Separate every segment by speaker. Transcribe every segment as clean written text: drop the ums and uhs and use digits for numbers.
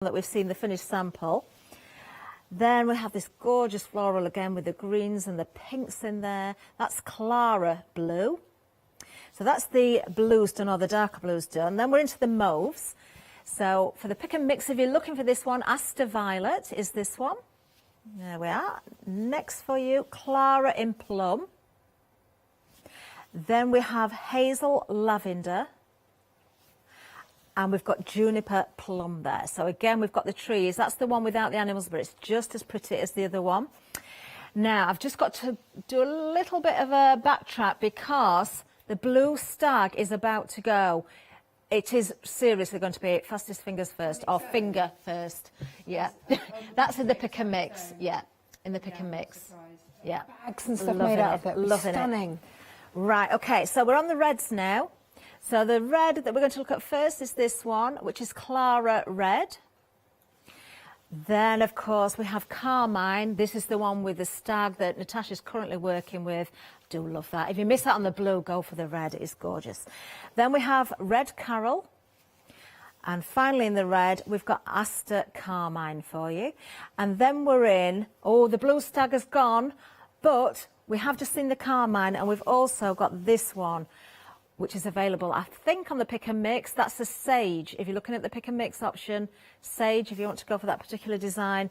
Speaker 1: that we've seen the finished sample. Then we have this gorgeous floral again with the greens and the pinks in there. That's Clara blue. So that's the blues done, or the darker blues done. Then we're into the mauves. So for the pick and mix, if you're looking for this one, Aster Violet is this one. There we are. Next for you, Clara in plum. Then we have Hazel Lavender. And we've got Juniper Plum there. So again, we've got the trees. That's the one without the animals, but it's just as pretty as the other one. Now, I've just got to do a little bit of a backtrack because the blue stag is about to go. It is seriously going to be fastest fingers first, or finger first. Yeah, that's in the pick and mix. Yeah, in the pick and mix. Yeah,
Speaker 2: bags and stuff made out of it.
Speaker 1: Loving
Speaker 2: stunning.
Speaker 1: It. Right. Okay. So we're on the reds now. So the red that we're going to look at first is this one, which is Clara Red. Then, of course, we have Carmine. This is the one with the stag that Natasha's currently working with. I do love that. If you miss out on the blue, go for the red. It is gorgeous. Then we have Red Carol. And finally in the red, we've got Aster Carmine for you. And then we're in, oh, the blue stag has gone, but we have just seen the Carmine, and we've also got this one, which is available, I think, on the pick and mix. That's the Sage. If you're looking at the pick and mix option, Sage, if you want to go for that particular design.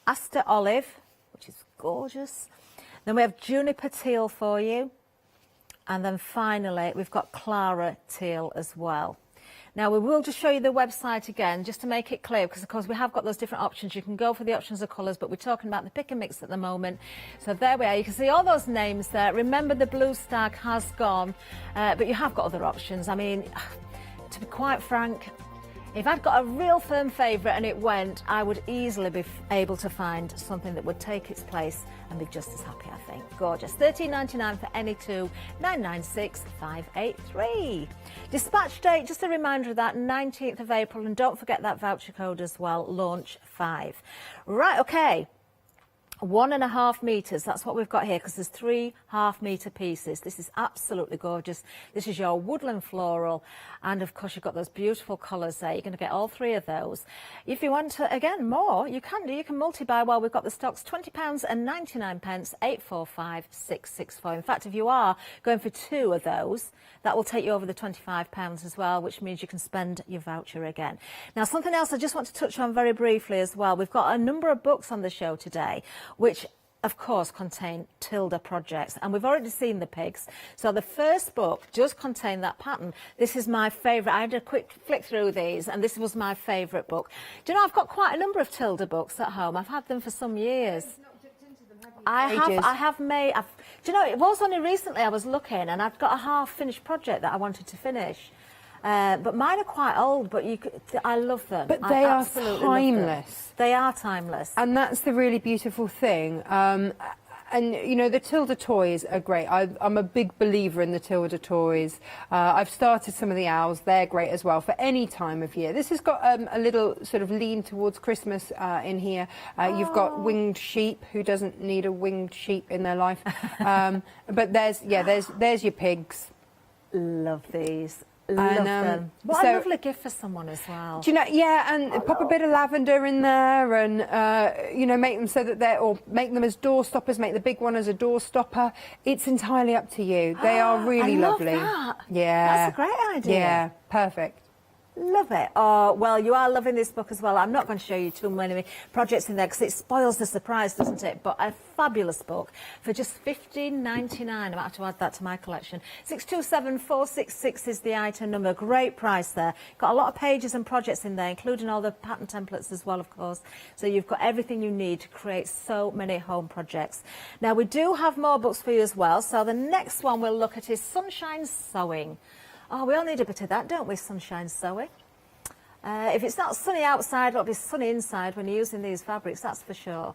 Speaker 1: Aster Olive, which is gorgeous. Then we have Juniper Teal for you. And then finally, we've got Clara Teal as well. Now, we will just show you the website again, just to make it clear, because, of course, we have got those different options. You can go for the options of colours, but we're talking about the pick and mix at the moment. So there we are. You can see all those names there. Remember, the blue stag has gone, but you have got other options. I mean, to be quite frank, if I'd got a real firm favourite and it went, I would easily be able to find something that would take its place and be just as happy, I think. Gorgeous. $13.99 for any two, $996 583. Dispatch date, just a reminder of that, 19th of April, and don't forget that voucher code as well, launch 5. Right, okay. 1.5 metres, that's what we've got here, because there's 3 half-metre pieces. This is absolutely gorgeous. This is your woodland floral, and of course you've got those beautiful colours there. You're going to get all 3 of those. If you want to, again, more, you can do. You can multi-buy while we've got the stocks. £20.99, 845 664. In fact, if you are going for 2 of those, that will take you over the £25 as well, which means you can spend your voucher again. Now, something else I just want to touch on very briefly as well. We've got a number of books on the show today, which of course contain Tilda projects, and we've already seen the pigs. So the first book does contain that pattern. This is my favourite. I had a quick flick through these, and this was my favourite book. Do you know, I've got quite a number of Tilda books at home. I've had them for some years. I have made. Do you know, it was only recently I was looking, and I've got a half-finished project that I wanted to finish. But mine are quite old, but I love them.
Speaker 2: But they are timeless.
Speaker 1: They are timeless.
Speaker 2: And that's the really beautiful thing. And, you know, the Tilda toys are great. I'm a big believer in the Tilda toys. I've started some of the owls. They're great as well for any time of year. This has got a little sort of lean towards Christmas in here. You've got winged sheep. Who doesn't need a winged sheep in their life? But there's your pigs.
Speaker 1: Love these. Love them. What a lovely gift for someone as well.
Speaker 2: Do you know? Yeah, and pop a bit of lavender in there, and you know, make them so that or make them as door stoppers. Make the big one as a door stopper. It's entirely up to you. They are really lovely.
Speaker 1: That.
Speaker 2: Yeah,
Speaker 1: that's a great idea.
Speaker 2: Yeah, perfect.
Speaker 1: Love it. Oh, well, you are loving this book as well. I'm not going to show you too many projects in there because it spoils the surprise, doesn't it? But a fabulous book for just $15.99. I might have to add that to my collection. 627466 is the item number. Great price there. Got a lot of pages and projects in there, including all the pattern templates as well, of course. So you've got everything you need to create so many home projects. Now, we do have more books for you as well. So the next one we'll look at is Sunshine Sewing. Oh, we all need a bit of that, don't we, Sunshine Sewing? If it's not sunny outside, it'll be sunny inside when you're using these fabrics, that's for sure.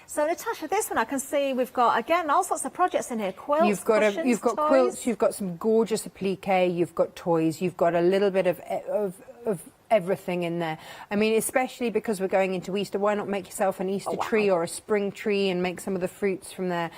Speaker 1: So, Natasha, this one I can see we've got, again, all sorts of projects in here. Quilts,
Speaker 2: you've got
Speaker 1: cushions, toys.
Speaker 2: Quilts, you've got some gorgeous applique, you've got toys, you've got a little bit of everything in there. I mean, especially because we're going into Easter, why not make yourself an Easter tree or a spring tree and make some of the fruits from there?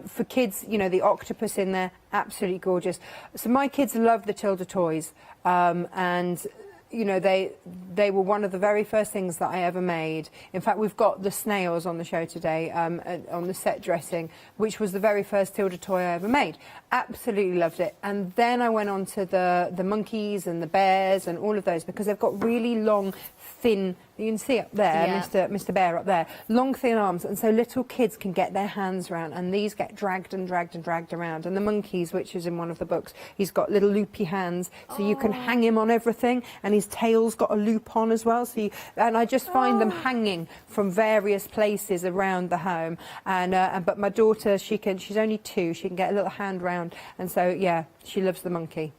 Speaker 2: For kids, you know, the octopus in there, absolutely gorgeous. So my kids love the Tilda toys, and you know, they were one of the very first things that I ever made. In fact, we've got the snails on the show today, on the set dressing, which was the very first Tilda toy I ever made. Absolutely loved it. And then I went on to the monkeys and the bears and all of those, because they've got really long, thin, you can see up there, Mr. Bear up there, long, thin arms, and so little kids can get their hands around, and these get dragged and dragged and dragged around. And the monkeys, which is in one of the books, he's got little loopy hands, so you can hang him on everything, and his tail's got a loop on as well. So and I just find them hanging from various places around the home. And but my daughter, she's only 2, she can get a little hand round, and so yeah, she loves the monkey.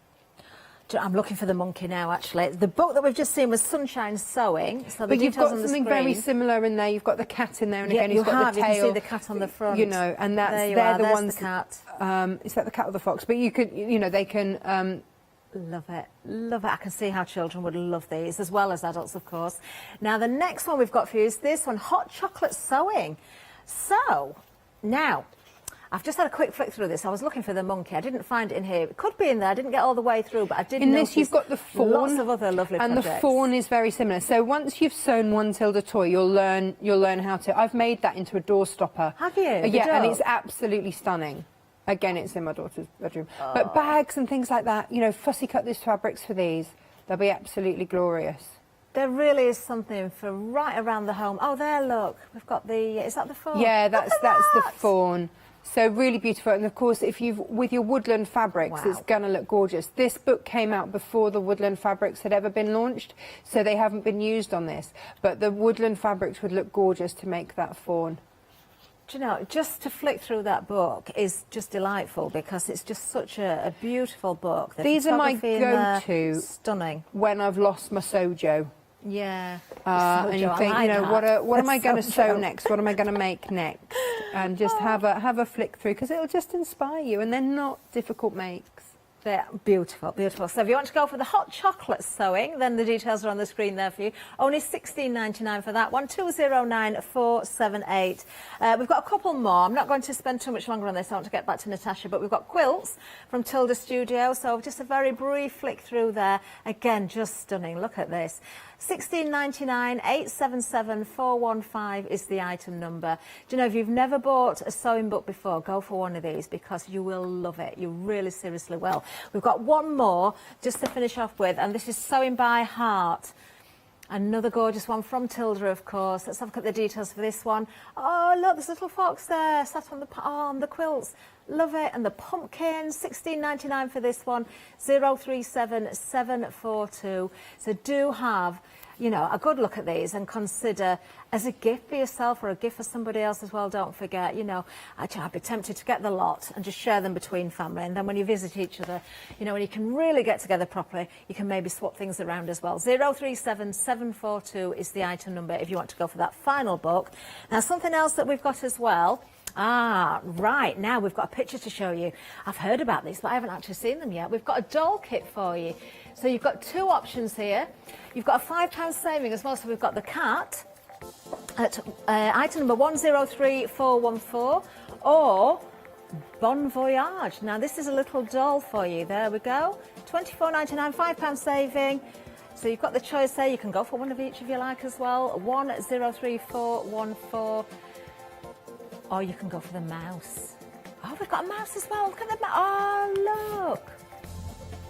Speaker 1: I'm looking for the monkey now, actually. The book that we've just seen was Sunshine Sewing. So the
Speaker 2: but you've got
Speaker 1: on the
Speaker 2: something
Speaker 1: screen.
Speaker 2: very similar in there. You've got the cat in there, and
Speaker 1: yeah,
Speaker 2: again, he's got the tail.
Speaker 1: You can see the cat on the front.
Speaker 2: You know, and they're the ones. The cat. Is that the cat or the fox? But you could, you know, they can.
Speaker 1: Love it, love it. I can see how children would love these, as well as adults, of course. Now, the next one we've got for you is this one, Hot Chocolate Sewing. So, now, I've just had a quick flick through this. I was looking for the monkey. I didn't find it in here. It could be in there. I didn't get all the way through, but I did notice
Speaker 2: this, you've got the fawn.
Speaker 1: Lots of other lovely
Speaker 2: and
Speaker 1: projects.
Speaker 2: The fawn is very similar. So once you've sewn one Tilda toy, you'll learn how to. I've made that into a door stopper.
Speaker 1: Have you?
Speaker 2: Yeah, and it's absolutely stunning. Again, it's in my daughter's bedroom. But bags and things like that, you know, Fussy cut these fabrics for these. They'll be absolutely glorious.
Speaker 1: There really is something for right around the home. Oh, there, look. We've got the... Is that the fawn?
Speaker 2: Yeah, that's the fawn. So really beautiful. And of course, if you've with your woodland fabrics, it's going to look gorgeous. This book came out before the woodland fabrics had ever been launched, so they haven't been used on this. But the woodland fabrics would look gorgeous to make that fawn.
Speaker 1: Do you know, just to flick through that book is just delightful, because it's just such a beautiful book.
Speaker 2: These are my go-to.
Speaker 1: Stunning.
Speaker 2: When I've lost my sojo.
Speaker 1: Yeah.
Speaker 2: And you think, you know, what am I going to sew next? What am I going to make next? And just have a flick through, because it'll just inspire you, and they're not difficult makes.
Speaker 1: They're beautiful, beautiful. So if you want to go for the hot chocolate sewing, then the details are on the screen there for you. Only £16.99 for that one, 209478. We've got a couple more. I'm not going to spend too much longer on this. I want to get back to Natasha, but we've got quilts from Tilda Studio. So just a very brief flick through there. Again, just stunning. Look at this. £16.99, 877 is the item number. Do you know, if you've never bought a sewing book before, go for one of these, because you will love it. You really seriously will. We've got one more just to finish off with, and this is Sewing by Heart. Another gorgeous one from Tilda, of course. Let's have a look at the details for this one. Oh, look, there's a little fox there, sat on the quilts. Love it. And the pumpkins, £16.99 for this one, 037742. So do have, you know, a good look at these and consider as a gift for yourself or a gift for somebody else as well. Don't forget, you know, I'd be tempted to get the lot and just share them between family. And then when you visit each other, you know, when you can really get together properly, you can maybe swap things around as well. 037742 is the item number if you want to go for that final book. Now, something else that we've got as well. Right, now we've got a picture to show you. I've heard about these, but I haven't actually seen them yet. We've got a doll kit for you. So you've got two options here. You've got a £5 saving as well, so we've got the cat at item number 103414, or Bon Voyage. Now this is a little doll for you. There we go. £24.99, £5 saving. So you've got the choice there. You can go for one of each if you like as well. 103414. Or you can go for the mouse. Oh, we've got a mouse as well. Look at the mouse. Oh, look.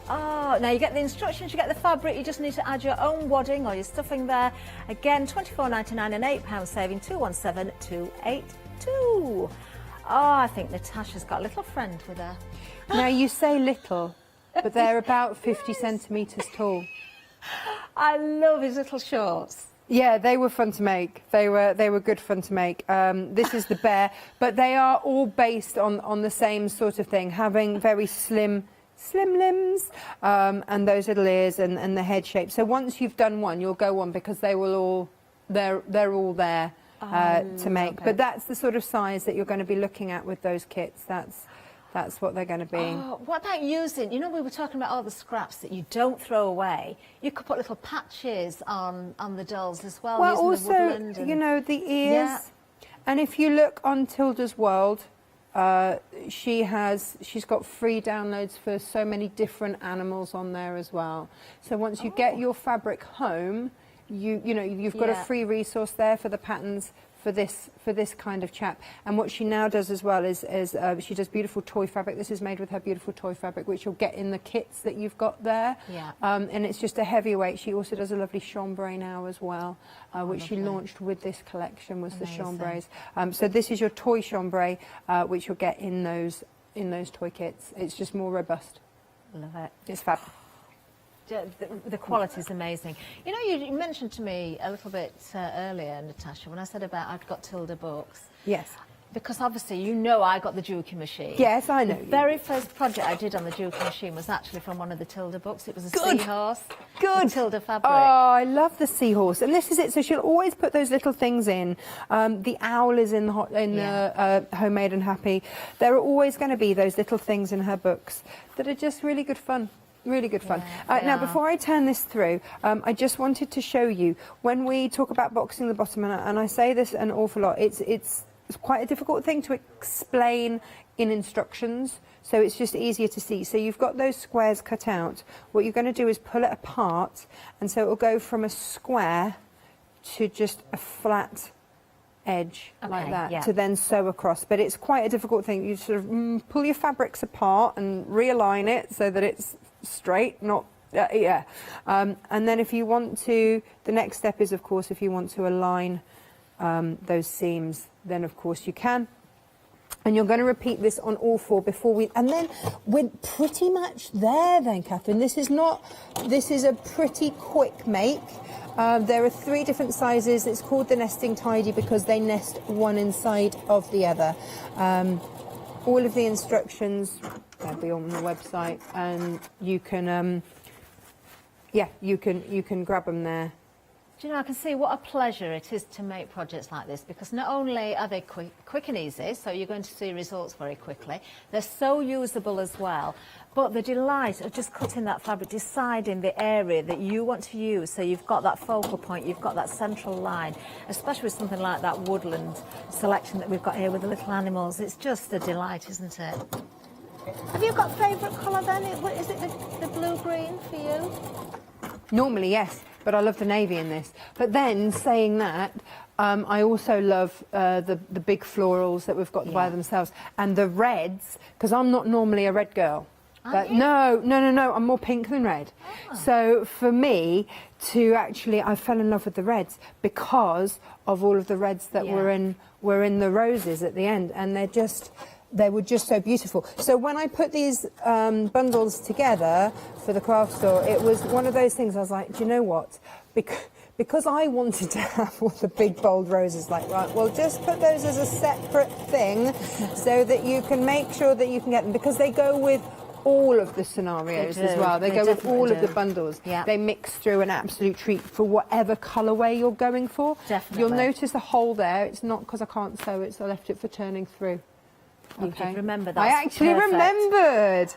Speaker 1: Oh, now you get the instructions, you get the fabric, you just need to add your own wadding or your stuffing there. Again, £24.99 and £8 saving, 217282. Oh, I think Natasha's got a little friend with her.
Speaker 2: Now, you say little, but they're about 50 centimetres tall.
Speaker 1: I love his little shorts.
Speaker 2: Yeah, they were fun to make. They were good fun to make. This is the bear, but they are all based on the same sort of thing, having very slim limbs and those little ears and the head shape. So once you've done one, you'll go on, because they're all there to make. But that's the sort of size that you're going to be looking at with those kits. That's what they're going to be.
Speaker 1: Oh, what about using, you know, we were talking about all the scraps that you don't throw away. You could put little patches on the dolls as well.
Speaker 2: Well, also, you know, the ears. Yeah. And if you look on Tilda's World, she's got free downloads for so many different animals on there as well. So once you get your fabric home, you've got a free resource there for the patterns for this kind of chap. And what she now does as well is she does beautiful toy fabric. This is made with her beautiful toy fabric, which you'll get in the kits that you've got there.
Speaker 1: Yeah.
Speaker 2: And it's just a heavyweight. She also does a lovely chambray now as well, which she
Speaker 1: lovely.
Speaker 2: launched with this collection, was
Speaker 1: Amazing.
Speaker 2: the chambrays. So this is your toy chambray, which you'll get in those toy kits. It's just more robust.
Speaker 1: Love it.
Speaker 2: It's fab.
Speaker 1: The quality is amazing. You know, you mentioned to me a little bit earlier, Natasha, when I said about I'd got Tilda books.
Speaker 2: Yes.
Speaker 1: Because obviously, you know, I got the Juki machine.
Speaker 2: Yes, I know.
Speaker 1: The very first project I did on the Juki machine was actually from one of the Tilda books. It was a
Speaker 2: Good.
Speaker 1: seahorse.
Speaker 2: Good.
Speaker 1: With Tilda fabric.
Speaker 2: Oh, I love the seahorse, and this is it. So she'll always put those little things in. The owl is in the Homemade and Happy. There are always going to be those little things in her books that are just really good fun. Really good fun. Now, before I turn this through, I just wanted to show you, when we talk about boxing the bottom, and I say this an awful lot, it's quite a difficult thing to explain in instructions, so it's just easier to see. So you've got those squares cut out. What you're going to do is pull it apart, and so it will go from a square to just a flat edge like that to then sew across. But it's quite a difficult thing. You sort of pull your fabrics apart and realign it so that it's straight, not and then if you want to, the next step is, of course, if you want to align those seams, then of course you can. And you're going to repeat this on all four before we, and then we're pretty much there then, Catherine. This is a pretty quick make. There are 3 different sizes. It's called the nesting tidy because they nest one inside of the other. All of the instructions, they'll be on the website, and you can, you can grab them there.
Speaker 1: Do you know, I can see what a pleasure it is to make projects like this, because not only are they quick and easy, so you're going to see results very quickly, they're so usable as well, but the delight of just cutting that fabric, deciding the area that you want to use, so you've got that focal point, you've got that central line, especially with something like that woodland selection that we've got here with the little animals. It's just a delight, isn't it? Have you got favourite colour then? Is it the blue-green for you?
Speaker 2: Normally, yes, but I love the navy in this. But then, saying that, I also love the big florals that we've got by themselves, and the reds, because I'm not normally a red girl. But no, I'm more pink than red. Oh. So for me, I fell in love with the reds because of all of the reds that were in the roses at the end, and they were just so beautiful. So when I put these bundles together for the craft store, it was one of those things I was like, do you know what? Because I wanted to have all the big bold roses, like, right, well, just put those as a separate thing so that you can make sure that you can get them, because they go with all of the scenarios as well. They go with all of the bundles. Yeah. They mix through an absolute treat for whatever colourway you're going for.
Speaker 1: Definitely.
Speaker 2: You'll notice a hole there. It's not because I can't sew it, so I left it for turning through.
Speaker 1: You did remember that.
Speaker 2: I actually remembered.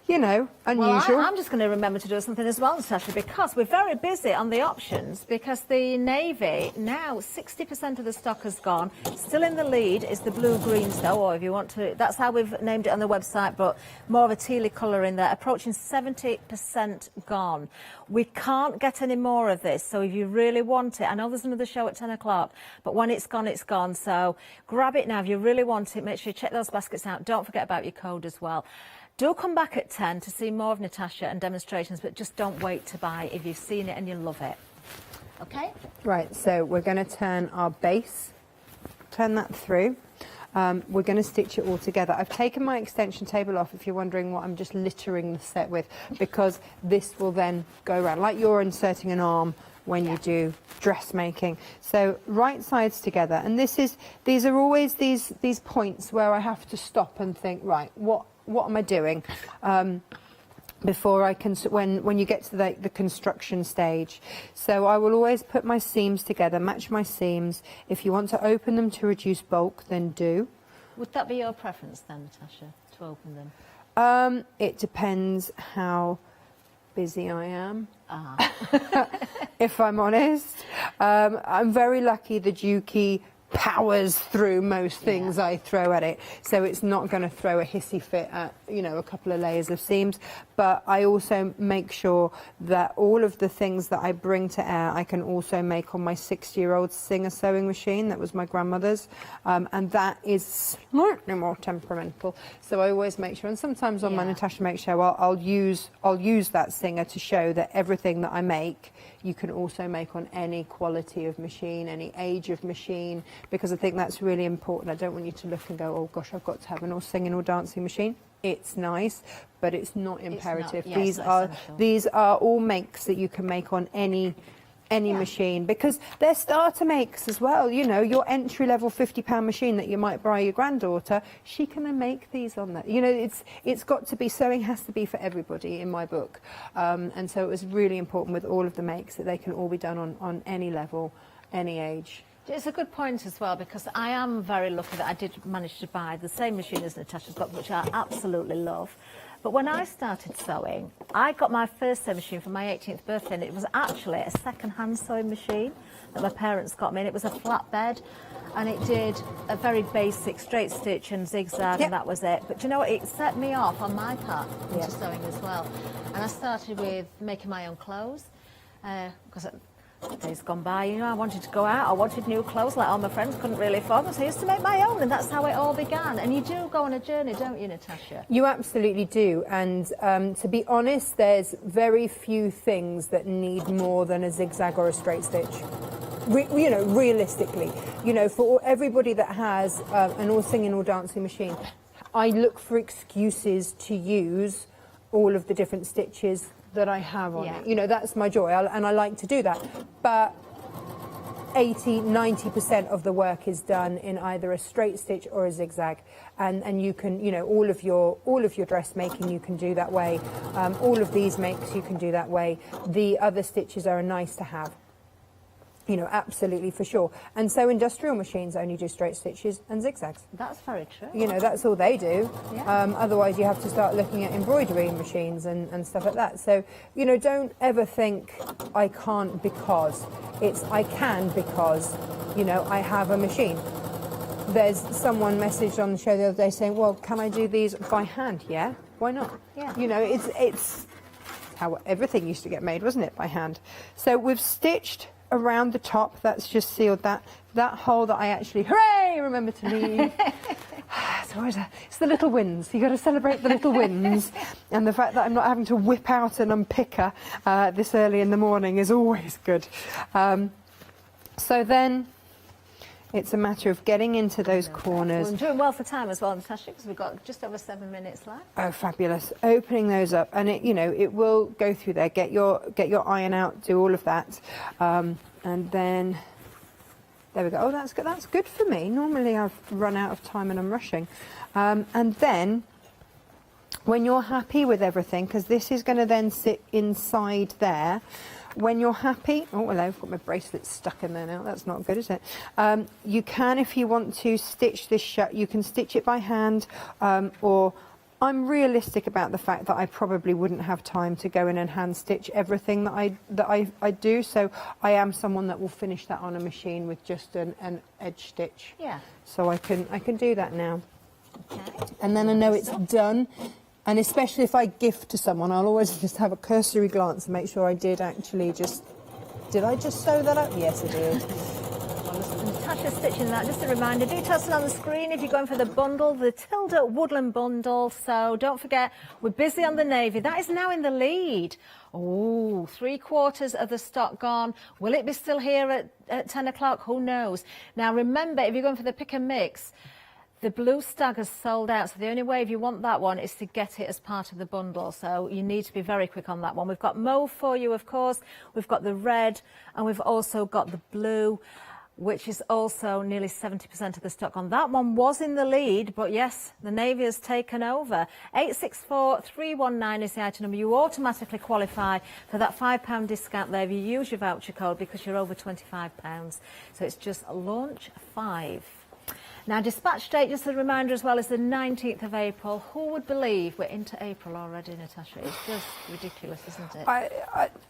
Speaker 2: You know, unusual.
Speaker 1: Well, I'm just going to remember to do something as well, Natasha, because we're very busy on the options, because the navy, now 60% of the stock has gone. Still in the lead is the blue-greens, though, or if you want to, that's how we've named it on the website, but more of a tealy colour in there, approaching 70% gone. We can't get any more of this, so if you really want it, I know there's another show at 10 o'clock, but when it's gone, it's gone. So grab it now if you really want it. Make sure you check those baskets out. Don't forget about your code as well. Do come back at 10 to see more of Natasha and demonstrations, but just don't wait to buy if you've seen it and you love it. Okay?
Speaker 2: Right, so we're going to turn our base, turn that through. We're going to stitch it all together. I've taken my extension table off, if you're wondering what I'm just littering the set with, because this will then go around, like you're inserting an arm when you do dressmaking. So right sides together, and these are always these points where I have to stop and think, right, what am I doing before I can, when you get to the construction stage. So I will always put my seams together, match my seams. If you want to open them to reduce bulk, then do.
Speaker 1: Would that be your preference then, Natasha, to open them?
Speaker 2: It depends how busy I am. If I'm honest. I'm very lucky the Juki powers through most things I throw at it, so it's not going to throw a hissy fit at, you know, a couple of layers of seams. But I also make sure that all of the things that I bring to air I can also make on my 60-year-old Singer sewing machine that was my grandmother's, and that is slightly more temperamental, so I always make sure, and sometimes on my Natasha Make Show I'll use that Singer to show that everything that I make you can also make on any quality of machine, any age of machine, because I think that's really important. I don't want you to look and go, oh gosh, I've got to have an all singing or dancing machine. It's nice, but it's not imperative. These are all makes that you can make on any machine, because they're starter makes as well. You know, your entry-level £50 machine that you might buy your granddaughter, she can then make these on that. You know, it's got to be, sewing has to be for everybody in my book, and so it was really important with all of the makes that they can all be done on any level, any age.
Speaker 1: It's a good point as well, because I am very lucky that I did manage to buy the same machine as Natasha's got, which I absolutely love. But when I started sewing, I got my first sewing machine for my 18th birthday, and it was actually a second-hand sewing machine that my parents got me, and it was a flatbed, and it did a very basic straight stitch and zigzag, and that was it. But you know what, it set me off on my path into sewing as well. And I started with making my own clothes, because days gone by, you know, I wanted to go out, I wanted new clothes like all my friends couldn't really afford them, so I used to make my own, and that's how it all began. And you do go on a journey, don't you, Natasha?
Speaker 2: You absolutely do, and to be honest, there's very few things that need more than a zigzag or a straight stitch. You know, realistically, you know, for everybody that has an all singing or dancing machine, I look for excuses to use all of the different stitches that I have on it. You know, that's my joy, and I like to do that. But 80–90% of the work is done in either a straight stitch or a zigzag, and you can, you know, all of your dressmaking you can do that way. All of these makes you can do that way. The other stitches are a nice to have. You know, absolutely, for sure. And so industrial machines only do straight stitches and zigzags.
Speaker 1: That's very true.
Speaker 2: You know, that's all they do. Otherwise, you have to start looking at embroidery machines and stuff like that. So, you know, don't ever think I can't because. It's I can because, you know, I have a machine. There's someone messaged on the show the other day saying, well, can I do these by hand? Yeah, why not?
Speaker 1: Yeah.
Speaker 2: You know, it's how everything used to get made, wasn't it, by hand? So we've stitched around the top, that's just sealed that hole that I actually, hooray, remember to leave. It's the little wins. You've got to celebrate the little wins. And the fact that I'm not having to whip out an unpicker this early in the morning is always good. So then it's a matter of getting into those corners.
Speaker 1: Well, I'm doing well for time as well, Natasha, because we've got just over 7 minutes left.
Speaker 2: Oh, fabulous. Opening those up, and it, you know, it will go through there. Get your iron out, do all of that. And then, there we go. Oh, that's good. That's good for me. Normally I've run out of time and I'm rushing. And then, when you're happy with everything, because this is going to then sit inside there, when you're happy, oh hello, I've got my bracelet stuck in there now, that's not good, is it? You can, if you want to, stitch this shut. You can stitch it by hand, or I'm realistic about the fact that I probably wouldn't have time to go in and hand stitch everything that I do, so I am someone that will finish that on a machine with just an edge stitch.
Speaker 1: Yeah.
Speaker 2: So I can do that now.
Speaker 1: Okay.
Speaker 2: And then I know it's done. And especially if I gift to someone, I'll always just have a cursory glance and make sure I did actually did I just sew that up? Yes, I did.
Speaker 1: Natasha's stitching that. Just a reminder, details on the screen if you're going for the bundle, the Tilda Woodland bundle. So don't forget, we're busy on the navy. That is now in the lead. Oh, 3/4 of the stock gone. Will it be still here at 10 o'clock? Who knows? Now remember, if you're going for the pick and mix, the blue stag has sold out, so the only way if you want that one is to get it as part of the bundle, so you need to be very quick on that one. We've got mauve for you, of course, we've got the red, and we've also got the blue, which is also nearly 70% of the stock on. That one was in the lead, but yes, the navy has taken over. 864319 is the item number. You automatically qualify for that £5 discount there if you use your voucher code because you're over £25. So it's just launch 5. Now, dispatch date, just a reminder as well, is the 19th of April. Who would believe we're into April already, Natasha? It's just ridiculous, isn't it?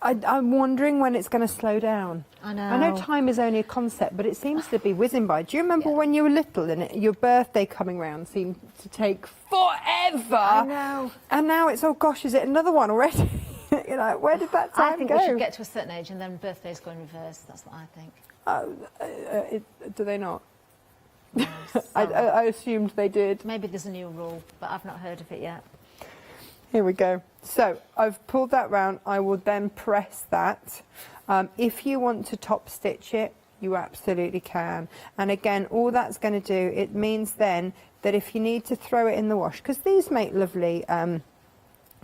Speaker 2: I'm wondering when it's going to slow down.
Speaker 1: I know.
Speaker 2: I know time is only a concept, but it seems to be whizzing by. Do you remember when you were little and your birthday coming round seemed to take forever?
Speaker 1: I know.
Speaker 2: And now it's, oh gosh, is it another one already? You know, where did that time go?
Speaker 1: I think we should get to a certain age and then birthdays go in reverse. That's what I think.
Speaker 2: Do they not?
Speaker 1: No,
Speaker 2: I assumed they did.
Speaker 1: Maybe there's a new rule, but I've not heard of it yet.
Speaker 2: Here we go. So I've pulled that round. I will then press that. If you want to top stitch it, you absolutely can. And again, all that's going to do, it means then that if you need to throw it in the wash, because these make lovely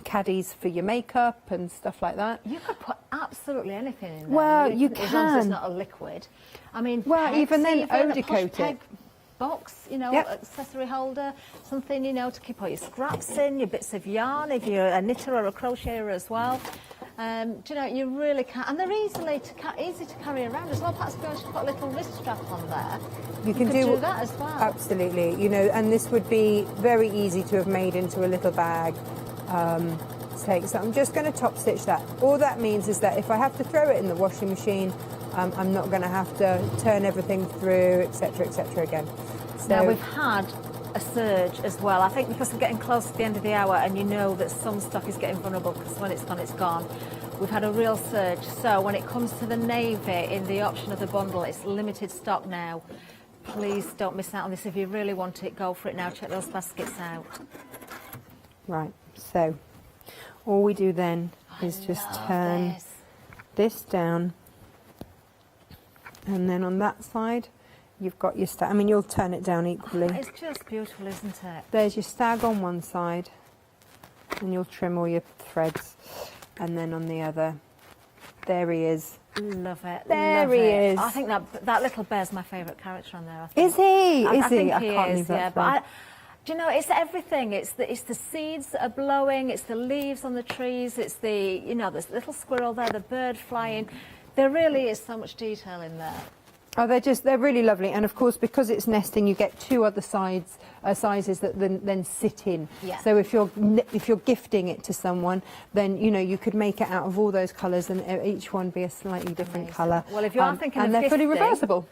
Speaker 2: caddies for your makeup and stuff like that.
Speaker 1: You could put absolutely anything in there.
Speaker 2: Well, you
Speaker 1: as long as it's
Speaker 2: can.
Speaker 1: not a liquid. I mean,
Speaker 2: Well,
Speaker 1: pegs,
Speaker 2: even then,
Speaker 1: a push
Speaker 2: eau-de-coat it.
Speaker 1: peg box, you know,
Speaker 2: Yep.
Speaker 1: accessory holder, something, you know, to keep all your scraps in, your bits of yarn, if you're a knitter or a crocheter as well. Do you know, you really can, and they're easy to carry around as well. Perhaps if you want to put a little wrist strap on there,
Speaker 2: You can
Speaker 1: could do that as well.
Speaker 2: Absolutely. You know, and this would be very easy to have made into a little bag. So I'm just going to top stitch that. All that means is that if I have to throw it in the washing machine, I'm not going to have to turn everything through, etc., again. So
Speaker 1: Now, we've had a surge as well. I think because we're getting close to the end of the hour and you know that some stock is getting vulnerable because when it's gone, it's gone. We've had a real surge. So when it comes to the navy in the option of the bundle, it's limited stock now. Please don't miss out on this. If you really want it, go for it now. Check those baskets out.
Speaker 2: Right, so all we do then is just turn this down, and then on that side you've got your stag. I mean, you'll turn it down equally.
Speaker 1: It's just beautiful, isn't it?
Speaker 2: There's your stag on one side, and you'll trim all your threads, and then on the other, there he is.
Speaker 1: Love it.
Speaker 2: There
Speaker 1: love
Speaker 2: he
Speaker 1: it.
Speaker 2: is.
Speaker 1: I think that little bear's my favourite character on there. I think.
Speaker 2: Is he?
Speaker 1: I think
Speaker 2: I
Speaker 1: he
Speaker 2: can't
Speaker 1: is,
Speaker 2: believe that's
Speaker 1: yeah.
Speaker 2: right.
Speaker 1: But do you know, it's everything. It's the seeds that are blowing. It's the leaves on the trees. It's the, you know, there's the little squirrel there, the bird flying. There really is so much detail in there.
Speaker 2: Oh, they're really lovely, and of course because it's nesting, you get two other sizes that then sit in.
Speaker 1: Yeah.
Speaker 2: So if you're gifting it to someone, then you know you could make it out of all those colours, and each one be a slightly different colour.
Speaker 1: Well, if you are thinking
Speaker 2: and
Speaker 1: of
Speaker 2: they're fully
Speaker 1: gifting,
Speaker 2: reversible.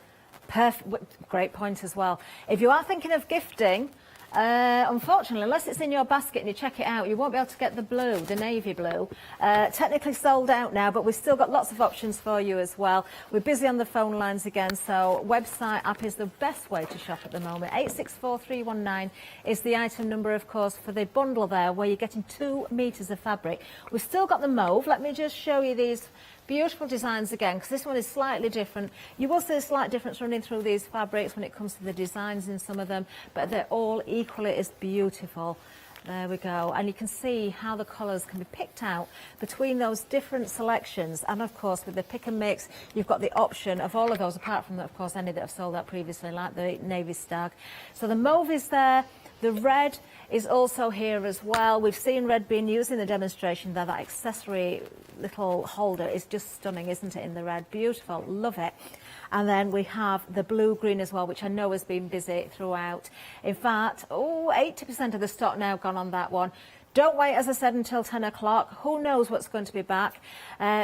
Speaker 1: Perfect, great point as well. If you are thinking of gifting, unfortunately, unless it's in your basket and you check it out, you won't be able to get the blue, the navy blue. Technically sold out now, but we've still got lots of options for you as well. We're busy on the phone lines again, so website app is the best way to shop at the moment. 864319 is the item number, of course, for the bundle there, where you're getting 2 metres of fabric. We've still got the mauve. Let me just show you these beautiful designs again, because this one is slightly different. You will see a slight difference running through these fabrics when it comes to the designs in some of them, but they're all equally as beautiful. There we go. And you can see how the colours can be picked out between those different selections. And of course, with the pick and mix, you've got the option of all of those, apart from, of course, any that have sold out previously, like the navy stag. So the mauve is there. The red is also here as well. We've seen red being used in the demonstration there. That accessory little holder is just stunning, isn't it, in the red? Beautiful, love it. And then we have the blue-green as well, which I know has been busy throughout. In fact, 80% of the stock now gone on that one. Don't wait, as I said, until 10 o'clock. Who knows what's going to be back?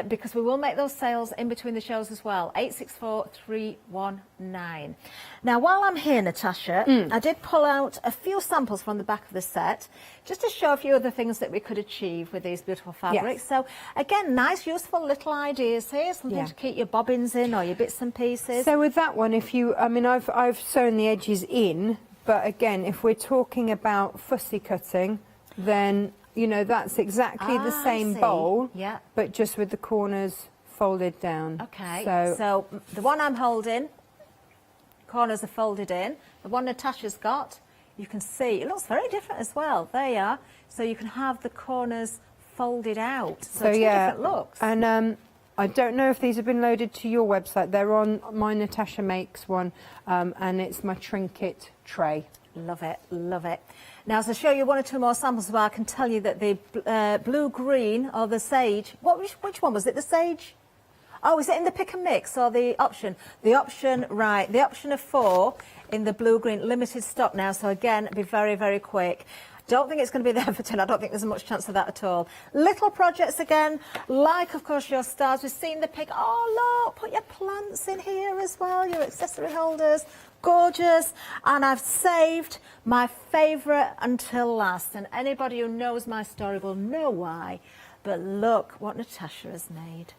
Speaker 1: Because we will make those sales in between the shows as well. 864319. Now, while I'm here, Natasha, I did pull out a few samples from the back of the set, just to show a few of the things that we could achieve with these beautiful fabrics. Yes. So, again, nice, useful little ideas here. Something to keep your bobbins in or your bits and pieces.
Speaker 2: So with that one, if you, I mean, I've sewn the edges in, but again, if we're talking about fussy cutting, then, you know, that's exactly the same bowl, but just with the corners folded down.
Speaker 1: Okay, so the one I'm holding, corners are folded in. The one Natasha's got, you can see, it looks very different as well. There you are. So you can have the corners folded out. So two different looks.
Speaker 2: And I don't know if these have been loaded to your website. They're on my Natasha Makes one, and it's my Trinket tray.
Speaker 1: Love it, love it. Now, as I show you one or two more samples, well, I can tell you that the blue-green or the sage, which one was it, the sage? Oh, is it in the pick and mix or the option? The option, right, the option of 4 in the blue-green, limited stock now, so again, be very, very quick. Don't think it's going to be there for 10. I don't think there's much chance of that at all. Little projects again, like, of course, your stars. We've seen the pic. Oh, look, put your plants in here as well, your accessory holders. Gorgeous. And I've saved my favourite until last. And anybody who knows my story will know why. But look what Natasha has made.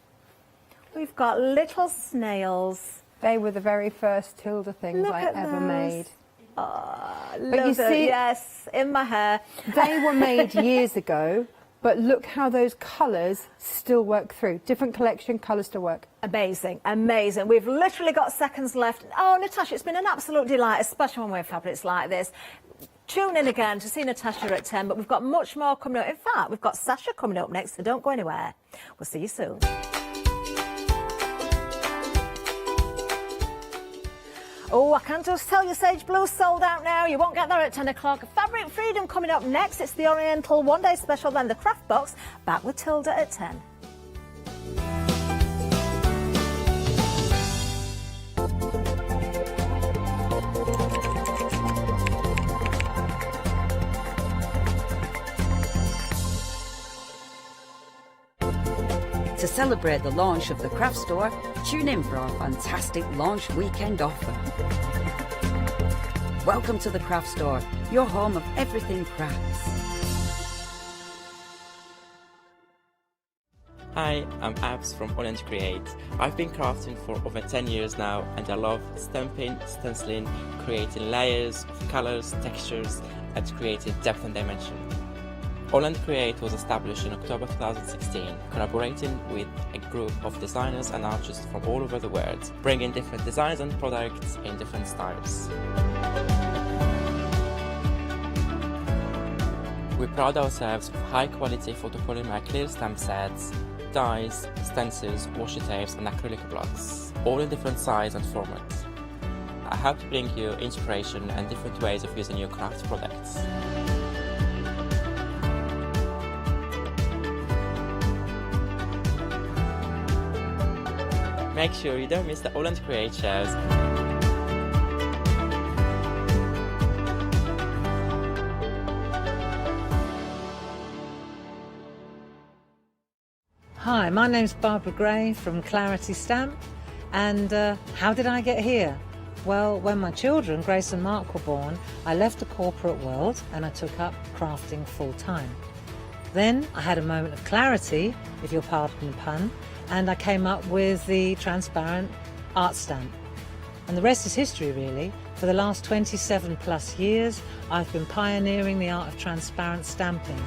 Speaker 1: We've got little snails.
Speaker 2: They were the very first Tilda things I ever made.
Speaker 1: Oh,
Speaker 2: but you see,
Speaker 1: yes, in my hair.
Speaker 2: They were made years ago, but look how those colours still work through. Different collection, colours still work.
Speaker 1: Amazing, amazing. We've literally got seconds left. Oh, Natasha, it's been an absolute delight, especially when we're fabrics like this. Tune in again to see Natasha at 10, but we've got much more coming up. In fact, we've got Sasha coming up next, so don't go anywhere. We'll see you soon. Oh, I can just tell you Sage Blue sold out now. You won't get there at 10 o'clock. Fabric Freedom coming up next. It's the Oriental one-day special, then the craft box. Back with Tilda at 10.
Speaker 3: To celebrate the launch of the craft store, tune in for our fantastic launch weekend offer. Welcome to the craft store, your home of everything crafts.
Speaker 4: Hi, I'm Abs from Oriental Create. I've been crafting for over 10 years now, and I love stamping, stenciling, creating layers of colors, textures, and creating depth and dimension. Oriental Create was established in October 2016, collaborating with a group of designers and artists from all over the world, bringing different designs and products in different styles. We pride ourselves with high-quality photopolymer clear stamp sets, dies, stencils, washi tapes and acrylic blocks, all in different size and format. I hope to bring you inspiration and different ways of using your craft products. Make sure you don't miss the Oriental Create shows.
Speaker 5: Hi, my name's Barbara Gray from Clarity Stamp, and how did I get here? Well, when my children, Grace and Mark, were born, I left the corporate world and I took up crafting full time. Then I had a moment of clarity, if you'll pardon the pun, and I came up with the transparent art stamp. And the rest is history, really. For the last 27 plus years, I've been pioneering the art of transparent stamping.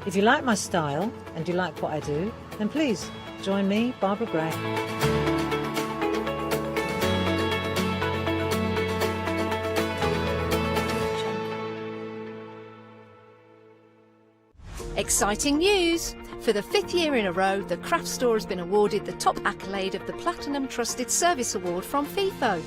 Speaker 5: If you like my style and you like what I do, then please join me, Barbara Gray.
Speaker 6: Exciting news! For the 5th year in a row, the craft store has been awarded the top accolade of the Platinum Trusted Service Award from Feefo.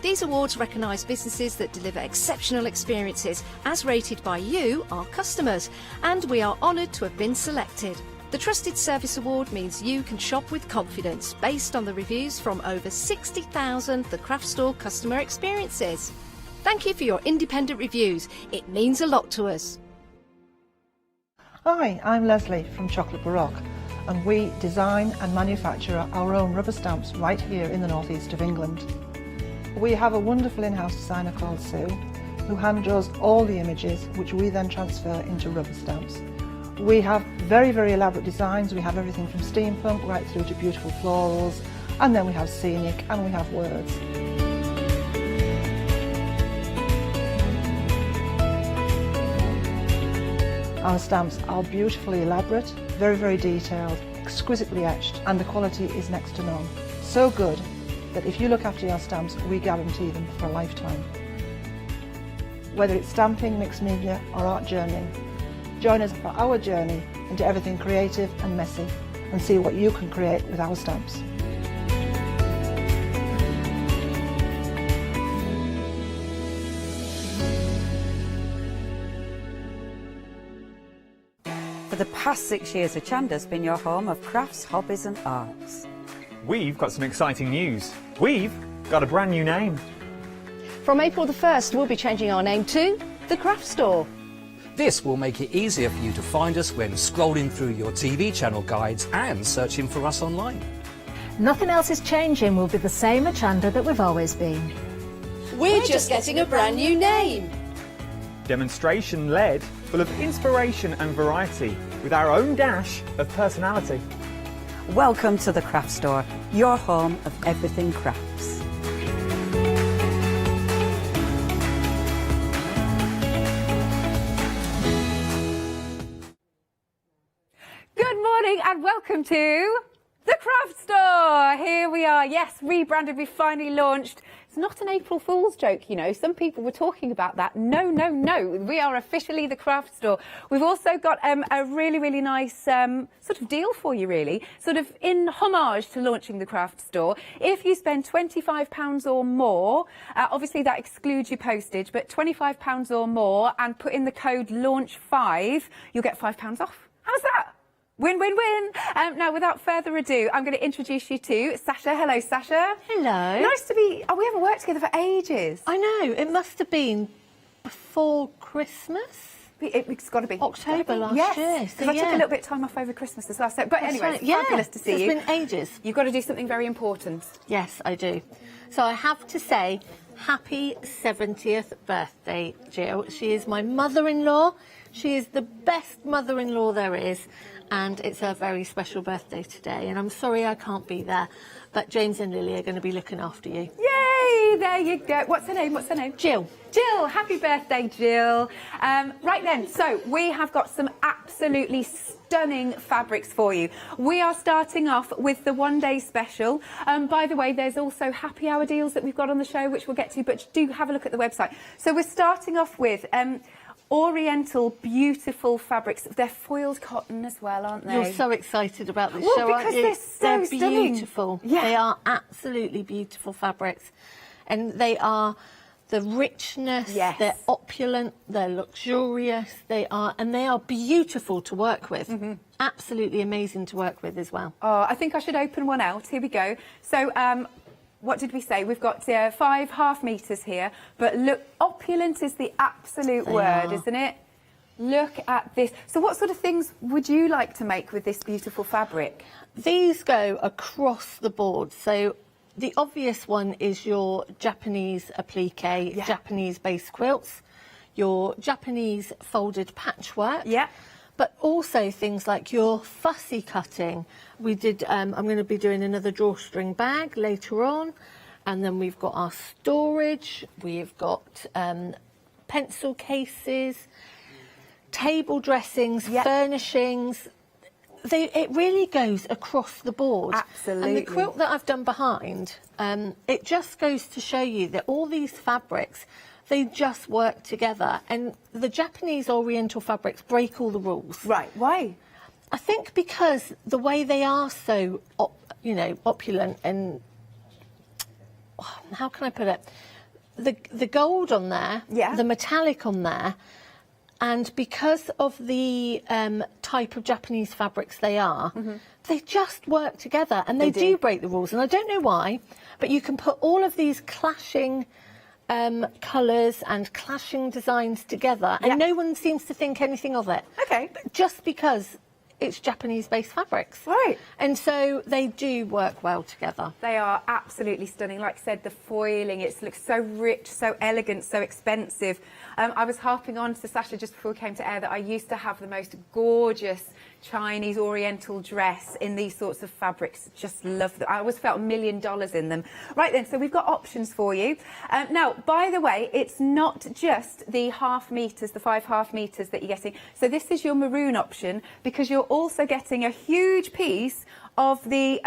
Speaker 6: These awards recognise businesses that deliver exceptional experiences as rated by you, our customers, and we are honoured to have been selected. The Trusted Service Award means you can shop with confidence based on the reviews from over 60,000 The Craft Store customer experiences. Thank you for your independent reviews. It means a lot to us.
Speaker 7: Hi, I'm Leslie from Chocolate Baroque, and we design and manufacture our own rubber stamps right here in the northeast of England. We have a wonderful in-house designer called Sue, who hand draws all the images, which we then transfer into rubber stamps. We have very, very elaborate designs. We have everything from steampunk right through to beautiful florals, and then we have scenic and we have words. Our stamps are beautifully elaborate, very, very detailed, exquisitely etched, and the quality is next to none. So good that if you look after your stamps, we guarantee them for a lifetime. Whether it's stamping, mixed media or art journaling, join us for our journey into everything creative and messy and see what you can create with our stamps.
Speaker 3: For the past 6 years, Hochanda's been your home of crafts, hobbies and arts.
Speaker 8: We've got some exciting news. We've got a brand new name.
Speaker 6: From April the 1st, we'll be changing our name to The Craft Store.
Speaker 9: This will make it easier for you to find us when scrolling through your TV channel guides and searching for us online.
Speaker 1: Nothing else is changing. We'll be the same Hochanda that we've always been.
Speaker 6: We're just getting a brand new name.
Speaker 8: Demonstration-led, full of inspiration and variety, with our own dash of personality.
Speaker 3: Welcome to The Craft Store, your home of everything crafts.
Speaker 2: Good morning and welcome to The Craft Store. Here we are. Yes, rebranded. We finally launched. It's not an April Fool's joke, you know. Some people were talking about that. No, no, no. We are officially The Craft Store. We've also got a really, really nice sort of deal for you, really. Sort of in homage to launching The Craft Store. If you spend £25 or more, obviously that excludes your postage, but £25 or more and put in the code LAUNCH5, you'll get £5 off. How's that? Win, win, win. Now, without further ado, I'm going to introduce you to Sasha. Hello, Sasha.
Speaker 1: Hello.
Speaker 2: Nice to be... Oh, we haven't worked together for ages.
Speaker 1: I know, it must have been before Christmas.
Speaker 2: It's got to be.
Speaker 1: October last
Speaker 2: yes,
Speaker 1: year.
Speaker 2: because I took a little bit of time off over Christmas as well. So, but anyway,
Speaker 1: right.
Speaker 2: it's fabulous to see you.
Speaker 1: It's been ages.
Speaker 2: You've got to do something very important.
Speaker 1: Yes, I do. So I have to say, happy 70th birthday, Jill. She is my mother-in-law. She is the best mother-in-law there is. And it's her very special birthday today. And I'm sorry I can't be there. But James and Lily are going to be looking after you.
Speaker 2: Yay! There you go. What's her name? What's her name?
Speaker 1: Jill.
Speaker 2: Jill, happy birthday, Jill. Right then, so we have got some absolutely stunning fabrics for you. We are starting off with the one-day special. By the way, there's also happy hour deals that we've got on the show, which we'll get to, but do have a look at the website. So we're starting off with... Oriental, beautiful fabrics. They're foiled cotton as well, aren't they?
Speaker 1: You're so excited about this
Speaker 2: well,
Speaker 1: show, aren't
Speaker 2: because
Speaker 1: you?
Speaker 2: they're so stunning.
Speaker 1: Beautiful.
Speaker 2: Yeah.
Speaker 1: They are absolutely beautiful fabrics. And they are the richness,
Speaker 2: yes.
Speaker 1: They're opulent, they're luxurious, they are beautiful to work with. Mm-hmm. Absolutely amazing to work with as well.
Speaker 2: Oh, I think I should open one out. Here we go. So, what did we say? We've got 5 half meters here, but look, opulent is the absolute word, isn't it? Look at this. So what sort of things would you like to make with this beautiful fabric?
Speaker 1: These go across the board. So the obvious one is your Japanese applique, Japanese base quilts, your Japanese folded patchwork.
Speaker 2: Yeah.
Speaker 1: But also things like your fussy cutting. We did, I'm going to be doing another drawstring bag later on. And then we've got our storage. We've got pencil cases, table dressings, furnishings. It really goes across the board.
Speaker 2: Absolutely.
Speaker 1: And the quilt that I've done behind, it just goes to show you that all these fabrics, they just work together. And the Japanese Oriental fabrics break all the rules.
Speaker 2: Right, why?
Speaker 1: I think because the way they are so, opulent and, how can I put it? The gold on there, the metallic on there, and because of the type of Japanese fabrics they are, they just work together and they do break the rules. And I don't know why, but you can put all of these clashing colours and clashing designs together and no one seems to think anything of it.
Speaker 2: Okay.
Speaker 1: Just because it's Japanese-based fabrics.
Speaker 2: Right.
Speaker 1: And so they do work well together.
Speaker 2: They are absolutely stunning. Like I said, the foiling, it looks so rich, so elegant, so expensive. I was harping on to Sasha just before we came to air that I used to have the most gorgeous Chinese Oriental dress in these sorts of fabrics. Just love them. I always felt $1 million in them. Right then, so we've got options for you. Now, by the way, it's not just the half meters, the 5 half meters that you're getting. So this is your maroon option because you're also getting a huge piece of the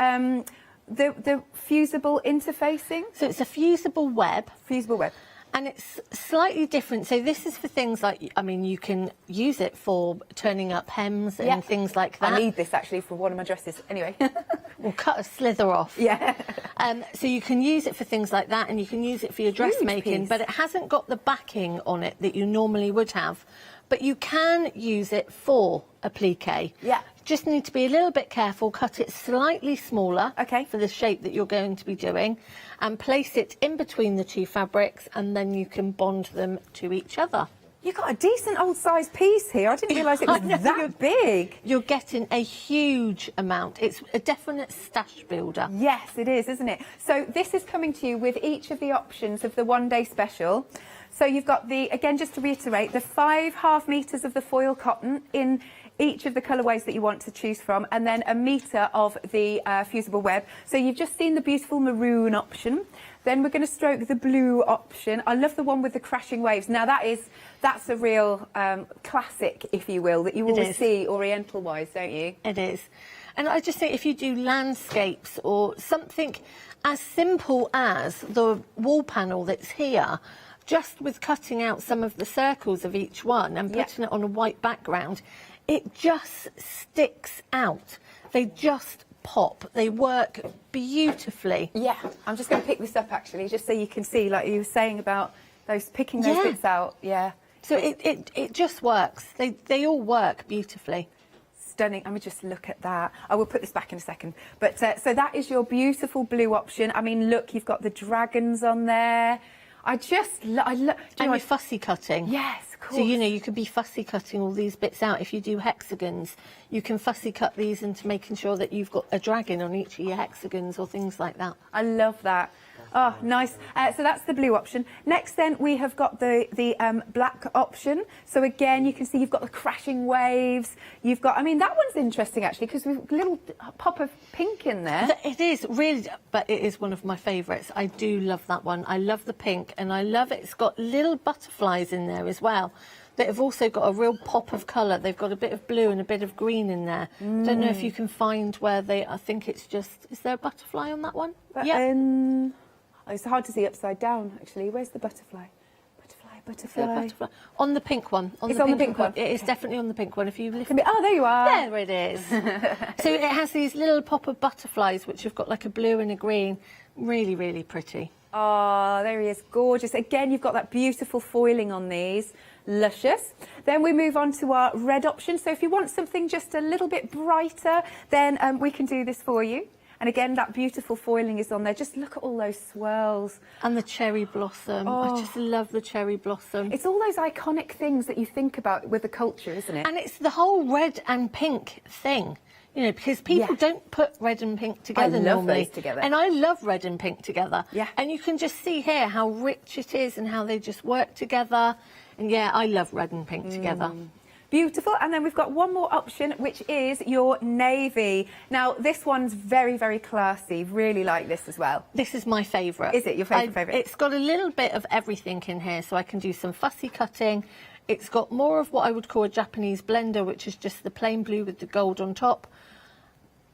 Speaker 2: fusible interfacing.
Speaker 1: So it's a fusible web.
Speaker 2: Fusible web.
Speaker 1: And it's slightly different. So this is for things like, I mean, you can use it for turning up hems and things like that.
Speaker 2: I need this actually for one of my dresses. Anyway.
Speaker 1: We'll cut a slither off.
Speaker 2: Yeah.
Speaker 1: So you can use it for things like that and you can use it for your dressmaking, but it hasn't got the backing on it that you normally would have but you can use it for a plique.
Speaker 10: Yeah.
Speaker 1: Just need to be a little bit careful, cut it slightly smaller
Speaker 10: Okay.
Speaker 1: for the shape that you're going to be doing, and place it in between the two fabrics, and then you can bond them to each other.
Speaker 10: You've got a decent old size piece here. I didn't realise it was that big.
Speaker 1: You're getting a huge amount. It's a definite stash builder.
Speaker 10: Yes, it is, isn't it? So this is coming to you with each of the options of the one-day special. So you've got the, again, just to reiterate, the 5.5 metres of the foil cotton in each of the colourways that you want to choose from, and then 1 metre of the fusible web. So you've just seen the beautiful maroon option. Then we're going to stroke the blue option. I love the one with the crashing waves. Now that's a real classic, if you will, that you always see Oriental-wise, don't you?
Speaker 1: It is. And I just think if you do landscapes or something as simple as the wall panel that's here, just with cutting out some of the circles of each one and putting it on a white background, it just sticks out. They just pop. They work beautifully.
Speaker 10: Yeah, I'm just going to pick this up actually, just so you can see, like you were saying about picking those bits out. Yeah.
Speaker 1: So it just works. They all work beautifully.
Speaker 10: Stunning. Let me just look at that. I will put this back in a second. But so that is your beautiful blue option. I mean, look, you've got the dragons on there. I love.
Speaker 1: And with fussy cutting.
Speaker 10: Yes, of course.
Speaker 1: So, you know, you could be fussy cutting all these bits out. If you do hexagons, you can fussy cut these into making sure that you've got a dragon on each of your hexagons or things like that.
Speaker 10: I love that. Oh, nice. So that's the blue option. Next, then, we have got the black option. So, again, you can see you've got the crashing waves. You've got, I mean, that one's interesting, actually, because we've got a little pop of pink in there.
Speaker 1: It is, really, but it is one of my favourites. I do love that one. I love the pink, and I love it. It's got little butterflies in there as well. That have also got a real pop of colour. They've got a bit of blue and a bit of green in there. Don't know if you can find where they, I think it's just, is there a butterfly on that one?
Speaker 10: Yeah. It's hard to see upside down, actually. Where's the butterfly? Butterfly.
Speaker 1: On the pink one.
Speaker 10: It's on the pink one.
Speaker 1: It is definitely on the pink one. If you lift
Speaker 10: Oh, there you are.
Speaker 1: There it is. So it has these little pop of butterflies, which have got like a blue and a green. Really, really pretty.
Speaker 10: Oh, there he is. Gorgeous. Again, you've got that beautiful foiling on these. Luscious. Then we move on to our red option. So if you want something just a little bit brighter, then we can do this for you. And again, that beautiful foiling is on there. Just look at all those swirls.
Speaker 1: And the cherry blossom. I just love the cherry blossom.
Speaker 10: It's all those iconic things that you think about with the culture, isn't it?
Speaker 1: And it's the whole red and pink thing. You know, because people don't put red and pink together normally.
Speaker 10: I love those together.
Speaker 1: And I love red and pink together.
Speaker 10: Yeah.
Speaker 1: And you can just see here how rich it is and how they just work together. And yeah, I love red and pink together.
Speaker 10: Beautiful. And then we've got one more option, which is your navy. Now, this one's very, very classy. Really like this as well.
Speaker 1: This is my favourite.
Speaker 10: Is it your favourite?
Speaker 1: It's got a little bit of everything in here, so I can do some fussy cutting. It's got more of what I would call a Japanese blender, which is just the plain blue with the gold on top.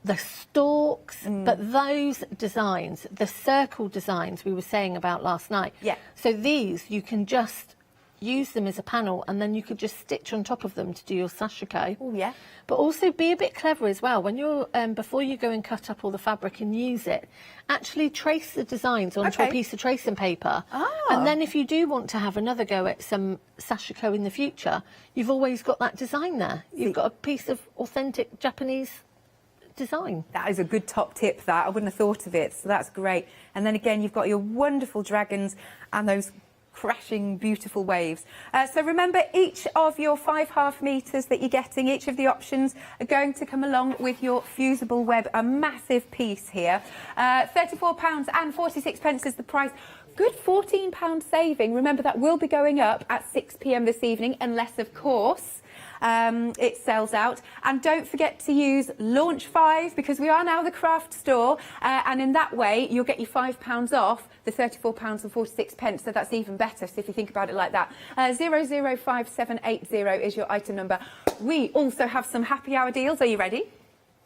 Speaker 1: The stalks, but those designs, the circle designs we were saying about last night.
Speaker 10: Yeah.
Speaker 1: So these, you can just use them as a panel, and then you could just stitch on top of them to do your sashiko.
Speaker 10: Oh, yeah.
Speaker 1: But also be a bit clever as well. When you're, before you go and cut up all the fabric and use it, actually trace the designs onto a piece of tracing paper. And then if you do want to have another go at some sashiko in the future, you've always got that design there. You've got a piece of authentic Japanese design.
Speaker 10: That is a good top tip, that. I wouldn't have thought of it, so that's great. And then again, you've got your wonderful dragons and those crashing beautiful waves. So remember, each of your 5.5 metres that you're getting, each of the options are going to come along with your fusible web, a massive piece here. £34.46 is the price. Good £14 saving. Remember, that will be going up at 6 p.m. this evening, unless, of course, it sells out. And don't forget to use Launch 5, because we are now the craft store, and in that way you'll get your £5 off the £34.46, so that's even better. So if you think about it like that, 005780 is your item number. We also have some happy hour deals. Are you ready?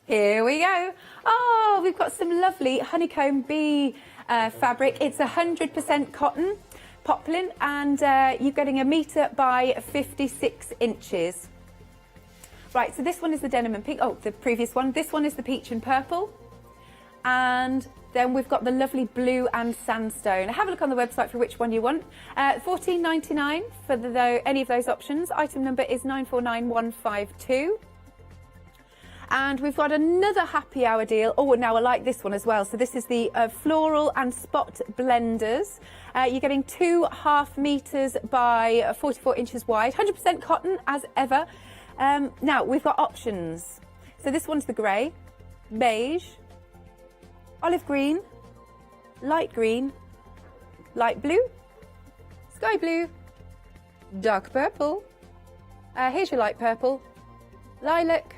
Speaker 10: Here we go. Oh, we've got some lovely honeycomb bee fabric. It's 100% cotton poplin, and you're getting 1 metre by 56 inches. Right, so this one is the denim and pink. Oh, the previous one. This one is the peach and purple. And Then we've got the lovely blue and sandstone. Have a look on the website for which one you want. £14.99 for any of those options. Item number is 949152. And we've got another happy hour deal. Oh, now I like this one as well. So this is the floral and spot blenders. You're getting 2.5 meters by 44 inches wide, 100% cotton as ever. Now we've got options. So this one's the grey, beige, olive green, light blue, sky blue, dark purple, here's your light purple, lilac,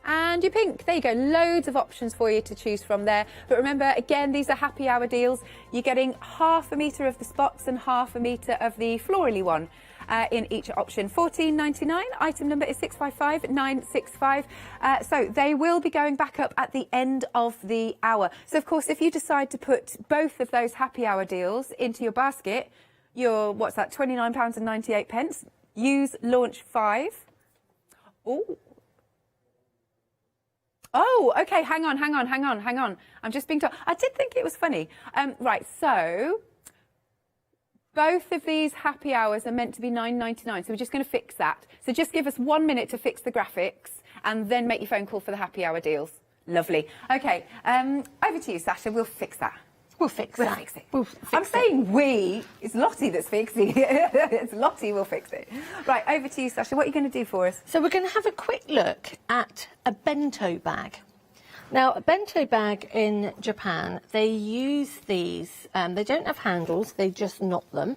Speaker 10: and your pink. There you go, loads of options for you to choose from there. But remember, again, these are happy hour deals. You're getting 1/2 metre of the spots and 1/2 metre of the florally one in each option. £14.99. Item number is 655965. So they will be going back up at the end of the hour. So of course, if you decide to put both of those happy hour deals into your basket, you're, what's that, £29.98. Use launch 5. Oh, okay, hang on. I'm just being told. I did think it was funny. Right, so both of these happy hours are meant to be £9.99, so we're just going to fix that. So just give us 1 minute to fix the graphics and then make your phone call for the happy hour deals. Lovely. Okay, over to you, Sasha. We'll fix that.
Speaker 1: We'll fix it.
Speaker 10: I'm saying we. It's Lottie that's fixing it. It's Lottie will fix it. Right, over to you, Sasha. What are you going to do for us?
Speaker 1: So we're going to have a quick look at a bento bag. Now, a bento bag in Japan, they use these. They don't have handles. They just knot them.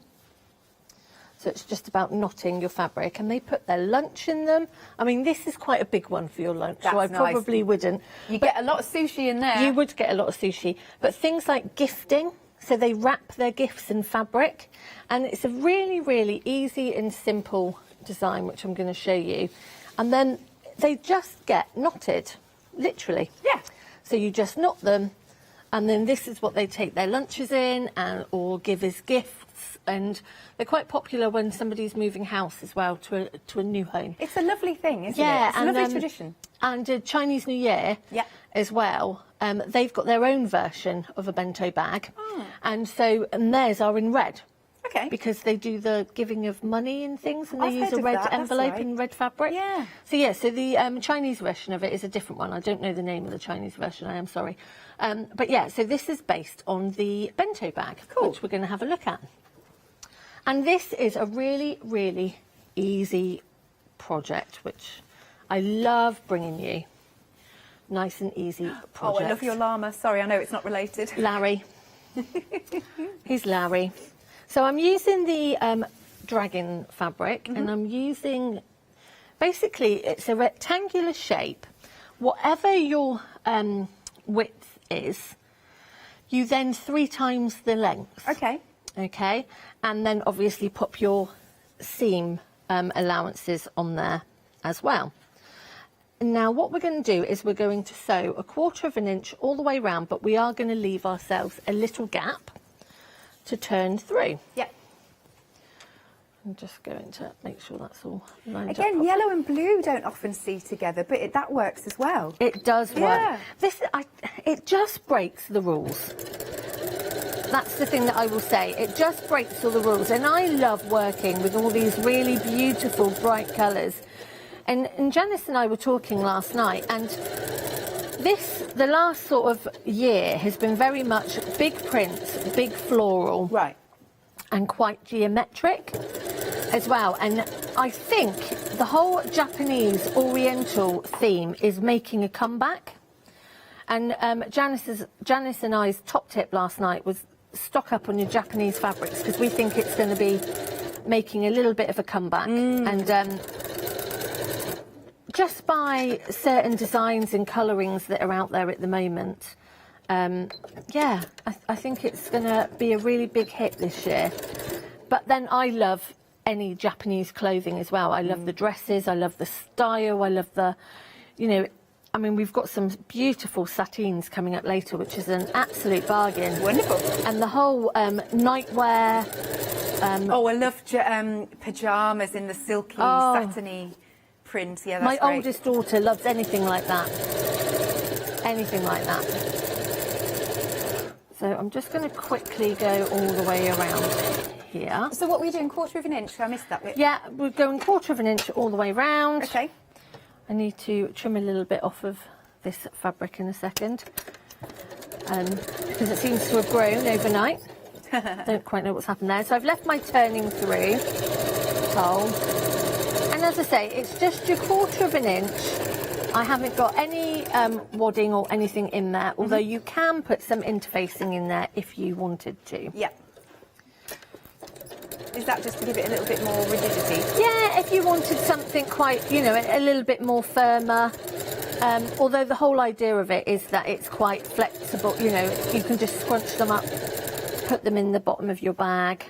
Speaker 1: So it's just about knotting your fabric, and they put their lunch in them. I mean, this is quite a big one for your lunch, so I probably wouldn't.
Speaker 10: You get a lot of sushi in there.
Speaker 1: You would get a lot of sushi. But things like gifting, so they wrap their gifts in fabric, and it's a really, really easy and simple design, which I'm going to show you. And then they just get knotted, literally.
Speaker 10: Yeah.
Speaker 1: So you just knot them, and then this is what they take their lunches in, or give as gifts. And they're quite popular when somebody's moving house as well to a new home.
Speaker 10: It's a lovely thing, isn't it? It's a lovely tradition.
Speaker 1: And Chinese New Year as well. They've got their own version of a bento bag. And theirs are in red.
Speaker 10: Okay.
Speaker 1: Because they do the giving of money and things, and they use a red envelope in red fabric.
Speaker 10: Yeah.
Speaker 1: So the Chinese version of it is a different one. I don't know the name of the Chinese version, I am sorry. But yeah, so this is based on the bento bag, which we're going to have a look at. And this is a really, really easy project, which I love bringing you. Nice and easy project.
Speaker 10: Oh, I love your llama. Sorry, I know it's not related.
Speaker 1: Larry. He's Larry. So I'm using the dragon fabric, and I'm using, basically, it's a rectangular shape. Whatever your width is, you then 3 times the length.
Speaker 10: Okay.
Speaker 1: Okay, and then obviously pop your seam allowances on there as well. Now what we're going to do is we're going to sew 1/4 inch all the way around, but we are going to leave ourselves a little gap to turn through.
Speaker 10: Yeah.
Speaker 1: I'm just going to make sure that's all lined up.
Speaker 10: Again, yellow and blue don't often see together, but that works as well.
Speaker 1: It does work.
Speaker 10: Yeah.
Speaker 1: It just breaks the rules. That's the thing that I will say. It just breaks all the rules. And I love working with all these really beautiful, bright colours. And Janice and I were talking last night, and the last sort of year has been very much big prints, big floral.
Speaker 10: Right.
Speaker 1: And quite geometric as well. And I think the whole Japanese Oriental theme is making a comeback. And Janice and I's top tip last night was stock up on your Japanese fabrics, because we think it's going to be making a little bit of a comeback. And just by certain designs and colourings that are out there at the moment, yeah, I think it's going to be a really big hit this year. But then I love any Japanese clothing as well. I love the dresses, I love the style, I love the, you know, I mean, we've got some beautiful satines coming up later, which is an absolute bargain.
Speaker 10: Wonderful.
Speaker 1: And the whole nightwear.
Speaker 10: I love pyjamas in the silky, satiny print. Yeah, that's
Speaker 1: my
Speaker 10: great.
Speaker 1: oldest daughter loves anything like that. Anything like that. So I'm just going to quickly go all the way around here.
Speaker 10: So what were you doing, 1/4 of an inch? I missed that bit.
Speaker 1: Yeah, we're going 1/4 of an inch all the way round.
Speaker 10: Okay.
Speaker 1: I need to trim a little bit off of this fabric in a second, because it seems to have grown overnight. Don't quite know what's happened there. So I've left my turning through hole. And as I say, it's just your 1/4 of an inch. I haven't got any wadding or anything in there, although you can put some interfacing in there if you wanted to.
Speaker 10: Yeah. Is that just to give it a little bit more rigidity?
Speaker 1: Yeah, if you wanted something quite, you know, a little bit more firmer. Although the whole idea of it is that it's quite flexible, you know, you can just scrunch them up, put them in the bottom of your bag.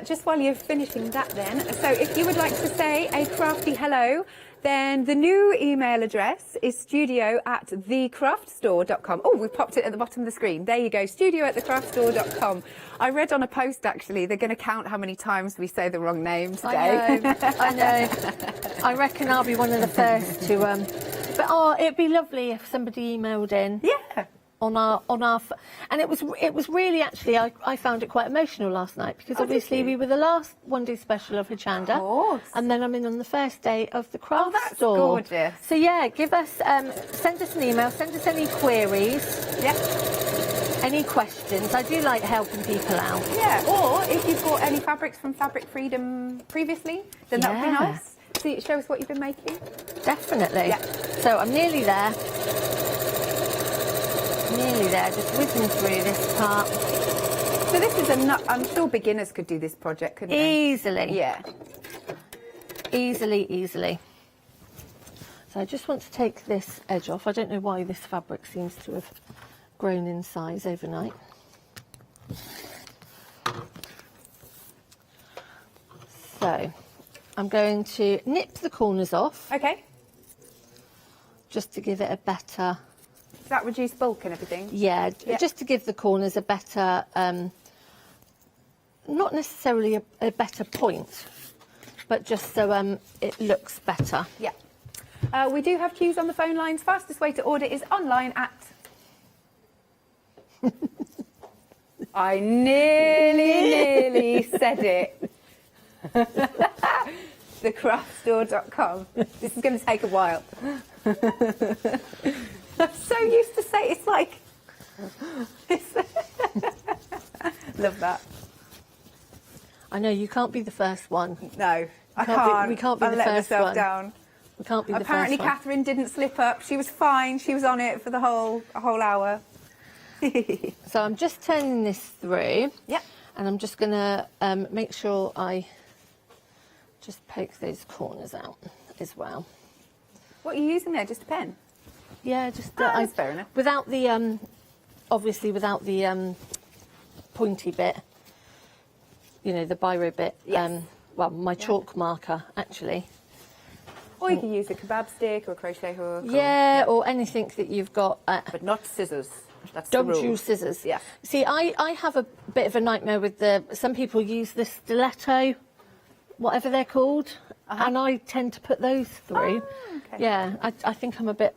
Speaker 10: Just while you're finishing that then, so if you would like to say a crafty hello, then the new email address is studio@thecraftstore.com. Oh, we popped it at the bottom of the screen. There you go, studio@thecraftstore.com. I read on a post, actually, they're going to count how many times we say the wrong name today.
Speaker 1: I know. I reckon I'll be one of the first to... But, oh, it'd be lovely if somebody emailed in.
Speaker 10: Yeah.
Speaker 1: And it was really, actually, I found it quite emotional last night, because obviously we were the last one day special of Hochanda,
Speaker 10: Of course.
Speaker 1: and then I'm in on the first day of the craft
Speaker 10: that's
Speaker 1: store.
Speaker 10: gorgeous.
Speaker 1: So yeah, give us, send us an email, send us any queries,
Speaker 10: Yeah.
Speaker 1: any questions. I do like helping people out.
Speaker 10: Yeah, or if you've got any fabrics from Fabric Freedom previously, then that would be
Speaker 1: Yeah.
Speaker 10: nice. Show us what you've been making.
Speaker 1: Definitely.
Speaker 10: Yeah.
Speaker 1: So I'm nearly there. Nearly there, just whizzing through this part.
Speaker 10: So this is I'm sure beginners could do this project, couldn't they?
Speaker 1: Easily.
Speaker 10: Yeah.
Speaker 1: Easily. So I just want to take this edge off. I don't know why this fabric seems to have grown in size overnight. So I'm going to nip the corners off.
Speaker 10: Okay.
Speaker 1: Just to give it a better...
Speaker 10: Does that reduce bulk and everything?
Speaker 1: Yeah, just to give the corners a better, not necessarily a better point, but just so it looks better.
Speaker 10: Yeah. We do have queues on the phone lines. Fastest way to order is online at... I nearly said it. Thecraftstore.com. This is going to take a while. I'm so used to say it's like... Love that.
Speaker 1: I know, you can't be the first one.
Speaker 10: No, I can't.
Speaker 1: We can't be
Speaker 10: I'll
Speaker 1: the
Speaker 10: let
Speaker 1: first
Speaker 10: myself
Speaker 1: one.
Speaker 10: down.
Speaker 1: We can't be the
Speaker 10: Apparently
Speaker 1: first one.
Speaker 10: Catherine didn't slip up. She was fine. She was on it for the whole hour.
Speaker 1: So I'm just turning this through.
Speaker 10: Yep.
Speaker 1: And I'm just going to make sure I just poke those corners out as well.
Speaker 10: What are you using there? Just a pen?
Speaker 1: Yeah, just...
Speaker 10: that's fair enough.
Speaker 1: Without the, obviously without the pointy bit, you know, the biro bit.
Speaker 10: Yes.
Speaker 1: Well, my chalk marker, actually.
Speaker 10: Or you can use a kebab stick or a crochet hook.
Speaker 1: Yeah, or anything that you've got.
Speaker 10: But not scissors. That's the
Speaker 1: Don't
Speaker 10: rule.
Speaker 1: use scissors.
Speaker 10: Yeah.
Speaker 1: See, I have a bit of a nightmare with some people use the stiletto, whatever they're called, and I tend to put those through.
Speaker 10: Oh, okay.
Speaker 1: Yeah, I think I'm a bit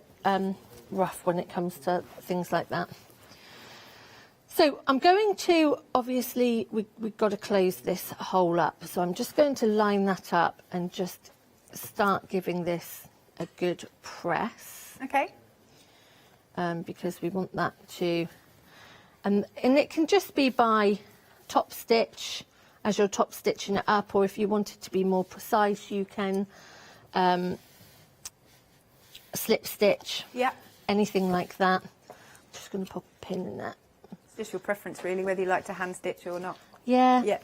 Speaker 1: rough when it comes to things like that. So I'm going to, obviously, we've got to close this hole up. So I'm just going to line that up and just start giving this a good press.
Speaker 10: Okay.
Speaker 1: Because we want that to, and it can just be by top stitch as you're top stitching it up, or if you want it to be more precise, you can slip stitch.
Speaker 10: Yeah.
Speaker 1: Anything like that. I'm just going to pop a pin in that.
Speaker 10: It's just your preference, really, whether you like to hand stitch or not.
Speaker 1: Yeah.
Speaker 10: Yeah.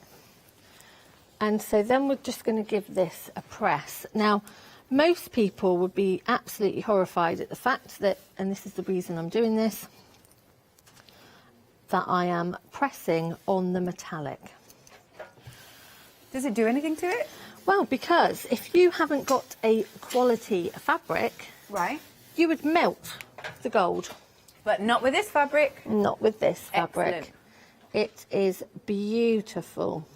Speaker 1: And so then we're just going to give this a press. Now, most people would be absolutely horrified at the fact that, and this is the reason I'm doing this, that I am pressing on the metallic.
Speaker 10: Does it do anything to it?
Speaker 1: Well, because if you haven't got a quality fabric,
Speaker 10: Right.
Speaker 1: you would melt the gold.
Speaker 10: But not with this fabric.
Speaker 1: Not with this fabric.
Speaker 10: Excellent.
Speaker 1: It is beautiful.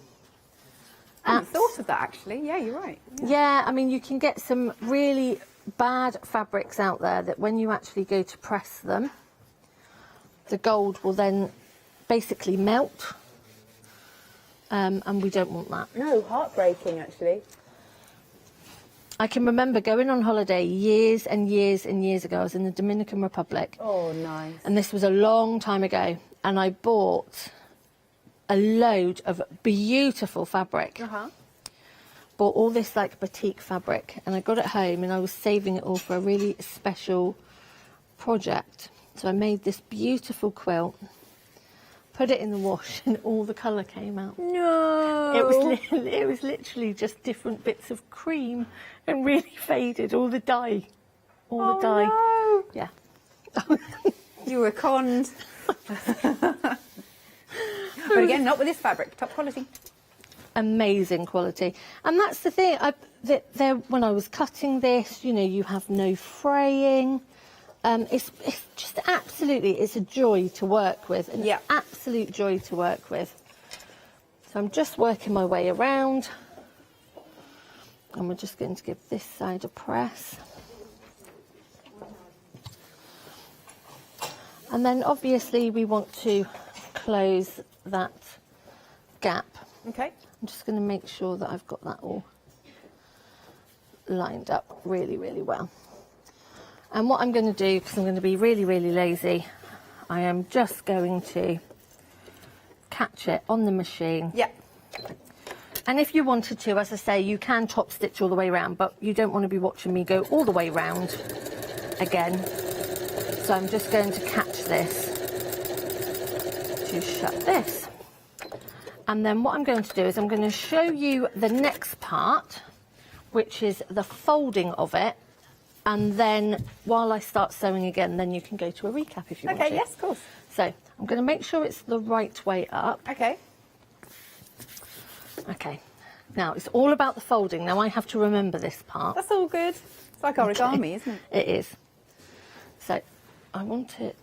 Speaker 10: I hadn't thought of that, actually. Yeah, you're right.
Speaker 1: Yeah, I mean, you can get some really bad fabrics out there that when you actually go to press them, the gold will then basically melt, and we don't want that.
Speaker 10: No, heartbreaking actually.
Speaker 1: I can remember going on holiday years and years and years ago. I was in the Dominican Republic.
Speaker 10: Oh, nice.
Speaker 1: And this was a long time ago. And I bought a load of beautiful fabric. Bought all this like batik fabric. And I got it home and I was saving it all for a really special project. So I made this beautiful quilt, put it in the wash, and all the colour came out.
Speaker 10: No.
Speaker 1: It was literally just different bits of cream and really faded. All the dye. The dye.
Speaker 10: No.
Speaker 1: Yeah.
Speaker 10: You were conned. But again, not with this fabric. Top quality.
Speaker 1: Amazing quality. And that's the thing. When I was cutting this, you know, you have no fraying. It's just absolutely, it's a joy to work with. An absolute joy to work with. So I'm just working my way around. And we're just going to give this side a press. And then obviously we want to close that gap.
Speaker 10: Okay.
Speaker 1: I'm just going to make sure that I've got that all lined up really, really well. And what I'm going to do, because I'm going to be really, really lazy, I am just going to catch it on the machine.
Speaker 10: Yeah.
Speaker 1: And if you wanted to, as I say, you can top stitch all the way around, but you don't want to be watching me go all the way round again. So I'm just going to catch this to shut this. And then what I'm going to do is I'm going to show you the next part, which is the folding of it. And then while I start sewing again, then you can go to a recap if you want to.
Speaker 10: Okay, yes, of course.
Speaker 1: So I'm going to make sure it's the right way up.
Speaker 10: Okay.
Speaker 1: Okay. Now, it's all about the folding. Now, I have to remember this part.
Speaker 10: That's all good. It's like origami, isn't it?
Speaker 1: It is. So I want it...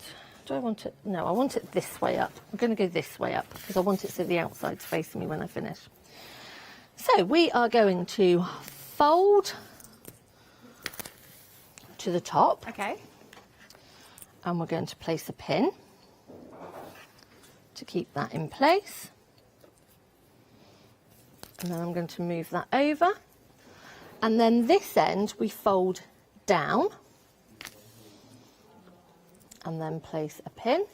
Speaker 1: Do I want it? No, I want it this way up. I'm going to go this way up because I want it so the outside's facing me when I finish. So we are going to fold to the top.
Speaker 10: Okay.
Speaker 1: And we're going to place a pin to keep that in place. And then I'm going to move that over. And then this end we fold down. And then place a pin.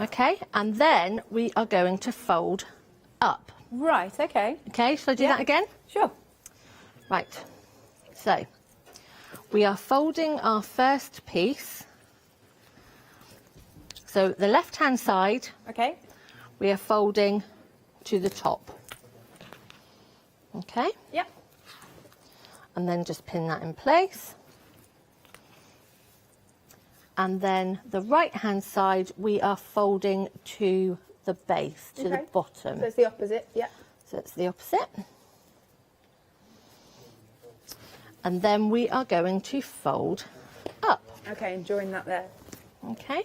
Speaker 1: Okay, and then we are going to fold up.
Speaker 10: Right, okay.
Speaker 1: Okay, shall I do that again?
Speaker 10: Sure.
Speaker 1: Right, so we are folding our first piece. So the left-hand side,
Speaker 10: okay,
Speaker 1: we are folding to the top. Okay?
Speaker 10: Yep.
Speaker 1: And then just pin that in place. And then the right-hand side, we are folding to the base, to the bottom.
Speaker 10: So it's the opposite, yeah.
Speaker 1: So it's the opposite. And then we are going to fold up.
Speaker 10: Okay, and join that there.
Speaker 1: Okay.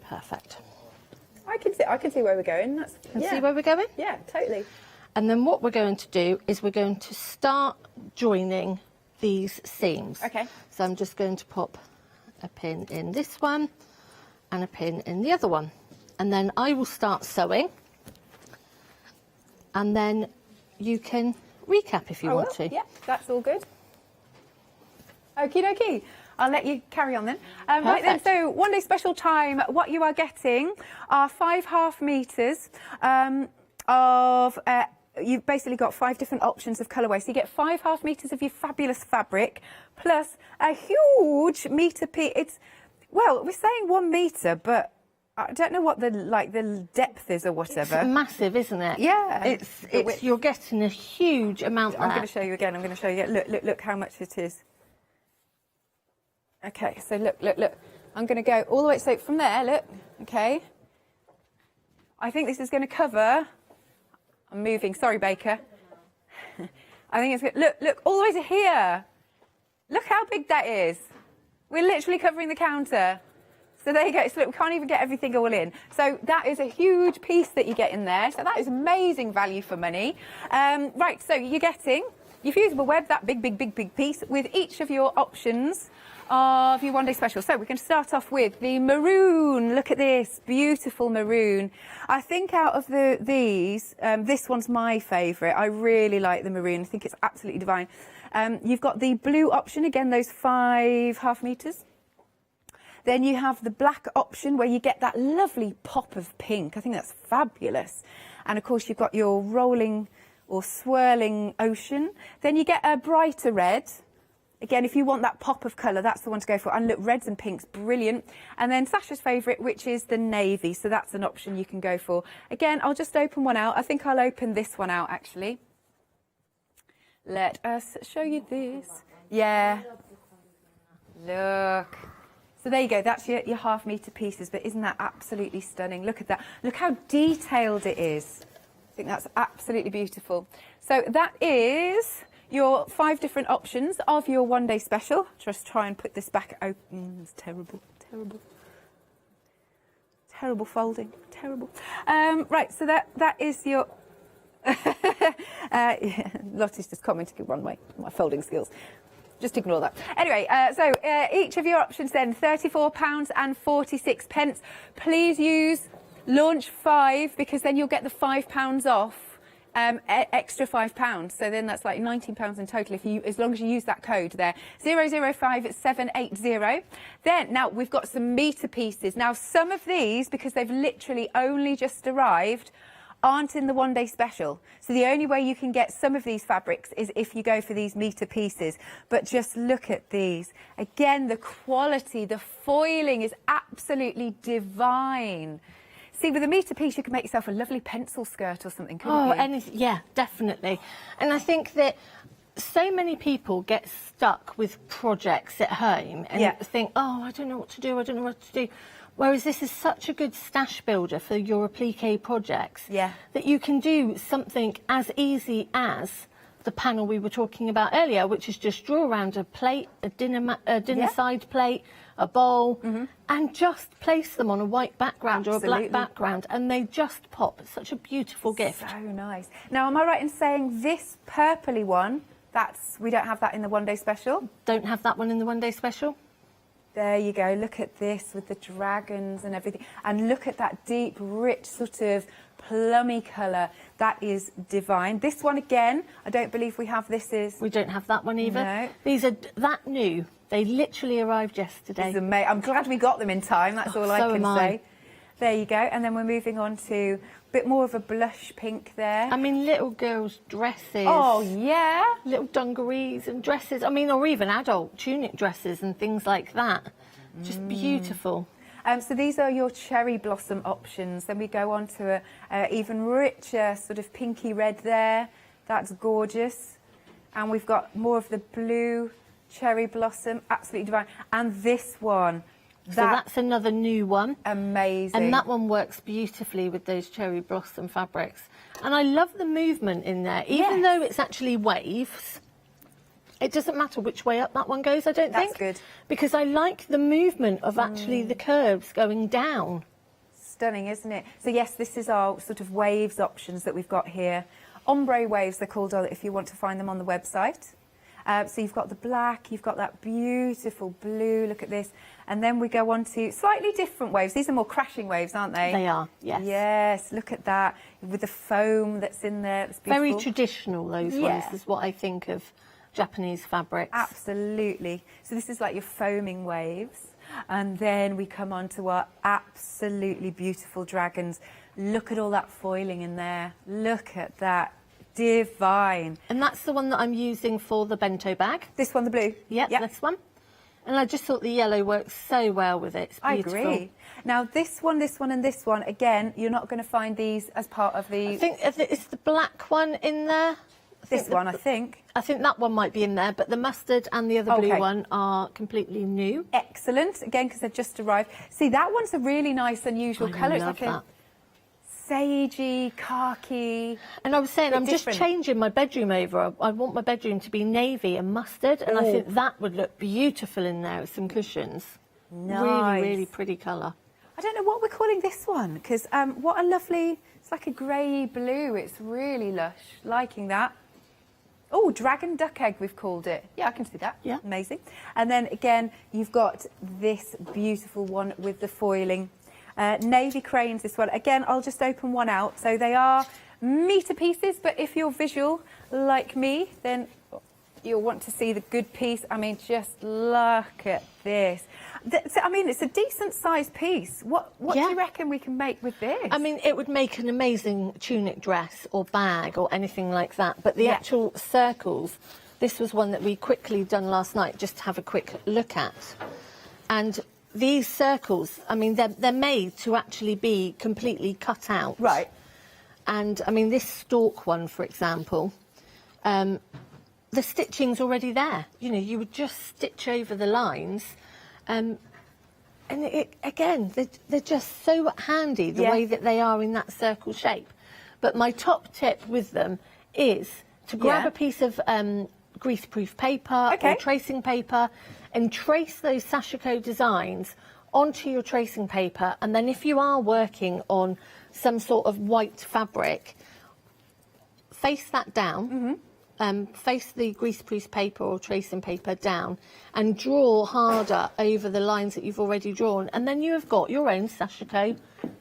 Speaker 1: Perfect.
Speaker 10: I can see where we're going.
Speaker 1: See where we're going?
Speaker 10: Yeah, totally.
Speaker 1: And then what we're going to do is we're going to start joining these seams.
Speaker 10: Okay.
Speaker 1: So I'm just going to pop a pin in this one and a pin in the other one. And then I will start sewing. And then you can recap if you want to.
Speaker 10: Yeah, that's all good. Okie dokie. I'll let you carry on then. Right then, so one day special time, what you are getting are 5.5 metres of... you've basically got 5 different options of colourway. So you get 5.5 metres of your fabulous fabric, plus a huge metre piece. It's, well, we're saying 1 metre, but I don't know what the depth is or whatever.
Speaker 1: It's massive, isn't it?
Speaker 10: Yeah.
Speaker 1: It's you're getting a huge amount there.
Speaker 10: I'm going to show you again. I'm going to show you. Look how much it is. Okay, so look. I'm going to go all the way. So from there, look. Okay. I think this is going to cover. I'm moving. Sorry, Baker. I think it's good. Look, all the way to here. Look how big that is. We're literally covering the counter. So there you go. So look, we can't even get everything all in. So that is a huge piece that you get in there. So that is amazing value for money. Right, so you're getting your fusible web, that big piece, with each of your options of your one-day special. So we're going to start off with the maroon. Look at this, beautiful maroon. I think out of these, this one's my favourite. I really like the maroon. I think it's absolutely divine. You've got the blue option, again, those 5.5 metres. Then you have the black option where you get that lovely pop of pink. I think that's fabulous. And of course, you've got your rolling or swirling ocean. Then you get a brighter red. Again, if you want that pop of colour, that's the one to go for. And look, reds and pinks, brilliant. And then Sasha's favourite, which is the navy. So that's an option you can go for. Again, I'll just open one out. I think I'll open this one out, actually. Let us show you this. Yeah. Look. So there you go. That's your 1/2 metre pieces. But isn't that absolutely stunning? Look at that. Look how detailed it is. I think that's absolutely beautiful. So that is your 5 different options of your one-day special. Just try and put this back open. It's terrible, terrible. Terrible folding, terrible. Right, so that is your... Lottie's just commenting on my folding skills. Just ignore that. Anyway, so each of your options then, £34.46. Please use launch 5 because then you'll get the £5 off, extra £5. So then that's like £19 in total as long as you use that code there, 005780. Then now we've got some metre pieces. Now some of these, because they've literally only just arrived, aren't in the one-day special. So the only way you can get some of these fabrics is if you go for these metre pieces. But just look at these. Again, the quality, the foiling is absolutely divine. See, with a metre piece, you can make yourself a lovely pencil skirt or something, couldn't you?
Speaker 1: Yeah, definitely. And I think that so many people get stuck with projects at home and think, oh, I don't know what to do, I don't know what to do. Whereas this is such a good stash builder for your applique projects that you can do something as easy as the panel we were talking about earlier, which is just draw around a plate, a dinner side plate, a bowl, and just place them on a white background or a black background, and they just pop. It's such a beautiful gift.
Speaker 10: So nice. Now, am I right in saying this purpley one, we don't have that in the one-day special?
Speaker 1: Don't have that one in the one-day special.
Speaker 10: There you go. Look at this with the dragons and everything. And look at that deep, rich, sort of plummy colour. That is divine. This one, again, I don't believe we have. We
Speaker 1: don't have that one either.
Speaker 10: No.
Speaker 1: These are that new. They literally arrived yesterday.
Speaker 10: I'm glad we got them in time. That's all I can say. There you go. And then we're moving on to a bit more of a blush pink there.
Speaker 1: I mean, little girls' dresses.
Speaker 10: Oh, yeah.
Speaker 1: Little dungarees and dresses. I mean, or even adult tunic dresses and things like that. Just beautiful.
Speaker 10: So these are your cherry blossom options. Then we go on to a even richer sort of pinky red there. That's gorgeous. And we've got more of the blue cherry blossom. Absolutely divine. And this one.
Speaker 1: So that's another new one.
Speaker 10: Amazing.
Speaker 1: And that one works beautifully with those cherry blossom fabrics. And I love the movement in there. Even though it's actually waves, it doesn't matter which way up that one goes, I don't think.
Speaker 10: That's good.
Speaker 1: Because I like the movement of actually the curves going down.
Speaker 10: Stunning, isn't it? So yes, this is our sort of waves options that we've got here. Ombre waves, they're called, if you want to find them on the website. So you've got the black, you've got that beautiful blue, look at this. And then we go on to slightly different waves. These are more crashing waves, aren't they?
Speaker 1: They are, yes.
Speaker 10: Yes, look at that, with the foam that's in there. It's beautiful.
Speaker 1: Very traditional, those ones, is what I think of Japanese fabrics.
Speaker 10: Absolutely. So this is like your foaming waves. And then we come on to our absolutely beautiful dragons. Look at all that foiling in there. Look at that. Divine.
Speaker 1: And that's the one that I'm using for the bento bag.
Speaker 10: This one, the blue?
Speaker 1: Yep, this one. And I just thought the yellow works so well with it. It's beautiful.
Speaker 10: I agree. Now, this one, and this one, again, you're not going to find these as part of the...
Speaker 1: I think it's the black one in there.
Speaker 10: This one, I think.
Speaker 1: I think that one might be in there, but the mustard and the other blue one are completely new.
Speaker 10: Excellent. Again, because they've just arrived. See, that one's a really nice, unusual colour. It's like a sagey, khaki.
Speaker 1: And I was saying, I'm just changing my bedroom over. I want my bedroom to be navy and mustard, and I think that would look beautiful in there with some cushions.
Speaker 10: Nice.
Speaker 1: Really, really pretty colour.
Speaker 10: I don't know what we're calling this one, because what a lovely, it's like a grey blue. It's really lush. Liking that. Oh, dragon duck egg, we've called it. Yeah, I can see that.
Speaker 1: Yeah.
Speaker 10: Amazing. And then again, you've got this beautiful one with the foiling. Navy cranes, this one. Again, I'll just open one out. So they are metre pieces, but if you're visual like me, then you'll want to see the good piece. I mean, just look at this. I mean, it's a decent sized piece. What do you reckon we can make with this?
Speaker 1: I mean, it would make an amazing tunic dress or bag or anything like that. But the actual circles, this was one that we quickly done last night just to have a quick look at. And these circles, I mean, they're made to actually be completely cut out.
Speaker 10: Right.
Speaker 1: And, I mean, this stalk one, for example, the stitching's already there. You know, you would just stitch over the lines. And again, they're just so handy the way that they are in that circle shape. But my top tip with them is to grab a piece of greaseproof paper or tracing paper and trace those sashiko designs onto your tracing paper. And then if you are working on some sort of white fabric, face that down. Face the greaseproof paper or tracing paper down and draw harder over the lines that you've already drawn, and then you have got your own sashiko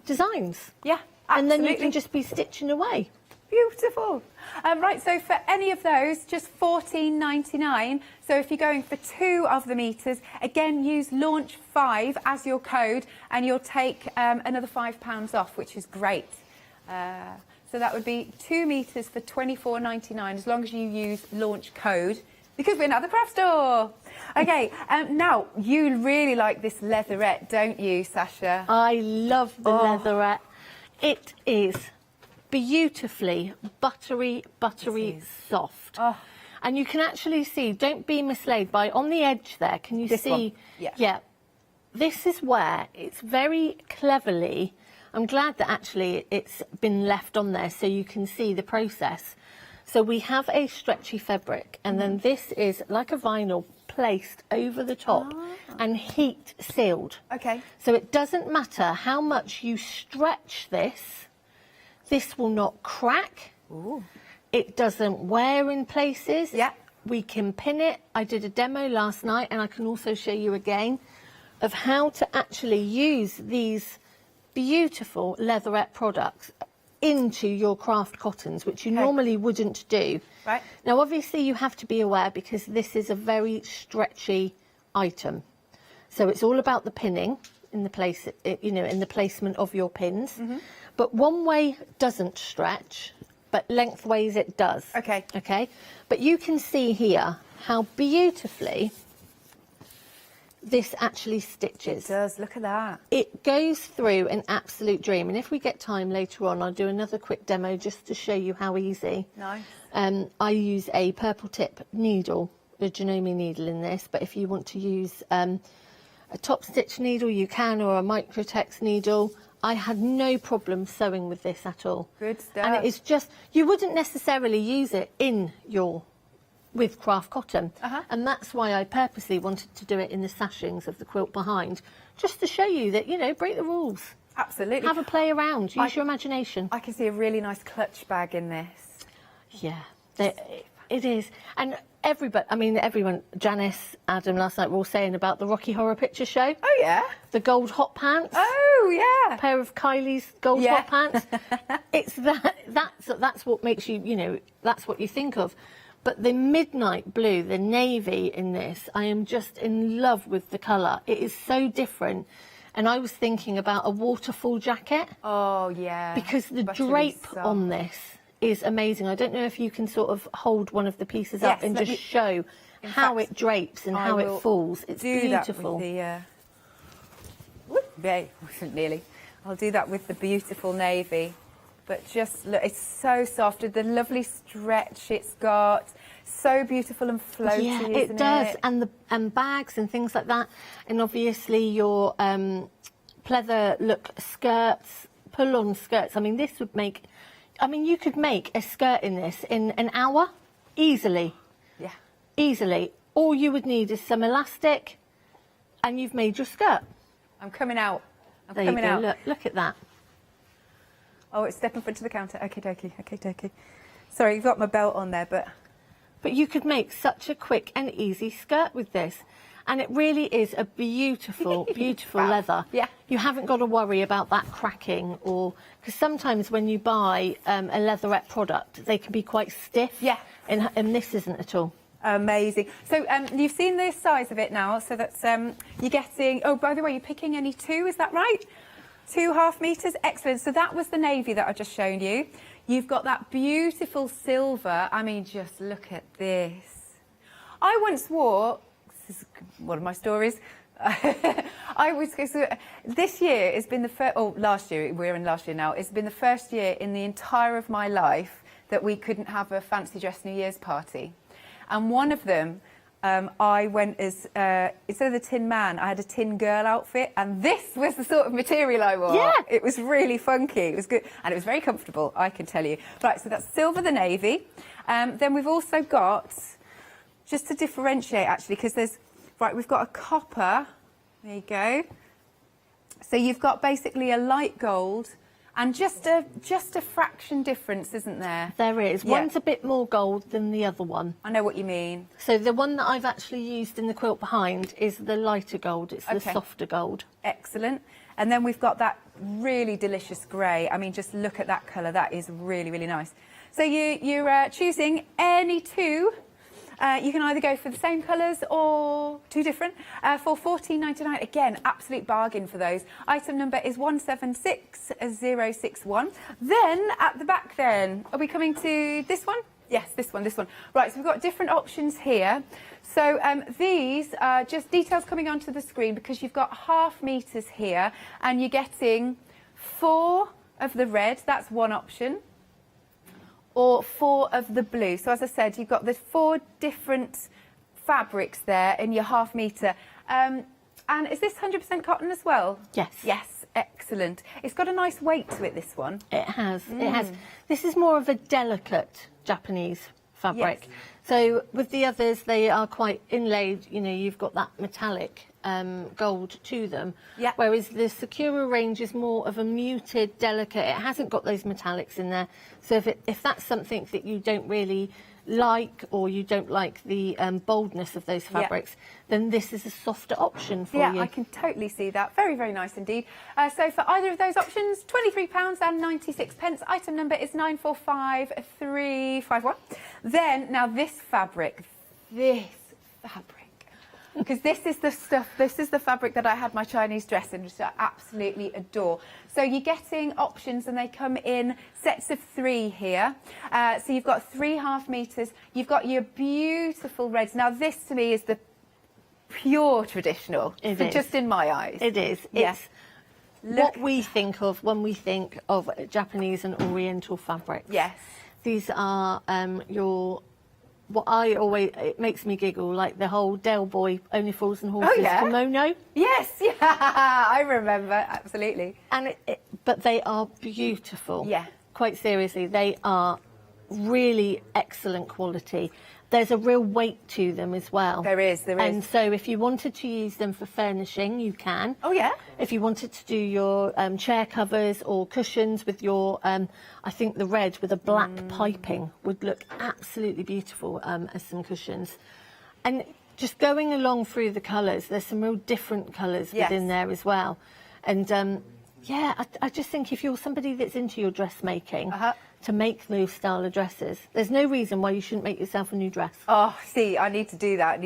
Speaker 1: designs.
Speaker 10: Yeah, absolutely.
Speaker 1: And then you can just be stitching away.
Speaker 10: Beautiful. Right, so for any of those, just $14.99. So if you're going for 2 of the meters, again, use launch 5 as your code, and you'll take another £5 off, which is great. So that would be 2 meters for $24.99 as long as you use launch code, because we're now the craft store. Okay, now you really like this leatherette, don't you, Sasha?
Speaker 1: I love the leatherette. It is beautifully buttery soft. And you can actually see, don't be misled by, on the edge there, can you see? Yeah. This is where it's very cleverly, I'm glad that actually it's been left on there so you can see the process. So we have a stretchy fabric, and then this is like a vinyl placed over the top and heat sealed.
Speaker 10: Okay.
Speaker 1: So it doesn't matter how much you stretch this will not crack.
Speaker 10: Ooh.
Speaker 1: It doesn't wear in places.
Speaker 10: Yeah.
Speaker 1: We can pin it. I did a demo last night, and I can also show you again of how to actually use these beautiful leatherette products into your craft cottons, which you normally wouldn't do.
Speaker 10: Right.
Speaker 1: Now, obviously, you have to be aware because this is a very stretchy item. So it's all about the pinning in the place, you know, in the placement of your pins. But one way doesn't stretch, but lengthways it does.
Speaker 10: Okay.
Speaker 1: Okay. But you can see here how beautifully this actually stitches.
Speaker 10: It does, look at that.
Speaker 1: It goes through an absolute dream. And if we get time later on, I'll do another quick demo just to show you how easy.
Speaker 10: Nice.
Speaker 1: I use a purple tip needle, a Janome needle in this, but if you want to use a top stitch needle, you can, or a Microtex needle. I had no problem sewing with this at all.
Speaker 10: Good stuff.
Speaker 1: And it is just, you wouldn't necessarily use it with craft cotton, and that's why I purposely wanted to do it in the sashings of the quilt behind, just to show you that, you know, break the rules.
Speaker 10: Absolutely.
Speaker 1: Have a play around, use your imagination.
Speaker 10: I can see a really nice clutch bag in this.
Speaker 1: Yeah, it is. And everyone, Janice, Adam last night were all saying about the Rocky Horror Picture Show.
Speaker 10: Oh, yeah?
Speaker 1: The gold hot pants.
Speaker 10: Oh, yeah.
Speaker 1: A pair of Kylie's gold hot pants. It's that's what makes you, you know, that's what you think of. But the midnight blue, the navy in this, I am just in love with the colour. It is so different. And I was thinking about a waterfall jacket.
Speaker 10: Oh, yeah.
Speaker 1: Because the drape on this is amazing. I don't know if you can sort of hold one of the pieces up and just show how it drapes and how it falls. It's beautiful.
Speaker 10: That with the, nearly. I'll do that with the beautiful navy. But just look, it's so soft with the lovely stretch it's got. So beautiful and floaty,
Speaker 1: yeah,
Speaker 10: isn't
Speaker 1: it does. And the bags and things like that. And obviously your pleather look skirts, pull-on skirts. I mean, this would make, I mean, you could make a skirt in this in an hour, easily.
Speaker 10: Yeah.
Speaker 1: Easily. All you would need is some elastic and you've made your skirt.
Speaker 10: I'm coming out.
Speaker 1: There you go. Look at that.
Speaker 10: Oh, it's step in front of the counter. Okay, dokie. Sorry, you've got my belt on there, but
Speaker 11: But you could make such a quick and easy skirt with this. And it really is a beautiful, beautiful leather.
Speaker 10: Yeah.
Speaker 11: You haven't got to worry about that cracking, or because sometimes when you buy a leatherette product, they can be quite stiff.
Speaker 10: Yeah.
Speaker 11: And this isn't at all.
Speaker 10: Amazing. So you've seen the size of it now. So that's you're getting. Oh, by the way, you're picking any 2? Is that right? 2.5 meters. Excellent. So that was the navy that I just shown you. You've got that beautiful silver. I mean, just look at this. I once wore. This is one of my stories. This year has been the first, oh, last year, we're in last year now, it's been the first year in the entire of my life that we couldn't have a fancy dress New Year's party. And one of them, I went as, instead of the Tin Man, I had a Tin Girl outfit, and this was the sort of material I wore.
Speaker 11: Yeah.
Speaker 10: It was really funky, it was good, and it was very comfortable, I can tell you. Right, so that's silver the navy. Then we've also got, just to differentiate actually, because there's, right, we've got a copper, there you go. So you've got basically a light gold and just a fraction difference, isn't there?
Speaker 11: There is.
Speaker 10: Yeah.
Speaker 11: One's a bit more gold than the other one.
Speaker 10: I know what you mean.
Speaker 11: So the one that I've actually used in the quilt behind is the lighter gold. It's the softer gold.
Speaker 10: Excellent. And then we've got that really delicious grey. I mean, just look at that colour. That is really, really nice. So you're choosing any 2. You can either go for the same colours or 2 different for $14.99. Again, absolute bargain for those. Item number is 176061. Then at the back then, are we coming to this one? Yes, this one. Right, so we've got different options here. So these are just details coming onto the screen because you've got 0.5 meters here and you're getting 4 of the red, that's one option, or 4 of the blue. So as I said, you've got the 4 different fabrics there in your 0.5 meter. And is this 100% cotton as well?
Speaker 11: Yes.
Speaker 10: Yes, excellent. It's got a nice weight to it, this one.
Speaker 11: It has, it has. This is more of a delicate Japanese fabric.
Speaker 10: Yes.
Speaker 11: So with the others, they are quite inlaid, you know, you've got that metallic gold to them.
Speaker 10: Yeah.
Speaker 11: Whereas the Sakura range is more of a muted, delicate, it hasn't got those metallics in there. So if that's something that you don't really like, or you don't like the boldness of those fabrics, then this is a softer option for you.
Speaker 10: Yeah, I can totally see that. Very, very nice indeed. So for either of those options, £23.96. Item number is 945351. Then, now this fabric, because this is the stuff, this is the fabric that I had my Chinese dress in, which I absolutely adore. So you're getting options and they come in sets of 3 here. So you've got 3.5 meters. You've got your beautiful reds. Now this to me is the pure traditional.
Speaker 11: It is.
Speaker 10: Just in my eyes.
Speaker 11: It is.
Speaker 10: Yes.
Speaker 11: It's what we think of when we think of Japanese and Oriental fabrics.
Speaker 10: Yes.
Speaker 11: These are what I always, it makes me giggle, like the whole Del Boy Only Fools and Horses kimono.
Speaker 10: Yes, yeah, I remember, absolutely.
Speaker 11: And but they are beautiful.
Speaker 10: Yeah.
Speaker 11: Quite seriously, they are really excellent quality. There's a real weight to them as well.
Speaker 10: There is.
Speaker 11: And so if you wanted to use them for furnishing, you can.
Speaker 10: Oh, yeah?
Speaker 11: If you wanted to do your chair covers or cushions with your, I think the red with a black piping would look absolutely beautiful as some cushions. And just going along through the colours, there's some real different colours within there as well. And yeah, I just think if you're somebody that's into your dressmaking, to make those style of dresses, there's no reason why you shouldn't make yourself a new dress.
Speaker 10: Oh, see, I need to do that.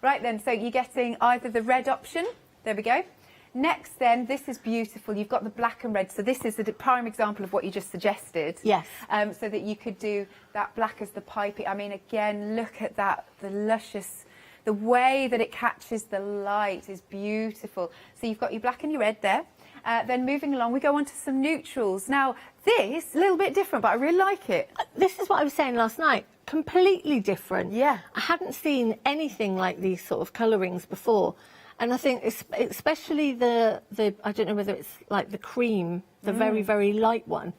Speaker 10: Right then, so you're getting either the red option. There we go. Next then, this is beautiful. You've got the black and red. So this is the prime example of what you just suggested.
Speaker 11: Yes.
Speaker 10: So that you could do that black as the piping. I mean, again, look at that, the luscious, the way that it catches the light is beautiful. So you've got your black and your red there. Then moving along, we go on to some neutrals. Now, this, a little bit different, but I really like it.
Speaker 11: This is what I was saying last night. Completely different.
Speaker 10: Yeah.
Speaker 11: I hadn't seen anything like these sort of colourings before. And I think especially the I don't know whether it's like the cream, the very, very light one.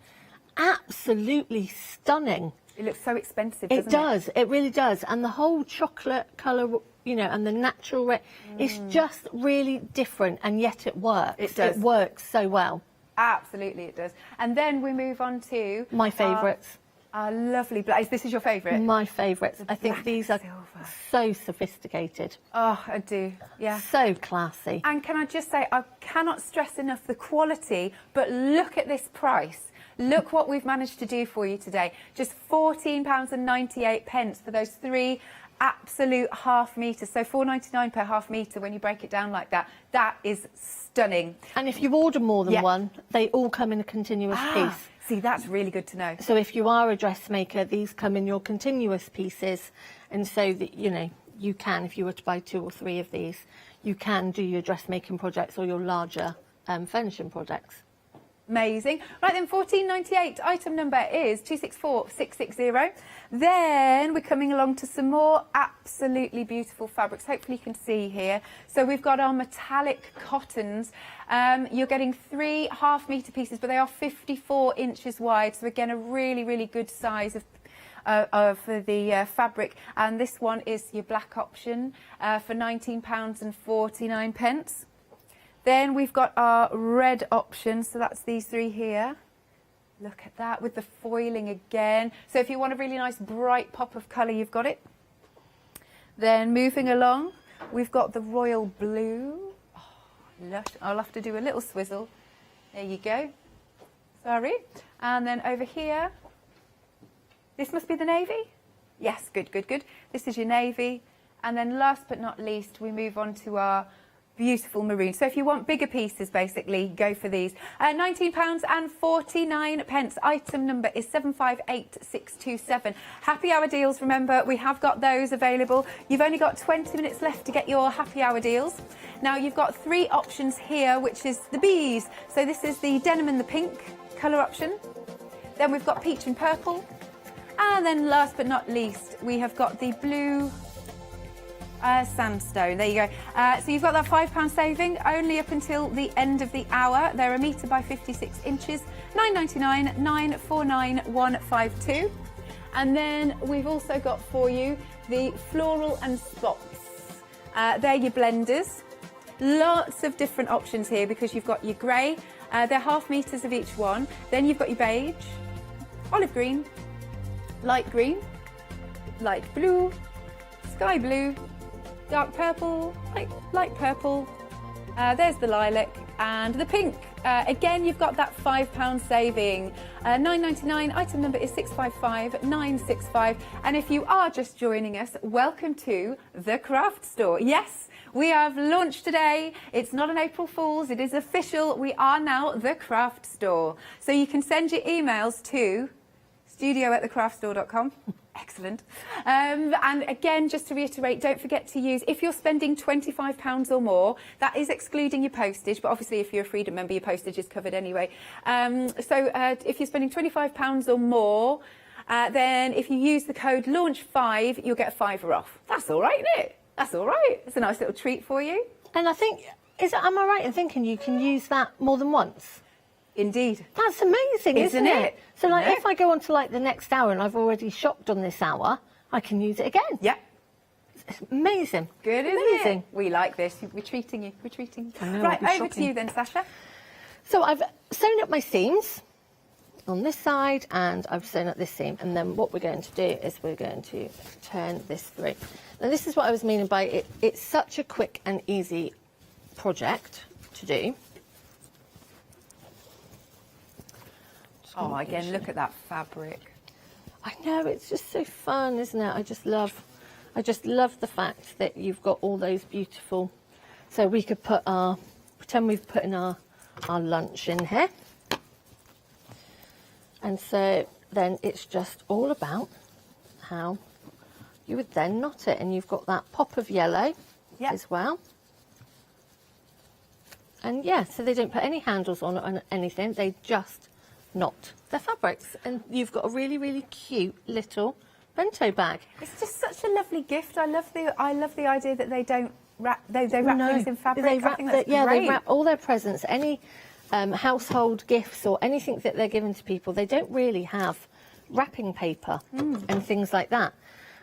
Speaker 11: Absolutely stunning.
Speaker 10: It looks so expensive, doesn't it?
Speaker 11: It does. It really does. And the whole chocolate colour, you know, and the natural red, it's just really different, and yet it works.
Speaker 10: It does.
Speaker 11: It works so well.
Speaker 10: Absolutely, it does. And then we move on to...
Speaker 11: My favourites.
Speaker 10: Lovely black. This is your favourite?
Speaker 11: My favourites. I think these are so sophisticated.
Speaker 10: Oh, I do. Yeah.
Speaker 11: So classy.
Speaker 10: And can I just say, I cannot stress enough the quality, but look at this price. Look what we've managed to do for you today. Just £14.98 for those 3 absolute half metres. So £4.99 per half metre when you break it down like that. That is stunning.
Speaker 11: And if you order more than one, they all come in a continuous piece.
Speaker 10: See, that's really good to know.
Speaker 11: So if you are a dressmaker, these come in your continuous pieces. And so that, you know, you can, if you were to buy 2 or 3 of these, you can do your dressmaking projects or your larger furnishing projects.
Speaker 10: Amazing. Right then, £14.98. Item number is 264660. Then we're coming along to some more absolutely beautiful fabrics. Hopefully you can see here. So we've got our metallic cottons. You're getting 3 half-metre pieces, but they are 54 inches wide. So again, a really, really good size of the fabric. And this one is your black option for £19.49. Then we've got our red option, so that's these 3 here. Look at that with the foiling again. So if you want a really nice bright pop of colour, you've got it. Then moving along, we've got the royal blue. Oh, lush. I'll have to do a little swizzle. There you go. Sorry. And then over here, this must be the navy? Yes, good, good, good. This is your navy. And then last but not least, we move on to our beautiful maroon. So if you want bigger pieces, basically, go for these. £19.49. Item number is 758627. Happy hour deals, remember, we have got those available. You've only got 20 minutes left to get your happy hour deals. Now, you've got 3 options here, which is the bees. So this is the denim and the pink colour option. Then we've got peach and purple. And then last but not least, we have got the blue sandstone. There you go. So you've got that £5 saving only up until the end of the hour. They're 1 metre by 56 inches. £9.99, £949,152. And then we've also got for you the floral and spots. They're your blenders. Lots of different options here because you've got your grey. They're half metres of each one. Then you've got your beige, olive green, light green, light blue, sky blue, dark purple, light purple, there's the lilac and the pink. Again, you've got that £5 saving. £9.99, item number is 655965. And if you are just joining us, welcome to the craft store. Yes, we have launched today. It's not an April Fool's, it is official. We are now the craft store. So you can send your emails to studio@thecraftstore.com. Excellent. And again, just to reiterate, don't forget to use, if you're spending £25 or more, that is excluding your postage, but obviously if you're a Freedom member, your postage is covered anyway. If you're spending £25 or more, then if you use the code LAUNCH5, you'll get a £5 off. That's all right, isn't it? That's all right. It's a nice little treat for you.
Speaker 11: And I think, am I right in thinking you can use that more than once?
Speaker 10: Indeed.
Speaker 11: That's amazing, isn't it? So like
Speaker 10: Yeah.
Speaker 11: if I go on to like the next hour and I've already shopped on this hour, I can use it again.
Speaker 10: Yeah.
Speaker 11: It's amazing.
Speaker 10: Good, isn't
Speaker 11: Amazing.
Speaker 10: it? We like this. We're treating you. We're treating you.
Speaker 11: I know,
Speaker 10: Right,
Speaker 11: I'll be
Speaker 10: over to
Speaker 11: shopping.
Speaker 10: you then, Sasha.
Speaker 11: So I've sewn up my seams on this side and I've sewn up this seam, and then what we're going to do is we're going to turn this through. Now this is what I was meaning by it. It's such a quick and easy project to do.
Speaker 10: Oh, again, look at that fabric.
Speaker 11: I know, it's just so fun, isn't it? I just love the fact that you've got all those beautiful. So we could put pretend we've put in our lunch in here. And so then it's just all about how you would then knot it. And you've got that pop of yellow as well. And yeah, so they don't put any handles on it or anything. They just knot their fabrics. And you've got a really, really cute little bento bag.
Speaker 10: It's just such a lovely gift. I love the idea that they don't wrap. They wrap things in fabric.
Speaker 11: They wrap
Speaker 10: I think that's
Speaker 11: they
Speaker 10: great.
Speaker 11: wrap all their presents, any household gifts or anything that they're giving to people. They don't really have wrapping paper and things like that.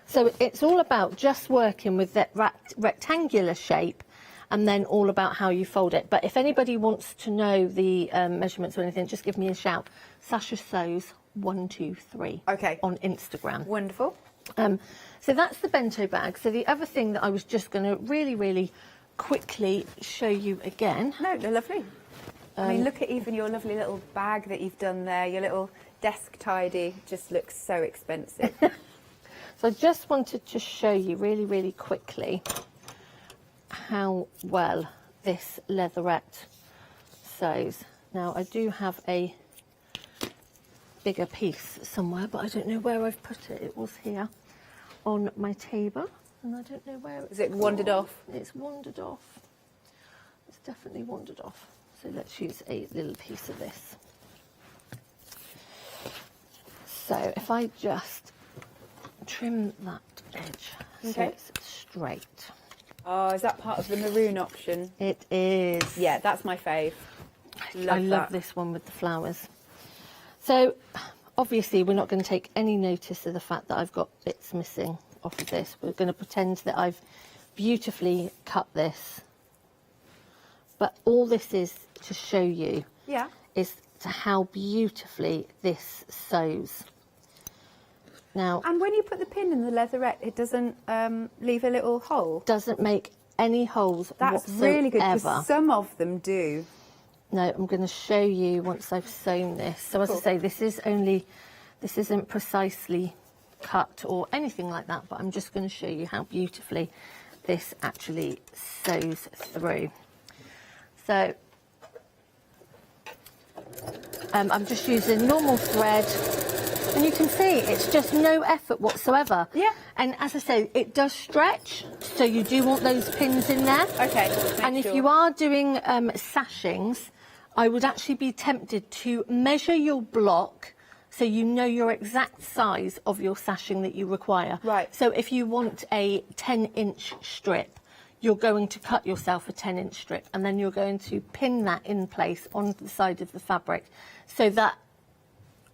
Speaker 11: So it's all about just working with that rectangular shape and then all about how you fold it. But if anybody wants to know the measurements or anything, just give me a shout. Sasha Sews 123 on Instagram.
Speaker 10: Wonderful.
Speaker 11: So that's the bento bag. So the other thing that I was just going to really quickly show you again.
Speaker 10: No, they're lovely. I mean, look at even your lovely little bag that you've done there. Your little desk tidy just looks so expensive.
Speaker 11: So I just wanted to show you really quickly how well this leatherette sews. Now I do have a bigger piece somewhere, but I don't know where I've put it. It was here on my table, and I don't know where it's
Speaker 10: it wandered off?
Speaker 11: It's wandered off. It's definitely wandered off. So let's use a little piece of this. So if I just trim that edge so it's straight.
Speaker 10: Oh, is that part of the maroon option?
Speaker 11: It is.
Speaker 10: Yeah, that's my fave.
Speaker 11: I love this one with the flowers. So obviously we're not going to take any notice of the fact that I've got bits missing off of this. We're going to pretend that I've beautifully cut this. But all this is to show you is to how beautifully this sews. Now,
Speaker 10: and when you put the pin in the leatherette, it doesn't leave a little hole?
Speaker 11: Doesn't make any holes
Speaker 10: That's
Speaker 11: whatsoever.
Speaker 10: really good, because some of them do.
Speaker 11: No, I'm going to show you once I've sewn this. So as I say, this isn't precisely cut or anything like that, but I'm just going to show you how beautifully this actually sews through. So I'm just using normal thread, and you can see it's just no effort whatsoever. Yeah. And as I say, it does stretch, so you do want those pins in there.
Speaker 10: Okay.
Speaker 11: And if you are doing sashings, I would actually be tempted to measure your block so you know your exact size of your sashing that you require.
Speaker 10: Right.
Speaker 11: So if you want a 10-inch strip, you're going to cut yourself a 10-inch strip, and then you're going to pin that in place on the side of the fabric so that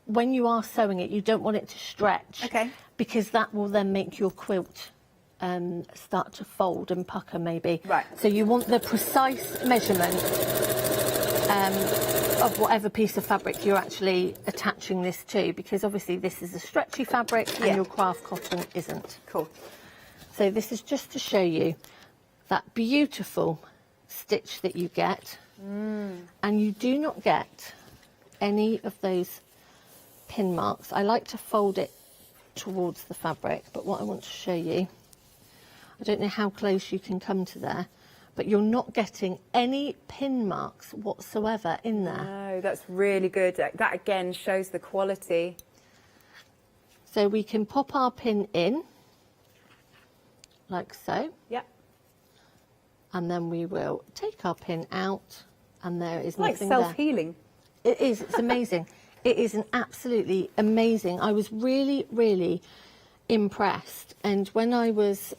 Speaker 11: when you are sewing it, you don't want it to stretch.
Speaker 10: Okay.
Speaker 11: Because that will then make your quilt start to fold and pucker maybe.
Speaker 10: Right.
Speaker 11: So you want the precise measurement of whatever piece of fabric you're actually attaching this to, because obviously this is a stretchy fabric and your craft cotton isn't.
Speaker 10: Cool.
Speaker 11: So this is just to show you that beautiful stitch that you get, and you do not get any of those pin marks. I like to fold it towards the fabric, but what I want to show you, I don't know how close you can come to there, but you're not getting any pin marks whatsoever in there.
Speaker 10: No, that's really good. That again shows the quality.
Speaker 11: So we can pop our pin in, like so.
Speaker 10: Yeah.
Speaker 11: And then we will take our pin out, and there is
Speaker 10: like
Speaker 11: nothing there.
Speaker 10: self-healing.
Speaker 11: It is, it's amazing. It is an absolutely amazing. I was really impressed. And when I was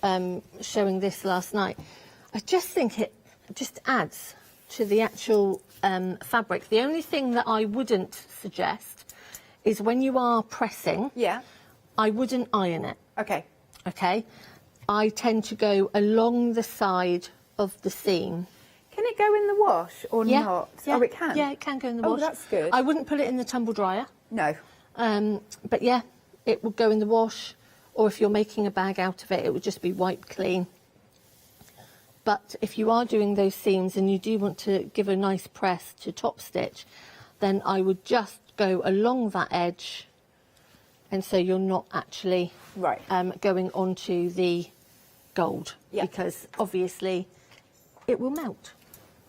Speaker 11: showing this last night, I just think it just adds to the actual fabric. The only thing that I wouldn't suggest is when you are pressing, I wouldn't iron it.
Speaker 10: Okay.
Speaker 11: Okay. I tend to go along the side of the seam.
Speaker 10: Can it go in the wash or not?
Speaker 11: Yeah.
Speaker 10: Oh, it can?
Speaker 11: Yeah, it can go in the wash.
Speaker 10: Oh, that's good.
Speaker 11: I wouldn't put it in the tumble dryer.
Speaker 10: No.
Speaker 11: But yeah, it would go in the wash, or if you're making a bag out of it, it would just be wiped clean. But if you are doing those seams and you do want to give a nice press to top stitch, then I would just go along that edge, and so you're not actually going onto the gold, because obviously it will melt,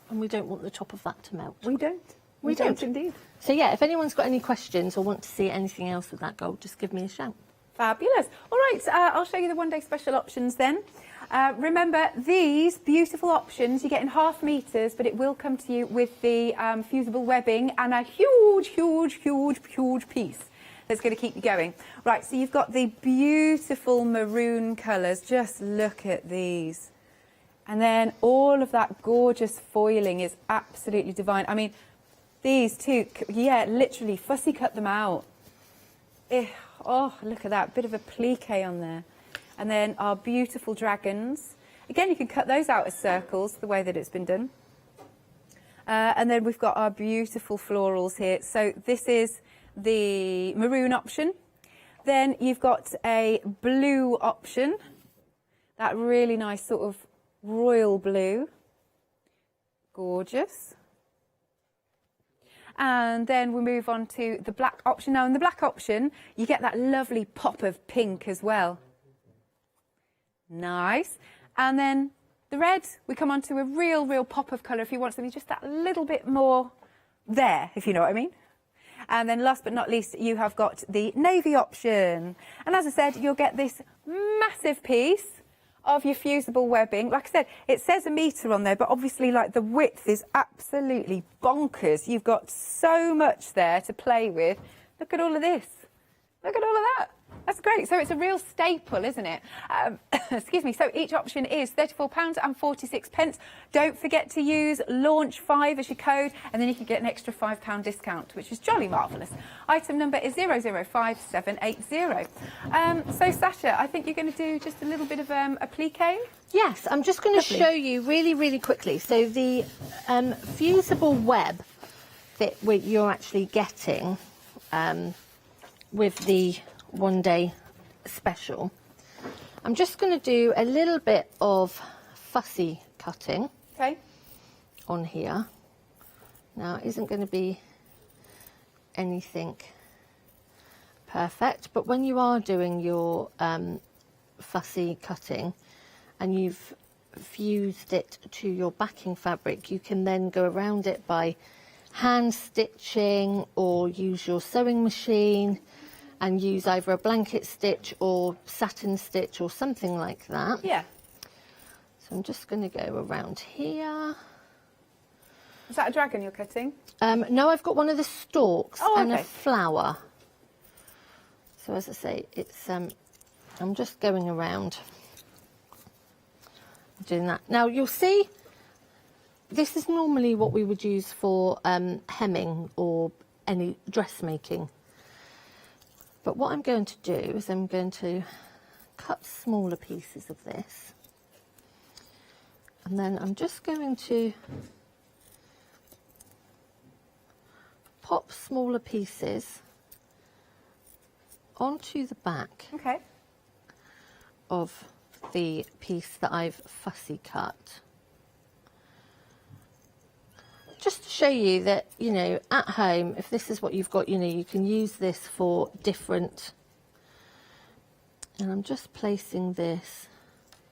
Speaker 11: and we don't want the top of that to melt.
Speaker 10: We don't. We don't indeed.
Speaker 11: So yeah, if anyone's got any questions or want to see anything else with that gold, just give me a shout.
Speaker 10: Fabulous. All right, I'll show you the one-day special options then. Remember, these beautiful options you get in 1/2 meters, but it will come to you with the fusible webbing and a huge piece that's going to keep you going. Right, so you've got the beautiful maroon colours. Just look at these. And then all of that gorgeous foiling is absolutely divine. I mean, these two, yeah, literally, Fussy cut them out. Oh, look at that, bit of a plique on there. And then our beautiful dragons. Again, you can cut those out as circles the way that it's been done. And then we've got our beautiful florals here. So this is the maroon option. Then you've got a blue option, that really nice sort of royal blue. Gorgeous. And then we move on to the black option. Now in the black option, you get that lovely pop of pink as well. Nice. And then the red, we come on to a real pop of colour if you want something just that little bit more there, if you know what I mean. And then last but not least, you have got the navy option. And as I said, you'll get this massive piece of your fusible webbing. Like I said, it says 1 metre on there, but obviously like the width is absolutely bonkers. You've got so much there to play with. Look at all of this. Look at all of that. That's great. So it's a real staple, isn't it? Excuse me. So each option is £34.46. Don't forget to use launch 5 as your code, and then you can get an extra £5 discount, which is jolly marvellous. Item number is 005780. So Sasha, I think you're going to do just a little bit of applique.
Speaker 11: Yes, I'm just going to show you really quickly. So the fusible web that you're actually getting with the one-day special. I'm just going to do a little bit of fussy cutting on here. Now, it isn't going to be anything perfect, but when you are doing your fussy cutting and you've fused it to your backing fabric, you can then go around it by hand stitching or use your sewing machine and use either a blanket stitch or satin stitch or something like that.
Speaker 10: Yeah.
Speaker 11: So I'm just going to go around here.
Speaker 10: Is that a dragon you're cutting?
Speaker 11: No, I've got one of the stalks and
Speaker 10: okay.
Speaker 11: a flower. So as I say, it's I'm just going around doing that. Now you'll see this is normally what we would use for hemming or any dressmaking. But what I'm going to do is I'm going to cut smaller pieces of this. And then I'm just going to pop smaller pieces onto the back of the piece that I've fussy cut. Just to show you that, you know, at home, if this is what you've got, you know, you can use this for different. And I'm just placing this.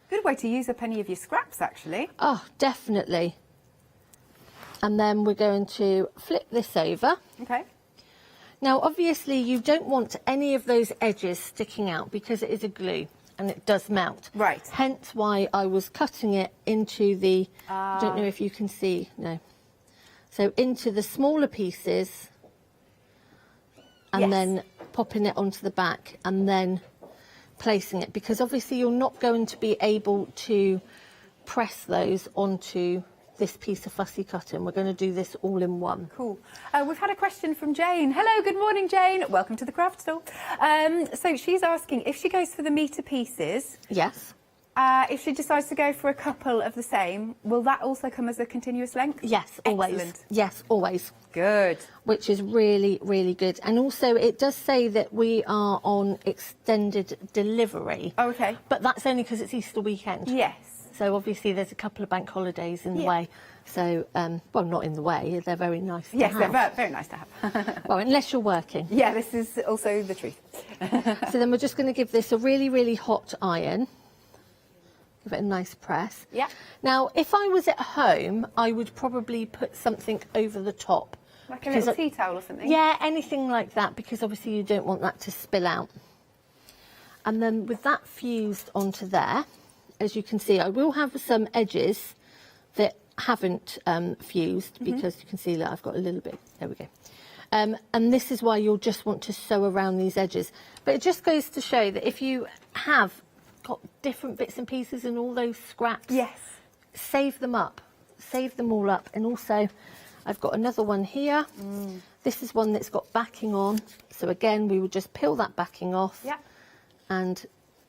Speaker 10: Good way to use up any of your scraps, actually.
Speaker 11: Oh, definitely. And then we're going to flip this over.
Speaker 10: Okay.
Speaker 11: Now, obviously, you don't want any of those edges sticking out because it is a glue and it does melt.
Speaker 10: Right.
Speaker 11: Hence why I was cutting it into the, I don't know if you can see, no. So into the smaller pieces and then popping it onto the back and then placing it, because obviously you're not going to be able to press those onto this piece of fussy cutting. We're going to do this all in one.
Speaker 10: Cool. We've had a question from Jane. Hello, good morning, Jane. Welcome to the craft store. So she's asking if she goes for the metre pieces.
Speaker 11: Yes.
Speaker 10: If she decides to go for a couple of the same, will that also come as a continuous length?
Speaker 11: Yes, always.
Speaker 10: Excellent.
Speaker 11: Yes, always.
Speaker 10: Good.
Speaker 11: Which is really, really good. And also it does say that we are on extended delivery.
Speaker 10: Oh, okay.
Speaker 11: But that's only because it's Easter weekend.
Speaker 10: Yes.
Speaker 11: So obviously there's a couple of bank holidays in the way. So, well, not in the way, they're very nice to have.
Speaker 10: Yes, they're very nice to have.
Speaker 11: Well, unless you're working.
Speaker 10: Yeah, this is also the truth.
Speaker 11: So then we're just going to give this a really, really hot iron. Give it a nice press.
Speaker 10: Yeah.
Speaker 11: Now, if I was at home, I would probably put something over the top.
Speaker 10: Like a little tea towel or something?
Speaker 11: Yeah, anything like that, because obviously you don't want that to spill out. And then with that fused onto there, as you can see, I will have some edges that haven't fused, because you can see that I've got a little bit. There we go. And this is why you'll just want to sew around these edges. But it just goes to show that if you have got different bits and pieces and all those scraps, save them up, save them all up. And also I've got another one here. This is one that's got backing on, so again we would just peel that backing off and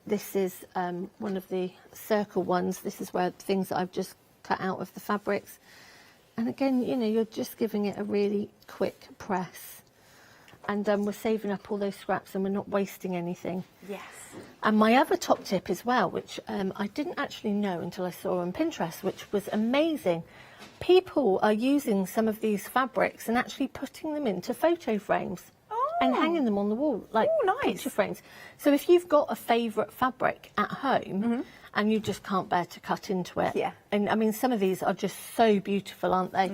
Speaker 11: this is one of the circle ones. This is where things that I've just cut out of the fabrics. And again, you know, you're just giving it a really quick press. And we're saving up all those scraps and we're not wasting anything.
Speaker 10: Yes.
Speaker 11: And my other top tip as well, which I didn't actually know until I saw on Pinterest, which was amazing. People are using some of these fabrics and actually putting them into photo frames and hanging them on the wall, like picture frames. So if you've got a favourite fabric at home and you just can't bear to cut into it, and I mean, some of these are just so beautiful, aren't they?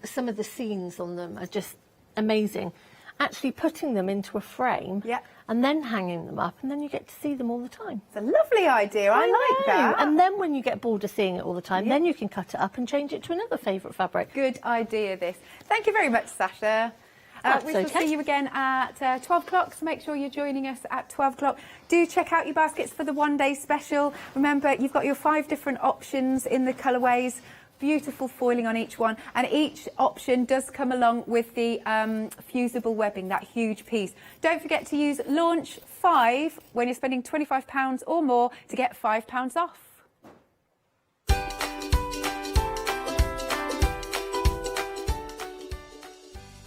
Speaker 11: Some of the scenes on them are just amazing. Actually putting them into a frame and then hanging them up, and then you get to see them all the time.
Speaker 10: It's a lovely idea. I like that.
Speaker 11: And then when you get bored of seeing it all the time, then you can cut it up and change it to another favourite fabric.
Speaker 10: Good idea, this. Thank you very much, Sasha. We shall see you again at 12 o'clock, so make sure you're joining us at 12 o'clock. Do check out your baskets for the one-day special. Remember, you've got your 5 different options in the colourways. Beautiful foiling on each one, and each option does come along with the fusible webbing, that huge piece. Don't forget to use Launch 5 when you're spending £25 or more to get £5 off.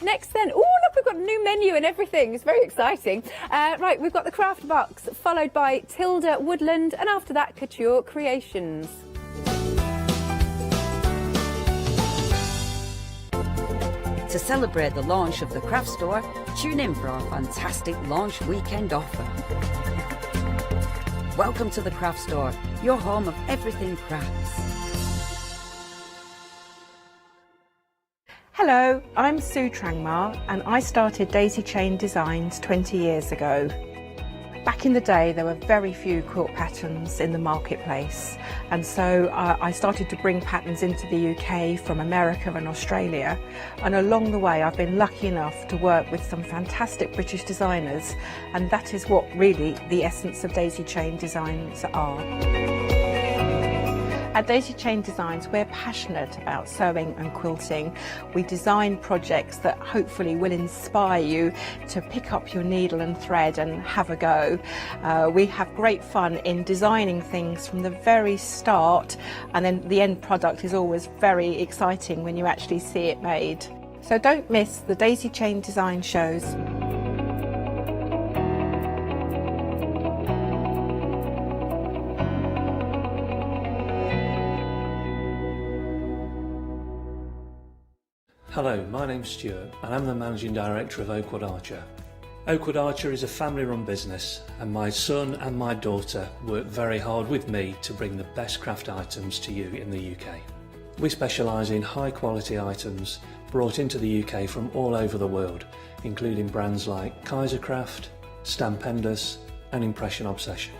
Speaker 10: Next then, oh look, we've got a new menu and everything. It's very exciting. Right, we've got the craft box, followed by Tilda Woodland, and after that, Couture Creations.
Speaker 3: To celebrate the launch of the craft store, tune in for our fantastic launch weekend offer. Welcome to the craft store, your home of everything crafts.
Speaker 12: Hello, I'm Sue Trangmar and I started Daisy Chain Designs 20 years ago. Back in the day, there were very few quilt patterns in the marketplace, and so I started to bring patterns into the UK from America and Australia, and along the way I've been lucky enough to work with some fantastic British designers, and that is what really the essence of Daisy Chain Designs are. At Daisy Chain Designs, we're passionate about sewing and quilting. We design projects that hopefully will inspire you to pick up your needle and thread and have a go. We have great fun in designing things from the very start, and then the end product is always very exciting when you actually see it made. So don't miss the Daisy Chain Design shows.
Speaker 13: Hello, my name's Stuart and I'm the Managing Director of Oakwood Archer. Oakwood Archer is a family-run business, and my son and my daughter work very hard with me to bring the best craft items to you in the UK. We specialise in high-quality items brought into the UK from all over the world, including brands like Kaisercraft, Stampendous and Impression Obsession.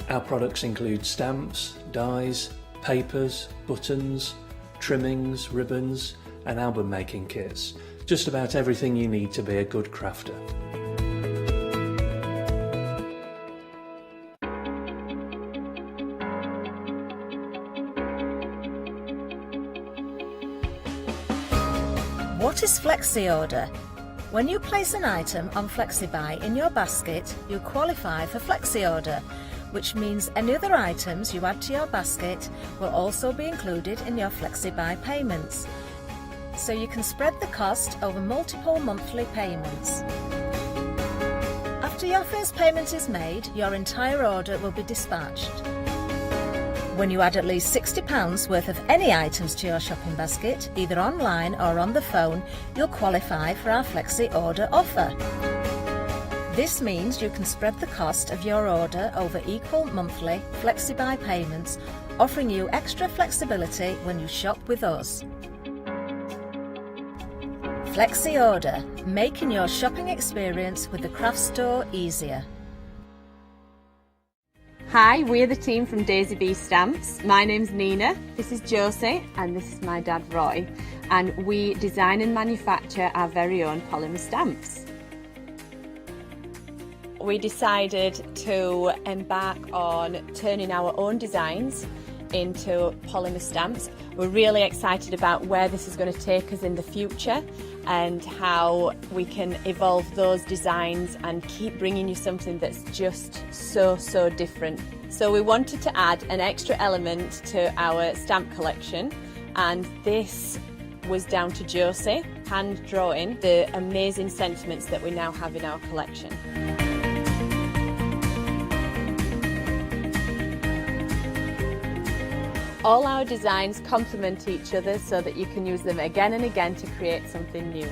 Speaker 13: Our products include stamps, dies, papers, buttons, trimmings, ribbons and album making kits. Just about everything you need to be a good crafter.
Speaker 14: What is Flexi Order? When you place an item on Flexibuy in your basket, you qualify for Flexi Order, which means any other items you add to your basket will also be included in your Flexibuy payments. So you can spread the cost over multiple monthly payments. After your first payment is made, your entire order will be dispatched. When you add at least £60 worth of any items to your shopping basket, either online or on the phone, you'll qualify for our Flexi Order offer. This means you can spread the cost of your order over equal monthly Flexibuy payments, offering you extra flexibility when you shop with us. Flexi Order, making your shopping experience with the craft store easier.
Speaker 15: Hi, we're the team from Daisy Bee Stamps. My name's Nina, this is Josie, and this is my dad Roy. And we design and manufacture our very own polymer stamps. We decided to embark on turning our own designs into polymer stamps. We're really excited about where this is going to take us in the future and how we can evolve those designs and keep bringing you something that's just so different. So we wanted to add an extra element to our stamp collection, and this was down to Josie hand drawing the amazing sentiments that we now have in our collection. All our designs complement each other so that you can use them again and again to create something new.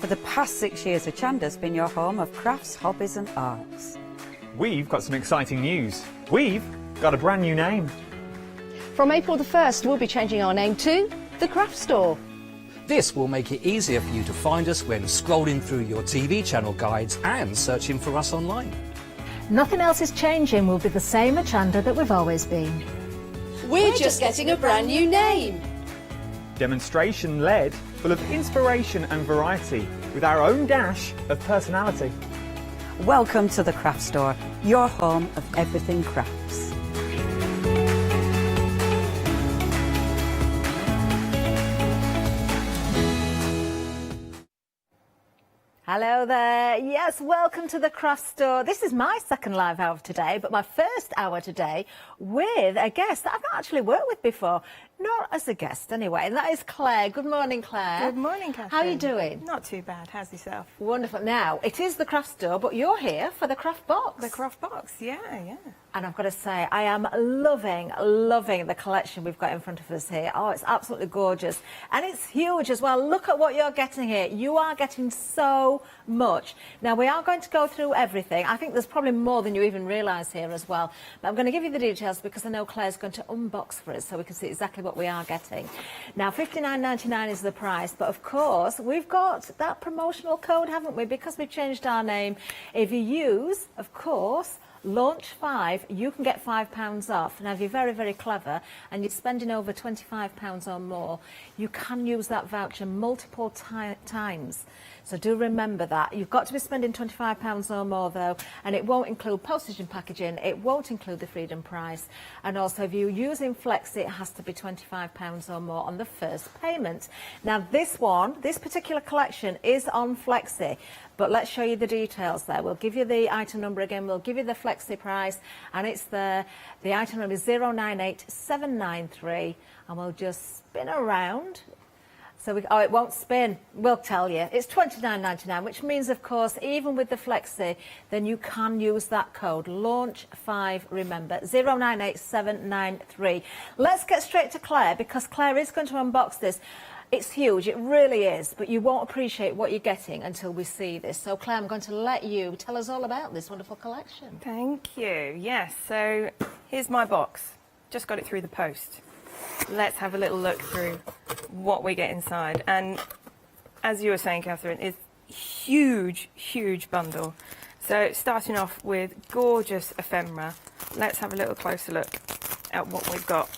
Speaker 3: For the past 6 years, Hochanda's been your home of crafts, hobbies and arts.
Speaker 8: We've got some exciting news. We've got a brand new name.
Speaker 16: From April the 1st, we'll be changing our name to The Craft Store.
Speaker 9: This will make it easier for you to find us when scrolling through your TV channel guides and searching for us online.
Speaker 1: Nothing else is changing. We'll be the same Hochanda that we've always been.
Speaker 16: We're just getting a brand new name.
Speaker 8: Demonstration-led, full of inspiration and variety, with our own dash of personality.
Speaker 3: Welcome to the Craft Store, your home of everything crafts.
Speaker 1: Hello there. Yes, welcome to the Craft Store. This is my second live hour of today, but my first hour today with a guest that I've not actually worked with before. Not as a guest, anyway. And that is Claire. Good morning, Claire.
Speaker 17: Good morning, Catherine.
Speaker 1: How are you doing?
Speaker 17: Not too bad. How's yourself?
Speaker 1: Wonderful. Now, it is the Craft Store, but you're here for the Craft Box.
Speaker 17: The Craft Box, yeah.
Speaker 1: And I've got to say, I am loving the collection we've got in front of us here. Oh, it's absolutely gorgeous. And it's huge as well. Look at what you're getting here. You are getting so much. Now, we are going to go through everything. I think there's probably more than you even realise here as well. But I'm going to give you the details because I know Claire's going to unbox for us so we can see exactly what we are getting. Now, $59.99 is the price. But, of course, we've got that promotional code, haven't we? Because we've changed our name. If you use, of course, Launch 5, you can get £5 off. Now, if you're very clever and you're spending over £25 or more, you can use that voucher multiple times. So do remember that. You've got to be spending £25 or more, though, and it won't include postage and packaging. It won't include the freedom price. And also, if you're using Flexi, it has to be £25 or more on the first payment. Now, this particular collection is on Flexi. But let's show you the details there. We'll give you the item number again. We'll give you the Flexi price. And it's there. The item number is 098793. And we'll just spin around. So it won't spin. We'll tell you. It's $29.99, which means, of course, even with the Flexi, then you can use that code. Launch 5, remember, 098793. Let's get straight to Claire, because Claire is going to unbox this. It's huge, it really is, but you won't appreciate what you're getting until we see this. So, Claire, I'm going to let you tell us all about this wonderful collection.
Speaker 17: Thank you. Yes, so here's my box. Just got it through the post. Let's have a little look through what we get inside. And as you were saying, Catherine, it's huge bundle. So, starting off with gorgeous ephemera. Let's have a little closer look at what we've got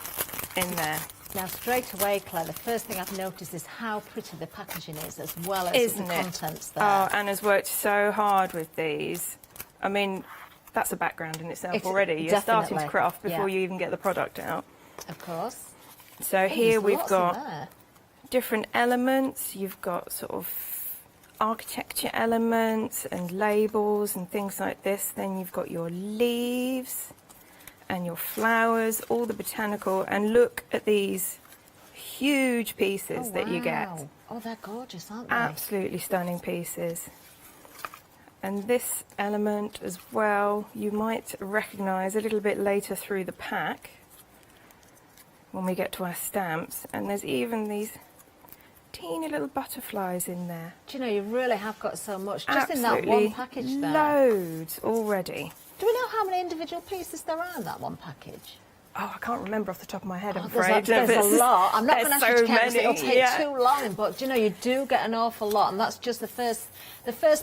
Speaker 17: in there.
Speaker 1: Now, straight away, Claire, the first thing I've noticed is how pretty the packaging is, as well as the contents there.
Speaker 17: Oh, Anna's worked so hard with these. I mean, that's a background in itself already. You're starting to craft before you even get the product out.
Speaker 1: Of course.
Speaker 17: So here we've got different elements. You've got sort of architecture elements and labels and things like this. Then you've got your leaves and your flowers, all the botanical, and look at these huge pieces that you get.
Speaker 1: Oh, they're gorgeous, aren't they?
Speaker 17: Absolutely stunning pieces. And this element as well, you might recognise a little bit later through the pack when we get to our stamps. And there's even these teeny little butterflies in there.
Speaker 1: Do you know, you really have got so much just
Speaker 17: Absolutely
Speaker 1: in that one package there.
Speaker 17: Loads already.
Speaker 1: Do we know how many individual pieces there are in that one package?
Speaker 17: Oh, I can't remember off the top of my head, I'm afraid.
Speaker 1: There's a lot. I'm not going to ask you to count, it'll take too long, but you know, you do get an awful lot, and that's just the first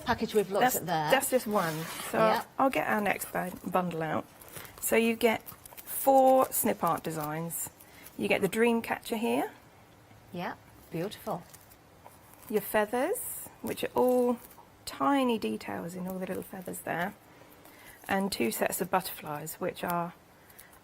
Speaker 1: package we've looked at there.
Speaker 17: That's just one. So I'll get our next bundle out. So you get 4 snip art designs. You get the dream catcher here.
Speaker 1: Yeah, beautiful.
Speaker 17: Your feathers, which are all tiny details in all the little feathers there. And 2 sets of butterflies, which are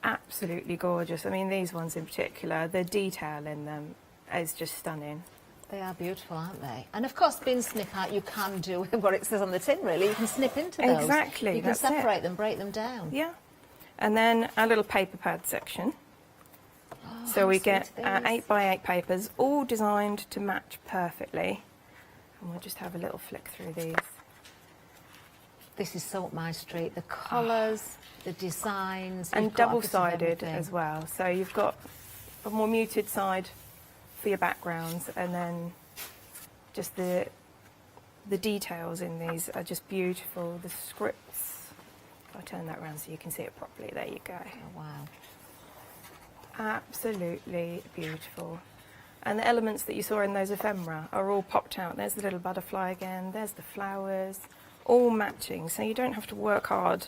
Speaker 17: absolutely gorgeous. I mean, these ones in particular, the detail in them is just stunning.
Speaker 1: They are beautiful, aren't they? And of course, bin snip out, you can do what it says on the tin, really. You can snip into those.
Speaker 17: Exactly.
Speaker 1: You can separate them, break them down.
Speaker 17: Yeah. And then our little paper pad section. So we get our 8x8 papers, all designed to match perfectly. And we'll just have a little flick through these.
Speaker 1: This is so up my street. The colours, the designs.
Speaker 17: And double-sided as well. So you've got a more muted side for your backgrounds, and then just the details in these are just beautiful. The scripts, if I turn that around so you can see it properly, there you go.
Speaker 1: Oh, wow.
Speaker 17: Absolutely beautiful. And the elements that you saw in those ephemera are all popped out. There's the little butterfly again, there's the flowers, all matching, so you don't have to work hard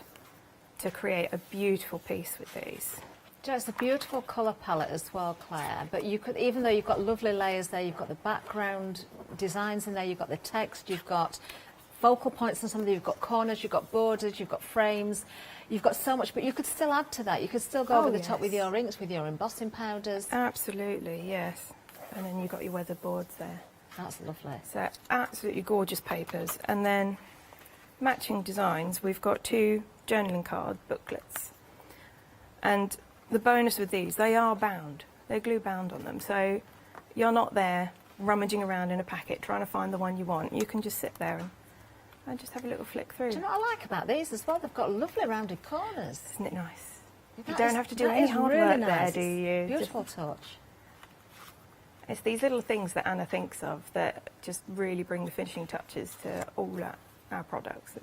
Speaker 17: to create a beautiful piece with these.
Speaker 1: It's a beautiful colour palette as well, Claire, but you could, even though you've got lovely layers there, you've got the background designs in there, you've got the text, you've got focal points on some of them, you've got corners, you've got borders, you've got frames, you've got so much, but you could still add to that. You could still go over the top with your inks, with your embossing powders.
Speaker 17: Absolutely, yes. And then you've got your weather boards there.
Speaker 1: That's lovely.
Speaker 17: So absolutely gorgeous papers. And then matching designs, we've got 2 journaling card booklets. And the bonus with these, they are bound. They're glue bound on them. So you're not there rummaging around in a packet trying to find the one you want. You can just sit there and just have a little flick through.
Speaker 1: Do you know what I like about these as well? They've got lovely rounded corners.
Speaker 17: Isn't it nice? You don't have to do any hard work there, do you?
Speaker 1: Beautiful touch.
Speaker 17: It's these little things that Anna thinks of that just really bring the finishing touches to all our products.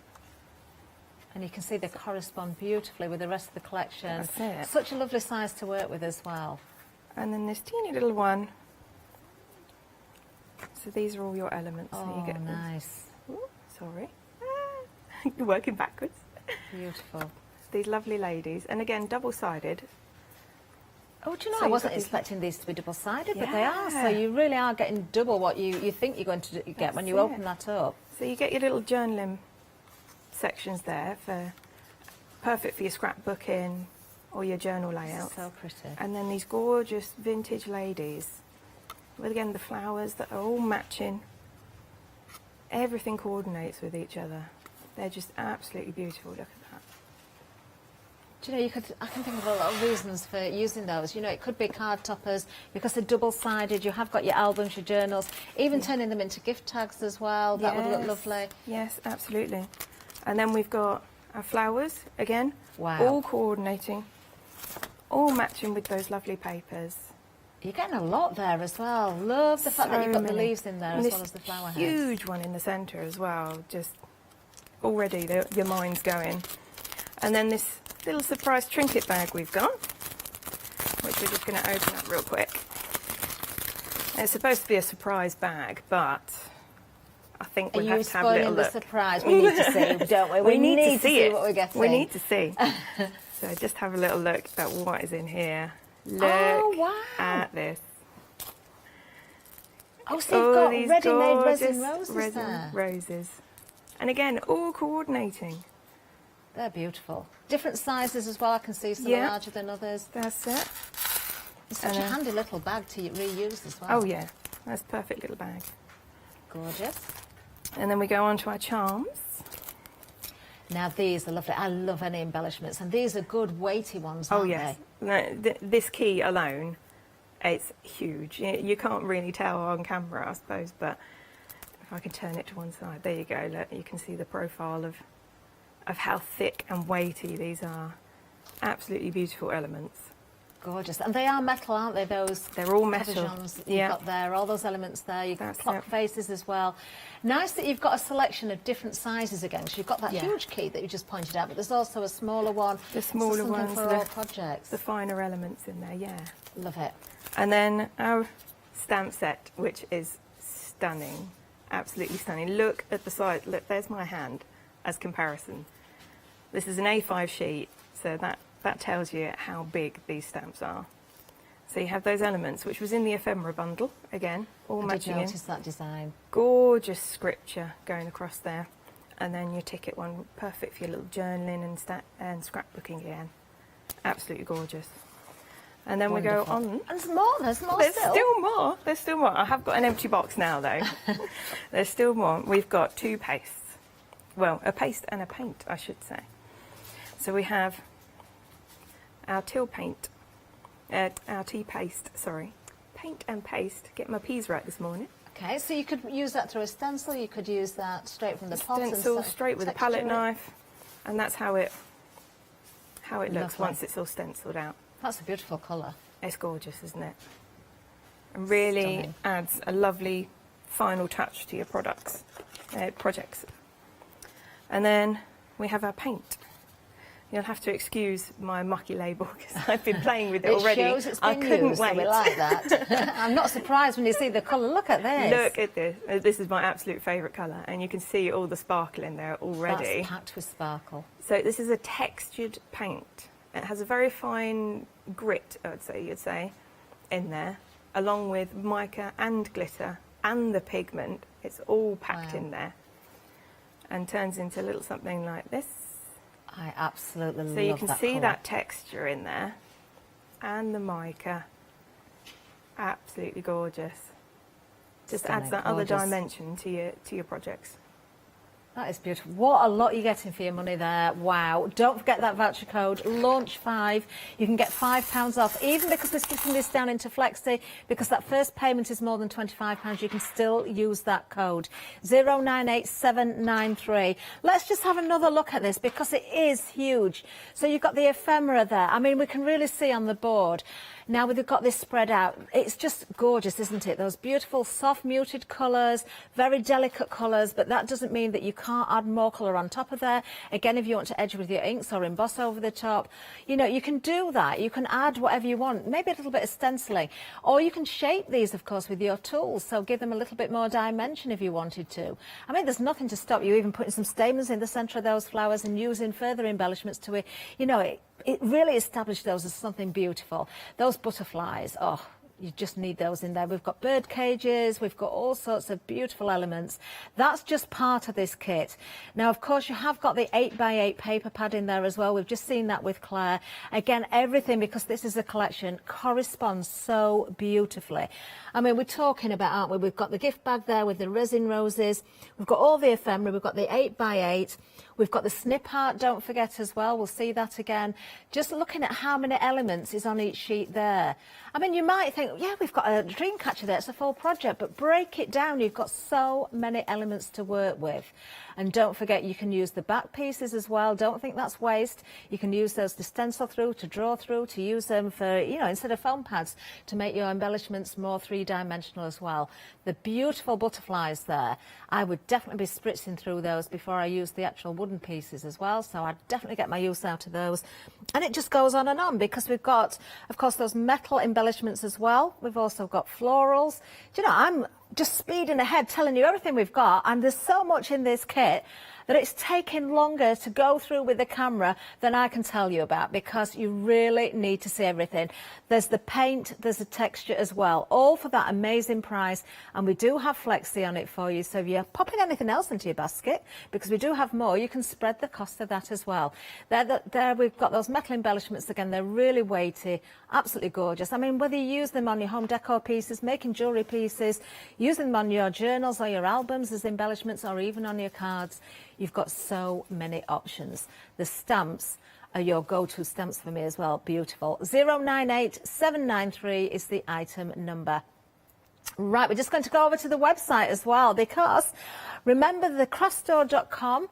Speaker 1: And you can see they correspond beautifully with the rest of the collection.
Speaker 17: That's it.
Speaker 1: Such a lovely size to work with as well.
Speaker 17: And then this teeny little one. So these are all your elements.
Speaker 1: Oh,
Speaker 17: that you get
Speaker 1: nice.
Speaker 17: Ooh, sorry. You're working backwards.
Speaker 1: Beautiful.
Speaker 17: These lovely ladies. And again, double-sided.
Speaker 1: Oh, do you know,
Speaker 17: So
Speaker 1: I
Speaker 17: you've
Speaker 1: wasn't
Speaker 17: got these-
Speaker 1: expecting these to be double-sided, but
Speaker 17: Yeah.
Speaker 1: they are. So you really are getting double what you think you're going to get when you open that up.
Speaker 17: So you get your little journaling sections there, for perfect for your scrapbooking or your journal layout.
Speaker 1: So pretty.
Speaker 17: And then these gorgeous vintage ladies with, again, the flowers that are all matching. Everything coordinates with each other. They're just absolutely beautiful. Look at that.
Speaker 1: Do you know, I can think of a lot of reasons for using those. You know, it could be card toppers, because they're double-sided. You have got your albums, your journals, even turning them into gift tags as well. That would look lovely.
Speaker 17: Yes, absolutely. And then we've got our flowers, again,
Speaker 1: Wow.
Speaker 17: all coordinating, all matching with those lovely papers.
Speaker 1: You're getting a lot there as well. Love the fact that you've got the leaves in there
Speaker 17: And
Speaker 1: as well as the flower heads.
Speaker 17: huge one in the centre as well. Just already your mind's going. And then this little surprise trinket bag we've got, which we're just going to open up real quick. And it's supposed to be a surprise bag, but I think we'll have to have a little look.
Speaker 1: The surprise. We need to see, don't we?
Speaker 17: We need to see
Speaker 1: what we're getting.
Speaker 17: We need to see. So just have a little look at what is in here. Look at this.
Speaker 1: Oh, so you've got
Speaker 17: these
Speaker 1: ready-made resin
Speaker 17: gorgeous
Speaker 1: roses there.
Speaker 17: roses. And again, all coordinating.
Speaker 1: They're beautiful. Different sizes as well. I can see some are larger than others.
Speaker 17: That's it.
Speaker 1: It's such a handy little bag to reuse as well.
Speaker 17: Oh yeah, that's a perfect little bag.
Speaker 1: Gorgeous.
Speaker 17: And then we go on to our charms.
Speaker 1: Now these are lovely. I love any embellishments, and these are good weighty ones, aren't
Speaker 17: yes. This key alone, it's huge. You can't really tell on camera, I suppose, but if I can turn it to one side, there you go. Look, you can see the profile of how thick and weighty these are. Absolutely beautiful elements.
Speaker 1: Gorgeous. And they are metal, aren't they?
Speaker 17: They're all metal.
Speaker 1: Pavillons you've got there, all those elements there. You've got clock faces as well. Nice that you've got a selection of different sizes again. So you've got that huge key that you just pointed out, but there's also a smaller one.
Speaker 17: The smaller ones,
Speaker 1: for all projects.
Speaker 17: The finer elements in there, yeah.
Speaker 1: Love it.
Speaker 17: And then our stamp set, which is stunning. Absolutely stunning. Look at the size. Look, there's my hand as comparison. This is an A5 sheet, so that tells you how big these stamps are. So you have those elements, which was in the ephemera bundle, again, all matching in.
Speaker 1: I did notice that design.
Speaker 17: Gorgeous scripture going across there. and then your ticket one, perfect for your little journaling and scrapbooking again. Absolutely gorgeous. And then
Speaker 1: Wonderful.
Speaker 17: we go on.
Speaker 1: And there's more. There's more.
Speaker 17: There's still more. There's still more. I have got an empty box now, though. There's still more. We've got 2 pastes. Well, a paste and a paint, I should say. So we have our tea paste. Sorry, paint and paste. Get my P's right this morning.
Speaker 1: Okay, so you could use that through a stencil. You could use that straight from the pot.
Speaker 17: Stencil straight with a palette
Speaker 1: texture it.
Speaker 17: knife, and that's how it looks
Speaker 1: Lovely.
Speaker 17: once it's all stenciled out.
Speaker 1: That's a beautiful colour.
Speaker 17: It's gorgeous, isn't it? And really
Speaker 1: Stunning.
Speaker 17: adds a lovely final touch to your projects. And then we have our paint. You'll have to excuse my mucky label because I've been playing with it already.
Speaker 1: Shows it's been
Speaker 17: I couldn't
Speaker 1: used, so
Speaker 17: wait.
Speaker 1: we like that. I'm not surprised when you see the colour. Look at this.
Speaker 17: Look at this. This is my absolute favourite colour, and you can see all the sparkle in there already.
Speaker 1: That's packed with sparkle.
Speaker 17: So this is a textured paint. It has a very fine grit, you'd say, in there, along with mica and glitter and the pigment. It's all packed in there, and turns into a little something like this.
Speaker 1: I absolutely love that.
Speaker 17: So you can see
Speaker 1: colour.
Speaker 17: that texture in there, and the mica. Absolutely gorgeous. Just
Speaker 1: Stunning,
Speaker 17: adds that other
Speaker 1: gorgeous.
Speaker 17: dimension to your projects.
Speaker 1: That is beautiful. What a lot you're getting for your money there. Wow. Don't forget that voucher code, launch5. You can get £5 off, even because we're splitting this down into Flexi, because that first payment is more than £25. You can still use that code, 098793. Let's just have another look at this, because it is huge. So you've got the ephemera there. I mean, we can really see on the board. Now we've got this spread out. It's just gorgeous, isn't it? Those beautiful, soft, muted colours, very delicate colours, but that doesn't mean that you can't add more colour on top of there. Again, if you want to edge with your inks or emboss over the top, you know, you can do that. You can add whatever you want, maybe a little bit of stenciling, or you can shape these, of course, with your tools, so give them a little bit more dimension if you wanted to. I mean, there's nothing to stop you even putting some stamens in the centre of those flowers and using further embellishments to it. You know, it really established those as something beautiful. Those butterflies, oh, you just need those in there. We've got bird cages, we've got all sorts of beautiful elements. That's just part of this kit. Now, of course, you have got the 8x8 paper pad in there as well. We've just seen that with Claire. Again, everything, because this is a collection, corresponds so beautifully. I mean, we're talking about, aren't we? We've got the gift bag there with the resin roses. We've got all the ephemera. We've got the 8x8. We've got the snip art, don't forget as well. We'll see that again. Just looking at how many elements is on each sheet there. I mean, you might think, yeah, we've got a dream catcher there. It's a full project, but break it down. You've got so many elements to work with. And don't forget, you can use the back pieces as well. Don't think that's waste. You can use those to stencil through, to draw through, to use them for, you know, instead of foam pads, to make your embellishments more three-dimensional as well. The beautiful butterflies there, I would definitely be spritzing through those before I use the actual wooden pieces as well. So I'd definitely get my use out of those. And it just goes on and on, because we've got, of course, those metal embellishments as well. We've also got florals. Do you know, I'm just speeding ahead telling you everything we've got, and there's so much in this kit that it's taking longer to go through with the camera than I can tell you about, because you really need to see everything. There's the paint, there's the texture as well, all for that amazing price. And we do have Flexi on it for you, so if you're popping anything else into your basket, because we do have more, you can spread the cost of that as well. There we've got those metal embellishments again. They're really weighty, absolutely gorgeous. I mean, whether you use them on your home decor pieces, making jewellery pieces, using them on your journals or your albums as embellishments, or even on your cards, you've got so many options. The stamps are your go-to stamps for me as well. Beautiful. 098793 is the item number. Right, we're just going to go over to the website as well, because remember, thecraftstore.com,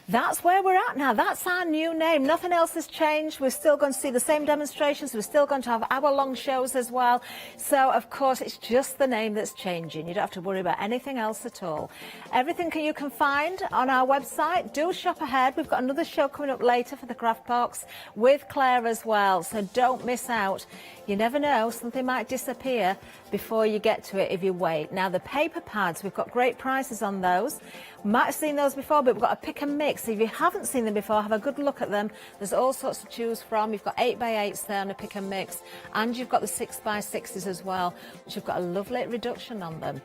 Speaker 1: that's where we're at now. That's our new name. Nothing else has changed. We're still going to see the same demonstrations. We're still going to have hour-long shows as well. So, of course, it's just the name that's changing. You don't have to worry about anything else at all. Everything you can find on our website. Do shop ahead. We've got another show coming up later for the Craft Box with Claire as well. So don't miss out. You never know, something might disappear before you get to it if you wait. Now, the paper pads, we've got great prices on those. Might have seen those before, but we've got a pick and mix. If you haven't seen them before, have a good look at them. There's all sorts to choose from. You've got 8x8s there and a pick and mix, and you've got the 6x6s as well, which have got a lovely reduction on them.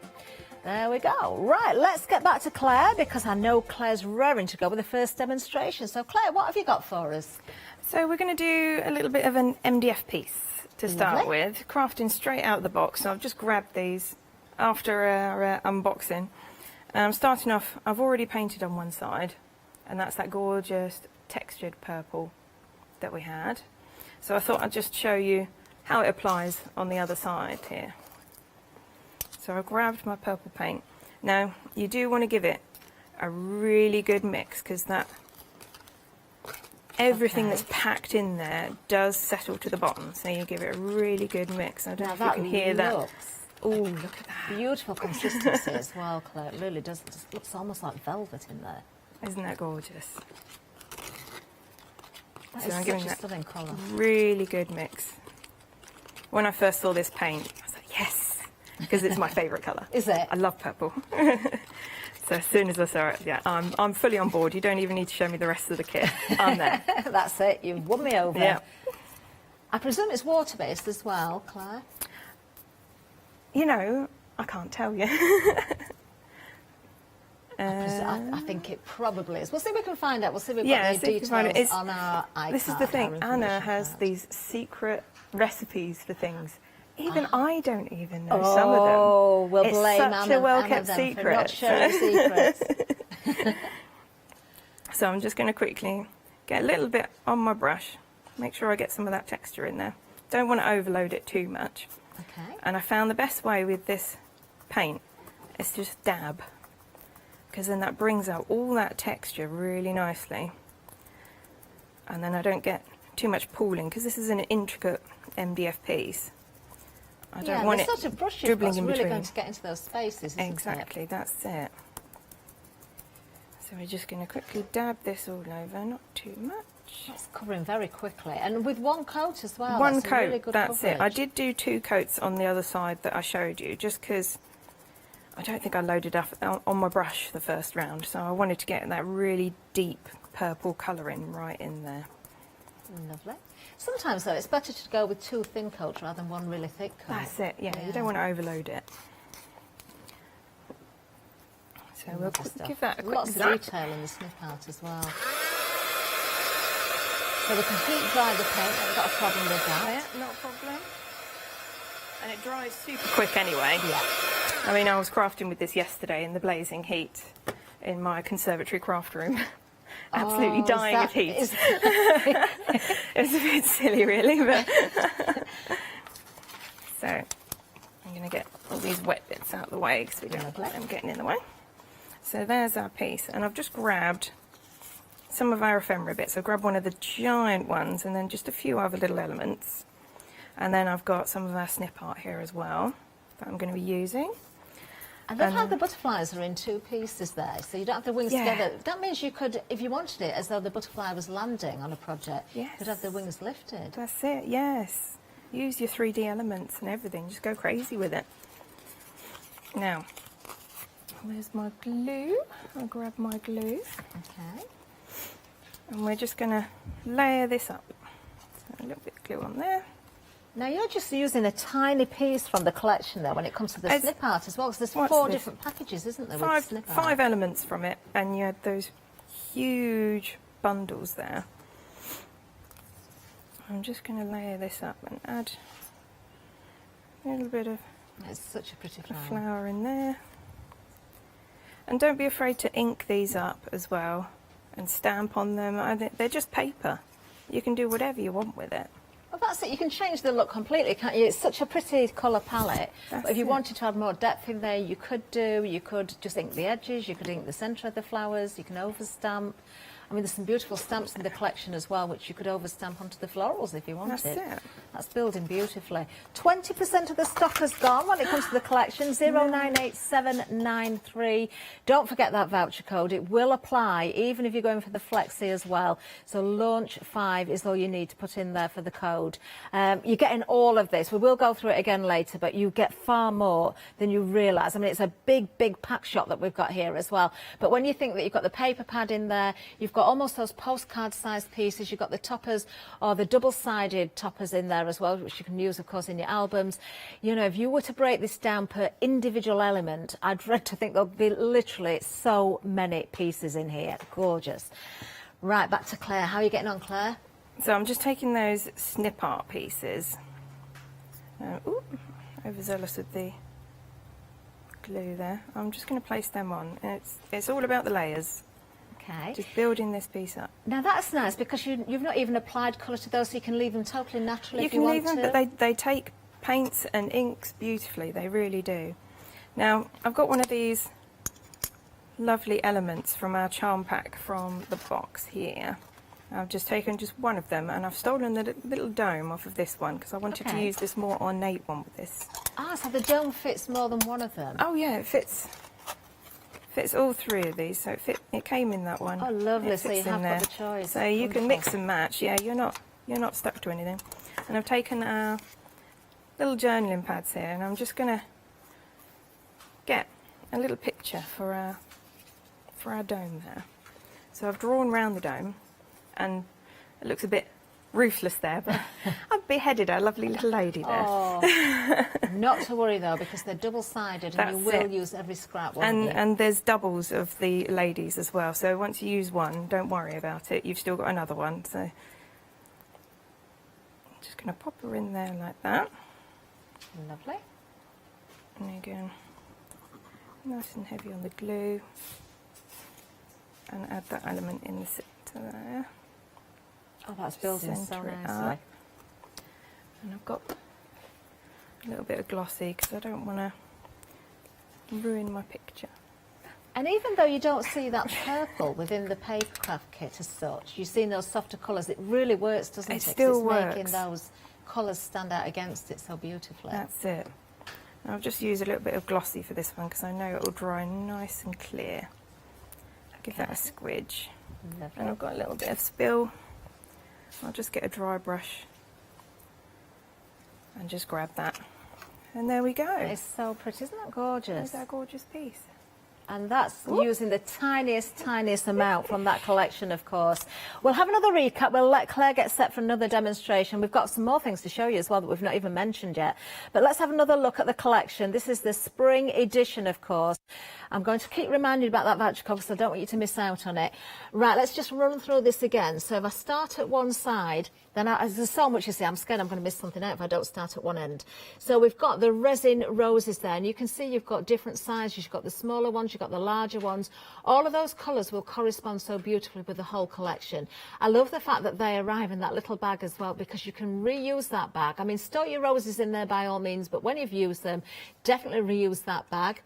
Speaker 1: There we go. Right, let's get back to Claire, because I know Claire's raring to go with the first demonstration. So Claire, what have you got for us?
Speaker 17: So we're going to do a little bit of an MDF piece to start with, crafting straight out of the box. So I've just grabbed these after our unboxing. I'm starting off, I've already painted on one side, and that's that gorgeous textured purple that we had. So I thought I'd just show you how it applies on the other side here. So I grabbed my purple paint. Now, you do want to give it a really good mix, because that everything that's packed in there does settle to the bottom. So you give it a really good mix. I don't know if you can hear that. Oh, look at that.
Speaker 1: Beautiful consistency as well, Claire. It really does. It looks almost like velvet in there.
Speaker 17: Isn't that gorgeous?
Speaker 1: That is such a stunning colour.
Speaker 17: Really good mix. When I first saw this paint, I was like, yes, because it's my favourite colour.
Speaker 1: Is it?
Speaker 17: I love purple. So as soon as I saw it, yeah, I'm fully on board. You don't even need to show me the rest of the kit. I'm there.
Speaker 1: That's it. You've won me over.
Speaker 17: Yeah.
Speaker 1: I presume it's water-based as well, Claire?
Speaker 17: You know, I can't tell you.
Speaker 1: I think it probably is. We'll see if we can find out. We'll see if we've got
Speaker 17: Yeah,
Speaker 1: any details on our iCard.
Speaker 17: This is the thing. Anna has these secret recipes for things. Even I don't even know some of them.
Speaker 1: Oh, we'll
Speaker 17: it's
Speaker 1: blame
Speaker 17: such
Speaker 1: Anna,
Speaker 17: a well-kept
Speaker 1: Anna
Speaker 17: secret.
Speaker 1: for not sharing secrets.
Speaker 17: So I'm just going to quickly get a little bit on my brush. Make sure I get some of that texture in there. Don't want to overload it too much.
Speaker 1: Okay.
Speaker 17: And I found the best way with this paint is to just dab, because then that brings out all that texture really nicely. And then I don't get too much pooling, because this is an intricate MDF piece. I don't want it
Speaker 1: sort of brush
Speaker 17: dribbling in
Speaker 1: really
Speaker 17: between.
Speaker 1: going to get into those spaces, isn't
Speaker 17: Exactly, that's it. So we're just going to quickly dab this all over, not too much.
Speaker 1: It's covering very quickly, and with one coat as well.
Speaker 17: One
Speaker 1: that's
Speaker 17: coat,
Speaker 1: really good
Speaker 17: that's
Speaker 1: coverage.
Speaker 17: it. I did do 2 coats on the other side that I showed you, just because I don't think I loaded up on my brush the first round, so I wanted to get that really deep purple colouring right in there.
Speaker 1: Lovely. Sometimes, though, it's better to go with 2 thin coats rather than 1 really thick coat.
Speaker 17: That's it, yeah, you don't want to overload it. So we'll give that a quick
Speaker 1: Lots of detail in the snip art as well. So we can heat dry the paint, I've got a problem with that.
Speaker 17: Yeah, not a problem. And it dries super quick anyway.
Speaker 1: Yeah.
Speaker 17: I mean, I was crafting with this yesterday in the blazing heat in my conservatory craft room. Absolutely dying of heat. It's a bit silly, really, but... So, I'm going to get all these wet bits out of the way, because we don't want them getting in the way. So there's our piece, and I've just grabbed some of our ephemera bits. I've grabbed one of the giant ones, and then just a few other little elements. And then I've got some of our snip art here as well, that I'm going to be using.
Speaker 1: I love how the butterflies are in 2 pieces there, so you don't have the wings together. That means you could, if you wanted it, as though the butterfly was landing on a project, you could have the wings lifted.
Speaker 17: That's it, yes. Use your 3D elements and everything, just go crazy with it. Now, where's my glue? I'll grab my glue.
Speaker 1: Okay.
Speaker 17: And we're just going to layer this up. So a little bit of glue on there.
Speaker 1: Now, you're just using a tiny piece from the collection there when it comes to the snip art as well, because there's 4 different packages, isn't there, with snip art?
Speaker 17: 5 elements from it, and you had those huge bundles there. I'm just going to layer this up and add a little bit of
Speaker 1: it's such a pretty
Speaker 17: flower in there. And don't be afraid to ink these up as well and stamp on them. They're just paper. You can do whatever you want with it.
Speaker 1: Well, that's it. You can change the look completely, can't you? It's such a pretty colour palette. But if you wanted to add more depth in there, you could do. You could just ink the edges. You could ink the centre of the flowers. You can overstamp. I mean, there's some beautiful stamps in the collection as well, which you could overstamp onto the florals if you wanted.
Speaker 17: That's it.
Speaker 1: That's building beautifully. 20% of the stock has gone when it comes to the collection, 098793. Don't forget that voucher code. It will apply even if you're going for the Flexi as well. So launch 5 is all you need to put in there for the code. You're getting all of this. We will go through it again later, but you get far more than you realise. I mean, it's a big, big pack shot that we've got here as well. But when you think that you've got the paper pad in there, you've got got almost those postcard sized pieces. You've got the toppers or the double-sided toppers in there as well, which you can use, of course, in your albums. You know, if you were to break this down per individual element, I'd dread to think there'll be literally so many pieces in here. Gorgeous. Right, back to Claire. How are you getting on, Claire?
Speaker 17: So I'm just taking those snip art pieces. Ooh, overzealous with the glue there. I'm just going to place them on. And it's all about the layers.
Speaker 1: Okay.
Speaker 17: Just building this piece up.
Speaker 1: Now that's nice because you've not even applied colour to those, so you can leave them totally natural if you
Speaker 17: can
Speaker 1: want
Speaker 17: leave them,
Speaker 1: to.
Speaker 17: but they take paints and inks beautifully. They really do. Now I've got one of these lovely elements from our charm pack from the box here. I've just taken just one of them and I've stolen the little dome off of this one because I wanted to use this more ornate one with this.
Speaker 1: Ah, so the dome fits more than one of them?
Speaker 17: Oh yeah, it fits all three of these, so it came in that one.
Speaker 1: Oh lovely,
Speaker 17: it
Speaker 1: so you have got the choice.
Speaker 17: So you can mix and match, yeah, you're not stuck to anything. And I've taken our little journaling pads here and I'm just going to get a little picture for our dome there. So I've drawn round the dome and it looks a bit ruthless there, but I've beheaded our lovely little lady there.
Speaker 1: Oh, not to worry though, because they're double-sided and you will use every scrap, won't you?
Speaker 17: And there's doubles of the ladies as well, so once you use one, don't worry about it, you've still got another one. So I'm just going to pop her in there like that.
Speaker 1: Lovely.
Speaker 17: And again, nice and heavy on the glue, and add that element in the centre there.
Speaker 1: Oh, that's building so
Speaker 17: Centre it
Speaker 1: nicely.
Speaker 17: up. And I've got a little bit of glossy because I don't want to ruin my picture.
Speaker 1: And even though you don't see that purple within the papercraft kit as such, you've seen those softer colours, it really works, doesn't it?
Speaker 17: It still
Speaker 1: 'Cause it's
Speaker 17: works.
Speaker 1: making those colours stand out against it so beautifully.
Speaker 17: That's it. And I've just used a little bit of glossy for this one because I know it will dry nice and clear. Give that a squidge.
Speaker 1: Lovely.
Speaker 17: And I've got a little bit of spill. I'll just get a dry brush and just grab that. And there we go.
Speaker 1: It's so pretty, isn't that gorgeous?
Speaker 17: There's our gorgeous piece.
Speaker 1: And that's using the tiniest amount from that collection, of course. We'll have another recap. We'll let Claire get set for another demonstration. We've got some more things to show you as well that we've not even mentioned yet. But let's have another look at the collection. This is the spring edition, of course. I'm going to keep reminding you about that voucher code because I don't want you to miss out on it. Right, let's just run through this again. So if I start at one side, then there's so much you see. I'm scared I'm going to miss something out if I don't start at one end. So we've got the resin roses there, and you can see you've got different sizes. You've got the smaller ones, you've got the larger ones. All of those colours will correspond so beautifully with the whole collection. I love the fact that they arrive in that little bag as well because you can reuse that bag. I mean, store your roses in there by all means, but when you've used them, definitely reuse that bag.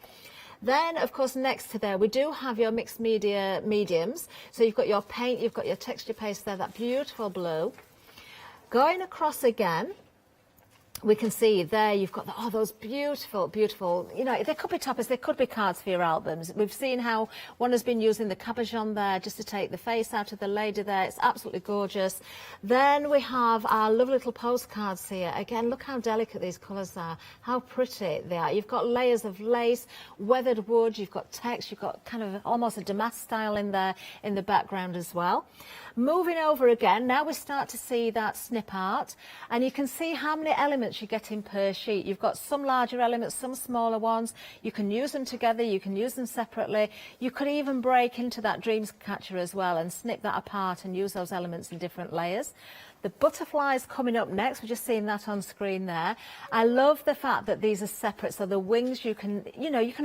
Speaker 1: Then, of course, next to there, we do have your mixed media mediums. So you've got your paint, you've got your texture paste there, that beautiful blue. Going across again, we can see there you've got those beautiful, you know, they could be toppers, they could be cards for your albums. We've seen how one has been using the cabochon there just to take the face out of the lady there. It's absolutely gorgeous. Then we have our lovely little postcards here. Again, look how delicate these colours are, how pretty they are. You've got layers of lace, weathered wood, you've got text, you've got kind of almost a damask style in there in the background as well. Moving over again, now we start to see that snip art, and you can see how many elements you get in per sheet. You've got some larger elements, some smaller ones. You can use them together, you can use them separately. You could even break into that dreams catcher as well and snip that apart and use those elements in different layers. The butterflies coming up next, we're just seeing that on screen there. I love the fact that these are separate, so the wings you can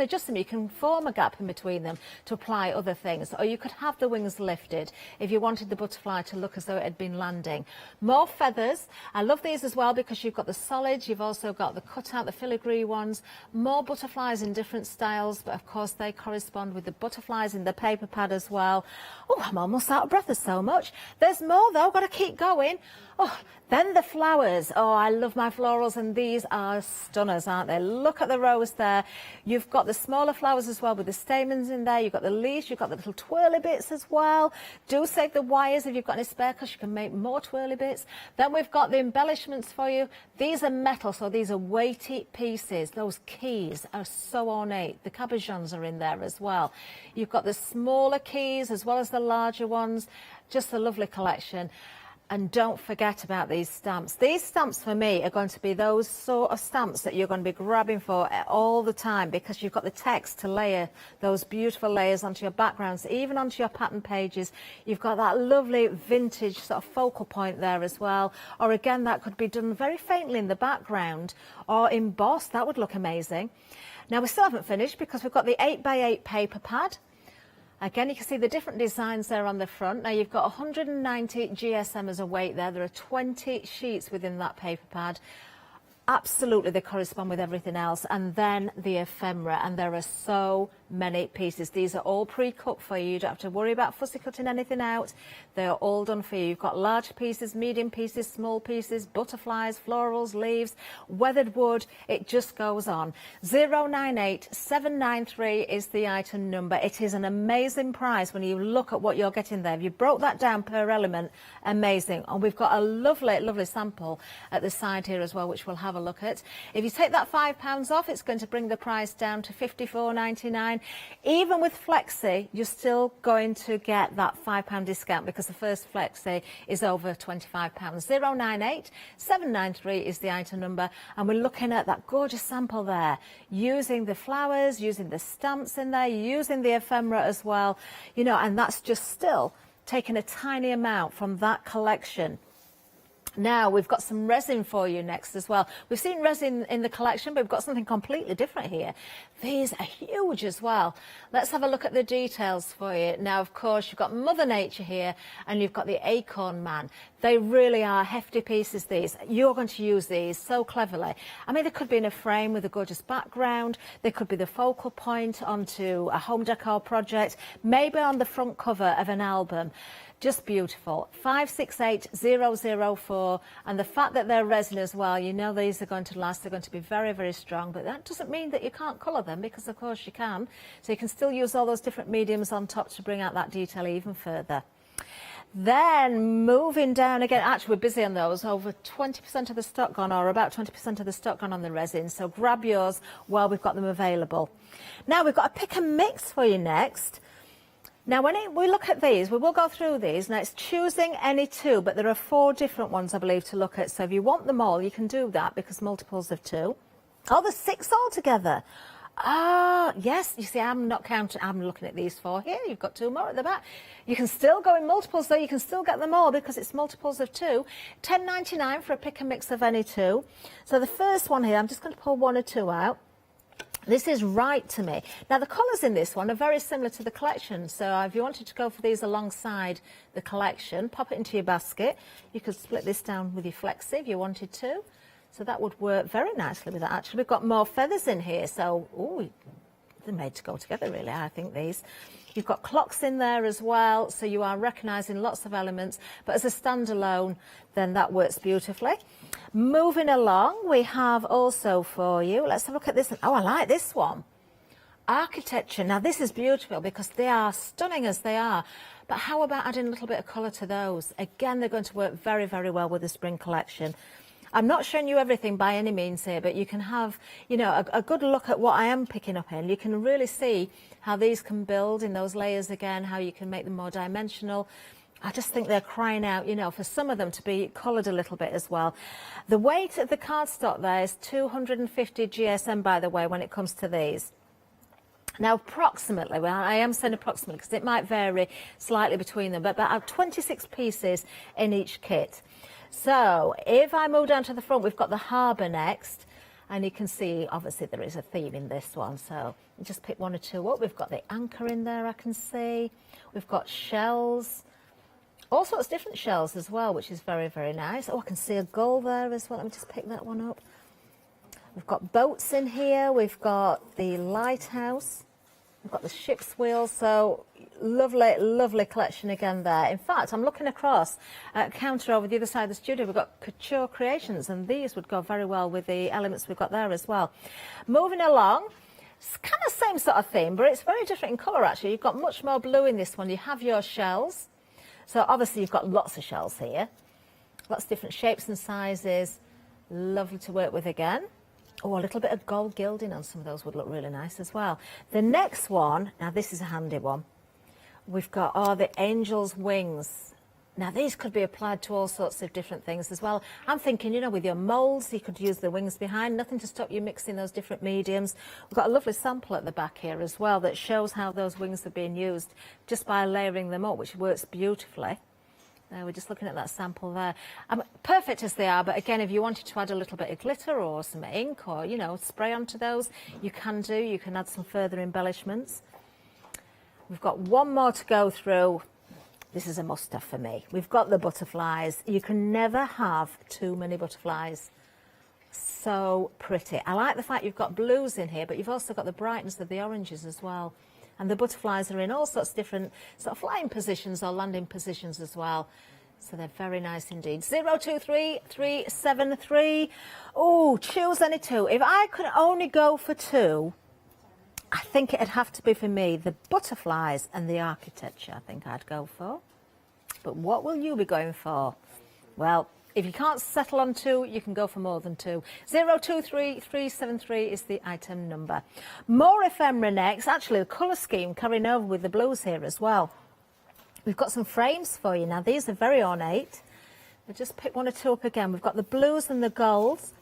Speaker 1: adjust them, you can form a gap in between them to apply other things, or you could have the wings lifted if you wanted the butterfly to look as though it had been landing. More feathers, I love these as well because you've got the solids, you've also got the cutout, the filigree ones, more butterflies in different styles, but of course they correspond with the butterflies in the paper pad as well. Oh, I'm almost out of breath, there's so much. There's more though, got to keep going. Oh, then the flowers. Oh, I love my florals, and these are stunners, aren't they? Look at the rose there. You've got the smaller flowers as well with the stamens in there. You've got the leaves, you've got the little twirly bits as well. Do save the wires if you've got any spare, because you can make more twirly bits. Then we've got the embellishments for you. These are metal, so these are weighty pieces. Those keys are so ornate. The cabochons are in there as well. You've got the smaller keys as well as the larger ones. Just a lovely collection. And don't forget about these stamps. These stamps for me are going to be those sort of stamps that you're going to be grabbing for all the time, because you've got the text to layer those beautiful layers onto your backgrounds, even onto your pattern pages. You've got that lovely vintage sort of focal point there as well. Or again, that could be done very faintly in the background or embossed. That would look amazing. Now, we still haven't finished, because we've got the 8x8 paper pad. Again, you can see the different designs there on the front. Now, you've got 190 GSM as a weight there. There are 20 sheets within that paper pad. Absolutely, they correspond with everything else. And then the ephemera, and there are so many pieces. These are all pre-cut for you. You don't have to worry about fussy cutting anything out. They are all done for you. You've got large pieces, medium pieces, small pieces, butterflies, florals, leaves, weathered wood. It just goes on. 098793 is the item number. It is an amazing price when you look at what you're getting there. If you broke that down per element, amazing. And we've got a lovely, lovely sample at the side here as well, which we'll have a look at. If you take that £5 off, it's going to bring the price down to £54.99. Even with Flexi, you're still going to get that £5 discount, because the first Flexi is over £25. 098793 is the item number, and we're looking at that gorgeous sample there, using the flowers, using the stamps in there, using the ephemera as well, you know, and that's just still taking a tiny amount from that collection. Now, we've got some resin for you next as well. We've seen resin in the collection, but we've got something completely different here. These are huge as well. Let's have a look at the details for you. Now, of course, you've got Mother Nature here, and you've got the Acorn Man. They really are hefty pieces, these. You're going to use these so cleverly. I mean, they could be in a frame with a gorgeous background. They could be the focal point onto a home decor project, maybe on the front cover of an album. Just beautiful. 568004, and the fact that they're resin as well, you know these are going to last. They're going to be very, very strong, but that doesn't mean that you can't colour them, because of course you can. So you can still use all those different mediums on top to bring out that detail even further. Then moving down again, actually we're busy on those, over 20% of the stock gone, or about 20% of the stock gone on the resin, so grab yours while we've got them available. Now we've got a pick and mix for you next. Now, when we look at these, we will go through these. Now, it's choosing any two, but there are 4 different ones, I believe, to look at. So if you want them all, you can do that, because multiples of 2. Oh, there's 6 altogether. Ah, yes. You see, I'm not counting. I'm looking at these 4 here. You've got 2 more at the back. You can still go in multiples, though. You can still get them all, because it's multiples of 2. £10.99 for a pick and mix of any 2. So the first one here, I'm just going to pull 1 or 2 out. This is right to me. Now, the colours in this one are very similar to the collection. So if you wanted to go for these alongside the collection, pop it into your basket. You could split this down with your Flexi if you wanted to. So that would work very nicely with that. Actually, we've got more feathers in here. So, ooh, they're made to go together, really, I think, these. You've got clocks in there as well, so you are recognising lots of elements. But as a standalone, then that works beautifully. Moving along, we have also for you, let's have a look at this. Oh, I like this one. Architecture. Now, this is beautiful, because they are stunning as they are. But how about adding a little bit of colour to those? Again, they're going to work very, very well with the spring collection. I'm not showing you everything by any means here, but you can have, you know, a good look at what I am picking up in. You can really see how these can build in those layers again, how you can make them more dimensional. I just think they're crying out, you know, for some of them to be coloured a little bit as well. The weight of the cardstock there is 250 GSM, by the way, when it comes to these. Now, approximately, well, I am saying approximately because it might vary slightly between them, but about 26 pieces in each kit. So if I move down to the front, we've got the harbour next, and you can see obviously there is a theme in this one, so just pick 1 or 2 up. We've got the anchor in there, I can see. We've got shells, all sorts of different shells as well, which is very, very nice. Oh, I can see a gull there as well. Let me just pick that one up. We've got boats in here. We've got the lighthouse. We've got the ship's wheel. So Lovely, lovely collection again there. In fact, I'm looking across at a counter over the other side of the studio. We've got couture creations, and these would go very well with the elements we've got there as well. Moving along, it's kind of same sort of theme, but it's very different in colour actually. You've got much more blue in this one. You have your shells. So obviously you've got lots of shells here. Lots of different shapes and sizes. Lovely to work with again. Oh, a little bit of gold gilding on some of those would look really nice as well. The next one, now this is a handy one. We've got, the angel's wings. Now these could be applied to all sorts of different things as well. I'm thinking, you know, with your moulds, you could use the wings behind. Nothing to stop you mixing those different mediums. We've got a lovely sample at the back here as well that shows how those wings are being used just by layering them up, which works beautifully. We're just looking at that sample there. Perfect as they are, but again, if you wanted to add a little bit of glitter or some ink or, you know, spray onto those, you can do. You can add some further embellishments. We've got one more to go through. This is a must-have for me. We've got the butterflies. You can never have too many butterflies. So pretty. I like the fact you've got blues in here, but you've also got the brightness of the oranges as well. And the butterflies are in all sorts of different sort of flying positions or landing positions as well. So they're very nice indeed. 023373. Oh, choose any two. If I could only go for two, I think it'd have to be for me the butterflies and the architecture. I think I'd go for. But what will you be going for? Well, if you can't settle on two, you can go for more than two. 023373 is the item number. More ephemera next. Actually, the colour scheme carrying over with the blues here as well. We've got some frames for you. Now, these are very ornate. We'll just pick one or two up again. We've got the blues and the golds.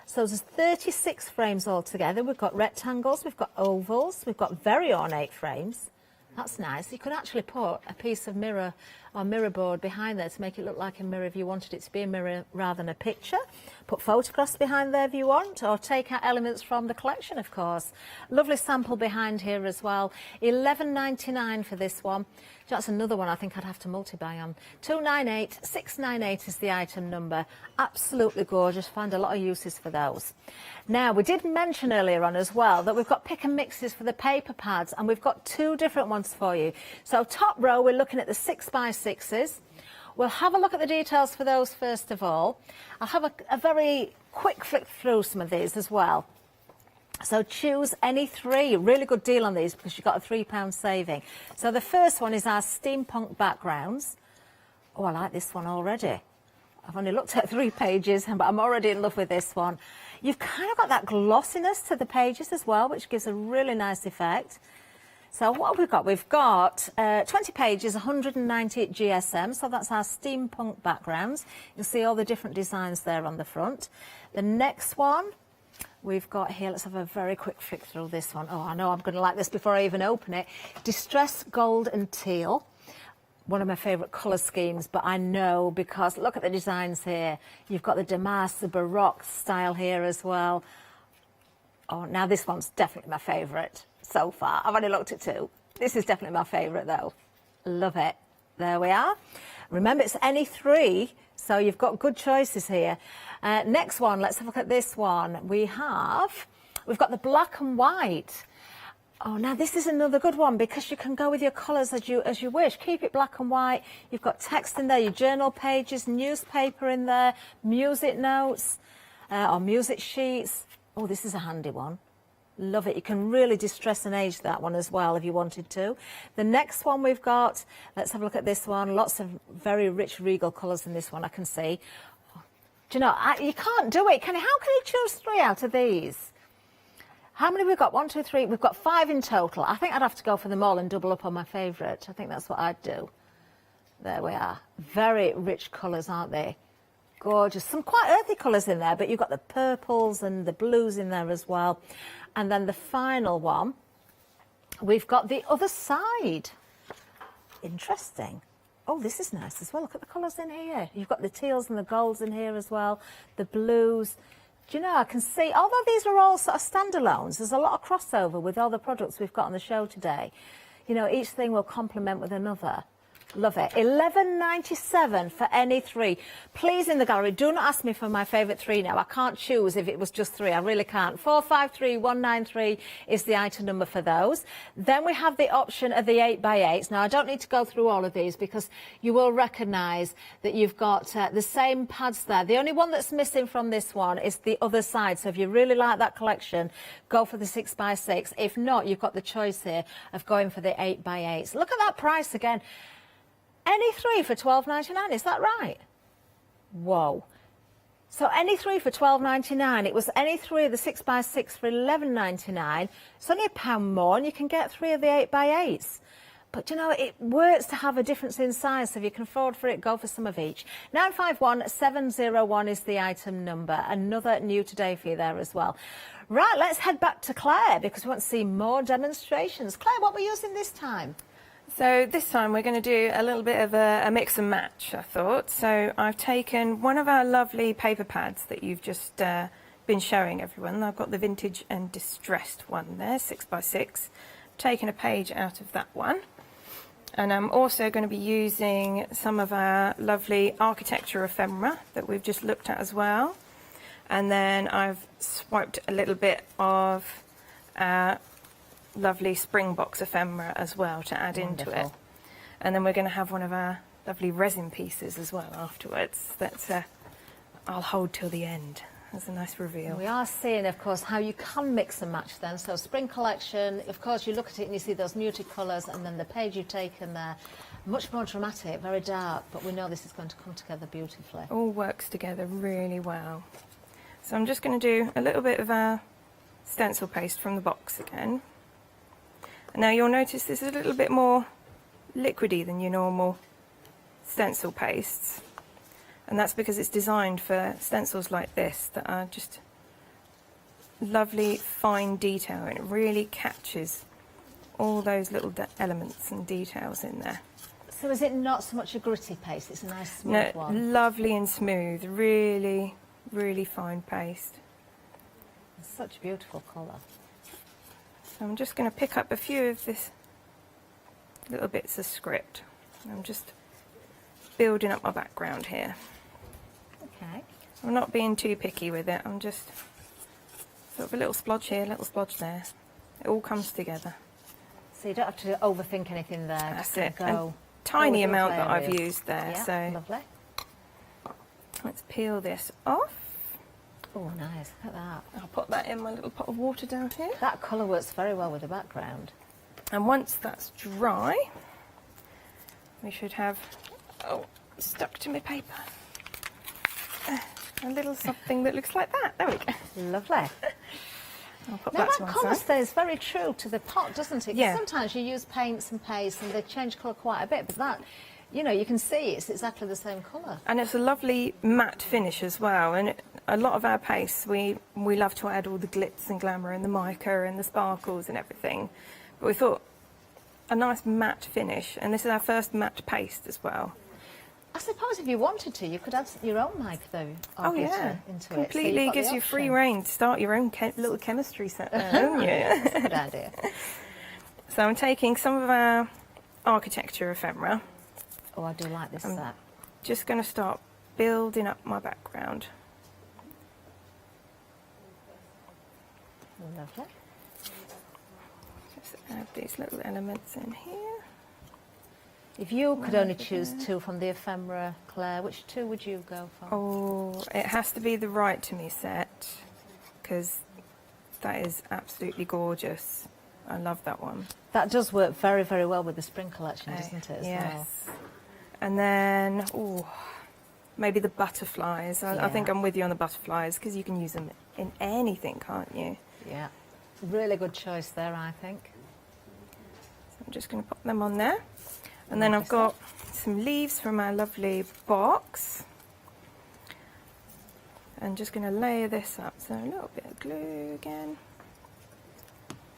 Speaker 1: So there's 36 frames altogether. We've got rectangles, we've got ovals, we've got very ornate frames. That's nice. You could actually put a piece of mirror or mirror board behind there to make it look like a mirror if you wanted it to be a mirror rather than a picture. Put photographs behind there if you want, or take out elements from the collection, of course. Lovely sample behind here as well. $11.99 for this one. That's another one I think I'd have to multi-buy on. 298698 is the item number. Absolutely gorgeous. Find a lot of uses for those. Now, we did mention earlier on as well that we've got pick and mixes for the paper pads, and we've got two different ones for you. So top row, we're looking at the 6x6s. We'll have a look at the details for those first of all. I'll have a very quick flick through some of these as well. So choose any three. Really good deal on these because you've got a £3 saving. So the first one is our steampunk backgrounds. Oh, I like this one already. I've only looked at 3 pages, but I'm already in love with this one. You've kind of got that glossiness to the pages as well, which gives a really nice effect. So what have we got? We've got 20 pages, 190 GSM, so that's our steampunk backgrounds. You'll see all the different designs there on the front. The next one we've got here, let's have a very quick flick through this one. Oh, I know I'm going to like this before I even open it. Distressed Gold and Teal. One of my favourite colour schemes, but I know because look at the designs here. You've got the damask, the Baroque style here as well. Oh, now this one's definitely my favourite so far. I've only looked at 2. This is definitely my favourite though. Love it. There we are. Remember, it's any 3, so you've got good choices here. Next one, let's have a look at this one. We've got the black and white. Oh, now this is another good one because you can go with your colours as you wish. Keep it black and white. You've got text in there, your journal pages, newspaper in there, music notes, or music sheets. Oh, this is a handy one. Love it. You can really distress and age that one as well if you wanted to. The next one we've got, let's have a look at this one. Lots of very rich regal colours in this one, I can see. Do you know, you can't do it, can you? How can you choose 3 out of these? How many we've got? 1, 2, 3. We've got 5 in total. I think I'd have to go for them all and double up on my favourite. I think that's what I'd do. There we are. Very rich colours, aren't they? Gorgeous. Some quite earthy colours in there, but you've got the purples and the blues in there as well. And then the final one, we've got the other side. Interesting. Oh, this is nice as well. Look at the colours in here. You've got the teals and the golds in here as well, the blues. Do you know, I can see, although these are all sort of standalones, there's a lot of crossover with all the products we've got on the show today. You know, each thing will complement with another. Love it. £11.97 for any three. Please, in the gallery, do not ask me for my favourite three now. I can't choose if it was just three. I really can't. 453193 is the item number for those. Then we have the option of the 8x8s. Now, I don't need to go through all of these because you will recognise that you've got the same pads there. The only one that's missing from this one is the other side. So if you really like that collection, go for the 6x6. If not, you've got the choice here of going for the 8x8s. Look at that price again. Any three for £12.99, is that right? Whoa. So any three for £12.99. It was any three of the 6x6 for £11.99. It's only £1 more and you can get three of the 8x8s. But, you know, it works to have a difference in size, so if you can afford for it, go for some of each. 951701 is the item number. Another new today for you there as well. Right, let's head back to Claire because we want to see more demonstrations. Claire, what are we using this time?
Speaker 17: So this time we're going to do a little bit of a mix and match, I thought. So I've taken one of our lovely paper pads that you've just been showing everyone. I've got the vintage and distressed one there, 6x6. Taken a page out of that one. And I'm also going to be using some of our lovely architecture ephemera that we've just looked at as well. And then I've swiped a little bit of lovely springbox ephemera as well to add into it. And then we're going to have one of our lovely resin pieces as well afterwards that I'll hold till the end. That's a nice reveal.
Speaker 1: We are seeing, of course, how you can mix and match then. So spring collection, of course, you look at it and you see those muted colours, and then the page you've taken there, much more dramatic, very dark, but we know this is going to come together beautifully.
Speaker 17: All works together really well. So I'm just going to do a little bit of our stencil paste from the box again. And now you'll notice this is a little bit more liquidy than your normal stencil pastes. And that's because it's designed for stencils like this that are just lovely fine detail, and it really catches all those little elements and details in there.
Speaker 1: So is it not so much a gritty paste, it's a nice smooth one?
Speaker 17: Lovely and smooth, really, really fine paste.
Speaker 1: It's such a beautiful colour.
Speaker 17: So I'm just going to pick up a few of this little bits of script. I'm just building up my background here.
Speaker 1: Okay.
Speaker 17: I'm not being too picky with it. I'm just sort of a little splodge here, a little splodge there. It all comes together.
Speaker 1: So you don't have to overthink anything there.
Speaker 17: That's it. A tiny amount that I've used there.
Speaker 1: Yeah,
Speaker 17: so
Speaker 1: lovely.
Speaker 17: Let's peel this off.
Speaker 1: Oh, nice. Look at that.
Speaker 17: I'll put that in my little pot of water down here.
Speaker 1: That colour works very well with the background.
Speaker 17: And once that's dry, we should have, stuck to my paper, a little something that looks like that. There we go.
Speaker 1: Lovely.
Speaker 17: I'll put
Speaker 1: Now
Speaker 17: that to
Speaker 1: that
Speaker 17: one
Speaker 1: colour
Speaker 17: side.
Speaker 1: stays very true to the pot, doesn't it? 'Cause
Speaker 17: Yeah.
Speaker 1: sometimes you use paints and pastes and they change colour quite a bit, but that, you know, you can see it's exactly the same colour.
Speaker 17: And it's a lovely matte finish as well. And a lot of our pastes, we love to add all the glitz and glamour and the mica and the sparkles and everything. But we thought a nice matte finish, and this is our first matte paste as well.
Speaker 1: I suppose if you wanted to, you could add your own mic though.
Speaker 17: Into
Speaker 1: it.
Speaker 17: Completely gives you free rein to start your own little chemistry set there, don't you?
Speaker 1: That's a good idea.
Speaker 17: So I'm taking some of our architecture ephemera.
Speaker 1: Oh, I do like this set.
Speaker 17: Just going to start building up my background.
Speaker 1: Lovely.
Speaker 17: Just add these little elements in here.
Speaker 1: If you could only choose two from the ephemera, Claire, which two would you go for?
Speaker 17: Oh, it has to be the Right to Me set, because that is absolutely gorgeous. I love that one.
Speaker 1: That does work very, very well with the spring collection, doesn't it?
Speaker 17: Yes. And then, maybe the butterflies. I think I'm with you on the butterflies, because you can use them in anything, can't you?
Speaker 1: Yeah. Really good choice there, I think.
Speaker 17: So I'm just going to pop them on there. And then I've got some leaves from our lovely box. And just going to layer this up. So a little bit of glue again.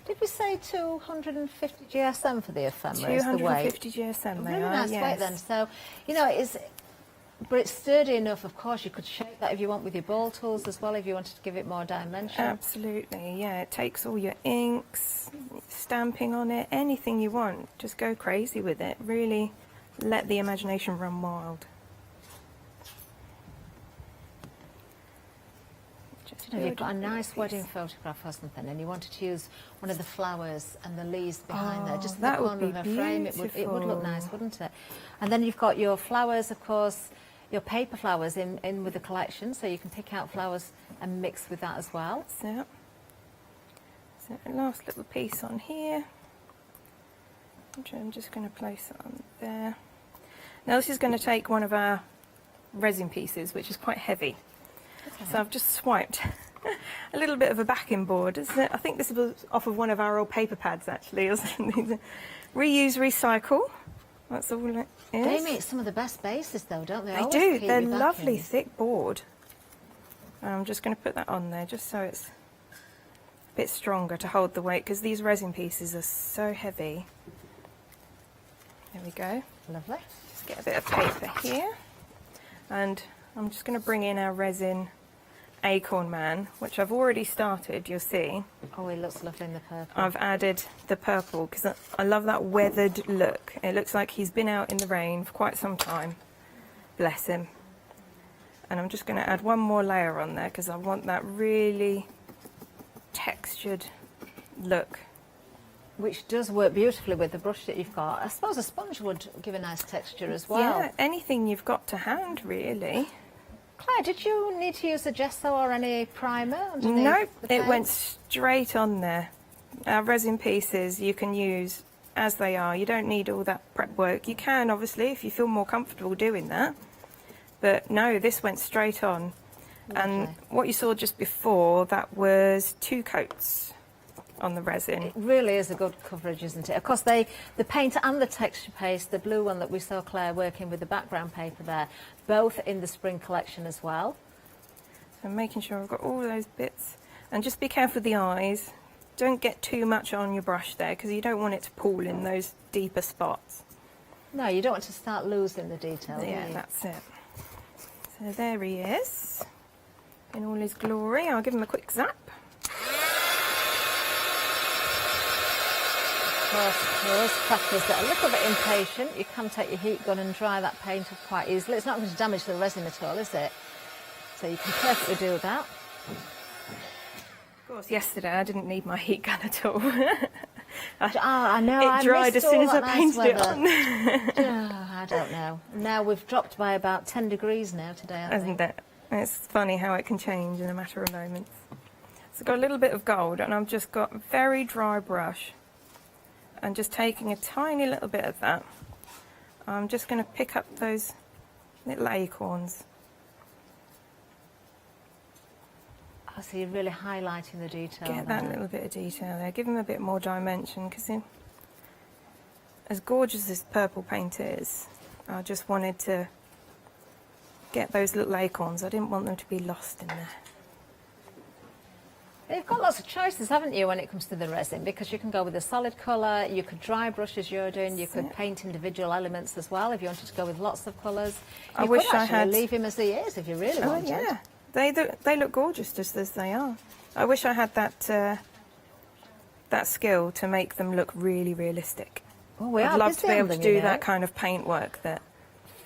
Speaker 1: Did we say 250 GSM for the ephemera?
Speaker 17: 250 GSM, they
Speaker 1: really
Speaker 17: are,
Speaker 1: nice weight then. So, you know, but it's sturdy enough, of course. You could shape that if you want with your ball tools as well, if you wanted to give it more dimension.
Speaker 17: Absolutely, yeah. It takes all your inks, stamping on it, anything you want. Just go crazy with it. Really let the imagination run wild.
Speaker 1: You know, you've got a nice wedding photograph or something, and you wanted to use one of the flowers and the leaves behind there, just in the corner of a frame. It would look nice, wouldn't it? And then you've got your flowers, of course, your paper flowers in with the collection, so you can pick out flowers and mix with that as well.
Speaker 17: So a last little piece on here, which I'm just going to place it on there. Now this is going to take one of our resin pieces, which is quite heavy. So I've just swiped a little bit of a backing board. I think this was off of one of our old paper pads, actually. Reuse, recycle. That's all it is.
Speaker 1: They make some of the best bases, though, don't they?
Speaker 17: They do. They're lovely, thick board. I'm just going to put that on there, just so it's a bit stronger to hold the weight, because these resin pieces are so heavy. There we go.
Speaker 1: Lovely.
Speaker 17: Just get a bit of paper here. And I'm just going to bring in our resin acorn man, which I've already started, you'll see.
Speaker 1: Oh, it looks lovely in the purple.
Speaker 17: I've added the purple because I love that weathered look. It looks like he's been out in the rain for quite some time. Bless him. And I'm just going to add one more layer on there because I want that really textured look.
Speaker 1: Which does work beautifully with the brush that you've got. I suppose a sponge would give a nice texture as well.
Speaker 17: Yeah, anything you've got to hand, really.
Speaker 1: Claire, did you need to use a gesso or any primer underneath?
Speaker 17: Nope,
Speaker 1: the
Speaker 17: it
Speaker 1: paint?
Speaker 17: went straight on there. Our resin pieces you can use as they are. You don't need all that prep work. You can, obviously, if you feel more comfortable doing that. But no, this went straight on.
Speaker 1: Lovely.
Speaker 17: And what you saw just before, that was 2 coats on the resin.
Speaker 1: It really is a good coverage, isn't it? Of course, the paint and the texture paste, the blue one that we saw Claire working with the background paper there, both in the spring collection as well.
Speaker 17: So I'm making sure I've got all those bits. And just be careful with the eyes. Don't get too much on your brush there, because you don't want it to pool in those deeper spots.
Speaker 1: No, you don't want to start losing the detail.
Speaker 17: Yeah,
Speaker 1: do you?
Speaker 17: that's it. So there he is, in all his glory. I'll give him a quick zap.
Speaker 1: Of course, for those crafters that are a little bit impatient, you can take your heat gun and dry that paint off quite easily. It's not going to damage the resin at all, is it? So you can perfectly do that.
Speaker 17: Of course, yesterday I didn't need my heat gun at all.
Speaker 1: I know.
Speaker 17: It dried as soon as I painted it on.
Speaker 1: I don't know. Now we've dropped by about 10 degrees now today, haven't we?
Speaker 17: Isn't it? It's funny how it can change in a matter of moments. So I've got a little bit of gold, and I've just got a very dry brush. And just taking a tiny little bit of that, I'm just going to pick up those little acorns.
Speaker 1: Oh, so you're really highlighting the detail.
Speaker 17: Get that little bit of detail there, give them a bit more dimension, because as gorgeous as purple paint is, I just wanted to get those little acorns. I didn't want them to be lost in there.
Speaker 1: You've got lots of choices, haven't you, when it comes to the resin, because you can go with a solid colour, you could dry brush as you're doing, you could paint individual elements as well if you wanted to go with lots of colours.
Speaker 17: I
Speaker 1: You
Speaker 17: wish
Speaker 1: could
Speaker 17: I
Speaker 1: actually
Speaker 17: had...
Speaker 1: leave him as he is if you really wanted.
Speaker 17: Yeah, they look gorgeous just as they are. I wish I had that skill to make them look really realistic.
Speaker 1: Well, we
Speaker 17: I'd
Speaker 1: are
Speaker 17: love
Speaker 1: busy
Speaker 17: to be
Speaker 1: on
Speaker 17: able
Speaker 1: them,
Speaker 17: to do
Speaker 1: you know.
Speaker 17: that kind of paint work that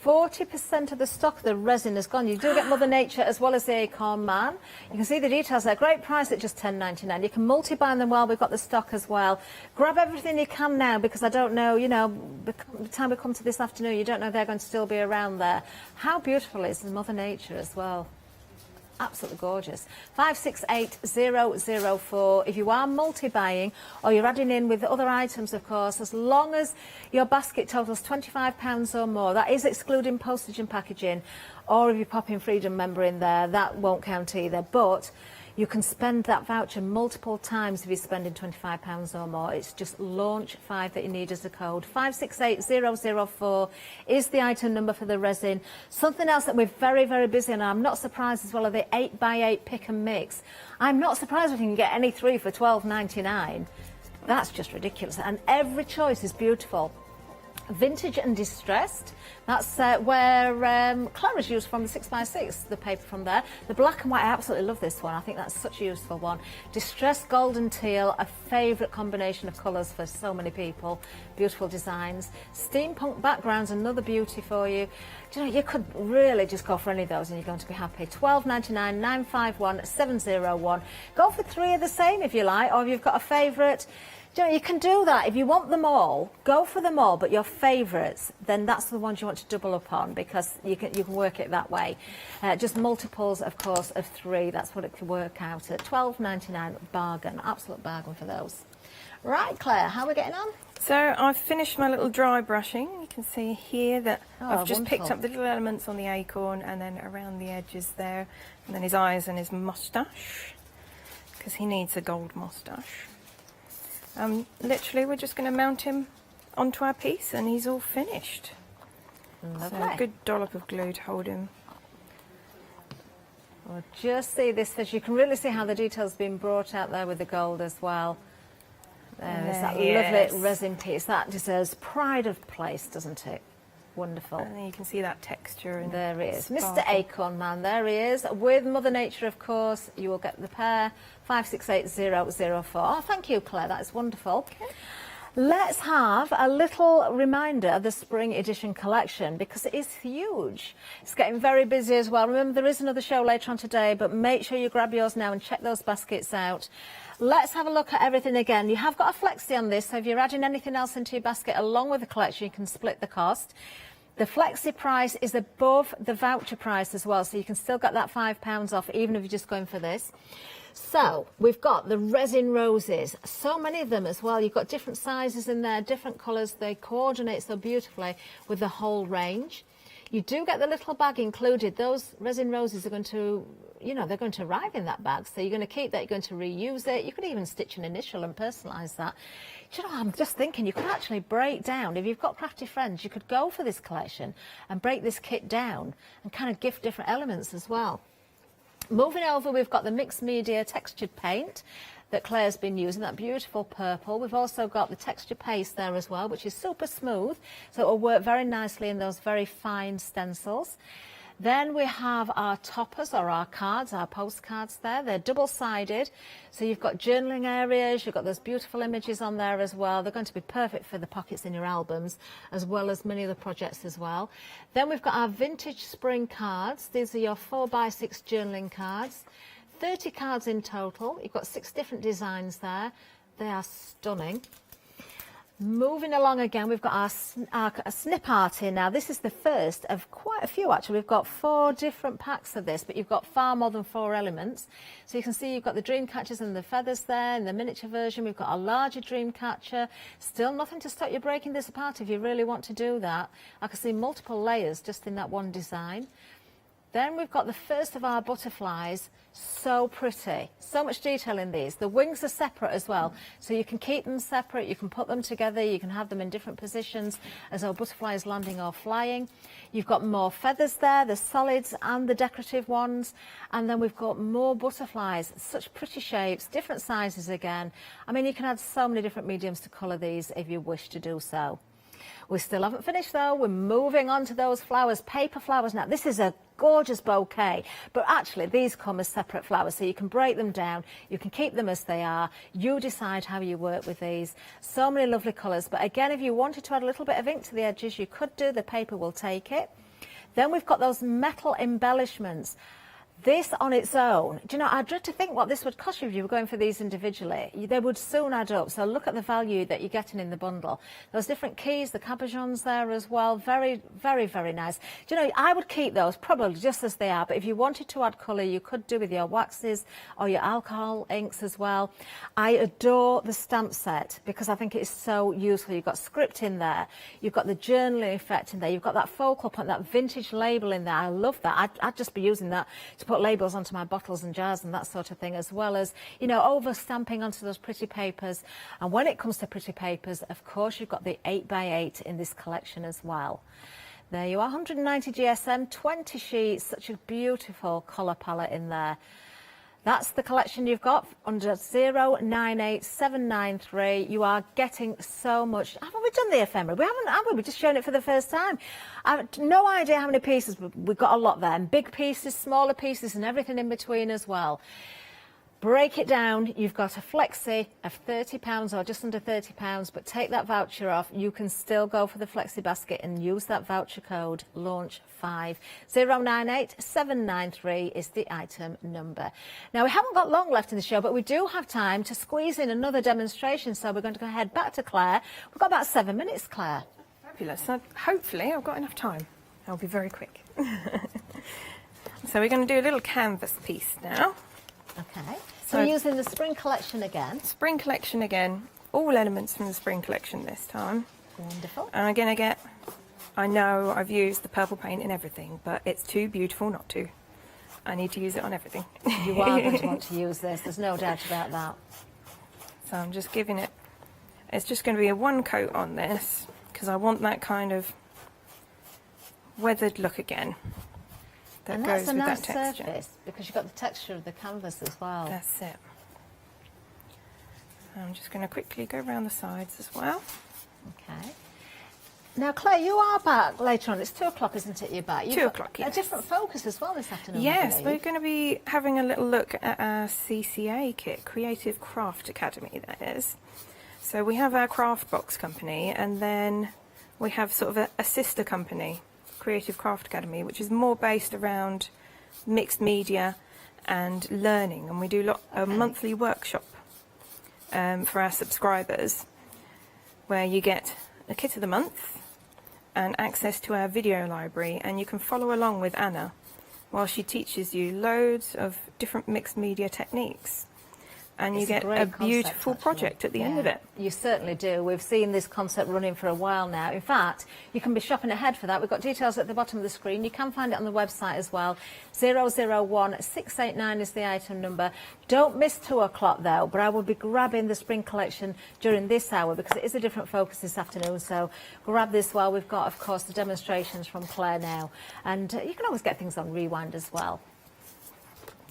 Speaker 1: 40% of the stock of the resin is gone. You do get Mother Nature as well as the Acorn Man. You can see the details there. Great price at just $10.99. You can multi-buy them while we've got the stock as well. Grab everything you can now, because I don't know, you know, by the time we come to this afternoon, you don't know if they're going to still be around there. How beautiful is Mother Nature as well? Absolutely gorgeous. 568004. If you are multi-buying or you're adding in with other items, of course, as long as your basket totals £25 or more, that is excluding postage and packaging, or if you pop in Freedom Member in there, that won't count either. But you can spend that voucher multiple times if you're spending £25 or more. It's just launch 5 that you need as a code. 568004 is the item number for the resin. Something else that we're very, very busy on, I'm not surprised as well, are the 8x8 pick and mix. I'm not surprised we can get any 3 for $12.99. That's just ridiculous. And every choice is beautiful. Vintage and Distressed. That's where Clara's used from the 6x6, the paper from there. The black and white, I absolutely love this one. I think that's such a useful one. Distressed gold and teal, a favourite combination of colours for so many people. Beautiful designs. Steampunk backgrounds, another beauty for you. Do you know, you could really just go for any of those and you're going to be happy. £12.99, 951 701. Go for 3 of the same if you like, or if you've got a favourite. Do you know, you can do that. If you want them all, go for them all, but your favourites, then that's the ones you want to double up on, because you can work it that way. Just multiples, of course, of 3. That's what it can work out at. £12.99, bargain, absolute bargain for those. Right, Claire, how are we getting on?
Speaker 17: So I've finished my little dry brushing. You can see here that I've just picked up the little elements on the acorn and then around the edges there, and then his eyes and his moustache, because he needs a gold moustache. Literally, we're just going to mount him onto our piece and he's all finished.
Speaker 1: Lovely.
Speaker 17: So a good dollop of glue to hold him.
Speaker 1: Well, just see this fish. You can really see how the detail's been brought out there with the gold as well. There's that lovely resin piece. That deserves pride of place, doesn't it? Wonderful.
Speaker 17: And then you can see that texture. And
Speaker 1: there he is. Mr. Acorn Man, there he is. With Mother Nature, of course. You will get the pair. 568004. Oh, thank you, Claire. That is wonderful. Okay. Let's have a little reminder of the spring edition collection, because it is huge. It's getting very busy as well. Remember, there is another show later on today, but make sure you grab yours now and check those baskets out. Let's have a look at everything again. You have got a flexi on this, so if you're adding anything else into your basket along with the collection, you can split the cost. The flexi price is above the voucher price as well, so you can still get that £5 off even if you're just going for this. So we've got the resin roses, so many of them as well. You've got different sizes in there, different colours. They coordinate so beautifully with the whole range. You do get the little bag included. Those resin roses are going to, you know, they're going to arrive in that bag. So you're going to keep that, you're going to reuse it. You could even stitch an initial and personalise that. Do you know, I'm just thinking you could actually break down, if you've got crafty friends, you could go for this collection and break this kit down and kind of gift different elements as well. Moving over, we've got the mixed media textured paint that Claire's been using, that beautiful purple. We've also got the texture paste there as well, which is super smooth, so it will work very nicely in those very fine stencils. Then we have our toppers, or our cards, our postcards there. They're double-sided, so you've got journaling areas, you've got those beautiful images on there as well. They're going to be perfect for the pockets in your albums, as well as many other projects as well. Then we've got our vintage spring cards. These are your 4x6 journaling cards. 30 cards in total. You've got 6 different designs there. They are stunning. Moving along again, we've got our snip art here now. This is the first of quite a few, actually. We've got 4 different packs of this, but you've got far more than 4 elements. So you can see you've got the dream catchers and the feathers there. In the miniature version, we've got a larger dream catcher. Still nothing to stop you breaking this apart if you really want to do that. I can see multiple layers just in that one design. Then we've got the first of our butterflies. So pretty. So much detail in these. The wings are separate as well, so you can keep them separate, you can put them together, you can have them in different positions as our butterfly is landing or flying. You've got more feathers there, the solids and the decorative ones, and then we've got more butterflies. Such pretty shapes, different sizes again. I mean, you can add so many different mediums to colour these if you wish to do so. We still haven't finished though. We're moving on to those flowers, paper flowers now. This is a gorgeous bouquet, but actually these come as separate flowers, so you can break them down, you can keep them as they are. You decide how you work with these. So many lovely colours, but again, if you wanted to add a little bit of ink to the edges, you could do. The paper will take it. Then we've got those metal embellishments. This on its own, do you know, I dread to think what this would cost you if you were going for these individually. They would soon add up, so look at the value that you're getting in the bundle. Those different keys, the cabochons there as well, very, very, very nice. Do you know, I would keep those probably just as they are, but if you wanted to add colour, you could do with your waxes or your alcohol inks as well. I adore the stamp set because I think it is so useful. You've got script in there, you've got the journaling effect in there, you've got that focal point, that vintage label in there. I love that. I'd just be using that to put labels onto my bottles and jars and that sort of thing, as well as, you know, over stamping onto those pretty papers. And when it comes to pretty papers, of course, you've got the 8x8 in this collection as well. There you are, 190 GSM, 20 sheets, such a beautiful colour palette in there. That's the collection you've got under 098793. You are getting so much. Haven't we done the ephemera? We haven't, have we? We're just showing it for the first time. I've no idea how many pieces. We've got a lot there. And big pieces, smaller pieces, and everything in between as well. Break it down. You've got a flexi of £30 or just under £30, but take that voucher off. You can still go for the flexi basket and use that voucher code LAUNCH5. 098793 is the item number. Now, we haven't got long left in the show, but we do have time to squeeze in another demonstration, so we're going to go head back to Claire. We've got about 7 minutes, Claire.
Speaker 17: Fabulous. So hopefully I've got enough time. I'll be very quick. So we're going to do a little canvas piece now.
Speaker 1: Okay. So we're using the spring collection again.
Speaker 17: Spring collection again. All elements from the spring collection this time.
Speaker 1: Wonderful.
Speaker 17: And I'm going to get, I know I've used the purple paint in everything, but it's too beautiful not to. I need to use it on everything.
Speaker 1: You are going to want to use this, there's no doubt about that.
Speaker 17: So I'm just giving it, it's just going to be a one coat on this, because I want that kind of weathered look again. That
Speaker 1: And
Speaker 17: goes
Speaker 1: that's a
Speaker 17: with
Speaker 1: nice
Speaker 17: that texture.
Speaker 1: surface, because you've got the texture of the canvas as well.
Speaker 17: That's it. I'm just going to quickly go around the sides as well.
Speaker 1: Okay. Now, Claire, you are back later on. It's 2 o'clock, isn't it? You're back. You've
Speaker 17: 2
Speaker 1: got
Speaker 17: o'clock,
Speaker 1: a
Speaker 17: yes.
Speaker 1: different focus as well this afternoon. I
Speaker 17: Yes,
Speaker 1: believe.
Speaker 17: we're going to be having a little look at our CCA kit, Creative Craft Academy, that is. So we have our craft box company, and then we have sort of a sister company, Creative Craft Academy, which is more based around mixed media and learning, and we do a monthly workshop for our subscribers, where you get a kit of the month and access to our video library, and you can follow along with Anna while she teaches you loads of different mixed media techniques. And you get a beautiful project at the end of it.
Speaker 1: You certainly do. We've seen this concept running for a while now. In fact, you can be shopping ahead for that. We've got details at the bottom of the screen. You can find it on the website as well. 001689 is the item number. Don't miss 2 o'clock though, but I will be grabbing the spring collection during this hour because it is a different focus this afternoon. So grab this while we've got, of course, the demonstrations from Claire now. And you can always get things on rewind as well.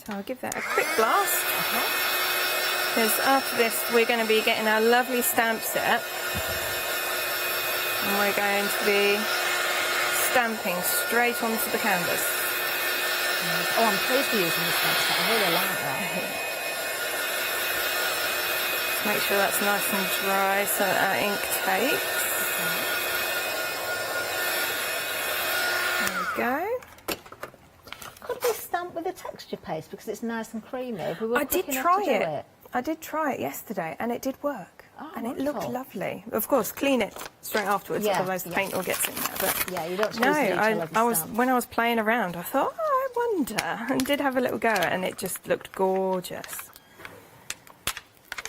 Speaker 17: So I'll give that a quick blast. Because after this we're going to be getting our lovely stamp set, and we're going to be stamping straight onto the canvas.
Speaker 1: Oh, I'm pleased to use this stamp set. I really like that.
Speaker 17: Just make sure that's nice and dry so that our ink takes. There we go.
Speaker 1: Could we stamp with a texture paste because it's nice and creamy? We were
Speaker 17: I did
Speaker 1: quick enough
Speaker 17: try
Speaker 1: to do
Speaker 17: it. I did try it yesterday and it did work.
Speaker 1: Oh,
Speaker 17: and it looked
Speaker 1: wonderful.
Speaker 17: lovely. Of course, clean it straight afterwards,
Speaker 1: Yeah,
Speaker 17: otherwise the
Speaker 1: yeah.
Speaker 17: paint all gets in there. But
Speaker 1: Yeah, you don't
Speaker 17: no,
Speaker 1: use the detail of the
Speaker 17: I was
Speaker 1: stamp.
Speaker 17: when I was playing around, I thought, oh, I wonder, and did have a little go, and it just looked gorgeous.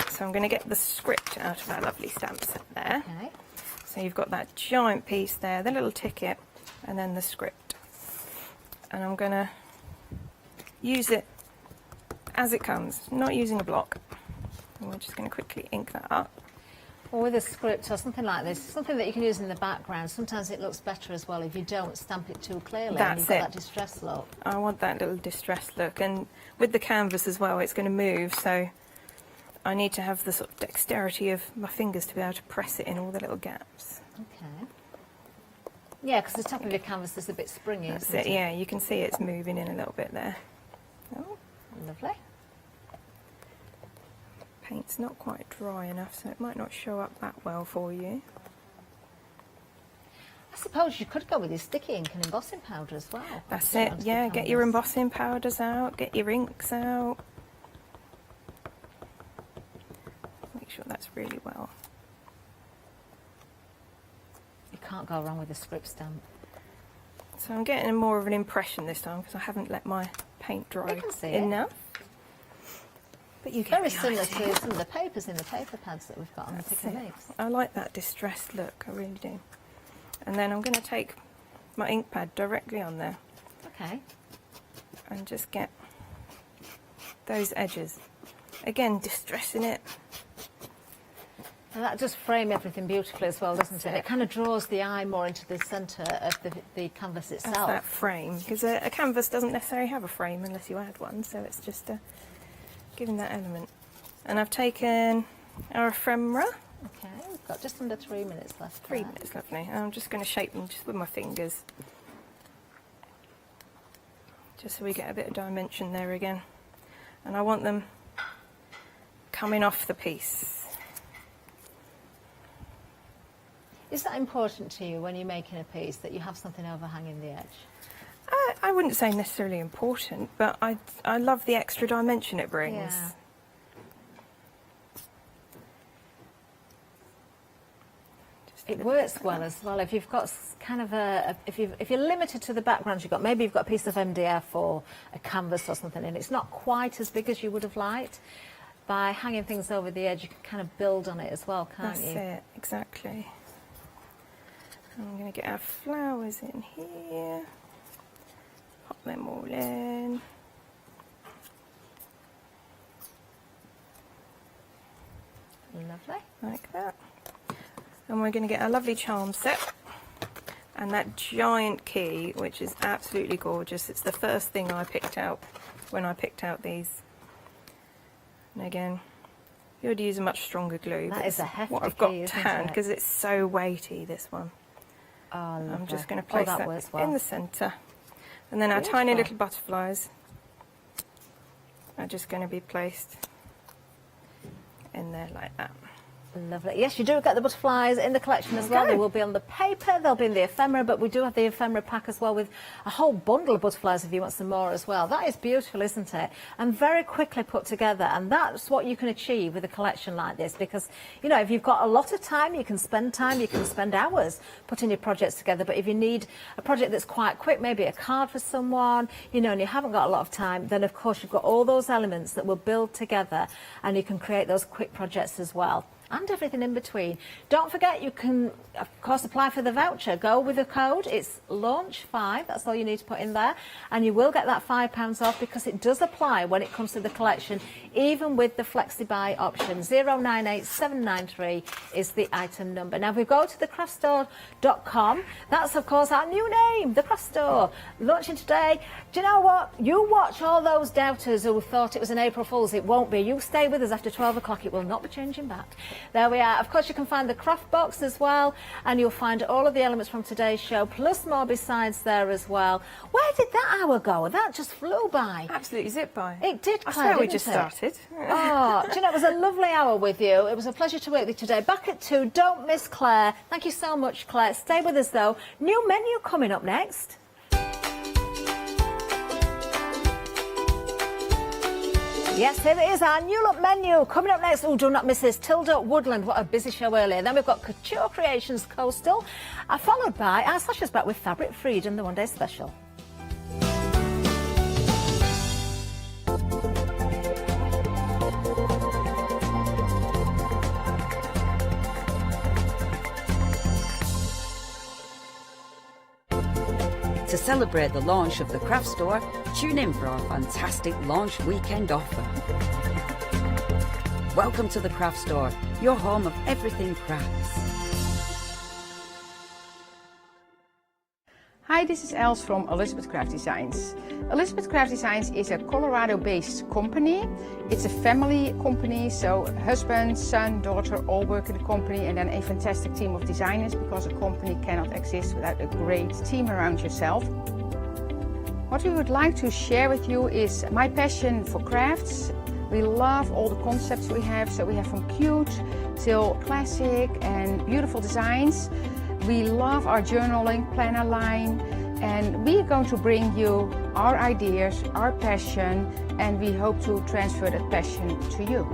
Speaker 17: So I'm going to get the script out of our lovely stamp set there.
Speaker 1: Okay.
Speaker 17: So you've got that giant piece there, the little ticket, and then the script. And I'm going to use it as it comes, not using a block. And we're just going to quickly ink that up.
Speaker 1: Or with a script or something like this, something that you can use in the background. Sometimes it looks better as well if you don't stamp it too clearly and
Speaker 17: That's
Speaker 1: you've got
Speaker 17: it.
Speaker 1: that distress look.
Speaker 17: I want that little distressed look, and with the canvas as well, it's going to move, so I need to have the sort of dexterity of my fingers to be able to press it in all the little gaps.
Speaker 1: Okay. Yeah, because the top of your canvas is a bit springy,
Speaker 17: That's
Speaker 1: isn't
Speaker 17: it, yeah, you can see it's moving in a little bit there. Oh,
Speaker 1: Lovely.
Speaker 17: paint's not quite dry enough, so it might not show up that well for you.
Speaker 1: I suppose you could go with your sticky ink and embossing powder as well.
Speaker 17: That's
Speaker 1: Put
Speaker 17: it,
Speaker 1: onto the
Speaker 17: yeah, get your
Speaker 1: canvas.
Speaker 17: embossing powders out, get your inks out. Make sure that's really well.
Speaker 1: You can't go wrong with a script stamp.
Speaker 17: So I'm getting more of an impression this time because I haven't let my paint dry
Speaker 1: You can see it.
Speaker 17: enough. But you get
Speaker 1: Very
Speaker 17: the
Speaker 1: similar
Speaker 17: idea.
Speaker 1: to some of the papers in the paper pads that we've got on the pick and
Speaker 17: That's it.
Speaker 1: mix.
Speaker 17: I like that distressed look, I really do. And then I'm going to take my ink pad directly on there
Speaker 1: Okay.
Speaker 17: and just get those edges. Again, distressing it.
Speaker 1: And that does frame everything beautifully as well, doesn't it? It kind of draws the eye more into the centre of the canvas itself.
Speaker 17: That's that frame, because a canvas doesn't necessarily have a frame unless you add one, so it's just a giving that element. And I've taken our ephemera.
Speaker 1: Okay, we've got just under 3 minutes left.
Speaker 17: 3 minutes, lovely. And I'm just going to shape them just with my fingers. Just so we get a bit of dimension there again. And I want them coming off the piece.
Speaker 1: Is that important to you when you're making a piece, that you have something overhanging the edge?
Speaker 17: I wouldn't say necessarily important, but I love the extra dimension it brings.
Speaker 1: Yeah. It works well as well if you've got kind of if you're limited to the background you've got. Maybe you've got a piece of MDF or a canvas or something, and it's not quite as big as you would have liked. By hanging things over the edge, you can kind of build on it as well, can't you?
Speaker 17: That's it, exactly. I'm going to get our flowers in here. Pop them all in.
Speaker 1: Lovely.
Speaker 17: Like that. And we're going to get our lovely charm set and that giant key, which is absolutely gorgeous. It's the first thing I picked out when I picked out these. And again, you would use a much stronger glue.
Speaker 1: That is a hefty
Speaker 17: what I've got
Speaker 1: key,
Speaker 17: to hand, because it's so weighty, this one.
Speaker 1: Oh, lovely.
Speaker 17: I'm just going to place that
Speaker 1: works well.
Speaker 17: in the centre. And then our
Speaker 1: Beautiful.
Speaker 17: tiny little butterflies are just going to be placed in there like that.
Speaker 1: Lovely. Yes, you do get the butterflies in the collection as well. They will be on the paper, they'll be in the ephemera, but we do have the ephemera pack as well with a whole bundle of butterflies if you want some more as well. That is beautiful, isn't it? And very quickly put together, and that's what you can achieve with a collection like this, because, you know, if you've got a lot of time, you can spend hours putting your projects together, but if you need a project that's quite quick, maybe a card for someone, you know, and you haven't got a lot of time, then of course you've got all those elements that will build together and you can create those quick projects as well. And everything in between. Don't forget, you can, of course, apply for the voucher. Go with the code. It's launch5. That's all you need to put in there. And you will get that £5 off, because it does apply when it comes to the collection, even with the Flexibuy option. 098793 is the item number. Now, if we go to thecraftstore.com, that's, of course, our new name, The Craft Store. Launching today. Do you know what? You watch all those doubters who thought it was an April Fool's. It won't be. You stay with us after 12 o'clock. It will not be changing back. There we are. Of course, you can find the craft box as well, and you'll find all of the elements from today's show, plus more besides there as well. Where did that hour go? That just flew by.
Speaker 17: Absolutely zipped by.
Speaker 1: It did, Claire,
Speaker 17: I swear we
Speaker 1: didn't
Speaker 17: just
Speaker 1: it?
Speaker 17: started.
Speaker 1: Oh, do you know, it was a lovely hour with you. It was a pleasure to work with you today. Back at 2, don't miss Claire. Thank you so much, Claire. Stay with us, though. New menu coming up next. Yes, here it is, our new look menu. Coming up next, oh, do not miss this, Tilda Woodland. What a busy show earlier. Then we've got Couture Creations Coastal, followed by our Sasha's back with Fabric Freedom, the one-day special.
Speaker 3: To celebrate the launch of the craft store, tune in for our fantastic launch weekend offer. Welcome to the craft store, your home of everything crafts.
Speaker 18: Hi, this is Els from Elizabeth Craft Designs. Elizabeth Craft Designs is a Colorado-based company. It's a family company, so husband, son, daughter all work in the company, and then a fantastic team of designers, because a company cannot exist without a great team around yourself. What we would like to share with you is my passion for crafts. We love all the concepts we have, so we have from cute till classic and beautiful designs. We love our journaling planner line, and we are going to bring you our ideas, our passion, and we hope to transfer that passion to you.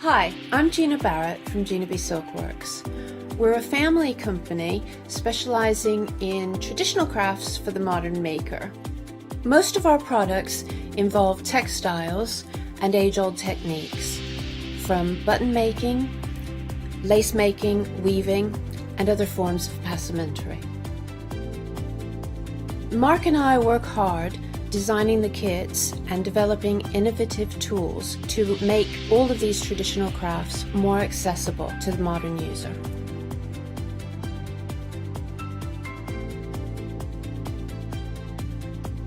Speaker 19: Hi, I'm Gina Barrett from Gina B Silkworks. We're a family company specializing in traditional crafts for the modern maker. Most of our products involve textiles and age-old techniques, from button making, lace making, weaving, and other forms of passementerie. Mark and I work hard designing the kits and developing innovative tools to make all of these traditional crafts more accessible to the modern user.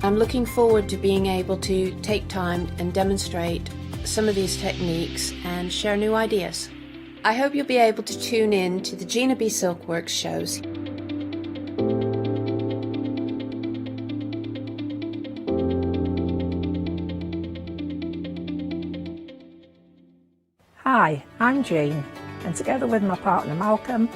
Speaker 19: I'm looking forward to being able to take time and demonstrate some of these techniques and share new ideas. I hope you'll be able to tune in to the Gina B Silkworks shows.
Speaker 20: Hi, I'm Jean, and together with my partner Malcolm,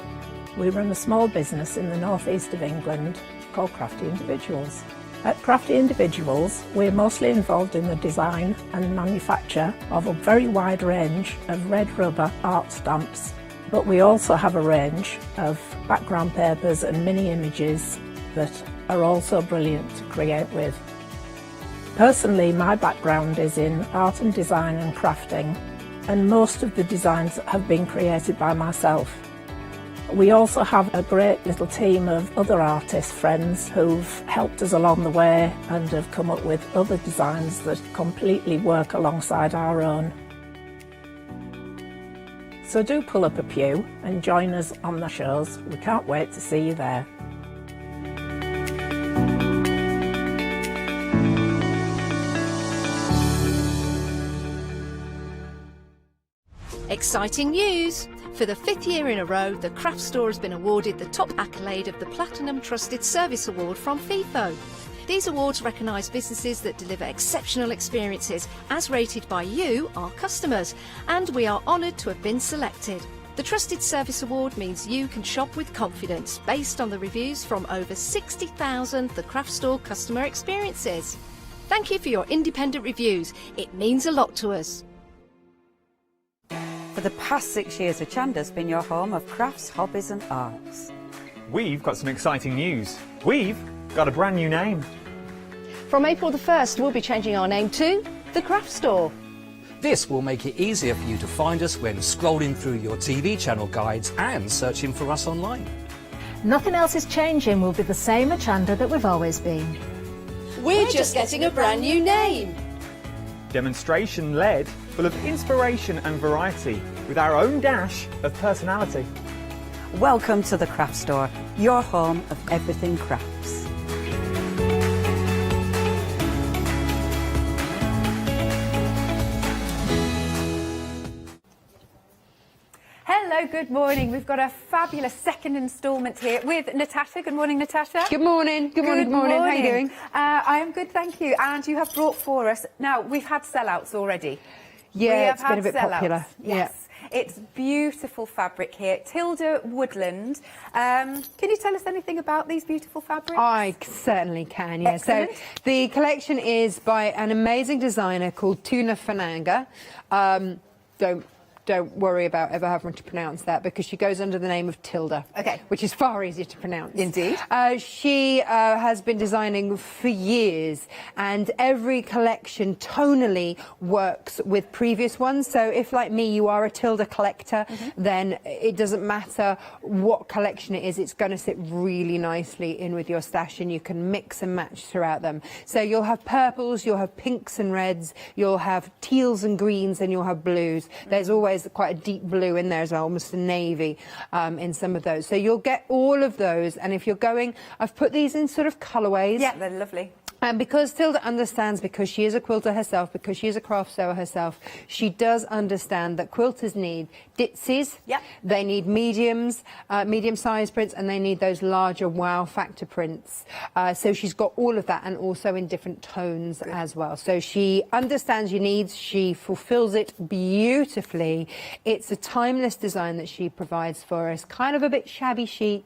Speaker 20: we run a small business in the northeast of England called Crafty Individuals. At Crafty Individuals, we're mostly involved in the design and manufacture of a very wide range of red rubber art stamps, but we also have a range of background papers and mini images that are also brilliant to create with. Personally, my background is in art and design and crafting, and most of the designs have been created by myself. We also have a great little team of other artist friends who've helped us along the way and have come up with other designs that completely work alongside our own. So do pull up a pew and join us on the shows. We can't wait to see you there.
Speaker 6: Exciting news! For the 5th year in a row, the craft store has been awarded the top accolade of the Platinum Trusted Service Award from Feefo. These awards recognise businesses that deliver exceptional experiences as rated by you, our customers, and we are honoured to have been selected. The Trusted Service Award means you can shop with confidence based on the reviews from over 60,000 The Craft Store customer experiences. Thank you for your independent reviews. It means a lot to us.
Speaker 3: For the past 6 years, Hochanda's been your home of crafts, hobbies and arts.
Speaker 8: We've got some exciting news. We've got a brand new name.
Speaker 16: From April the 1st, we'll be changing our name to The Craft Store.
Speaker 9: This will make it easier for you to find us when scrolling through your TV channel guides and searching for us online.
Speaker 1: Nothing else is changing. We'll be the same Hochanda that we've always been.
Speaker 16: We're just getting a brand new name.
Speaker 8: Demonstration-led, full of inspiration and variety, with our own dash of personality.
Speaker 3: Welcome to the Craft Store, your home of everything crafts.
Speaker 10: Hello, good morning. We've got a fabulous second instalment here with Natasha. Good morning, Natasha.
Speaker 2: Good morning. Good morning. Good morning. How are you doing?
Speaker 10: I am good, thank you. And you have brought for us, now we've had sellouts already.
Speaker 2: Yeah, it's been a bit popular.
Speaker 10: Yes. Yeah. It's beautiful fabric here. Tilda Woodland. Can you tell us anything about these beautiful fabrics?
Speaker 2: I certainly can, yeah.
Speaker 10: Excellent.
Speaker 2: So the collection is by an amazing designer called Tuna Fananga. Don't worry about ever having to pronounce that because she goes under the name of Tilda,
Speaker 10: okay,
Speaker 2: which is far easier to pronounce.
Speaker 10: Indeed.
Speaker 2: She has been designing for years, and every collection tonally works with previous ones. So if, like me, you are a Tilda collector, then it doesn't matter what collection it is, it's going to sit really nicely in with your stash, and you can mix and match throughout them. So you'll have purples, you'll have pinks and reds, you'll have teals and greens, and you'll have blues. There's always quite a deep blue in there as well, almost a navy in some of those. So you'll get all of those, and if you're going, I've put these in sort of colourways.
Speaker 10: Yeah, they're lovely.
Speaker 2: And because Tilda understands, because she is a quilter herself, because she is a craft sewer herself, she does understand that quilters need ditsies, they need mediums, medium-sized prints, and they need those larger wow factor prints. So she's got all of that, and also in different tones as well. So she understands your needs, she fulfills it beautifully. It's a timeless design that she provides for us, kind of a bit shabby chic,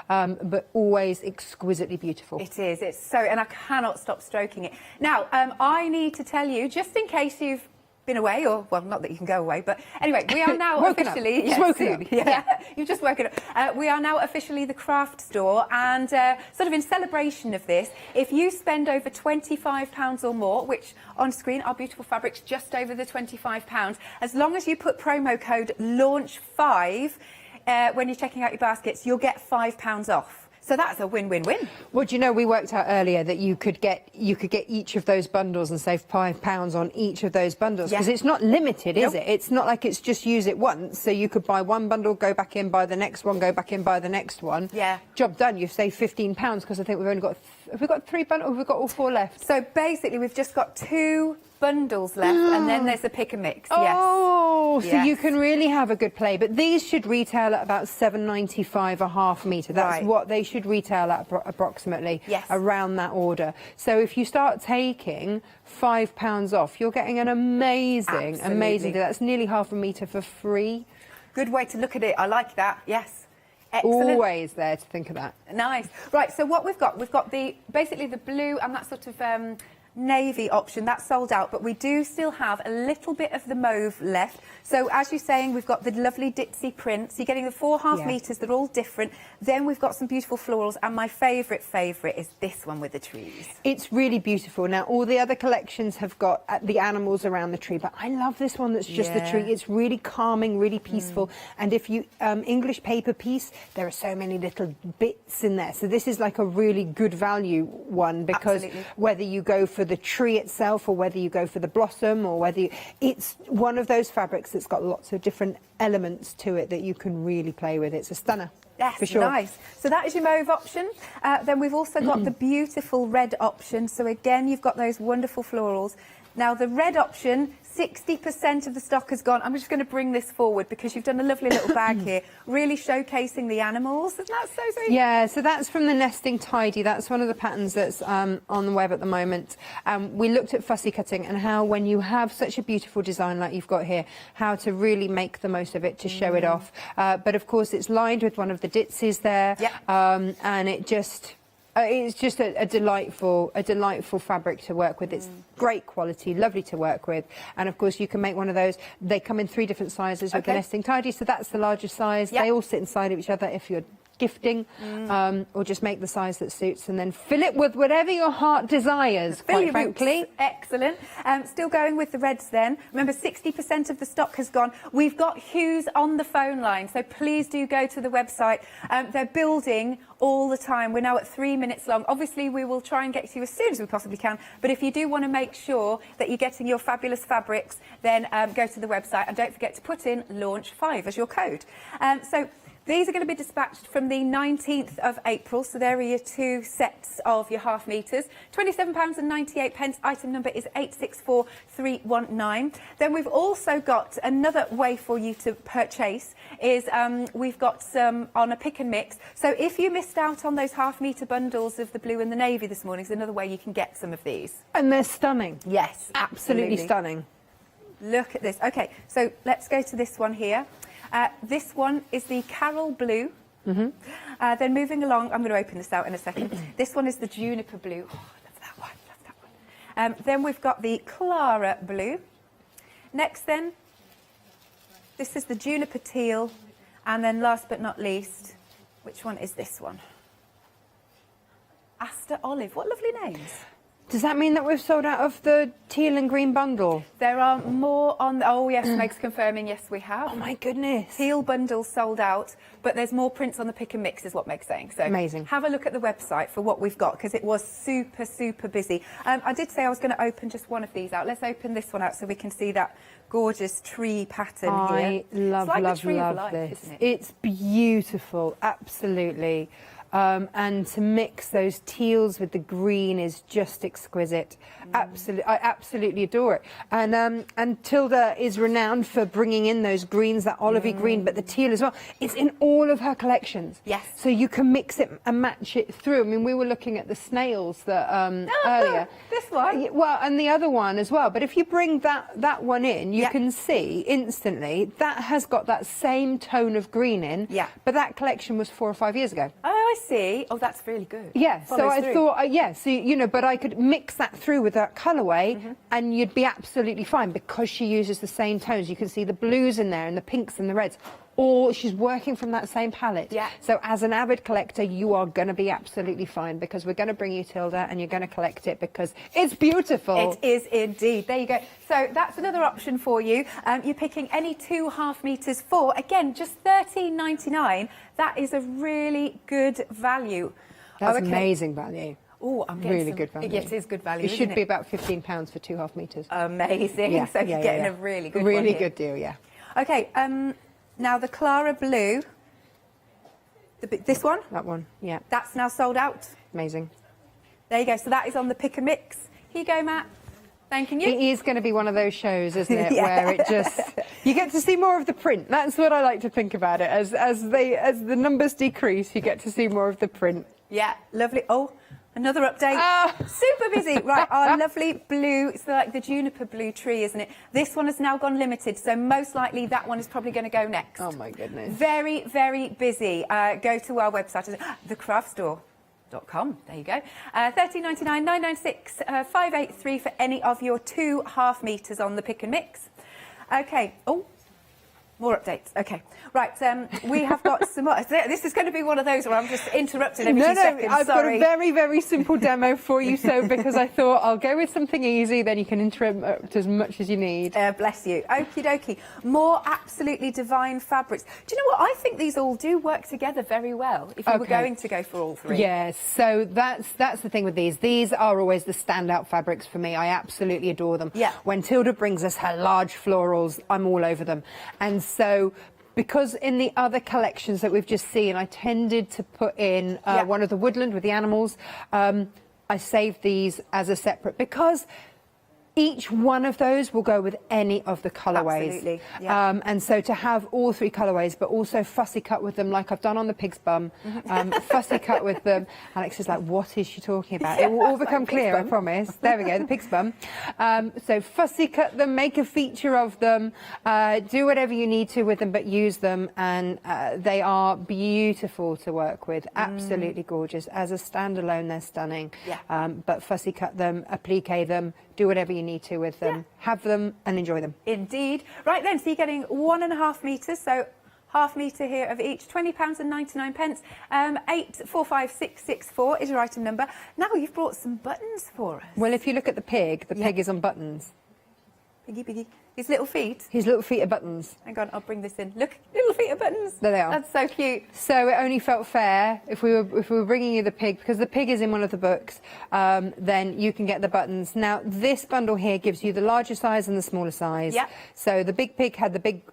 Speaker 2: but always exquisitely beautiful.
Speaker 10: It is. It's so, and I cannot stop stroking it. Now, I need to tell you, just in case you've been away, or, well, not that you can go away, but anyway, we are now officially...
Speaker 2: Just woken up.
Speaker 10: Yeah, you've just woken up. We are now officially the craft store, and sort of in celebration of this, if you spend over £25 or more, which on screen our beautiful fabrics just over the £25, as long as you put promo code LAUNCH5 when you're checking out your baskets, you'll get £5 off. So that's a win-win-win.
Speaker 2: Well, do you know, we worked out earlier that you could get each of those bundles and save £5 on each of those bundles, because it's not limited, is it? It's not like it's just use it once. So you could buy one bundle, go back in, buy the next one, go back in, buy the next one.
Speaker 10: Yeah.
Speaker 2: Job done. You've saved £15 because I think we've only got have we got 3 bundles? Or have we got all 4 left?
Speaker 10: So basically, we've just got 2 bundles left, and then there's the pick and mix.
Speaker 2: Oh,
Speaker 10: Yes.
Speaker 2: so you can really have a good play. But these should retail at about £7.95 a half metre. That's what they should retail at approximately, around that order. So if you start taking £5 off, you're getting an amazing deal. That's nearly half a metre for free.
Speaker 10: Good way to look at it. I like that. Yes. Excellent.
Speaker 2: Always there to think of that.
Speaker 10: Nice. Right, so what we've got basically the blue and that sort of navy option, that's sold out, but we do still have a little bit of the mauve left. So as you're saying, we've got the lovely ditzy prints. You're getting the 4.5 metres, they're all different. Then we've got some beautiful florals, and my favourite is this one with the trees.
Speaker 2: It's really beautiful. Now, all the other collections have got the animals around the tree, but I love this one that's just the tree. It's really calming, really peaceful. And if you, English paper piece, there are so many little bits in there. So this is like a really good value one, because whether you go for the tree itself or whether you go for the blossom or whether it's one of those fabrics that's got lots of different elements to it that you can really play with. It's a stunner.
Speaker 10: Yes,
Speaker 2: for sure.
Speaker 10: Nice. So that is your mauve option. Then we've also got the beautiful red option. So again, you've got those wonderful florals. Now the red option, 60% of the stock has gone. I'm just going to bring this forward because you've done a lovely little bag here, really showcasing the animals. Isn't that so sweet?
Speaker 2: Yeah, so that's from the Nesting Tidy. That's one of the patterns that's on the web at the moment. We looked at fussy cutting and how when you have such a beautiful design like you've got here, how to really make the most of it to show it off. But of course, it's lined with one of the ditsies there, and it just... it's just a delightful fabric to work with. It's great quality, lovely to work with. And of course, you can make one of those. They come in 3 different sizes with the Nesting Tidy, so that's the largest size. They all sit inside of each other if you're gifting, or just make the size that suits and then fill it with whatever your heart desires, quite frankly.
Speaker 10: Excellent. Still going with the reds then. Remember, 60% of the stock has gone. We've got hues on the phone line, so please do go to the website. They're building all the time. We're now at 3 minutes long. Obviously, we will try and get to you as soon as we possibly can, but if you do want to make sure that you're getting your fabulous fabrics, then go to the website and don't forget to put in launch5 as your code. So these are going to be dispatched from the 19th of April, so there are your 2 sets of your half metres. £27.98. Item number is 864319. Then we've also got another way for you to purchase is we've got some on a pick and mix. So if you missed out on those half metre bundles of the blue and the navy this morning, is another way you can get some of these.
Speaker 2: And they're stunning.
Speaker 10: Yes,
Speaker 2: absolutely stunning.
Speaker 10: Look at this. Okay, so let's go to this one here. This one is the Carol Blue. Then moving along, I'm going to open this out in a second. This one is the Juniper Blue. Oh, love that one, love that one. Then we've got the Clara Blue. Next then, this is the Juniper Teal. And then last but not least, which one is this one? Aster Olive. What lovely names.
Speaker 2: Does that mean that we've sold out of the teal and green bundle?
Speaker 10: There are more on... Oh, yes, Meg's confirming. Yes, we have.
Speaker 2: Oh, my goodness.
Speaker 10: Teal bundle sold out, but there's more prints on the pick and mix is what Meg's saying. So
Speaker 2: amazing.
Speaker 10: Have a look at the website for what we've got, because it was super, super busy. I did say I was going to open just one of these out. Let's open this one out so we can see that gorgeous tree pattern here.
Speaker 2: I love,
Speaker 10: it's like
Speaker 2: love,
Speaker 10: the tree
Speaker 2: love
Speaker 10: of life,
Speaker 2: this.
Speaker 10: Isn't it?
Speaker 2: It's beautiful, absolutely. And to mix those teals with the green is just exquisite. Absolutely, I absolutely adore it. And Tilda is renowned for bringing in those greens, that olivey green, but the teal as well. It's in all of her collections.
Speaker 10: Yes.
Speaker 2: So you can mix it and match it through. I mean, we were looking at the snails that earlier.
Speaker 10: This one.
Speaker 2: Well, and the other one as well. But if you bring that one in, you can see instantly that has got that same tone of green in.
Speaker 10: Yeah.
Speaker 2: But that collection was 4 or 5 years ago.
Speaker 10: Oh, I see. Oh, that's really good.
Speaker 2: Yeah, so I thought, so, you know, but I could mix that through with that colourway and you'd be absolutely fine because she uses the same tones. You can see the blues in there and the pinks and the reds. or she's working from that same palette.
Speaker 10: Yeah.
Speaker 2: So as an avid collector, you are going to be absolutely fine, because we're going to bring you Tilda and you're going to collect it because it's beautiful.
Speaker 10: It is indeed. There you go. So that's another option for you. You're picking any 2.5 metres for, again, just $13.99. That is a really good value.
Speaker 2: That's amazing value.
Speaker 10: Oh, I'm getting
Speaker 2: really good value.
Speaker 10: Yes, it is good value.
Speaker 2: It should be about £15 for 2.5 metres.
Speaker 10: Amazing.
Speaker 2: Yeah,
Speaker 10: So you're getting a really good
Speaker 2: really
Speaker 10: one here.
Speaker 2: good deal, yeah.
Speaker 10: Okay, now the Clara Blue, this one?
Speaker 2: That one, yeah.
Speaker 10: That's now sold out.
Speaker 2: Amazing.
Speaker 10: There you go. So that is on the pick and mix. Here you go, Matt. Thanking you.
Speaker 2: It is going to be one of those shows, isn't it,
Speaker 10: Yeah.
Speaker 2: where it just, you get to see more of the print. That's what I like to think about it. As the numbers decrease, you get to see more of the print.
Speaker 10: Yeah, lovely. Oh, another update. Super busy. Right, our lovely blue, it's like the juniper blue tree, isn't it? This one has now gone limited, so most likely that one is probably going to go next.
Speaker 2: Oh, my goodness.
Speaker 10: Very, very busy. Go to our website, thecraftstore.com. There you go. $13.99, $9.96, $5.83 for any of your 2.5 metres on the pick and mix. Okay. Oh, more updates. Okay. Right. We have got some more. This is going to be one of those where I'm just interrupting every 2 seconds.
Speaker 2: I've got a very, very simple demo for you, so because I thought I'll go with something easy, then you can interrupt as much as you need.
Speaker 10: Bless you. Okie dokie. More absolutely divine fabrics. Do you know what? I think these all do work together very well if you were going to go for all three.
Speaker 2: Yes, so that's the thing with these. These are always the standout fabrics for me. I absolutely adore them.
Speaker 10: Yeah.
Speaker 2: When Tilda brings us her large florals, I'm all over them. And so, because in the other collections that we've just seen, I tended to put in one of the woodland with the animals. I saved these as a separate, because each one of those will go with any of the colourways.
Speaker 10: Absolutely, yeah.
Speaker 2: And so to have all three colourways, but also fussy cut with them, like I've done on the pig's bum, fussy cut with them. Alex is like, what is she talking about? It will all become clear, I promise. There we go, the pig's bum. So fussy cut them, make a feature of them, do whatever you need to with them, but use them, and they are beautiful to work with, absolutely gorgeous. As a standalone, they're stunning.
Speaker 10: Yeah.
Speaker 2: But fussy cut them, applique them, do whatever you need to with them, have them and enjoy them.
Speaker 10: Indeed. Right then, so you're getting 1.5 metres, so half metre here of each, £20.99. 845664 is your item number. Now you've brought some buttons for us.
Speaker 2: Well, if you look at the pig is on buttons.
Speaker 10: Piggy. His little feet?
Speaker 2: His little feet are buttons.
Speaker 10: Hang on, I'll bring this in. Look, little feet are buttons.
Speaker 2: There they are.
Speaker 10: That's so cute.
Speaker 2: So it only felt fair if we were bringing you the pig, because the pig is in one of the books, then you can get the buttons. Now, this bundle here gives you the larger size and the smaller size.
Speaker 10: Yeah.
Speaker 2: So the big pig had the big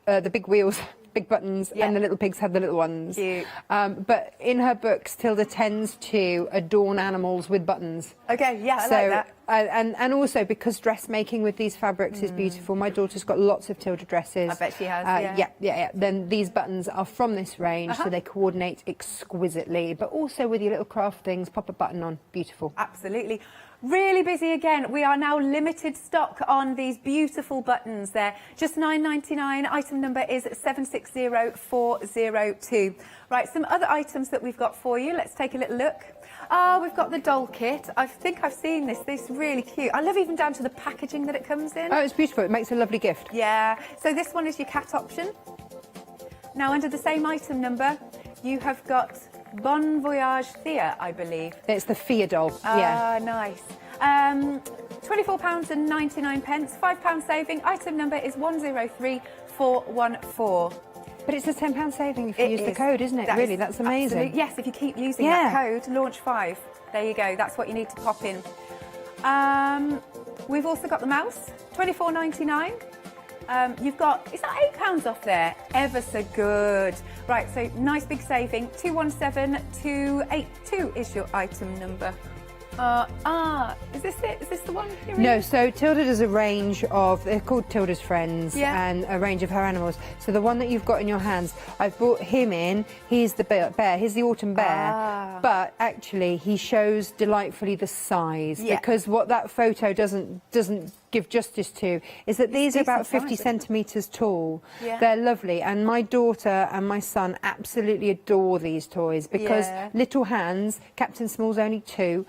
Speaker 2: wheels, big buttons, and the little pigs had the little ones.
Speaker 10: Cute.
Speaker 2: But in her books, Tilda tends to adorn animals with buttons.
Speaker 10: Okay, yeah, I like that.
Speaker 2: And also, because dressmaking with these fabrics is beautiful, my daughter's got lots of Tilda dresses.
Speaker 10: I bet she has,
Speaker 2: yeah. Then these buttons are from this range, so they coordinate exquisitely. But also with your little craft things, pop a button on. Beautiful.
Speaker 10: Absolutely. Really busy again. We are now limited stock on these beautiful buttons there. Just $9.99. Item number is 760402. Right, some other items that we've got for you. Let's take a little look. We've got the doll kit. I think I've seen this. This is really cute. I love even down to the packaging that it comes in.
Speaker 2: Oh, it's beautiful. It makes a lovely gift.
Speaker 10: Yeah. So this one is your cat option. Now, under the same item number, you have got Bon Voyage Thea, I believe.
Speaker 2: It's the Thea doll. Yeah.
Speaker 10: Nice. £24.99, £5 saving. Item number is 103414.
Speaker 2: But it's a £10 saving if you use the code, isn't it? Really, that's amazing.
Speaker 10: Absolutely. Yes, if you keep using that code, launch5. There you go. That's what you need to pop in. We've also got the mouse, £24.99. You've got, is that £8 off there? Ever so good. Right, so nice big saving. 217282 is your item number. Is this it? Is this the one?
Speaker 2: No, so Tilda does a range of, they're called Tilda's Friends, and a range of her animals. So the one that you've got in your hands, I've brought him in. He's the bear. He's the autumn bear. But actually, he shows delightfully the size, because what that photo doesn't give justice to is that these are about 50 centimetres tall.
Speaker 10: Yeah.
Speaker 2: They're lovely, and my daughter and my son absolutely adore these toys because little hands, Captain Small's only 2,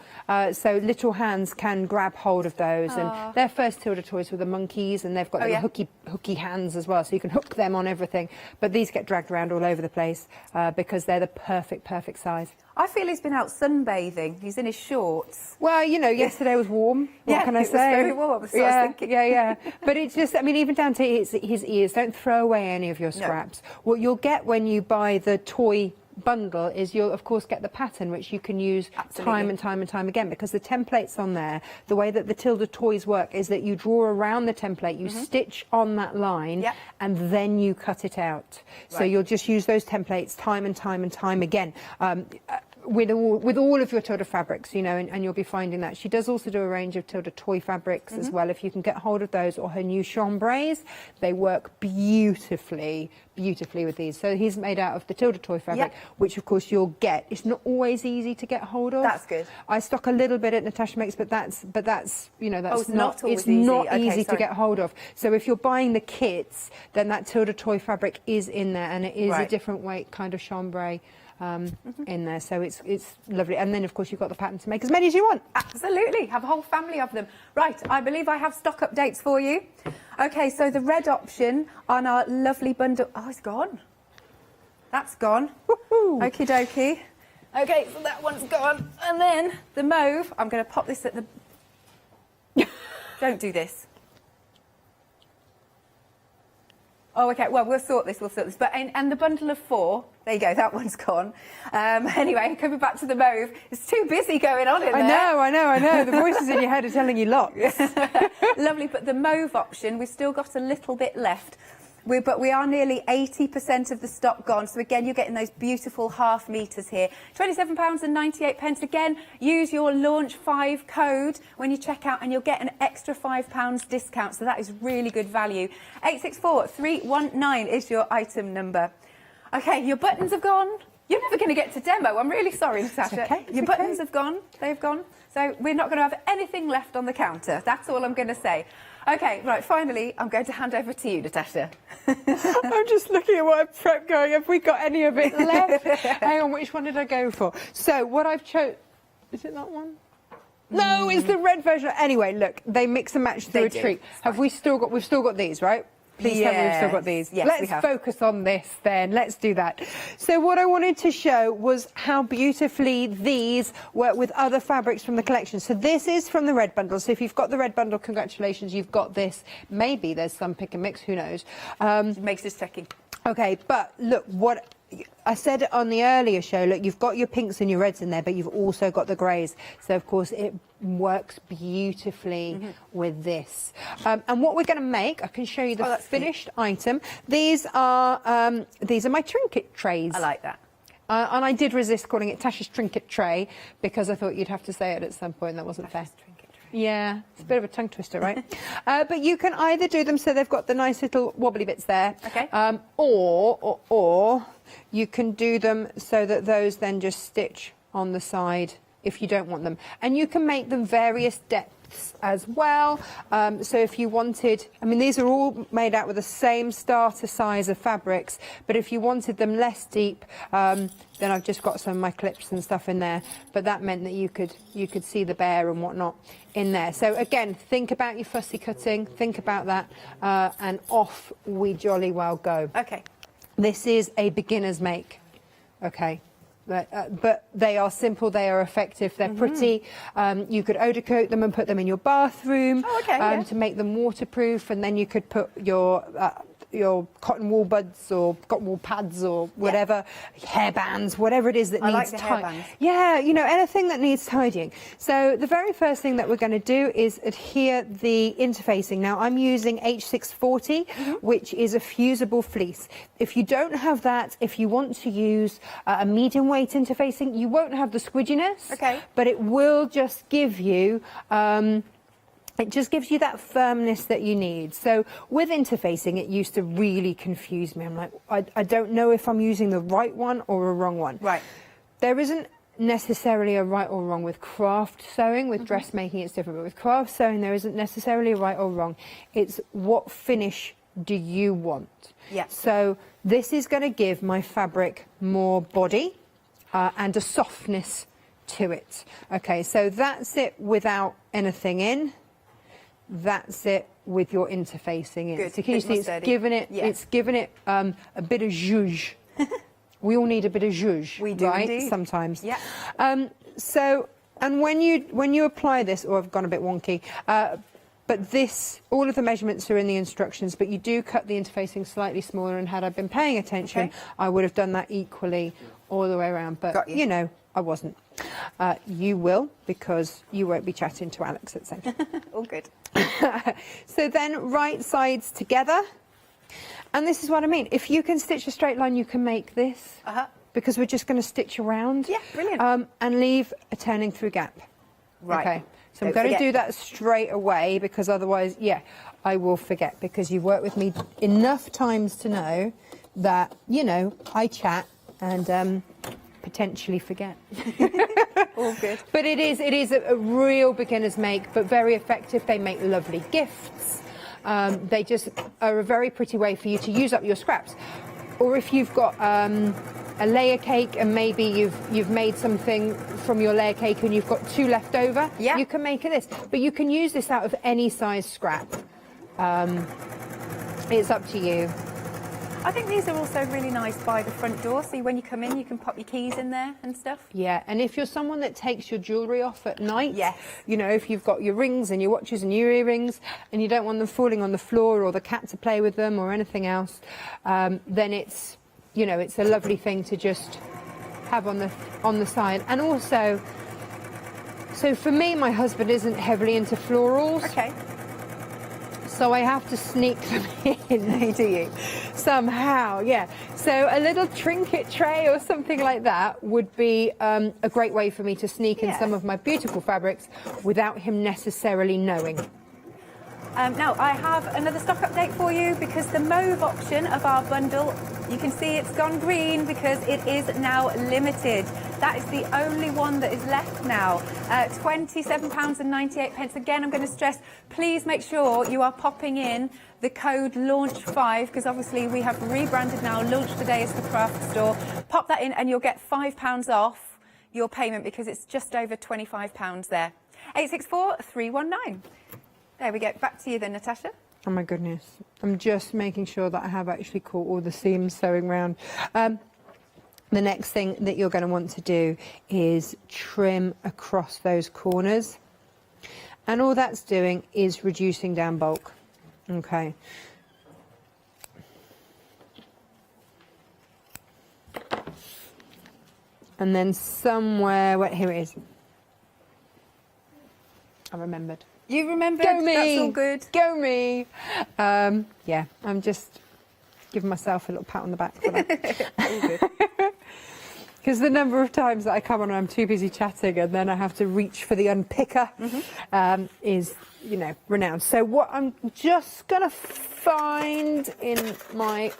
Speaker 2: so little hands can grab hold of those. And their first Tilda toys were the monkeys, and they've got little hooky hands as well, so you can hook them on everything. But these get dragged around all over the place because they're the perfect size.
Speaker 10: I feel he's been out sunbathing. He's in his shorts.
Speaker 2: Well, you know, yesterday was warm. What can I say?
Speaker 10: It was very warm. So I was thinking.
Speaker 2: Yeah. But it's just, I mean, even down to his ears. Don't throw away any of your scraps. What you'll get when you buy the toy bundle is you'll of course get the pattern, which you can use time and time again, because the templates on there, the way that the Tilda toys work is that you draw around the template, you stitch on that line, and then you cut it out. So you'll just use those templates time and time again. With all of your Tilda fabrics, you know, and you'll be finding that. She does also do a range of Tilda toy fabrics as well. If you can get hold of those, or her new chambrays, they work beautifully with these. So he's made out of the Tilda toy fabric, which of course you'll get. It's not always easy to get hold of.
Speaker 10: That's good.
Speaker 2: I stock a little bit at Natasha Makes, but that's you know, that's
Speaker 10: it's not always
Speaker 2: it's not
Speaker 10: easy.
Speaker 2: easy
Speaker 10: Okay,
Speaker 2: to get hold of. So if you're buying the kits, then that Tilda toy fabric is in there, and it is a different weight kind of chambray. In there, so it's lovely. And then of course you've got the pattern to make as many as you want.
Speaker 10: Absolutely, have a whole family of them. Right, I believe I have stock updates for you. Okay, so the red option on our lovely bundle. Oh, it's gone. That's gone. Okie dokie. Okay, so that one's gone. And then the mauve, I'm going to pop this at the... Don't do this. Oh, okay, well, we'll sort this. But and the bundle of 4, there you go, that one's gone. Anyway, coming back to the mauve, it's too busy going on in there.
Speaker 2: I know. The voices in your head are telling you lots.
Speaker 10: Lovely, but the mauve option, we've still got a little bit left. But we are nearly 80% of the stock gone. So again, you're getting those beautiful half meters here. £27.98. Again, use your Launch 5 code when you check out, and you'll get an extra £5 discount. So that is really good value. 864319 is your item number. Okay, your buttons have gone. You're never going to get to demo. I'm really sorry, Natasha. Your buttons have gone. They've gone. So we're not going to have anything left on the counter. That's all I'm going to say. Okay, right, finally, I'm going to hand over to you, Natasha.
Speaker 2: I'm just looking at what I've prepped going, have we got any of it left? Hang on, which one did I go for? So, what I've chosen... Is it that one? No, it's the red version. Anyway, look, they mix and match through a treat. We've still got these, right? Please tell me we've still got these.
Speaker 10: Yes,
Speaker 2: Let's focus on this then. Let's do that. So what I wanted to show was how beautifully these work with other fabrics from the collection. So this is from the red bundle. So if you've got the red bundle, congratulations, you've got this. Maybe there's some pick and mix, who knows?
Speaker 10: Makes this checking.
Speaker 2: Okay, but look, what I said it on the earlier show, look, you've got your pinks and your reds in there, but you've also got the greys. So, of course, it works beautifully with this. And what we're going to make, I can show you the finished item. These are my trinket trays.
Speaker 10: I like that.
Speaker 2: And I did resist calling it Tasha's trinket tray because I thought you'd have to say it at some point. That wasn't fair. Yeah, it's a bit of a tongue twister, right? But you can either do them so they've got the nice little wobbly bits there, or you can do them so that those then just stitch on the side if you don't want them. And you can make them various depths as well. So if you wanted, I mean, these are all made out with the same starter size of fabrics, but if you wanted them less deep, then I've just got some of my clips and stuff in there. But that meant that you could see the bear and whatnot in there. So again, think about your fussy cutting, think about that, and off we jolly well go.
Speaker 10: Okay.
Speaker 2: This is a beginner's make, okay? But they are simple, they are effective, they're pretty. You could eau de coat them and put them in your bathroom to make them waterproof, and then you could put your cotton wool buds or cotton wool pads or whatever, hair bands, whatever it is that needs tidying. Yeah, you know, anything that needs tidying. So the very first thing that we're going to do is adhere the interfacing. Now I'm using H640, which is a fusible fleece. If you don't have that, if you want to use a medium weight interfacing, you won't have the squidginess, but it will just give you it just gives you that firmness that you need. So with interfacing, it used to really confuse me. I'm like, I don't know if I'm using the right one or a wrong one.
Speaker 10: Right.
Speaker 2: There isn't necessarily a right or wrong with craft sewing. With dressmaking it's different, but with craft sewing there isn't necessarily a right or wrong. It's what finish do you want?
Speaker 10: Yeah.
Speaker 2: So this is going to give my fabric more body and a softness to it. Okay, so that's it without anything in. That's it with your interfacing in.
Speaker 10: Good.
Speaker 2: So can you see it's given it, it's given it a bit of zhuzh. We all need a bit of zhuzh,
Speaker 10: we do,
Speaker 2: right?
Speaker 10: indeed.
Speaker 2: Sometimes.
Speaker 10: Yeah.
Speaker 2: So, and when you apply this, or I've gone a bit wonky, but this, all of the measurements are in the instructions, but you do cut the interfacing slightly smaller, and had I been paying attention, I would have done that equally all the way around. But, you know, I wasn't. You will, because you won't be chatting to Alex at the same time.
Speaker 10: All good.
Speaker 2: So then right sides together. And this is what I mean. If you can stitch a straight line, you can make this. Because we're just going to stitch around.
Speaker 10: Yeah, brilliant.
Speaker 2: And leave a turning through gap.
Speaker 10: Right.
Speaker 2: Okay. So I'm
Speaker 10: Don't
Speaker 2: going to
Speaker 10: forget.
Speaker 2: do that straight away, because otherwise, yeah, I will forget, because you've worked with me enough times to know that, you know, I chat and potentially forget.
Speaker 10: All good.
Speaker 2: But it is a real beginner's make, but very effective. They make lovely gifts. They just are a very pretty way for you to use up your scraps. Or if you've got a layer cake and maybe you've made something from your layer cake and you've got 2 left over, you can make this. But you can use this out of any size scrap. It's up to you.
Speaker 10: I think these are also really nice by the front door, so when you come in you can pop your keys in there and stuff.
Speaker 2: Yeah, and if you're someone that takes your jewellery off at night, you know, if you've got your rings and your watches and your earrings and you don't want them falling on the floor or the cat to play with them or anything else, then it's, you know, it's a lovely thing to just have on the side. And also, so for me, my husband isn't heavily into florals.
Speaker 10: Okay.
Speaker 2: So I have to sneak them in, do you? Somehow, yeah. So a little trinket tray or something like that would be a great way for me to sneak in some of my beautiful fabrics without him necessarily knowing.
Speaker 10: Now, I have another stock update for you, because the mauve option of our bundle, you can see it's gone green because it is now limited. That is the only one that is left now. £27.98. Again, I'm going to stress, please make sure you are popping in the code LAUNCH5, because obviously we have rebranded now, Launch Today as the craft store. Pop that in and you'll get £5 off your payment, because it's just over £25 there. 864 319. There we go. Back to you then, Natasha.
Speaker 2: Oh my goodness. I'm just making sure that I have actually caught all the seams sewing round. The next thing that you're going to want to do is trim across those corners. And all that's doing is reducing down bulk. Okay. And then somewhere, here it is. I remembered.
Speaker 10: You remembered?
Speaker 2: Go me!
Speaker 10: That's all good.
Speaker 2: Go me! Yeah, I'm just giving myself a little pat on the back for that.
Speaker 10: All good.
Speaker 2: Because the number of times that I come on and I'm too busy chatting and then I have to reach for the unpicker is, you know, renowned. So what I'm just going to find in my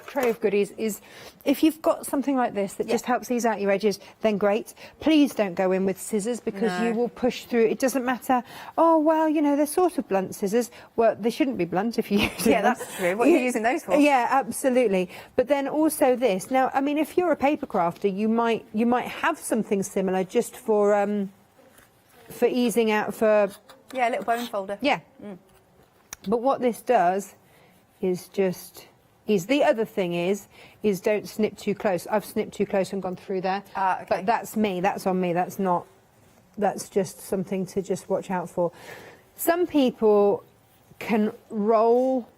Speaker 2: tray of goodies is, if you've got something like this that just helps ease out your edges, then great. Please don't go in with scissors, because you will push through. It doesn't matter, oh, well, you know, they're sort of blunt scissors. Well, they shouldn't be blunt if you're using them.
Speaker 10: Yeah, that's true. What are you using those for?
Speaker 2: Yeah, absolutely. But then also this. Now, I mean, if you're a paper crafter, you might have something similar just for easing out for...
Speaker 10: Yeah, a little bone folder.
Speaker 2: Yeah. But what this does is just... the other thing is don't snip too close. I've snipped too close and gone through there.
Speaker 10: Okay.
Speaker 2: But that's me. That's on me. That's just something to just watch out for. Some people can roll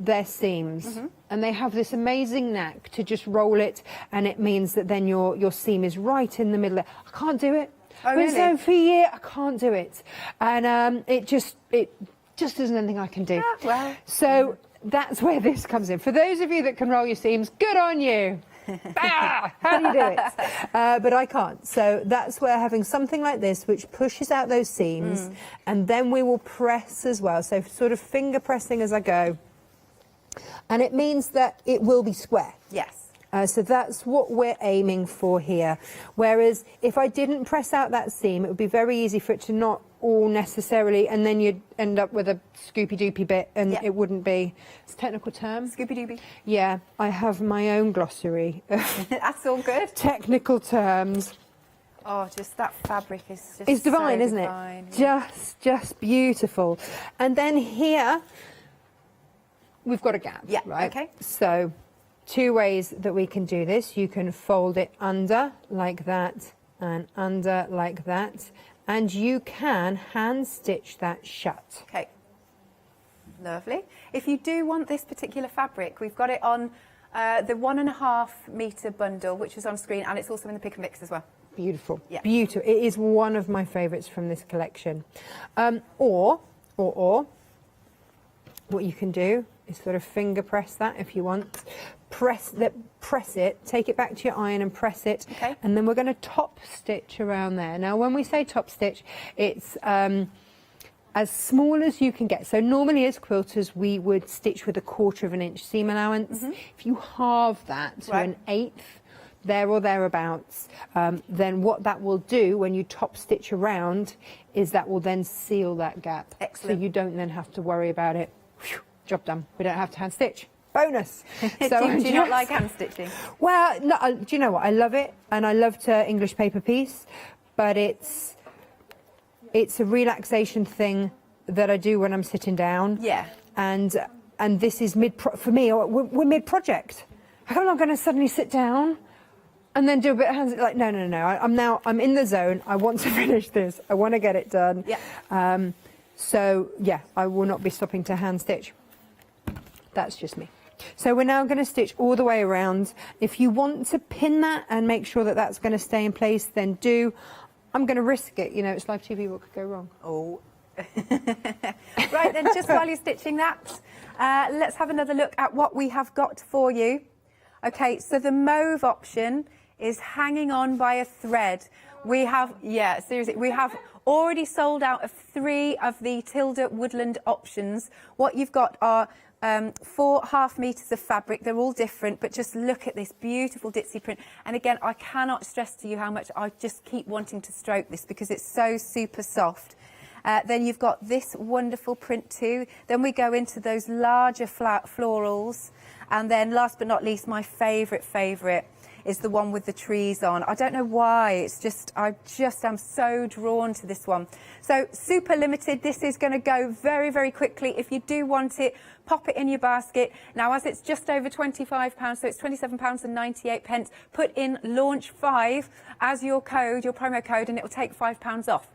Speaker 2: their seams and they have this amazing knack to just roll it, and it means that then your seam is right in the middle. I can't do it.
Speaker 10: Oh, really?
Speaker 2: I've been sewing for a year. I can't do it. And it just isn't anything I can do.
Speaker 10: Ah, well.
Speaker 2: So... that's where this comes in. For those of you that can roll your seams, good on you. How do you do it? But I can't. So that's where having something like this, which pushes out those seams, and then we will press as well. So sort of finger pressing as I go. And it means that it will be square.
Speaker 10: Yes.
Speaker 2: So that's what we're aiming for here. Whereas if I didn't press out that seam, it would be very easy for it to not all necessarily, and then you'd end up with a scoopy-doopy bit, and it wouldn't be. It's a technical term.
Speaker 10: Scoopy-doopy.
Speaker 2: Yeah, I have my own glossary.
Speaker 10: That's all good.
Speaker 2: Technical terms.
Speaker 10: Oh, just that fabric is just
Speaker 2: It's divine,
Speaker 10: so
Speaker 2: isn't
Speaker 10: divine.
Speaker 2: it? Just beautiful. And then here, we've got a gap, right?
Speaker 10: Okay.
Speaker 2: So, 2 ways that we can do this. You can fold it under like that and under like that, and you can hand stitch that shut.
Speaker 10: Okay. Lovely. If you do want this particular fabric, we've got it on the 1.5 metre bundle, which is on screen, and it's also in the pick and mix as well.
Speaker 2: Beautiful, beautiful. It is one of my favourites from this collection. Or what you can do is sort of finger press that if you want. Press it, take it back to your iron and press it, and then we're going to top stitch around there. Now, when we say top stitch, it's as small as you can get. So normally as quilters, we would stitch with 1/4 inch seam allowance. If you halve that to 1/8, there or thereabouts, then what that will do when you top stitch around is that will then seal that gap.
Speaker 10: Excellent.
Speaker 2: So you don't then have to worry about it. Whew, job done. We don't have to hand stitch. Bonus.
Speaker 10: Do you not like hand stitching?
Speaker 2: Well, no, do you know what? I love it, and I love to English paper piece, but it's a relaxation thing that I do when I'm sitting down.
Speaker 10: Yeah.
Speaker 2: And this is for me. We're mid-project. How come I'm going to suddenly sit down and then do a bit of hands? Like, no. I'm in the zone. I want to finish this. I want to get it done. Yeah. So yeah, I will not be stopping to hand stitch. That's just me. So we're now going to stitch all the way around. If you want to pin that and make sure that that's going to stay in place, then do. I'm going to risk it. You know, it's live TV. What could go wrong?
Speaker 10: Oh. Right, then, just while you're stitching that, let's have another look at what we have got for you. Okay, so the mauve option is hanging on by a thread. We have, seriously, we have already sold out of 3 of the Tilda woodland options. What you've got are 4.5 meters of fabric. They're all different, but just look at this beautiful ditzy print. And again, I cannot stress to you how much I just keep wanting to stroke this because it's so super soft. Then you've got this wonderful print too. Then we go into those larger florals. And then last but not least, my favourite is the one with the trees on. I don't know why, it's just, I just am so drawn to this one. So super limited, this is going to go very, very quickly. If you do want it, pop it in your basket. Now, as it's just over £25, so it's £27.98, put in launch 5 as your code, your promo code, and it will take £5 off.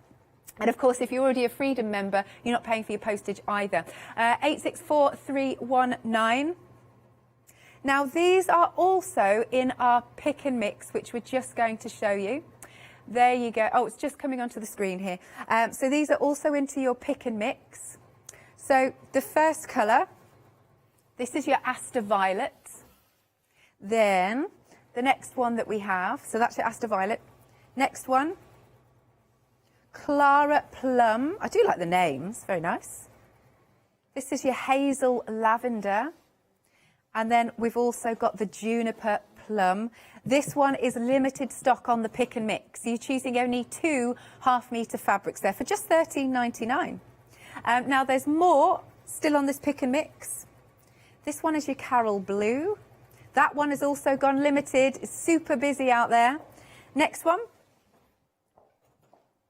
Speaker 10: And of course, if you're already a Freedom member, you're not paying for your postage either. 864319. Now, these are also in our pick and mix, which we're just going to show you. There you go. Oh, it's just coming onto the screen here. So these are also into your pick and mix. So the first colour, this is your Aster Violet. Then the next one that we have, so that's your Aster Violet. Next one, Clara Plum. I do like the names, very nice. This is your Hazel Lavender. And then we've also got the Juniper Plum. This one is limited stock on the pick and mix. So you're choosing only 2 half-metre fabrics there for just £13.99. Now there's more still on this pick and mix. This one is your Carol Blue. That one has also gone limited. It's super busy out there. Next one.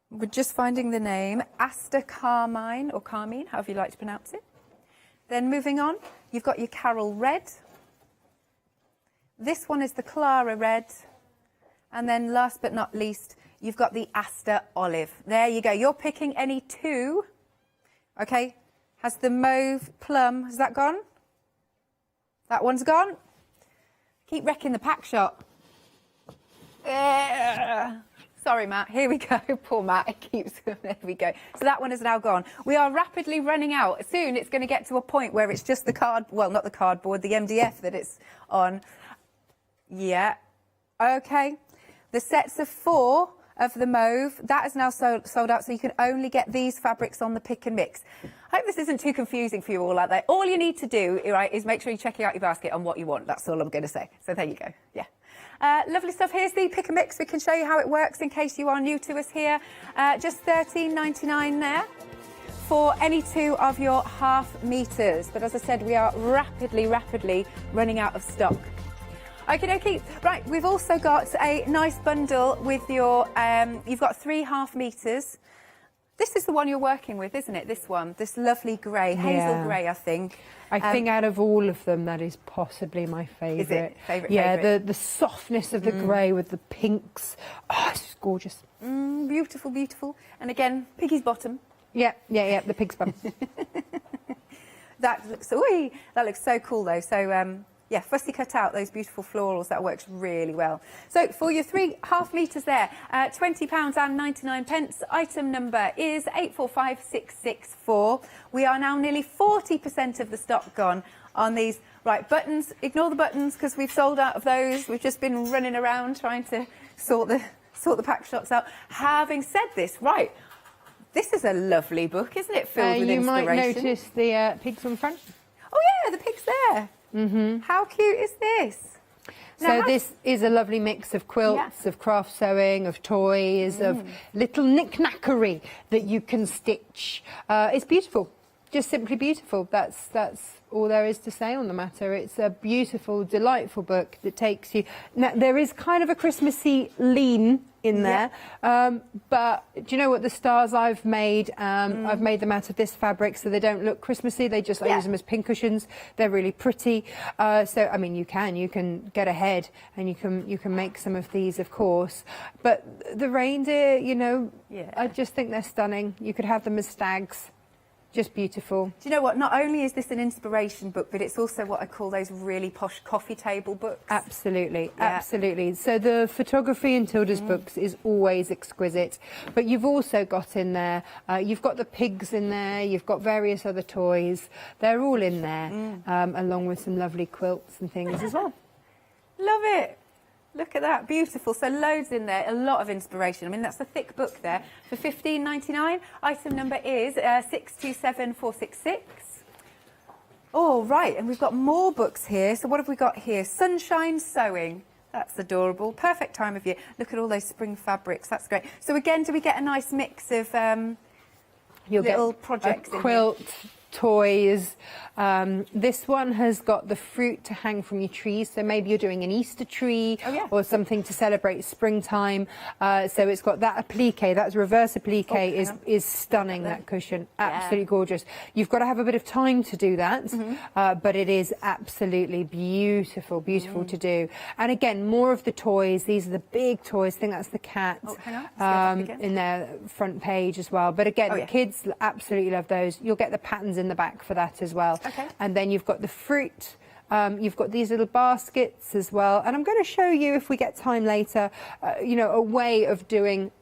Speaker 10: We're just finding the name. Aster Carmine, or Carmine, however you like to pronounce it. Then moving on, you've got your Carol Red. This one is the Clara Red. And then last but not least, you've got the Aster Olive. There you go. You're picking any 2. Okay. Has the Mauve Plum, has that gone? That one's gone. Keep wrecking the pack shot. Sorry, Matt. Here we go. Poor Matt. It keeps going. There we go. So that one is now gone. We are rapidly running out. Soon it's going to get to a point where it's just the well, not the cardboard, the MDF that it's on. Yeah. Okay. The sets of 4 of the mauve. That is now sold out, so you can only get these fabrics on the pick and mix. I hope this isn't too confusing for you all out there. All you need to do, right, is make sure you're checking out your basket on what you want. That's all I'm going to say. So there you go. Yeah. Lovely stuff. Here's the pick and mix. We can show you how it works in case you are new to us here. Just $13.99 there for any 2 of your half meters. But as I said, we are rapidly running out of stock. Okay, right, we've also got a nice bundle with your, you've got 3 half meters. This is the one you're working with, isn't it? This one, this lovely grey, hazel grey, I think.
Speaker 2: I think out of all of them, that is possibly my favourite.
Speaker 10: Is it? Favourite?
Speaker 2: Yeah, the softness of the grey with the pinks. Oh, it's just gorgeous.
Speaker 10: Beautiful, beautiful. And again, piggy's bottom.
Speaker 2: Yeah, the pig's bum.
Speaker 10: That looks so cool though. So yeah, fussy cut out those beautiful florals. That works really well. So for your 3 half meters there, £20.99. Item number is 845664. We are now nearly 40% of the stock gone on these. Right, buttons. Ignore the buttons because we've sold out of those. We've just been running around trying to sort the pack shots out. Having said this, right. This is a lovely book, isn't it? Filled with
Speaker 2: you
Speaker 10: inspiration.
Speaker 2: might notice the pigs on the front.
Speaker 10: Oh yeah, the pig's there. How cute is this?
Speaker 2: So this is a lovely mix of quilts, of craft sewing, of toys, of little knick-knackery that you can stitch. It's beautiful, just simply beautiful. That's all there is to say on the matter. It's a beautiful, delightful book that takes you. Now, there is kind of a Christmassy lean in there, but do you know what? The stars I've made them out of this fabric, so they don't look Christmassy. They just I use them as pincushions. They're really pretty. So I mean, you can get ahead and you can make some of these, of course. But the reindeer, you know, I just think they're stunning. You could have them as stags. Just beautiful.
Speaker 10: Do you know what? Not only is this an inspiration book, but it's also what I call those really posh coffee table books.
Speaker 2: Absolutely, absolutely. So the photography in Tilda's books is always exquisite. But you've also got in there, you've got the pigs in there, you've got various other toys. They're all in there, along with some lovely quilts and things as well.
Speaker 10: Love it. Look at that, beautiful. So loads in there, a lot of inspiration. I mean, that's a thick book there. For $15.99, item number is 627466. Oh, right, and we've got more books here. So what have we got here? Sunshine Sewing. That's adorable. Perfect time of year. Look at all those spring fabrics. That's great. So again, do we get a nice mix of little projects in
Speaker 2: quilt, toys. This one has got the fruit to hang from your trees, so maybe you're doing an Easter tree or something to celebrate springtime. So it's got that applique, that's reverse applique, is stunning, that cushion, absolutely gorgeous. You've got to have a bit of time to do that, but it is absolutely beautiful, beautiful to do. And again, more of the toys. These are the big toys. I think that's the cat in their front page as well. But again, kids absolutely love those. You'll get the patterns in the back for that as well. And then you've got the fruit. You've got these little baskets as well. And I'm going to show you, if we get time later, you know, a way of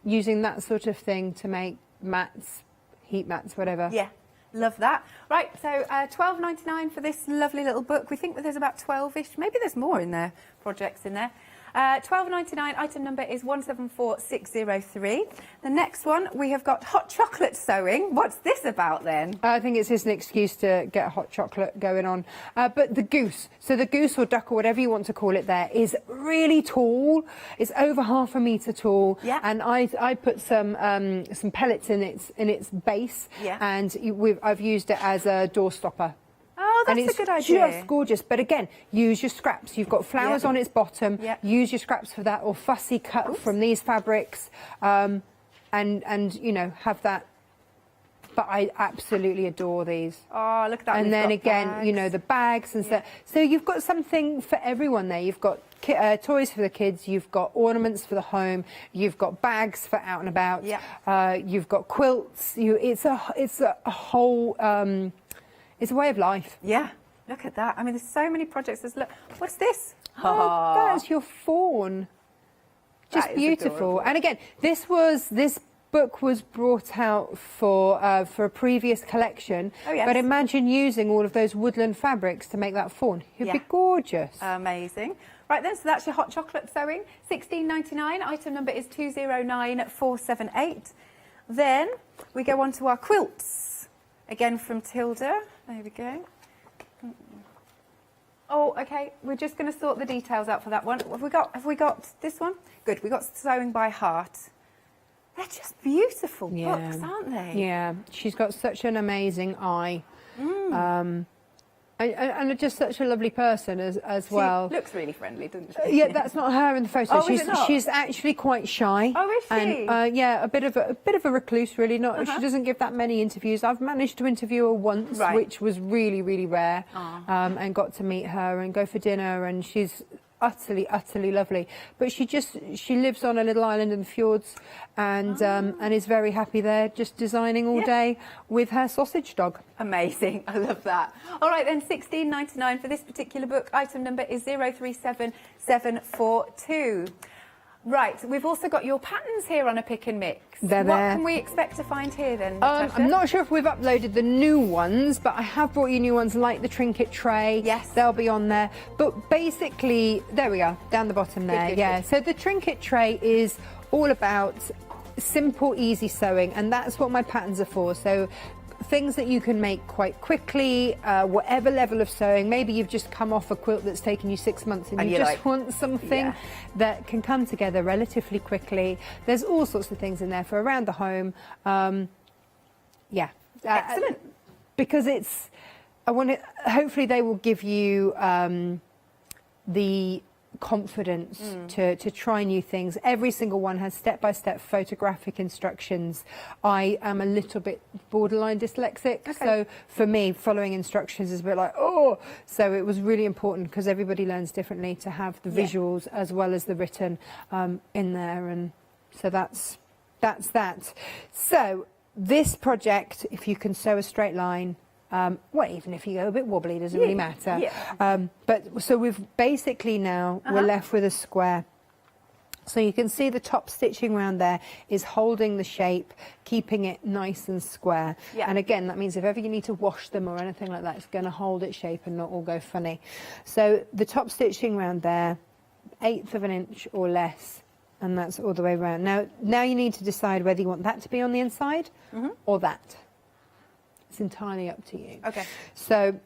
Speaker 2: using that sort of thing to make mats, heat mats, whatever.
Speaker 10: Yeah, love that. Right, so $12.99 for this lovely little book. We think that there's about 12-ish. Maybe there's more in there, projects in there. $12.99, item number is 174603. The next one, we have got hot chocolate sewing. What's this about then?
Speaker 2: I think it's just an excuse to get hot chocolate going on. But the goose, so the goose or duck or whatever you want to call it there, is really tall. It's over ½ a metre tall. Yeah. And I put some pellets in its base, and I've used it as a door stopper.
Speaker 10: Oh, that's
Speaker 2: a
Speaker 10: good idea.
Speaker 2: It's just gorgeous. But again, use your scraps. You've got flowers on its bottom. Use your scraps for that, or fussy cut from these fabrics, and you know, have that. But I absolutely adore these.
Speaker 10: Oh, look at that.
Speaker 2: And then again, you know, the bags and stuff. So you've got something for everyone there. You've got toys for the kids. You've got ornaments for the home. You've got bags for out and about. You've got quilts. It's a whole. It's a way of life.
Speaker 10: Yeah, look at that. I mean, there's so many projects. What's this?
Speaker 2: Oh, that's your fawn. Just beautiful. Adorable. And again, this book was brought out for a previous collection. Oh, yes. But imagine using all of those woodland fabrics to make that fawn. It'd be gorgeous.
Speaker 10: Amazing. Right then, so that's your hot chocolate sewing, £16.99. Item number is 209478. Then we go on to our quilts, again from Tilda. There we go. Oh, okay. We're just going to sort the details out for that one. Have we got this one? Good. We got Sewing by Heart. They're just beautiful books, aren't they?
Speaker 2: Yeah. She's got such an amazing eye. And just such a lovely person as well.
Speaker 10: She looks really friendly, doesn't she?
Speaker 2: Yeah, that's not her in the photo.
Speaker 10: Oh, is it not?
Speaker 2: She's actually quite shy.
Speaker 10: Oh, is she?
Speaker 2: And yeah, a bit of a recluse, really. Not she doesn't give that many interviews. I've managed to interview her once, which was really, really rare, and got to meet her and go for dinner. And she's utterly lovely. But she lives on a little island in the fjords, and is very happy there, just designing all day with her sausage dog.
Speaker 10: Amazing. I love that. All right then, £16.99 for this particular book. Item number is 037742. Right, we've also got your patterns here on a pick and mix.
Speaker 2: What
Speaker 10: can we expect to find here then, Natasha?
Speaker 2: I'm not sure if we've uploaded the new ones, but I have brought you new ones like the Trinket tray.
Speaker 10: Yes.
Speaker 2: They'll be on there. But basically, there we are, down the bottom there.
Speaker 10: Good.
Speaker 2: So the Trinket tray is all about simple, easy sewing, and that's what my patterns are for. So things that you can make quite quickly, whatever level of sewing. Maybe you've just come off a quilt that's taken you 6 months and you just want something that can come together relatively quickly. There's all sorts of things in there for around the home.
Speaker 10: Excellent.
Speaker 2: Because hopefully they will give you the confidence to try new things. Every single one has step-by-step photographic instructions. I am a little bit borderline dyslexic, so for me following instructions is a bit like so it was really important, because everybody learns differently, to have the visuals as well as the written in there, and so that's that. So this project, if you can sew a straight line, well, even if you go a bit wobbly, doesn't really matter. But so we've basically now we're left with a square. So you can see the top stitching around there is holding the shape, keeping it nice and square. And again, that means if ever you need to wash them or anything like that, it's going to hold its shape and not all go funny. So the top stitching around there, 1/8 of an inch or less, and that's all the way around. Now you need to decide whether you want that to be on the inside or that. It's entirely up to you.
Speaker 10: Okay.
Speaker 2: So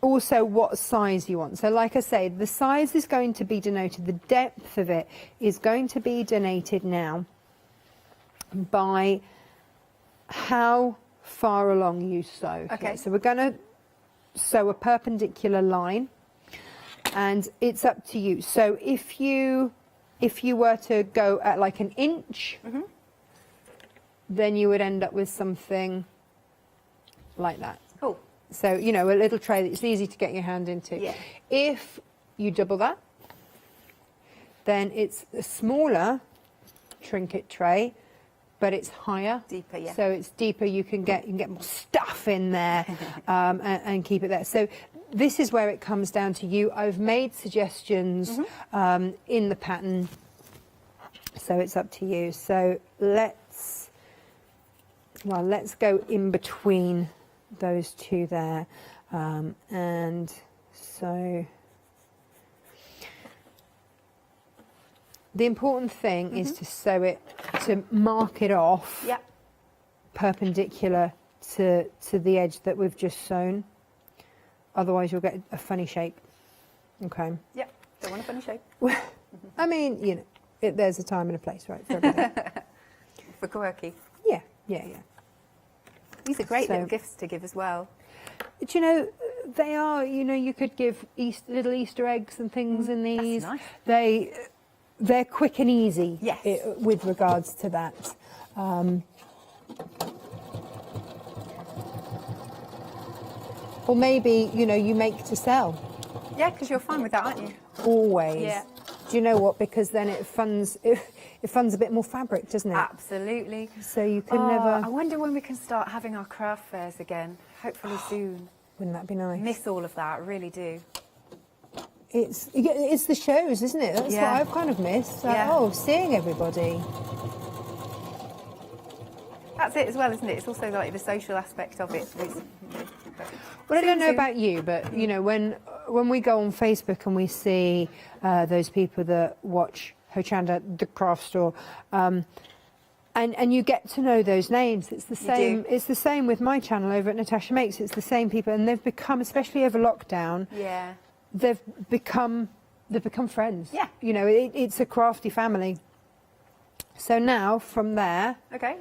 Speaker 2: also what size you want. So like I say, the size is going to be denoted, the depth of it is going to be denoted now by how far along you sew.
Speaker 10: Okay.
Speaker 2: So we're going to sew a perpendicular line, and it's up to you. So if you were to go at like 1 inch, then you would end up with something like that.
Speaker 10: Cool.
Speaker 2: So, you know, a little tray that's easy to get your hand into.
Speaker 10: Yeah.
Speaker 2: If you double that, then it's a smaller Trinket tray, but it's higher.
Speaker 10: Deeper, yeah.
Speaker 2: So it's deeper, you can get more stuff in there and keep it there. So this is where it comes down to you. I've made suggestions in the pattern, so it's up to you. So let's go in between those two there, and so the important thing is to sew it, to mark it off perpendicular to the edge that we've just sewn, otherwise you'll get a funny shape. Okay.
Speaker 10: Yep, don't want a funny shape.
Speaker 2: I mean, you know, there's a time and a place, right, for everything.
Speaker 10: For quirky.
Speaker 2: Yeah.
Speaker 10: These are great little gifts to give as well.
Speaker 2: But you know, they are, you know, you could give little Easter eggs and things in these.
Speaker 10: That's nice.
Speaker 2: They're quick and easy with regards to that. Or maybe, you know, you make to sell.
Speaker 10: Yeah, because you're fine with that, aren't you?
Speaker 2: Always.
Speaker 10: Yeah.
Speaker 2: Do you know what? Because then it funds a bit more fabric, doesn't it?
Speaker 10: Absolutely.
Speaker 2: So you can never...
Speaker 10: I wonder when we can start having our craft fairs again. Hopefully soon.
Speaker 2: Wouldn't that be nice?
Speaker 10: Miss all of that, I really do.
Speaker 2: It's the shows, isn't it? That's what I've kind of missed. Like, seeing everybody.
Speaker 10: That's it as well, isn't it? It's also like the social aspect of it.
Speaker 2: Well, I don't know about you, but you know, when when we go on Facebook and we see those people that watch Hochanda, the craft store, and you get to know those names. It's the same. It's the same with my channel over at Natasha Makes. It's the same people, and they've become, especially over lockdown.
Speaker 10: Yeah.
Speaker 2: They've become friends.
Speaker 10: Yeah.
Speaker 2: You know, it's a crafty family. So now from there,
Speaker 10: okay,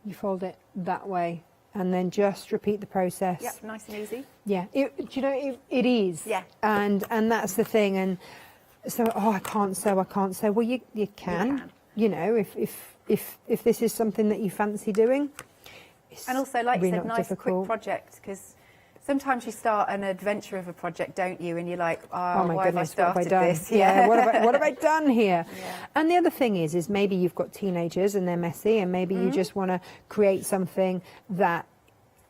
Speaker 2: you fold it that way, and then just repeat the process.
Speaker 10: Yep, nice and easy.
Speaker 2: Yeah. Do you know it is?
Speaker 10: Yeah.
Speaker 2: And that's the thing. And so, I can't sew. Well, you can. You know, if this is something that you fancy doing.
Speaker 10: And also, like you
Speaker 2: really
Speaker 10: said,
Speaker 2: not
Speaker 10: nice
Speaker 2: difficult.
Speaker 10: quick project, because sometimes you start an adventure of a project, don't you? And you're like,
Speaker 2: oh my
Speaker 10: why
Speaker 2: goodness,
Speaker 10: have I
Speaker 2: what
Speaker 10: started
Speaker 2: have I done?
Speaker 10: this?
Speaker 2: Yeah, what have I done here? Yeah. And the other thing is maybe you've got teenagers and they're messy, and maybe you just want to create something that,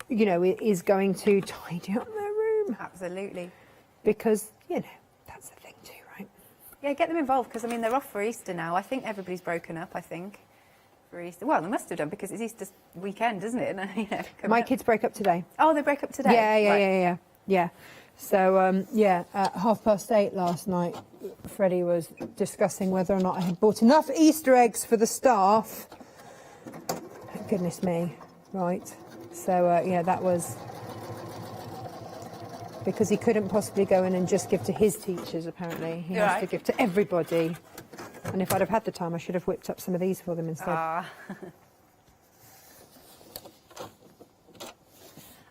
Speaker 2: you know, is going to tidy up their room.
Speaker 10: Absolutely.
Speaker 2: Because, you know, that's the thing too, right?
Speaker 10: Yeah, get them involved, because I mean they're off for Easter now. I think everybody's broken up. I think for Easter. Well, they must have done, because it's Easter weekend, isn't it? You know,
Speaker 2: My kids break up today.
Speaker 10: Oh, they break up today.
Speaker 2: Yeah. So at 8:30 last night, Freddie was discussing whether or not I had bought enough Easter eggs for the staff. Goodness me, right? So that was. Because he couldn't possibly go in and just give to his teachers, apparently. He has to give to everybody. And if I'd have had the time, I should have whipped up some of these for them instead.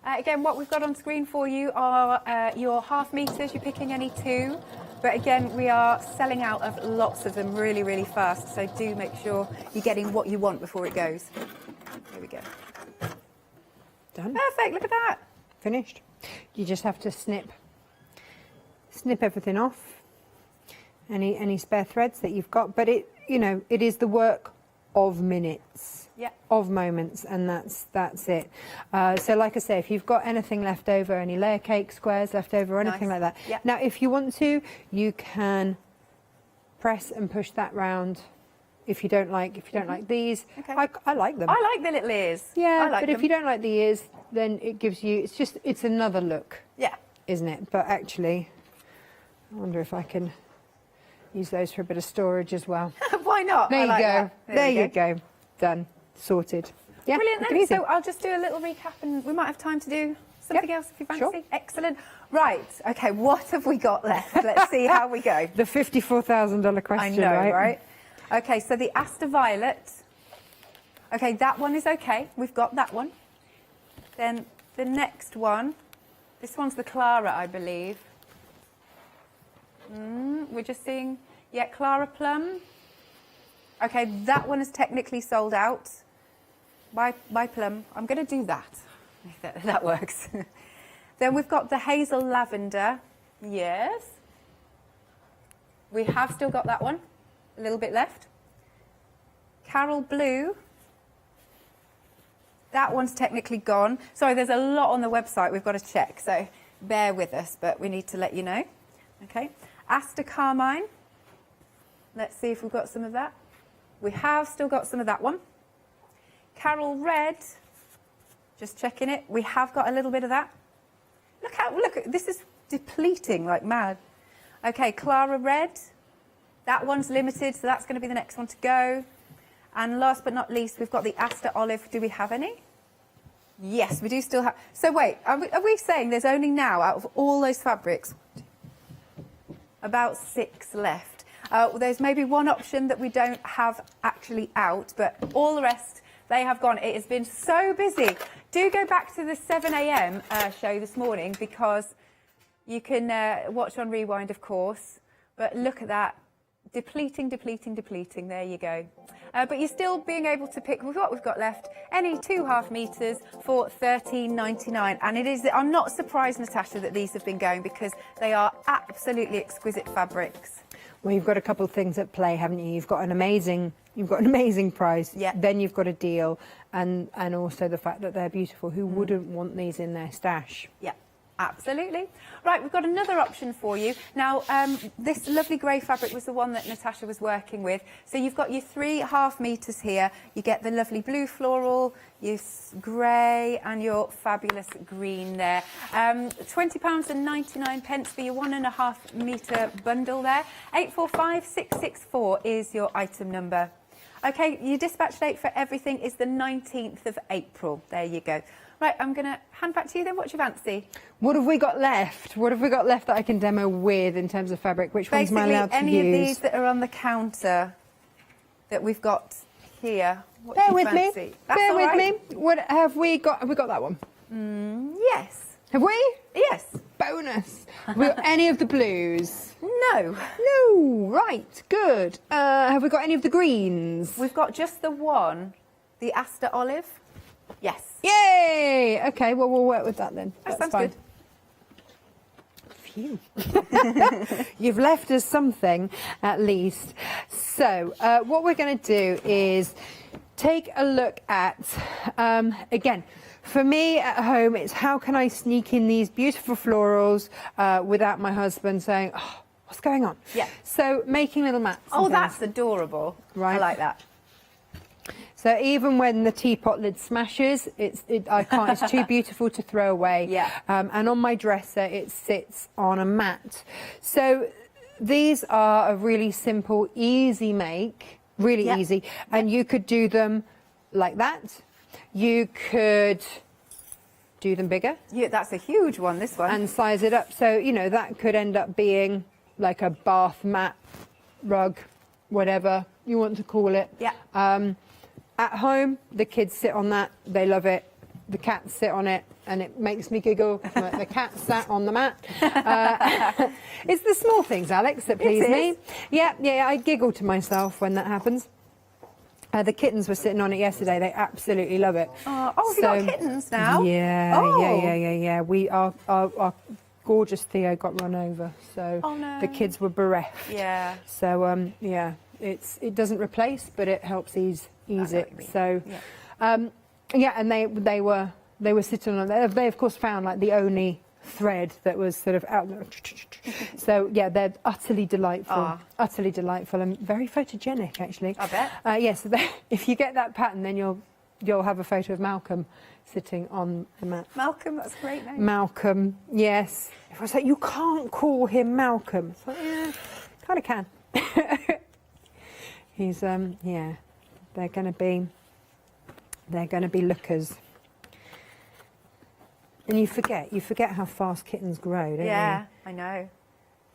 Speaker 10: Again, what we've got on screen for you are your half meters. You're picking any two. But again, we are selling out of lots of them really, really fast. So do make sure you're getting what you want before it goes. There we go.
Speaker 2: Done.
Speaker 10: Perfect, look at that.
Speaker 2: Finished. You just have to snip everything off, any spare threads that you've got, but it is the work of minutes, of moments, and that's it. So like I say, if you've got anything left over, any layer cake squares left over or anything like that, now if you want to, you can press and push that round. If you don't like these, I like them.
Speaker 10: I like the little ears.
Speaker 2: Yeah,
Speaker 10: I like
Speaker 2: but
Speaker 10: them.
Speaker 2: if you don't like the ears, then it gives you, it's another look.
Speaker 10: Yeah.
Speaker 2: Isn't it? But actually, I wonder if I can use those for a bit of storage as well.
Speaker 10: Why not?
Speaker 2: There
Speaker 10: I
Speaker 2: you
Speaker 10: like
Speaker 2: go.
Speaker 10: that.
Speaker 2: There you go. Done. Sorted. Yeah.
Speaker 10: Brilliant
Speaker 2: quick and
Speaker 10: then.
Speaker 2: easy.
Speaker 10: So I'll just do a little recap, and we might have time to do something else if you fancy.
Speaker 2: Sure.
Speaker 10: Excellent. Right. Okay, what have we got left? Let's see how we go.
Speaker 2: The $54,000 question,
Speaker 10: I know,
Speaker 2: right?
Speaker 10: right? Okay, so the Aster Violet. Okay, that one is okay. We've got that one. Then the next one, this one's the Clara, I believe. We're just seeing, Clara Plum. Okay, that one is technically sold out by Plum. I'm going to do that. That works. Then we've got the Hazel Lavender. Yes. We have still got that one. A little bit left. Carol Blue. That one's technically gone. Sorry, there's a lot on the website we've got to check, so bear with us, but we need to let you know. Okay. Aster Carmine. Let's see if we've got some of that. We have still got some of that one. Carol Red. Just checking it. We have got a little bit of that. Look, this is depleting like mad. Okay, Clara Red. That one's limited, so that's going to be the next one to go. And last but not least, we've got the Aster Olive. Do we have any? Yes, we do still have. So wait, are we saying there's only now, out of all those fabrics, about 6 left? There's maybe one option that we don't have actually out, but all the rest, they have gone. It has been so busy. Do go back to the 7 a.m. Show this morning, because you can watch on Rewind, of course. But look at that. Depleting. There you go. But you're still being able to pick with what we've got left. Any 2 half meters for $13.99. And it is. I'm not surprised, Natasha, that these have been going, because they are absolutely exquisite fabrics.
Speaker 2: Well, you've got a couple of things at play, haven't you? You've got an amazing price. Yeah. Then you've got a deal, and also the fact that they're beautiful. Who wouldn't want these in their stash?
Speaker 10: Yeah. Absolutely. Right, we've got another option for you. Now, this lovely grey fabric was the one that Natasha was working with. So you've got your 3.5 metres here. You get the lovely blue floral, your grey and your fabulous green there. £20.99 for your 1.5 metre bundle there. 845664 is your item number. OK, your dispatch date for everything is the 19th of April. There you go. Right, I'm going to hand back to you then. What's your fancy?
Speaker 2: What have we got left? What have we got left that I can demo with in terms of fabric? Which ones am I allowed to use?
Speaker 10: Basically, any of these that are on the counter that we've got here.
Speaker 2: Bear with me. Bear with me. What have we got? Have we got that one?
Speaker 10: Yes.
Speaker 2: Have we?
Speaker 10: Yes.
Speaker 2: Bonus. Have we got any of the blues?
Speaker 10: No.
Speaker 2: No. Right. Good. Have we got any of the greens?
Speaker 10: We've got just the one, the Aster Olive. Yes.
Speaker 2: Yay! Okay, well, we'll work with that then.
Speaker 10: That
Speaker 2: That's
Speaker 10: sounds
Speaker 2: good. Phew. You've left us something, at least. So, what we're going to do is take a look at, again, for me at home, it's how can I sneak in these beautiful florals without my husband saying, oh, what's going on?
Speaker 10: Yeah.
Speaker 2: So, making little mats.
Speaker 10: Oh, that's adorable.
Speaker 2: Right.
Speaker 10: I like that.
Speaker 2: So even when the teapot lid smashes, I can't. It's too beautiful to throw away.
Speaker 10: Yeah.
Speaker 2: And on my dresser, it sits on a mat. So these are a really simple, easy make, really easy. And you could do them like that. You could do them bigger.
Speaker 10: Yeah, that's a huge one, this one.
Speaker 2: And size it up. So, you know, that could end up being like a bath mat, rug, whatever you want to call it.
Speaker 10: Yeah.
Speaker 2: At home, the kids sit on that, they love it. The cats sit on it, and it makes me giggle. The cat sat on the mat. It's the small things, Alex, that please me. Yeah, I giggle to myself when that happens. The kittens were sitting on it yesterday. They absolutely love it.
Speaker 10: Oh, have you got kittens now?
Speaker 2: Yeah. Our gorgeous Theo got run over, so the kids were bereft.
Speaker 10: Yeah.
Speaker 2: So, yeah. It doesn't replace, but it helps ease it. So, and they were sitting on it. They of course found like the only thread that was sort of out there. So yeah, they're utterly delightful, and very photogenic actually.
Speaker 10: I bet.
Speaker 2: Yes, if you get that pattern, then you'll have a photo of Malcolm sitting on the mat.
Speaker 10: Malcolm, that's a great name.
Speaker 2: Malcolm, yes. If I was like, you can't call him Malcolm. It's like, yeah, kind of can. He's yeah, they're going to be lookers. And you forget how fast kittens grow, don't you?
Speaker 10: Yeah, I know.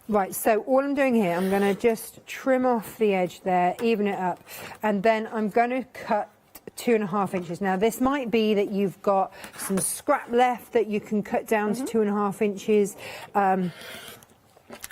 Speaker 2: Right, so all I'm doing here, I'm going to just trim off the edge there, even it up, and then I'm going to cut 2.5 inches. Now this might be that you've got some scrap left that you can cut down to 2.5 inches.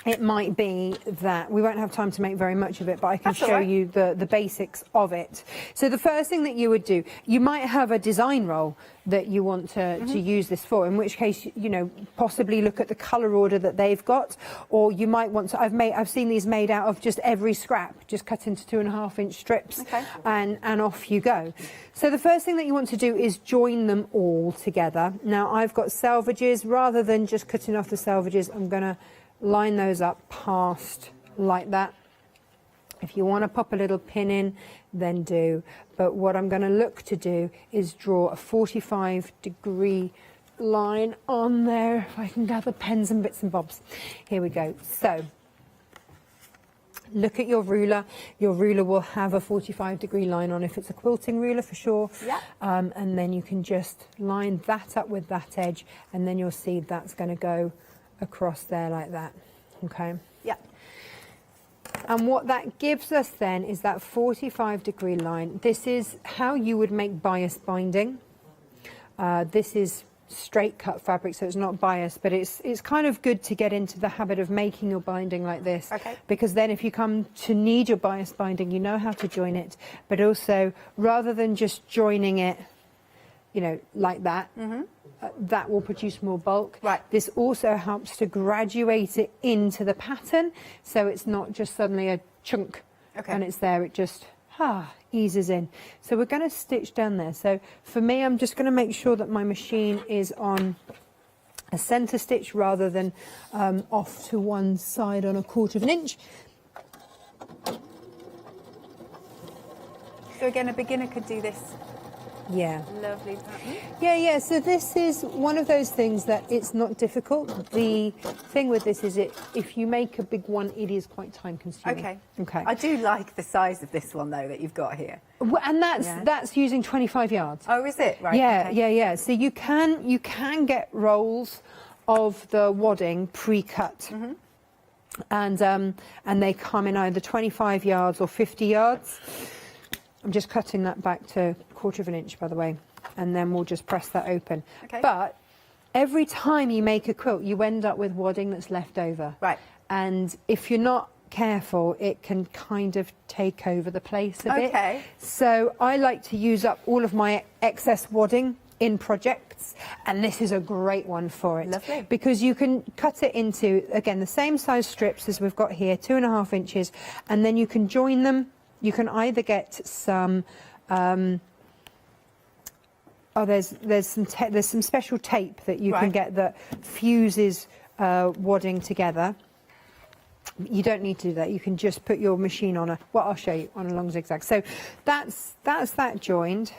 Speaker 2: It might be that we won't have time to make very much of it, but I can show you the basics of it. So the first thing that you would do, you might have a design roll that you want to use this for, in which case, you know, possibly look at the colour order that they've got, or you might want to, I've seen these made out of just every scrap, just cut into 2.5 inch strips, and off you go. So the first thing that you want to do is join them all together. Now I've got selvages. Rather than just cutting off the selvages, I'm going to line those up past like that. If you want to pop a little pin in, then do. But what I'm going to look to do is draw a 45-degree line on there. If I can gather pens and bits and bobs. Here we go. So look at your ruler. Your ruler will have a 45-degree line on if it's a quilting ruler, for sure.
Speaker 10: Yeah.
Speaker 2: And then you can just line that up with that edge, and then you'll see that's going to go across there like that. Okay.
Speaker 10: Yeah.
Speaker 2: And what that gives us then is that 45-degree line. This is how you would make bias binding. This is straight cut fabric, so it's not bias, but it's kind of good to get into the habit of making your binding like this.
Speaker 10: Okay.
Speaker 2: Because then if you come to need your bias binding, you know how to join it. But also, rather than just joining it, you know, like that, that will produce more bulk.
Speaker 10: Right.
Speaker 2: This also helps to graduate it into the pattern, so it's not just suddenly a chunk and it's there. It just eases in. So we're going to stitch down there. So for me, I'm just going to make sure that my machine is on a centre stitch rather than off to one side on 1/4 of an inch.
Speaker 10: So again, a beginner could do this.
Speaker 2: Yeah.
Speaker 10: Lovely pattern.
Speaker 2: Yeah. So this is one of those things that it's not difficult. The thing with this is if you make a big one, it is quite time consuming.
Speaker 10: Okay.
Speaker 2: Okay.
Speaker 10: I do like the size of this one though that you've got here.
Speaker 2: Well, and that's using 25 yards.
Speaker 10: Oh, is it? Right.
Speaker 2: Yeah,
Speaker 10: okay.
Speaker 2: yeah. So you can get rolls of the wadding pre-cut. And they come in either 25 yards or 50 yards. I'm just cutting that back to 1/4 of an inch, by the way, and then we'll just press that open.
Speaker 10: Okay.
Speaker 2: But every time you make a quilt, you end up with wadding that's left over.
Speaker 10: Right.
Speaker 2: And if you're not careful, it can kind of take over the place a bit.
Speaker 10: Okay.
Speaker 2: So I like to use up all of my excess wadding in projects, and this is a great one for it.
Speaker 10: Lovely.
Speaker 2: Because you can cut it into, again, the same size strips as we've got here, 2.5 inches, and then you can join them. You can either get some, there's some special tape that you can get that fuses wadding together. You don't need to do that. You can just put your machine on I'll show you, on a long zigzag. So that's that joined,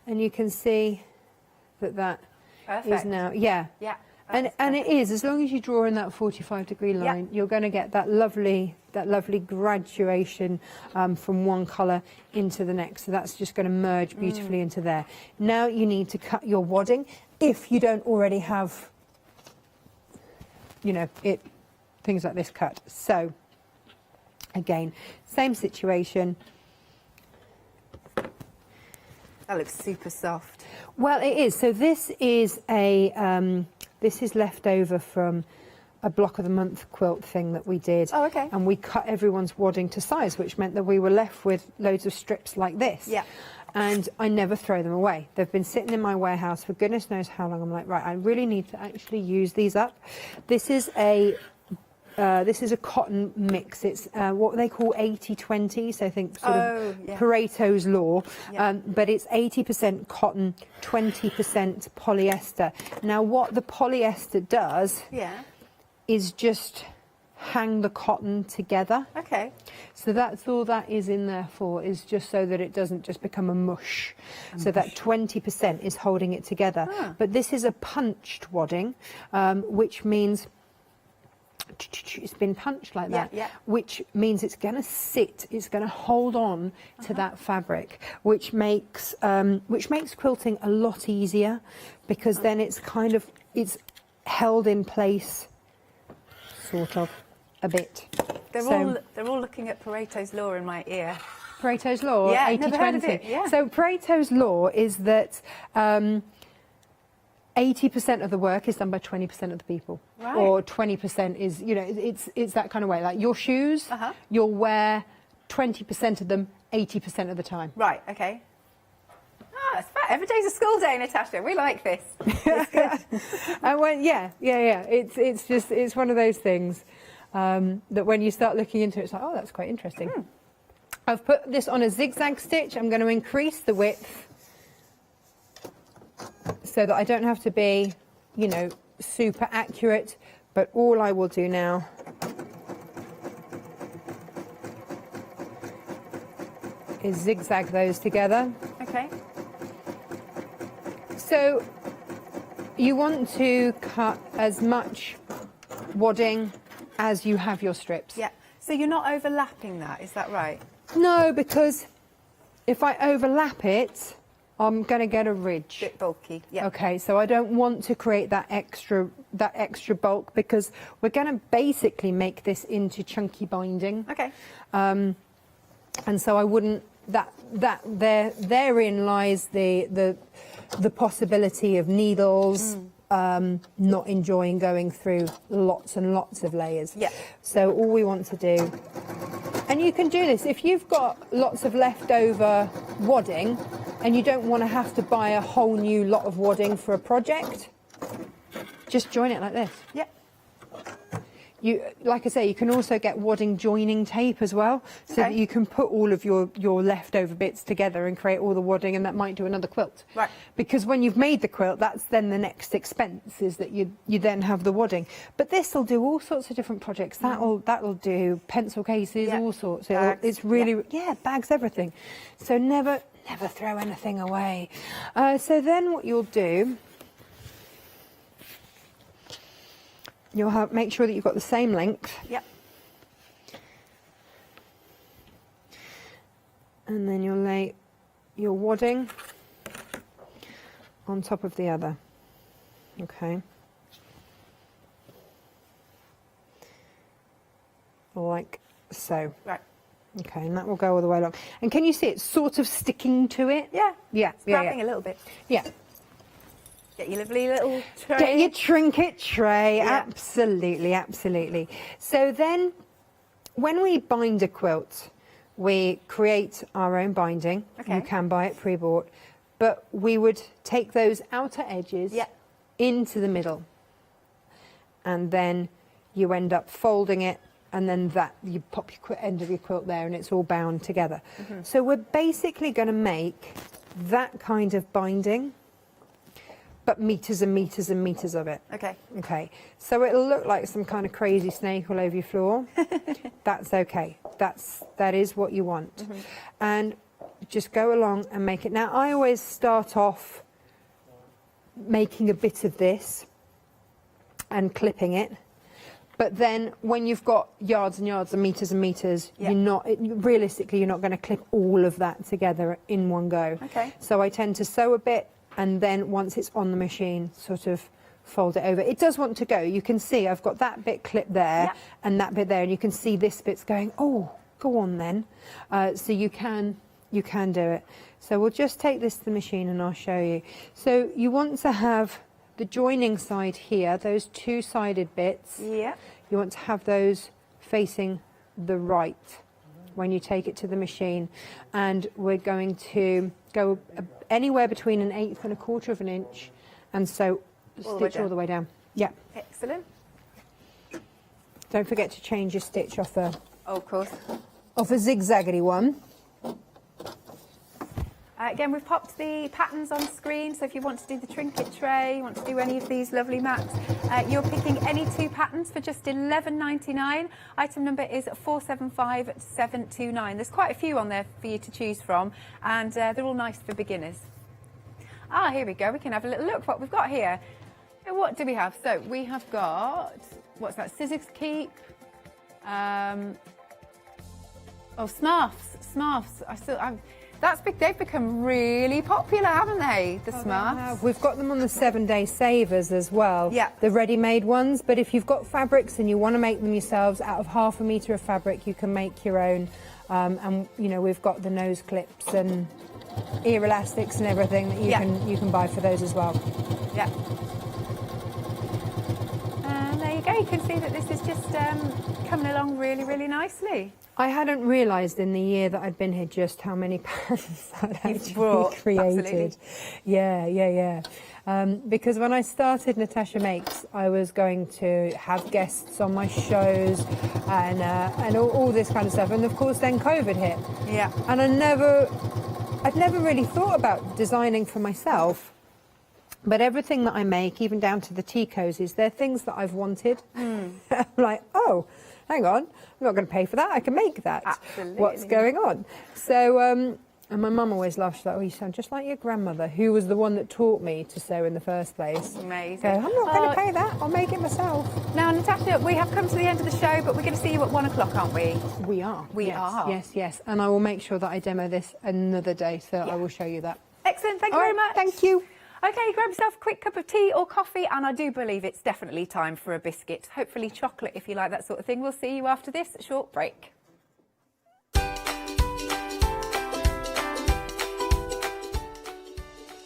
Speaker 2: and you can see that is now, yeah. And it is, as long as you draw in that 45-degree line, you're going to get that lovely graduation from one colour into the next. So that's just going to merge beautifully into there. Now you need to cut your wadding if you don't already have, things like this cut. So again, same situation.
Speaker 10: That looks super soft.
Speaker 2: Well, it is. So this is this is left over from a block of the month quilt thing that we did.
Speaker 10: Oh, okay.
Speaker 2: And we cut everyone's wadding to size, which meant that we were left with loads of strips like this.
Speaker 10: Yeah.
Speaker 2: And I never throw them away. They've been sitting in my warehouse for goodness knows how long. I'm like, right, I really need to actually use these up. This is a cotton mix. It's what they call 80-20, so I think sort of Pareto's law.
Speaker 10: Yeah.
Speaker 2: But it's 80% cotton, 20% polyester. Now, what the polyester does is just hang the cotton together.
Speaker 10: Okay.
Speaker 2: So that's all that is in there for, is just so that it doesn't just become a mush. So that 20% is holding it together. But this is a punched wadding, which means it's been punched like that, which means it's going to sit, it's going to hold on to that fabric, which makes quilting a lot easier, because then it's it's held in place, sort of, a bit.
Speaker 10: They're all looking at Pareto's law in my ear.
Speaker 2: Pareto's law,
Speaker 10: yeah,
Speaker 2: 80-20.
Speaker 10: never heard of it. Yeah.
Speaker 2: So Pareto's law is that 80% of the work is done by 20% of the people, or 20% is, it's that kind of way. Like your shoes, you'll wear 20% of them 80% of the time.
Speaker 10: Right. Okay. It's fun. Every day's a school day, Natasha. We like this. It's good.
Speaker 2: And it's one of those things that when you start looking into it, it's like, oh, that's quite interesting. I've put this on a zigzag stitch. I'm going to increase the width so that I don't have to be, super accurate. But all I will do now is zigzag those together.
Speaker 10: Okay.
Speaker 2: So you want to cut as much wadding as you have your strips.
Speaker 10: Yeah. So you're not overlapping that, is that right?
Speaker 2: No, because if I overlap it, I'm going to get a ridge.
Speaker 10: Bit bulky. Yeah.
Speaker 2: Okay, so I don't want to create that extra bulk, because we're going to basically make this into chunky binding.
Speaker 10: Okay.
Speaker 2: And so I wouldn't. Therein lies the possibility of needles not enjoying going through lots and lots of layers.
Speaker 10: Yeah.
Speaker 2: So all we want to do, and you can do this if you've got lots of leftover wadding and you don't want to have to buy a whole new lot of wadding for a project, just join it like this.
Speaker 10: Yeah.
Speaker 2: like I say, you can also get wadding joining tape as well, so that you can put all of your leftover bits together and create all the wadding, and that might do another quilt.
Speaker 10: Right.
Speaker 2: Because when you've made the quilt, that's then the next expense, is that you then have the wadding. But this will do all sorts of different projects. That'll do pencil cases, all sorts. It's really bags, everything. So never throw anything away. So then what you'll do, you'll make sure that you've got the same length.
Speaker 10: Yep.
Speaker 2: And then you'll lay your wadding on top of the other. Okay. Like so.
Speaker 10: Right.
Speaker 2: Okay, and that will go all the way along. And can you see it's sort of sticking to it?
Speaker 10: Yeah.
Speaker 2: Yeah.
Speaker 10: It's grabbing a little bit.
Speaker 2: Yeah.
Speaker 10: Get your lovely little tray.
Speaker 2: Get your trinket tray.
Speaker 10: Yeah.
Speaker 2: Absolutely, absolutely. So then, when we bind a quilt, we create our own binding.
Speaker 10: Okay.
Speaker 2: You can buy it pre-bought, but we would take those outer edges into the middle, and then you end up folding it, and then you pop your end of your quilt there, and it's all bound together. So we're basically going to make that kind of binding, but meters and meters and meters of it.
Speaker 10: Okay.
Speaker 2: Okay. So it'll look like some kind of crazy snake all over your floor. That's okay. That is what you want. And just go along and make it. Now, I always start off making a bit of this and clipping it. But then when you've got yards and yards and meters, realistically, you're not going to clip all of that together in one go.
Speaker 10: Okay.
Speaker 2: So I tend to sew a bit, and then once it's on the machine, sort of fold it over. It does want to go. You can see I've got that bit clipped there and that bit there, and you can see this bit's going, oh, go on then. So you can do it. So we'll just take this to the machine and I'll show you. So you want to have the joining side here, those two-sided bits.
Speaker 10: Yeah.
Speaker 2: You want to have those facing the right when you take it to the machine, and we're going to go anywhere between 1/8 and 1/4 of an inch, and so stitch all the way down. Yeah.
Speaker 10: Excellent.
Speaker 2: Don't forget to change your stitch off a
Speaker 10: of course.
Speaker 2: Off a zigzaggedy one.
Speaker 10: Again, we've popped the patterns on screen, so if you want to do the trinket tray, you want to do any of these lovely mats, you're picking any 2 patterns for just $11.99. Item number is 475729. There's quite a few on there for you to choose from, and they're all nice for beginners. Ah, here we go. We can have a little look what we've got here. So what do we have? So we have got, what's that, scissors keep, Smurfs. That's big. They've become really popular, haven't they? The Smurfs.
Speaker 2: We've got them on the 7-day savers as well.
Speaker 10: Yeah.
Speaker 2: The ready-made ones. But if you've got fabrics and you want to make them yourselves, out of 1/2 metre of fabric, you can make your own. And you know, we've got the nose clips and ear elastics and everything that you can buy for those as well.
Speaker 10: Yeah. And there you go. You can see that this is just coming along really, really nicely.
Speaker 2: I hadn't realised in the year that I'd been here just how many patterns I'd actually created.
Speaker 10: Absolutely.
Speaker 2: Yeah. Because when I started Natasha Makes, I was going to have guests on my shows and all this kind of stuff. And of course, then COVID hit.
Speaker 10: Yeah.
Speaker 2: And I'd never really thought about designing for myself. But everything that I make, even down to the tea cozies, they're things that I've wanted. I'm like, oh, hang on, I'm not going to pay for that. I can make that.
Speaker 10: Absolutely.
Speaker 2: What's going on? So, and my mum always laughs. She's like, oh, you sound just like your grandmother, who was the one that taught me to sew in the first place.
Speaker 10: Amazing.
Speaker 2: So I'm not going to pay that. I'll make it myself.
Speaker 10: Now, Natasha, we have come to the end of the show, but we're going to see you at 1 o'clock, aren't we?
Speaker 2: We are.
Speaker 10: We are.
Speaker 2: Yes. And I will make sure that I demo this another day, so I will show you that.
Speaker 10: Excellent. Thank you very much.
Speaker 2: Thank you.
Speaker 10: OK, grab yourself a quick cup of tea or coffee, and I do believe it's definitely time for a biscuit. Hopefully chocolate, if you like that sort of thing. We'll see you after this short break.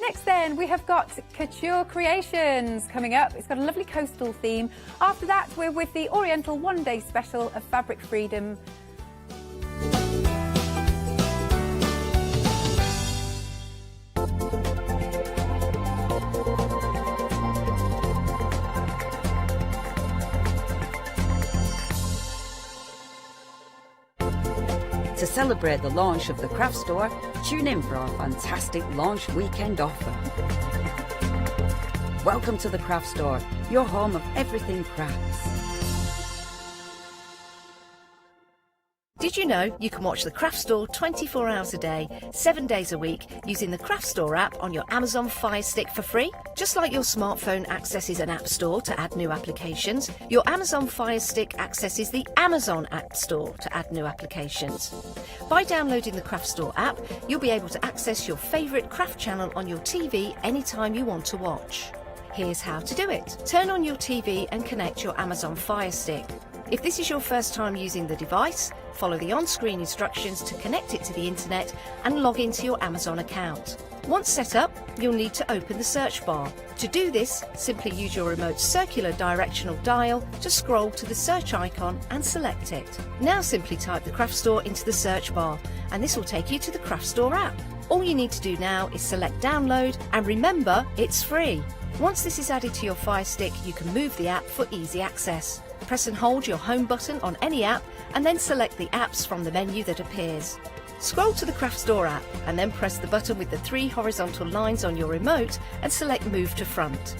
Speaker 10: Next then, we have got Couture Creations coming up. It's got a lovely coastal theme. After that, we're with the Oriental one-day special of Fabric Freedom.
Speaker 3: To celebrate the launch of the craft store, tune in for our fantastic launch weekend offer. Welcome to the craft store, your home of everything crafts.
Speaker 6: Did you know you can watch the Craft Store 24 hours a day, 7 days a week using the Craft Store app on your Amazon Fire Stick for free? Just like your smartphone accesses an app store to add new applications, your Amazon Fire Stick accesses the Amazon App Store to add new applications. By downloading the Craft Store app, you'll be able to access your favourite craft channel on your TV anytime you want to watch. Here's how to do it. Turn on your TV and connect your Amazon Fire Stick. If this is your first time using the device, follow the on-screen instructions to connect it to the internet and log into your Amazon account. Once set up, you'll need to open the search bar. To do this, simply use your remote circular directional dial to scroll to the search icon and select it. Now simply type the Craft Store into the search bar and this will take you to the Craft Store app. All you need to do now is select download and remember, it's free. Once this is added to your Fire Stick, you can move the app for easy access. Press and hold your home button on any app and then select the apps from the menu that appears. Scroll to the Craft Store app and then press the button with the 3 horizontal lines on your remote and select Move to Front.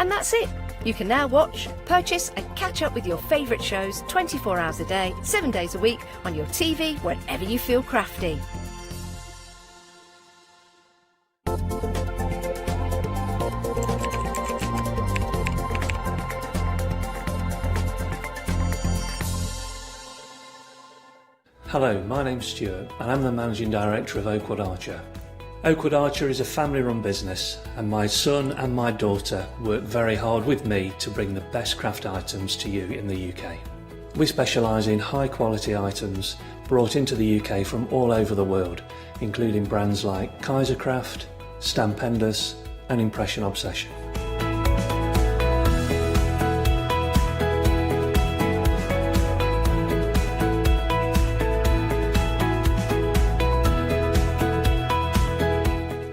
Speaker 6: And that's it! You can now watch, purchase and catch up with your favourite shows 24 hours a day, 7 days a week on your TV whenever you feel crafty.
Speaker 13: Hello, my name's Stuart and I'm the Managing Director of Oakwood Archer. Oakwood Archer is a family-run business and my son and my daughter work very hard with me to bring the best craft items to you in the UK. We specialise in high-quality items brought into the UK from all over the world, including brands like Kaisercraft, Stampendous and Impression Obsession.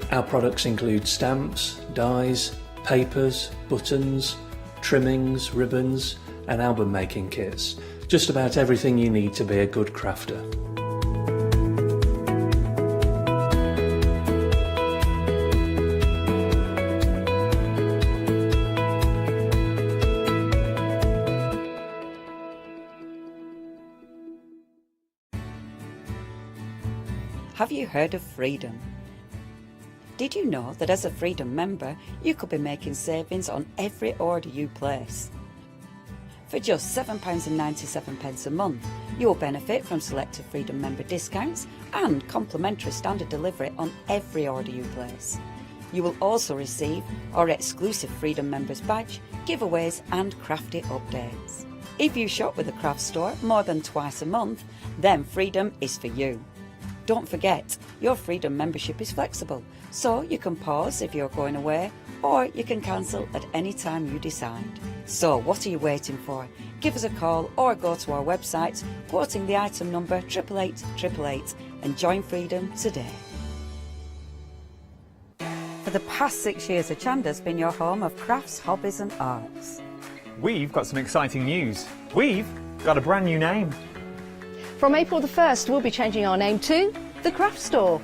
Speaker 13: Our products include stamps, dies, papers, buttons, trimmings, ribbons and album making kits. Just about everything you need to be a good crafter.
Speaker 3: Have you heard of Freedom? Did you know that as a Freedom member, you could be making savings on every order you place? For just £7.97 a month, you'll benefit from selected Freedom member discounts and complimentary standard delivery on every order you place. You will also receive our exclusive Freedom members badge, giveaways and crafty updates. If you shop with the Craft Store more than twice a month, then Freedom is for you. Don't forget, your Freedom membership is flexible, so you can pause if you're going away, or you can cancel at any time you decide. So what are you waiting for? Give us a call or go to our website, quoting the item number 88888 and join Freedom today. For the past 6 years, Hochanda's been your home of crafts, hobbies and arts.
Speaker 8: We've got some exciting news. We've got a brand new name.
Speaker 16: From April the 1st, we'll be changing our name to The Craft Store.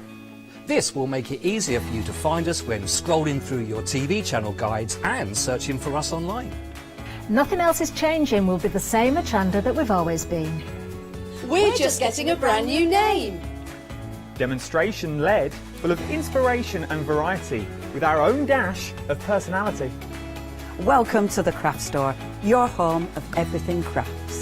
Speaker 9: This will make it easier for you to find us when scrolling through your TV channel guides and searching for us online.
Speaker 1: Nothing else is changing. We'll be the same Hochanda that we've always been.
Speaker 16: We're just getting a brand new name.
Speaker 8: Demonstration-led, full of inspiration and variety, with our own dash of personality.
Speaker 3: Welcome to the Craft Store, your home of everything crafts.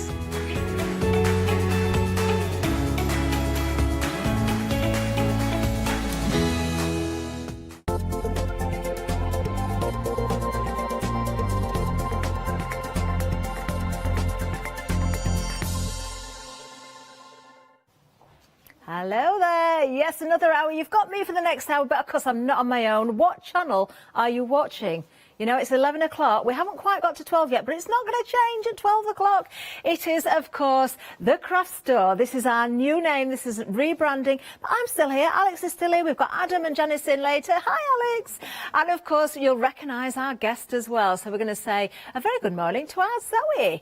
Speaker 1: Hello there. Yes, another hour. You've got me for the next hour, but of course I'm not on my own. What channel are you watching? You know, it's 11 o'clock. We haven't quite got to 12 yet, but it's not going to change at 12 o'clock. It is, of course, the Craft Store. This is our new name. This is rebranding. But I'm still here. Alex is still here. We've got Adam and Janice in later. Hi, Alex. And, of course, you'll recognise our guest as well. So we're going to say a very good morning to our Zoe.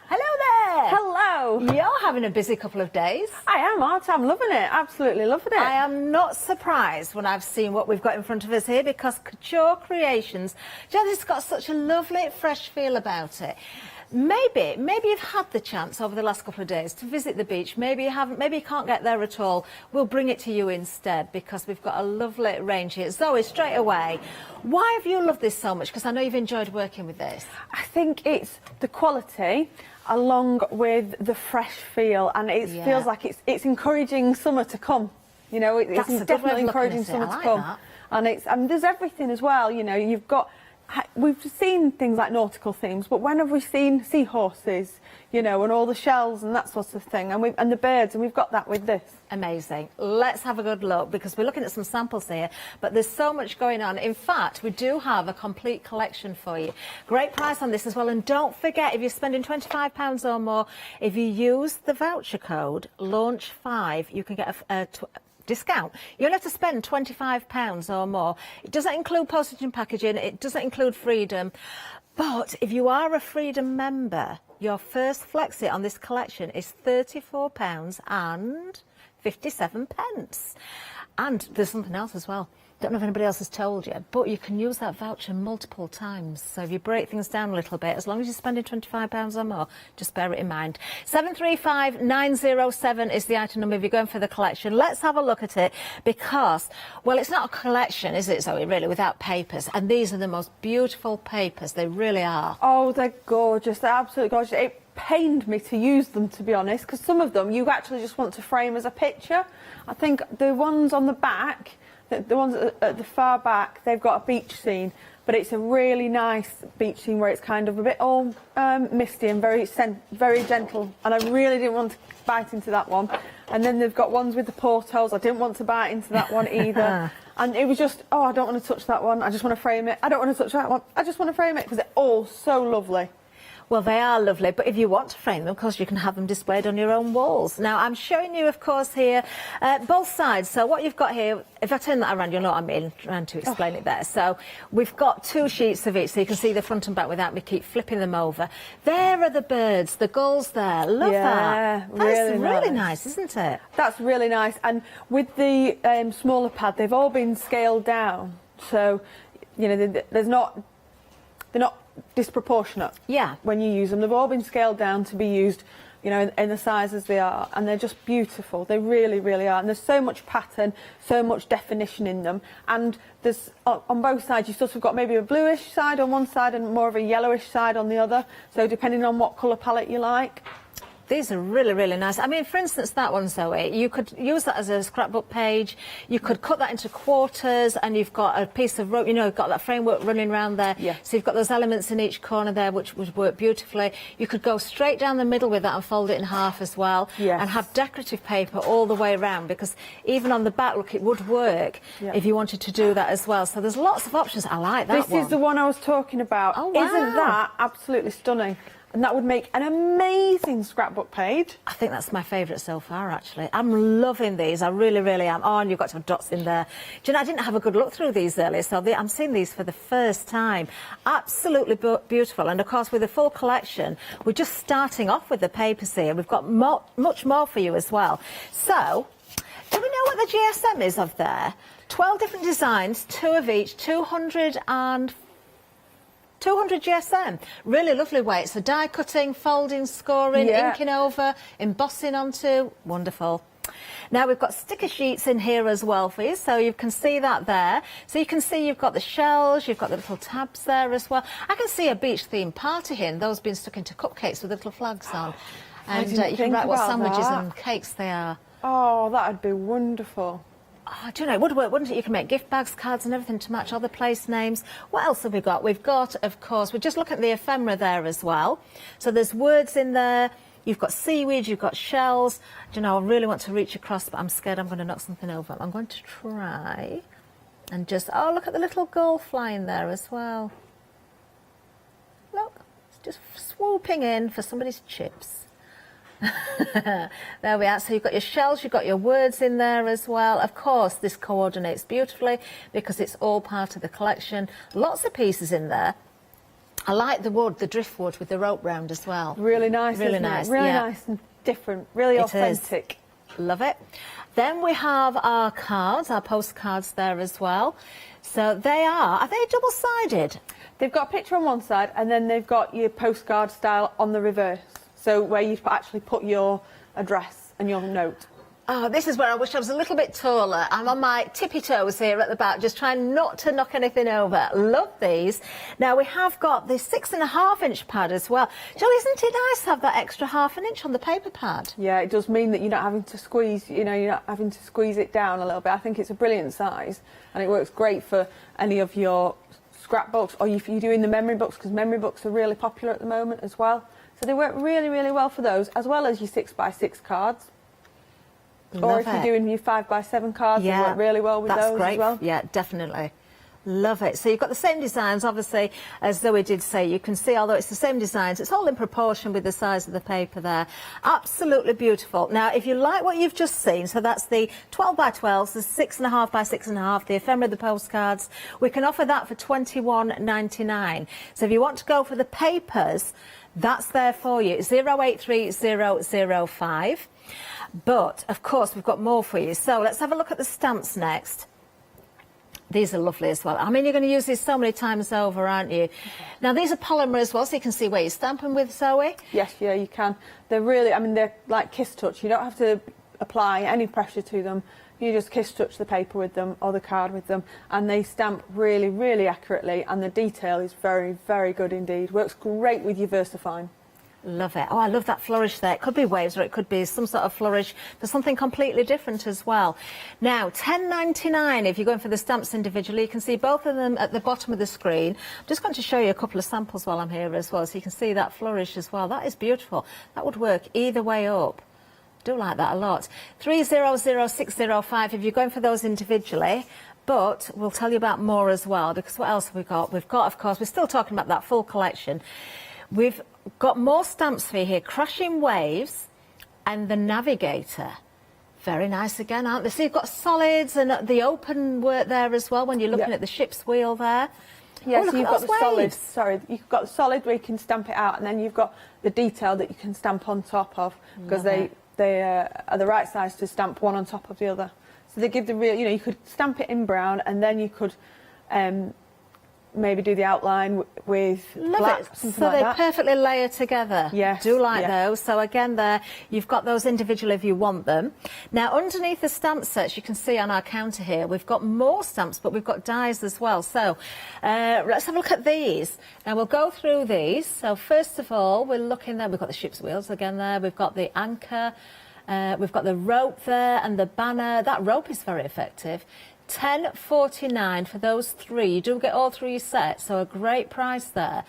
Speaker 1: Hello there.
Speaker 21: Hello.
Speaker 1: You're having a busy couple of days.
Speaker 21: I am, Art. I'm loving it. Absolutely loving it.
Speaker 1: I am not surprised when I've seen what we've got in front of us here, because Couture Creations, it's got such a lovely, fresh feel about it. Maybe you've had the chance over the last couple of days to visit the beach. Maybe you haven't. Maybe you can't get there at all. We'll bring it to you instead, because we've got a lovely range here. Zoe, straight away, why have you loved this so much? Because I know you've enjoyed working with this.
Speaker 21: I think it's the quality along with the fresh feel, and it feels like it's encouraging summer to come. You know, it's definitely encouraging summer to come. And there's everything as well. You know, we've seen things like nautical themes, but when have we seen seahorses, you know, and all the shells and that sort of thing, and the birds, and we've got that with this.
Speaker 1: Amazing. Let's have a good look, because we're looking at some samples here, but there's so much going on. In fact, we do have a complete collection for you. Great price on this as well, and don't forget, if you're spending £25 or more, if you use the voucher code LAUNCH5, you can get a discount. You'll have to spend £25 or more. It doesn't include postage and packaging. It doesn't include Freedom. But if you are a Freedom member, your first flexi on this collection is £34 and 57 pence. And there's something else as well. Don't know if anybody else has told you, but you can use that voucher multiple times. So if you break things down a little bit, as long as you're spending £25 or more, just bear it in mind. 735907 is the item number if you're going for the collection. Let's have a look at it, because, well, it's not a collection, is it, Zoe, really, without papers? And these are the most beautiful papers. They really are.
Speaker 21: Oh, they're gorgeous. They're absolutely gorgeous. It pained me to use them, to be honest, because some of them you actually just want to frame as a picture. I think the ones on the back, the ones at the far back, they've got a beach scene, but it's a really nice beach scene where it's kind of a bit all misty and very gentle, and I really didn't want to bite into that one. And then they've got ones with the portholes. I didn't want to bite into that one either. And it was just, oh, I don't want to touch that one. I just want to frame it. I don't want to touch that one. I just want to frame it, because they're all so lovely.
Speaker 1: Well, they are lovely, but if you want to frame them, of course, you can have them displayed on your own walls. Now, I'm showing you, of course, here, both sides. So what you've got here, if I turn that around, you'll know what I mean, trying to explain it there. So we've got two sheets of each, so you can see the front and back without me keep flipping them over. There are the birds, the gulls there. Love that. That's really nice, isn't it?
Speaker 21: That's really nice. And with the smaller pad, they've all been scaled down. So, you know, they're not disproportionate when you use them. They've all been scaled down to be used, you know, in the sizes they are, and they're just beautiful. They really, really are. And there's so much pattern, so much definition in them. And there's on both sides, you've sort of got maybe a bluish side on one side and more of a yellowish side on the other. So depending on what colour palette you like.
Speaker 1: These are really, really nice. I mean, for instance, that one, Zoe, you could use that as a scrapbook page. You could cut that into quarters, and you've got a piece of rope, you know, you've got that framework running around there. Yeah. So you've got those elements in each corner there, which would work beautifully. You could go straight down the middle with that and fold it in half as well. Yes. And have decorative paper all the way around, because even on the back, look, it would work if you wanted to do that as well. So there's lots of options. I like that one.
Speaker 21: This is the one I was talking about.
Speaker 1: Oh, wow.
Speaker 21: Isn't that absolutely stunning? And that would make an amazing scrapbook page.
Speaker 1: I think that's my favourite so far, actually. I'm loving these. I really, really am. Oh, and you've got to have dots in there. Do you know, I didn't have a good look through these earlier, so I'm seeing these for the first time. Absolutely beautiful. And, of course, with the full collection, we're just starting off with the papers here. We've got much more for you as well. So, do we know what the GSM is of there? 12 different designs, 2 of each, 200 GSM. Really lovely weight. So die cutting, folding, scoring, inking over, embossing onto. Wonderful. Now we've got sticker sheets in here as well for you, so you can see that there. So you can see you've got the shells, you've got the little tabs there as well. I can see a beach themed party here, and those being stuck into cupcakes with little flags on. And you can write what sandwiches and cakes they are.
Speaker 21: Oh, that'd be wonderful.
Speaker 1: Oh, do you know, it would work, wouldn't it? You can make gift bags, cards and everything to match other place names. What else have we got? We've got, of course, we're just looking at the ephemera there as well. So there's words in there. You've got seaweed, you've got shells. Do you know, I really want to reach across, but I'm scared I'm going to knock something over. I'm going to try and just, oh, look at the little gull flying there as well. just swooping in for somebody's chips. There we are. So you've got your shells, you've got your words in there as well. Of course, this coordinates beautifully because it's all part of the collection. Lots of pieces in there. I like the wood, the driftwood with the rope round as well.
Speaker 21: Really nice,
Speaker 1: really
Speaker 21: isn't
Speaker 1: nice.
Speaker 21: It? Really
Speaker 1: yeah.
Speaker 21: nice and different, really authentic.
Speaker 1: Love it. Then we have our cards, our postcards there as well. So are they double-sided?
Speaker 21: They've got a picture on one side and then they've got your postcard style on the reverse. So where you actually put your address and your note.
Speaker 1: Oh, this is where I wish I was a little bit taller. I'm on my tippy toes here at the back, just trying not to knock anything over. Love these. Now, we have got the 6.5-inch pad as well. Jill, isn't it nice to have that extra ½ inch on the paper pad?
Speaker 21: Yeah, it does mean that you're not having to squeeze, you're not having to squeeze it down a little bit. I think it's a brilliant size and it works great for any of your scrapbooks or if you're doing the memory books, because memory books are really popular at the moment as well. So they work really, really well for those, as well as your 6x6 cards. Or if you're doing your 5x7 cards, they work really well with those
Speaker 1: great.
Speaker 21: as well.
Speaker 1: Yeah, definitely. Love it. So you've got the same designs, obviously, as Zoe did say. You can see, although it's the same designs, it's all in proportion with the size of the paper there. Absolutely beautiful. Now, if you like what you've just seen, so that's the 12x12s, the 6.5x6.5, the ephemera, the postcards, we can offer that for £21.99. So if you want to go for the papers, that's there for you, 083005. But, of course, we've got more for you. So let's have a look at the stamps next. These are lovely as well. I mean, you're going to use these so many times over, aren't you? Now, these are polymer as well, so you can see where you're stamping with, Zoe.
Speaker 21: Yes, yeah, you can. They're really, I mean, they're like kiss touch. You don't have to apply any pressure to them. You just kiss touch the paper with them or the card with them, and they stamp really, really accurately, and the detail is very, very good indeed. Works great with your VersaFine.
Speaker 1: Love it. Oh, I love that flourish there. It could be waves or it could be some sort of flourish for something completely different as well. Now, £10.99 if you're going for the stamps individually. You can see both of them at the bottom of the screen. I'm just going to show you a couple of samples while I'm here as well, so you can see that flourish as well. That is beautiful. That would work either way up. I do like that a lot. 300605 if you're going for those individually. But we'll tell you about more as well, because what else have we got? We've got, of course, we're still talking about that full collection. We've got more stamps for you here. Crashing Waves and the Navigator. Very nice again, aren't they? So you've got solids and the open work there as well when you're looking at the ship's wheel there.
Speaker 21: Yes,
Speaker 1: oh,
Speaker 21: so you've got the solid. Sorry, you've got the solid where you can stamp it out, and then you've got the detail that you can stamp on top of, because they are the right size to stamp one on top of the other. So they give the real, you could stamp it in brown, and then you could maybe do the outline with black, something
Speaker 1: so
Speaker 21: like
Speaker 1: they
Speaker 21: that.
Speaker 1: perfectly layer together.
Speaker 21: Yes,
Speaker 1: do like those. So again, there you've got those individual if you want them. Now underneath the stamp sets, you can see on our counter here, we've got more stamps, but we've got dies as well. So let's have a look at these. Now we'll go through these. So first of all, we're looking there. We've got the ship's wheels again there. We've got the anchor. We've got the rope there and the banner. That rope is very effective. £10.49 for those three. You do get all three sets, so a great price there.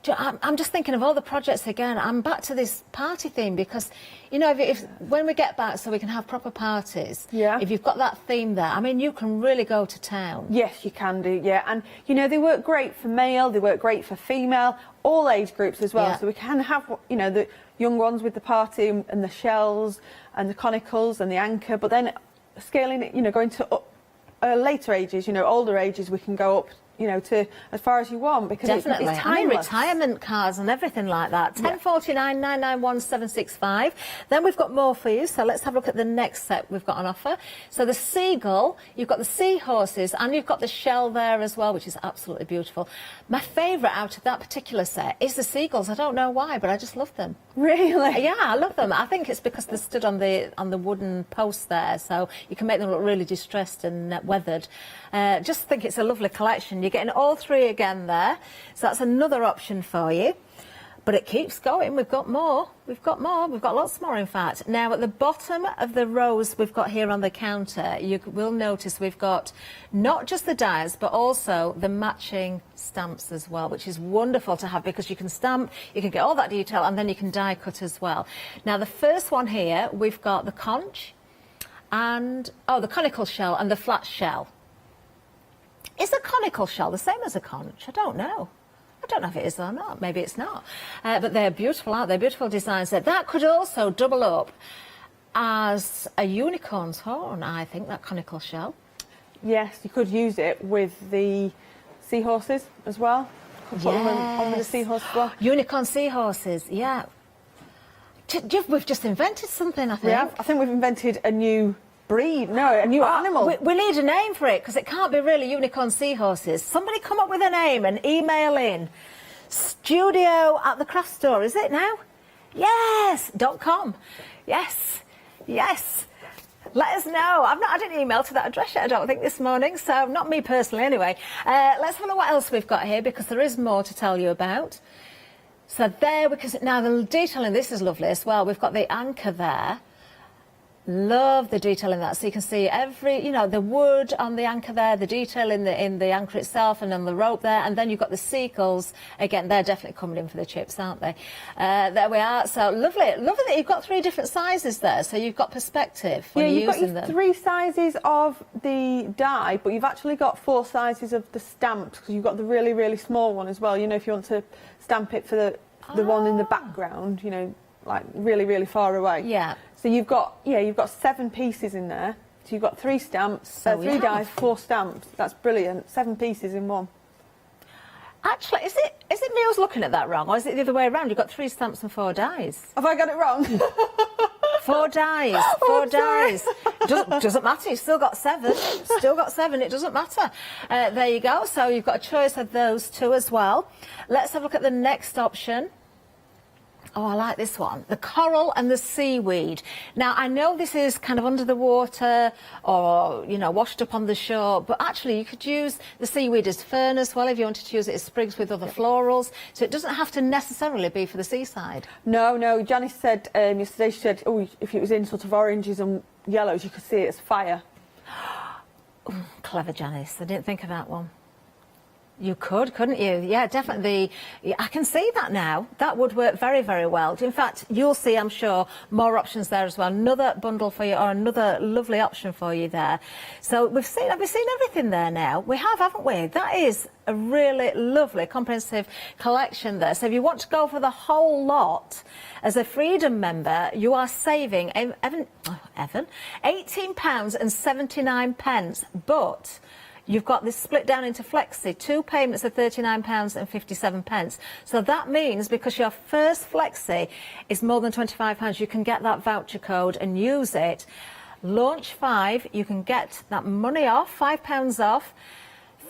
Speaker 1: I'm just thinking of all the projects again. I'm back to this party theme because, if when we get back so we can have proper parties, if you've got that theme there, I mean, you can really go to town.
Speaker 21: Yes, you can do, yeah. And, they work great for male, they work great for female, all age groups as well. So we can have, the young ones with the party and the shells and the conicals and the anchor, but then scaling it, going to later ages, older ages, we can go up, to as far as you want, because
Speaker 1: definitely.
Speaker 21: It's
Speaker 1: I mean,
Speaker 21: timeless.
Speaker 1: retirement cards and everything like that. £10.49, 991 Then we've got more for you, so let's have a look at the next set we've got on offer. So the seagull, you've got the seahorses, and you've got the shell there as well, which is absolutely beautiful. My favourite out of that particular set is the seagulls. I don't know why, but I just love them.
Speaker 21: Really?
Speaker 1: Yeah, I love them. I think it's because they're stood on the wooden post there, so you can make them look really distressed and weathered. Just think it's a lovely collection. You're getting all three again there, so that's another option for you. But it keeps going. We've got more. We've got more. We've got lots more, in fact. Now, at the bottom of the rows we've got here on the counter, you will notice we've got not just the dies, but also the matching stamps as well, which is wonderful to have because you can stamp, you can get all that detail, and then you can die cut as well. Now, the first one here, we've got the conch and, the conical shell and the flat shell. Is a conical shell the same as a conch? I don't know. don't know if it is or not. Maybe it's not. But they're beautiful, aren't they? Beautiful designs there. That could also double up as a unicorn's horn, I think, that conical shell.
Speaker 21: Yes, you could use it with the seahorses as well. Could put them on with the seahorse as well.
Speaker 1: Unicorn seahorses, yeah. We've just invented something, I think.
Speaker 21: Yeah, I think we've invented a new breed. No, a new animal.
Speaker 1: We need a name for it, because it can't be really unicorn seahorses. Somebody come up with a name and email in. studio@thecraftstore, is it now? Yes, .com. Yes, yes. Let us know. I've not had an email to that address yet, I don't think, this morning, so not me personally anyway. Let's have a look what else we've got here, because there is more to tell you about. So there, because now the detail in this is lovely as well. We've got the anchor there. Love the detail in that. So you can see every, you know, the wood on the anchor there, the detail in the anchor itself, and on the rope there. And then you've got the seagulls. Again, they're definitely coming in for the chips, aren't they? There we are. So lovely. Lovely that you've got 3 different sizes there. So you've got perspective when you're using them.
Speaker 21: You've got your 3 sizes of the die, but you've actually got 4 sizes of the stamps, because you've got the really, really small one as well. You know, if you want to stamp it for the one in the background, you know, like really, really far away.
Speaker 1: Yeah.
Speaker 21: So you've got 7 pieces in there. So you've got 3 stamps, 3 dies, 4 stamps. That's brilliant. 7 pieces in one.
Speaker 1: Actually, is it me who's looking at that wrong, or is it the other way around? You've got 3 stamps and 4 dies.
Speaker 21: Have I got it wrong?
Speaker 1: 4 dies. 4 dies. Doesn't matter. You've still got 7. Still got 7. It doesn't matter. There you go. So you've got a choice of those 2 as well. Let's have a look at the next option. Oh, I like this one. The coral and the seaweed. Now, I know this is kind of under the water or, you know, washed up on the shore, but actually you could use the seaweed as fern as well if you wanted to use it as sprigs with other florals. So it doesn't have to necessarily be for the seaside.
Speaker 21: No. Janice said yesterday, she said, oh, if it was in sort of oranges and yellows, you could see it as fire.
Speaker 1: Clever, Janice. I didn't think of that one. You could, couldn't you? Yeah, definitely. I can see that now. That would work very, very well. In fact, you'll see, I'm sure, more options there as well. Another bundle for you, or another lovely option for you there. So we've seen everything there now. We have, haven't we? That is a really lovely, comprehensive collection there. So if you want to go for the whole lot, as a Freedom member, you are saving, £18.79, but you've got this split down into flexi, 2 payments of £39.57. So that means, because your first flexi is more than £25, you can get that voucher code and use it. Launch 5, you can get that money off, £5 off.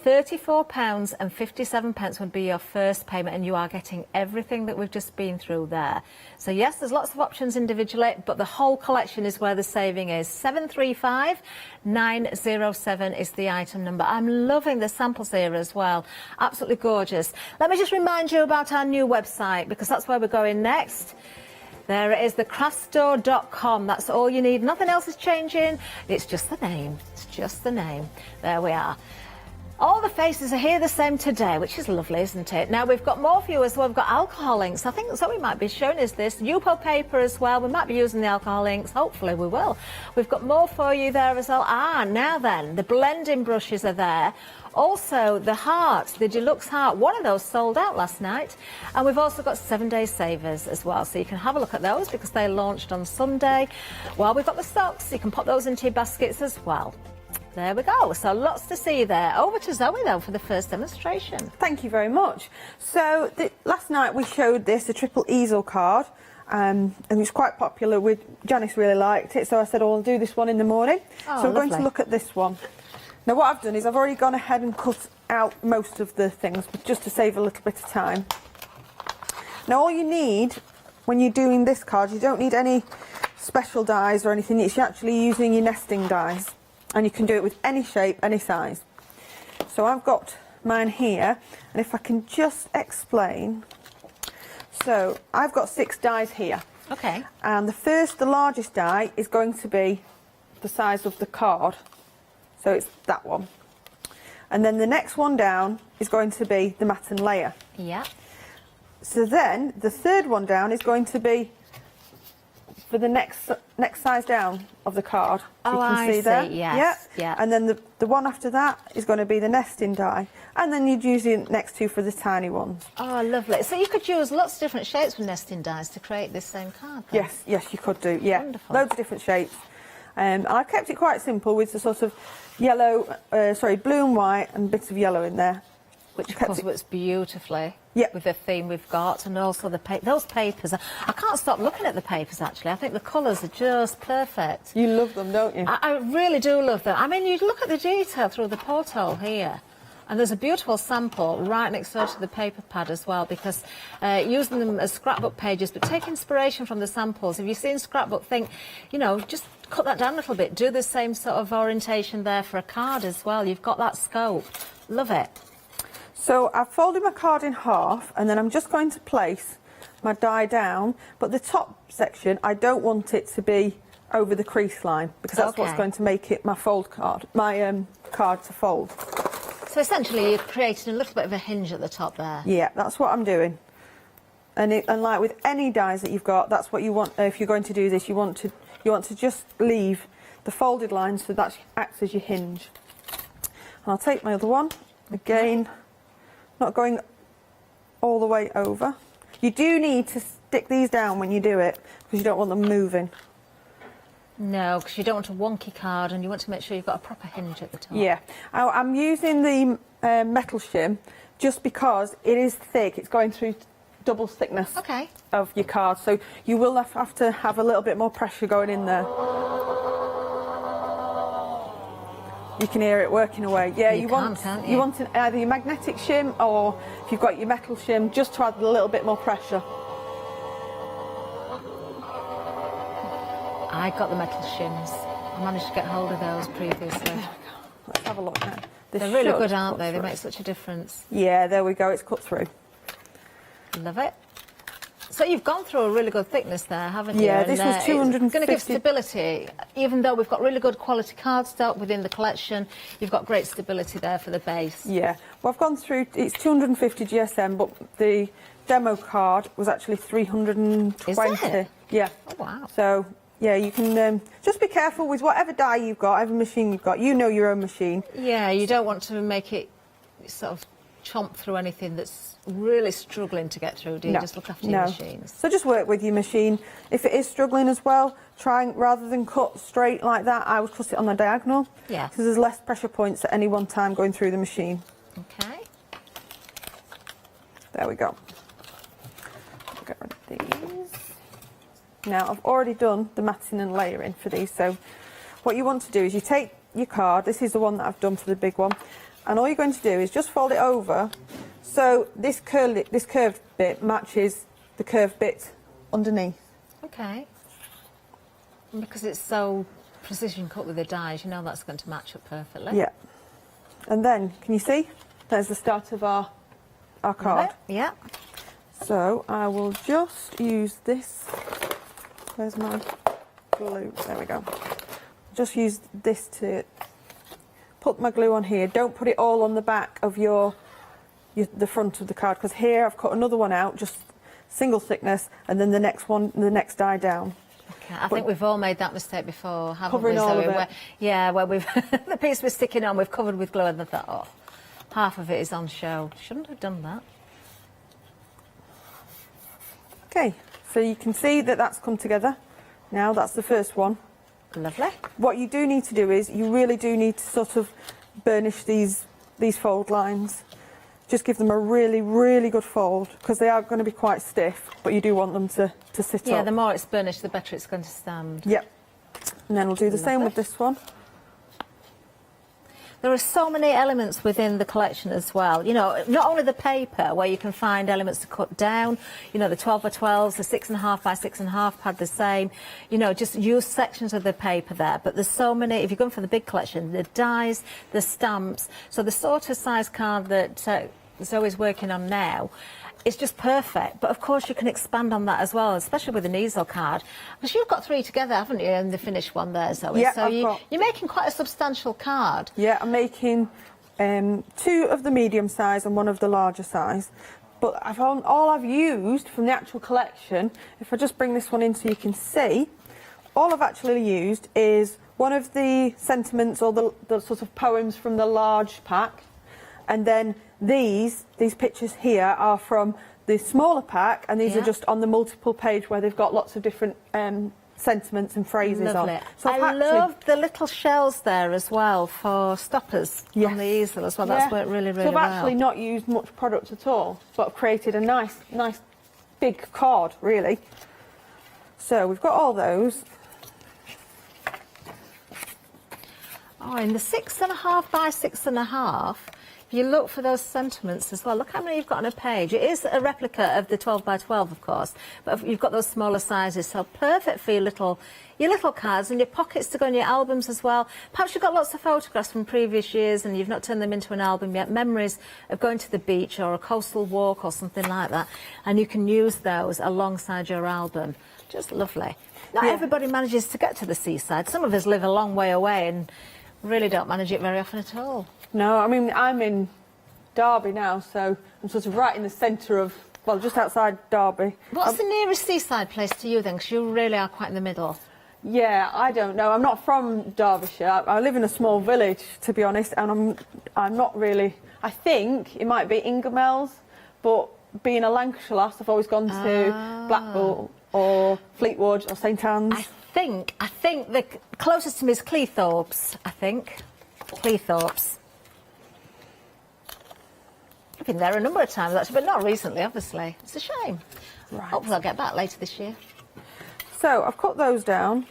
Speaker 1: £34.57 would be your first payment, and you are getting everything that we've just been through there. So yes, there's lots of options individually, but the whole collection is where the saving is. 735907 is the item number. I'm loving the samples here as well. Absolutely gorgeous. Let me just remind you about our new website, because that's where we're going next. There it is, thecraftstore.com. That's all you need. Nothing else is changing. It's just the name. It's just the name. There we are. All the faces are here the same today, which is lovely, isn't it? Now, we've got more for you as well. We've got alcohol inks. I think Zoe might be showing us this. Yupo paper as well. We might be using the alcohol inks. Hopefully we will. We've got more for you there as well. Now then, the blending brushes are there. Also, the heart, the deluxe heart, one of those sold out last night. And we've also got 7-day savers as well. So you can have a look at those, because they launched on Sunday. Well, we've got the socks. You can pop those into your baskets as well. There we go. So lots to see there. Over to Zoe, though, for the first demonstration.
Speaker 21: Thank you very much. So last night we showed this, a triple easel card, and it was quite popular. Janice really liked it, so I said, oh, I'll do this one in the morning.
Speaker 1: Oh,
Speaker 21: so we're going to look at this one. Now, what I've done is I've already gone ahead and cut out most of the things, but just to save a little bit of time. Now, all you need when you're doing this card, you don't need any special dies or anything. It's actually using your nesting dies. And you can do it with any shape, any size. So I've got mine here, and if I can just explain. So I've got 6 dies here.
Speaker 1: Okay.
Speaker 21: And the largest die is going to be the size of the card. So it's that one. And then the next one down is going to be the mat and layer.
Speaker 1: Yeah.
Speaker 21: So then the third one down is going to be for the next size down of the card.
Speaker 1: Oh,
Speaker 21: you can
Speaker 1: I
Speaker 21: see there.
Speaker 1: yes,
Speaker 21: yeah. And then the one after that is going to be the nesting die, and then you'd use the next two for the tiny ones.
Speaker 1: Oh, lovely. So you could use lots of different shapes with nesting dies to create this same card then?
Speaker 21: Yes, you could do, yeah.
Speaker 1: Wonderful.
Speaker 21: Loads of different shapes. And I kept it quite simple with the sort of yellow, blue and white and bits of yellow in there.
Speaker 1: Which of course works beautifully
Speaker 21: Yeah.
Speaker 1: with the theme we've got, and also those papers. I can't stop looking at the papers, actually. I think the colours are just perfect.
Speaker 21: You love them, don't you?
Speaker 1: I really do love them. I mean, you look at the detail through the porthole here, and there's a beautiful sample right next door to the paper pad as well, because using them as scrapbook pages, but take inspiration from the samples. If you've seen scrapbook, think, you know, just cut that down a little bit. Do the same sort of orientation there for a card as well. You've got that scope. Love it.
Speaker 21: So I've folded my card in half, and then I'm just going to place my die down, but the top section, I don't want it to be over the crease line, because that's what's going to make it my card to fold.
Speaker 1: So essentially you're creating a little bit of a hinge at the top there.
Speaker 21: Yeah, that's what I'm doing. And like with any dies that you've got, that's what you want. If you're going to do this, you want to just leave the folded line, so that acts as your hinge. And I'll take my other one again. Not going all the way over. You do need to stick these down when you do it, because you don't want them moving.
Speaker 1: No, because you don't want a wonky card, and you want to make sure you've got a proper hinge at the top.
Speaker 21: Yeah, I'm using the metal shim just because it is thick. It's going through double thickness of your card, so you will have to have a little bit more pressure going in there. You can hear it working away. Yeah, you want either your magnetic shim, or if you've got your metal shim, just to add a little bit more pressure.
Speaker 1: I got the metal shims. I managed to get hold of those previously.
Speaker 21: Let's have a look now.
Speaker 1: They're really good, aren't they? They make such a difference.
Speaker 21: Yeah, there we go. It's cut through.
Speaker 1: Love it. So you've gone through a really good thickness there, haven't you?
Speaker 21: Yeah, this was 250.
Speaker 1: It's going to give stability. Even though we've got really good quality cardstock within the collection, you've got great stability there for the base.
Speaker 21: Yeah, well, I've gone through, it's 250 GSM, but the demo card was actually 320.
Speaker 1: Is it?
Speaker 21: Yeah.
Speaker 1: Oh, wow.
Speaker 21: So, yeah, you can just be careful with whatever die you've got, whatever machine you've got. You know your own machine.
Speaker 1: Yeah, you don't want to make it sort of chomp through anything that's really struggling to get through, do you?
Speaker 21: No,
Speaker 1: just look after your machines.
Speaker 21: So just work with your machine. If it is struggling as well, rather than cut straight like that, I would cut it on the diagonal.
Speaker 1: Yeah.
Speaker 21: Because there's less pressure points at any one time going through the machine.
Speaker 1: Okay.
Speaker 21: There we go. Get rid of these. Now, I've already done the matting and layering for these, so what you want to do is you take your card, this is the one that I've done for the big one, and all you're going to do is just fold it over so this curved bit matches the curved bit underneath.
Speaker 1: Okay. And because it's so precision cut with the dies, you know that's going to match up perfectly.
Speaker 21: Yeah. And then, can you see? There's the start of our card.
Speaker 1: Yeah.
Speaker 21: So I will just use this. Where's my glue? There we go. Just use this to put my glue on here. Don't put it all on the back of the front of the card, because here I've cut another one out, just single thickness, and then the next one, the next die down.
Speaker 1: Okay, I think we've all made that mistake before, haven't
Speaker 21: Covering
Speaker 1: we,
Speaker 21: all
Speaker 1: Zoe?
Speaker 21: of it.
Speaker 1: Where we've the piece we're sticking on, we've covered with glue, and I thought, oh, half of it is on show. Shouldn't have done that.
Speaker 21: Okay, so you can see that that's come together. Now that's the first one.
Speaker 1: Lovely.
Speaker 21: What you do need to do is you really do need to sort of burnish these fold lines. Just give them a really, really good fold, because they are going to be quite stiff, but you do want them to sit up.
Speaker 1: Yeah, the more it's burnished, the better it's going to stand.
Speaker 21: Yep. And then we'll do the same with this one.
Speaker 1: There are so many elements within the collection as well. You know, not only the paper, where you can find elements to cut down, you know, the 12 by 12s, the 6.5 by 6.5 pad, the same. You know, just use sections of the paper there. But there's so many, if you're going for the big collection, the dies, the stamps. So the sort of size card that Zoe's working on now, it's just perfect. But of course you can expand on that as well, especially with an easel card, because you've got 3 together, haven't you, in the finished one there, Zoe?
Speaker 21: Yeah,
Speaker 1: so you're making quite a substantial card.
Speaker 21: Yeah, I'm making 2 of the medium size and 1 of the larger size. But all I've used from the actual collection, if I just bring this one in so you can see, all I've actually used is one of the sentiments or the sort of poems from the large pack, and then these pictures here are from the smaller pack, and these are just on the multiple page where they've got lots of different sentiments and phrases
Speaker 1: Lovely.
Speaker 21: on. So
Speaker 1: I love the little shells there as well for stoppers on the easel as well. That's worked really, really
Speaker 21: well. So I've
Speaker 1: well.
Speaker 21: actually not used much product at all, but I've created a nice big card, really. So we've got all those.
Speaker 1: Oh, in the 6.5 by 6.5, if you look for those sentiments as well, look how many you've got on a page. It is a replica of the 12 by 12, of course, but you've got those smaller sizes, so perfect for your little cards and your pockets to go in your albums as well. Perhaps you've got lots of photographs from previous years and you've not turned them into an album yet, memories of going to the beach or a coastal walk or something like that, and you can use those alongside your album. Just lovely. Not everybody manages to get to the seaside. Some of us live a long way away and really don't manage it very often at all.
Speaker 21: No, I mean, I'm in Derby now, so I'm sort of right in the centre of, well, just outside Derby.
Speaker 1: What's the nearest seaside place to you then? Because you really are quite in the middle.
Speaker 21: Yeah, I don't know. I'm not from Derbyshire. I live in a small village, to be honest, and I'm not really... I think it might be Ingermells, but being a Lancashire lass, I've always gone to Blackpool or Fleetwood or St Anne's.
Speaker 1: I think the closest to me is Cleethorpes, I think. Cleethorpes. I've been there a number of times actually, but not recently, obviously. It's a shame.
Speaker 21: Right.
Speaker 1: Hopefully I'll get back later this year.
Speaker 21: So I've cut those down,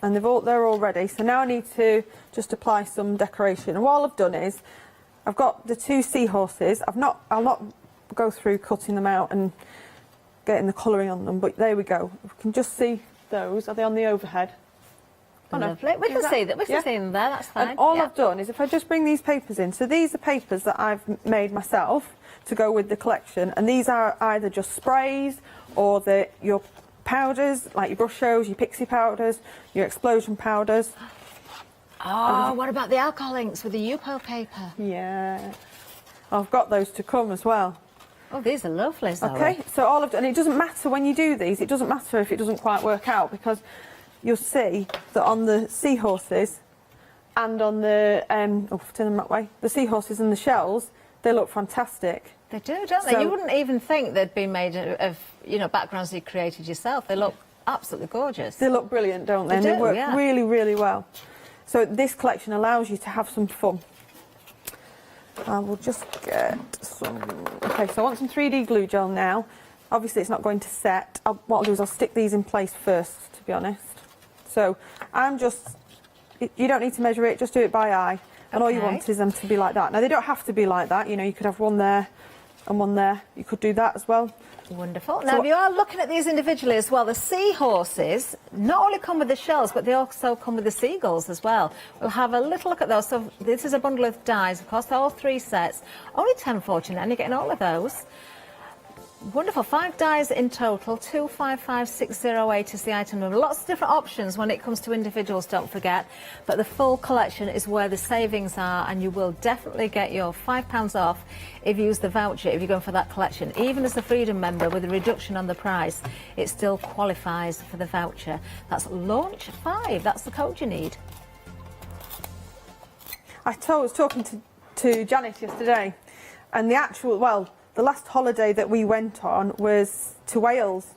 Speaker 21: and they're all ready. So now I need to just apply some decoration. And what I've done is, I've got the two seahorses. I'll not go through cutting them out and getting the colouring on them, but there we go. We can just see those. Are they on the overhead? Oh, no.
Speaker 1: Lovely. We can see that. We can see them there. That's fine.
Speaker 21: And all I've done is, if I just bring these papers in, so these are papers that I've made myself to go with the collection, and these are either just sprays or your powders, like your brush shows, your pixie powders, your explosion powders.
Speaker 1: Oh, what about the alcohol inks with the Yupo paper?
Speaker 21: Yeah. I've got those to come as well.
Speaker 1: Oh, these are lovely, Zoe.
Speaker 21: Okay, so all I've done, and it doesn't matter when you do these, it doesn't matter if it doesn't quite work out, because you'll see that on the seahorses and on the, turn them that way, the seahorses and the shells, they look fantastic.
Speaker 1: They do, don't they? You wouldn't even think they'd been made of, backgrounds you created yourself. They look absolutely gorgeous.
Speaker 21: They look brilliant, don't they?
Speaker 1: They do,
Speaker 21: they work
Speaker 1: yeah.
Speaker 21: really, really well. So this collection allows you to have some fun. I will just get some... Okay, so I want some 3D glue gel now. Obviously, it's not going to set. What I'll do is I'll stick these in place first, to be honest. So I'm just... You don't need to measure it, just do it by eye. And all you want is them to be like that. Now, they don't have to be like that. You could have one there and one there. You could do that as well.
Speaker 1: Wonderful. Now, if you are looking at these individually as well, the seahorses not only come with the shells, but they also come with the seagulls as well. We'll have a little look at those. So this is a bundle of dies, of course. They're all 3 sets. Only £10.49, and you're getting all of those. Wonderful. 5 dies in total. 255608 is the item number. Lots of different options when it comes to individuals, don't forget. But the full collection is where the savings are, and you will definitely get your £5 off if you use the voucher, if you're going for that collection. Even as a Freedom member with a reduction on the price, it still qualifies for the voucher. That's Launch 5. That's the code you need.
Speaker 21: I was talking to Janice yesterday, and the last holiday that we went on was to Wales,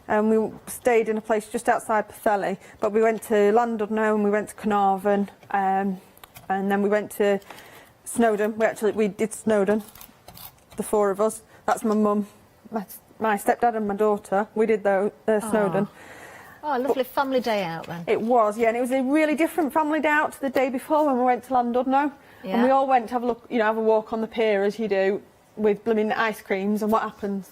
Speaker 21: and we stayed in a place just outside Pwllheli, but we went to Llandudno and we went to Carnarvon, and then we went to Snowdon. We did Snowdon, the 4 of us. That's my mum, my stepdad and my daughter. We did Snowdon.
Speaker 1: Oh, a lovely family day out then.
Speaker 21: It was, yeah, and it was a really different family day out to the day before when we went to Llandudno. Yeah. And we all went to have a look, have a walk on the pier as you do, with blooming ice creams, and what happens?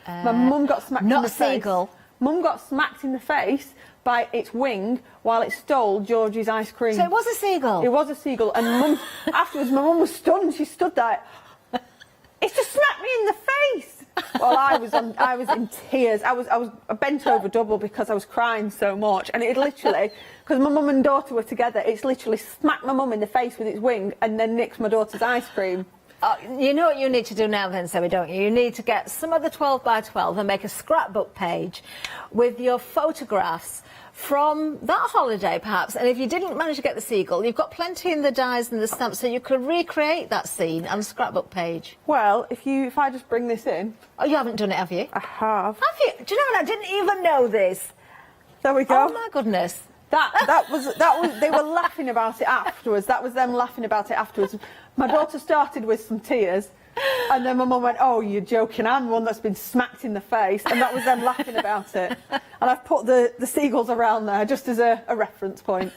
Speaker 21: My mum got smacked in the face. Not a seagull. Mum got smacked in the face by its wing while it stole Georgie's ice cream.
Speaker 1: So it was a seagull?
Speaker 21: It was a seagull, and Mum, afterwards my mum was stunned. She stood there. It's just smacked me in the face. Well, I was in tears. I was bent over double because I was crying so much, and it literally, because my mum and daughter were together, it's literally smacked my mum in the face with its wing and then nicked my daughter's ice cream.
Speaker 1: You know what you need to do now then, Zoe, don't you? You need to get some of the 12 by 12 and make a scrapbook page with your photographs from that holiday, perhaps. And if you didn't manage to get the seagull, you've got plenty in the dies and the stamps, so you could recreate that scene on a scrapbook page.
Speaker 21: Well, if I just bring this in.
Speaker 1: Oh, you haven't done it, have you?
Speaker 21: I have.
Speaker 1: Have you? Do you know what? I didn't even know this.
Speaker 21: There we go.
Speaker 1: Oh my goodness.
Speaker 21: That was they were laughing about it afterwards. That was them laughing about it afterwards. My daughter started with some tears, and then my mum went, "Oh, you're joking, I'm the one that's been smacked in the face," and that was them laughing about it. And I've put the seagulls around there just as a reference point.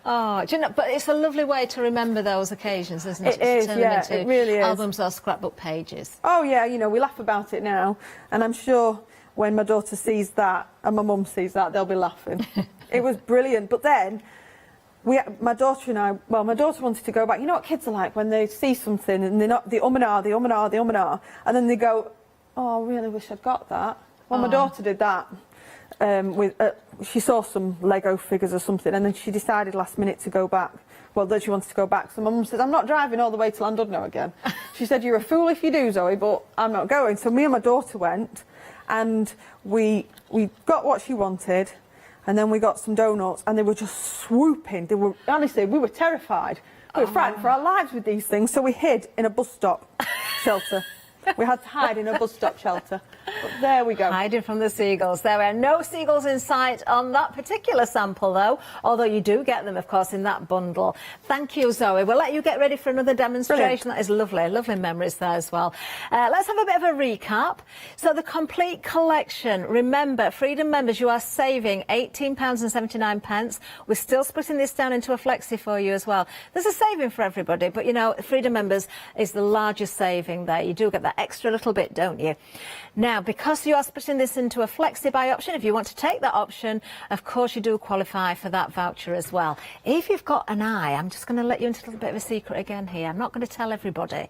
Speaker 1: Oh, do you know, but it's a lovely way to remember those occasions, isn't it?
Speaker 21: It is, yeah, it really is.
Speaker 1: Albums or scrapbook pages.
Speaker 21: Oh yeah, you know, we laugh about it now, and I'm sure when my daughter sees that and my mum sees that, they'll be laughing. It was brilliant. But then, my daughter and I, well, my daughter wanted to go back. You know what kids are like when they see something and they're not, the and ah, and then they go, "Oh, I really wish I'd got that." Well, my daughter did that. She saw some Lego figures or something, and then she decided last minute to go back. Well, that she wanted to go back. So my mum said, "I'm not driving all the way to Llandudno again." She said, "You're a fool if you do, Zoe, but I'm not going." So me and my daughter went, and we got what she wanted. And then we got some donuts, and they were just swooping. They were, honestly, we were terrified. We were frightened for our lives with these things, so we hid in a bus stop shelter. We had to hide in a bus stop shelter. But there we go.
Speaker 1: Hiding from the seagulls. There were no seagulls in sight on that particular sample, though, although you do get them, of course, in that bundle. Thank you, Zoe. We'll let you get ready for another demonstration.
Speaker 21: Brilliant.
Speaker 1: That is lovely. Lovely memories there as well. Let's have a bit of a recap. So the complete collection. Remember, Freedom members, you are saving £18.79. We're still splitting this down into a flexi for you as well. There's a saving for everybody, but, you know, Freedom members is the largest saving there. You do get that extra little bit, don't you? Now, because you are splitting this into a Flexibuy option, if you want to take that option, of course you do qualify for that voucher as well. If you've got an eye, I'm just going to let you into a little bit of a secret again here. I'm not going to tell everybody,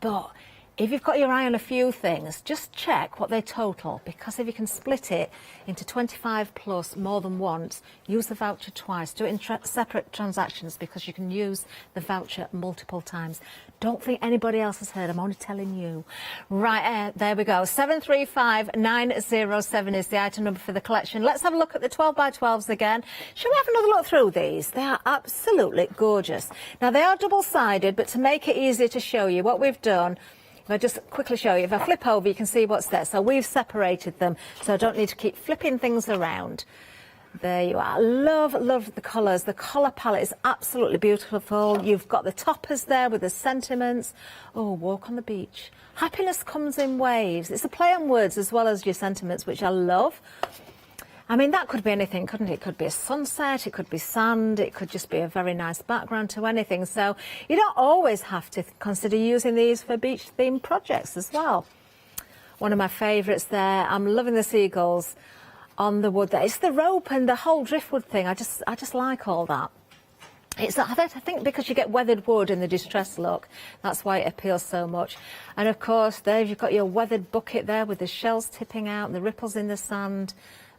Speaker 1: but if you've got your eye on a few things, just check what they total, because if you can split it into 25 plus more than once, use the voucher twice. Do it in separate transactions, because you can use the voucher multiple times. Don't think anybody else has heard. I'm only telling you. Right, there we go. 735907 is the item number for the collection. Let's have a look at the 12x12s again. Shall we have another look through these? They are absolutely gorgeous. Now, they are double-sided, but to make it easier to show you, what we've done, if I just quickly show you, if I flip over, you can see what's there. So we've separated them, so I don't need to keep flipping things around. There you are. Love the colours. The colour palette is absolutely beautiful. You've got the toppers there with the sentiments. Oh, walk on the beach. Happiness comes in waves. It's a play on words as well as your sentiments, which I love. I mean, that could be anything, couldn't it? It could be a sunset, it could be sand, it could just be a very nice background to anything. So you don't always have to consider using these for beach-themed projects as well. One of my favourites there. I'm loving the seagulls on the wood there. It's the rope and the whole driftwood thing. I just like all that. It's, I think because you get weathered wood in the distress look, that's why it appeals so much. And of course, there you've got your weathered bucket there with the shells tipping out and the ripples in the sand.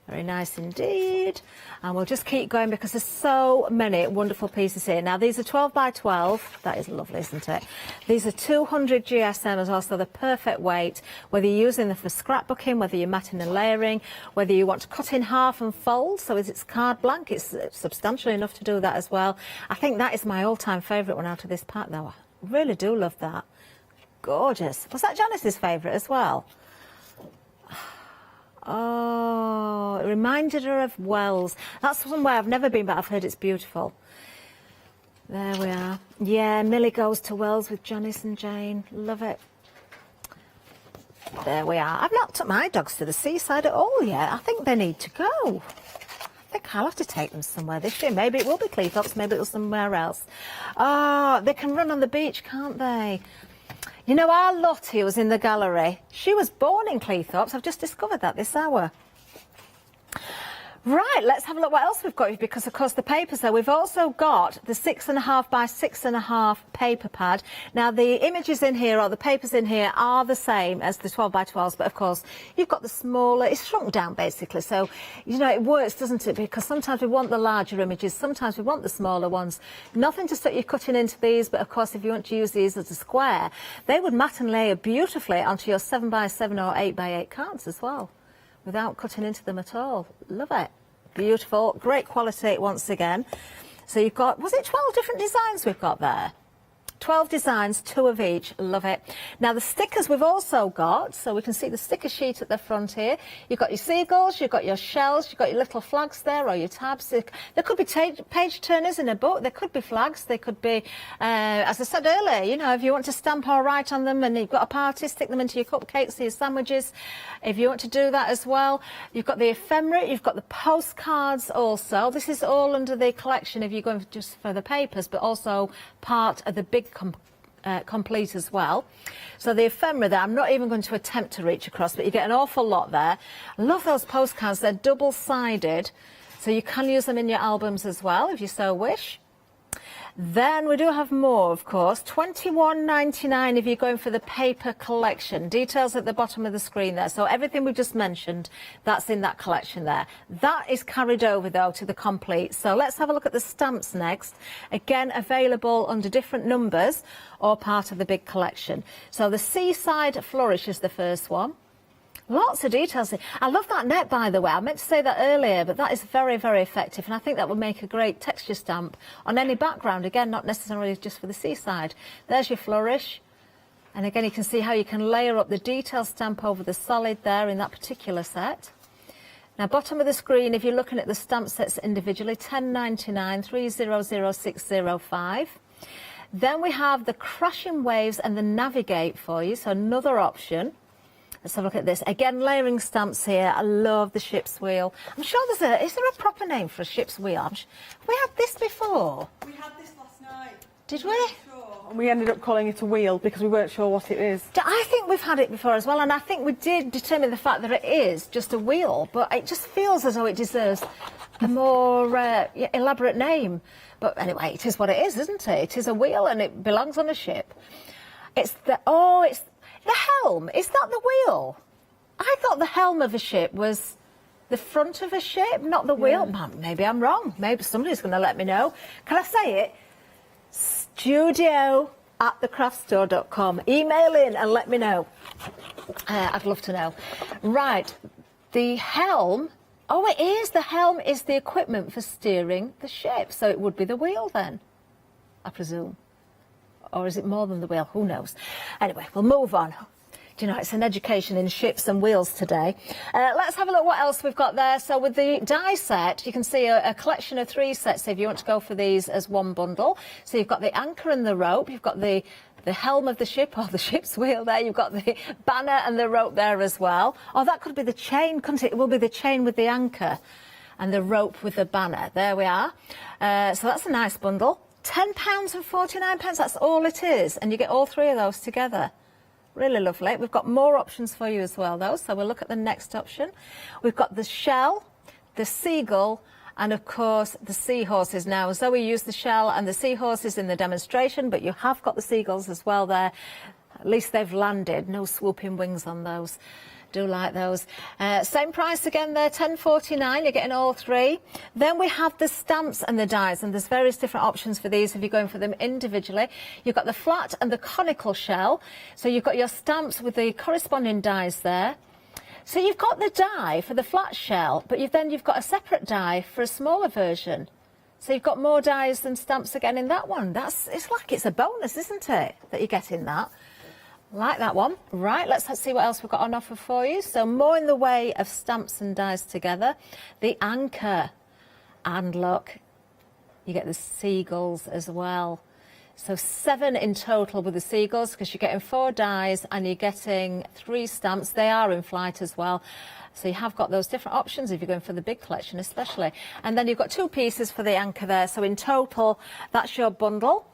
Speaker 1: Very nice indeed. And we'll just keep going because there's so many wonderful pieces here. Now, these are 12x12. That is lovely, isn't it? These are 200 GSM as well, so the perfect weight, whether you're using them for scrapbooking, whether you're matting and layering, whether you want to cut in half and fold, so as it's card blank, it's substantial enough to do that as well. I think that is my all-time favourite one out of this pack, though. I really do love that. Gorgeous. Was that Janice's favourite as well? Oh, it reminded her of Wells. That's somewhere I've never been, but I've heard it's beautiful. There we are. Yeah, Millie goes to Wells with Janice and Jane. Love it. There we are. I've not took my dogs to the seaside at all yet. I think they need to go. I think I'll have to take them somewhere this year. Maybe it will be Cleethorpes, maybe it'll somewhere else. Oh, they can run on the beach, can't they? You know, our Lottie was in the gallery. She was born in Cleethorpes. I've just discovered that this hour. Right, let's have a look what else we've got, because of course the papers there. We've also got the 6.5 by 6.5 paper pad. Now the images in here, or the papers in here, are the same as the 12x12s, but of course you've got the smaller, it's shrunk down basically. So, you know, it works, doesn't it? Because sometimes we want the larger images, sometimes we want the smaller ones. Nothing to stop you cutting into these, but of course if you want to use these as a square, they would mat and layer beautifully onto your 7x7 or 8x8 cards as well, without cutting into them at all. Love it. Beautiful, great quality once again. So you've got, was it 12 different designs we've got there? 12 designs, 2 of each. Love it. Now the stickers we've also got, so we can see the sticker sheet at the front here. You've got your seagulls, you've got your shells, you've got your little flags there, or your tabs. There could be page turners in a book, there could be flags, they could be, as I said earlier, you know, if you want to stamp or write on them and you've got a party, stick them into your cupcakes, your sandwiches. If you want to do that as well, you've got the ephemera, you've got the postcards also. This is all under the collection if you're going just for the papers, but also part of the big complete as well. So the ephemera there, I'm not even going to attempt to reach across, but you get an awful lot there. I love those postcards, they're double-sided, so you can use them in your albums as well if you so wish. Then we do have more, of course, £21.99 if you're going for the paper collection. Details at the bottom of the screen there. So everything we just mentioned, that's in that collection there. That is carried over, though, to the complete. So let's have a look at the stamps next. Again, available under different numbers or part of the big collection. So the Seaside Flourish is the first one. Lots of details. I love that net, by the way. I meant to say that earlier, but that is very, very effective. And I think that would make a great texture stamp on any background. Again, not necessarily just for the seaside. There's your flourish. And again, you can see how you can layer up the detail stamp over the solid there in that particular set. Now, bottom of the screen, if you're looking at the stamp sets individually, £10.99, 300605. Then we have the Crashing Waves and the Navigate for you, so another option. Let's have a look at this. Again, layering stamps here. I love the ship's wheel. I'm sure is there a proper name for a ship's wheel? Have we had this before?
Speaker 21: We had this last night.
Speaker 1: Did we?
Speaker 21: And we ended up calling it a wheel because we weren't sure what it is.
Speaker 1: I think we've had it before as well, and I think we did determine the fact that it is just a wheel, but it just feels as though it deserves a more elaborate name. But anyway, it is what it is, isn't it? It is a wheel and it belongs on a ship. It's the helm. Is that the wheel? I thought the helm of a ship was the front of a ship, not the wheel. Maybe I'm wrong. Maybe somebody's going to let me know. Can I say it? studio@thecraftstore.com. Email in and let me know. I'd love to know. Right. The helm. Oh, it is. The helm is the equipment for steering the ship. So it would be the wheel then, I presume. Or is it more than the wheel? Who knows? Anyway, we'll move on. Do you know, it's an education in ships and wheels today. Let's have a look what else we've got there. So with the die set, you can see a collection of 3 sets if you want to go for these as one bundle. So you've got the anchor and the rope. You've got the helm of the ship, or the ship's wheel there. You've got the banner and the rope there as well. Oh, that could be the chain, couldn't it? It will be the chain with the anchor and the rope with the banner. There we are. So that's a nice bundle. £10.49, that's all it is, and you get all 3 of those together. Really lovely. We've got more options for you as well, though, so we'll look at the next option. We've got the shell, the seagull, and of course the seahorses. Now, Zoe used the shell and the seahorses in the demonstration, but you have got the seagulls as well there. At least they've landed, no swooping wings on those. Do like those. Same price again there, £10.49. You're getting all 3. Then we have the stamps and the dies, and there's various different options for these if you're going for them individually. You've got the flat and the conical shell. So you've got your stamps with the corresponding dies there. So you've got the die for the flat shell, but you've got a separate die for a smaller version. So you've got more dies than stamps again in that one. It's like it's a bonus, isn't it, that you get in that? Like that one. Right, let's see what else we've got on offer for you. So more in the way of stamps and dies together. The anchor. And look, you get the seagulls as well. So 7 in total with the seagulls, because you're getting 4 dies and you're getting 3 stamps. They are in flight as well. So you have got those different options if you're going for the big collection especially. And then you've got 2 pieces for the anchor there. So in total, that's your bundle.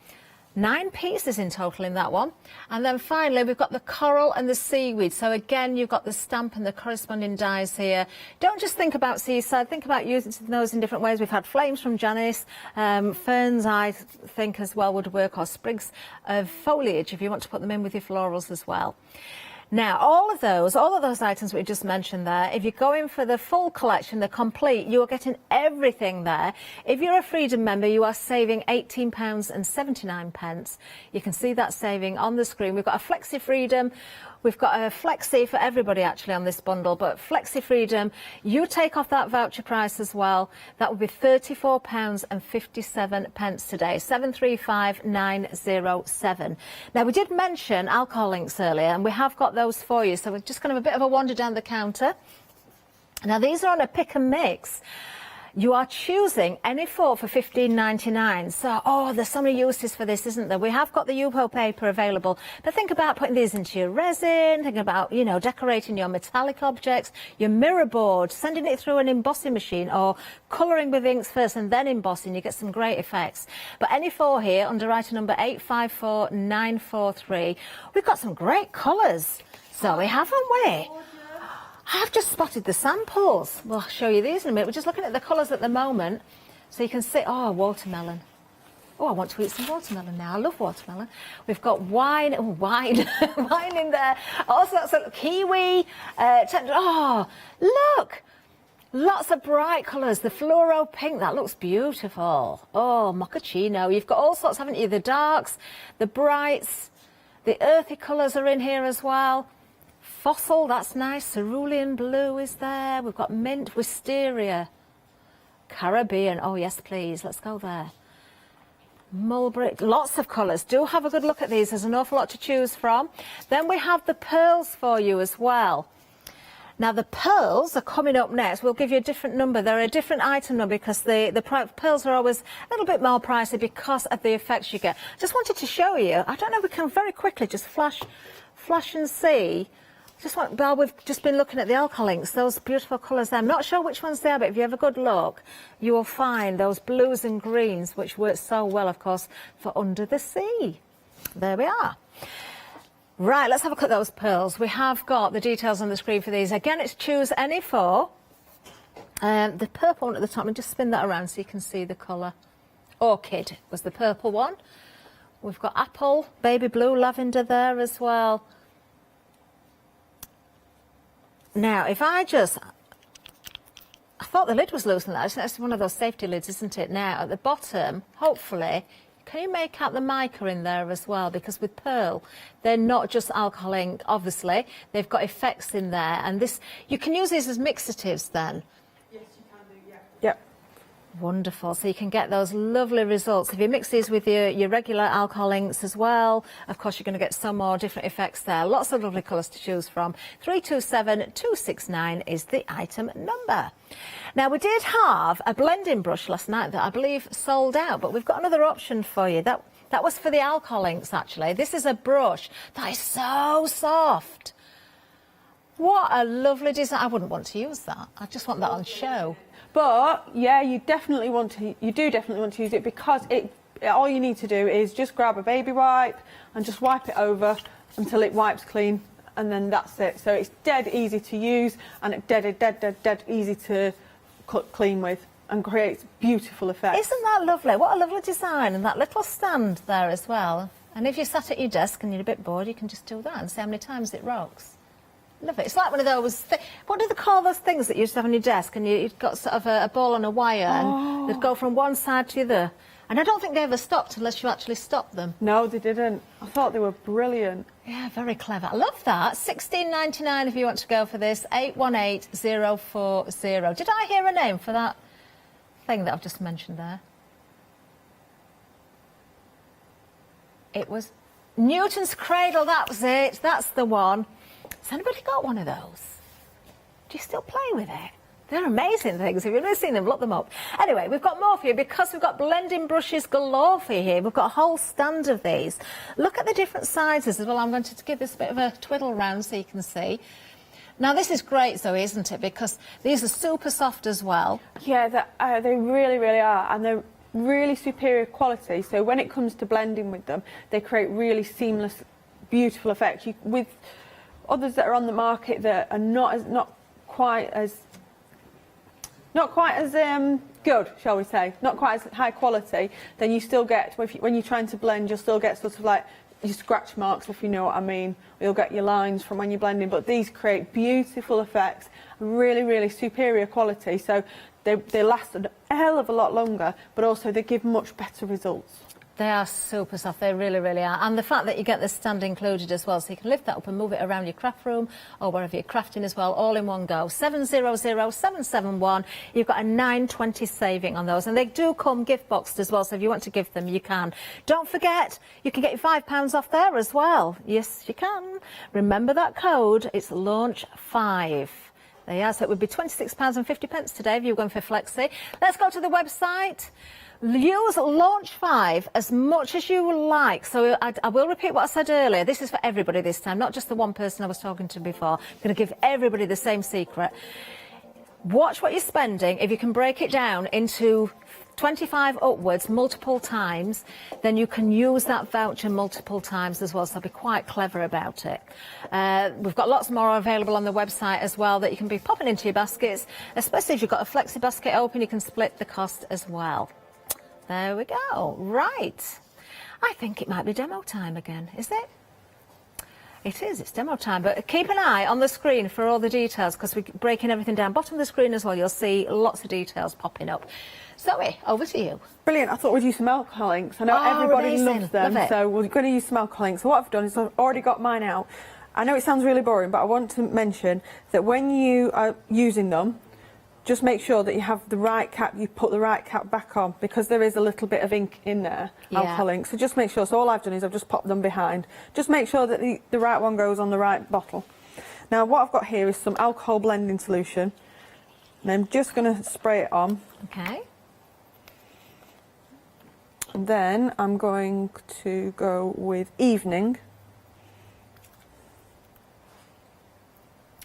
Speaker 1: 9 pieces in total in that one. And then finally, we've got the coral and the seaweed. So again, you've got the stamp and the corresponding dies here. Don't just think about seaside, think about using those in different ways. We've had flames from Janice, ferns I think as well would work, or sprigs of foliage if you want to put them in with your florals as well. Now, all of those items we just mentioned there, if you're going for the full collection, the complete, you're getting everything there. If you're a Freedom member, you are saving £18.79. You can see that saving on the screen. We've got a Flexi Freedom We've got a Flexi for everybody actually on this bundle, but Flexi Freedom, you take off that voucher price as well. That would be £34.57 today, 735907. Now, we did mention alcohol links earlier, and we have got those for you. So we're just going to have a bit of a wander down the counter. Now, these are on a pick and mix. You are choosing any four for $15.99. So, there's so many uses for this, isn't there? We have got the UPO paper available, but think about putting these into your resin, think about, you know, decorating your metallic objects, your mirror board, sending it through an embossing machine, or colouring with inks first and then embossing. You get some great effects. But any four here, under item number 854943, we've got some great colours. So we haven't we? I've just spotted the samples. We'll show you these in a minute. We're just looking at the colours at the moment. So you can see, watermelon. I want to eat some watermelon now. I love watermelon. We've got wine. Wine. Wine in there. Also, that's a kiwi. Look. Lots of bright colours. The fluoro pink, that looks beautiful. Mochaccino. You've got all sorts, haven't you? The darks, the brights, the earthy colours are in here as well. Fossil, that's nice. Cerulean blue is there. We've got mint, wisteria, Caribbean. Oh, yes, please. Let's go there. Mulberry, lots of colours. Do have a good look at these. There's an awful lot to choose from. Then we have the pearls for you as well. Now, the pearls are coming up next. We'll give you a different number. They're a different item number because the pearls are always a little bit more pricey because of the effects you get. Just wanted to show you. I don't know, we can very quickly just flash and see. While we've just been looking at the alcohol inks, those beautiful colours there. I'm not sure which ones they are, but if you have a good look, you will find those blues and greens, which work so well, of course, for under the sea. There we are. Right, let's have a look at those pearls. We have got the details on the screen for these. Again, it's choose any four. The purple one at the top, and just spin that around so you can see the colour. Orchid was the purple one. We've got apple, baby blue, lavender there as well. Now, if I thought the lid was loose on that. That's one of those safety lids, isn't it? Now, at the bottom, hopefully, can you make out the mica in there as well? Because with pearl, they're not just alcohol ink, obviously. They've got effects in there. And this, you can use these as mixatives then.
Speaker 21: Yes, you can do, yeah.
Speaker 1: Yep. Wonderful. So you can get those lovely results. If you mix these with your regular alcohol inks as well, of course, you're going to get some more different effects there. Lots of lovely colours to choose from. 327269 is the item number. Now, we did have a blending brush last night that I believe sold out, but we've got another option for you. That was for the alcohol inks, actually. This is a brush that is so soft. What a lovely design. I wouldn't want to use that. I just want that on show.
Speaker 21: But yeah, you do definitely want to use it because all you need to do is just grab a baby wipe and just wipe it over until it wipes clean, and then that's it. So it's dead easy to use, and it's dead easy to clean with, and creates beautiful effects.
Speaker 1: Isn't that lovely? What a lovely design, and that little stand there as well. And if you're sat at your desk and you're a bit bored, you can just do that and see how many times it rocks. Love it. It's like one of those, what do they call those things that you used to have on your desk, and you've got sort of a ball on a wire and they'd go from one side to the other. And I don't think they ever stopped unless you actually stopped them.
Speaker 21: No, they didn't. I thought they were brilliant.
Speaker 1: Yeah, very clever. I love that. $16.99 if you want to go for this. 818040. Did I hear a name for that thing that I've just mentioned there? It was Newton's Cradle. That was it. That's the one. Has anybody got one of those? Do you still play with it? They're amazing things. If you've never seen them, look them up. Anyway, we've got more for you because we've got blending brushes galore for you here. We've got a whole stand of these. Look at the different sizes as well. I'm going to give this a bit of a twiddle round so you can see. Now, this is great, Zoe, isn't it? Because these are super soft as well.
Speaker 21: Yeah, they really, really are. And they're really superior quality. So when it comes to blending with them, they create really seamless, beautiful effects. With others that are on the market that are not quite as good, shall we say, not quite as high quality, then you still get, when you're trying to blend, you'll still get sort of like your scratch marks, if you know what I mean. You'll get your lines from when you're blending, but these create beautiful effects, really, really superior quality. So they last a hell of a lot longer, but also they give much better results.
Speaker 1: They are super soft, they really, really are. And the fact that you get the stand included as well, so you can lift that up and move it around your craft room or wherever you're crafting as well, all in one go. 700-771, you've got a £9.20 saving on those. And they do come gift boxed as well, so if you want to give them, you can. Don't forget, you can get your £5 off there as well. Yes, you can. Remember that code, it's launch5. There you are, so it would be £26.50 today if you were going for Flexi. Let's go to the website. Use Launch 5 as much as you like. So I will repeat what I said earlier. This is for everybody this time, not just the one person I was talking to before. I'm going to give everybody the same secret. Watch what you're spending. If you can break it down into 25 upwards multiple times, then you can use that voucher multiple times as well, so be quite clever about it. We've got lots more available on the website as well that you can be popping into your baskets, especially if you've got a Flexi basket open, you can split the cost as well. There we go. Right. I think it might be demo time again, is it? It is, it's demo time, but keep an eye on the screen for all the details because we're breaking everything down. Bottom of the screen as well, you'll see lots of details popping up. Zoe, over to you.
Speaker 21: Brilliant. I thought we'd use some alcohol inks. I know everybody loves them, so we're going to use some alcohol inks. So what I've done is I've already got mine out. I know it sounds really boring, but I want to mention that when you are using them, just make sure that you have the right cap, you put the right cap back on, because there is a little bit of ink in there, alcohol ink. So just make sure. So all I've done is I've just popped them behind. Just make sure that the right one goes on the right bottle. Now what I've got here is some alcohol blending solution. And I'm just going to spray it on.
Speaker 1: Okay.
Speaker 21: And then I'm going to go with evening.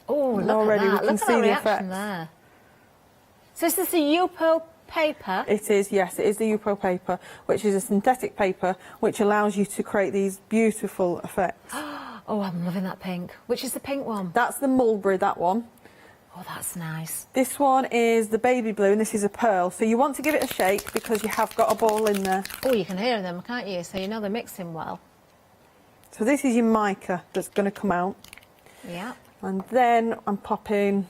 Speaker 1: Oh, look
Speaker 21: already
Speaker 1: at that.
Speaker 21: we can
Speaker 1: Look
Speaker 21: see
Speaker 1: at that
Speaker 21: the
Speaker 1: reaction
Speaker 21: effects.
Speaker 1: there. So is this a Yupo paper?
Speaker 21: It is, yes, it is the Yupo paper, which is a synthetic paper which allows you to create these beautiful effects.
Speaker 1: Oh, I'm loving that pink. Which is the pink one?
Speaker 21: That's the mulberry, that one.
Speaker 1: Oh, that's nice.
Speaker 21: This one is the baby blue, and this is a pearl. So you want to give it a shake because you have got a ball in there.
Speaker 1: Oh, you can hear them, can't you? So you know they're mixing well.
Speaker 21: So this is your mica that's going to come out.
Speaker 1: Yeah.
Speaker 21: And then I'm popping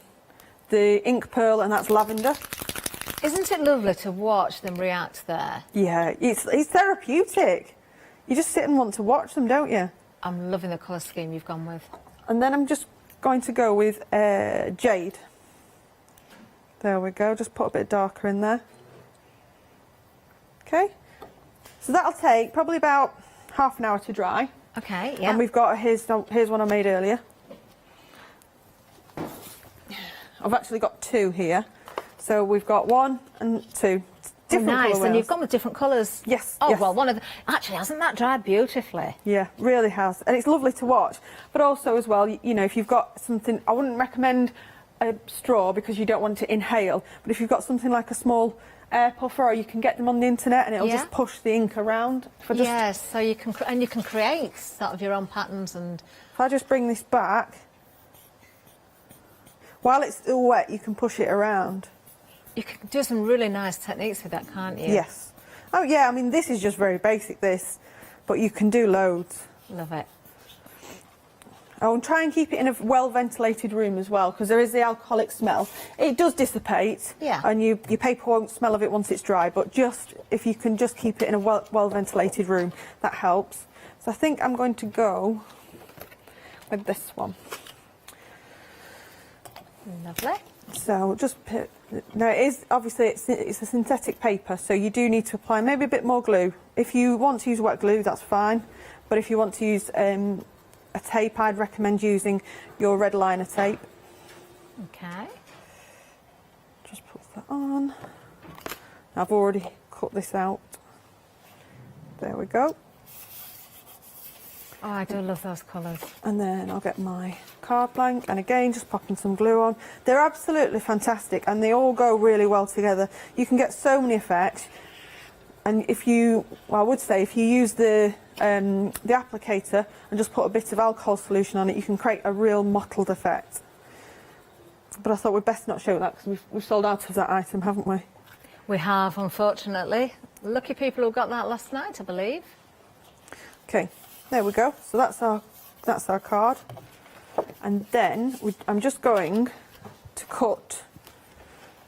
Speaker 21: the ink pearl, and that's lavender.
Speaker 1: Isn't it lovely to watch them react there?
Speaker 21: Yeah, it's therapeutic. You just sit and want to watch them, don't you?
Speaker 1: I'm loving the colour scheme you've gone with.
Speaker 21: And then I'm just going to go with jade. There we go, just put a bit darker in there. Okay, so that'll take probably about half an hour to dry.
Speaker 1: Okay, yeah.
Speaker 21: And we've got, here's one I made earlier. I've actually got two here. So we've got 1 and 2. Different
Speaker 1: nice,
Speaker 21: colour
Speaker 1: and
Speaker 21: wheels.
Speaker 1: you've gone with different colours.
Speaker 21: Yes.
Speaker 1: Oh,
Speaker 21: yes.
Speaker 1: well, one of the... Actually, hasn't that dried beautifully?
Speaker 21: Yeah, really has. And it's lovely to watch. But also as well, you know, if you've got something... I wouldn't recommend a straw because you don't want to inhale. But if you've got something like a small air puffer, or you can get them on the internet and it'll just push the ink around.
Speaker 1: Yes, so you can... And you can create sort of your own patterns and...
Speaker 21: If I just bring this back... While it's still wet, you can push it around.
Speaker 1: You can do some really nice techniques with that, can't you?
Speaker 21: Yes. Oh, yeah, I mean, this is just very basic, this. But you can do loads.
Speaker 1: Love it.
Speaker 21: Oh, and try and keep it in a well-ventilated room as well, because there is the alcoholic smell. It does dissipate.
Speaker 1: Yeah.
Speaker 21: And your paper won't smell of it once it's dry, but just, if you can just keep it in a well-ventilated room, that helps. So I think I'm going to go with this one.
Speaker 1: Lovely.
Speaker 21: So just put, now it is obviously it's a synthetic paper, so you do need to apply maybe a bit more glue. If you want to use wet glue, that's fine, but if you want to use a tape, I'd recommend using your red liner tape.
Speaker 1: Okay.
Speaker 21: Just put that on. I've already cut this out. There we go.
Speaker 1: Oh, I do love those colours.
Speaker 21: And then I'll get my card blank, and again just popping some glue on. They're absolutely fantastic and they all go really well together. You can get so many effects, and if you, well, I would say if you use the applicator and just put a bit of alcohol solution on it, you can create a real mottled effect. But I thought we'd best not show that because we've sold out of that item, haven't we?
Speaker 1: We have, unfortunately. Lucky people who got that last night, I believe.
Speaker 21: Okay. There we go. So that's our card, and then I'm just going to cut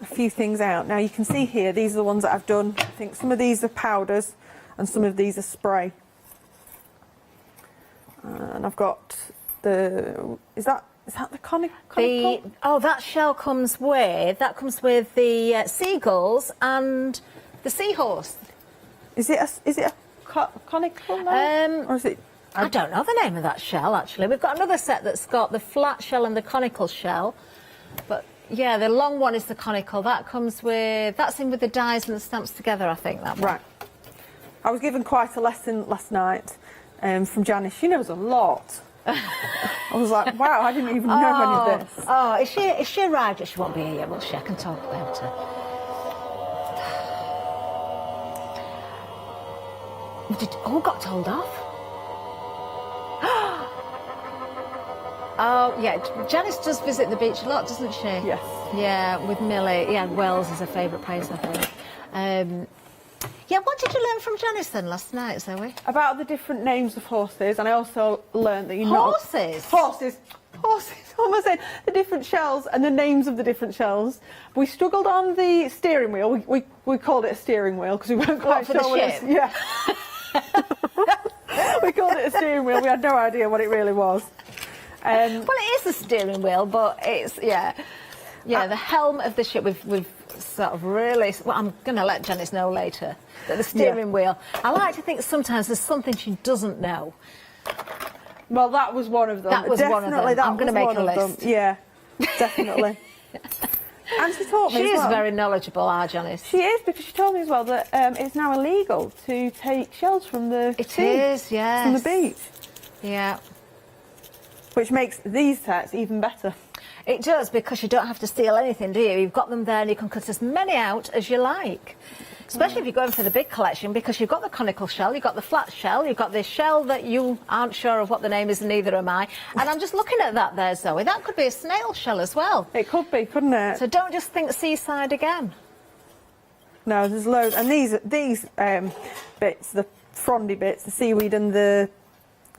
Speaker 21: a few things out. Now you can see here these are the ones that I've done. I think some of these are powders, and some of these are spray. And I've got the, is that the conical?
Speaker 1: That shell comes with the seagulls and the seahorse.
Speaker 21: Is it a conical now? Or is it?
Speaker 1: I don't know the name of that shell, actually. We've got another set that's got the flat shell and the conical shell. But, yeah, the long one is the conical. That comes with... That's in with the dies and the stamps together, I think, that one.
Speaker 21: Right. I was given quite a lesson last night from Janice. She knows a lot. I was like, wow, I didn't even know any of this.
Speaker 1: Oh, if she arrived, she won't be here, will she? I can talk about her. Got told off? Oh, yeah, Janice does visit the beach a lot, doesn't she?
Speaker 21: Yes.
Speaker 1: Yeah, with Millie. Yeah, Wells is her favourite place, I think. Yeah, what did you learn from Janice then last night, Zoe?
Speaker 21: About the different names of horses, and I also learned that
Speaker 1: Horses?
Speaker 21: Horses! What am I saying? The different shells and the names of the different shells. We struggled on the steering wheel. We called it a steering wheel because we weren't quite
Speaker 1: for
Speaker 21: sure
Speaker 1: the
Speaker 21: what
Speaker 1: ship?
Speaker 21: Yeah. We called it a steering wheel. We had no idea what it really was.
Speaker 1: Well, it is a steering wheel, but it's, yeah, the helm of the ship, we've sort of really... Well, I'm going to let Janice know later that the steering wheel... I like to think sometimes there's something she doesn't know.
Speaker 21: Well, that was one of them.
Speaker 1: That was one of them. I'm going to make a list.
Speaker 21: Yeah, definitely. And she taught me
Speaker 1: She
Speaker 21: as
Speaker 1: is
Speaker 21: well.
Speaker 1: very knowledgeable, our Janice.
Speaker 21: She is, because she told me as well that it's now illegal to take shells from the sea.
Speaker 1: It is, yes.
Speaker 21: From the beach.
Speaker 1: Yeah.
Speaker 21: Which makes these sets even better.
Speaker 1: It does, because you don't have to steal anything, do you? You've got them there and you can cut as many out as you like. Especially if you're going for the big collection, because you've got the conical shell, you've got the flat shell, you've got this shell that you aren't sure of what the name is, and neither am I. And I'm just looking at that there, Zoe. That could be a snail shell as well.
Speaker 21: It could be, couldn't it?
Speaker 1: So don't just think seaside again.
Speaker 21: No, there's loads. And these bits, the frondy bits, the seaweed and the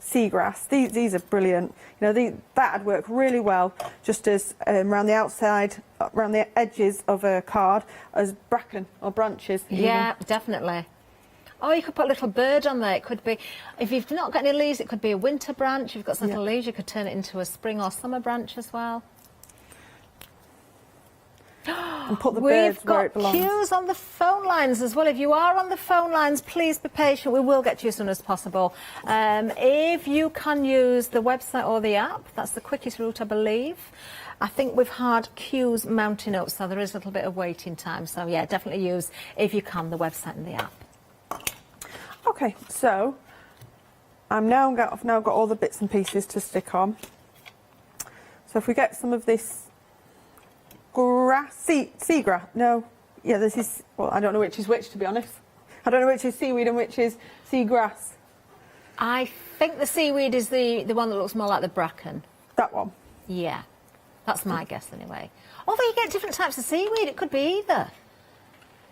Speaker 21: seagrass, these are brilliant. You know, that'd work really well just as around the outside, around the edges of a card as bracken or branches.
Speaker 1: Yeah, definitely. Oh, you could put a little bird on there. It could be, if you've not got any leaves, it could be a winter branch. If you've got some little leaves, you could turn it into a spring or summer branch as well.
Speaker 21: And put the birds where it belongs.
Speaker 1: We've got queues on the phone lines as well. If you are on the phone lines, please be patient. We will get to you as soon as possible. If you can use the website or the app, that's the quickest route, I believe. I think we've had queues mounting up, so there is a little bit of waiting time. So, yeah, definitely use, if you can, the website and the app.
Speaker 21: OK, so I've now got all the bits and pieces to stick on. So if we get some of this seagrass, no, yeah, this is, well, I don't know which is which, to be honest. I don't know which is seaweed and which is seagrass.
Speaker 1: I think the seaweed is the one that looks more like the bracken.
Speaker 21: That one?
Speaker 1: Yeah, that's my guess anyway. Although you get different types of seaweed, it could be either.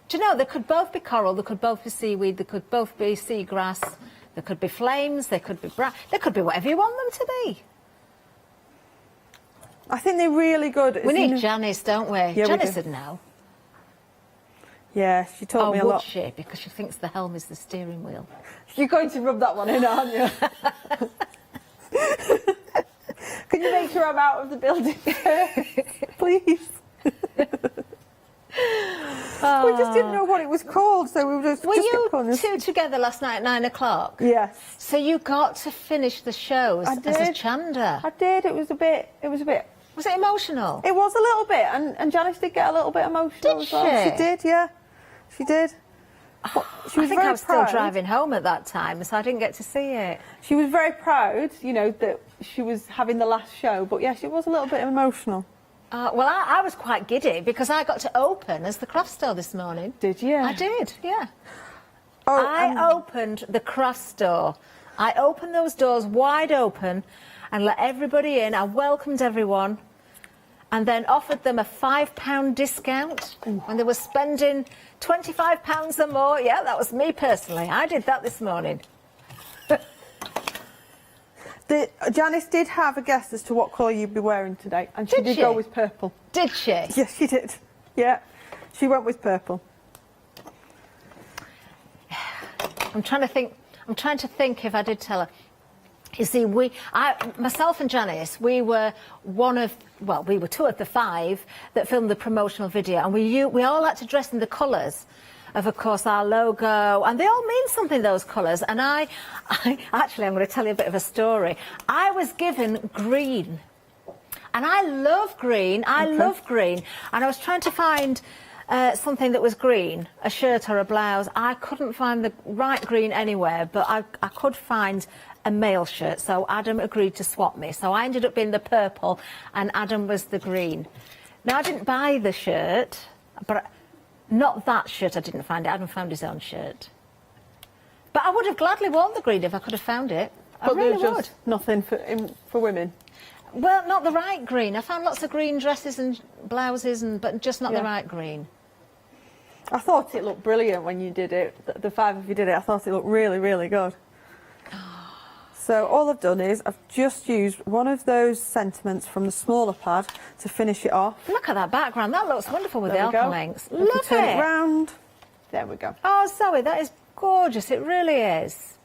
Speaker 1: Do you know, they could both be coral, they could both be seaweed, they could both be seagrass, there could be flames, they could be they could be whatever you want them to be.
Speaker 21: I think they're really good.
Speaker 1: We need Janice, don't we?
Speaker 21: Yeah,
Speaker 1: Janice would know.
Speaker 21: Yeah, she taught me a lot.
Speaker 1: Would she? Because she thinks the helm is the steering wheel.
Speaker 21: You're going to rub that one in, aren't you? Can you make sure I'm out of the building? Please. We just didn't know what it was called, so we were just...
Speaker 1: Were you two together last night at 9 o'clock?
Speaker 21: Yes.
Speaker 1: So you got to finish the show as Hochanda.
Speaker 21: I did. It was a bit...
Speaker 1: Was it emotional?
Speaker 21: It was a little bit, and Janice did get a little bit emotional as well.
Speaker 1: Did
Speaker 21: she? She did, yeah. She did. She was
Speaker 1: I think
Speaker 21: very
Speaker 1: I was still
Speaker 21: proud.
Speaker 1: driving home at that time, so I didn't get to see it.
Speaker 21: She was very proud, you know, that she was having the last show, but yeah, she was a little bit emotional.
Speaker 1: Well, I was quite giddy because I got to open as the craft store this morning.
Speaker 21: Did you?
Speaker 1: I did, yeah.
Speaker 21: Oh,
Speaker 1: I opened the craft store. I opened those doors wide open and let everybody in. I welcomed everyone and then offered them a £5 discount when they were spending £25 or more. Yeah, that was me personally. I did that this morning.
Speaker 21: Janice did have a guess as to what colour you'd be wearing today, and she did go with purple.
Speaker 1: Did she?
Speaker 21: Yes, she did. Yeah, she went with purple.
Speaker 1: I'm trying to think if I did tell her. You see, myself and Janice, we were two of the 5 that filmed the promotional video, and we all had to dress in the colours of course, our logo, and they all mean something, those colours. And I actually, I'm going to tell you a bit of a story. I was given green, and I love green. I love green, and I was trying to find something that was green, a shirt or a blouse. I couldn't find the right green anywhere, but I could find a male shirt, so Adam agreed to swap me. So I ended up being the purple and Adam was the green. Now, I didn't buy the shirt, but not that shirt, I didn't find it. Adam found his own shirt. But I would have gladly worn the green if I could have found it. I really would.
Speaker 21: Just nothing for women?
Speaker 1: Well, not the right green. I found lots of green dresses and blouses, but just not the right green.
Speaker 21: I thought it looked brilliant when you did it. The 5 of you did it. I thought it looked really, really good. So all I've done is I've just used one of those sentiments from the smaller pad to finish it off.
Speaker 1: Look at that background. That looks wonderful with the alpha links.
Speaker 21: Love it. Turn it round. There we go.
Speaker 1: Oh, Zoe, that is gorgeous. It really is.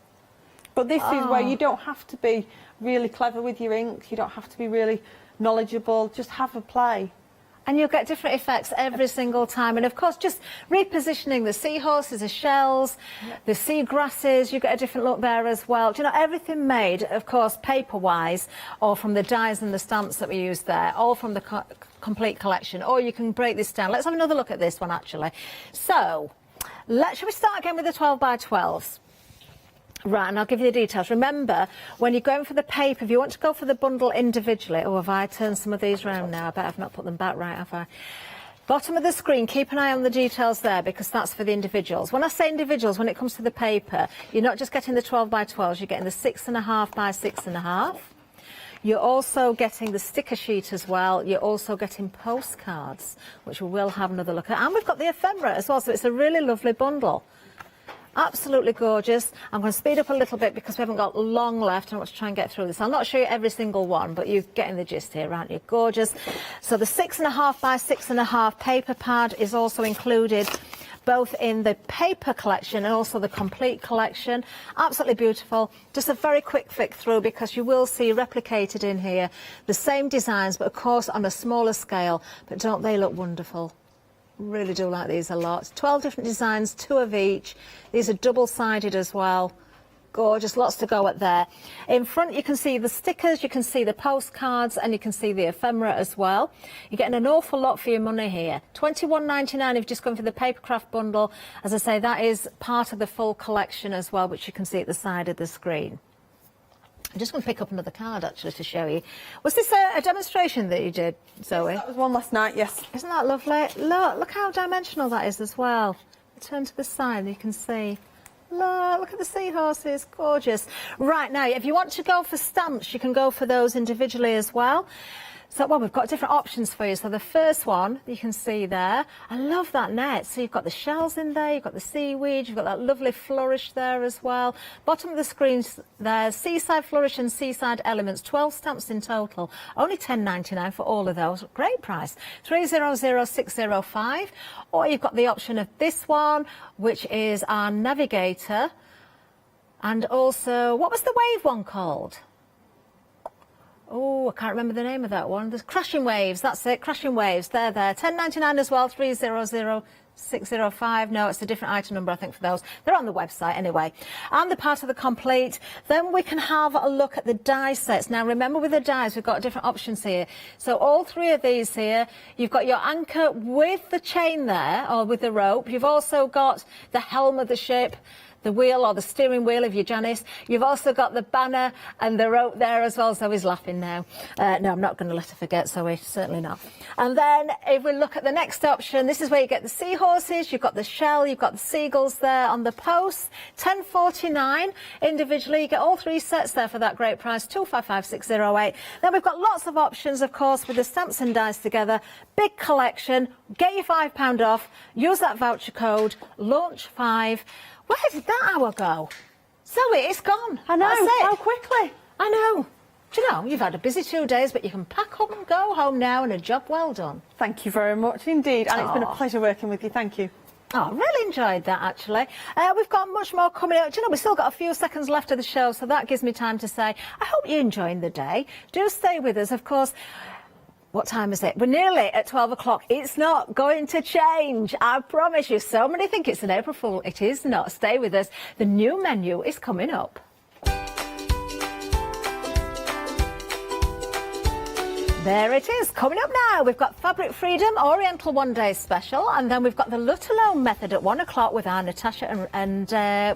Speaker 21: But this is where you don't have to be really clever with your inks. You don't have to be really knowledgeable. Just have a play.
Speaker 1: And you'll get different effects every single time. And, of course, just repositioning the seahorses, the shells, the sea grasses, you get a different look there as well. Do you know, everything made, of course, paper-wise, or from the dies and the stamps that we use there, all from the complete collection. Or you can break this down. Let's have another look at this one, actually. So, shall we start again with the 12 by 12s? Right, and I'll give you the details. Remember, when you're going for the paper, if you want to go for the bundle individually... Oh, have I turned some of these round now? I bet I've not put them back right, have I? Bottom of the screen, keep an eye on the details there, because that's for the individuals. When I say individuals, when it comes to the paper, you're not just getting the 12 by 12s, you're getting the 6.5 by 6.5. You're also getting the sticker sheet as well. You're also getting postcards, which we will have another look at. And we've got the ephemera as well, so it's a really lovely bundle. Absolutely gorgeous. I'm going to speed up a little bit because we haven't got long left and I want to try and get through this. I'll not show you every single one, but you're getting the gist here, aren't you? Gorgeous. So the 6.5 by 6.5 paper pad is also included both in the paper collection and also the complete collection. Absolutely beautiful. Just a very quick flick through because you will see replicated in here the same designs, but of course on a smaller scale. But don't they look wonderful? Really do like these a lot. 12 different designs, 2 of each. These are double-sided as well. Gorgeous, lots to go at there. In front you can see the stickers, you can see the postcards, and you can see the ephemera as well. You're getting an awful lot for your money here. £21.99 if you've just gone for the papercraft bundle. As I say, that is part of the full collection as well, which you can see at the side of the screen. I'm just going to pick up another card, actually, to show you. Was this a demonstration that you did, Zoe?
Speaker 21: Yes, that was one last night, yes.
Speaker 1: Isn't that lovely? Look how dimensional that is as well. Turn to the side and you can see. Look at the seahorses, gorgeous. Right, now, if you want to go for stamps, you can go for those individually as well. So, well, we've got different options for you. So the first one, you can see there. I love that net. So you've got the shells in there, you've got the seaweed, you've got that lovely flourish there as well. Bottom of the screen there, seaside flourish and seaside elements. 12 stamps in total. Only £10.99 for all of those. Great price. 300605. Or you've got the option of this one, which is our navigator. And also, what was the wave one called? Oh, I can't remember the name of that one. There's Crashing Waves, that's it, Crashing Waves. They're there. £10.99 as well, 300605. No, it's a different item number, I think, for those. They're on the website anyway. And the part of the complete. Then we can have a look at the die sets. Now, remember with the dies, we've got different options here. So all 3 of these here, you've got your anchor with the chain there, or with the rope. You've also got the helm of the ship, the wheel or the steering wheel if you're Janice. You've also got the banner and the rope there as well. Zoe's laughing now. No, I'm not going to let her forget, Zoe, certainly not. And then if we look at the next option, this is where you get the seahorses, you've got the shell, you've got the seagulls there on the posts. £10.49 individually. You get all 3 sets there for that great price, 255608. Then we've got lots of options, of course, with the stamps and dies together. Big collection. Get your £5 off. Use that voucher code, launch 5. Where did that hour go? Zoe, it's gone.
Speaker 21: I know,
Speaker 1: that's it.
Speaker 21: how quickly.
Speaker 1: I know. Do you know, you've had a busy 2 days, but you can pack up and go home now and a job well done.
Speaker 21: Thank you very much indeed. And it's been a pleasure working with you. Thank you.
Speaker 1: Oh, really enjoyed that, actually. We've got much more coming up. Do you know, we've still got a few seconds left of the show, so that gives me time to say, I hope you're enjoying the day. Do stay with us, of course. What time is it? We're nearly at 12 o'clock. It's not going to change, I promise you. So many think it's an April Fool. It is not. Stay with us. The new menu is coming up. There it is, coming up now. We've got Fabric Freedom, Oriental one-day special, and then we've got the Let Alone method at 1 o'clock with our Natasha and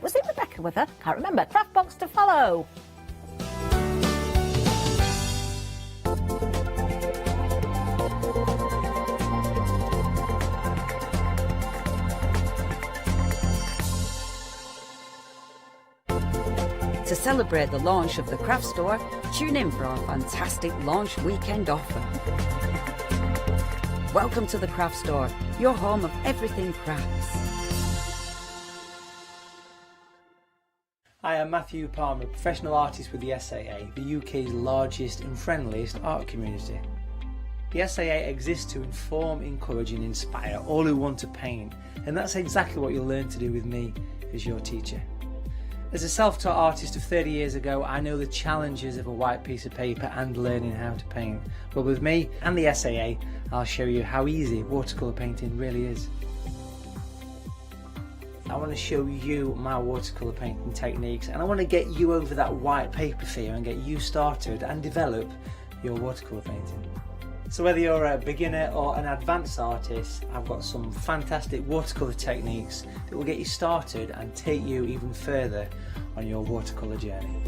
Speaker 1: was it Rebecca with her? Can't remember. Craft box to follow.
Speaker 3: To celebrate the launch of the craft store, tune in for our fantastic launch weekend offer. Welcome to the craft store, your home of everything crafts.
Speaker 4: Hi, I'm Matthew Palmer, professional artist with the SAA, the UK's largest and friendliest art community. The SAA exists to inform, encourage and inspire all who want to paint, and that's exactly what you'll learn to do with me as your teacher. As a self-taught artist of 30 years ago, I know the challenges of a white piece of paper and learning how to paint. But with me and the SAA, I'll show you how easy watercolour painting really is. I want to show you my watercolour painting techniques, and I want to get you over that white paper fear and get you started and develop your watercolour painting. So whether you're a beginner or an advanced artist, I've got some fantastic watercolour techniques that will get you started and take you even further on your watercolour journey.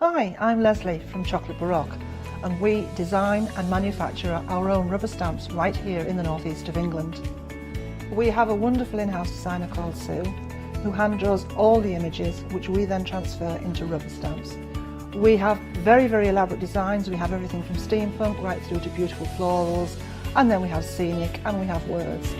Speaker 7: Hi, I'm Leslie from Chocolate Baroque, and we design and manufacture our own rubber stamps right here in the northeast of England. We have a wonderful in-house designer called Sue, who hand draws all the images which we then transfer into rubber stamps. We have very, very elaborate designs. We have everything from steampunk right through to beautiful florals, and then we have scenic and we have words.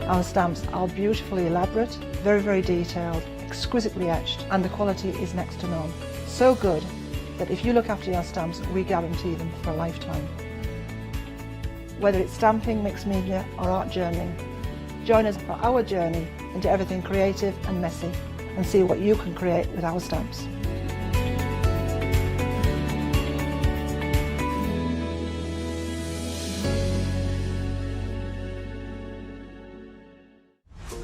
Speaker 7: Our stamps are beautifully elaborate, very, very detailed, exquisitely etched, and the quality is next to none. So good that if you look after your stamps, we guarantee them for a lifetime. Whether it's stamping, mixed media or art journaling, join us for our journey into everything creative and messy and see what you can create with our stamps.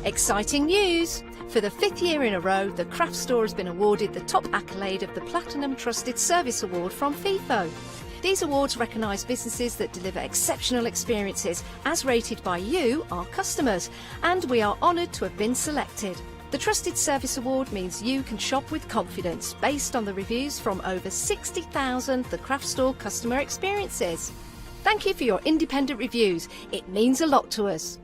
Speaker 6: Exciting news! For the 5th year in a row, the craft store has been awarded the top accolade of the Platinum Trusted Service Award from Feefo. These awards recognise businesses that deliver exceptional experiences as rated by you, our customers, and we are honoured to have been selected. The Trusted Service Award means you can shop with confidence based on the reviews from over 60,000 The Craft Store customer experiences. Thank you for your independent reviews. It means a lot to us.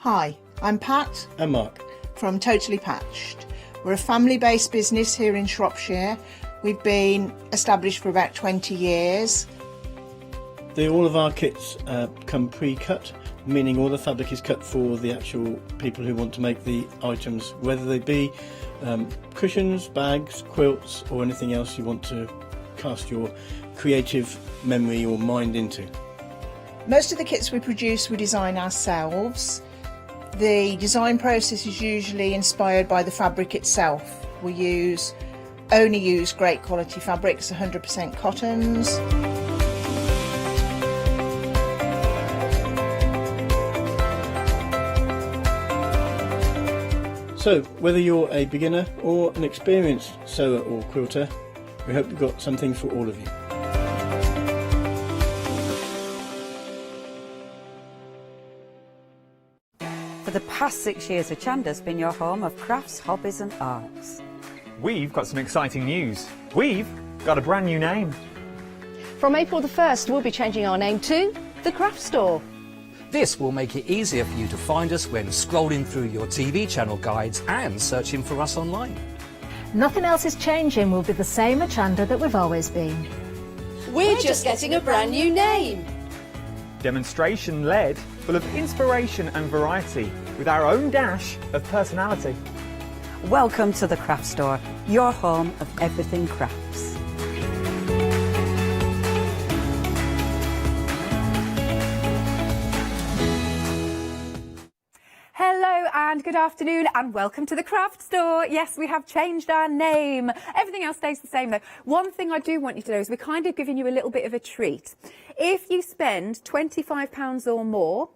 Speaker 22: Hi, I'm Pat
Speaker 4: and Mark
Speaker 22: from Totally Patched. We're a family-based business here in Shropshire. We've been established for about 20 years.
Speaker 4: All of our kits come pre-cut, meaning all the fabric is cut for the actual people who want to make the items, whether they be cushions, bags, quilts or anything else you want to cast your creative memory or mind into.
Speaker 22: Most of the kits we produce we design ourselves. The design process is usually inspired by the fabric itself. We only use great quality fabrics, 100% cottons.
Speaker 4: So, whether you're a beginner or an experienced sewer or quilter, we hope we've got something for all of you.
Speaker 3: For the past 6 years, Hochanda's been your home of crafts, hobbies and arts.
Speaker 8: We've got some exciting news. We've got a brand new name.
Speaker 16: From April the 1st, we'll be changing our name to The Craft Store.
Speaker 9: This will make it easier for you to find us when scrolling through your TV channel guides and searching for us online.
Speaker 1: Nothing else is changing. We'll be the same Hochanda that we've always been.
Speaker 16: We're just getting a brand new name.
Speaker 8: Demonstration-led, full of inspiration and variety, with our own dash of personality.
Speaker 3: Welcome to the Craft Store, your home of everything crafts.
Speaker 10: Hello and good afternoon and welcome to the Craft Store. Yes, we have changed our name. Everything else stays the same though. One thing I do want you to know is we're kind of giving you a little bit of a treat. If you spend £25 or more,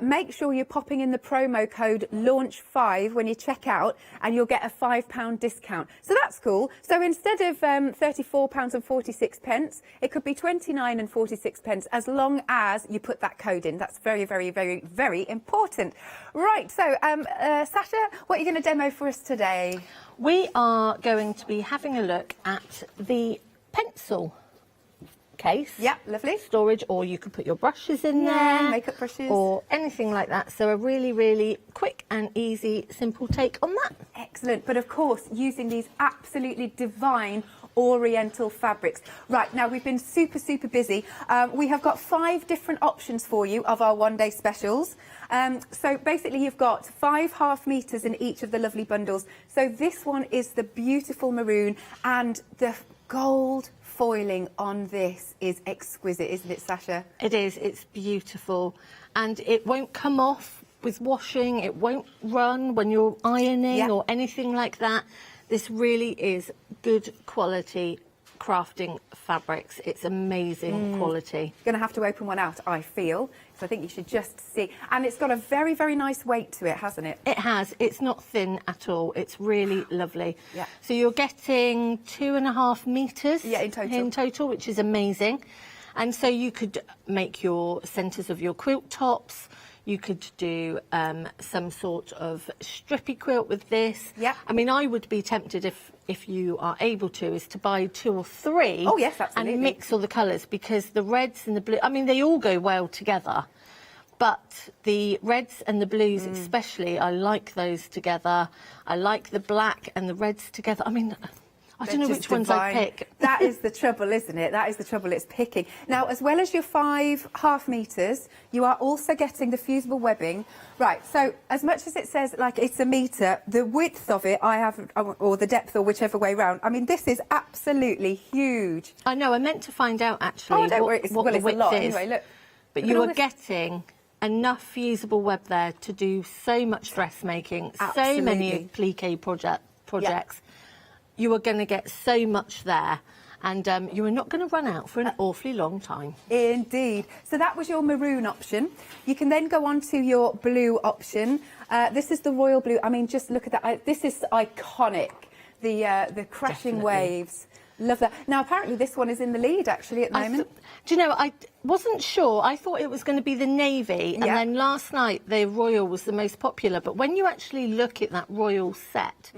Speaker 10: make sure you're popping in the promo code LAUNCH5 when you check out and you'll get a £5 discount. So that's cool. So instead of £34.46, it could be 29.46 as long as you put that code in. That's very, very, very, very important. Right, so Sasha, what are you going to demo for us today?
Speaker 14: We are going to be having a look at the pencil case.
Speaker 10: Yeah, lovely.
Speaker 14: Storage, or you could put your brushes in there.
Speaker 10: Makeup brushes.
Speaker 14: Or anything like that. So a really, really quick and easy, simple take on that.
Speaker 10: Excellent. But of course, using these absolutely divine Oriental fabrics. Right, now we've been super, super busy. We have got 5 different options for you of our one-day specials. So basically you've got 5 half meters in each of the lovely bundles. So this one is the beautiful maroon, and the gold foiling on this is exquisite, isn't it, Sasha?
Speaker 14: It is. It's beautiful. And it won't come off with washing. It won't run when you're ironing or anything like that. This really is good quality crafting fabrics. It's amazing quality.
Speaker 10: You're going to have to open one out, I feel. So I think you should just see. And it's got a very, very nice weight to it, hasn't it?
Speaker 14: It has. It's not thin at all. It's really lovely.
Speaker 10: Yeah.
Speaker 14: So you're getting 2.5 meters
Speaker 10: in
Speaker 14: total, which is amazing. And so you could make your centres of your quilt tops. You could do some sort of strippy quilt with this.
Speaker 10: Yeah.
Speaker 14: I mean, I would be tempted, if you are able to, is to buy 2 or 3.
Speaker 10: Oh, yes, absolutely.
Speaker 14: And mix all the colours, because the reds and the blue, I mean, they all go well together. But the reds and the blues especially, I like those together. I like the black and the reds together. I mean, I don't know which ones I pick.
Speaker 10: That is the trouble, isn't it? That is the trouble, it's picking. Now, as well as your 5 half meters, you are also getting the fusible webbing. Right, so as much as it says like it's a metre, the width of it I have, or the depth, or whichever way round, I mean, this is absolutely huge.
Speaker 14: I know, I meant to find out actually what the width is.
Speaker 10: Anyway, look.
Speaker 14: But you are getting enough fusible web there to do so much dressmaking, so many plique projects. You are going to get so much there, and you are not going to run out for an awfully long time.
Speaker 10: Indeed. So that was your maroon option. You can then go on to your blue option. This is the royal blue. I mean, just look at that. This is iconic. The crashing waves. Love that. Now, apparently this one is in the lead, actually, at the moment.
Speaker 14: Do you know, I wasn't sure. I thought it was going to be the navy, and then last night the royal was the most popular. But when you actually look at that royal set,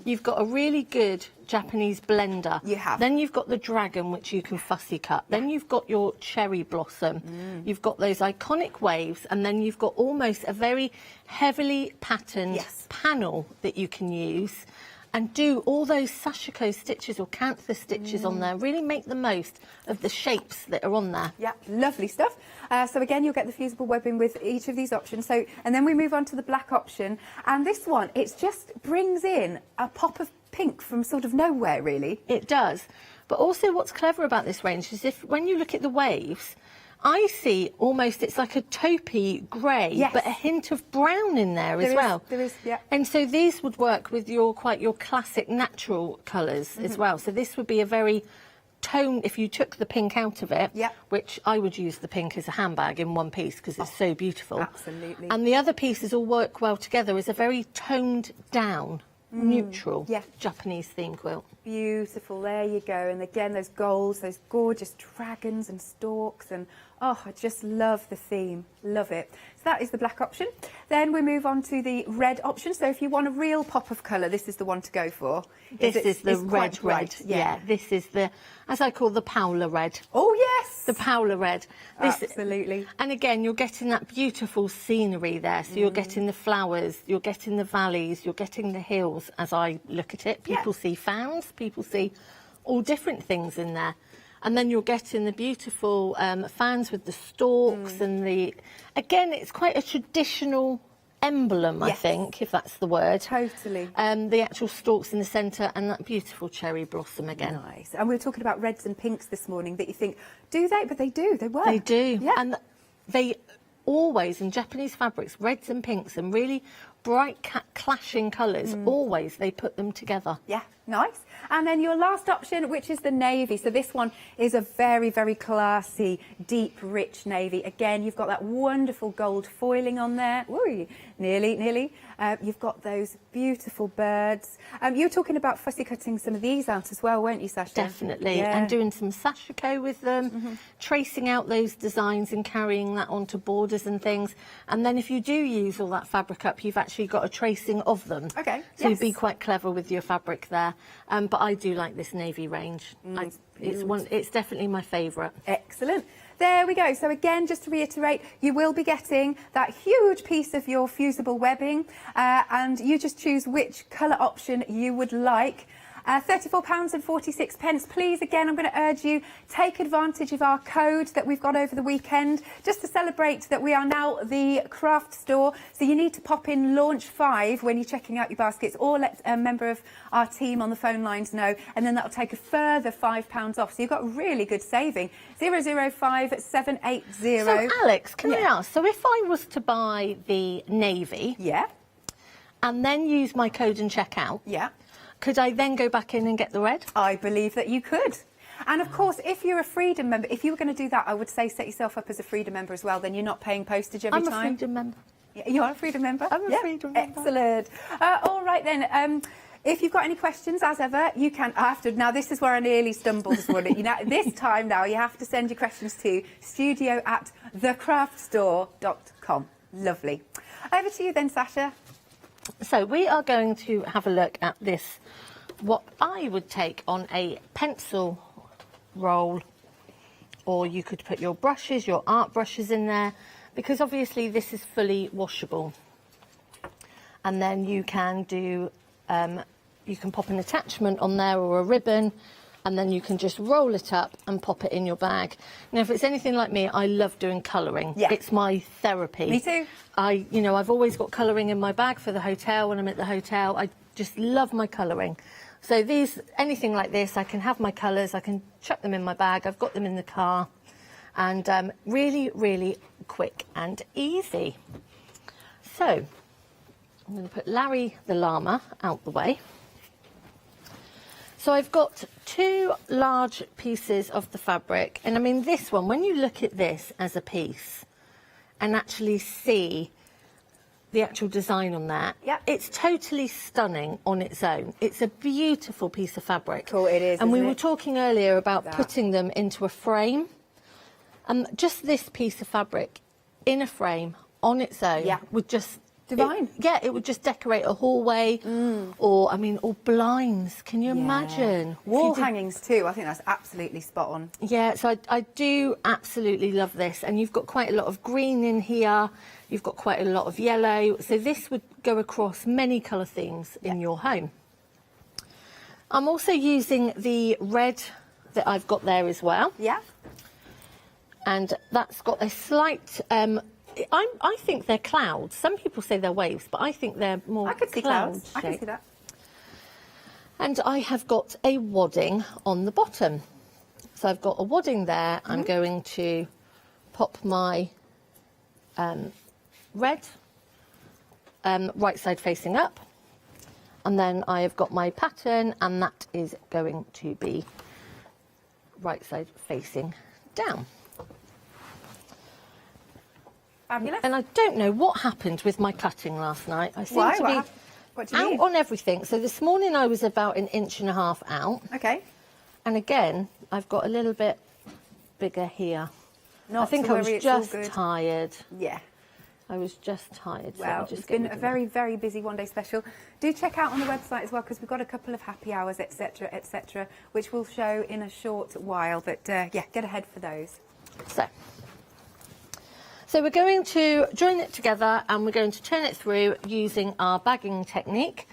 Speaker 14: you've got a really good Japanese blender.
Speaker 10: You have.
Speaker 14: Then you've got the dragon, which you can fussy cut. Then you've got your cherry blossom. You've got those iconic waves, and then you've got almost a very heavily patterned panel that you can use. And do all those sashiko stitches or cantha stitches on there. Really make the most of the shapes that are on there.
Speaker 10: Yeah, lovely stuff. So again, you'll get the fusible webbing with each of these options. So, and then we move on to the black option. And this one, it just brings in a pop of pink from sort of nowhere, really.
Speaker 14: It does. But also what's clever about this range is when you look at the waves, I see almost, it's like a taupey grey, but a hint of brown in there as well.
Speaker 10: There is, yeah.
Speaker 14: And so these would work with your classic natural colours as well. So this would be a very tone, if you took the pink out of it, which I would use the pink as a handbag in one piece because it's so beautiful.
Speaker 10: Absolutely.
Speaker 14: And the other pieces all work well together as a very toned down, neutral Japanese theme quilt.
Speaker 10: Beautiful, there you go. And again, those golds, those gorgeous dragons and storks, and oh, I just love the theme, love it. So that is the black option. Then we move on to the red option. So if you want a real pop of colour, this is the one to go for.
Speaker 14: This is the red. Yeah, this is the, as I call the Paula red.
Speaker 10: Oh yes,
Speaker 14: the Paula red.
Speaker 10: Absolutely.
Speaker 14: And again, you're getting that beautiful scenery there. So you're getting the flowers, you're getting the valleys, you're getting the hills. As I look at it, people see fans, people see all different things in there. And then you're getting the beautiful fans with the stalks and the... Again, it's quite a traditional emblem, I think, if that's the word.
Speaker 10: Totally.
Speaker 14: The actual stalks in the centre and that beautiful cherry blossom again.
Speaker 10: Nice. And we were talking about reds and pinks this morning that you think, do they? But they do. They work.
Speaker 14: They do.
Speaker 10: Yeah.
Speaker 14: And they always, in Japanese fabrics, reds and pinks and really bright clashing colours, always they put them together.
Speaker 10: Yeah, nice. And then your last option, which is the navy. So this one is a very, very classy, deep, rich navy. Again, you've got that wonderful gold foiling on there. Ooh, nearly. You've got those beautiful birds. You were talking about fussy cutting some of these out as well, weren't you, Sasha?
Speaker 14: Definitely.
Speaker 10: Yeah.
Speaker 14: And doing some sashiko with them, tracing out those designs and carrying that onto borders and things. And then if you do use all that fabric up, you've actually got a tracing of them.
Speaker 10: Okay.
Speaker 14: So you'd be quite clever with your fabric there. But I do like this navy range. It's definitely my favourite.
Speaker 10: Excellent. There we go. So again, just to reiterate, you will be getting that huge piece of your fusible webbing, and you just choose which colour option you would like. £34.46. Please, again, I'm going to urge you, take advantage of our code that we've got over the weekend, just to celebrate that we are now the craft store. So you need to pop in launch 5 when you're checking out your baskets, or let a member of our team on the phone lines know, and then that'll take a further £5 off. So you've got really good saving. 005780.
Speaker 14: So, Alex, can I ask, so if I was to buy the navy...
Speaker 10: Yeah.
Speaker 14: And then use my code and check out...
Speaker 10: Yeah.
Speaker 14: Could I then go back in and get the red?
Speaker 10: I believe that you could. And of course, if you're a Freedom member, if you were going to do that, I would say set yourself up as a Freedom member as well. Then you're not paying postage every time.
Speaker 14: I'm a Freedom member.
Speaker 10: You are a Freedom member?
Speaker 14: I'm a Freedom member.
Speaker 10: Excellent. All right then. If you've got any questions, as ever, you can. Now, this is where I nearly stumbled this morning. This time now, you have to send your questions to studio@thecraftstore.com. Lovely. Over to you then, Sasha.
Speaker 14: So we are going to have a look at this, what I would take on a pencil roll, or you could put your brushes, your art brushes in there, because obviously this is fully washable. And then you can do, you can pop an attachment on there or a ribbon, and then you can just roll it up and pop it in your bag. Now, if it's anything like me, I love doing colouring.
Speaker 10: Yeah.
Speaker 14: It's my therapy.
Speaker 10: Me too.
Speaker 14: I've always got colouring in my bag for the hotel when I'm at the hotel. I just love my colouring. So anything like this, I can have my colours, I can chuck them in my bag, I've got them in the car, and really, really quick and easy. So, I'm going to put Larry the llama out the way. So I've got 2 large pieces of the fabric, and I mean this one, when you look at this as a piece and actually see the actual design on that, it's totally stunning on its own. It's a beautiful piece of fabric.
Speaker 10: Cool, it is.
Speaker 14: And we were talking earlier about putting them into a frame, and just this piece of fabric in a frame on its own would just...
Speaker 10: Divine.
Speaker 14: It would just decorate a hallway, or blinds. Can you imagine?
Speaker 10: Wall hangings too. I think that's absolutely spot on.
Speaker 14: Yeah, so I do absolutely love this. And you've got quite a lot of green in here. You've got quite a lot of yellow. So this would go across many colour themes in your home. I'm also using the red that I've got there as well.
Speaker 10: Yeah.
Speaker 14: And that's got a slight... I think they're clouds. Some people say they're waves, but I think they're more
Speaker 10: I could see clouds. I can see that.
Speaker 14: And I have got a wadding on the bottom. So I've got a wadding there. I'm going to pop my red right side facing up. And then I have got my pattern, and that is going to be right side facing down.
Speaker 10: Fabulous.
Speaker 14: And I don't know what happened with my cutting last night. I seem to be out on everything. So this morning I was about 1.5 inches out.
Speaker 10: Okay.
Speaker 14: And again, I've got a little bit bigger here. I think I was just tired.
Speaker 10: Yeah.
Speaker 14: I was just tired.
Speaker 10: Well,
Speaker 14: so
Speaker 10: it's been a very, very busy one-day special. Do check out on the website as well, because we've got a couple of happy hours, etc., which we'll show in a short while. But, yeah, get ahead for those.
Speaker 14: So we're going to join it together, and we're going to turn it through using our bagging technique,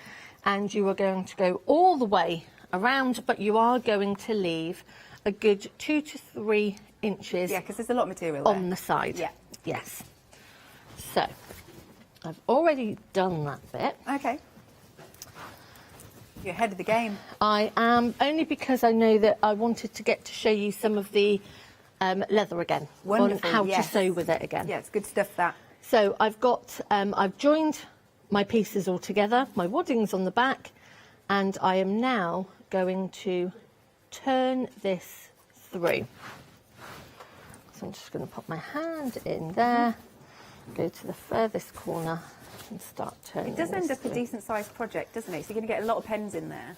Speaker 14: and you are going to go all the way
Speaker 5: around, but you are going to leave a good 2 to 3 inches.
Speaker 10: Yeah, because there's a lot of material there.
Speaker 5: On the side.
Speaker 10: Yeah.
Speaker 5: Yes. So, I've already done that bit.
Speaker 10: Okay. You're ahead of the game.
Speaker 5: I am, only because I know that I wanted to get to show you some of the leather again.
Speaker 10: Wonderful,
Speaker 5: On how
Speaker 10: yes.
Speaker 5: to sew with it again.
Speaker 10: Yeah, it's good stuff, that.
Speaker 5: So I've got, I've joined my pieces all together, my wadding's on the back, and I am now going to turn this through. So I'm just going to put my hand in there, go to the furthest corner and start turning.
Speaker 10: It does end
Speaker 5: this
Speaker 10: up a
Speaker 5: through.
Speaker 10: decent sized project, doesn't it? So you're going to get a lot of pens in there.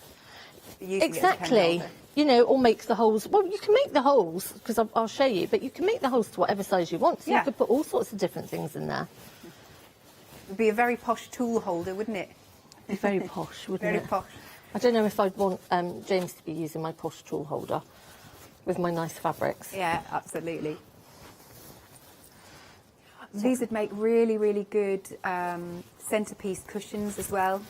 Speaker 10: Using it as a pen
Speaker 5: Exactly.
Speaker 10: holder.
Speaker 5: You know, or make the holes. Well, you can make the holes, because I'll show you, but you can make the holes to whatever size you want. So
Speaker 10: Yeah.
Speaker 5: you could put all sorts of different things in there.
Speaker 10: It would be a very posh tool holder, wouldn't it?
Speaker 5: Be very posh, wouldn't
Speaker 10: Very
Speaker 5: it?
Speaker 10: posh.
Speaker 5: I don't know if I'd want James to be using my posh tool holder with my nice fabrics.
Speaker 10: Yeah, absolutely. These would make really, really good centrepiece cushions as well.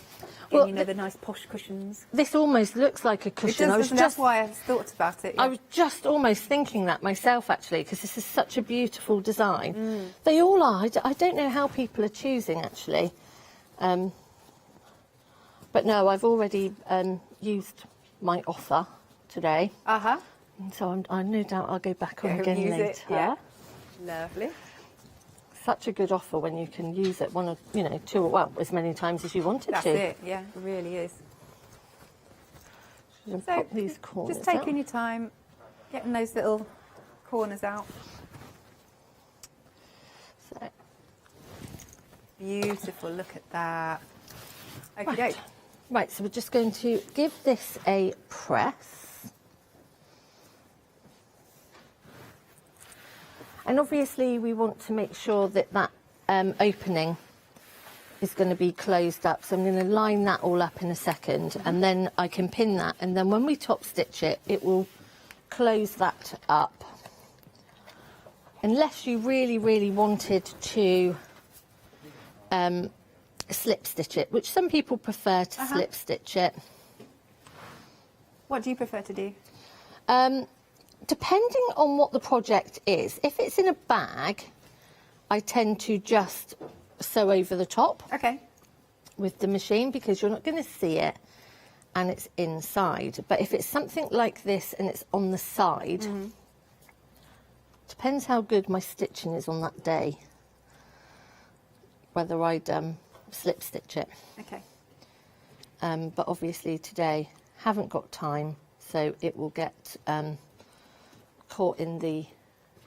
Speaker 5: Well,
Speaker 10: You know, the nice posh cushions.
Speaker 5: This almost looks like a cushion.
Speaker 10: It does, that's why I thought about it.
Speaker 5: I was just almost thinking that myself, actually, because this is such a beautiful design. They all are. I don't know how people are choosing, actually. But no, I've already used my offer today.
Speaker 10: Uh-huh.
Speaker 5: So I no doubt I'll go back on
Speaker 10: Go
Speaker 5: again
Speaker 10: use
Speaker 5: later.
Speaker 10: it, yeah. Lovely.
Speaker 5: Such a good offer when you can use it one or, you know, 2 or, well, as many times as you wanted
Speaker 10: That's
Speaker 5: to.
Speaker 10: it, yeah, it really is.
Speaker 5: And
Speaker 10: So,
Speaker 5: pop these corners
Speaker 10: just taking
Speaker 5: out.
Speaker 10: your time, getting those little corners out.
Speaker 5: So.
Speaker 10: Beautiful, look at that.
Speaker 5: Right.
Speaker 10: Okay.
Speaker 5: Right, so we're just going to give this a press. And obviously we want to make sure that that opening is going to be closed up. So I'm going to line that all up in a second, and then I can pin that. And then when we top stitch it, it will close that up. Unless you really, really wanted to slip stitch it, which some people prefer to slip stitch it.
Speaker 10: What do you prefer to do?
Speaker 5: Depending on what the project is. If it's in a bag, I tend to just sew over the top.
Speaker 10: Okay.
Speaker 5: With the machine, because you're not going to see it and it's inside. But if it's something like this and it's on the side, depends how good my stitching is on that day, whether I'd slip stitch it.
Speaker 10: Okay.
Speaker 5: But obviously today haven't got time, so it will get caught in the,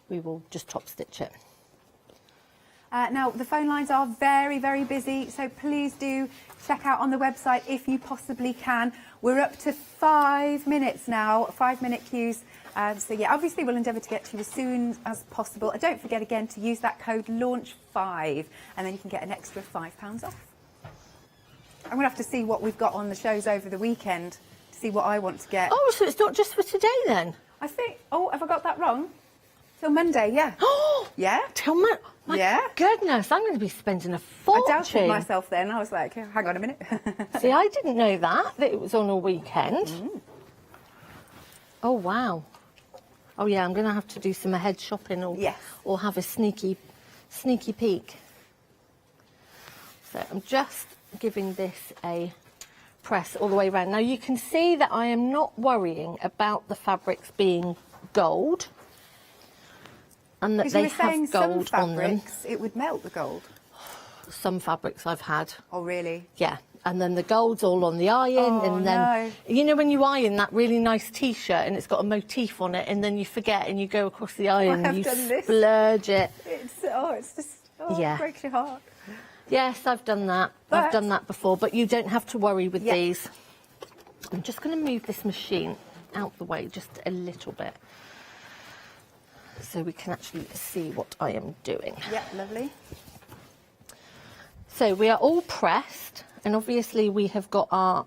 Speaker 5: we will just top stitch it.
Speaker 10: Now, the phone lines are very, very busy, so please do check out on the website if you possibly can. We're up to 5 minutes now, 5-minute queues. So, yeah, obviously we'll endeavour to get to you as soon as possible. And don't forget, again, to use that code LAUNCH5, and then you can get an extra £5 off. I'm going to have to see what we've got on the shows over the weekend to see what I want to get.
Speaker 5: Oh, so it's not just for today, then?
Speaker 10: I think, oh, have I got that wrong? Till Monday, yeah.
Speaker 5: Oh,
Speaker 10: yeah?
Speaker 5: Till Monday? My goodness, I'm going to be spending a fortune.
Speaker 10: I doubted myself then. I was like, hang on a minute.
Speaker 5: See, I didn't know that it was on a weekend. Oh, wow. Oh, yeah, I'm going to have to do some ahead shopping or have a sneaky peek. So I'm just giving this a press all the way around. Now, you can see that I am not worrying about the fabrics being gold. And that they have gold on them.
Speaker 10: It would melt the gold.
Speaker 5: Some fabrics I've had.
Speaker 10: Oh, really?
Speaker 5: Yeah. And then the gold's all on the iron, and then you know when you iron that really nice T-shirt and it's got a motif on it, and then you forget and you go across the iron and you splurge it.
Speaker 10: It's just it breaks your heart.
Speaker 5: Yes, I've done that. I've done that before, but you don't have to worry with these. I'm just going to move this machine out the way just a little bit, so we can actually see what I am doing.
Speaker 10: Yeah, lovely.
Speaker 5: So we are all pressed, and obviously we have got our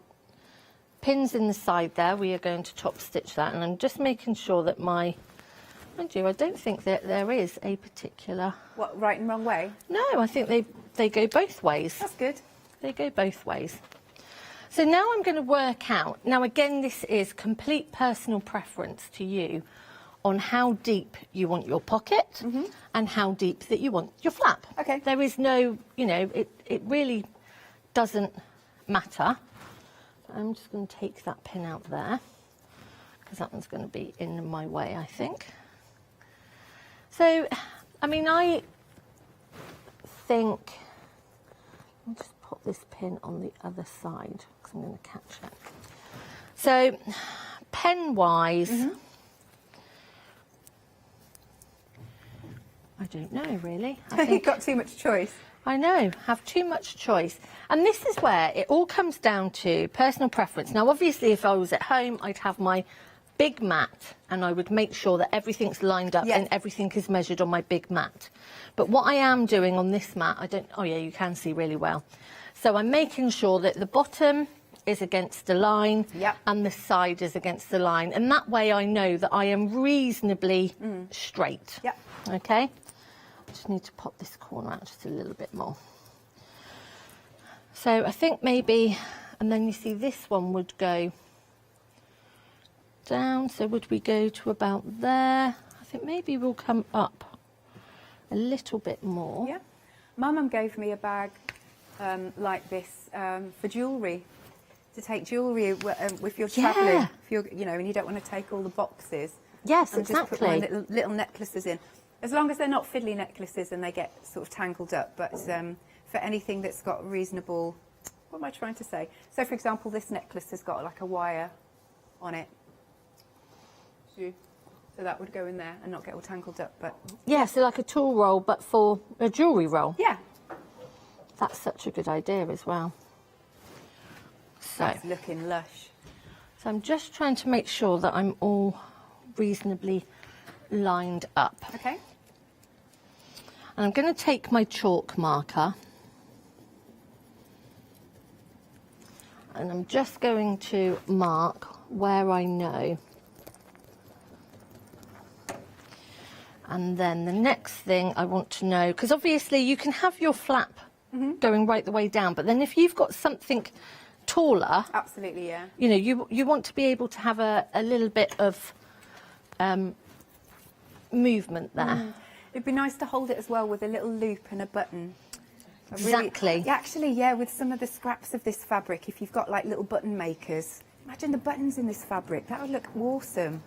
Speaker 5: pins in the side there. We are going to top stitch that, and I'm just making sure that mind you, I don't think that there is a particular...
Speaker 10: What, right and wrong way?
Speaker 5: No, I think they go both ways.
Speaker 10: That's good.
Speaker 5: They go both ways. So now I'm going to work out, now again this is complete personal preference to you on how deep you want your pocket and how deep that you want your flap.
Speaker 10: Okay.
Speaker 5: There is no, you know, it really doesn't matter. I'm just going to take that pin out there because that one's going to be in my way, I think. So, I mean, I think, I'll just put this pin on the other side because I'm going to catch it. So, pen-wise, I don't know really. I think
Speaker 10: You've got too much choice.
Speaker 5: I know, have too much choice. And this is where it all comes down to personal preference. Now, obviously, if I was at home, I'd have my big mat and I would make sure that everything's lined up and everything is measured on my big mat. But what I am doing on this mat, oh yeah, you can see really well. So I'm making sure that the bottom is against the line and the side is against the line. And that way I know that I am reasonably straight. Okay? I just need to pop this corner out just a little bit more. So I think maybe, and then you see this one would go down, so would we go to about there? I think maybe we'll come up a little bit more.
Speaker 10: Yeah. My mum gave me a bag like this for jewellery, to take jewellery if you're travelling, if you're, you know, and you don't want to take all the boxes.
Speaker 5: Yes,
Speaker 10: and
Speaker 5: exactly.
Speaker 10: Just put my little necklaces in. As long as they're not fiddly necklaces and they get sort of tangled up, but for anything that's got reasonable, what am I trying to say? So, for example, this necklace has got like a wire on it. So that would go in there and not get all tangled up. But
Speaker 5: yeah, so like a tool roll, but for a jewellery roll.
Speaker 10: Yeah.
Speaker 5: That's such a good idea as well. So
Speaker 10: that's looking lush.
Speaker 5: So I'm just trying to make sure that I'm all reasonably lined up.
Speaker 10: Okay.
Speaker 5: And I'm going to take my chalk marker and I'm just going to mark where I know. And then the next thing I want to know, because obviously you can have your flap going right the way down, but then if you've got something taller,
Speaker 10: absolutely, yeah,
Speaker 5: you know, you want to be able to have a little bit of movement there.
Speaker 10: It'd be nice to hold it as well with a little loop and a button.
Speaker 5: Exactly.
Speaker 10: Actually, yeah, with some of the scraps of this fabric, if you've got like little button makers, imagine the buttons in this fabric. That would look awesome.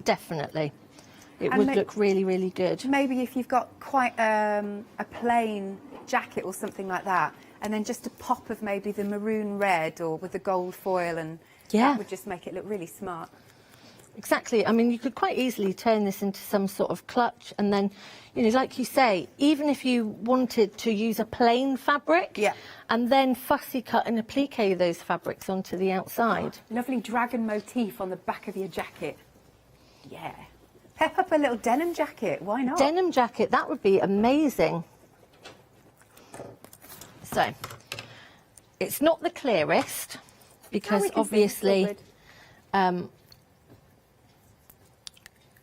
Speaker 5: Definitely. It would look really, really good.
Speaker 10: Maybe if you've got quite a plain jacket or something like that, and then just a pop of maybe the maroon red or with the gold foil, and that would just make it look really smart.
Speaker 5: Exactly. I mean, you could quite easily turn this into some sort of clutch, and then, you know, like you say, even if you wanted to use a plain fabric, and then fussy cut and applique those fabrics onto the outside.
Speaker 10: Lovely dragon motif on the back of your jacket. Yeah. Pep up a little denim jacket, why not?
Speaker 5: Denim jacket, that would be amazing. So, it's not the clearest, because obviously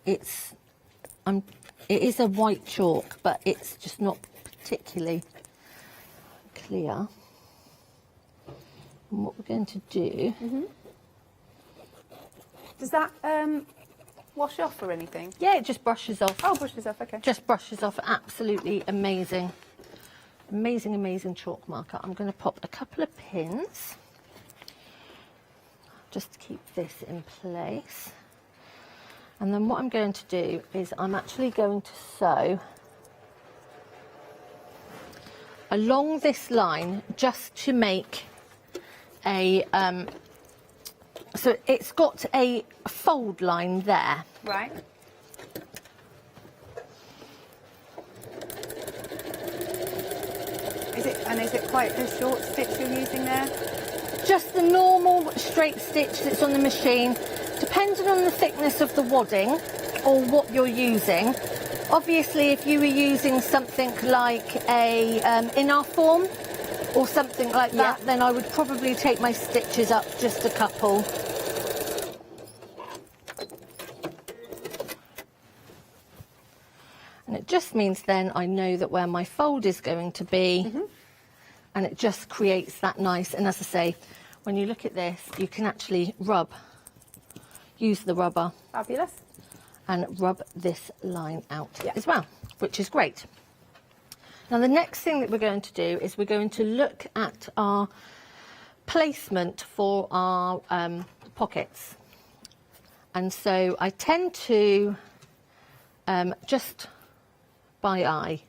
Speaker 5: it is a white chalk, but it's just not particularly clear. And what we're going to do...
Speaker 10: Does that wash off or anything?
Speaker 5: Yeah, it just brushes off.
Speaker 10: Oh, brushes off, okay.
Speaker 5: Just brushes off. Absolutely amazing. Amazing, amazing chalk marker. I'm going to pop a couple of pins just to keep this in place. And then what I'm going to do is I'm actually going to sew along this line just to make a... so it's got a fold line there.
Speaker 10: Right. Is it quite a short stitch you're using there?
Speaker 5: Just the normal straight stitch that's on the machine, depending on the thickness of the wadding or what you're using. Obviously, if you were using something like a in-our form or something like that, then I would probably take my stitches up just a couple. And it just means then I know that where my fold is going to be, and it just creates that nice, and as I say, when you look at this, you can actually use the rubber.
Speaker 10: Fabulous.
Speaker 5: And rub this line out as well, which is great. Now the next thing that we're going to do is we're going to look at our placement for our pockets. And so I tend to just by eye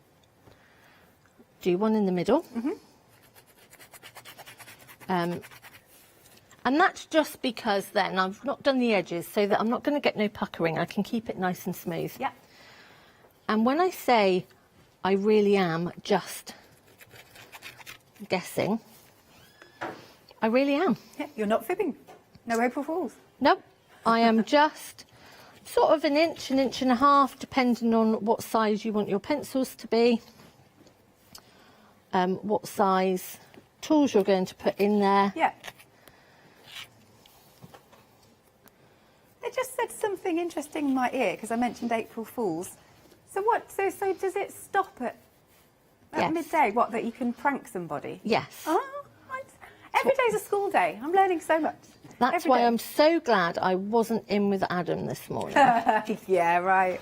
Speaker 5: do one in the middle. And that's just because then I've not done the edges so that I'm not going to get no puckering. I can keep it nice and smooth.
Speaker 10: Yeah.
Speaker 5: And when I say I really am just guessing, I really am.
Speaker 10: Yeah, you're not fibbing. No April Fools.
Speaker 5: Nope. I am just sort of an inch and a half, depending on what size you want your pencils to be, what size tools you're going to put in there.
Speaker 10: Yeah. It just said something interesting in my ear because I mentioned April Fools. So what? So does it stop at midday? What, that you can prank somebody?
Speaker 5: Yes.
Speaker 10: Oh, every day's a school day. I'm learning so much.
Speaker 5: That's why I'm so glad I wasn't in with Adam this morning.
Speaker 10: Yeah, right.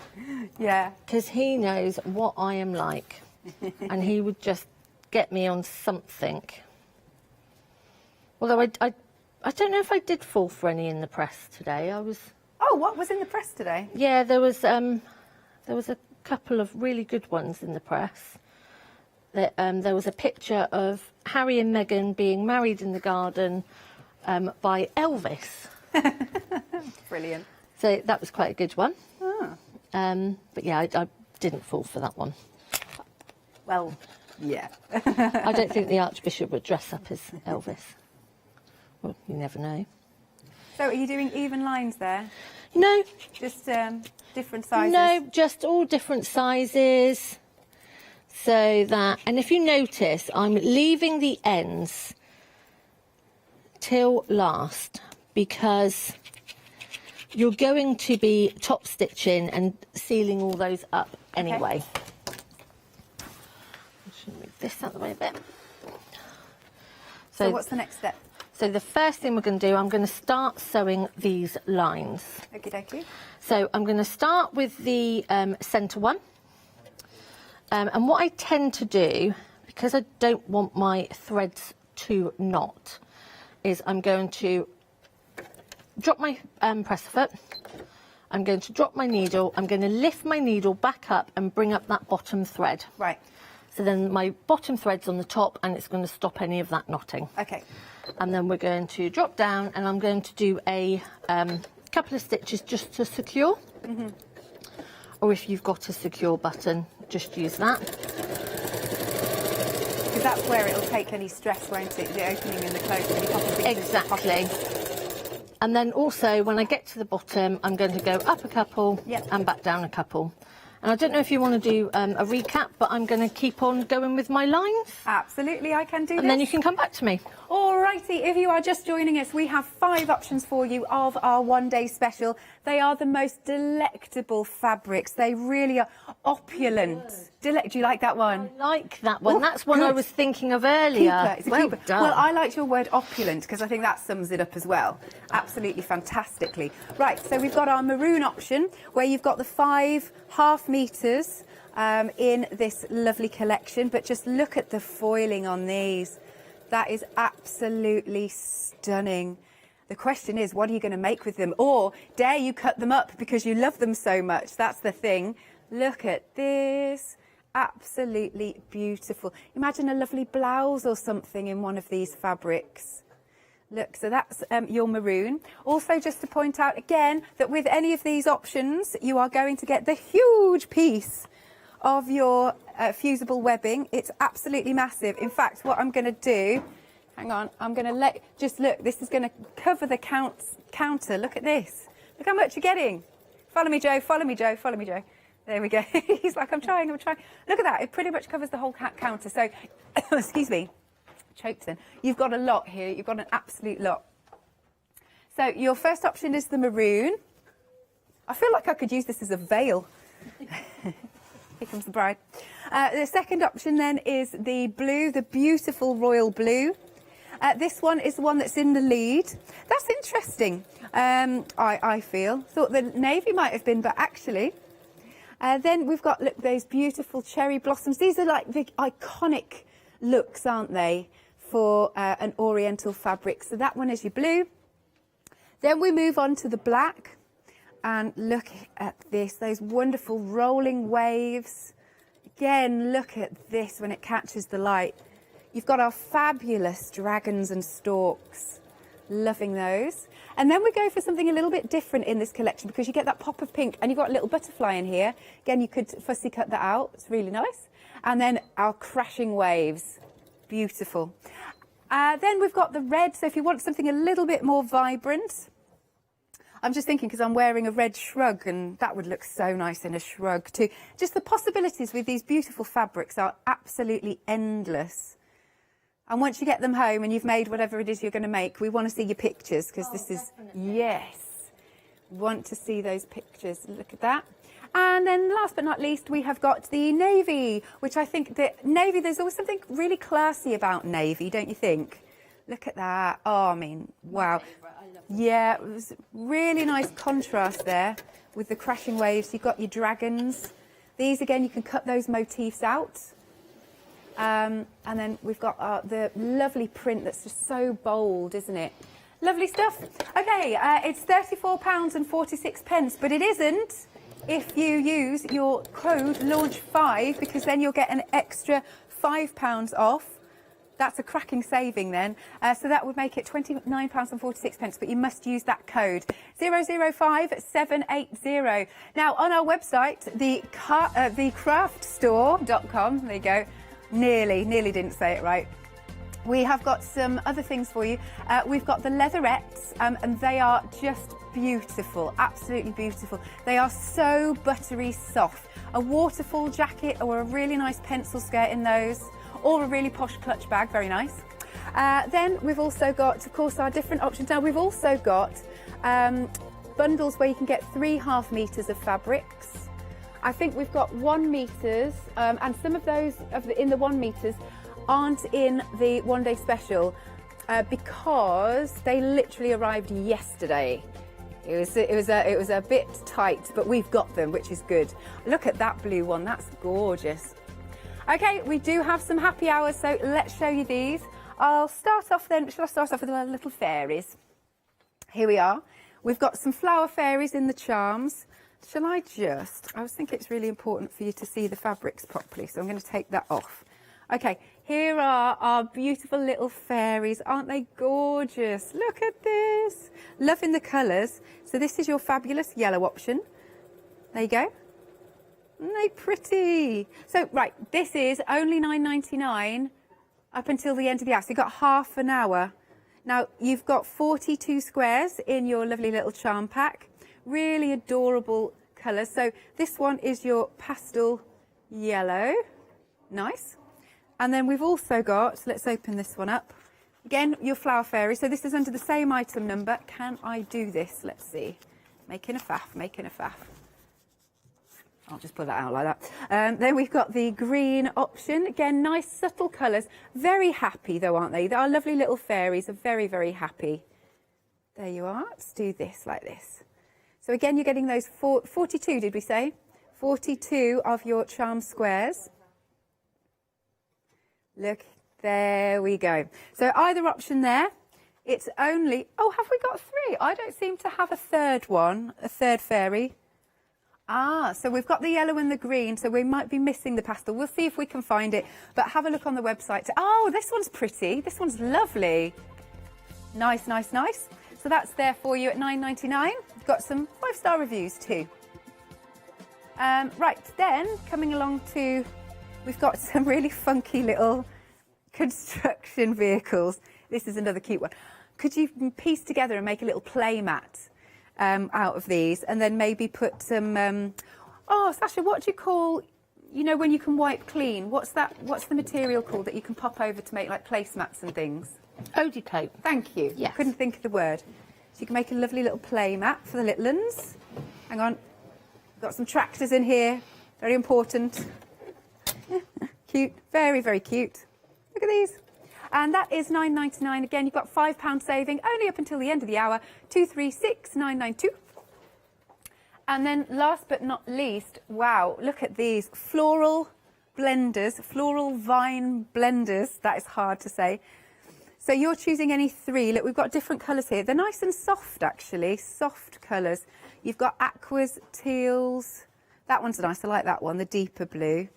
Speaker 10: Yeah.
Speaker 5: Because he knows what I am like, and he would just get me on something. Although I don't know if I did fall for any in the press today.
Speaker 10: Oh, what was in the press today?
Speaker 5: Yeah, there was a couple of really good ones in the press. There was a picture of Harry and Meghan being married in the garden by Elvis.
Speaker 10: Brilliant.
Speaker 5: So that was quite a good one.
Speaker 10: Ah.
Speaker 5: But yeah, I didn't fall for that one.
Speaker 10: Well, yeah.
Speaker 5: I don't think the Archbishop would dress up as Elvis. Well, you never know.
Speaker 10: So are you doing even lines there?
Speaker 5: No.
Speaker 10: Just different sizes?
Speaker 5: No, just all different sizes. So that, and if you notice, I'm leaving the ends till last because you're going to be top stitching and sealing all those up anyway. I should move this out of the way a bit.
Speaker 10: So what's the next step?
Speaker 5: So the first thing we're going to do, I'm going to start sewing these lines.
Speaker 10: Okie dokie.
Speaker 5: So I'm going to start with the centre one. And what I tend to do, because I don't want my threads to knot, is I'm going to drop my presser foot, I'm going to drop my needle, I'm going to lift my needle back up and bring up that bottom thread.
Speaker 10: Right.
Speaker 5: So then my bottom thread's on the top and it's going to stop any of that knotting.
Speaker 10: Okay.
Speaker 5: And then we're going to drop down and I'm going to do a couple of stitches just to secure.
Speaker 10: Mm-hmm.
Speaker 5: Or if you've got a secure button, just use that.
Speaker 10: Because that's where it'll take any stress, won't it? The opening and the closing.
Speaker 5: Exactly. And then also, when I get to the bottom, I'm going to go up a couple and back down a couple. And I don't know if you want to do a recap, but I'm going to keep on going with my lines.
Speaker 10: Absolutely, I can do this.
Speaker 5: And then you can come back to me.
Speaker 10: Alrighty, if you are just joining us, we have 5 options for you of our one-day special. They are the most delectable fabrics. They really are opulent. Do you like that one?
Speaker 5: I like that one.
Speaker 10: Oh,
Speaker 5: that's one I was thinking of earlier.
Speaker 10: Keeper. It's a
Speaker 5: well
Speaker 10: keeper.
Speaker 5: done.
Speaker 10: Well, I liked your word opulent because I think that sums it up as well. Absolutely fantastically. Right, so we've got our maroon option where you've got the 5 half meters in this lovely collection, but just look at the foiling on these. That is absolutely stunning. The question is, what are you going to make with them? Or dare you cut them up because you love them so much? That's the thing. Look at this. Absolutely beautiful. Imagine a lovely blouse or something in one of these fabrics. Look, so that's your maroon. Also, just to point out again that with any of these options, you are going to get the huge piece of your fusible webbing. It's absolutely massive. In fact, what I'm going to do, hang on, I'm going to just look, this is going to cover the counter. Look at this. Look how much you're getting. Follow me, Joe, follow me, Joe, follow me, Joe. There we go. He's like, I'm trying. Look at that. It pretty much covers the whole counter. So, excuse me, choked then. You've got a lot here. You've got an absolute lot. So your first option is the maroon. I feel like I could use this as a veil. Here comes the bride. The second option then is the blue, the beautiful royal blue. This one is the one that's in the lead. That's interesting. I thought the navy might have been, but actually. Then we've got, look, those beautiful cherry blossoms. These are like the iconic looks, aren't they, for an Oriental fabric. So that one is your blue. Then we move on to the black. And look at this, those wonderful rolling waves. Again, look at this when it catches the light. You've got our fabulous dragons and storks. Loving those. And then we go for something a little bit different in this collection because you get that pop of pink and you've got a little butterfly in here. Again, you could fussy cut that out. It's really nice. And then our crashing waves. Beautiful. Then we've got the red. So if you want something a little bit more vibrant, I'm just thinking because I'm wearing a red shrug and that would look so nice in a shrug too. Just the possibilities with these beautiful fabrics are absolutely endless. And once you get them home and you've made whatever it is you're going to make, we want to see your pictures because this is, yes, want to see those pictures. Look at that. And then last but not least, we have got the navy, which I think that navy, there's always something really classy about navy, don't you think? Look at that. Oh, I mean, wow. Yeah, it was really nice contrast there with the crashing waves. You've got your dragons. These, again, you can cut those motifs out. And then we've got the lovely print that's just so bold, isn't it? Lovely stuff. Okay, it's £34.46, but it isn't if you use your code LAUNCH5 because then you'll get an extra £5 off. That's a cracking saving then. So that would make it £29.46, but you must use that code 005780. Now, on our website, the craftstore.com, there you go, nearly didn't say it right. We have got some other things for you. We've got the leatherettes, and they are just beautiful, absolutely beautiful. They are so buttery soft. A waterfall jacket or a really nice pencil skirt in those, or a really posh clutch bag, very nice. Then we've also got, of course, our different options. Now we've also got bundles where you can get 3 half meters of fabrics. I think we've got 1 meters, and some of those in the 1 meters aren't in the one-day special because they literally arrived yesterday. It was a bit tight, but we've got them, which is good. Look at that blue one, that's gorgeous. Okay, we do have some happy hours, so let's show you these. I'll start off then, shall I start off with the little fairies? Here we are. We've got some flower fairies in the charms. Shall I was thinking it's really important for you to see the fabrics properly, so I'm going to take that off. Okay, here are our beautiful little fairies. Aren't they gorgeous? Look at this. Loving the colours. So this is your fabulous yellow option. There you go. Aren't they pretty? So, right, this is only £9.99 up until the end of the hour. So you've got half an hour. Now, you've got 42 squares in your lovely little charm pack. Really adorable colours. So this one is your pastel yellow. Nice. And then we've also got, let's open this one up. Again, your flower fairy. So this is under the same item number. Can I do this? Let's see. Making a faff, making a faff. I'll just pull that out like that. Then we've got the green option. Again, nice subtle colours. Very happy though, aren't they? Our lovely little fairies are very, very happy. There you are. Let's do this like this. So again, you're getting those 42, did we say? 42 of your charm squares. Look, there we go. So either option there. It's only, oh, have we got 3? I don't seem to have a third one, a third fairy. Ah, so we've got the yellow and the green, so we might be missing the pastel. We'll see if we can find it, but have a look on the website. Oh, this one's pretty. This one's lovely. Nice, nice, nice. So that's there for you at £9.99. We've got some 5-star reviews too. Right, then coming along to, we've got some really funky little construction vehicles. This is another cute one. Could you piece together and make a little play mat out of these, and then maybe put some oh, Sasha, what do you call, you know, when you can wipe clean, what's the material called that you can pop over to make like placemats and things?
Speaker 5: Odie tape.
Speaker 10: Thank you.
Speaker 5: Yes.
Speaker 10: Couldn't think of the word. So you can make a lovely little play mat for the little ones. Hang on, got some tractors in here, very important. Cute, very, very cute. Look at these. And that is £9.99. Again, you've got £5 saving only up until the end of the hour, 236992. And then last but not least, wow, look at these floral blenders, floral vine blenders. That is hard to say. So you're choosing any three. Look, we've got different colours here. They're nice and soft, actually, soft colours. You've got aquas, teals. That one's nice. I like that one, the deeper blue.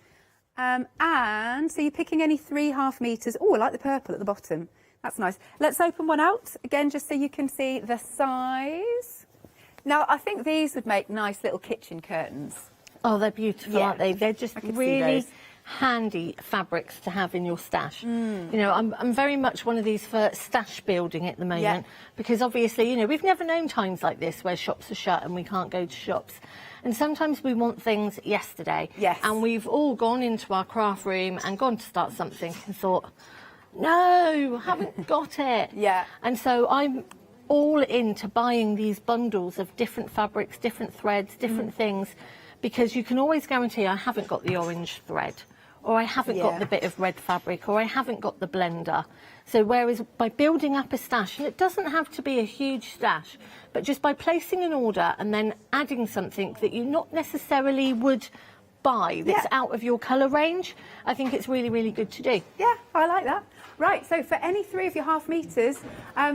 Speaker 10: And so you're picking any 3.5 metres. Oh, I like the purple at the bottom. That's nice. Let's open one out, again, just so you can see the size. Now, I think these would make nice little kitchen curtains.
Speaker 5: Oh, they're beautiful, aren't they? They're just really handy fabrics to have in your stash. You know, I'm very much one of these for stash building at the moment, because obviously, you know, we've never known times like this where shops are shut and we can't go to shops. And sometimes we want things yesterday. And we've all gone into our craft room and gone to start something and thought, no, haven't got it. And so I'm all into buying these bundles of different fabrics, different threads, different things, because you can always guarantee I haven't got the orange thread, or I haven't got the bit of red fabric, or I haven't got the blender. So whereas by building up a stash, and it doesn't have to be a huge stash, but just by placing an order and then adding something that you not necessarily would buy that's out of your colour range, I think it's really, really good to do.
Speaker 10: Yeah, I like that. Right, so for any 3 of your 1/2 metres,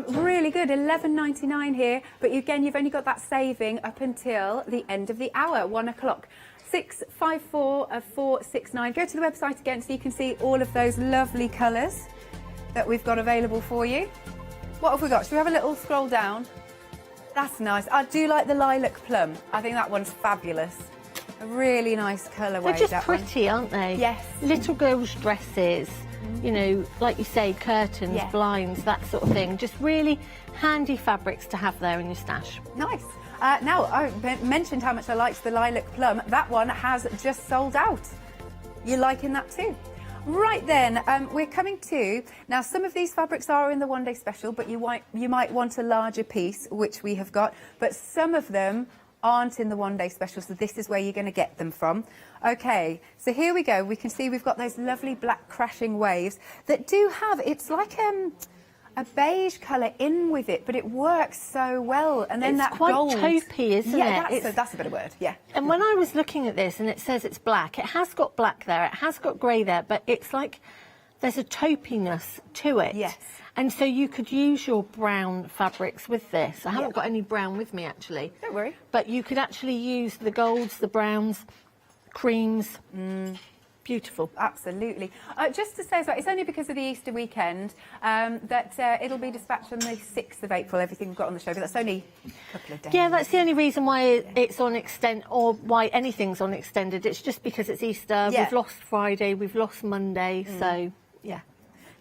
Speaker 10: really good, £11.99 here, but again, you've only got that saving up until the end of the hour, 1 o'clock. 654-469. Go to the website again so you can see all of those lovely colours that we've got available for you. What have we got? Should we have a little scroll down? That's nice. I do like the lilac plum. I think that one's fabulous. A really nice colourway.
Speaker 5: They're just pretty, aren't they?
Speaker 10: Yes.
Speaker 5: Little girls' dresses, you know, like you say, curtains, blinds, that sort of thing. Just really handy fabrics to have there in your stash.
Speaker 10: Nice. Now, I mentioned how much I liked the lilac plum. That one has just sold out. You're liking that too? Right then, we're coming to... Now, some of these fabrics are in the one-day special, but you might want a larger piece, which we have got. But some of them aren't in the one-day special, so this is where you're going to get them from. OK, so here we go. We can see we've got those lovely black crashing waves that do have... It's like a beige colour in with it, but it works so well. And then
Speaker 5: it's
Speaker 10: that
Speaker 5: quite
Speaker 10: gold.
Speaker 5: taupey, isn't it?
Speaker 10: That's a better word, yeah.
Speaker 5: And when I was looking at this and it says it's black, it has got black there, it has got grey there, but it's like there's a taupiness to it.
Speaker 10: Yes.
Speaker 5: And so you could use your brown fabrics with this. I haven't got any brown with me, actually.
Speaker 10: Don't worry.
Speaker 5: But you could actually use the golds, the browns, creams. Beautiful.
Speaker 10: Absolutely. Just to say as well, it's only because of the Easter weekend that it'll be dispatched on the 6th of April, everything we've got on the show, but that's only a couple of days.
Speaker 5: Yeah, that's the only reason why it's on extend, or why anything's on extended. It's just because it's Easter. We've lost Friday, we've lost Monday, so yeah.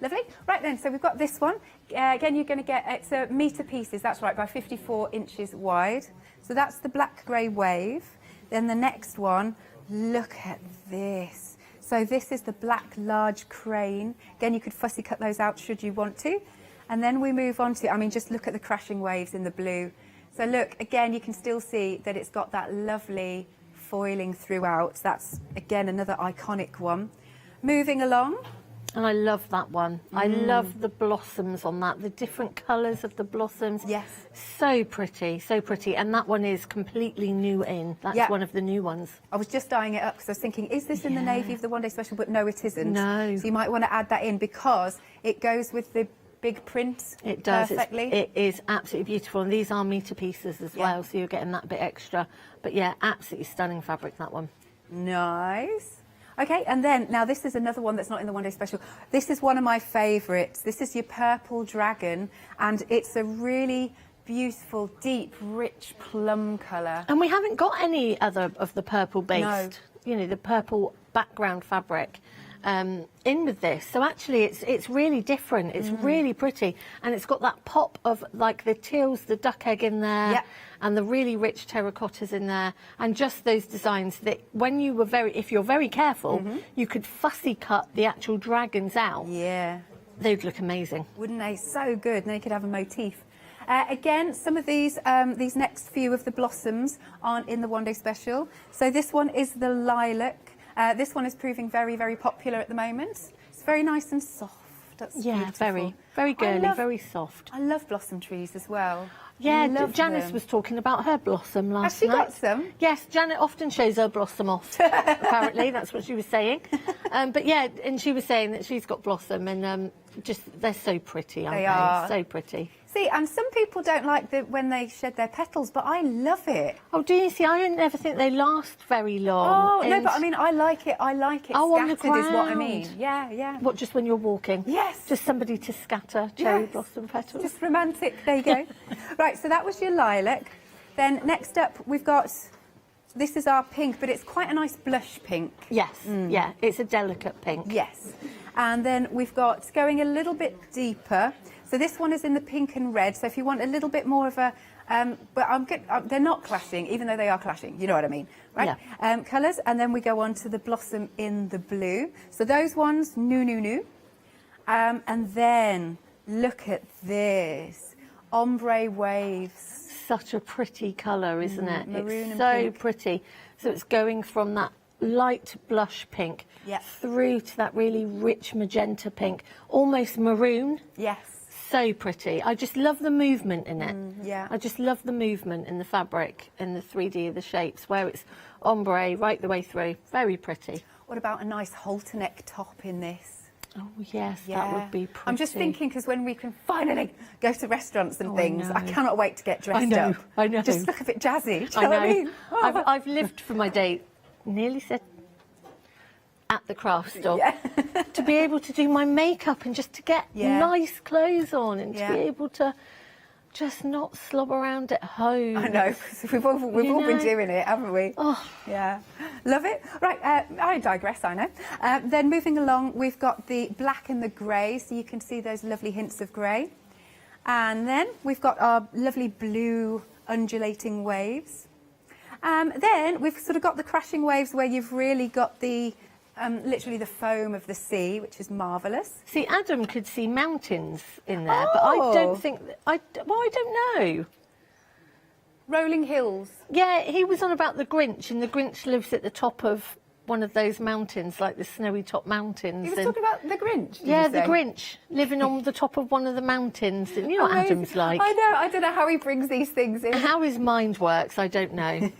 Speaker 10: Lovely. Right then, so we've got this one. Again, you're going to get, it's a metre pieces, that's right, by 54 inches wide. So that's the black grey wave. Then the next one, look at this. So this is the black large crane. Again, you could fussy cut those out should you want to. And then we move on to, I mean, just look at the crashing waves in the blue. So look, again, you can still see that it's got that lovely foiling throughout. That's, again, another iconic one. Moving along.
Speaker 5: And I love that one. I love the blossoms on that, the different colours of the blossoms.
Speaker 10: Yes.
Speaker 5: So pretty, so pretty. And that one is completely new in. That's one of the new ones.
Speaker 10: I was just eyeing it up because I was thinking, is this in the navy of the one-day special? But no, it isn't.
Speaker 5: No.
Speaker 10: So you might want to add that in because it goes with the big print
Speaker 5: It does.
Speaker 10: perfectly.
Speaker 5: It is absolutely beautiful. And these are metre pieces as well, so you're getting that bit extra. But yeah, absolutely stunning fabric, that one.
Speaker 10: Nice. Okay, and then, now this is another one that's not in the one-day special. This is one of my favourites. This is your purple dragon, and it's a really beautiful, deep, rich plum colour.
Speaker 5: And we haven't got any other of the purple-based, you know, the purple background fabric in with this. So actually, it's really different. It's really pretty, and it's got that pop of like the teals, the duck egg in there, and the really rich terracottas in there, and just those designs that when you were if you're very careful, you could fussy cut the actual dragons out.
Speaker 10: Yeah,
Speaker 5: they'd look amazing,
Speaker 10: wouldn't they? So good. And they could have a motif. Again, some of these next few of the blossoms aren't in the one-day special. So this one is the lilac. This one is proving very, very popular at the moment. It's very nice and soft. soft. That's
Speaker 5: Yeah,
Speaker 10: beautiful.
Speaker 5: very girly, very soft.
Speaker 10: I love blossom trees as well.
Speaker 5: Yeah,
Speaker 10: Love
Speaker 5: Janice
Speaker 10: them.
Speaker 5: was talking about her blossom last
Speaker 10: Has she
Speaker 5: night.
Speaker 10: got some?
Speaker 5: Yes, Janet often shows her blossom off, apparently, that's what she was saying. But yeah, and she was saying that she's got blossom and just, they're so pretty, aren't they?
Speaker 10: are.
Speaker 5: So pretty.
Speaker 10: See, and some people don't like when they shed their petals, but I love it.
Speaker 5: Oh, do you see? I never think they last very long.
Speaker 10: Oh, no, but I mean, I like it.
Speaker 5: Oh, on the
Speaker 10: scattered is what I
Speaker 5: ground.
Speaker 10: mean. Yeah, yeah.
Speaker 5: What, just when you're walking?
Speaker 10: Yes.
Speaker 5: Just somebody to scatter cherry
Speaker 10: Yes.
Speaker 5: blossom petals?
Speaker 10: Just romantic. There you go. Right, so that was your lilac. Then next up, we've got, this is our pink, but it's quite a nice blush pink.
Speaker 5: Yes, yeah, it's a delicate pink.
Speaker 10: Yes. And then we've got, going a little bit deeper, so this one is in the pink and red, so if you want a little bit more of a, but they're not clashing, even though they are clashing, you know what I mean, right?
Speaker 5: Yeah.
Speaker 10: Colours, and then we go on to the blossom in the blue. So those ones, new. And then, look at this, ombre waves.
Speaker 5: Such a pretty colour, isn't it?
Speaker 10: Maroon
Speaker 5: it's
Speaker 10: and
Speaker 5: so
Speaker 10: pink.
Speaker 5: pretty. So it's going from that light blush pink through to that really rich magenta pink, almost maroon.
Speaker 10: Yes.
Speaker 5: So pretty. I just love the movement in it.
Speaker 10: Yeah.
Speaker 5: I just love the movement in the fabric and the 3D of the shapes, where it's ombre right the way through. Very pretty.
Speaker 10: What about a nice halter neck top in this?
Speaker 5: Oh, yes, that would be pretty.
Speaker 10: I'm just thinking, because when we can finally go to restaurants and
Speaker 5: Oh, I
Speaker 10: things, I
Speaker 5: know.
Speaker 10: cannot wait to get dressed
Speaker 5: I know,
Speaker 10: up.
Speaker 5: I know.
Speaker 10: Just look a bit jazzy. Do you
Speaker 5: I
Speaker 10: know
Speaker 5: know.
Speaker 10: what I mean? Oh.
Speaker 5: I've lived for my day, nearly said at the craft store, to be able to do my makeup and just to get nice clothes on and to be able to just not slob around at home.
Speaker 10: I know, because we've all been doing it, haven't we?
Speaker 5: Oh.
Speaker 10: Yeah. Love it. Right, I digress, I know. Then moving along, we've got the black and the grey, so you can see those lovely hints of grey. And then we've got our lovely blue undulating waves. Then we've sort of got the crashing waves where you've really got the literally the foam of the sea, which is marvellous.
Speaker 5: See, Adam could see mountains in there, but I don't think... I don't know.
Speaker 10: Rolling hills.
Speaker 5: Yeah, he was on about the Grinch, and the Grinch lives at the top of one of those mountains, like the snowy top mountains.
Speaker 10: He was talking about the Grinch, did
Speaker 5: Yeah,
Speaker 10: you
Speaker 5: the
Speaker 10: say?
Speaker 5: Grinch, living on the top of one of the mountains. And you know what
Speaker 10: Amazing.
Speaker 5: Adam's like.
Speaker 10: I know, I don't know how he brings these things in.
Speaker 5: How his mind works, I don't know.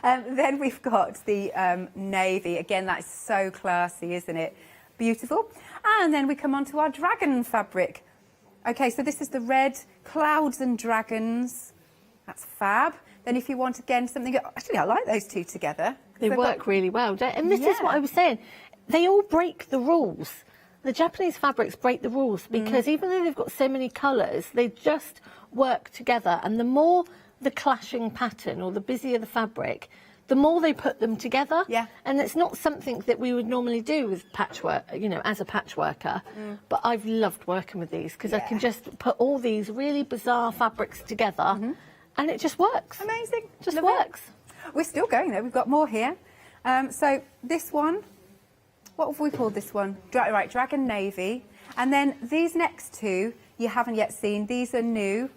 Speaker 10: Then we've got the navy. Again, that's so classy, isn't it? Beautiful. And then we come on to our dragon fabric. Okay, so this is the red, clouds and dragons. That's fab. Then if you want, again, something... Actually, I like those two together.
Speaker 5: They work really well, don't they? And this is what I was saying. They all break the rules. The Japanese fabrics break the rules because even though they've got so many colours, they just work together. And the more the clashing pattern or the busier the fabric, the more they put them together. Yeah. And it's not something that we would normally do with patchwork, you know, as a patchworker. But I've loved working with these because I can just put all these really bizarre fabrics together and it just works.
Speaker 10: Amazing.
Speaker 5: Just
Speaker 10: Love
Speaker 5: works.
Speaker 10: It. We're still going though. We've got more here. So this one, what have we called this one? Right, Dragon Navy. And then these next two you haven't yet seen. These are new.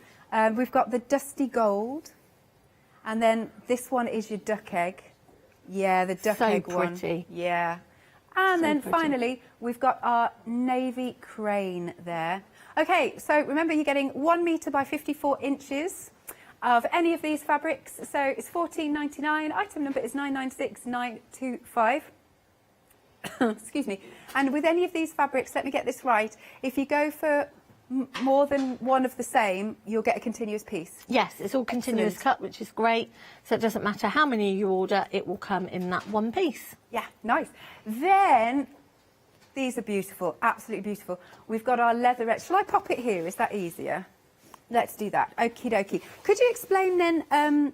Speaker 10: We've got the Dusty Gold. And then this one is your duck egg. Yeah, the duck egg one.
Speaker 5: So pretty.
Speaker 10: Yeah. And
Speaker 5: So
Speaker 10: then
Speaker 5: pretty.
Speaker 10: finally, we've got our navy crane there. Okay, so remember you're getting 1 metre by 54 inches of any of these fabrics. So it's $14.99. Item number is 996925. Excuse me. And with any of these fabrics, let me get this right, if you go for more than one of the same, you'll get a continuous piece.
Speaker 5: Yes, it's all continuous
Speaker 10: Excellent.
Speaker 5: cut, which is great. So it doesn't matter how many you order, it will come in that one piece.
Speaker 10: Yeah, nice. Then, these are beautiful, absolutely beautiful. We've got our leatherette. Shall I pop it here? Is that easier? Let's do that. Okie dokie. Could you explain then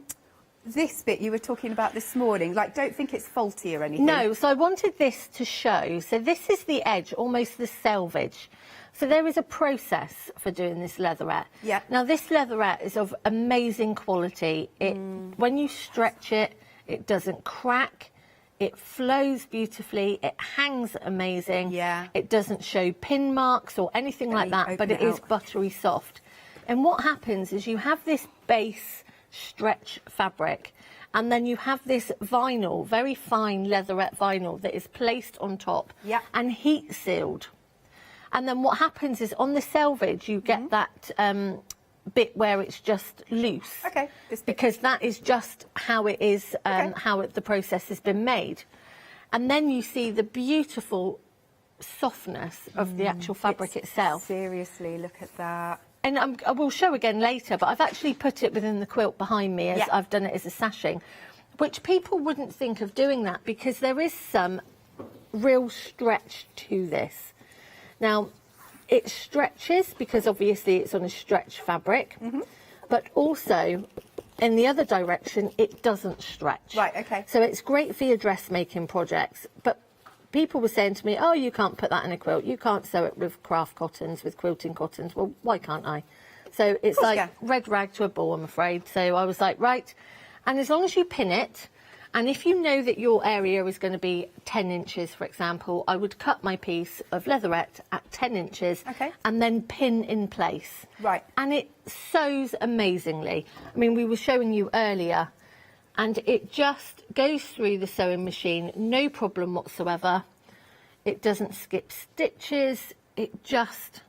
Speaker 10: this bit you were talking about this morning? Like, don't think it's faulty or anything.
Speaker 5: No, so I wanted this to show. So this is the edge, almost the selvage. So there is a process for doing this leatherette.
Speaker 10: Yeah.
Speaker 5: Now this leatherette is of amazing quality. It, when you stretch it, it doesn't crack. It flows beautifully. It hangs amazing.
Speaker 10: Yeah.
Speaker 5: It doesn't show pin marks or anything like that, but it is buttery soft. And what happens is you have this base stretch fabric, and then you have this vinyl, very fine leatherette vinyl that is placed on top and heat sealed. And then what happens is on the selvage, you get that bit where it's just loose.
Speaker 10: Okay.
Speaker 5: Because that is just how it is, the process has been made. And then you see the beautiful softness of the actual fabric itself.
Speaker 10: Seriously, look at that.
Speaker 5: And I will show again later, but I've actually put it within the quilt behind me as I've done it as a sashing, which people wouldn't think of doing that because there is some real stretch to this. Now, it stretches because obviously it's on a stretch fabric, but also in the other direction, it doesn't stretch.
Speaker 10: Right, okay.
Speaker 5: So it's great for your dressmaking projects, but people were saying to me, oh, you can't put that in a quilt. You can't sew it with craft cottons, with quilting cottons. Well, why can't I? So it's like red rag to a bull, I'm afraid. So I was like, right. And as long as you pin it, and if you know that your area is going to be 10 inches, for example, I would cut my piece of leatherette at 10 inches and then pin in place.
Speaker 10: Right.
Speaker 5: And it sews amazingly. I mean, we were showing you earlier, and it just goes through the sewing machine, no problem whatsoever. It doesn't skip stitches. It just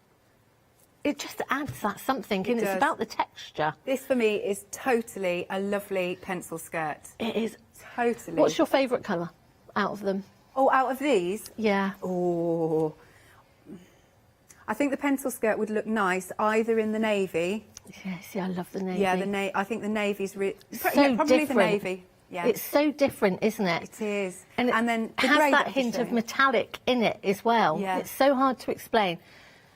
Speaker 5: adds that something, and it's about the texture.
Speaker 10: This for me is totally a lovely pencil skirt.
Speaker 5: It is.
Speaker 10: Totally.
Speaker 5: What's your favourite colour out of them?
Speaker 10: Oh, out of these?
Speaker 5: Yeah.
Speaker 10: Oh. I think the pencil skirt would look nice either in the navy.
Speaker 5: Yeah, see, I love the navy.
Speaker 10: Yeah, I think the navy's
Speaker 5: so
Speaker 10: probably
Speaker 5: different.
Speaker 10: the navy. Yeah.
Speaker 5: It's so different, isn't it?
Speaker 10: It is.
Speaker 5: And
Speaker 10: then
Speaker 5: it has that hint of metallic in it as well.
Speaker 10: Yeah.
Speaker 5: It's so hard to explain.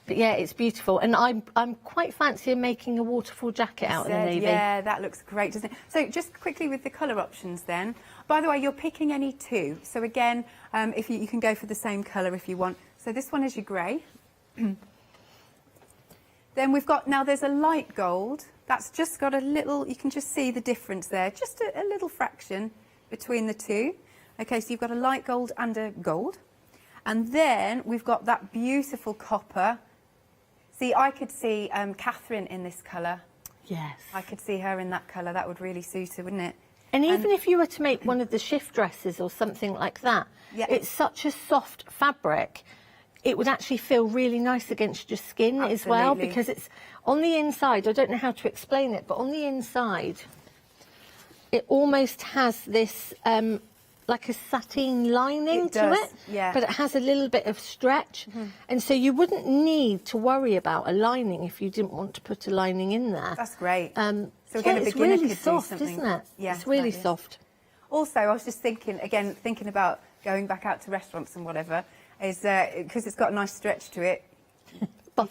Speaker 5: But yeah, it's beautiful. And I'm quite fancying making a waterfall jacket out in the navy.
Speaker 10: Yeah, that looks great, doesn't it? So just quickly with the colour options then. By the way, you're picking any two. So again, if you can go for the same colour if you want. So this one is your grey. Then we've got, now there's a light gold. That's just got a little, you can just see the difference there. Just a little fraction between the two. Okay, so you've got a light gold and a gold. And then we've got that beautiful copper. See, I could see Catherine in this colour.
Speaker 5: Yes.
Speaker 10: I could see her in that colour. That would really suit her, wouldn't it?
Speaker 5: And even if you were to make one of the shift dresses or something like that, it's such a soft fabric, it would actually feel really nice against your skin as well, because it's on the inside. I don't know how to explain it, but on the inside, it almost has this like a sateen lining to it, but it has a little bit of stretch, and so you wouldn't need to worry about a lining if you didn't want to put a lining in there.
Speaker 10: That's great. So
Speaker 5: yeah,
Speaker 10: again, a
Speaker 5: it's
Speaker 10: beginner
Speaker 5: really
Speaker 10: could
Speaker 5: soft,
Speaker 10: do something.
Speaker 5: isn't it?
Speaker 10: Yeah,
Speaker 5: it's really
Speaker 10: fabulous.
Speaker 5: soft.
Speaker 10: Also, I was just thinking, again, thinking about going back out to restaurants and whatever, is because it's got a nice stretch to it. You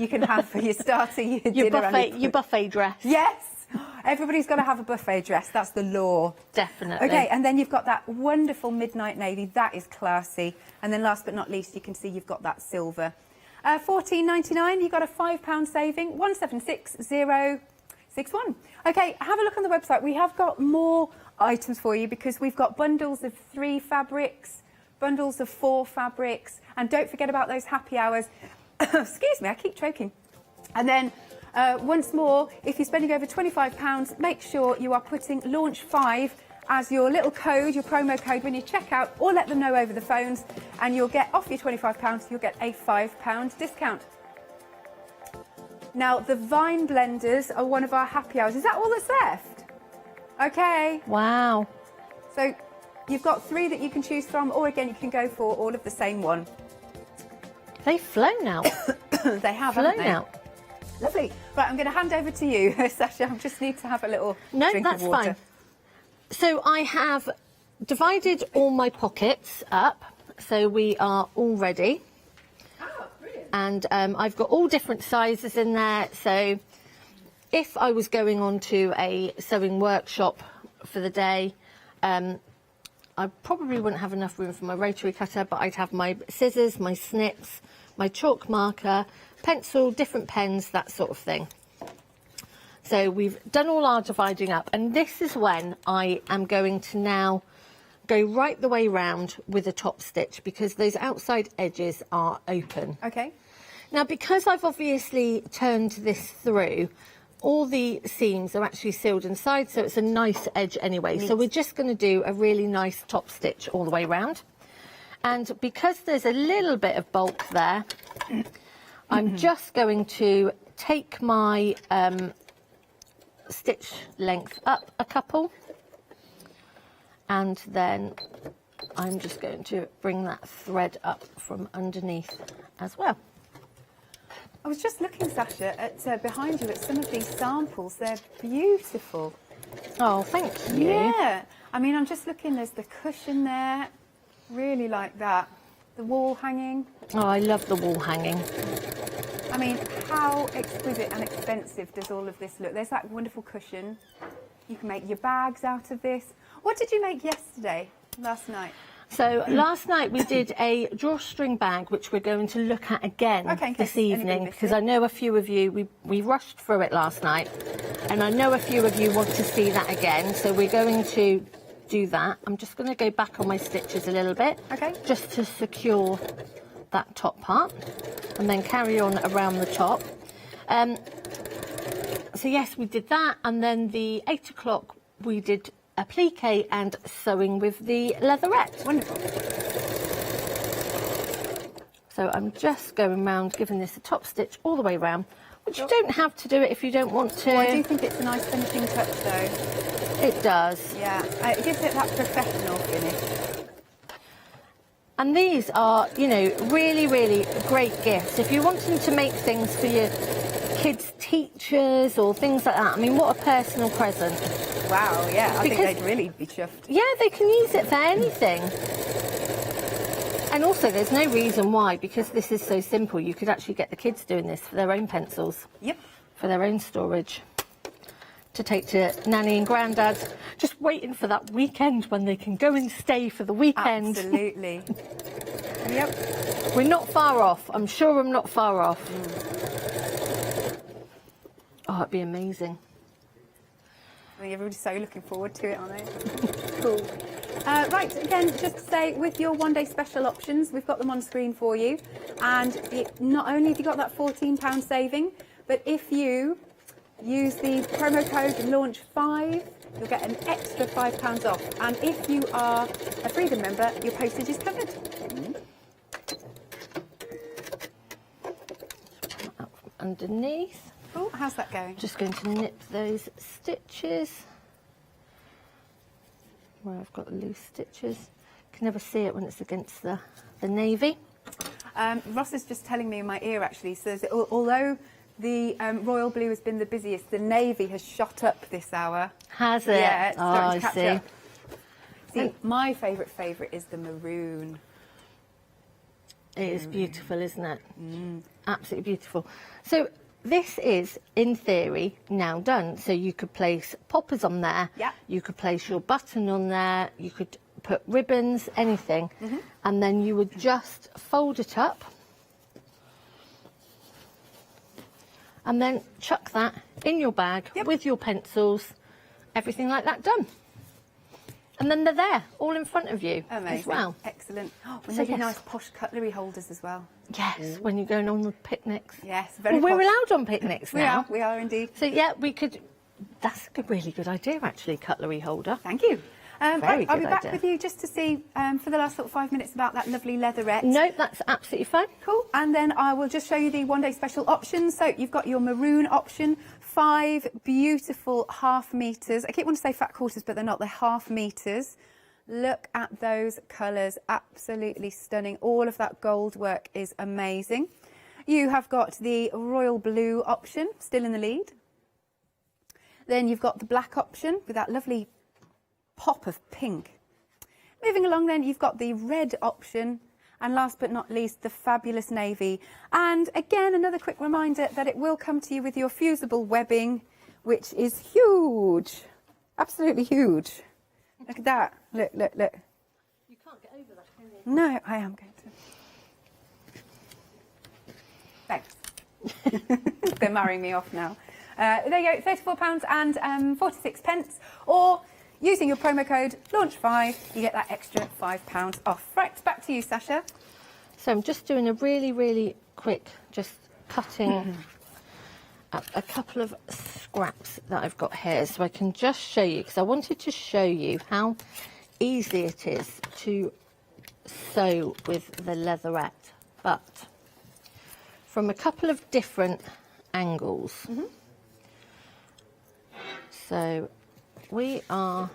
Speaker 10: can have for your starter, your dinner, and
Speaker 5: your buffet dress.
Speaker 10: Yes, everybody's got to have a buffet dress. That's the law.
Speaker 5: Definitely.
Speaker 10: Okay, and then you've got that wonderful midnight navy. That is classy. And then last but not least, you can see you've got that silver. $14.99. You got a £5 saving. 176061. Okay, have a look on the website. We have got more items for you because we've got bundles of 3 fabrics, bundles of 4 fabrics, and don't forget about those happy hours. Excuse me, I keep choking. And then once more, if you're spending over £25, make sure you are putting Launch 5 as your little code, your promo code when you check out, or let them know over the phones, and you'll get off your £25, you'll get a £5 discount. Now, the Vine blenders are one of our happy hours. Is that all that's left? Okay.
Speaker 5: Wow.
Speaker 10: So you've got 3 that you can choose from, or again, you can go for all of the same one.
Speaker 5: They've flown out.
Speaker 10: They have,
Speaker 5: flown
Speaker 10: haven't they?
Speaker 5: out.
Speaker 10: Lovely. Right, I'm going to hand over to you, Sasha. I just need to have a little drink of water.
Speaker 5: Fine. So I have divided all my pockets up, so we are all ready.
Speaker 10: Oh, brilliant.
Speaker 5: And I've got all different sizes in there, so if I was going on to a sewing workshop for the day, I probably wouldn't have enough room for my rotary cutter, but I'd have my scissors, my snips, my chalk marker, pencil, different pens, that sort of thing. So we've done all our dividing up, and this is when I am going to now go right the way round with a top stitch, because those outside edges are open.
Speaker 10: Okay.
Speaker 5: Now, because I've obviously turned this through, all the seams are actually sealed inside, so it's a nice edge anyway.
Speaker 10: Neat.
Speaker 5: So we're just going to do a really nice top stitch all the way round. And because there's a little bit of bulk there, I'm just going to take my stitch length up a couple, and then I'm just going to bring that thread up from underneath as well.
Speaker 10: I was just looking, Sasha, at behind you at some of these samples. They're beautiful.
Speaker 5: Oh, thank you.
Speaker 10: Yeah. I mean, I'm just looking, there's the cushion there. Really like that. The wall hanging.
Speaker 5: Oh, I love the wall hanging.
Speaker 10: I mean, how exquisite and expensive does all of this look? There's that wonderful cushion. You can make your bags out of this. What did you make last night?
Speaker 5: So last night we did a drawstring bag, which we're going to look at again this evening, because I know a few of you, we rushed through it last night, and I know a few of you want to see that again, so we're going to do that. I'm just going to go back on my stitches a little bit, just to secure that top part, and then carry on around the top. So yes, we did that, and then the 8 o'clock we did a plique and sewing with the leatherette.
Speaker 10: Wonderful.
Speaker 5: So I'm just going round, giving this a top stitch all the way round, which you don't have to do it if you don't want to.
Speaker 10: Well, I do think it's a nice finishing touch, though.
Speaker 5: It does.
Speaker 10: Yeah, it gives it that professional finish.
Speaker 5: And these are, you know, really, really great gifts. If you're wanting to make things for your kids' teachers or things like that, I mean, what a personal present.
Speaker 10: Wow, yeah, I think they'd really be chuffed.
Speaker 5: Yeah, they can use it for anything. And also, there's no reason why, because this is so simple, you could actually get the kids doing this for their own pencils.
Speaker 10: Yep.
Speaker 5: For their own storage. To take to Nanny and Grandad's, just waiting for that weekend when they can go and stay for the weekend.
Speaker 10: Absolutely. Yep.
Speaker 5: We're not far off. I'm sure I'm not far off. Oh, it'd be amazing.
Speaker 10: I think everybody's so looking forward to it, aren't they? Cool. Right, again, just to say, with your one-day special options, we've got them on screen for you. And not only have you got that £14 saving, but if you use the promo code LAUNCH5, you'll get an extra £5 off. And if you are a Freedom member, your postage is covered.
Speaker 5: Underneath.
Speaker 10: Oh, how's that going?
Speaker 5: Just going to nip those stitches where I've got the loose stitches. Can never see it when it's against the navy.
Speaker 10: Ross is just telling me in my ear, actually, says that although the royal blue has been the busiest, the navy has shot up this hour.
Speaker 5: Has it?
Speaker 10: Yeah, it's starting to catch
Speaker 5: see.
Speaker 10: up. See, my favourite is the maroon.
Speaker 5: It is beautiful, isn't it? Absolutely beautiful. So this is, in theory, now done. So you could place poppers on there.
Speaker 10: Yeah.
Speaker 5: You could place your button on there. You could put ribbons, anything. And then you would just fold it up. And then chuck that in your bag with your pencils. Everything like that done. And then they're there, all in front of you
Speaker 10: Amazing.
Speaker 5: as well.
Speaker 10: Excellent. Oh,
Speaker 5: So
Speaker 10: so
Speaker 5: yes.
Speaker 10: nice posh cutlery holders as well.
Speaker 5: Yes, when you're going on the picnics.
Speaker 10: Yes, very
Speaker 5: Well, we're
Speaker 10: posh.
Speaker 5: allowed on picnics now.
Speaker 10: We are indeed.
Speaker 5: So yeah, we could. That's a really good idea, actually. Cutlery holder.
Speaker 10: Thank you.
Speaker 5: Very
Speaker 10: I'll be
Speaker 5: good
Speaker 10: back
Speaker 5: idea.
Speaker 10: with you just to see for the last little 5 minutes about that lovely leatherette.
Speaker 5: No, that's absolutely fine.
Speaker 10: Cool. And then I will just show you the one-day special options. So you've got your maroon option, 5 beautiful half meters. I keep wanting to say fat quarters, but they're not. They're half meters. Look at those colours, absolutely stunning. All of that gold work is amazing. You have got the royal blue option, still in the lead. Then you've got the black option with that lovely pop of pink. Moving along then, you've got the red option. And last but not least, the fabulous navy. And again, another quick reminder that it will come to you with your fusible webbing, which is huge. Absolutely huge. Look at that. Look, look, look.
Speaker 5: You can't get over that, can you?
Speaker 10: No, I am going to. Thanks. They're marrying me off now. There you go, £34 and 46 pence. Or using your promo code LAUNCH5, you get that extra £5 off. Right, back to you, Sasha.
Speaker 5: So I'm just doing a really, really quick, just cutting up a couple of scraps that I've got here, so I can just show you, because I wanted to show you how easy it is to sew with the leatherette. But from a couple of different angles. So we are...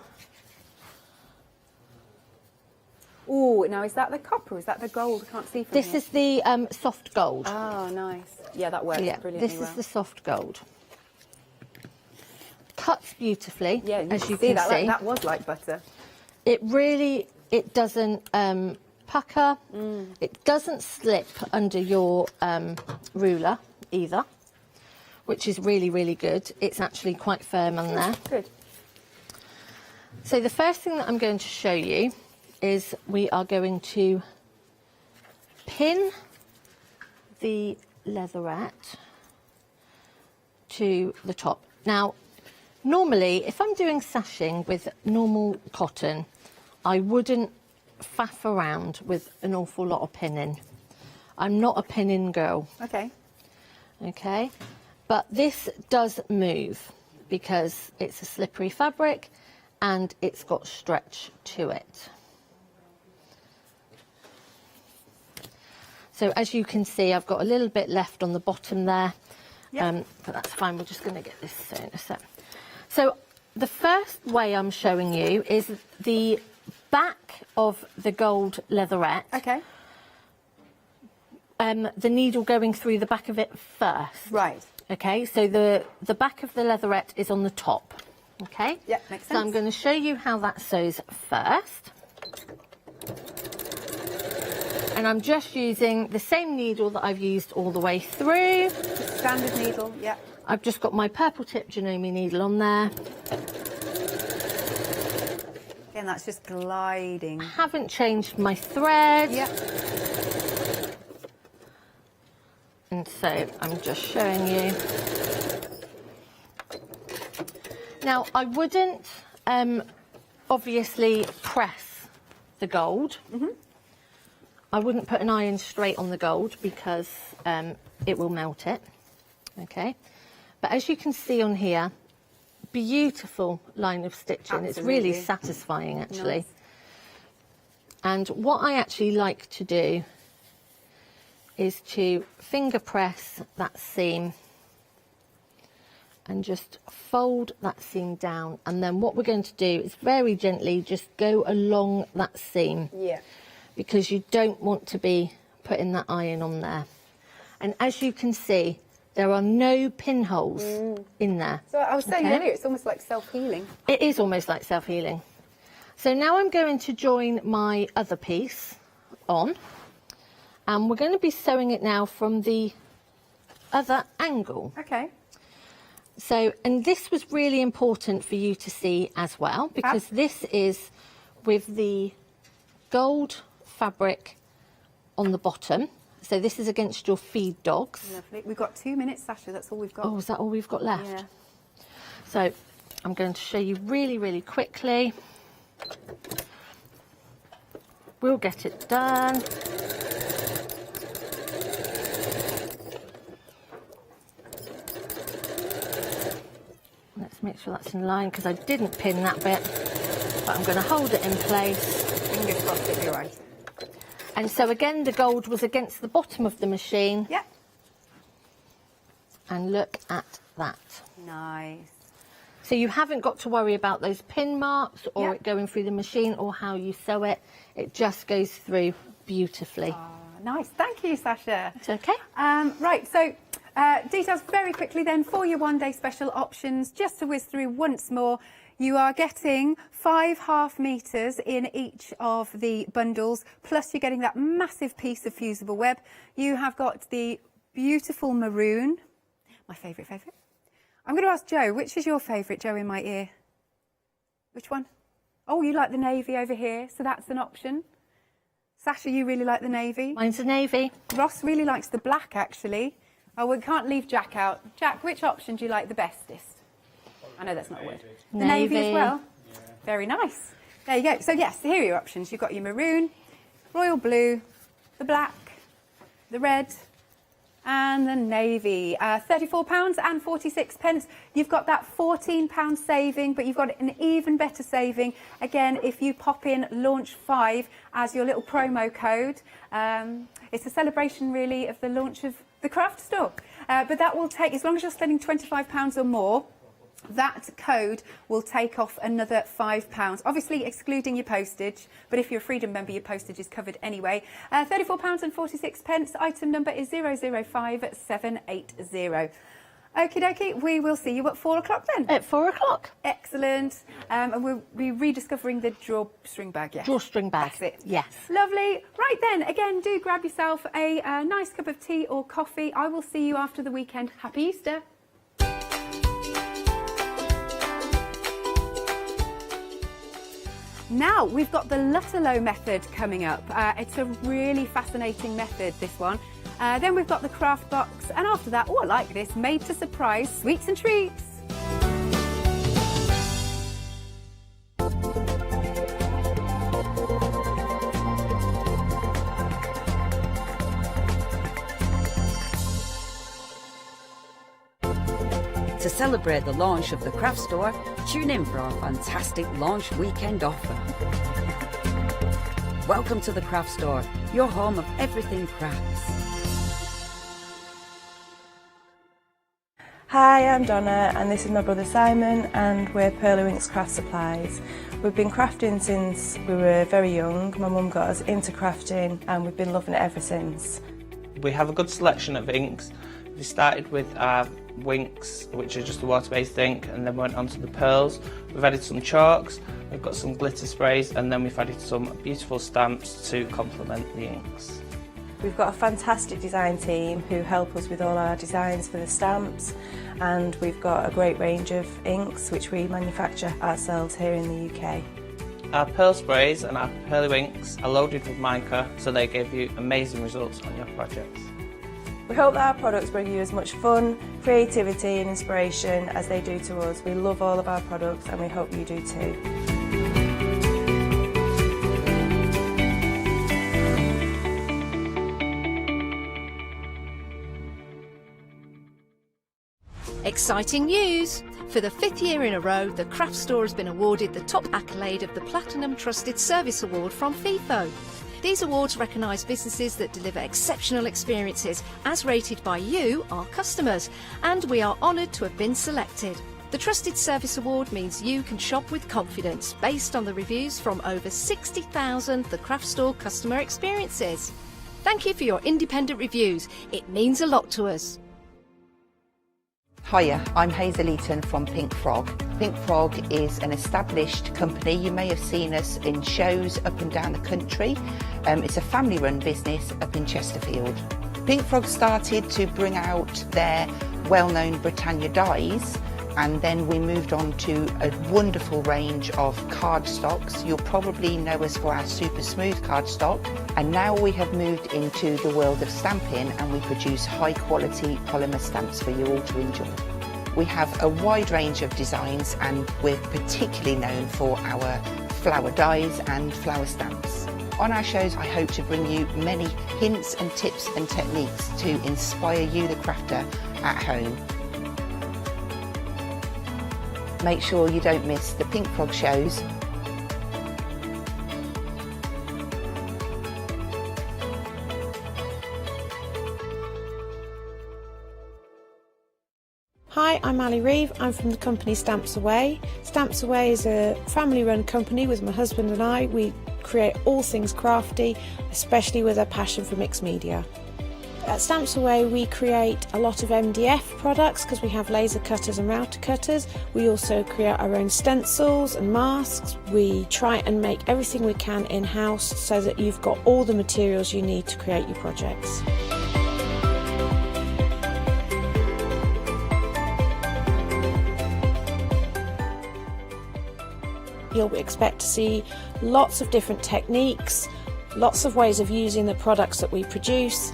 Speaker 10: Oh, now is that the copper? Is that the gold? I can't see from
Speaker 5: This
Speaker 10: here.
Speaker 5: is the soft gold.
Speaker 10: Oh, nice. Yeah, that works brilliantly
Speaker 5: this
Speaker 10: well.
Speaker 5: is the soft gold. Cuts beautifully,
Speaker 10: Yeah,
Speaker 5: as you
Speaker 10: see
Speaker 5: can
Speaker 10: that,
Speaker 5: see.
Speaker 10: that was like butter.
Speaker 5: It really, it doesn't pucker. It doesn't slip under your ruler either, which is really, really good. It's actually quite firm on there.
Speaker 10: Good.
Speaker 5: So the first thing that I'm going to show you is we are going to pin the leatherette to the top. Now, normally, if I'm doing sashing with normal cotton, I wouldn't faff around with an awful lot of pinning. I'm not a pinning girl.
Speaker 10: Okay.
Speaker 5: Okay, but this does move because it's a slippery fabric and it's got stretch to it. So as you can see, I've got a little bit left on the bottom there, but that's fine. We're just going to get this sewn in a sec. So the first way I'm showing you is the back of the gold leatherette.
Speaker 10: Okay.
Speaker 5: The needle going through the back of it first.
Speaker 10: Right.
Speaker 5: Okay, so the back of the leatherette is on the top. Okay?
Speaker 10: Yeah, makes sense.
Speaker 5: So I'm going to show you how that sews first. And I'm just using the same needle that I've used all the way through.
Speaker 10: Standard needle, yeah.
Speaker 5: I've just got my purple tip Janome needle on there.
Speaker 10: Again, that's just gliding.
Speaker 5: I haven't changed my thread.
Speaker 10: Yeah.
Speaker 5: And so I'm just showing you. Now, I wouldn't obviously press the gold. I wouldn't put an iron straight on the gold because it will melt it. Okay, but as you can see on here, beautiful line of stitching. It's really
Speaker 10: Absolutely.
Speaker 5: satisfying, actually.
Speaker 10: Nice.
Speaker 5: And what I actually like to do is to finger press that seam and just fold that seam down. And then what we're going to do is very gently just go along that seam.
Speaker 10: Yeah.
Speaker 5: Because you don't want to be putting that iron on there. And as you can see, there are no pinholes in there.
Speaker 10: So I was saying
Speaker 5: okay?
Speaker 10: earlier, it's almost like self-healing.
Speaker 5: It is almost like self-healing. So now I'm going to join my other piece on, and we're going to be sewing it now from the other angle.
Speaker 10: Okay.
Speaker 5: So, and this was really important for you to see as well, because this is with the gold fabric on the bottom. So this is against your feed dogs.
Speaker 10: Lovely. We've got 2 minutes, Sasha. That's all we've got.
Speaker 5: Oh, is that all we've got left?
Speaker 10: Yeah.
Speaker 5: So I'm going to show you really, really quickly. We'll get it done. Let's make sure that's in line because I didn't pin that bit, but I'm going to hold it in place.
Speaker 10: Fingers crossed it'll be right.
Speaker 5: And so again, the gold was against the bottom of the machine.
Speaker 10: Yeah.
Speaker 5: And look at that.
Speaker 10: Nice.
Speaker 5: So you haven't got to worry about those pin marks or
Speaker 10: Yeah.
Speaker 5: it going through the machine or how you sew it. It just goes through beautifully.
Speaker 10: Nice. Thank you, Sasha.
Speaker 5: It's okay.
Speaker 10: Right, so details very quickly then for your one-day special options. Just to whiz through once more, you are getting 5 half meters in each of the bundles, plus you're getting that massive piece of fusible web. You have got the beautiful maroon, my favourite. I'm going to ask Jo, which is your favourite, Jo in my ear? Which one? Oh, you like the navy over here, so that's an option. Sasha, you really like the navy?
Speaker 5: Mine's the navy.
Speaker 10: Ross really likes the black, actually. Oh, we can't leave Jack out. Jack, which option do you like the bestest? I know that's not a word. The navy as well? Yeah. Very nice. There you go. So, yes, here are your options. You've got your maroon, royal blue, the black, the red, and the navy. £34.46. You've got that £14 saving, but you've got an even better saving. Again, if you pop in launch 5 as your little promo code. It's a celebration, really, of the launch of The craft store. But that will take, as long as you're spending £25 or more, that code will take off another £5, obviously excluding your postage, but if you're a Freedom member, your postage is covered anyway. £34.46, item number is 005780. Okie dokie, we will see you at 4 o'clock then.
Speaker 5: At 4 o'clock.
Speaker 10: Excellent. And we'll be rediscovering the drawstring bag, yes.
Speaker 5: Drawstring bag.
Speaker 10: That's it.
Speaker 5: Yes.
Speaker 10: Lovely. Right then, again, do grab yourself a nice cup of tea or coffee. I will see you after the weekend. Happy Easter. Now, we've got the Lutterlow method coming up. It's a really fascinating method, this one. Then we've got the craft box, and after that, oh, I like this, made to surprise sweets and treats.
Speaker 3: To celebrate the launch of the craft store, tune in for our fantastic launch weekend offer. Welcome to the craft store, your home of everything crafts.
Speaker 11: Hi, I'm Donna and this is my brother Simon and we're Pearlywinks Craft Supplies. We've been crafting since we were very young. My mum got us into crafting and we've been loving it ever since.
Speaker 12: We have a good selection of inks. We started with our Winks, which are just a water-based ink, and then went on to the pearls. We've added some chalks, we've got some glitter sprays, and then we've added some beautiful stamps to complement the inks.
Speaker 11: We've got a fantastic design team who help us with all our designs for the stamps, and we've got a great range of inks which we manufacture ourselves here in the UK.
Speaker 12: Our pearl sprays and our Pearlywinks are loaded with mica, so they give you amazing results on your projects.
Speaker 11: We hope that our products bring you as much fun, creativity and inspiration as they do to us. We love all of our products and we hope you do too.
Speaker 6: Exciting news! For the 5th year in a row, the craft store has been awarded the top accolade of the Platinum Trusted Service Award from Feefo. These awards recognise businesses that deliver exceptional experiences as rated by you, our customers, and we are honoured to have been selected. The Trusted Service Award means you can shop with confidence based on the reviews from over 60,000 The Craft Store customer experiences. Thank you for your independent reviews. It means a lot to us.
Speaker 23: Hiya, I'm Hazel Eaton from Pink Frog. Pink Frog is an established company. You may have seen us in shows up and down the country. It's a family-run business up in Chesterfield. Pink Frog started to bring out their well-known Britannia dyes, and then we moved on to a wonderful range of cardstocks. You'll probably know us for our super smooth cardstock, and now we have moved into the world of stamping and we produce high quality polymer stamps for you all to enjoy. We have a wide range of designs and we're particularly known for our flower dies and flower stamps. On our shows I hope to bring you many hints and tips and techniques to inspire you the crafter at home. Make sure you don't miss the Pink Frog shows.
Speaker 24: Hi, I'm Ali Reeve. I'm from the company Stamps Away. Stamps Away is a family-run company with my husband and I. We create all things crafty, especially with a passion for mixed media. At Stamps Away we create a lot of MDF products because we have laser cutters and router cutters. We also create our own stencils and masks. We try and make everything we can in-house so that you've got all the materials you need to create your projects. You'll expect to see lots of different techniques, lots of ways of using the products that we produce,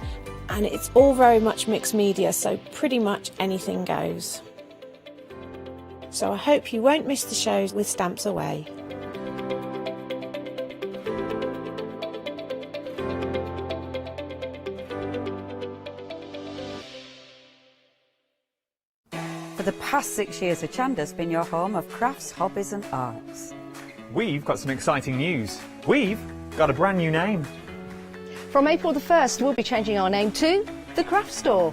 Speaker 24: and it's all very much mixed media, so pretty much anything goes. So I hope you won't miss the shows with Stamps Away.
Speaker 3: For the past 6 years, Hochanda's been your home of crafts, hobbies and arts.
Speaker 8: We've got some exciting news. We've got a brand new name.
Speaker 16: From April the 1st, we'll be changing our name to The Craft Store.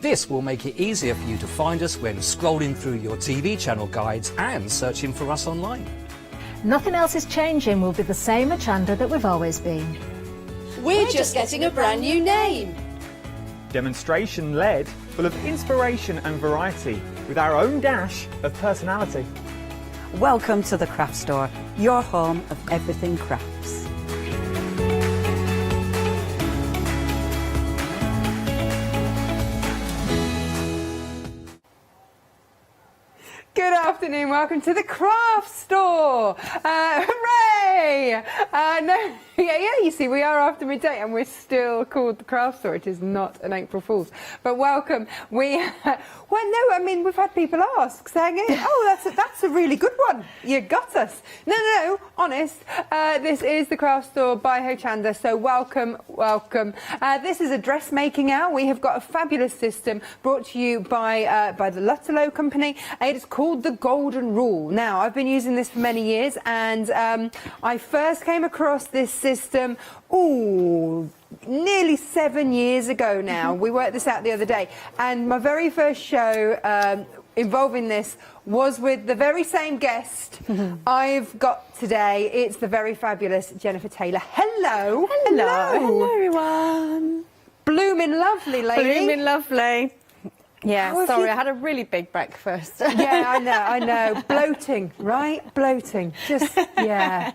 Speaker 9: This will make it easier for you to find us when scrolling through your TV channel guides and searching for us online.
Speaker 14: Nothing else is changing. We'll be the same Hochanda that we've always been.
Speaker 16: We're just getting a brand new name.
Speaker 8: Demonstration-led, full of inspiration and variety, with our own dash of personality.
Speaker 3: Welcome to the Craft Store, your home of everything crafts.
Speaker 2: Good afternoon, welcome to the Craft Store. Hooray! You see, we are after midday and we're still called the Craft Store. It is not an April Fool's. But welcome. We've had people ask, saying, oh, that's a really good one. You got us. No, honest. This is the Craft Store by Hochanda, so welcome. This is a dressmaking hour. We have got a fabulous system brought to you by the Nautical company. It is called the Golden Rule. Now, I've been using this for many years, and I first came across this system, nearly 7 years ago now. We worked this out the other day, and my very first show involving this was with the very same guest I've got today. It's the very fabulous Jennifer Taylor. Hello.
Speaker 21: Hello, everyone.
Speaker 2: Blooming lovely lady.
Speaker 21: Blooming lovely. Yeah,
Speaker 2: How have
Speaker 21: sorry,
Speaker 2: you-
Speaker 21: I had a really big breakfast.
Speaker 2: Yeah, I know. Bloating, right? Bloating. Just, yeah.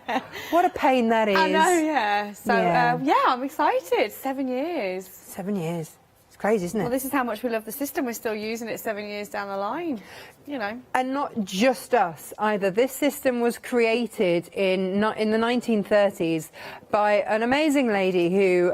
Speaker 2: What a pain that is.
Speaker 21: I know, yeah. So,
Speaker 2: Yeah.
Speaker 21: I'm excited. 7 years.
Speaker 2: 7 years. It's crazy, isn't it?
Speaker 21: Well, this is how much we love the system. We're still using it 7 years down the line, you know.
Speaker 2: And not just us either. This system was created in the 1930s by an amazing lady who,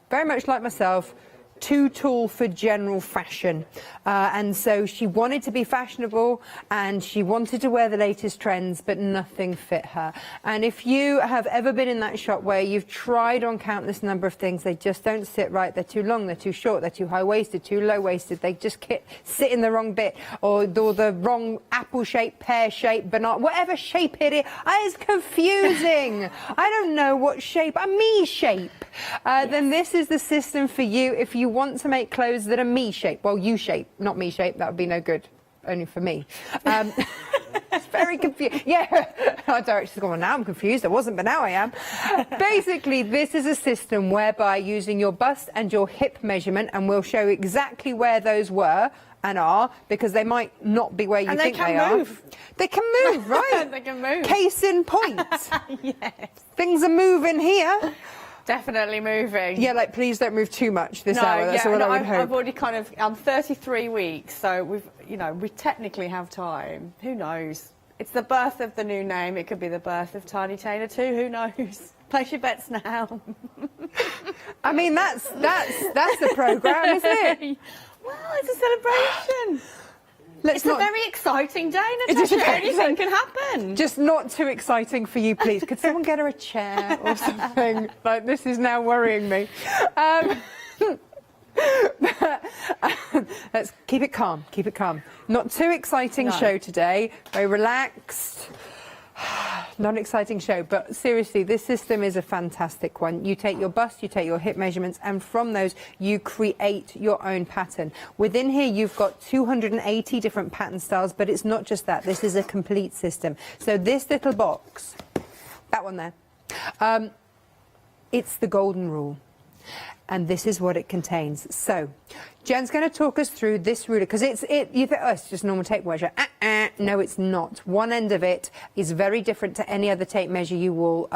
Speaker 2: very much like myself, too tall for general fashion, and so she wanted to be fashionable and she wanted to wear the latest trends, but nothing fit her. And if you have ever been in that shop where you've tried on countless number of things, they just don't sit right, they're too long, they're too short, they're too high-waisted, too low-waisted, they just sit in the wrong bit, or the wrong apple shape, pear shape, banana, whatever shape it is, it's confusing. I don't know what shape, a me shape. Then this is the system for you if you want to make clothes that are me shape. Well, you shape, not me shape. That would be no good, only for me. It's very confusing. Yeah, our director's gone, well, now I'm confused. I wasn't, but now I am. Basically, this is a system whereby using your bust and your hip measurement, and we'll show exactly where those were and are, because they might not be where you think they are.
Speaker 21: Move.
Speaker 2: They can move, right?
Speaker 21: They can move.
Speaker 2: Case in point.
Speaker 21: Yes.
Speaker 2: Things are moving here.
Speaker 21: Definitely moving.
Speaker 2: Yeah, like, please don't move too much this hour. That's what I would hope.
Speaker 21: I've already I'm 33 weeks, so we technically have time. Who knows? It's the birth of the new name. It could be the birth of Tiny Taylor too. Who knows? Place your bets now.
Speaker 2: I mean, that's the programme, isn't it?
Speaker 21: Well, it's a celebration.
Speaker 2: It's
Speaker 21: a very exciting day, Natasha. Anything can happen.
Speaker 2: Just not too exciting for you, please. Could someone get her a chair or something? Like, this is now worrying me. Let's keep it calm. Keep it calm. Not too exciting show today. Very relaxed. Not an exciting show, but seriously, this system is a fantastic one. You take your bust, you take your hip measurements, and from those you create your own pattern. Within here you've got 280 different pattern styles, but it's not just that. This is a complete system. So this little box, that one there, it's the Golden Rule. And this is what it contains. So, Jen's going to talk us through this ruler, because you think, oh, it's just normal tape measure. No, it's not. One end of it is very different to any other tape measure you will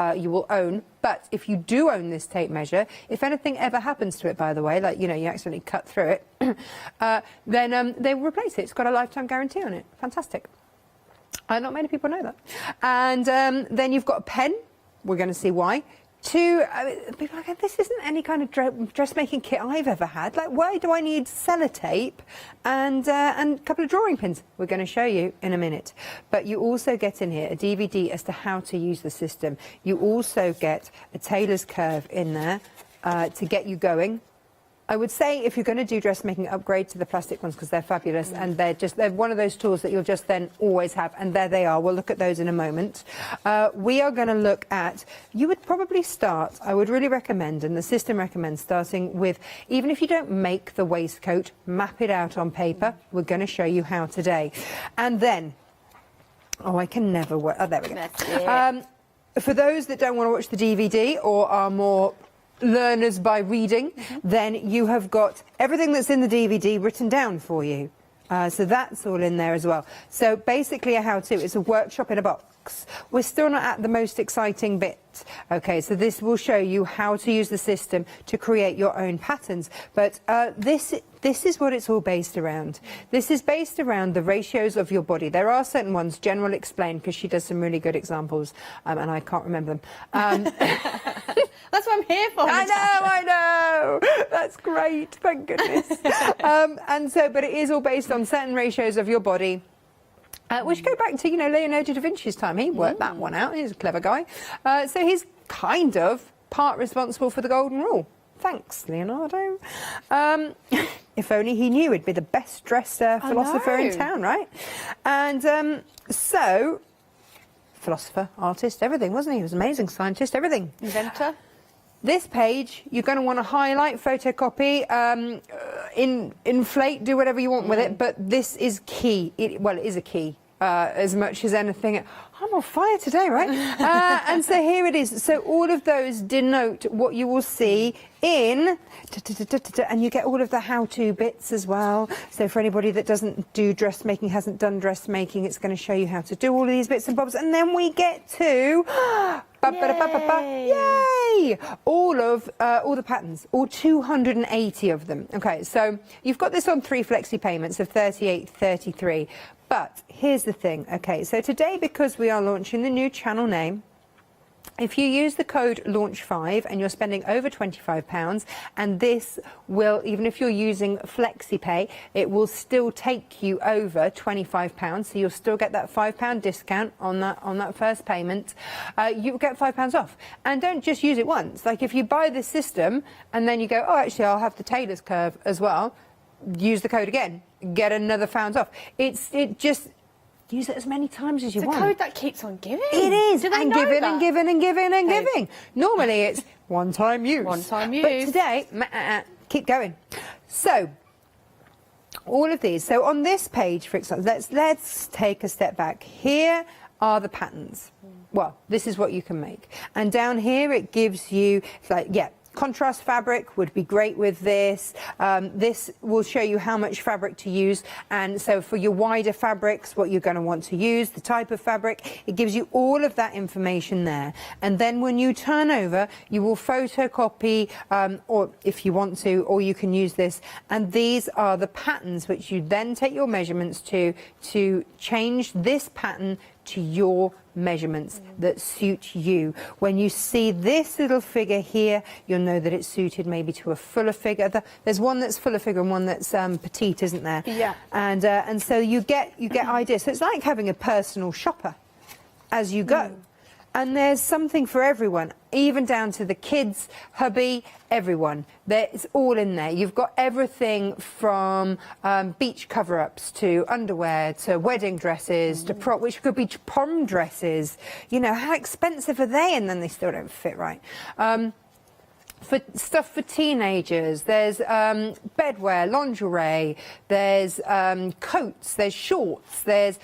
Speaker 2: own. But if you do own this tape measure, if anything ever happens to it, by the way, like, you accidentally cut through it, then they will replace it. It's got a lifetime guarantee on it. Fantastic. Not many people know that. And then you've got a pen. We're going to see why. People are like, this isn't any kind of dressmaking kit I've ever had. Like, why do I need sellotape and a couple of drawing pins? We're going to show you in a minute. But you also get in here a DVD as to how to use the system. You also get a tailor's curve in there to get you going. I would say if you're going to do dressmaking, upgrade to the plastic ones because they're fabulous and they're one of those tools that you'll just then always have, and there they are. We'll look at those in a moment. We are going to look at, you would probably start, I would really recommend, and the system recommends starting with, even if you don't make the waistcoat, map it out on paper. We're going to show you how today. And then, I can never work, there we go. For those that don't want to watch the DVD or are more learners by reading, then you have got everything that's in the DVD written down for you. So that's all in there as well. So basically a how-to, it's a workshop in a box. We're still not at the most exciting bit. Okay, so this will show you how to use the system to create your own patterns. But this is what it's all based around. This is based around the ratios of your body. There are certain ones, Jen will explain, because she does some really good examples, and I can't remember them.
Speaker 21: That's what I'm here for.
Speaker 2: I know. That's great. Thank goodness. But it is all based on certain ratios of your body. Which go back to, Leonardo da Vinci's time. He worked that one out. He's a clever guy. So he's kind of part responsible for the golden rule. Thanks, Leonardo. If only he knew, he'd be the best dressed philosopher in town, right? And so, philosopher, artist, everything, wasn't he? He was an amazing scientist, everything.
Speaker 21: Inventor.
Speaker 2: This page, you're going to want to highlight, photocopy, inflate, do whatever you want with it, but this is key. It is a key, as much as anything. I'm on fire today, right? And so here it is. So all of those denote what you will see in, and you get all of the how-to bits as well. So for anybody that doesn't do dressmaking, hasn't done dressmaking, it's going to show you how to do all of these bits and bobs. And then we get to... Yay! All the patterns, all 280 of them. Okay, so you've got this on 3 flexi payments of 38.33. But here's the thing. Okay, so today, because we are launching the new channel name, if you use the code LAUNCH5 and you're spending over £25, and this will, even if you're using FlexiPay, it will still take you over £25, so you'll still get that £5 discount on that first payment. You get £5 off. And don't just use it once. Like if you buy this system and then you go, oh, actually, I'll have the tailor's curve as well, use the code again, get another £1 off. It just... use it as many times as you want.
Speaker 21: It's a code that keeps on giving.
Speaker 2: It is.
Speaker 21: Do they
Speaker 2: and
Speaker 21: know
Speaker 2: giving
Speaker 21: that?
Speaker 2: and giving and giving and giving. Normally it's one-time use.
Speaker 21: One-time use.
Speaker 2: But today, keep going. So, all of these. So on this page, for example, let's take a step back. Here are the patterns. Well, this is what you can make. And down here it gives you, contrast fabric would be great with this. This will show you how much fabric to use, and so for your wider fabrics, what you're going to want to use, the type of fabric, it gives you all of that information there. And then when you turn over, you will photocopy, or if you want to, or you can use this, and these are the patterns which you then take your measurements to change this pattern to your measurements that suit you. When you see this little figure here, you'll know that it's suited maybe to a fuller figure. There's one that's fuller figure and one that's petite, isn't there?
Speaker 21: Yeah.
Speaker 2: And so you get ideas. So it's like having a personal shopper as you go. And there's something for everyone, even down to the kids, hubby, everyone. It's all in there. You've got everything from beach cover-ups to underwear to wedding dresses to which could be prom dresses. You know, how expensive are they? And then they still don't fit right. For stuff for teenagers, there's bedwear, lingerie, there's coats, there's shorts, there's...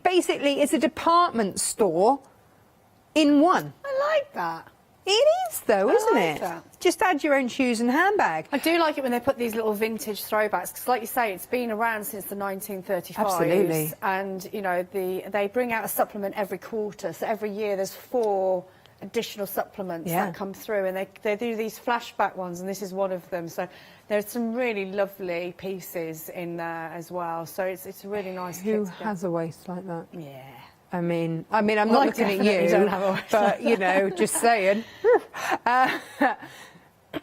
Speaker 2: Basically, it's a department store in one.
Speaker 21: I like that.
Speaker 2: It is, though, isn't it?
Speaker 21: That.
Speaker 2: Just add your own shoes and handbag.
Speaker 21: I do like it when they put these little vintage throwbacks, because like you say, it's been around since the 1935s.
Speaker 2: Absolutely.
Speaker 21: And, you know, they bring out a supplement every quarter, so every year there's 4 additional supplements that come through, and they do these flashback ones, and this is one of them. So there's some really lovely pieces in there as well. So it's a really nice kit.
Speaker 2: Who has a waist like that?
Speaker 21: Yeah.
Speaker 2: I mean, I'm not looking at you,
Speaker 21: don't have a waist
Speaker 2: but, you know, just saying.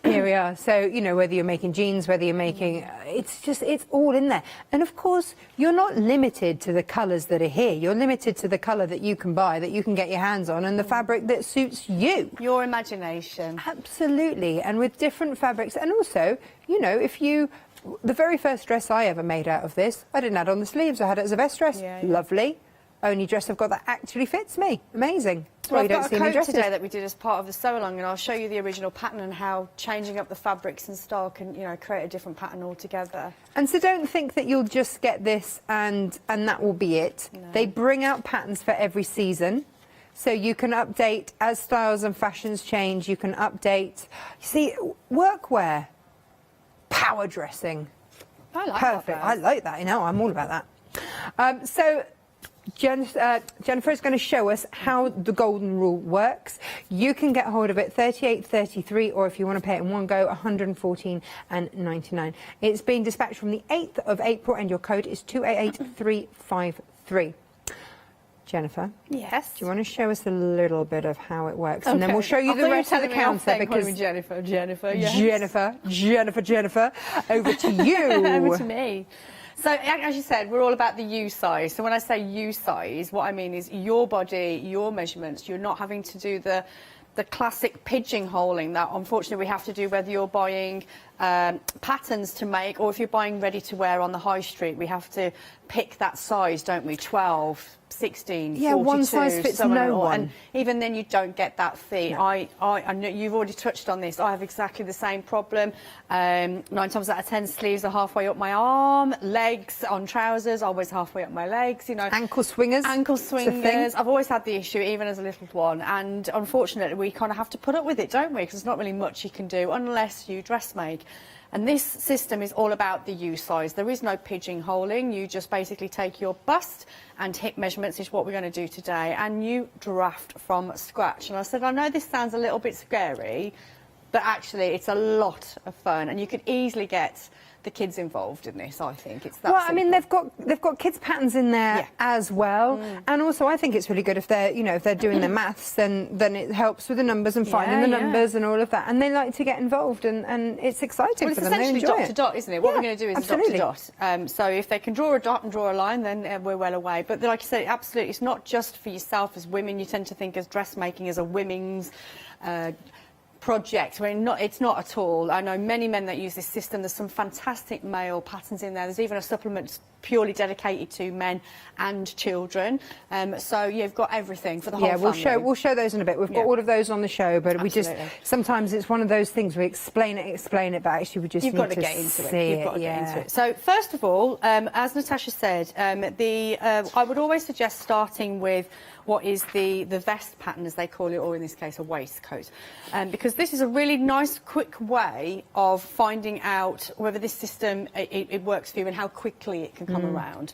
Speaker 2: Here we are. So, you know, whether you're making jeans, whether you're making, it's all in there. And of course, you're not limited to the colours that are here. You're limited to the colour that you can buy, that you can get your hands on, and the fabric that suits you.
Speaker 15: Your imagination.
Speaker 2: Absolutely. And with different fabrics. And also, you know, the very first dress I ever made out of this, I didn't add on the sleeves. I had it as a vest dress.
Speaker 15: Yeah.
Speaker 2: Lovely. Only dress I've got that actually fits me. Amazing.
Speaker 15: Well,
Speaker 2: you
Speaker 15: I've
Speaker 2: don't
Speaker 15: got
Speaker 2: see
Speaker 15: a
Speaker 2: any
Speaker 15: coat
Speaker 2: dresses.
Speaker 15: today that we did as part of the sew-along, and I'll show you the original pattern and how changing up the fabrics and style can, you know, create a different pattern altogether.
Speaker 2: And so don't think that you'll just get this and that will be it.
Speaker 15: No.
Speaker 2: They bring out patterns for every season. So you can update as styles and fashions change. You can update. You see, workwear, power dressing.
Speaker 15: I like
Speaker 2: Perfect.
Speaker 15: that.
Speaker 2: I like that. You know, I'm all about that. So Jennifer is going to show us how the golden rule works. You can get hold of it $38.33, or if you want to pay it in one go, $114.99. It's being dispatched from the 8th of April, and your code is 288353. Jennifer,
Speaker 15: yes.
Speaker 2: Do you want to show us a little bit of how it works, and then we'll show you the rest of the counter, because
Speaker 15: Jennifer, yes.
Speaker 2: Jennifer, over to you.
Speaker 15: Over to me. So, as you said, we're all about the you size. So when I say you size, what I mean is your body, your measurements. You're not having to do the classic pigeonholing that unfortunately we have to do, whether you're buying patterns to make or if you're buying ready to wear on the high street. We have to pick that size, don't we? 12, 16,
Speaker 2: yeah,
Speaker 15: 42,
Speaker 2: one size fits
Speaker 15: so on
Speaker 2: no one.
Speaker 15: And even then you don't get that fit.
Speaker 2: No.
Speaker 15: I know you've already touched on this. I have exactly the same problem. 9 times out of 10, sleeves are halfway up my arm, legs on trousers, always halfway up my legs, you know.
Speaker 2: Ankle swingers.
Speaker 15: Ankle swingers. I've always had the issue, even as a little one. And unfortunately, we kind of have to put up with it, don't we? Because there's not really much you can do unless you dress make. And this system is all about the U size. There is no pigeonholing. You just basically take your bust and hip measurements, is what we're going to do today, and you draft from scratch. And I said, I know this sounds a little bit scary, but actually it's a lot of fun, and you could easily get the kids involved in this. I think it's that
Speaker 2: well,
Speaker 15: simple.
Speaker 2: I mean, they've got kids' patterns in there as well, and also I think it's really good if they're, you know, if they're doing the maths, then it helps with the numbers and finding the numbers and all of that, and they like to get involved, and it's exciting
Speaker 15: well,
Speaker 2: for
Speaker 15: it's
Speaker 2: them. They
Speaker 15: essentially
Speaker 2: enjoy
Speaker 15: dot
Speaker 2: it.
Speaker 15: to dot, isn't it? What we're going to do is
Speaker 2: absolutely.
Speaker 15: dot to dot. So if they can draw a dot and draw a line, then we're well away. But like I said, absolutely, it's not just for yourself as women. You tend to think as dressmaking as a women's project. It's not at all. I know many men that use this system. There's some fantastic male patterns in there. There's even a supplement purely dedicated to men and children. So you've got everything for the whole family.
Speaker 2: We'll show those in a bit. We've got all of those on the show, but
Speaker 15: Absolutely.
Speaker 2: we just sometimes it's one of those things we explain it, but actually we just
Speaker 15: You've
Speaker 2: need
Speaker 15: got to get into it. You've got to get into it. So first of all, as Natasha said, I would always suggest starting with what is the vest pattern, as they call it, or in this case a waistcoat, because this is a really nice quick way of finding out whether this system it works for you and how quickly it can come around.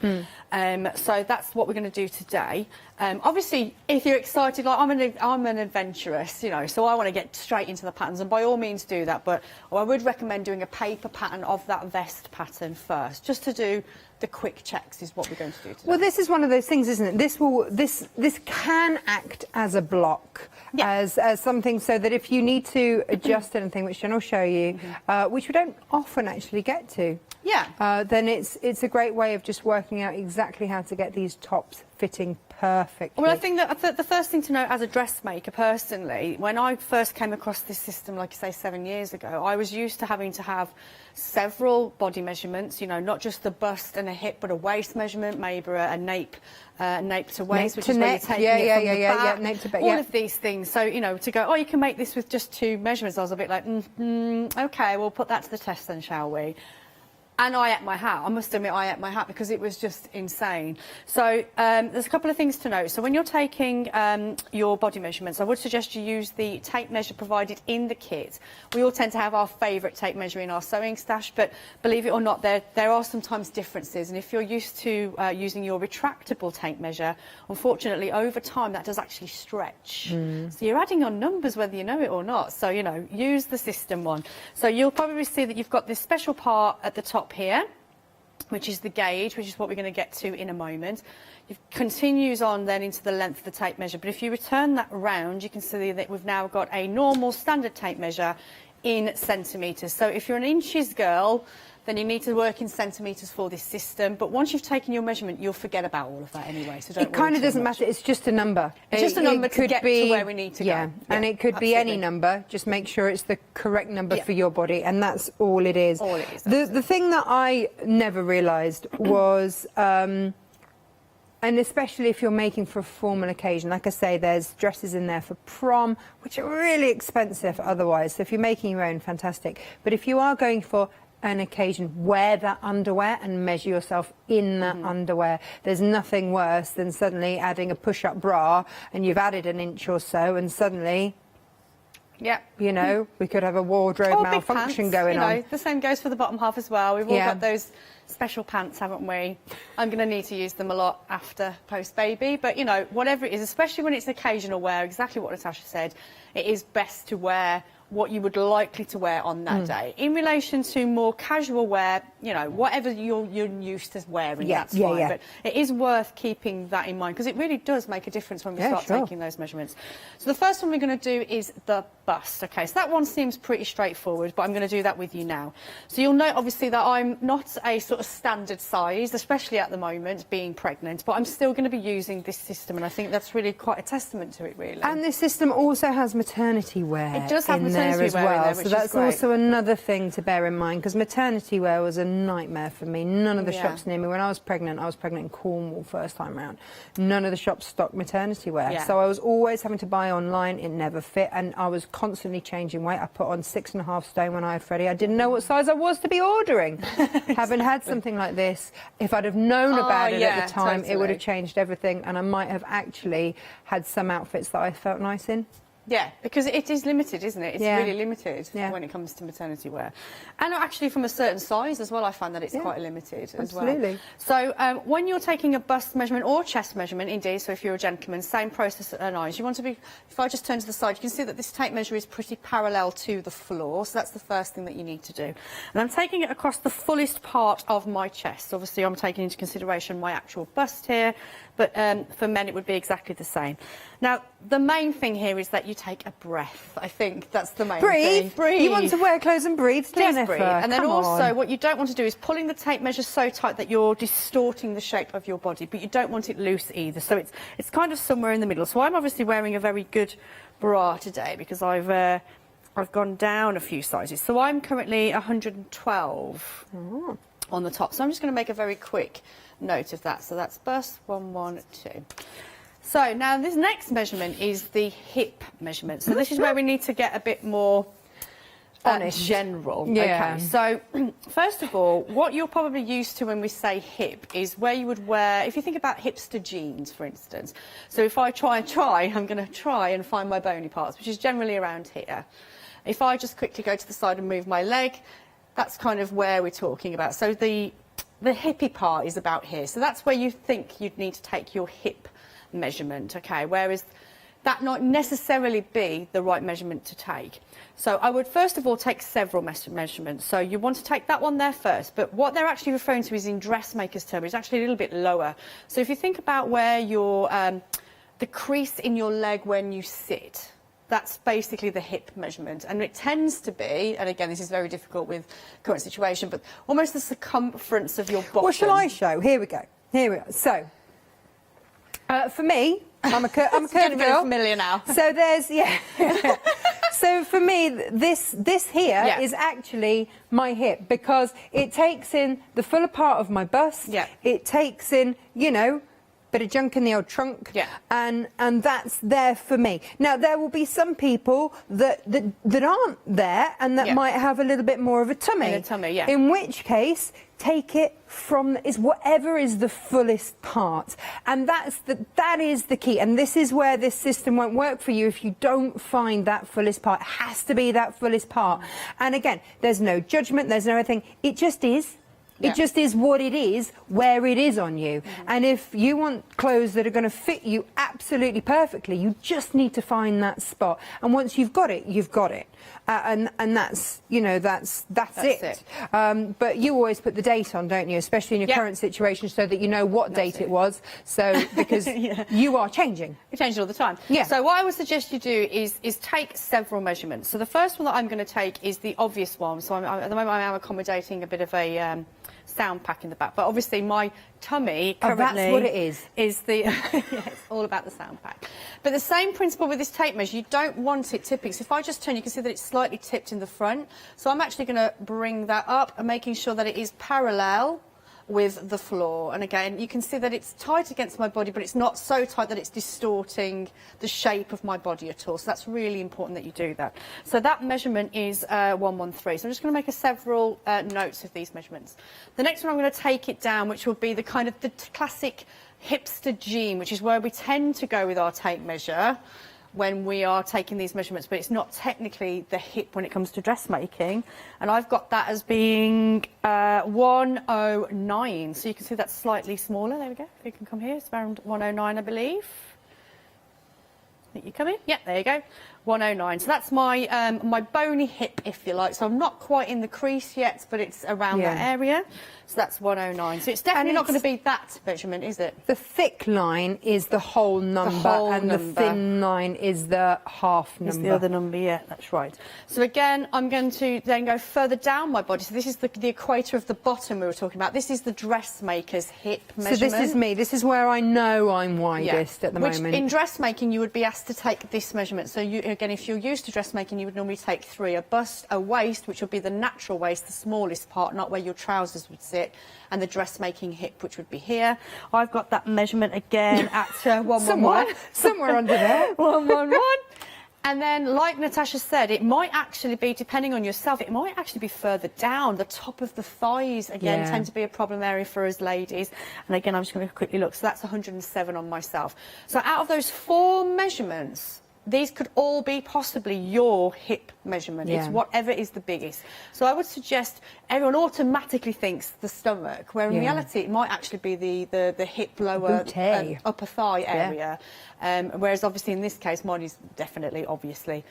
Speaker 15: So that's what we're going to do today. Obviously, if you're excited, like I'm an adventurous, you know, so I want to get straight into the patterns, and by all means do that, but I would recommend doing a paper pattern of that vest pattern first, just to do the quick checks is what we're going to do today.
Speaker 2: Well, this is one of those things, isn't it? This can act as a block, as something, so that if you need to adjust anything, which Jen will show you, which we don't often actually get to, then it's a great way of just working out exactly how to get these tops fitting perfectly.
Speaker 15: Well, I think that the first thing to know as a dressmaker personally, when I first came across this system, like you say, 7 years ago, I was used to having to have several body measurements, you know, not just the bust and a hip, but a waist measurement, maybe a nape to waist, which is where you're taking it from the back,
Speaker 2: nape to back,
Speaker 15: all of these things. So, you know, to go, oh, you can make this with just 2 measurements, I was a bit like, okay, we'll put that to the test then, shall we? And I ate my hat. I must admit, I ate my hat because it was just insane. So there's a couple of things to note. So when you're taking your body measurements, I would suggest you use the tape measure provided in the kit. We all tend to have our favourite tape measure in our sewing stash, but believe it or not, there are sometimes differences. And if you're used to using your retractable tape measure, unfortunately, over time, that does actually stretch. So you're adding on numbers whether you know it or not. So, you know, use the system one. So you'll probably see that you've got this special part at the top here, which is the gauge, which is what we're going to get to in a moment. It continues on then into the length of the tape measure, but if you return that round, you can see that we've now got a normal standard tape measure in centimetres. So if you're an inches girl, then you need to work in centimetres for this system. But once you've taken your measurement, you'll forget about all of that anyway. So don't
Speaker 2: It kind of doesn't matter. It's just a number.
Speaker 15: It's just a number to
Speaker 2: could
Speaker 15: get
Speaker 2: be,
Speaker 15: to where we need to go.
Speaker 2: Yeah, and it could be any number. Just make sure it's the correct number for your body, and that's all it is.
Speaker 15: All it is.
Speaker 2: The thing that I never realised was. And especially if you're making for a formal occasion, like I say, there's dresses in there for prom, which are really expensive otherwise. So if you're making your own, fantastic. But if you are going for an occasion, wear that underwear and measure yourself in that underwear. There's nothing worse than suddenly adding a push-up bra and you've added an inch or so and suddenly...
Speaker 15: Yeah.
Speaker 2: You know, we could have a wardrobe
Speaker 15: Or
Speaker 2: malfunction
Speaker 15: big pants,
Speaker 2: going
Speaker 15: you know,
Speaker 2: on.
Speaker 15: The same goes for the bottom half as well. We've all got those special pants, haven't we? I'm going to need to use them a lot after post-baby. But, you know, whatever it is, especially when it's occasional wear, exactly what Natasha said, it is best to wear what you would likely to wear on that day. In relation to more casual wear, you know, whatever you're used to wearing, that's fine. But it is worth keeping that in mind because it really does make a difference when we start taking those measurements. So the first one we're going to do is the bust. Okay, so that one seems pretty straightforward, but I'm going to do that with you now. So you'll note, obviously, that I'm not a sort of standard size, especially at the moment, being pregnant, but I'm still going to be using this system, and I think that's really quite a testament to it, really.
Speaker 2: And this system also has maternity wear.
Speaker 15: It does have maternity
Speaker 2: there as
Speaker 15: wear in
Speaker 2: well,
Speaker 15: there, which
Speaker 2: so that's
Speaker 15: is great.
Speaker 2: also another thing to bear in mind because maternity wear was a nightmare for me. None of the
Speaker 15: Yeah.
Speaker 2: shops near me. When I was pregnant in Cornwall first time round. None of the shops stocked maternity wear,
Speaker 15: Yeah.
Speaker 2: so I was always having to buy online. It never fit, and I was constantly changing weight. I put on 6.5 stone when I had Freddie. I didn't know what size I was to be ordering. Having had something like this, if I'd have known about it at the time, it would have changed everything, and I might have actually had some outfits that I felt nice in.
Speaker 15: Yeah, because it is limited, isn't it? It's
Speaker 2: Yeah.
Speaker 15: really limited when it comes to maternity wear. And actually from a certain size as well, I find that it's quite limited as well.
Speaker 2: Absolutely.
Speaker 15: So when you're taking a bust measurement or chest measurement, indeed, so if you're a gentleman, same process at an eyes. You want to be, if I just turn to the side, you can see that this tape measure is pretty parallel to the floor, so that's the first thing that you need to do. And I'm taking it across the fullest part of my chest. Obviously, I'm taking into consideration my actual bust here, but for men it would be exactly the same. Now, the main thing here is that you take a breath. I think that's the main thing.
Speaker 2: Breathe. You want to wear clothes and breathe,
Speaker 15: Please
Speaker 2: Jennifer.
Speaker 15: breathe. And then
Speaker 2: Come
Speaker 15: also,
Speaker 2: on.
Speaker 15: what you don't want to do is pulling the tape measure so tight that you're distorting the shape of your body, but you don't want it loose either. So it's kind of somewhere in the middle. So I'm obviously wearing a very good bra today because I've gone down a few sizes. So I'm currently 112 on the top. So I'm just going to make a very quick note of that. So that's bust 112. So now this next measurement is the hip measurement. So this is where we need to get a bit more
Speaker 2: honest,
Speaker 15: general.
Speaker 2: Yeah.
Speaker 15: Okay. So first of all, what you're probably used to when we say hip is where you would wear, if you think about hipster jeans, for instance. So if I I'm going to try and find my bony parts, which is generally around here. If I just quickly go to the side and move my leg, that's kind of where we're talking about. So the hippie part is about here. So that's where you think you'd need to take your hip measurement, okay, whereas that not necessarily be the right measurement to take. So I would first of all take several measurements. So you want to take that one there first, but what they're actually referring to is in dressmakers' terms, it's actually a little bit lower. So if you think about where your the crease in your leg when you sit, that's basically the hip measurement, and it tends to be, and again this is very difficult with current situation, but almost the circumference of your bottom.
Speaker 2: What shall I show? Here we go. Here we go. So, for me, I'm a curvy girl.
Speaker 15: Familiar now.
Speaker 2: So there's So for me, this here is actually my hip because it takes in the fuller part of my bust. Yeah. It takes in, you know, bit of junk in the old trunk, and that's there for me. Now there will be some people that aren't there and that might have a little bit more of a tummy. In which case, take it from whatever is the fullest part, and that is the key. And this is where this system won't work for you if you don't find that fullest part. It has to be that fullest part. And again, there's no judgment. There's no anything. It just is. It just is what it is, where it is on you. And if you want clothes that are going to fit you absolutely perfectly, you just need to find that spot. And once you've got it, you've got it. And that's, you know, that's it. But you always put the date on, don't you? Especially in your current situation, so that you know what date it was. So, because you are changing.
Speaker 15: You change it all the time.
Speaker 2: Yeah.
Speaker 15: So what I would suggest you do is take several measurements. So the first one that I'm going to take is the obvious one. So at the moment I am accommodating a bit of a sound pack in the back, but obviously my tummy currently
Speaker 2: that's what it is
Speaker 15: the yeah, it's all about the sound pack. But the same principle with this tape measure, you don't want it tipping. So if I just turn, you can see that it's slightly tipped in the front. So I'm actually going to bring that up and making sure that it is parallel with the floor. And again, you can see that it's tight against my body, but it's not so tight that it's distorting the shape of my body at all. So that's really important that you do that. So that measurement is 113. So I'm just going to make several notes of these measurements. The next one, I'm going to take it down, which will be the kind of the classic hipster jean, which is where we tend to go with our tape measure when we are taking these measurements, but it's not technically the hip when it comes to dressmaking. And I've got that as being 109. So you can see that's slightly smaller. There we go. If you can come here, it's around 109, I believe. Think you come in? Yeah, there you go. 109. So that's my my bony hip, if you like. So I'm not quite in the crease yet, but it's around that area. So that's 109. So it's definitely not going to be that measurement, is it?
Speaker 2: The thick line is the whole number, and the thin line is the half number.
Speaker 15: Is the other number, yeah, that's right. So again, I'm going to then go further down my body. So this is the equator of the bottom we were talking about. This is the dressmaker's hip measurement.
Speaker 2: So this is me. This is where I know I'm widest at the moment.
Speaker 15: Which in dressmaking you would be asked to take this measurement. So you, again, if you're used to dressmaking, you would normally take 3: a bust, a waist, which would be the natural waist, the smallest part, not where your trousers would sit, and the dressmaking hip, which would be here. I've got that measurement again at 111.
Speaker 2: Somewhere under there.
Speaker 15: 111. And then, like Natasha said, it might actually be, depending on yourself, it might actually be further down. The top of the thighs, again, tend to be a problem area for us ladies. And again, I'm just going to quickly look. So that's 107 on myself. So out of those 4 measurements, these could all be possibly your hip measurement. It's whatever is the biggest. So I would suggest everyone automatically thinks the stomach, where in reality it might actually be the hip lower upper thigh area. Whereas obviously in this case mine is definitely obviously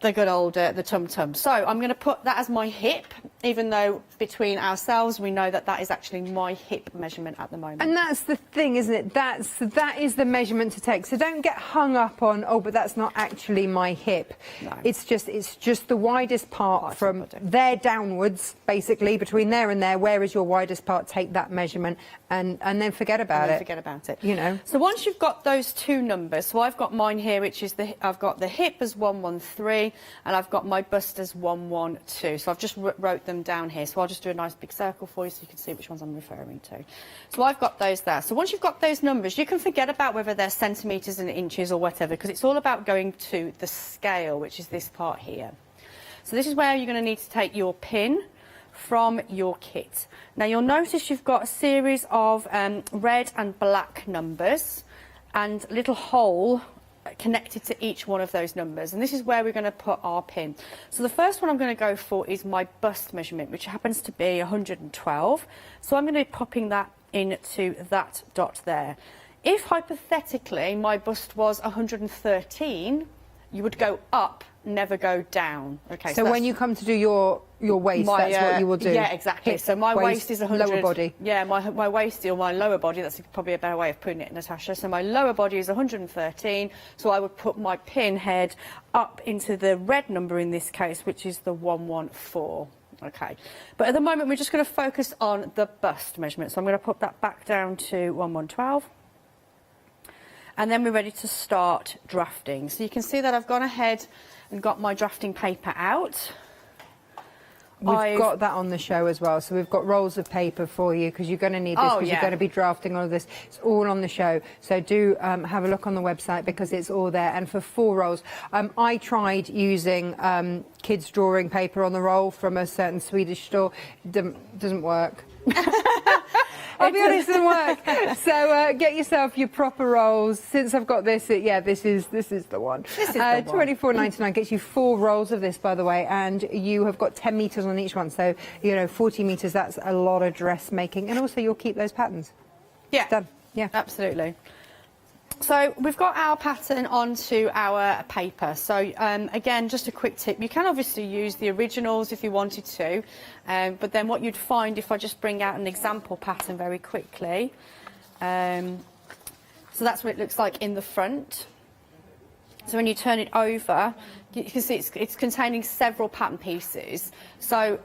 Speaker 15: the good old the tum-tum. So I'm going to put that as my hip, even though between ourselves we know that that is actually my hip measurement at the moment.
Speaker 2: And that's the thing, isn't it? That is the measurement to take. So don't get hung up on, oh, but that's not actually my hip. No. It's just the widest part from there downwards, basically, between there and there. Where is your widest part? Take that measurement and then forget about it.
Speaker 15: Forget about it.
Speaker 2: You know.
Speaker 15: So once you've got those 2 numbers, so I've got mine here, which is I've got the hip as 113. And I've got my bust as 112. So I've just wrote them down here. So I'll just do a nice big circle for you so you can see which ones I'm referring to. So I've got those there. So once you've got those numbers, you can forget about whether they're centimetres and inches or whatever, because it's all about going to the scale, which is this part here. So this is where you're going to need to take your pin from your kit. Now you'll notice you've got a series of red and black numbers and a little hole connected to each one of those numbers, and this is where we're going to put our pin. So the first one I'm going to go for is my bust measurement, which happens to be 112. So I'm going to be popping that into that dot there. If hypothetically my bust was 113, you would go up, never go down. Okay.
Speaker 2: So when you come to do your waist, that's what you will do.
Speaker 15: Yeah, exactly.
Speaker 2: Hip,
Speaker 15: so my waist is 100.
Speaker 2: Lower body.
Speaker 15: Yeah, my waist or my lower body. That's probably a better way of putting it, Natasha. So my lower body is 113. So I would put my pin head up into the red number in this case, which is the 114. Okay. But at the moment we're just going to focus on the bust measurement. So I'm going to put that back down to 1112. And then we're ready to start drafting. So you can see that I've gone ahead and got my drafting paper out.
Speaker 2: We've got that on the show as well, so we've got rolls of paper for you, because you're going to need this, because you're going to be drafting all of this. It's all on the show, so do have a look on the website, because it's all there. And for 4 rolls, I tried using kids' drawing paper on the roll from a certain Swedish store. Doesn't work. I'll be honest and work. So get yourself your proper rolls. Since I've got this, this is the one.
Speaker 10: This is the one.
Speaker 2: £24.99 gets you 4 rolls of this, by the way, and you have got 10 metres on each one. So, 40 metres, that's a lot of dressmaking. And also, you'll keep those patterns.
Speaker 10: Yeah.
Speaker 2: Done. Yeah.
Speaker 10: Absolutely. So we've got our pattern onto our paper. So again, just a quick tip. You can obviously use the originals if you wanted to, but then what you'd find if I just bring out an example pattern very quickly. So that's what it looks like in the front. So when you turn it over, you can see it's containing several pattern pieces. So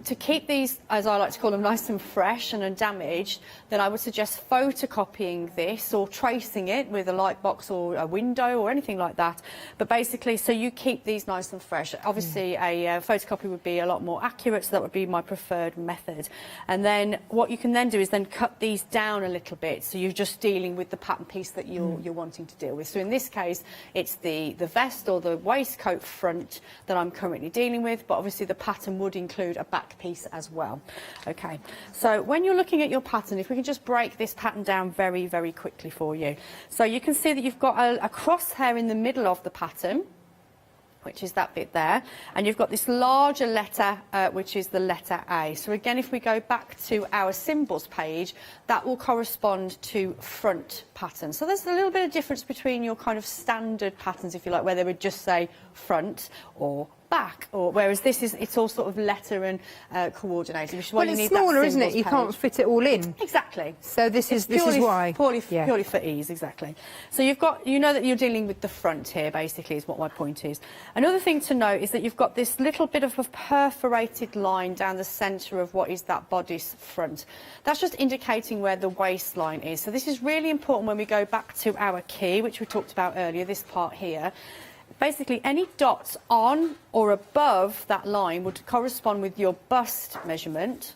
Speaker 10: to keep these, as I like to call them, nice and fresh and undamaged, then I would suggest photocopying this or tracing it with a light box or a window or anything like that. But basically, so you keep these nice and fresh. Obviously, a photocopy would be a lot more accurate, so that would be my preferred method. And then what you can then do is then cut these down a little bit, so you're just dealing with the pattern piece that you're wanting to deal with. So in this case, it's the vest or the waistcoat front that I'm currently dealing with, but obviously the pattern would include a back piece as well. Okay, so when you're looking at your pattern, if we can just break this pattern down very, very quickly for you. So you can see that you've got a crosshair in the middle of the pattern, which is that bit there, and you've got this larger letter, which is the letter A. So again, if we go back to our symbols page, that will correspond to front pattern. So there's a little bit of difference between your kind of standard patterns, if you like, where they would just say front or back, or whereas this is, it's all sort of letter and coordinated, which is why you need that
Speaker 2: smaller, isn't it? You
Speaker 10: page.
Speaker 2: can't fit it all in.
Speaker 10: Exactly.
Speaker 2: So this is why.
Speaker 10: Purely for ease, exactly. So you've got, you know that you're dealing with the front here, basically, is what my point is. Another thing to note is that you've got this little bit of a perforated line down the centre of what is that bodice front. That's just indicating where the waistline is. So this is really important when we go back to our key, which we talked about earlier, this part here. Basically, any dots on or above that line would correspond with your bust measurement,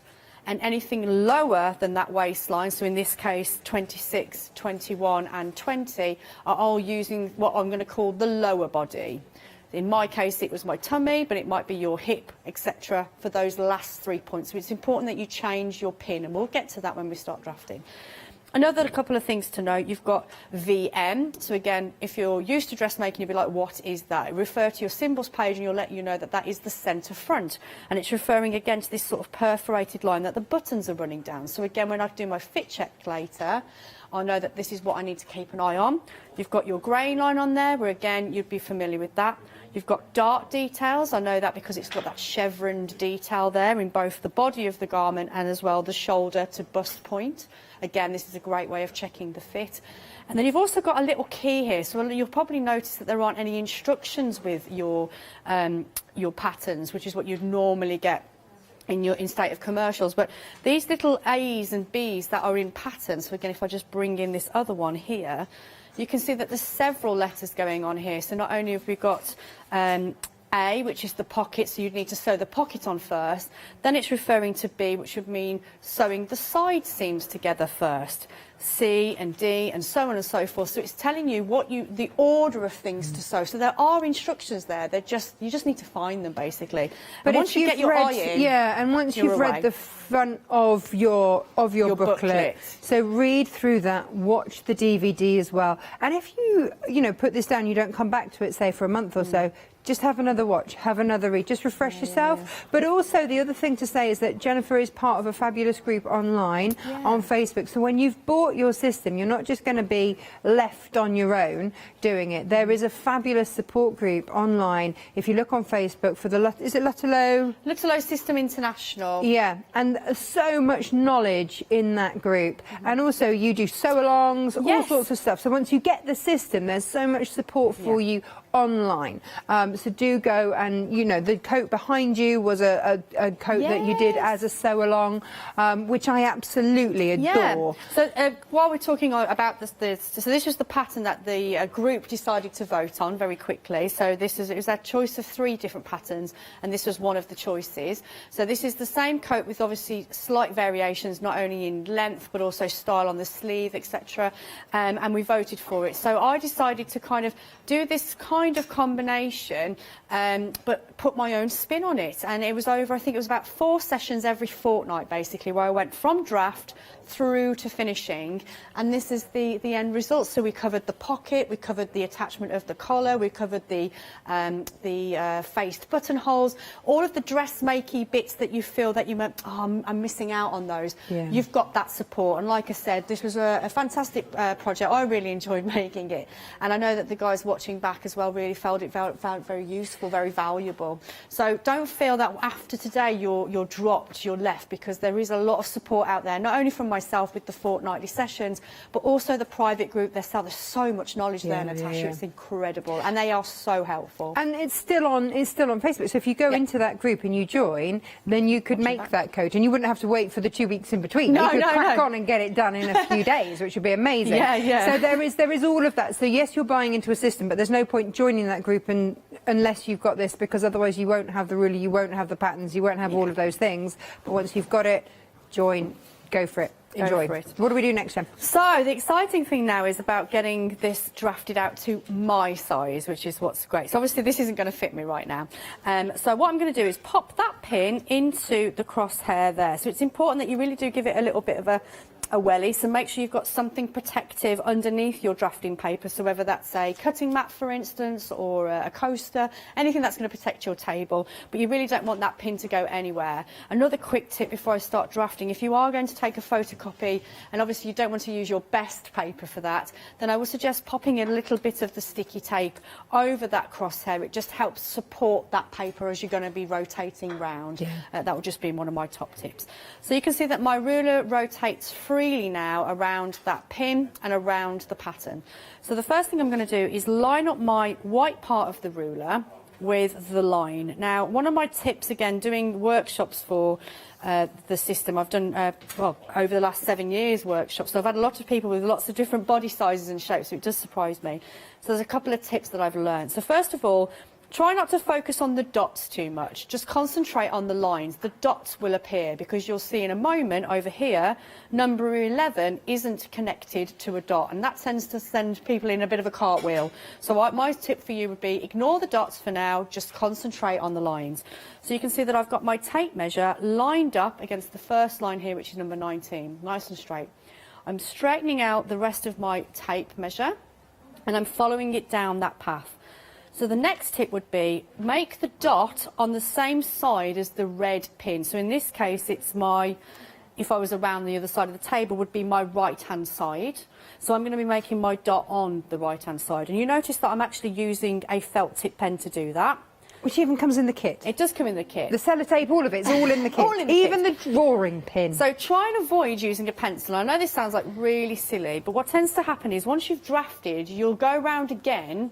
Speaker 10: and anything lower than that waistline, so in this case 26, 21 and 20, are all using what I'm going to call the lower body. In my case, it was my tummy, but it might be your hip, etc., for those last 3 points. So it's important that you change your pin, and we'll get to that when we start drafting. Another couple of things to note, you've got VM. So again, if you're used to dressmaking, you'll be like, what is that? Refer to your symbols page and you'll let you know that that is the centre front. And it's referring again to this sort of perforated line that the buttons are running down. So again, when I do my fit check later, I know that this is what I need to keep an eye on. You've got your grain line on there, where again, you'd be familiar with that. You've got dart details. I know that because it's got that chevroned detail there in both the body of the garment and as well the shoulder to bust point. Again, this is a great way of checking the fit. And then you've also got a little key here. So you'll probably notice that there aren't any instructions with your patterns, which is what you'd normally get in state of commercials. But these little A's and B's that are in patterns, so again, if I just bring in this other one here, you can see that there's several letters going on here. So not only have we got A, which is the pocket, so you'd need to sew the pocket on first. Then it's referring to B, which would mean sewing the side seams together first. C and D and so on and so forth. So it's telling you what the order of things to sew. So there are instructions there. You just need to find them basically.
Speaker 2: But
Speaker 10: and once you get your eye in,
Speaker 2: and once you've read the front of your booklet, so read through that, watch the DVD as well. And if you put this down, you don't come back to it, say for a month or so. Just have another watch, have another read, just refresh yourself. But also the other thing to say is that Jennifer is part of a fabulous group online on Facebook. So when you've bought your system, you're not just going to be left on your own doing it. There is a fabulous support group online. If you look on Facebook for the, is it Lutterlow?
Speaker 10: Lutterlow System International.
Speaker 2: Yeah, and so much knowledge in that group. And also you do sew-alongs, all sorts of stuff. So once you get the system, there's so much support for you online. So do go, and the coat behind you was a coat that you did as a sew along, which I absolutely adore.
Speaker 10: So while we're talking about this, so this was the pattern that the group decided to vote on very quickly. So it was a choice of 3 different patterns, and this was one of the choices. So this is the same coat with obviously slight variations, not only in length but also style on the sleeve, etc. And we voted for it. So I decided to kind of do this kind
Speaker 15: kind of combination, but put my own spin on it. And it was over, I think it was about 4 sessions every fortnight, basically, where I went from draft through to finishing, and this is the end result. So we covered the pocket, we covered the attachment of the collar, we covered the faced buttonholes, all of the dressmaking bits that you feel that you went, oh, I'm missing out on those.
Speaker 2: Yeah.
Speaker 15: You've got that support, and like I said, this was a fantastic project. I really enjoyed making it, and I know that the guys watching back as well really found it very useful, very valuable. So don't feel that after today you're dropped, you're left, because there is a lot of support out there, not only from myself with the fortnightly sessions, but also the private group. There's so much knowledge there, Natasha. It's incredible, and they are so helpful.
Speaker 2: And it's still on Facebook. So if you go into that group and you join, then you could make that coat, and you wouldn't have to wait for the 2 weeks in between. You could crack on and get it done in a few days, which would be amazing. So there is all of that. So yes, you're buying into a system, but there's no point joining that group unless you've got this, because otherwise you won't have the ruler, you won't have the patterns, you won't have all of those things. But once you've got it, join, go for it. Enjoy. What do we do next, Jen?
Speaker 15: So the exciting thing now is about getting this drafted out to my size, which is what's great. So obviously this isn't going to fit me right now. So what I'm going to do is pop that pin into the crosshair there. So it's important that you really do give it a little bit of a welly, so make sure you've got something protective underneath your drafting paper, so whether that's a cutting mat, for instance, or a coaster, anything that's going to protect your table, but you really don't want that pin to go anywhere. Another quick tip before I start drafting: if you are going to take a photocopy, and obviously you don't want to use your best paper for that, then I would suggest popping a little bit of the sticky tape over that crosshair. It just helps support that paper as you're going to be rotating round. That would just be one of my top tips. So you can see that my ruler rotates freely now around that pin and around the pattern. So the first thing I'm going to do is line up my white part of the ruler with the line. Now, one of my tips, again, doing workshops for the system, I've done, well, over the last 7 years workshops, so I've had a lot of people with lots of different body sizes and shapes, so it does surprise me. So there's a couple of tips that I've learned. So first of all, try not to focus on the dots too much. Just concentrate on the lines. The dots will appear, because you'll see in a moment over here, number 11 isn't connected to a dot, and that tends to send people in a bit of a cartwheel. So my tip for you would be ignore the dots for now, just concentrate on the lines. So you can see that I've got my tape measure lined up against the first line here, which is number 19, nice and straight. I'm straightening out the rest of my tape measure, and I'm following it down that path. So the next tip would be make the dot on the same side as the red pin. So in this case, it's my, if I was around the other side of the table, would be my right-hand side. So I'm going to be making my dot on the right-hand side. And you notice that I'm actually using a felt tip pen to do that.
Speaker 2: Which even comes in the kit.
Speaker 15: It does come in the kit.
Speaker 2: The sellotape, all of it's all in the kit.
Speaker 15: All in the
Speaker 2: even
Speaker 15: kit.
Speaker 2: the drawing pin.
Speaker 15: So try and avoid using a pencil. I know this sounds like really silly, but what tends to happen is once you've drafted, you'll go round again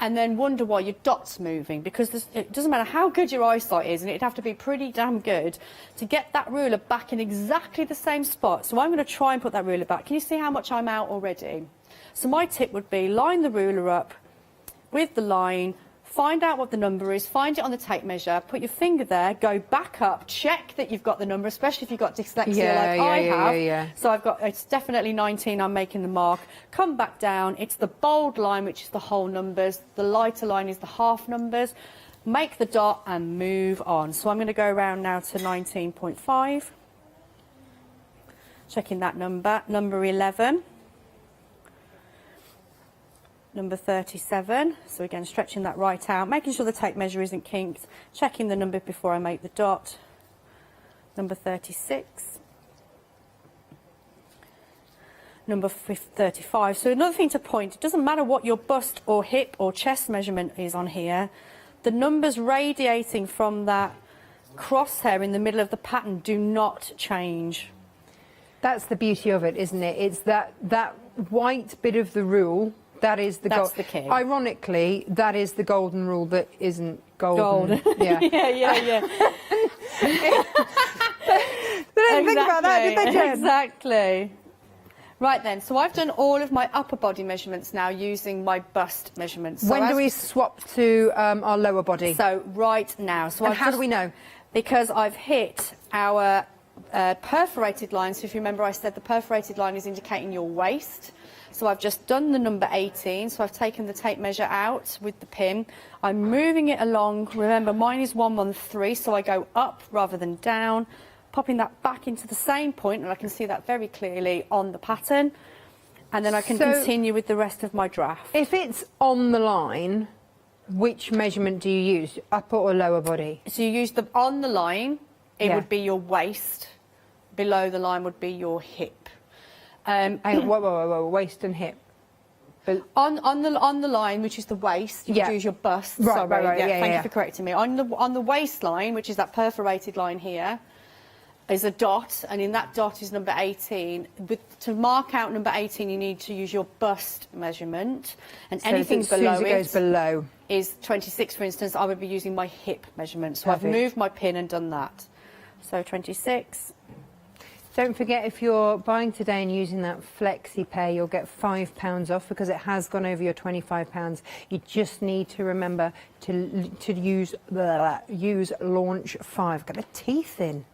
Speaker 15: and then wonder why your dot's moving, because it doesn't matter how good your eyesight is, and it'd have to be pretty damn good to get that ruler back in exactly the same spot. So I'm going to try and put that ruler back. Can you see how much I'm out already? So my tip would be line the ruler up with the line, find out what the number is, find it on the tape measure, put your finger there, go back up, check that you've got the number, especially if you've got dyslexia I have. So I've got, it's definitely 19, I'm making the mark. Come back down, it's the bold line, which is the whole numbers, the lighter line is the half numbers. Make the dot and move on. So I'm going to go around now to 19.5. Checking that number, number 11. Number 37, so again stretching that right out, making sure the tape measure isn't kinked, checking the number before I make the dot. Number 36. Number 35. So another thing to point, it doesn't matter what your bust or hip or chest measurement is on here, the numbers radiating from that crosshair in the middle of the pattern do not change.
Speaker 2: That's the beauty of it, isn't it? It's that white bit of the rule. That is the
Speaker 15: That's the key.
Speaker 2: Ironically, that is the golden rule that isn't golden. Yeah.
Speaker 15: yeah.
Speaker 2: They didn't think about that, did they, Jen?
Speaker 15: Exactly. Right then, so I've done all of my upper body measurements now using my bust measurements. So
Speaker 2: when do we swap to our lower body?
Speaker 15: So right now. So
Speaker 2: and how do we know?
Speaker 15: Because I've hit our perforated line. So if you remember, I said the perforated line is indicating your waist. So I've just done the number 18, so I've taken the tape measure out with the pin. I'm moving it along. Remember, mine is 113, so I go up rather than down, popping that back into the same point, and I can see that very clearly on the pattern. And then I can continue with the rest of my draft.
Speaker 2: If it's on the line, which measurement do you use, upper or lower body?
Speaker 15: So you use the on the line, it would be your waist. Below the line would be your hip.
Speaker 2: Whoa, waist and hip.
Speaker 15: On the line, which is the waist, you would use your bust.
Speaker 2: Right,
Speaker 15: Sorry, thank you for correcting me. On the waistline, which is that perforated line here, is a dot, and in that dot is number 18. To mark out number 18, you need to use your bust measurement, and
Speaker 2: So
Speaker 15: anything
Speaker 2: as soon
Speaker 15: below
Speaker 2: as it goes below
Speaker 15: is 26, for instance. I would be using my hip measurement. So
Speaker 2: Perfect.
Speaker 15: I've moved my pin and done that. So 26.
Speaker 2: Don't forget, if you're buying today and using that Flexibuy, you'll get £5 off because it has gone over your £25. You just need to remember to use launch 5. Got a teeth in.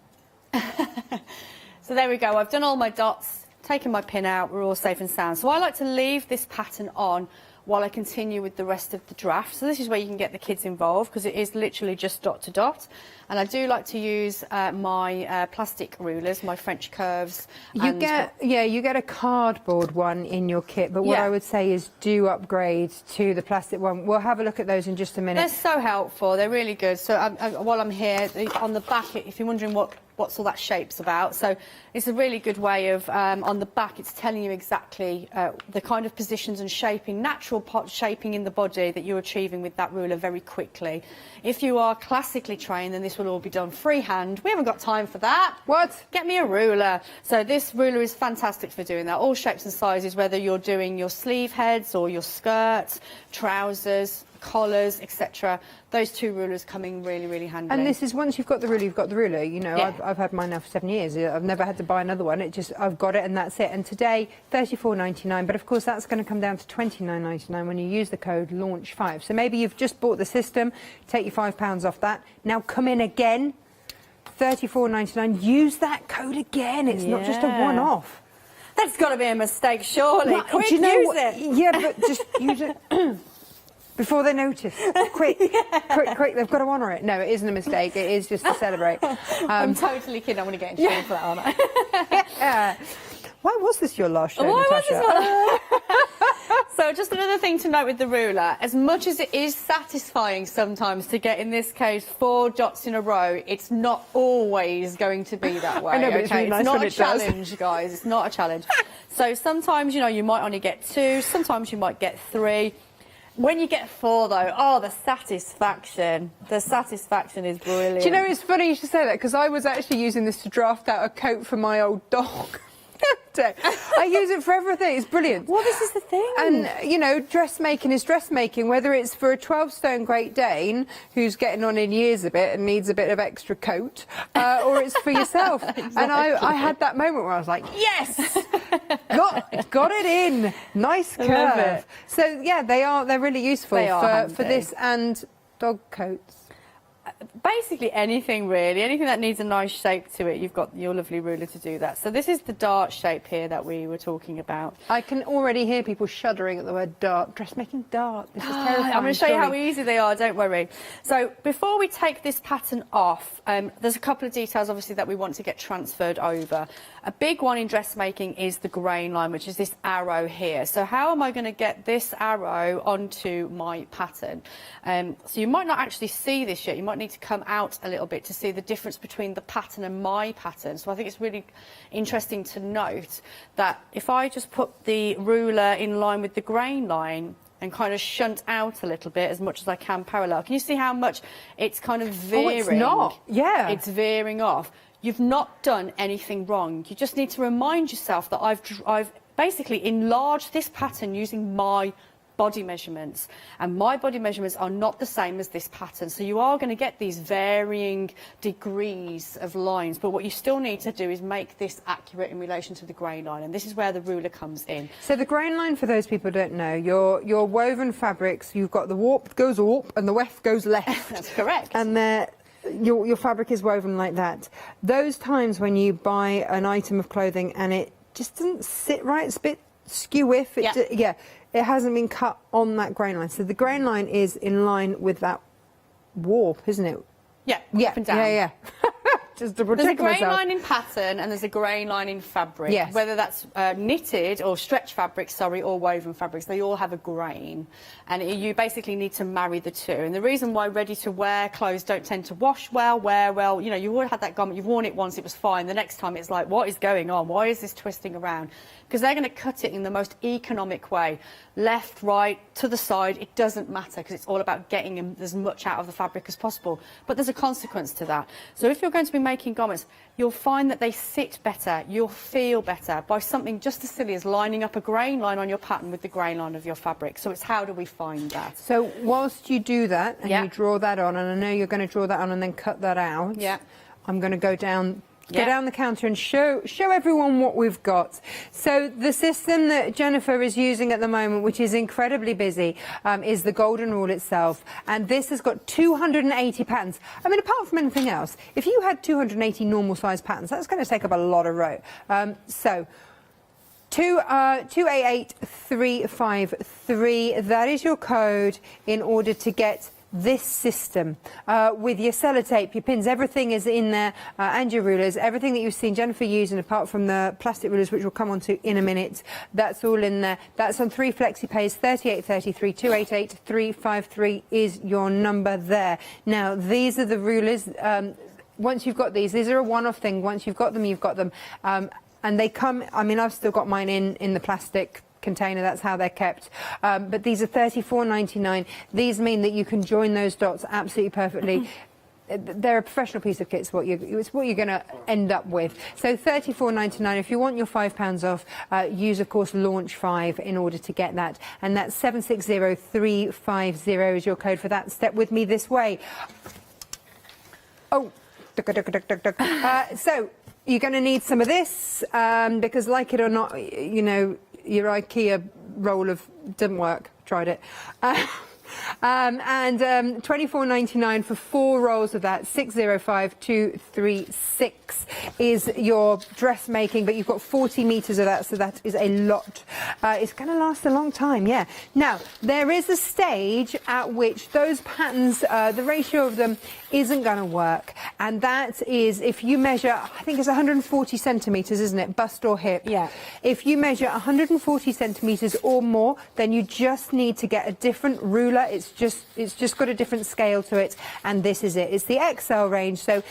Speaker 15: So there we go. I've done all my dots, taken my pin out. We're all safe and sound. So I like to leave this pattern on while I continue with the rest of the draft. So this is where you can get the kids involved because it is literally just dot to dot. And I do like to use my plastic rulers, my French curves.
Speaker 2: You get a cardboard one in your kit, but what I would say is do upgrade to the plastic one. We'll have a look at those in just a minute.
Speaker 15: They're so helpful. They're really good. So while I'm here, on the back, if you're wondering what's all that shape's about, so it's a really good way of, on the back, it's telling you exactly the kind of positions and shaping, natural shaping in the body that you're achieving with that ruler very quickly. If you are classically trained, then this will all be done freehand. We haven't got time for that.
Speaker 2: What?
Speaker 15: Get me a ruler. So this ruler is fantastic for doing that. All shapes and sizes, whether you're doing your sleeve heads or your skirts, trousers, collars, etc. Those two rulers come in really, really handy.
Speaker 2: And this is, once you've got the ruler, you've got the ruler. You know, I've had mine now for 7 years. I've never had to buy another one. I've got it and that's it. And today, $34.99. But of course, that's going to come down to $29.99 when you use the code LAUNCH5. So maybe you've just bought the system, take your £5 off that. Now come in again, $34.99. Use that code again. It's not just a one-off.
Speaker 15: That's got to be a mistake, surely.
Speaker 2: Well,
Speaker 15: Quick,
Speaker 2: do you know
Speaker 15: use
Speaker 2: what?
Speaker 15: it.
Speaker 2: Yeah, but just use it. Before they notice. Quick, quick, they've got to honour it. No, it isn't a mistake, it is just to celebrate.
Speaker 15: I'm totally kidding, I'm going to get in trouble for that, aren't I?
Speaker 2: Why was this your last show,
Speaker 15: Why
Speaker 2: Natasha?
Speaker 15: was this So just another thing to note with the ruler, as much as it is satisfying sometimes to get, in this case, 4 dots in a row, it's not always going to be that way.
Speaker 2: I know, but it's really nice
Speaker 15: not
Speaker 2: when
Speaker 15: a
Speaker 2: it does.
Speaker 15: challenge, guys, it's not a challenge. So sometimes, you know, you might only get 2, sometimes you might get 3. When you get 4, though, oh, the satisfaction. The satisfaction is brilliant.
Speaker 2: Do you know, it's funny you should say that, because I was actually using this to draft out a coat for my old dog. I use it for everything. It's brilliant.
Speaker 15: Well, this is the thing.
Speaker 2: And, you know, dressmaking is dressmaking, whether it's for a 12-stone Great Dane who's getting on in years a bit and needs a bit of extra coat, or it's for yourself. Exactly. And I had that moment where I was like, yes! got it in. Nice curve.
Speaker 15: Love it.
Speaker 2: So, yeah, they're really useful for this and dog coats.
Speaker 15: Basically anything, really. Anything that needs a nice shape to it, you've got your lovely ruler to do that. So this is the dart shape here that we were talking about.
Speaker 2: I can already hear people shuddering at the word dart. Dressmaking dart. This is terrifying.
Speaker 15: I'm going to show you how easy they are, don't worry. So before we take this pattern off, there's a couple of details, obviously, that we want to get transferred over. A big one in dressmaking is the grain line, which is this arrow here. So how am I going to get this arrow onto my pattern? So you might not actually see this yet. You might need to come out a little bit to see the difference between the pattern and my pattern. So I think it's really interesting to note that if I just put the ruler in line with the grain line and kind of shunt out a little bit as much as I can parallel, can you see how much it's kind of veering?
Speaker 2: Oh, it's not. Yeah.
Speaker 15: It's veering off. You've not done anything wrong. You just need to remind yourself that I've basically enlarged this pattern using my body measurements, and my body measurements are not the same as this pattern, so you are going to get these varying degrees of lines, but what you still need to do is make this accurate in relation to the grain line, and this is where the ruler comes in.
Speaker 2: So the grain line, for those people who don't know, your woven fabrics, you've got the warp goes warp and the weft goes left.
Speaker 15: That's correct.
Speaker 2: And your fabric is woven like that. Those times when you buy an item of clothing and it just doesn't sit right, it's a bit skew-iff, it hasn't been cut on that grain line. So the grain line is in line with that warp, isn't it?
Speaker 15: Yeah, up and down.
Speaker 2: Yeah. Just to
Speaker 15: There's a
Speaker 2: protect
Speaker 15: grain
Speaker 2: myself.
Speaker 15: line in pattern and there's a grain line in fabric.
Speaker 2: Yes.
Speaker 15: Whether that's knitted or stretch fabric, or woven fabrics, they all have a grain. And you basically need to marry the two. And the reason why ready-to-wear clothes don't tend to wash well, wear well, you know, you've already had that garment, you've worn it once, it was fine. The next time it's like, what is going on? Why is this twisting around? Because they're going to cut it in the most economic way. Left, right, to the side, it doesn't matter because it's all about getting as much out of the fabric as possible. But there's a consequence to that. So if you're going to be making garments, you'll find that they sit better, you'll feel better by something just as silly as lining up a grain line on your pattern with the grain line of your fabric. So it's how do we find that?
Speaker 2: So whilst you do that and you draw that on, and I know you're going to draw that on and then cut that out, I'm going to go down the counter and show everyone what we've got. So the system that Jennifer is using at the moment, which is incredibly busy, is the golden rule itself. And this has got 280 patterns. I mean, apart from anything else, if you had 280 normal size patterns, that's going to take up a lot of row. So 288353, that is your code in order to get this system with your sellotape, your pins, everything is in there, and your rulers, everything that you've seen Jennifer using apart from the plastic rulers, which we'll come on to in a minute, that's all in there. That's on 3 Flexipays, 3833 288 353 is your number there. Now these are the rulers. Once you've got these are a one-off thing. Once you've got them, you've got them, and they come, I mean, I've still got mine in the plastic container, that's how they're kept, but these are $34.99. These mean that you can join those dots absolutely perfectly. They're a professional piece of kit. It's what you're going to end up with. So $34.99. If you want your £5 off, use of course launch 5 in order to get that, and that's 760350 is your code for that. Step with me this way. So you're going to need some of this because, like it or not, you know, your IKEA roll didn't work. Tried it. And $24.99 for 4 rolls of that. 605236 is your dressmaking, but you've got 40 meters of that, so that is a lot. It's going to last a long time, yeah. Now there is a stage at which those patterns, the ratio of them isn't going to work, and that is if you measure, I think it's 140 centimeters, isn't it, bust or hip? Yeah. If you measure 140 centimeters or more, then you just need to get a different ruler. It's just got a different scale to it, and this is it. It's the XL range. So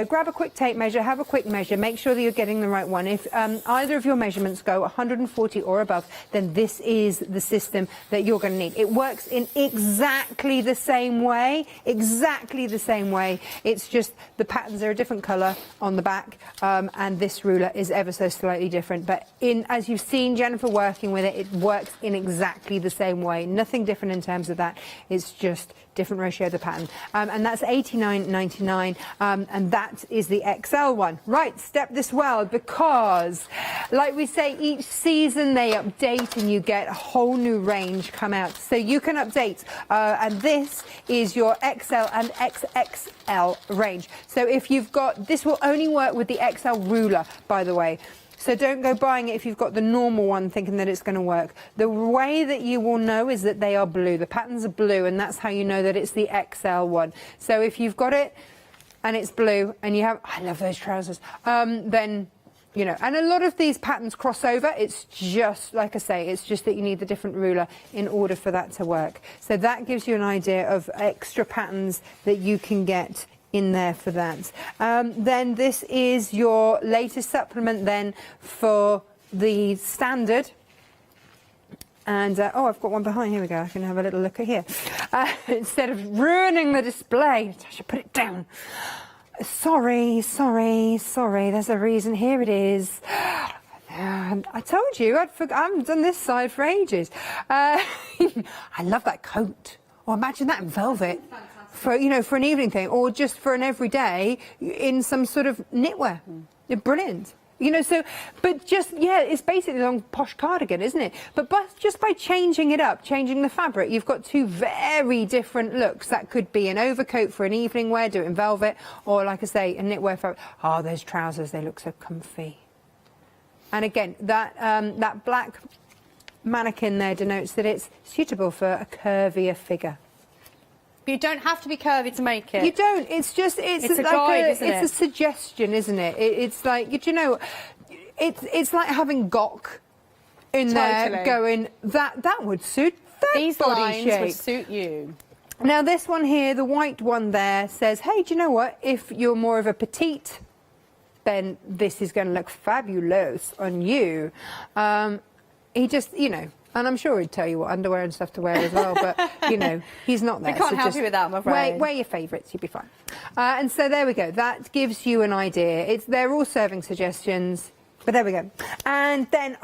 Speaker 2: grab a quick tape measure, have a quick measure, make sure that you're getting the right one. If either of your measurements go 140 or above, then this is the system that you're going to need. It works in exactly the same way, It's just the patterns are a different colour on the back, and this ruler is ever so slightly different. But as you've seen Jennifer working with it, it works in exactly the same way. Nothing different in terms of that. It's just different ratio of the pattern, and that's $89.99, and that is the XL one. Right, step this well, because like we say, each season they update and you get a whole new range come out, so you can update, and this is your XL and XXL range. So if you've got, this will only work with the XL ruler, by the way. So don't go buying it if you've got the normal one thinking that it's going to work. The way that you will know is that they are blue. The patterns are blue, and that's how you know that it's the XL one. So if you've got it and it's blue and you have, I love those trousers, then, you know, and a lot of these patterns cross over. It's just, like I say, it's just that you need the different ruler in order for that to work. So that gives you an idea of extra patterns that you can get in there for that. Then this is your latest supplement then for the standard. And oh, I've got one behind. Here we go. I can have a little look at here. Instead of ruining the display, I should put it down. Sorry. There's a reason. Here it is. I told you I haven't done this side for ages. I love that coat. Or imagine that in velvet. For for an evening thing, or just for an everyday in some sort of knitwear. Brilliant. You know, so, but just, yeah, it's basically a long posh cardigan, isn't it? But just by changing it up, changing the fabric, you've got two very different looks. That could be an overcoat for an evening wear, do it in velvet, or like I say, a knitwear fabric. Oh, those trousers, they look so comfy. And again, that black mannequin there denotes that it's suitable for a curvier figure.
Speaker 15: But you don't have to be curvy to make it.
Speaker 2: You don't. It's just it's
Speaker 15: a
Speaker 2: like
Speaker 15: guide, isn't it?
Speaker 2: It's a suggestion, isn't it? It's like, you know, it's like having Gok in there going that would suit that
Speaker 15: These
Speaker 2: body
Speaker 15: lines
Speaker 2: shape.
Speaker 15: would suit you.
Speaker 2: Now this one here, the white one there, says, hey, do you know what? If you're more of a petite, then this is going to look fabulous on you. He just, you know. And I'm sure he'd tell you what underwear and stuff to wear as well, but, you know, he's not there.
Speaker 15: We can't help you with that, I'm afraid.
Speaker 2: Wear your favourites, you'll be fine. And so there we go. That gives you an idea. They're all serving suggestions, but there we go. And then,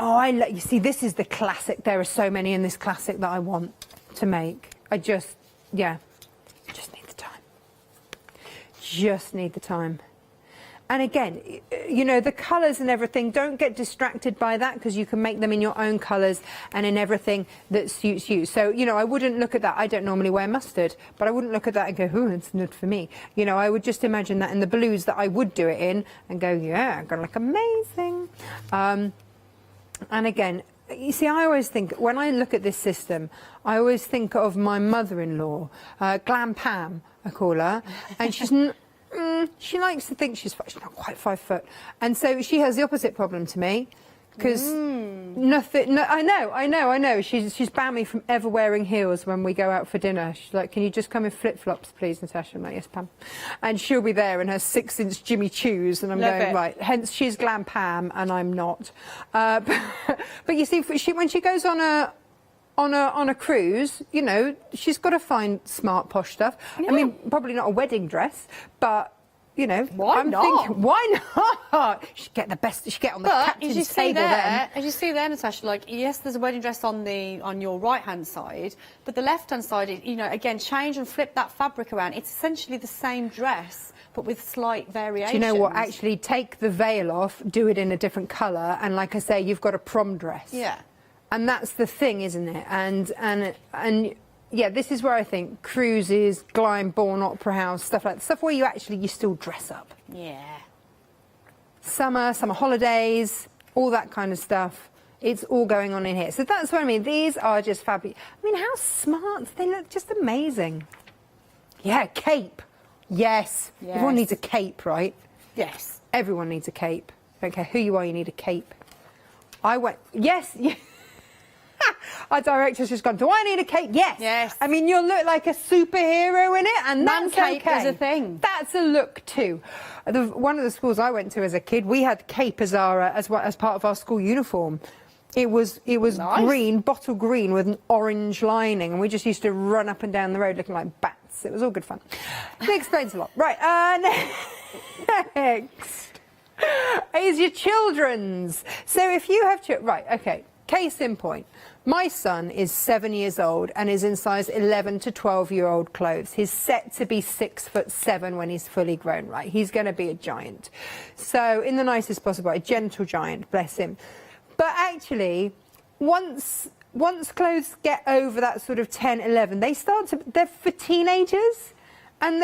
Speaker 2: you see, this is the classic. There are so many in this classic that I want to make. Just need the time. Just need the time. And again, you know, the colours and everything, don't get distracted by that, because you can make them in your own colours and in everything that suits you. So, you know, I wouldn't look at that. I don't normally wear mustard, but I wouldn't look at that and go, oh, it's not for me. You know, I would just imagine that in the blues that I would do it in and go, yeah, I'm going to look amazing. And again, you see, I always think, when I look at this system, I always think of my mother-in-law, Glam Pam, I call her, and she's... she likes to think she's not quite 5 foot, and so she has the opposite problem to me, because I know she's banned me from ever wearing heels when we go out for dinner. She's like, can you just come in flip-flops please, Natasha? I'm like, yes, Pam. And she'll be there in her 6-inch Jimmy Choos, and I'm going, right, hence she's Glam Pam and I'm not. But you see, when she goes on a cruise, you know, she's got to find smart, posh stuff. Yeah. I mean, probably not a wedding dress, but, you know, I'm thinking, why not? She should get the best. She should get on the captain's table then.
Speaker 15: As you see there, Natasha, like, yes, there's a wedding dress on your right-hand side, but the left-hand side, you know, again, change and flip that fabric around. It's essentially the same dress, but with slight variations.
Speaker 2: Do you know what? Actually, take the veil off, do it in a different colour, and like I say, you've got a prom dress.
Speaker 15: Yeah.
Speaker 2: And that's the thing, isn't it? And yeah, this is where I think cruises, Glyndebourne Opera House, stuff like that, stuff where you still dress up.
Speaker 15: Yeah.
Speaker 2: Summer holidays, all that kind of stuff. It's all going on in here. So that's what I mean. These are just fabulous. I mean, how smart. They look just amazing. Yeah, cape. Yes. Everyone needs a cape, right?
Speaker 15: Yes.
Speaker 2: Everyone needs a cape. I don't care who you are, you need a cape. Yes. Our director's just gone, do I need a cape? Yes.
Speaker 15: Yes.
Speaker 2: I mean, you'll look like a superhero in it, and that's
Speaker 15: cape
Speaker 2: okay.
Speaker 15: is a thing.
Speaker 2: That's a look too. One of the schools I went to as a kid, we had cape as part of our school uniform. It was nice. Green, bottle green with an orange lining, and we just used to run up and down the road looking like bats. It was all good fun. It explains a lot. Right, next is your children's. So if you have right, okay, case in point. My son is 7 years old and is in size 11 to 12-year-old clothes. He's set to be 6'7" when he's fully grown, right? He's going to be a giant. So, in the nicest possible way, a gentle giant, bless him. But actually, once clothes get over that sort of 10, 11, they're for teenagers, and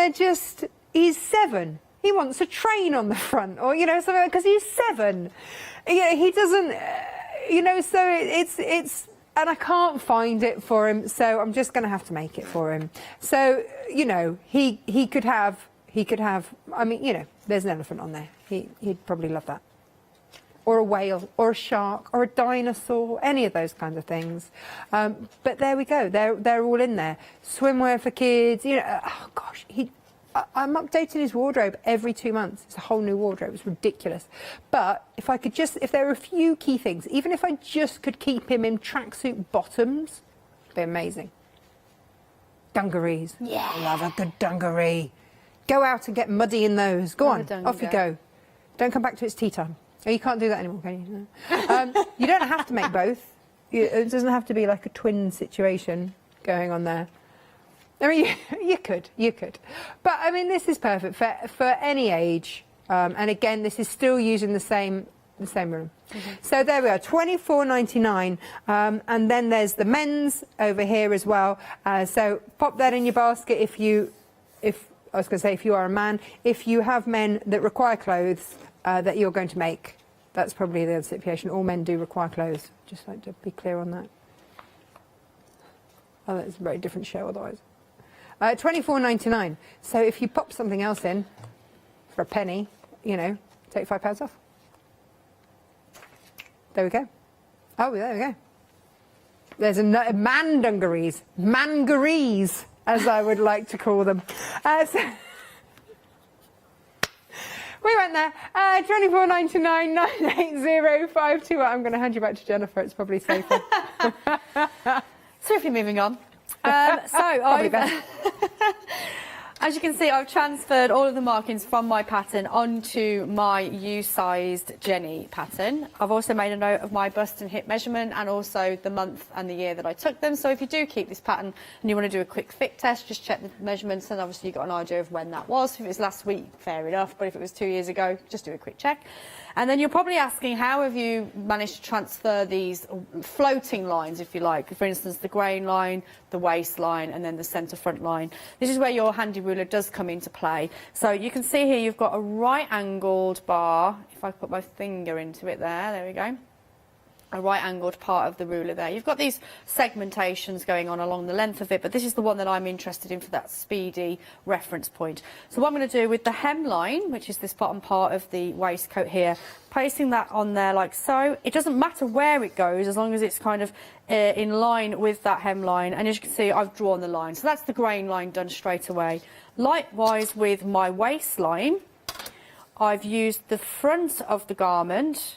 Speaker 2: he's 7. He wants a train on the front, or, you know, something, because he's 7. You know, he doesn't, you know, so it's, and I can't find it for him, so I'm just going to have to make it for him. So, you know, he could have, I mean, you know, there's an elephant on there. He'd probably love that. Or a whale, or a shark, or a dinosaur, any of those kinds of things. But there we go. They're all in there. Swimwear for kids. You know, oh gosh, I'm updating his wardrobe every 2 months. It's a whole new wardrobe. It's ridiculous. But if there were a few key things, even if I just could keep him in tracksuit bottoms, it'd be amazing. Dungarees.
Speaker 15: Yeah.
Speaker 2: I love a good dungaree. Go out and get muddy in those. Go on, off you go. Don't come back till it's tea time. Oh, you can't do that anymore, can you? No. You don't have to make both. It doesn't have to be like a twin situation going on there. I mean, you could. But, I mean, this is perfect for any age. And, again, this is still using the same the same room. So there we are, £24.99, and then there's the men's over here as well. So pop that in your basket if you are a man. If you have men that require clothes that you're going to make, that's probably the other situation. All men do require clothes. Just like to be clear on that. Oh, that's a very different show otherwise. £24.99. So if you pop something else in for a penny, you know, take £5 off. There we go. Oh, there we go. There's a man dungarees, mangarees, as I would like to call them. So we went there. £24.99, 98052. I'm going to hand you back to Jennifer. It's probably safer.
Speaker 10: Swiftly moving on. As you can see, I've transferred all of the markings from my pattern onto my U-sized Jenny pattern. I've also made a note of my bust and hip measurement and also the month and the year that I took them. So if you do keep this pattern and you want to do a quick fit test, just check the measurements, and obviously you've got an idea of when that was. If it was last week, fair enough, but if it was 2 years ago, just do a quick check. And then you're probably asking, how have you managed to transfer these floating lines, if you like? For instance, the grain line, the waistline, and then the centre front line. This is where your handy ruler does come into play. So you can see here you've got a right-angled bar. If I put my finger into it there we go. A right-angled part of the ruler there. You've got these segmentations going on along the length of it, but this is the one that I'm interested in for that speedy reference point. So what I'm going to do with the hemline, which is this bottom part of the waistcoat here, placing that on there like so. It doesn't matter where it goes as long as it's kind of in line with that hemline. And as you can see, I've drawn the line. So that's the grain line done straight away. Likewise with my waistline, I've used the front of the garment.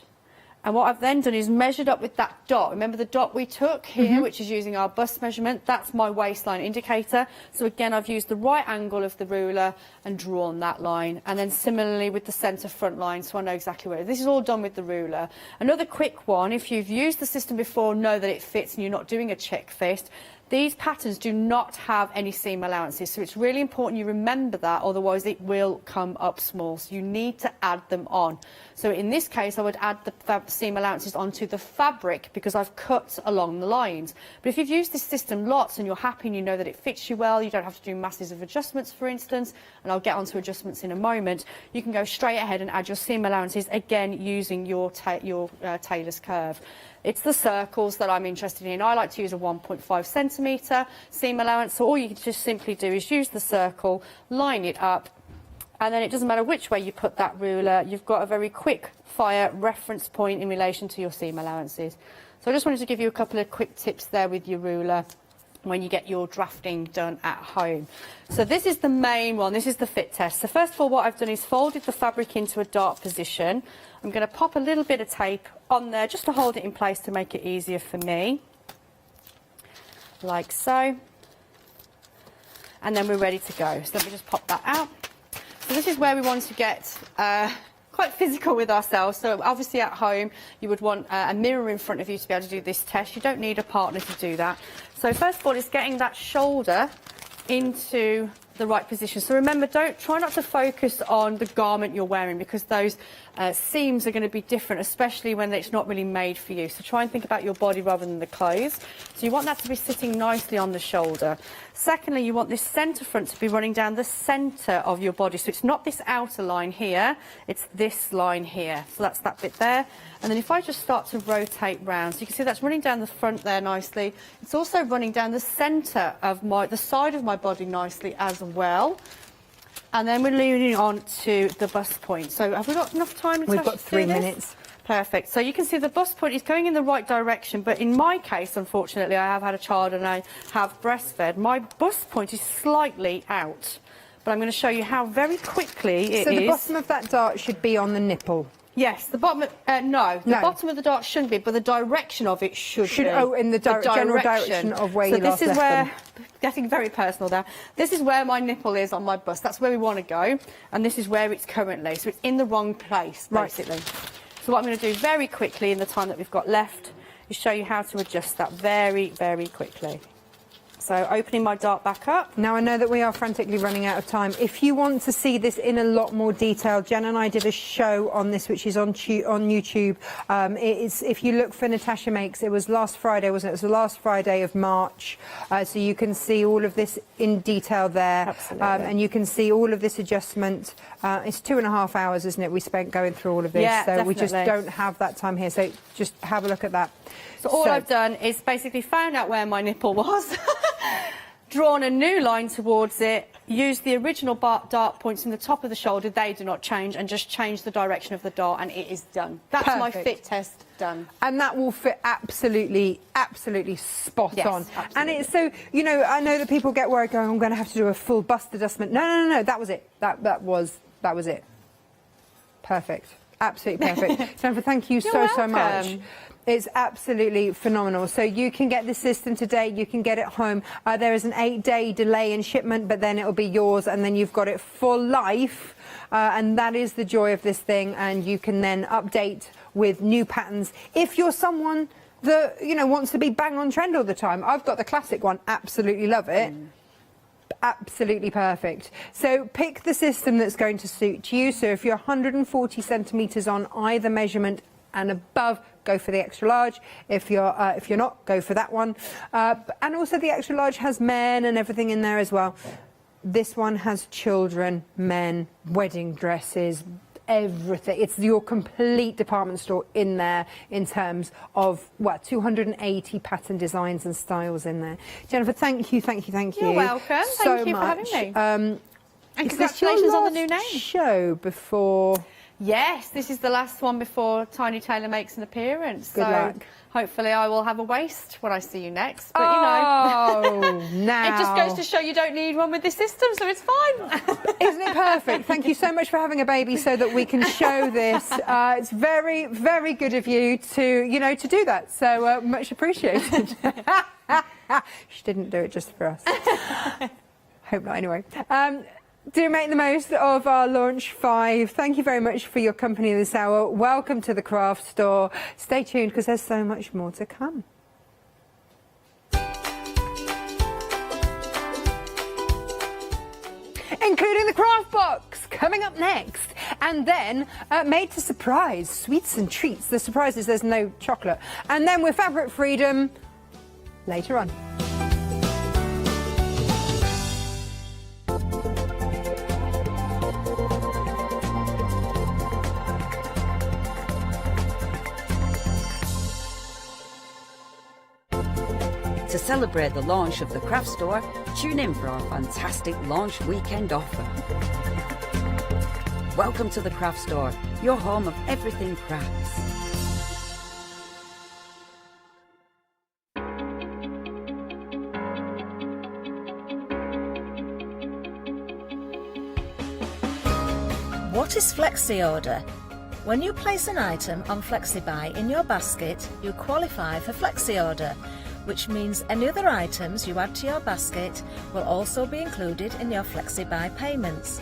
Speaker 10: And what I've then done is measured up with that dot. Remember the dot we took here, which is using our bust measurement? That's my waistline indicator. So again, I've used the right angle of the ruler and drawn that line. And then similarly with the centre front line, so I know exactly where. This is all done with the ruler. Another quick one, if you've used the system before, know that it fits and you're not doing a check fit. These patterns do not have any seam allowances, so it's really important you remember that, otherwise it will come up small. So you need to add them on. So in this case, I would add the seam allowances onto the fabric because I've cut along the lines. But if you've used this system lots and you're happy and you know that it fits you well, you don't have to do masses of adjustments, for instance, and I'll get onto adjustments in a moment, you can go straight ahead and add your seam allowances, again using your tailor's curve. It's the circles that I'm interested in. I like to use a 1.5 centimetre seam allowance, so all you just simply do is use the circle, line it up, and then it doesn't matter which way you put that ruler, you've got a very quick fire reference point in relation to your seam allowances. So I just wanted to give you a couple of quick tips there with your ruler when you get your drafting done at home. So this is the main one, this is the fit test. So first of all, what I've done is folded the fabric into a dart position. I'm going to pop a little bit of tape on there just to hold it in place to make it easier for me, like so. And then we're ready to go. So let me just pop that out. So this is where we want to get quite physical with ourselves. So obviously at home you would want a mirror in front of you to be able to do this test. You don't need a partner to do that. So first of all, it's getting that shoulder into the right position. So remember, try not to focus on the garment you're wearing because those seams are going to be different, especially when it's not really made for you. So try and think about your body rather than the clothes. So you want that to be sitting nicely on the shoulder. Secondly, you want this centre front to be running down the centre of your body. So it's not this outer line here, it's this line here. So that's that bit there. And then if I just start to rotate round, so you can see that's running down the front there nicely. It's also running down the centre of the side of my body nicely as well. And then we're leaning on to the bust point. So have we got enough time, Natasha,
Speaker 2: We've got 3 minutes.
Speaker 10: Perfect. So you can see the bust point is going in the right direction, but in my case, unfortunately, I have had a child and I have breastfed. My bust point is slightly out, but I'm going to show you how very quickly it is.
Speaker 2: So the bottom of that dart should be on the nipple?
Speaker 10: Yes, the bottom, the bottom of the dart shouldn't be, but the direction of it should be.
Speaker 2: Oh, in the general direction of where you last left them. So this is where,
Speaker 10: getting very personal there, this is where my nipple is on my bust. That's where we want to go, and this is where it's currently. So it's in the wrong place, basically. Right. So what I'm going to do very quickly in the time that we've got left is show you how to adjust that very, very quickly.
Speaker 15: So opening my dart back up.
Speaker 2: Now I know that we are frantically running out of time. If you want to see this in a lot more detail, Jen and I did a show on this, which is on YouTube. If you look for Natasha Makes, it was last Friday, wasn't it? It was the last Friday of March. So you can see all of this in detail there.
Speaker 21: Absolutely.
Speaker 2: And you can see all of this adjustment. It's 2.5 hours, isn't it? We spent going through all of this.
Speaker 15: Yeah,
Speaker 2: so we just
Speaker 15: definitely.
Speaker 2: don't have that time here. So just have a look at that.
Speaker 15: So all I've done is basically found out where my nipple was, drawn a new line towards it, used the original dart points from the top of the shoulder, they do not change, and just change the direction of the dart, and it is done. That's my
Speaker 2: Perfect.
Speaker 15: fit test done.
Speaker 2: And that will fit absolutely spot
Speaker 15: Yes,
Speaker 2: on.
Speaker 15: absolutely.
Speaker 2: And it's so, you know, I know that people get worried going, I'm going to have to do a full bust adjustment. No, that was it. That was it. Perfect. Absolutely perfect. Jennifer, thank you so much.
Speaker 15: welcome.
Speaker 2: It's absolutely phenomenal. So you can get the system today, you can get it home. There is an 8-day delay in shipment, but then it'll be yours, and then you've got it for life. And that is the joy of this thing, and you can then update with new patterns. If you're someone that, you know, wants to be bang on trend all the time, I've got the classic one, absolutely love it. Absolutely perfect. So pick the system that's going to suit you. So if you're 140 centimetres on either measurement and above, go for the extra large. If you're not, go for that one. And also the extra large has men and everything in there as well. This one has children, men, wedding dresses, everything. It's your complete department store in there in terms of, what, 280 pattern designs and styles in there. Jennifer, thank you.
Speaker 15: You're welcome.
Speaker 2: So
Speaker 15: Thank you for having
Speaker 2: much.
Speaker 15: me.
Speaker 2: And
Speaker 15: congratulations on the new name.
Speaker 2: Show before.
Speaker 15: Yes, this is the last one before Tiny Taylor makes an appearance.
Speaker 2: Good
Speaker 15: so
Speaker 2: luck.
Speaker 15: Hopefully I will have a waist when I see you next. But, you know,
Speaker 2: now.
Speaker 15: it just goes to show you don't need one with this system, so it's fine.
Speaker 2: Isn't it perfect? Thank you so much for having a baby so that we can show this. It's very, very good of you to, you know, to do that. So much appreciated. She didn't do it just for us. Hope not, anyway. Do make the most of our launch 5. Thank you very much for your company this hour. Welcome to the craft store. Stay tuned because there's so much more to come. Including the craft box coming up next. And then made to surprise, sweets and treats. The surprise is there's no chocolate. And then with fabric freedom later on.
Speaker 3: To celebrate the launch of the craft store, tune in for our fantastic launch weekend offer. Welcome to the craft store, your home of everything crafts.
Speaker 14: What is Flexi Order? When you place an item on Flexibuy in your basket, you qualify for Flexi Order, which means any other items you add to your basket will also be included in your Flexibuy payments.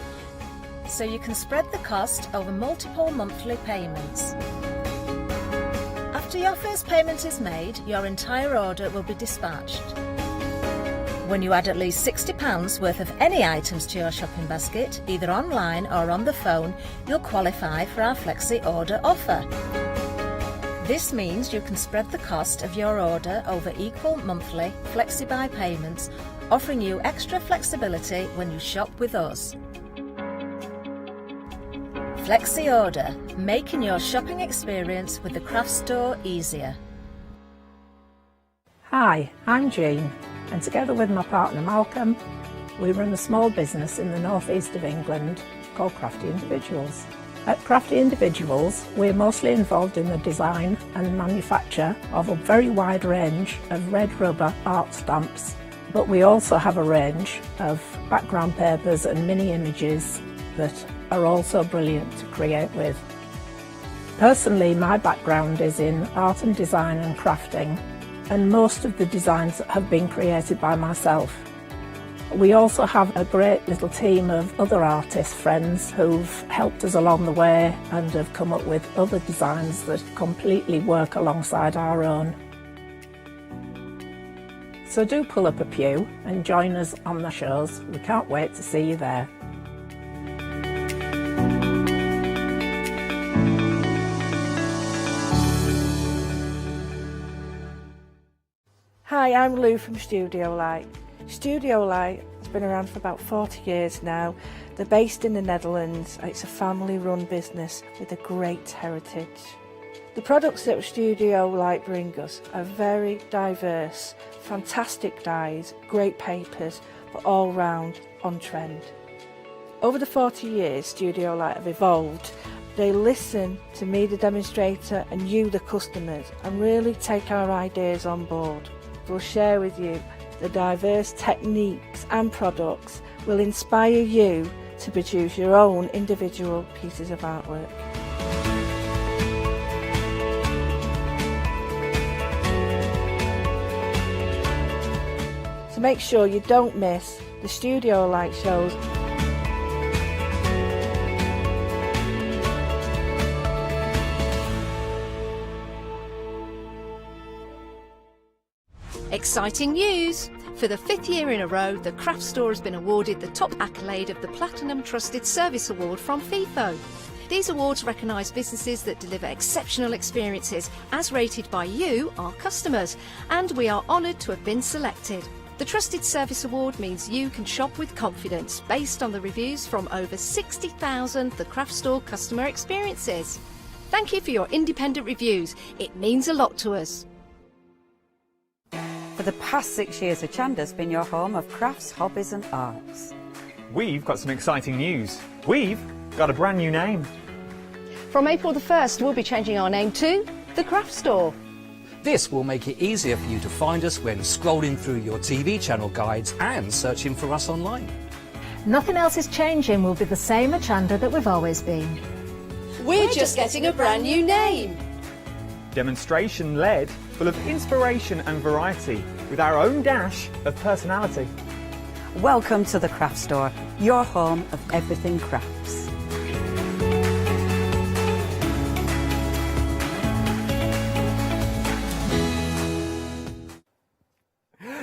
Speaker 14: So you can spread the cost over multiple monthly payments. After your first payment is made, your entire order will be dispatched. When you add at least £60 worth of any items to your shopping basket, either online or on the phone, you'll qualify for our Flexi Order offer. This means you can spread the cost of your order over equal monthly Flexibuy payments, offering you extra flexibility when you shop with us. Flexi Order, making your shopping experience with the craft store easier.
Speaker 17: Hi, I'm Jean, and together with my partner Malcolm, we run a small business in the northeast of England called Crafty Individuals. At Crafty Individuals, we're mostly involved in the design and manufacture of a very wide range of red rubber art stamps, but we also have a range of background papers and mini images that are also brilliant to create with. Personally, my background is in art and design and crafting, and most of the designs have been created by myself. We also have a great little team of other artist friends who've helped us along the way and have come up with other designs that completely work alongside our own. So do pull up a pew and join us on the shows. We can't wait to see you there.
Speaker 24: Hi, I'm Lou from Studio Light. Studio Light has been around for about 40 years now. They're based in the Netherlands. It's a family-run business with a great heritage. The products that Studio Light bring us are very diverse, fantastic dyes, great papers, but all round on trend. Over the 40 years Studio Light have evolved. They listen to me, the demonstrator, and you, the customers, and really take our ideas on board. We'll share with you the diverse techniques and products will inspire you to produce your own individual pieces of artwork. So make sure you don't miss the Studio Light shows.
Speaker 6: Exciting news! For the 5th year in a row, the craft store has been awarded the top accolade of the Platinum Trusted Service Award from Feefo. These awards recognise businesses that deliver exceptional experiences as rated by you, our customers, and we are honoured to have been selected. The Trusted Service Award means you can shop with confidence based on the reviews from over 60,000 The Craft Store customer experiences. Thank you for your independent reviews. It means a lot to us.
Speaker 3: For the past 6 years, Hochanda's been your home of crafts, hobbies and arts.
Speaker 8: We've got some exciting news. We've got a brand new name.
Speaker 16: From April the 1st, we'll be changing our name to The Craft Store.
Speaker 9: This will make it easier for you to find us when scrolling through your TV channel guides and searching for us online.
Speaker 14: Nothing else is changing. We'll be the same Hochanda that we've always been.
Speaker 16: We're just getting a brand new name.
Speaker 8: Demonstration-led, full of inspiration and variety, with our own dash of personality.
Speaker 3: Welcome to the Craft Store, your home of everything crafts.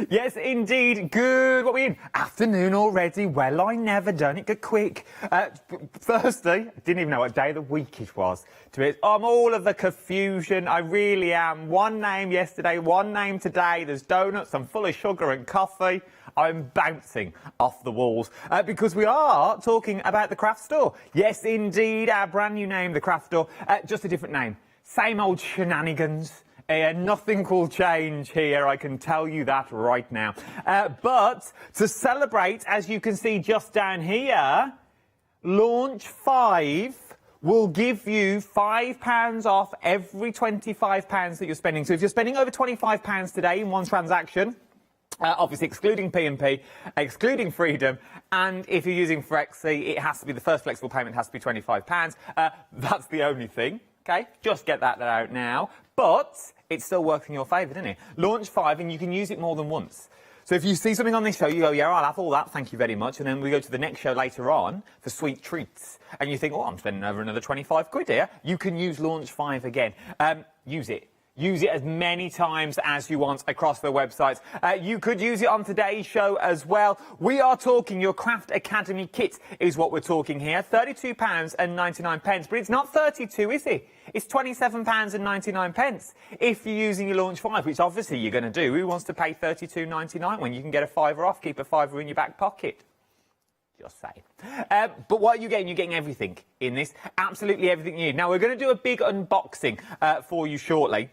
Speaker 8: Yes, indeed. Good. What are we in? Afternoon already. Well, I never done it. Good quick. Thursday. I didn't even know what day of the week it was. I'm all of the confusion. I really am. One name yesterday, one name today. There's donuts. I'm full of sugar and coffee. I'm bouncing off the walls because we are talking about the Craft Store. Yes, indeed. Our brand new name, the Craft Store. Just a different name. Same old shenanigans. Nothing will change here, I can tell you that right now. But to celebrate, as you can see just down here, Launch 5 will give you £5 off every £25 that you're spending. So if you're spending over £25 today in one transaction, obviously excluding P&P, excluding Freedom, and if you're using Flexi, it has to be, the first flexible payment has to be £25. That's the only thing. Okay, just get that out now. But it's still working in your favour, isn't it? Launch 5, and you can use it more than once. So if you see something on this show, you go, yeah, I'll have all that, thank you very much. And then we go to the next show later on for sweet treats. And you think, oh, I'm spending over another 25 quid here. You can use Launch 5 again. Use it. Use it as many times as you want across the websites. You could use it on today's show as well. We are talking your Craft Academy kit is what we're talking here. £32.99. But it's not 32, is it? It's £27.99 if you're using your Launch 5, which obviously you're going to do. Who wants to pay £32.99 when you can get a fiver off? Keep a fiver in your back pocket. Just saying. But what are you getting? You're getting everything in this. Absolutely everything you need. Now, we're going to do a big unboxing for you shortly.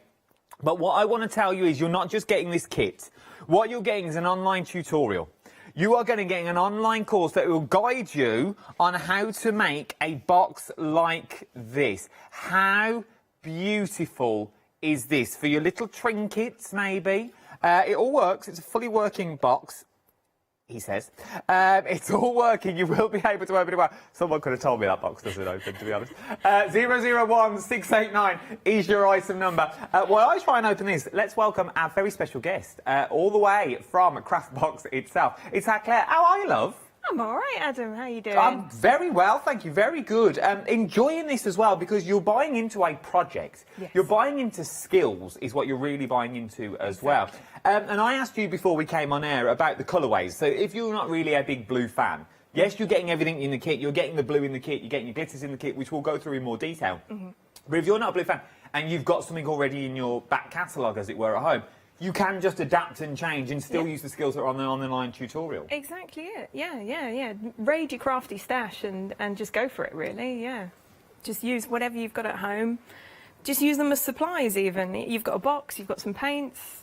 Speaker 8: But what I want to tell you is you're not just getting this kit. What you're getting is an online tutorial. You are going to get an online course that will guide you on how to make a box like this. How beautiful is this? For your little trinkets, maybe. It all works. It's a fully working box. He says. It's all working. You will be able to open it well. Someone could have told me that box doesn't open, to be honest. 001689 is your item number. While I try and open this, let's welcome our very special guest, all the way from Craftbox itself. It's our Claire. How are you, love?
Speaker 13: I'm all right, Adam. How you doing?
Speaker 8: I'm very well, thank you. Very good. Enjoying this as well because you're buying into a project.
Speaker 13: Yes.
Speaker 8: You're buying into skills is what you're really buying into as well. And I asked you before we came on air about the colourways. So if you're not really a big blue fan, yes, you're getting everything in the kit. You're getting the blue in the kit. You're getting your glitters in the kit, which we'll go through in more detail. But if you're not a blue fan and you've got something already in your back catalogue, as it were, at home, you can just adapt and change and still use the skills that are on the online tutorial.
Speaker 13: Exactly it. Yeah. Raid your crafty stash and just go for it, really, yeah. Just use whatever you've got at home. Just use them as supplies, even. You've got a box, you've got some paints.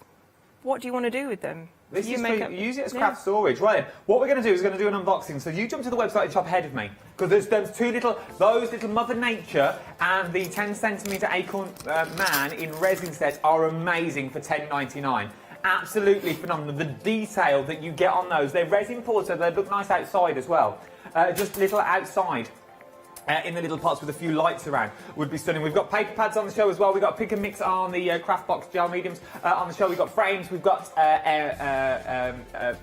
Speaker 13: What do you want to do with them?
Speaker 8: This is use it as craft storage. Right, what we're going to do is going to do an unboxing. So you jump to the website and shop ahead of me. Because there's those little Mother Nature and the 10cm acorn man in resin sets are amazing for £10.99. Absolutely phenomenal. The detail that you get on those. They're resin poured, so they look nice outside as well. Just little outside. In the little pots with a few lights around would be stunning. We've got paper pads on the show as well. We've got pick and mix on the craft box gel mediums on the show. We've got frames. We've got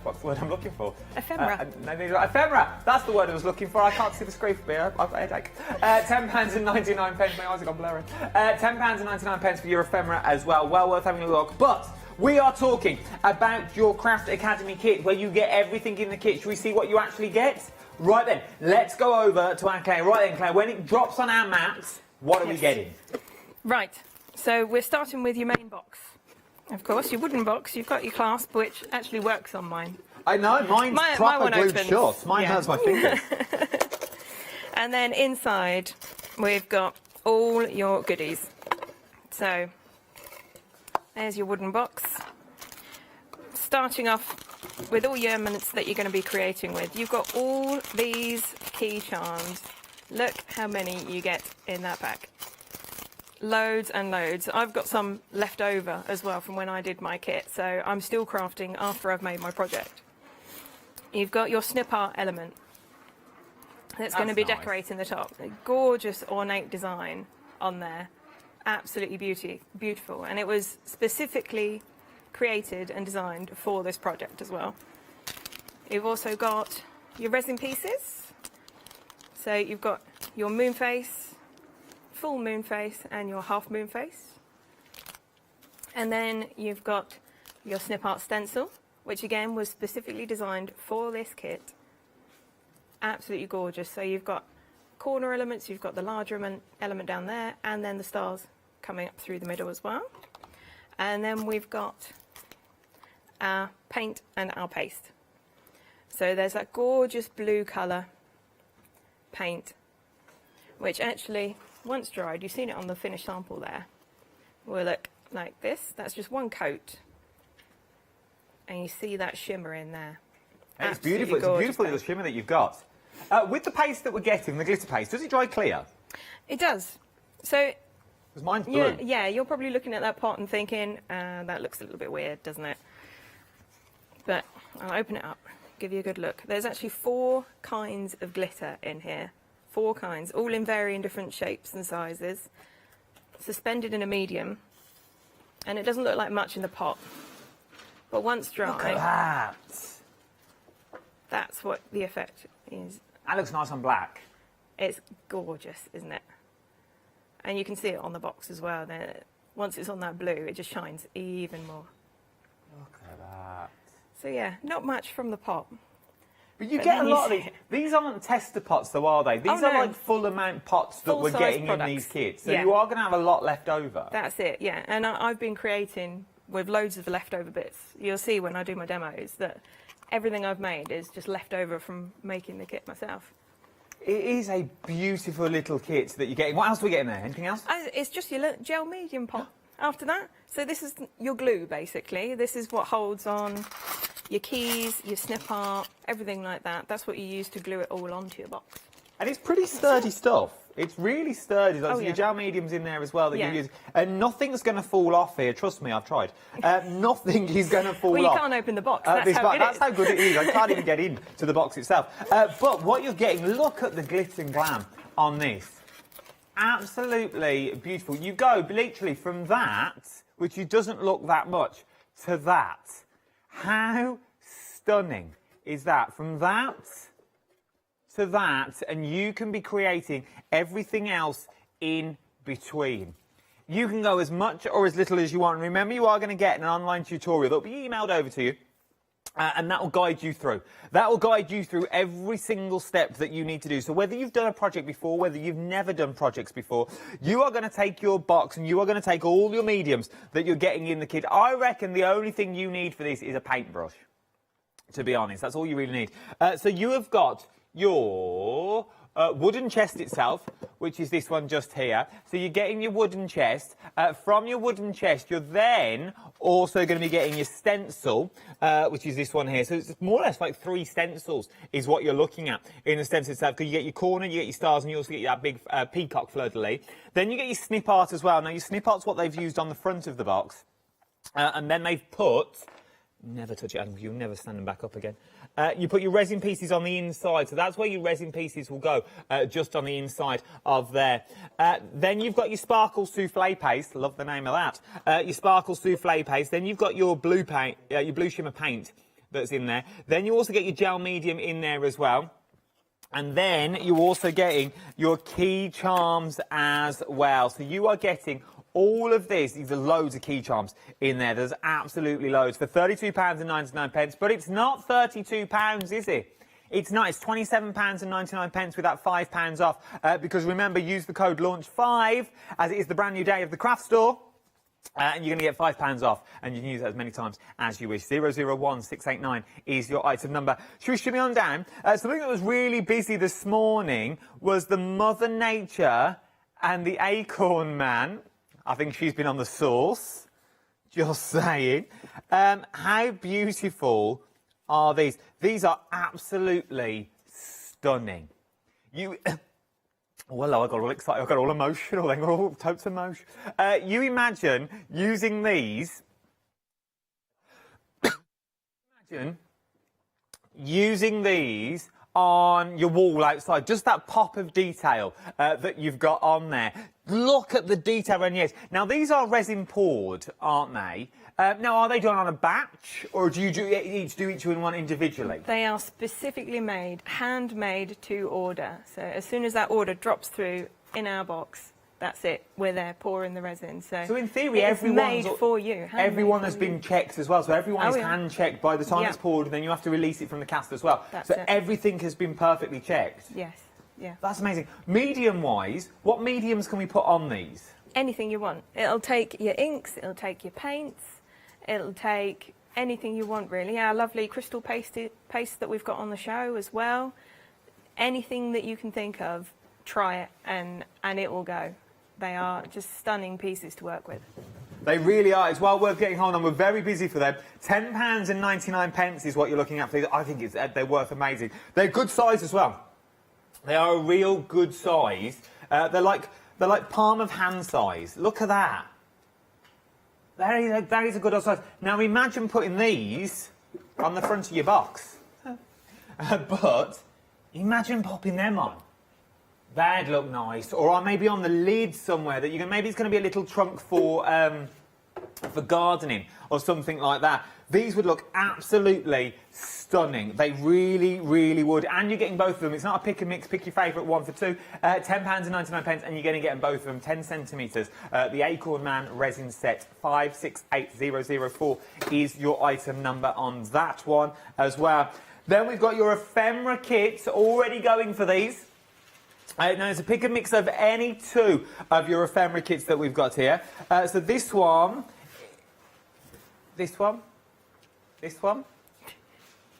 Speaker 8: what's the word I'm looking for?
Speaker 13: Ephemera.
Speaker 8: Ephemera. That's the word I was looking for. I can't see the screen for me. I've got a headache. £10.99. My eyes have gone blurry. £10.99 for your ephemera as well. Well worth having a look. But we are talking about your Craft Academy kit, where you get everything in the kit. Should we see what you actually get? Right then, let's go over to our Claire. Right then, Claire, when it drops on our mats, what are we getting?
Speaker 13: Right, so we're starting with your main box. Of course, your wooden box, you've got your clasp, which actually works on mine.
Speaker 8: I know, mine's proper glued shut. Mine hurts my fingers.
Speaker 13: And then inside, we've got all your goodies. So, there's your wooden box. Starting off with all your elements that you're going to be creating with. You've got all these key charms. Look how many you get in that pack. Loads and loads. I've got some left over as well from when I did my kit, so I'm still crafting after I've made my project. You've got your snip art element that's going to be decorating the top. A gorgeous ornate design on there. Absolutely beautiful. And it was specifically created and designed for this project as well. You've also got your resin pieces. So you've got your moon face, full moon face, and your half moon face. And then you've got your snip art stencil, which again was specifically designed for this kit. Absolutely gorgeous. So you've got corner elements, you've got the larger element down there, and then the stars coming up through the middle as well. And then we've got our paint and our paste. So there's that gorgeous blue colour paint, which actually, once dried, you've seen it on the finished sample there, will look like this. That's just one coat. And you see that shimmer in there.
Speaker 8: It's beautiful. It's a beautiful little shimmer that you've got. With the paste that we're getting, the glitter paste, does it dry clear?
Speaker 13: It does. So,
Speaker 8: because mine's blue.
Speaker 13: Yeah, you're probably looking at that pot and thinking, that looks a little bit weird, doesn't it? But I'll open it up, give you a good look. There's actually 4 kinds of glitter in here. 4 kinds, all in varying different shapes and sizes. Suspended in a medium. And it doesn't look like much in the pot. But once dry...
Speaker 8: Look at that!
Speaker 13: That's what the effect is.
Speaker 8: That looks nice on black.
Speaker 13: It's gorgeous, isn't it? And you can see it on the box as well. Once it's on that blue, it just shines even more.
Speaker 8: Look at that.
Speaker 13: So yeah, not much from the pot.
Speaker 8: But you get a lot of these. These aren't tester pots though, are they? These are like full amount pots that we're getting in these kits. So you are going to have a lot left over.
Speaker 13: That's it, yeah. And I've been creating with loads of the leftover bits. You'll see when I do my demos that everything I've made is just left over from making the kit myself.
Speaker 8: It is a beautiful little kit that you're getting. What else are we getting there? Anything else?
Speaker 13: It's just your gel medium pot after that. So this is your glue, basically. This is what holds on your keys, your snip art, everything like that. That's what you use to glue it all onto your box.
Speaker 8: And it's pretty sturdy stuff. It's really sturdy. There's your gel mediums in there as well that you use. And nothing's going to fall off here. Trust me, I've tried. Nothing is going to fall off.
Speaker 13: Well, you can't open the box. That's
Speaker 8: how good it is. I can't even get into the box itself. But what you're getting, look at the glitz and glam on this. Absolutely beautiful. You go literally from that, which doesn't look that much, to that. How stunning is that? From that to that, and you can be creating everything else in between. You can go as much or as little as you want. And remember, you are going to get an online tutorial that will be emailed over to you. And that will guide you through. That will guide you through every single step that you need to do. So whether you've done a project before, whether you've never done projects before, you are going to take your box and you are going to take all your mediums that you're getting in the kit. I reckon the only thing you need for this is a paintbrush, to be honest. That's all you really need. So you have got your wooden chest itself, which is this one just here. So you're getting your wooden chest. From your wooden chest, you're then also going to be getting your stencil, which is this one here. So it's more or less like 3 stencils is what you're looking at in the stencil itself, because you get your corner, you get your stars, and you also get that big peacock fleur-de-lis. Then you get your snip art as well. Now, your snip art's what they've used on the front of the box. And then they've put... Never touch it, Adam, you'll never stand them back up again. You put your resin pieces on the inside, so that's where your resin pieces will go, just on the inside of there. Then you've got your sparkle souffle paste, love the name of that. Your sparkle souffle paste. Then you've got your blue paint, your blue shimmer paint that's in there. Then you also get your gel medium in there as well. And then you're also getting your key charms as well. So you are getting all of this. These are loads of key charms in there. There's absolutely loads for £32.99. But it's not £32, is it? It's not. It's £27.99 with that £5 off. Because remember, use the code LAUNCH5 as it is the brand new day of the craft store. And you're going to get £5 off, and you can use it as many times as you wish. 001689 is your item number. Should we shimmy on down? Something that was really busy this morning was the Mother Nature and the Acorn Man. I think she's been on the sauce. Just saying. How beautiful are these? These are absolutely stunning. Well, I got all excited, I got all emotional, I got all totes emotion. You imagine using these, on your wall outside, just that pop of detail that you've got on there. Look at the detail around the edge. Now, these are resin poured, aren't they? Now, are they done on a batch, or do you do each one individually?
Speaker 13: They are specifically made, handmade to order. So as soon as that order drops through in our box, that's it. We're there pouring the resin. So in theory, everyone's made for you.
Speaker 8: Everyone has been checked as well. So everyone is hand checked by the time it's poured, and then you have to release it from the cast as well.
Speaker 13: That's
Speaker 8: so
Speaker 13: it.
Speaker 8: Everything has been perfectly checked.
Speaker 13: Yes. Yeah.
Speaker 8: That's amazing. Medium-wise, what mediums can we put on these?
Speaker 13: Anything you want. It'll take your inks. It'll take your paints. It'll take anything you want, really. Our lovely crystal paste that we've got on the show as well. Anything that you can think of, try it, and it will go. They are just stunning pieces to work with.
Speaker 8: They really are. It's well worth getting hold on. We're very busy for them. £10.99 is what you're looking at for these. I think they're worth amazing. They're good size as well. They are a real good size. They're like palm of hand size. Look at that. That is a good size. Now imagine putting these on the front of your box. But imagine popping them on. That'd look nice. Or maybe on the lid somewhere that you can. Maybe it's going to be a little trunk for gardening or something like that. These would look absolutely stunning. They really, really would. And you're getting both of them. It's not a pick and mix, pick your favourite one for two. £10.99, and you're going to get them both of them. 10 centimetres. The Acorn Man resin set 568004 is your item number on that one as well. Then we've got your ephemera kits already going for these. Now, it's a pick and mix of any two of your ephemera kits that we've got here. So this one.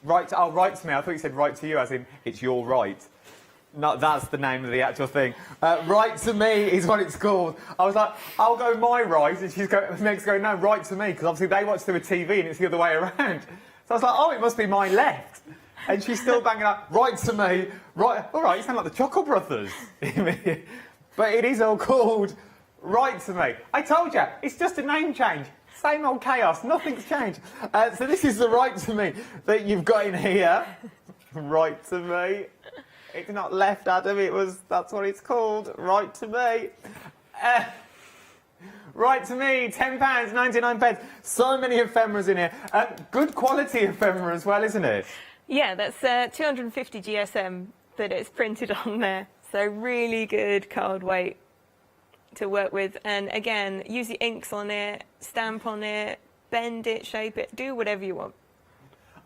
Speaker 8: Right, write to me. I thought you said write to you, as in it's your right. No, that's the name of the actual thing. Write to me is what it's called. I was like, I'll go my right, and she's next going, no, write to me, because obviously they watch through a TV and it's the other way around. So I was like, oh, it must be my left. And she's still banging out, write to me. Right, all right, you sound like the Choco Brothers. But it is all called write to me. I told you, it's just a name change. Same old chaos, nothing's changed. So this is the write to me that you've got in here. Write to me. It's not left, Adam, that's what it's called. Write to me. Write to me, £10.99. So many ephemeras in here. Good quality ephemera as well, isn't it?
Speaker 13: Yeah, that's 250 GSM that it's printed on there. So really good card weight to work with. And again, use the inks on it, stamp on it, bend it, shape it, do whatever you want.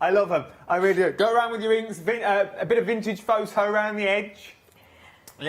Speaker 8: I love them. I really do. Go around with your inks, a bit of vintage photo around the edge.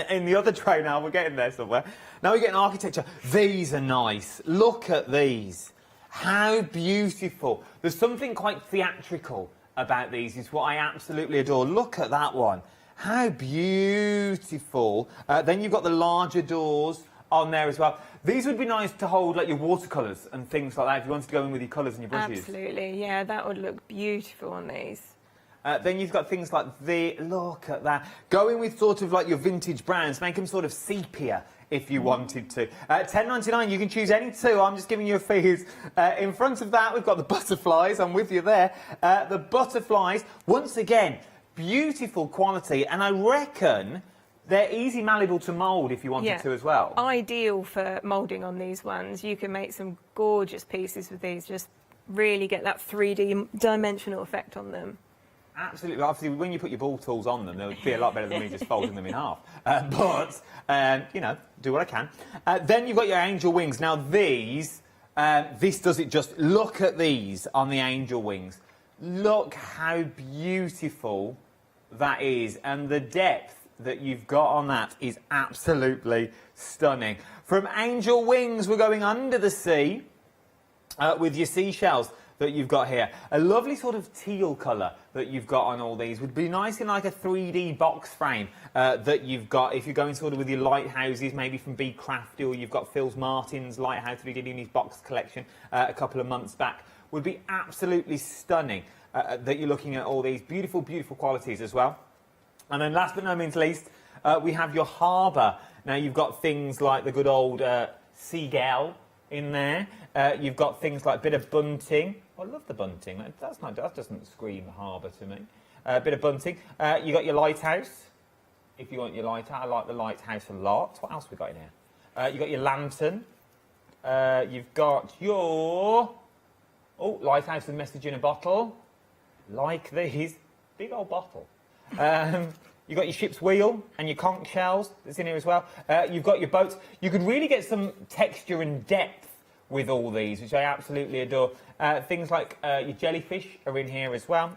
Speaker 8: In the other tray now, we're getting there somewhere. Now we're getting architecture. These are nice. Look at these. How beautiful. There's something quite theatrical about these. It's what I absolutely adore. Look at that one. How beautiful. Then you've got the larger doors on there as well. These would be nice to hold like your watercolours and things like that if you wanted to go in with your colours and your brushes.
Speaker 13: Absolutely, yeah, that would look beautiful on these.
Speaker 8: Then you've got things like look at that. Go in with sort of like your vintage browns, make them sort of sepia if you wanted to. £10.99, you can choose any two. I'm just giving you a fees. In front of that, we've got the butterflies. I'm with you there. The butterflies, once again, beautiful quality, and I reckon they're easy malleable to mould if you wanted to as well.
Speaker 13: Ideal for moulding on these ones. You can make some gorgeous pieces with these, just really get that 3D dimensional effect on them.
Speaker 8: Absolutely. Obviously, when you put your ball tools on them, they'll be a lot better than me just folding them in half. You know, do what I can. Then you've got your angel wings. Now, these, this does it just. Look at these on the angel wings. Look how beautiful that is. And the depth that you've got on that is absolutely stunning. From angel wings, we're going under the sea with your seashells that you've got here. A lovely sort of teal colour that you've got on all these would be nice in like a 3D box frame that you've got if you're going sort of with your lighthouses, maybe from Be Crafty, or you've got Phil Martin's lighthouse that he did in his box collection a couple of months back. Would be absolutely stunning that you're looking at all these beautiful, beautiful qualities as well. And then last but no means least, we have your harbour. Now you've got things like the good old seagull in there. You've got things like a bit of bunting. Oh, I love the bunting. That doesn't scream harbour to me. A bit of bunting. You've got your lighthouse. If you want your lighthouse, I like the lighthouse a lot. What else we got in here? You've got your lantern. You've got your lighthouse with message in a bottle. Like these. Big old bottle. You've got your ship's wheel and your conch shells that's in here as well. You've got your boats. You could really get some texture and depth with all these, which I absolutely adore. Things like your jellyfish are in here as well.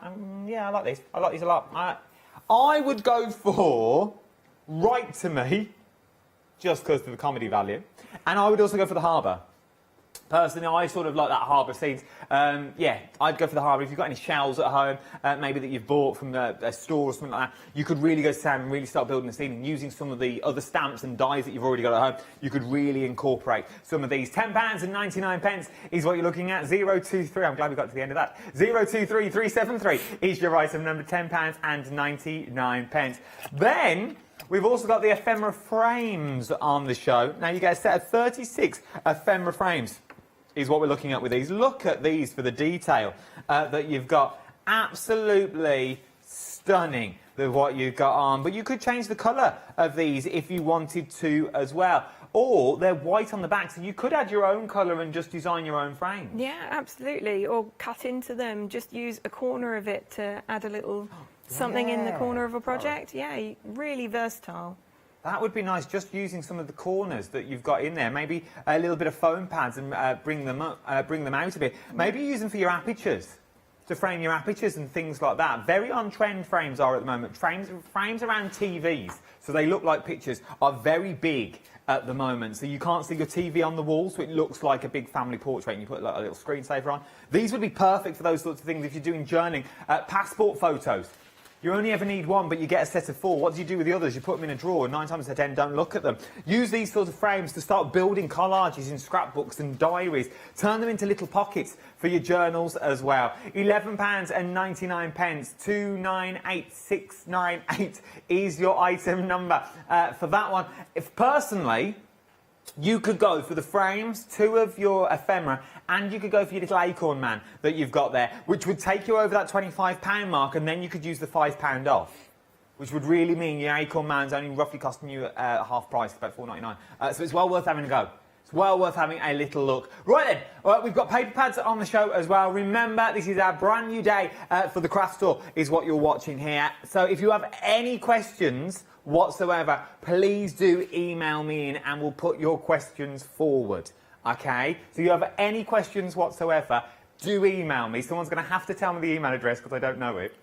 Speaker 8: Yeah, I like these. I like these a lot. I would go for Right to Me, just because of the comedy value. And I would also go for the harbour. Personally, I sort of like that harbour scenes. Yeah, I'd go for the harbour. If you've got any shells at home, maybe that you've bought from a store or something like that, you could really go down and really start building a scene. And using some of the other stamps and dies that you've already got at home, you could really incorporate some of these. £10.99 is what you're looking at. 023, I'm glad we got to the end of that. 023373 is your item number, £10.99. Then we've also got the ephemera frames on the show. Now you get a set of 36 ephemera frames is what we're looking at with these. Look at these for the detail that you've got. Absolutely stunning with what you've got on. But you could change the colour of these if you wanted to as well. Or they're white on the back, so you could add your own colour and just design your own frame.
Speaker 13: Yeah, absolutely. Or cut into them. Just use a corner of it to add a little something in the corner of a project. Yeah, really versatile.
Speaker 8: That would be nice, just using some of the corners that you've got in there. Maybe a little bit of foam pads and bring them out a bit. Maybe use them for your apertures, to frame your apertures and things like that. Very on-trend frames are at the moment. Frames around TVs, so they look like pictures, are very big at the moment. So you can't see your TV on the wall, so it looks like a big family portrait, and you put like a little screensaver on. These would be perfect for those sorts of things if you're doing journaling. Passport photos. You only ever need one, but you get a set of 4. What do you do with the others? You put them in a drawer, and 9 times out of 10, don't look at them. Use these sorts of frames to start building collages in scrapbooks and diaries. Turn them into little pockets for your journals as well. £11.99, 298698 is your item number for that one. If personally, you could go for the frames, 2 of your ephemera, and you could go for your little acorn man that you've got there, which would take you over that £25 mark, and then you could use the £5 off, which would really mean your acorn man's only roughly costing you half price, about £4.99. So it's well worth having a go. It's well worth having a little look. Right then, we've got paper pads on the show as well. Remember, this is our brand new day for the craft store, is what you're watching here. So if you have any questions whatsoever, please do email me in and we'll put your questions forward. Okay? So if you have any questions whatsoever, do email me. Someone's going to have to tell me the email address because I don't know it.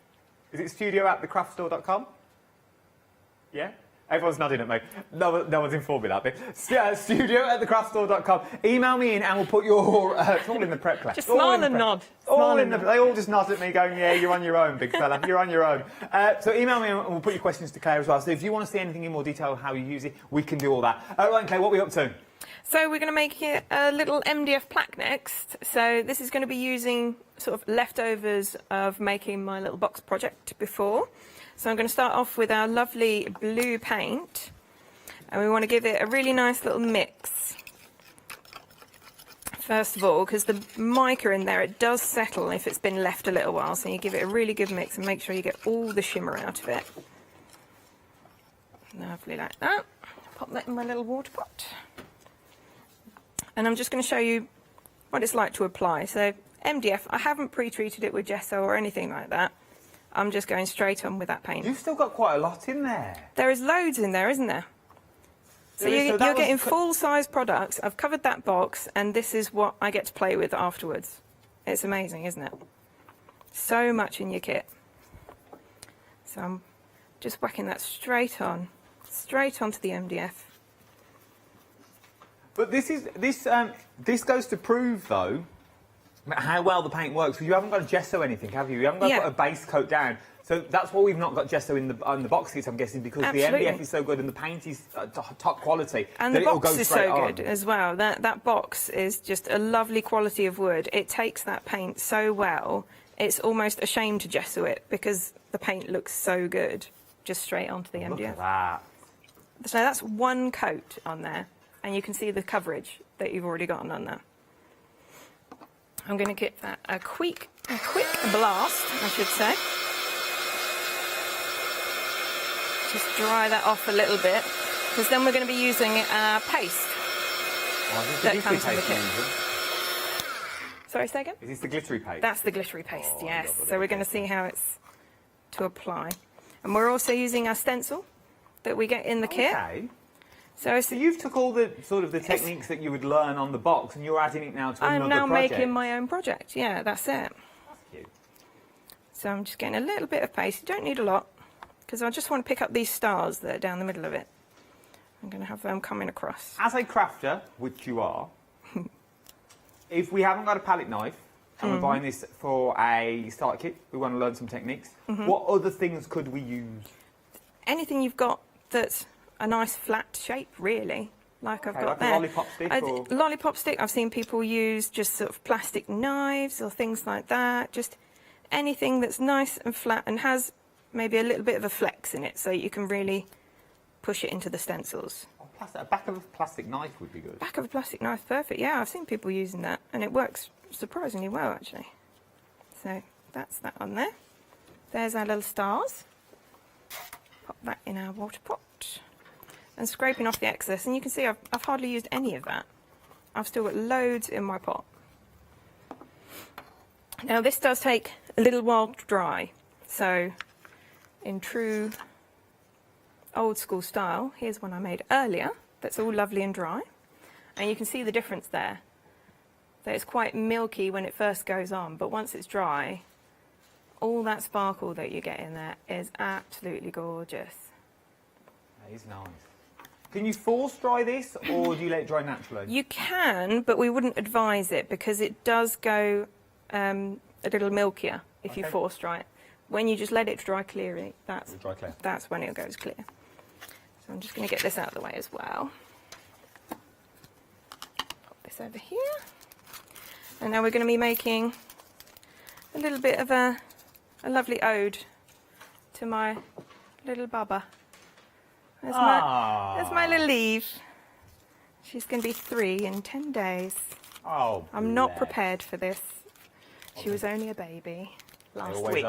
Speaker 8: Is it studio@thecraftstore.com? Yeah? Everyone's nodding at me. No one's informed me that bit. Studio@thecraftstore.com. Email me in and we'll put your... it's all in the prep class.
Speaker 13: Just smile and nod.
Speaker 8: They all just nod at me going, yeah, you're on your own, big fella. You're on your own. So email me and we'll put your questions to Claire as well. So if you want to see anything in more detail how you use it, we can do all that. Right, Claire, what are we up to?
Speaker 13: So we're going to make a little MDF plaque next. So this is going to be using sort of leftovers of making my little box project before. So I'm going to start off with our lovely blue paint, and we want to give it a really nice little mix. First of all, because the mica in there, it does settle if it's been left a little while, so you give it a really good mix and make sure you get all the shimmer out of it. Lovely like that. Pop that in my little water pot. And I'm just going to show you what it's like to apply. So MDF, I haven't pre-treated it with gesso or anything like that. I'm just going straight on with that paint.
Speaker 8: You've still got quite a lot in there.
Speaker 13: There is loads in there, isn't there? So you're getting full-size products. I've covered that box, and this is what I get to play with afterwards. It's amazing, isn't it? So much in your kit. So I'm just whacking that straight onto the MDF.
Speaker 8: But this goes to prove, though, how well the paint works, because you haven't got to gesso anything, have you? You haven't got to put a base coat down. So that's why we've not got gesso on the box kits, I'm guessing, because the MDF is so good and the paint is top quality.
Speaker 13: And the box is so good as well. That box is just a lovely quality of wood. It takes that paint so well, it's almost a shame to gesso it because the paint looks so good just straight onto the MDF.
Speaker 8: Look at that.
Speaker 13: So that's one coat on there, and you can see the coverage that you've already gotten on there. I'm going to give that a quick blast, I should say. Just dry that off a little bit, because then we're going to be using paste that comes in the kit. Sorry, say again?
Speaker 8: Is this the glittery paste?
Speaker 13: That's the glittery paste, yes. So we're going to see how it's to apply. And we're also using our stencil that we get in the kit. So
Speaker 8: you've took all the sort of the techniques that you would learn on the box, and you're adding it now to another project.
Speaker 13: I'm now making my own project. Yeah, that's it.
Speaker 8: That's cute.
Speaker 13: So I'm just getting a little bit of paste. You don't need a lot, because I just want to pick up these stars that are down the middle of it. I'm going to have them coming across.
Speaker 8: As a crafter, which you are, if we haven't got a palette knife and we're buying this for a start kit, we want to learn some techniques, what other things could we use?
Speaker 13: Anything you've got that's a nice flat shape, really, like I've got
Speaker 8: like
Speaker 13: there.
Speaker 8: A lollipop stick? Or...
Speaker 13: Lollipop stick. I've seen people use just sort of plastic knives or things like that. Just anything that's nice and flat and has maybe a little bit of a flex in it, so you can really push it into the stencils.
Speaker 8: A back of a plastic knife would be good.
Speaker 13: Back of a plastic knife, perfect. Yeah, I've seen people using that, and it works surprisingly well, actually. So that's that on there. There's our little stars. Pop that in our water pot. And scraping off the excess, and you can see I've hardly used any of that. I've still got loads in my pot. Now this does take a little while to dry, so in true old school style, here's one I made earlier that's all lovely and dry, and you can see the difference there. So it's quite milky when it first goes on, but once it's dry, all that sparkle that you get in there is absolutely gorgeous.
Speaker 8: That is nice. Can you force dry this, or do you let it dry naturally?
Speaker 13: You can, but we wouldn't advise it because it does go a little milkier if you force dry it. When you just let it dry clearly, that's when it goes clear. So I'm just going to get this out of the way as well. Pop this over here. And now we're going to be making a little bit of a lovely ode to my little Baba. There's my little Eve. She's going to be 3 in 10 days.
Speaker 8: Oh,
Speaker 13: I'm not prepared for this. She was only a baby last week.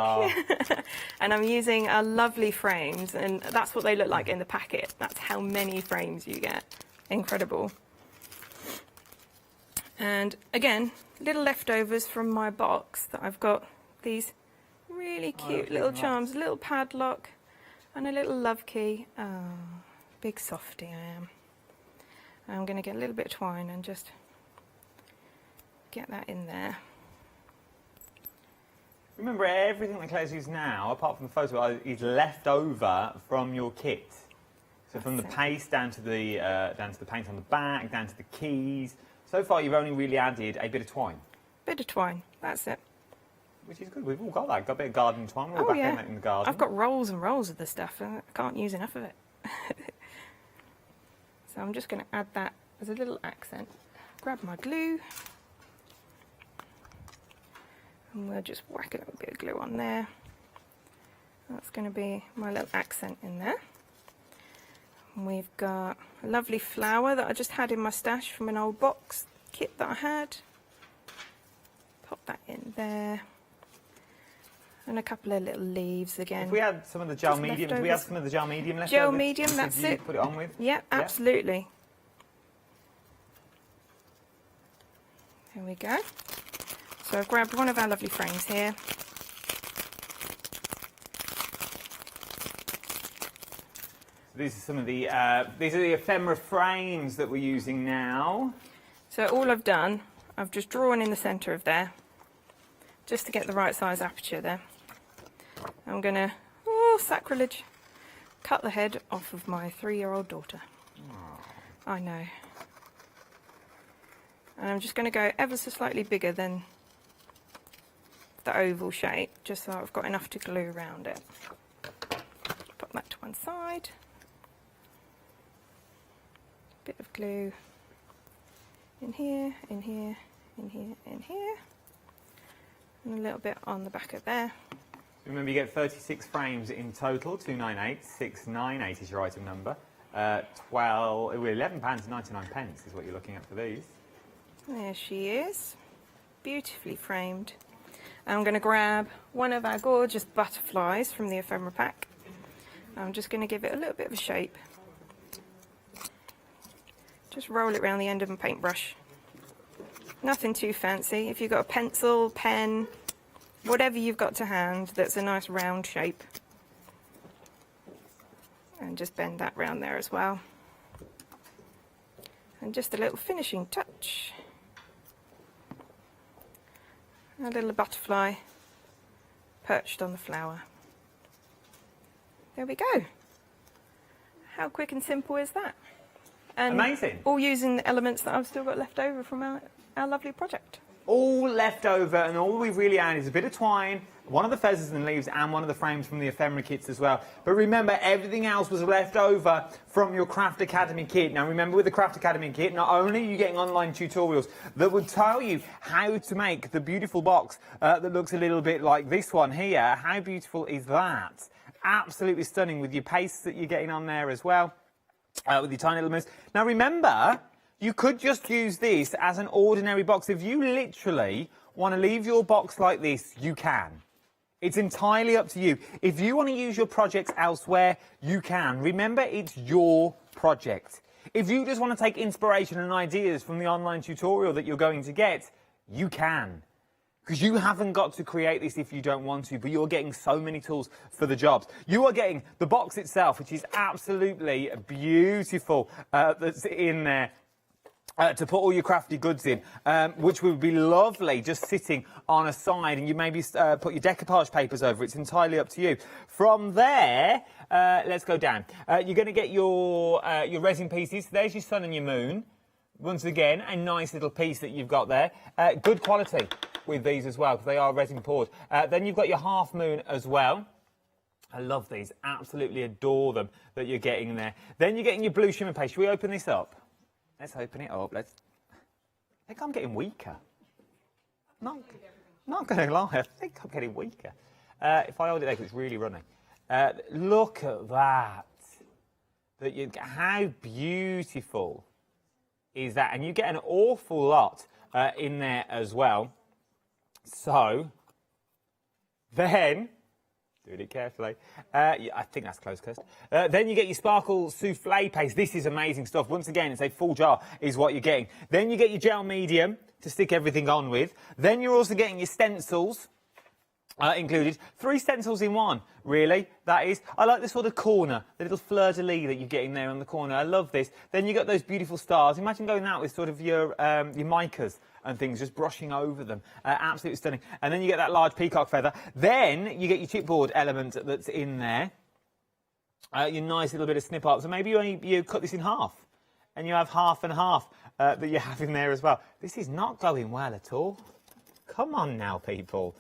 Speaker 13: And I'm using our lovely frames, and that's what they look like in the packet. That's how many frames you get. Incredible. And again, little leftovers from my box that I've got these really cute little charms, a little padlock and a little love key. Oh, big softie I am. I'm going to get a little bit of twine and just get that in there.
Speaker 8: Remember, everything that Claire's used now, apart from the photo, is left over from your kit. So from the paste down to the paint on the back, down to the keys. So far, you've only really added a bit of twine.
Speaker 13: Bit of twine, that's it.
Speaker 8: Which is good. We've all got that. Got a bit of garden twine. We're all back in the garden.
Speaker 13: I've got rolls and rolls of the stuff, and I can't use enough of it. So I'm just going to add that as a little accent. Grab my glue. And we'll just whack a little bit of glue on there. That's going to be my little accent in there. And we've got a lovely flower that I just had in my stash from an old box kit that I had. Pop that in there. And a couple of little leaves again.
Speaker 8: If we had some of the gel medium, do we have some of the gel medium left
Speaker 13: Gel
Speaker 8: over?
Speaker 13: medium, that's it.
Speaker 8: Put it on with?
Speaker 13: Yeah, absolutely. There we go. So I've grabbed one of our lovely frames here.
Speaker 8: So these are some of the ephemera frames that we're using now.
Speaker 13: So all I've done, I've just drawn in the centre of there, just to get the right size aperture there. I'm going to, oh sacrilege, cut the head off of my 3-year-old daughter. Oh. I know. And I'm just going to go ever so slightly bigger than the oval shape, just so I've got enough to glue around it. Put that to one side. Bit of glue in here, in here, in here, in here. And a little bit on the back of there.
Speaker 8: Remember, you get 36 frames in total. 298,698 is your item number. £11.99 is what you're looking at for these.
Speaker 13: There she is, beautifully framed. I'm going to grab one of our gorgeous butterflies from the ephemera pack. I'm just going to give it a little bit of a shape. Just roll it around the end of my paintbrush. Nothing too fancy. If you've got a pencil, pen, whatever you've got to hand that's a nice round shape. And just bend that round there as well. And just a little finishing touch. A little butterfly perched on the flower. There we go. How quick and simple is that? And
Speaker 8: amazing.
Speaker 13: All using the elements that I've still got left over from our lovely project.
Speaker 8: All left over, and all we've really added is a bit of twine, one of the feathers and leaves, and one of the frames from the ephemera kits as well. But remember, everything else was left over from your Craft Academy kit. Now remember, with the Craft Academy kit, not only are you getting online tutorials that will tell you how to make the beautiful box that looks a little bit like this one here. How beautiful is that? Absolutely stunning, with your pastes that you're getting on there as well, with your tiny little moves. Now remember, you could just use this as an ordinary box. If you literally want to leave your box like this, you can. It's entirely up to you. If you want to use your projects elsewhere, you can. Remember, it's your project. If you just want to take inspiration and ideas from the online tutorial that you're going to get, you can. Because you haven't got to create this if you don't want to, but you're getting so many tools for the jobs. You are getting the box itself, which is absolutely beautiful, that's in there. To put all your crafty goods in, which would be lovely just sitting on a side, and you maybe put your decoupage papers over. It's entirely up to you. From there, let's go down. You're going to get your resin pieces. There's your sun and your moon. Once again, a nice little piece that you've got there. Good quality with these as well, because they are resin poured. Then you've got your half moon as well. I love these. Absolutely adore them that you're getting there. Then you're getting your blue shimmer paste. Should we open this up? Let's open it up. I think I'm getting weaker. Not going to lie, I think I'm getting weaker. If I hold it there, 'cause it's really running. Look at that. How beautiful is that? And you get an awful lot in there as well. So, then, Doing it carefully. Yeah, I think that's close, Kirst. Then you get your sparkle souffle paste. This is amazing stuff. Once again, it's a full jar is what you're getting. Then you get your gel medium to stick everything on with. Then you're also getting your stencils. Included 3 stencils in one, really, that is. I like the sort of corner, the little fleur-de-lis that you get in there on the corner. I love this. Then you got those beautiful stars. Imagine going out with sort of your micas and things, just brushing over them. Absolutely stunning. And then you get that large peacock feather. Then you get your chipboard element that's in there. Your nice little bit of snip art. So maybe you cut this in half. And you have half and half that you have in there as well. This is not going well at all. Come on now, people.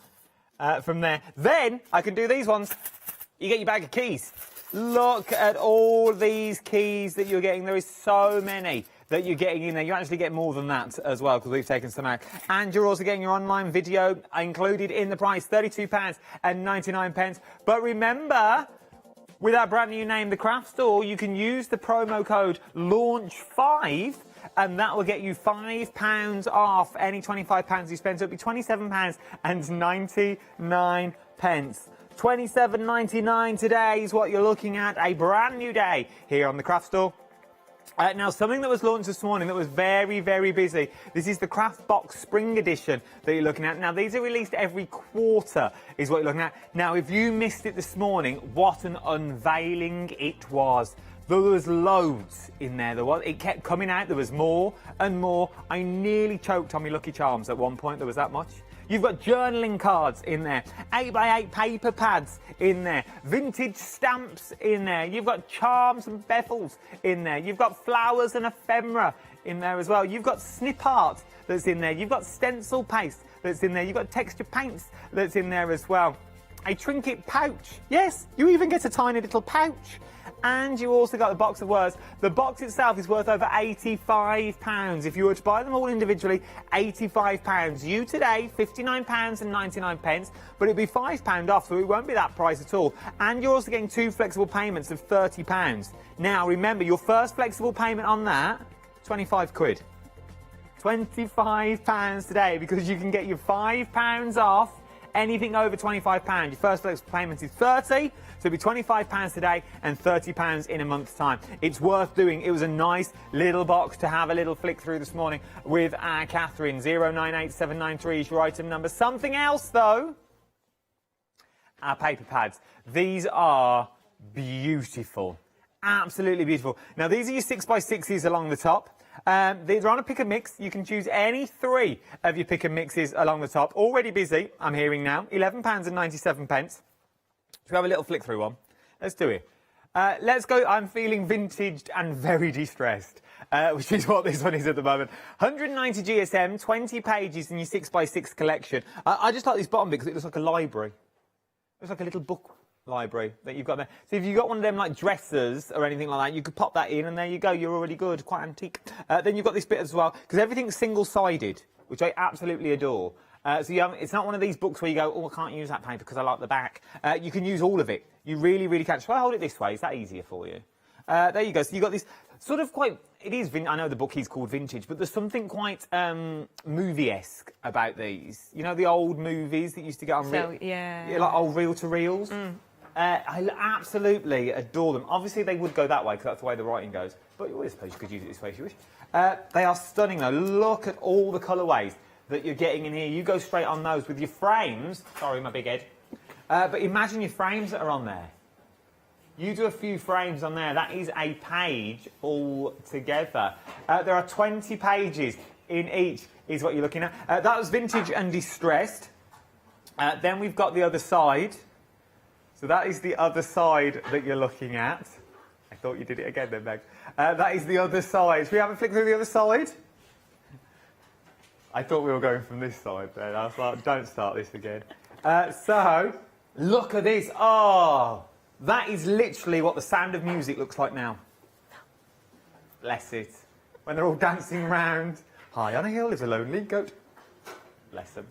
Speaker 8: From there. Then I can do these ones. You get your bag of keys. Look at all these keys that you're getting. There is so many that you're getting in there. You actually get more than that as well because we've taken some out. And you're also getting your online video included in the price, £32.99. But remember, with our brand new name, The Craft Store, you can use the promo code LAUNCH5 and that will get you £5 off any £25 you spend. So it'll be £27.99. £27.99 today is what you're looking at. A brand new day here on The Craft Store. Now, something that was launched this morning that was very, very busy. This is the Craft Box Spring Edition that you're looking at. Now, these are released every quarter, is what you're looking at. Now, if you missed it this morning, what an unveiling it was. There was loads in there. It kept coming out. There was more and more. I nearly choked on my Lucky Charms at one point. There was that much. You've got journaling cards in there, 8x8 paper pads in there, vintage stamps in there. You've got charms and bevel in there. You've got flowers and ephemera in there as well. You've got snip art that's in there. You've got stencil paste that's in there. You've got texture paints that's in there as well. A Trinket pouch. Yes, you even get a tiny little pouch. And you also got the box of words. The box itself is worth over £85. If you were to buy them all individually, £85. You today, £59.99, but it'd be £5 off, so it won't be that price at all. And you're also getting 2 flexible payments of £30. Now, remember, your first flexible payment on that, 25 quid. £25 today, because you can get your £5 off anything over £25. Your first flexible payment is 30, so it'll be £25 today and £30 in a month's time. It's worth doing. It was a nice little box to have a little flick through this morning with our Catherine. 098793 is your item number. Something else, though. Our paper pads. These are beautiful. Absolutely beautiful. Now, these are your 6x6s along the top. They're on a pick and mix. You can choose any 3 of your pick and mixes along the top. Already busy, I'm hearing now. £11.97. Should we have a little flick through one? Let's do it. Let's go. I'm feeling vintaged and very distressed, which is what this one is at the moment. 190 GSM, 20 pages in your 6x6 collection. I just like this bottom bit because it looks like a library. It looks like a little book library that you've got there. So if you've got one of them like dressers or anything like that, you could pop that in and there you go, you're already good, quite antique. Then you've got this bit as well, because everything's single-sided, which I absolutely adore. So it's not one of these books where you go, oh, I can't use that paper because I like the back. You can use all of it. You really, really can. Shall I hold it this way? Is that easier for you? There you go. So you've got this sort of quite, it is, I know the book is called Vintage, but there's something quite movie-esque about these. You know, the old movies that used to get on, like old reel-to-reels? I absolutely adore them. Obviously, they would go that way because that's the way the writing goes. But I suppose you could use it this way if you wish. They are stunning, though. Look at all the colourways that you're getting in here. You go straight on those with your frames. Sorry, my big head. But imagine your frames that are on there. You do a few frames on there. That is a page all together. There are 20 pages in each, is what you're looking at. That was vintage and distressed. Then we've got the other side. So that is the other side that you're looking at. I thought you did it again then, Meg. That is the other side. Should we have a flick through the other side? I thought we were going from this side then. I was like, don't start this again. So, look at this. Oh, that is literally what the Sound of Music looks like now. Bless it. When they're all dancing around. High on a hill is a lonely goat. Bless them.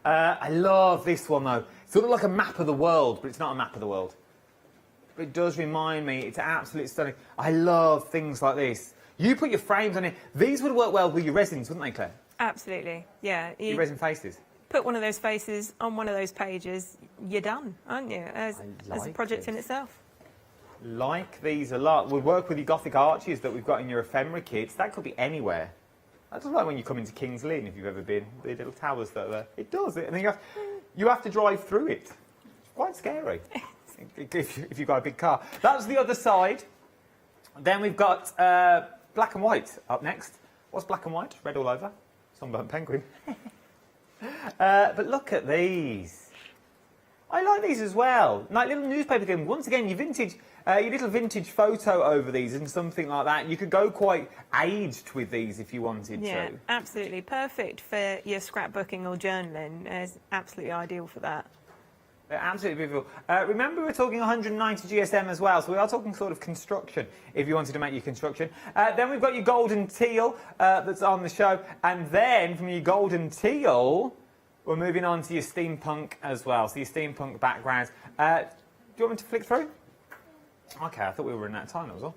Speaker 8: I love this one, though. It's sort of like a map of the world, but it's not a map of the world. But it does remind me, it's absolutely stunning. I love things like this. You put your frames on it. These would work well with your resins, wouldn't they, Claire?
Speaker 13: Absolutely, yeah.
Speaker 8: Your resin faces.
Speaker 13: Put one of those faces on one of those pages. you're done, aren't you? As a project in itself.
Speaker 8: Like these a lot. We'll work with your Gothic arches that we've got in your ephemera kits. That could be anywhere. That's like when you come into King's Lynn, if you've ever been. The little towers that are there. It does. And then you have to drive through it. It's quite scary if you've got a big car. That's the other side. Then we've got black and white up next. What's black and white? Red all over. Sunburnt penguin. But look at these. I like these as well. Like little newspaper things. Once again, your little vintage photo over these and something like that. You could go quite aged with these if you wanted to.
Speaker 13: Yeah, absolutely. Perfect for your scrapbooking or journaling. It's absolutely ideal for that.
Speaker 8: They're absolutely beautiful. Remember, we're talking 190 GSM as well, so we are talking sort of construction, if you wanted to make your construction. Then we've got your golden teal that's on the show, and then from your golden teal, we're moving on to your steampunk as well, so your steampunk backgrounds. Do you want me to flick through? Okay, I thought we were running out of time, that was all.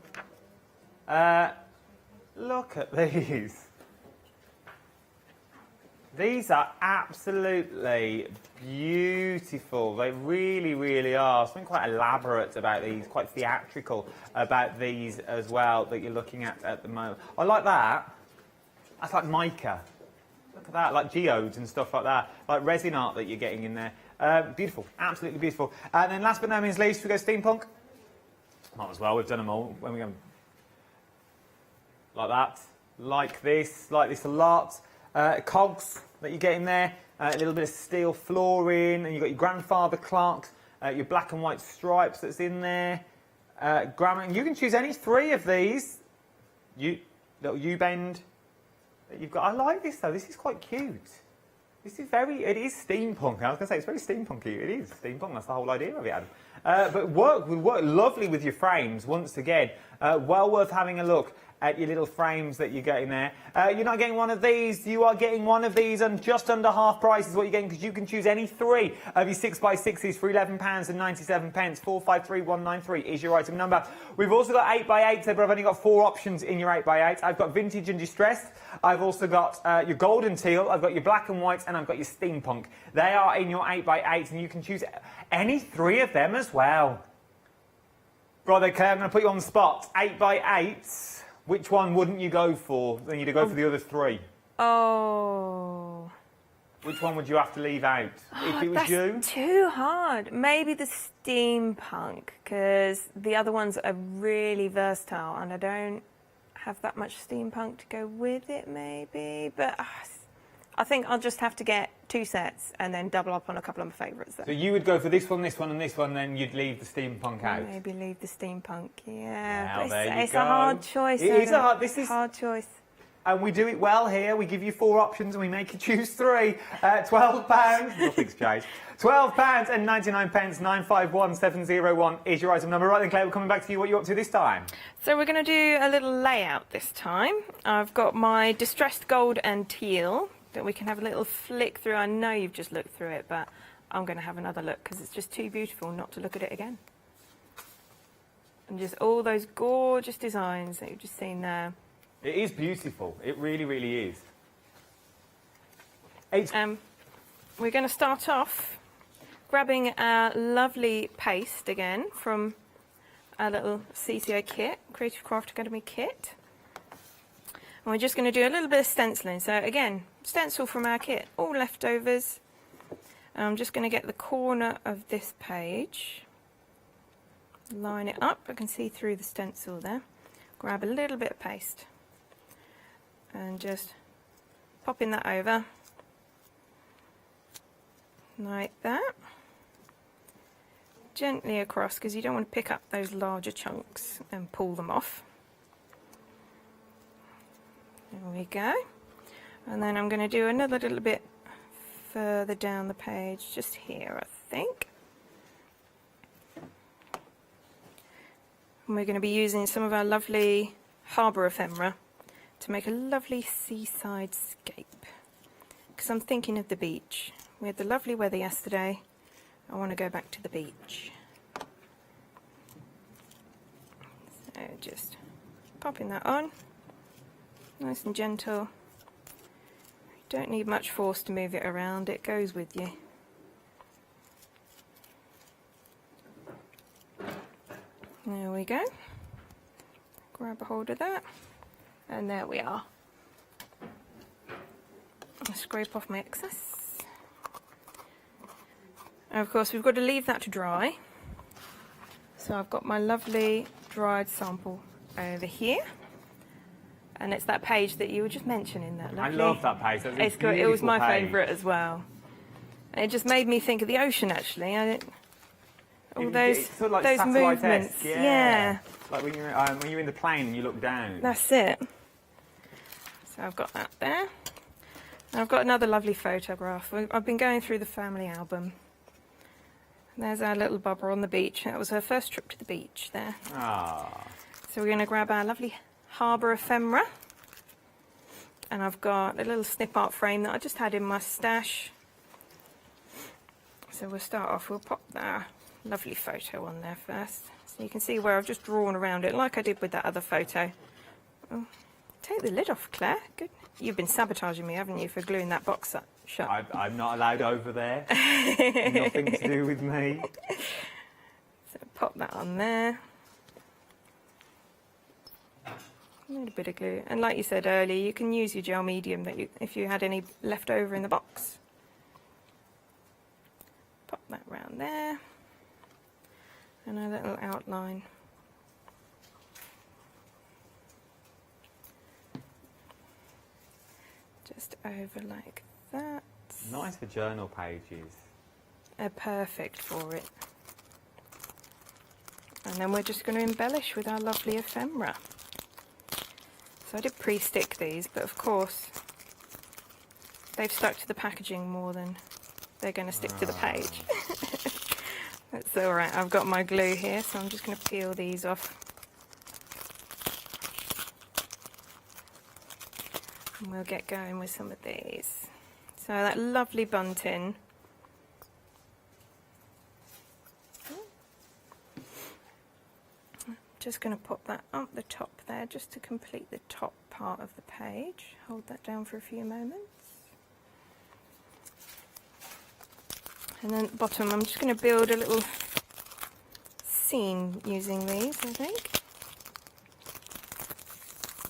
Speaker 8: Look at these. These are absolutely beautiful. They really, really are. Something quite elaborate about these, quite theatrical about these as well that you're looking at the moment. I like that. That's like mica. Look at that, like geodes and stuff like that. Like resin art that you're getting in there. Beautiful, absolutely beautiful. And then last but not least, we go steampunk. Might as well, we've done them all. When we go like that, like this a lot. Cogs that you get in there, a little bit of steel flooring, and you've got your grandfather clocks, your black and white stripes that's in there. And you can choose any three of these. Little U-bend that you've got. I like this though. This is quite cute. It is steampunk. I was going to say it's very steampunky. It is steampunk. That's the whole idea of it, Adam. But will work lovely with your frames. Once again, well worth having a look at your little frames that you're getting there. You're not getting one of these, you are getting one of these, and just under half price is what you're getting, because you can choose any three of your 6x6s for £11.97. 453193 is your item number. We've also got 8x8s, but I've only got 4 options in your 8x8. I've got vintage and distressed. I've also got your golden teal, I've got your black and white, and I've got your steampunk. They are in your 8x8, and you can choose any 3 of them as well. Right, okay, I'm going to put you on the spot. 8x8s. Which one wouldn't you go for? Then you'd go for the other 3.
Speaker 13: Oh.
Speaker 8: Which one would you have to leave out if it was you?
Speaker 13: That's too hard. Maybe the steampunk, because the other ones are really versatile, and I don't have that much steampunk to go with it, maybe. But I think I'll just have to get 2 sets and then double up on a couple of my favourites.
Speaker 8: So you would go for this one, and this one, then you'd leave the steampunk out?
Speaker 13: Maybe leave the steampunk, yeah.
Speaker 8: Well,
Speaker 13: But it's a hard choice.
Speaker 8: It is a hard
Speaker 13: choice.
Speaker 8: And we do it well here. We give you 4 options and we make you choose 3. £12. Nothing's changed. £12.99. 951701 is your item number. Right then, Claire, we're coming back to you. What are you up to this time?
Speaker 13: So we're going to do a little layout this time. I've got my distressed gold and teal that we can have a little flick through. I know you've just looked through it, but I'm going to have another look because it's just too beautiful not to look at it again. And just all those gorgeous designs that you've just seen there.
Speaker 8: It is beautiful. It really, really is.
Speaker 13: We're going to start off grabbing our lovely paste again from our little CCA kit, Creative Craft Academy kit. And we're just going to do a little bit of stenciling. So again, stencil from our kit, all leftovers. I'm just going to get the corner of this page, line it up. I can see through the stencil there. Grab a little bit of paste and just popping that over like that. Gently across, because you don't want to pick up those larger chunks and pull them off. There we go. And then I'm going to do another little bit further down the page, just here, I think. And we're going to be using some of our lovely harbour ephemera to make a lovely seaside scape. Because I'm thinking of the beach. We had the lovely weather yesterday. I want to go back to the beach. So just popping that on. Nice and gentle. You don't need much force to move it around, it goes with you. There we go. Grab a hold of that, and there we are. I'll scrape off my excess. And of course, we've got to leave that to dry. So I've got my lovely dried sample over here. And it's that page that you were just mentioning there.
Speaker 8: I love that page. That's
Speaker 13: it's good. It was my favourite as well. And it just made me think of the ocean, actually. All those,
Speaker 8: sort of like
Speaker 13: those movements.
Speaker 8: Yeah. Like when you're in the plane and you look down.
Speaker 13: That's it. So I've got that there. And I've got another lovely photograph. I've been going through the family album. There's our little Bubba on the beach. That was her first trip to the beach there.
Speaker 8: Ah.
Speaker 13: So we're going to grab our lovely harbour ephemera. And I've got a little snip art frame that I just had in my stash. So we'll start off, we'll pop that lovely photo on there first. So you can see where I've just drawn around it, like I did with that other photo. Oh, take the lid off, Claire. Good. You've been sabotaging me, haven't you, for gluing that box up shut?
Speaker 8: I'm not allowed over there. Nothing to do with me.
Speaker 13: So pop that on there. A little bit of glue. And like you said earlier, you can use your gel medium that if you had any left over in the box. Pop that round there. And a little outline. Just over like that.
Speaker 8: Nice for journal pages.
Speaker 13: Perfect for it. And then we're just going to embellish with our lovely ephemera. So I did pre-stick these, but of course they've stuck to the packaging more than they're going to stick to the page. That's all right. I've got my glue here, so I'm just going to peel these off. And we'll get going with some of these. So that lovely bunting. Just going to pop that up the top there, just to complete the top part of the page. Hold that down for a few moments. And then at the bottom, I'm just going to build a little scene using these, I think.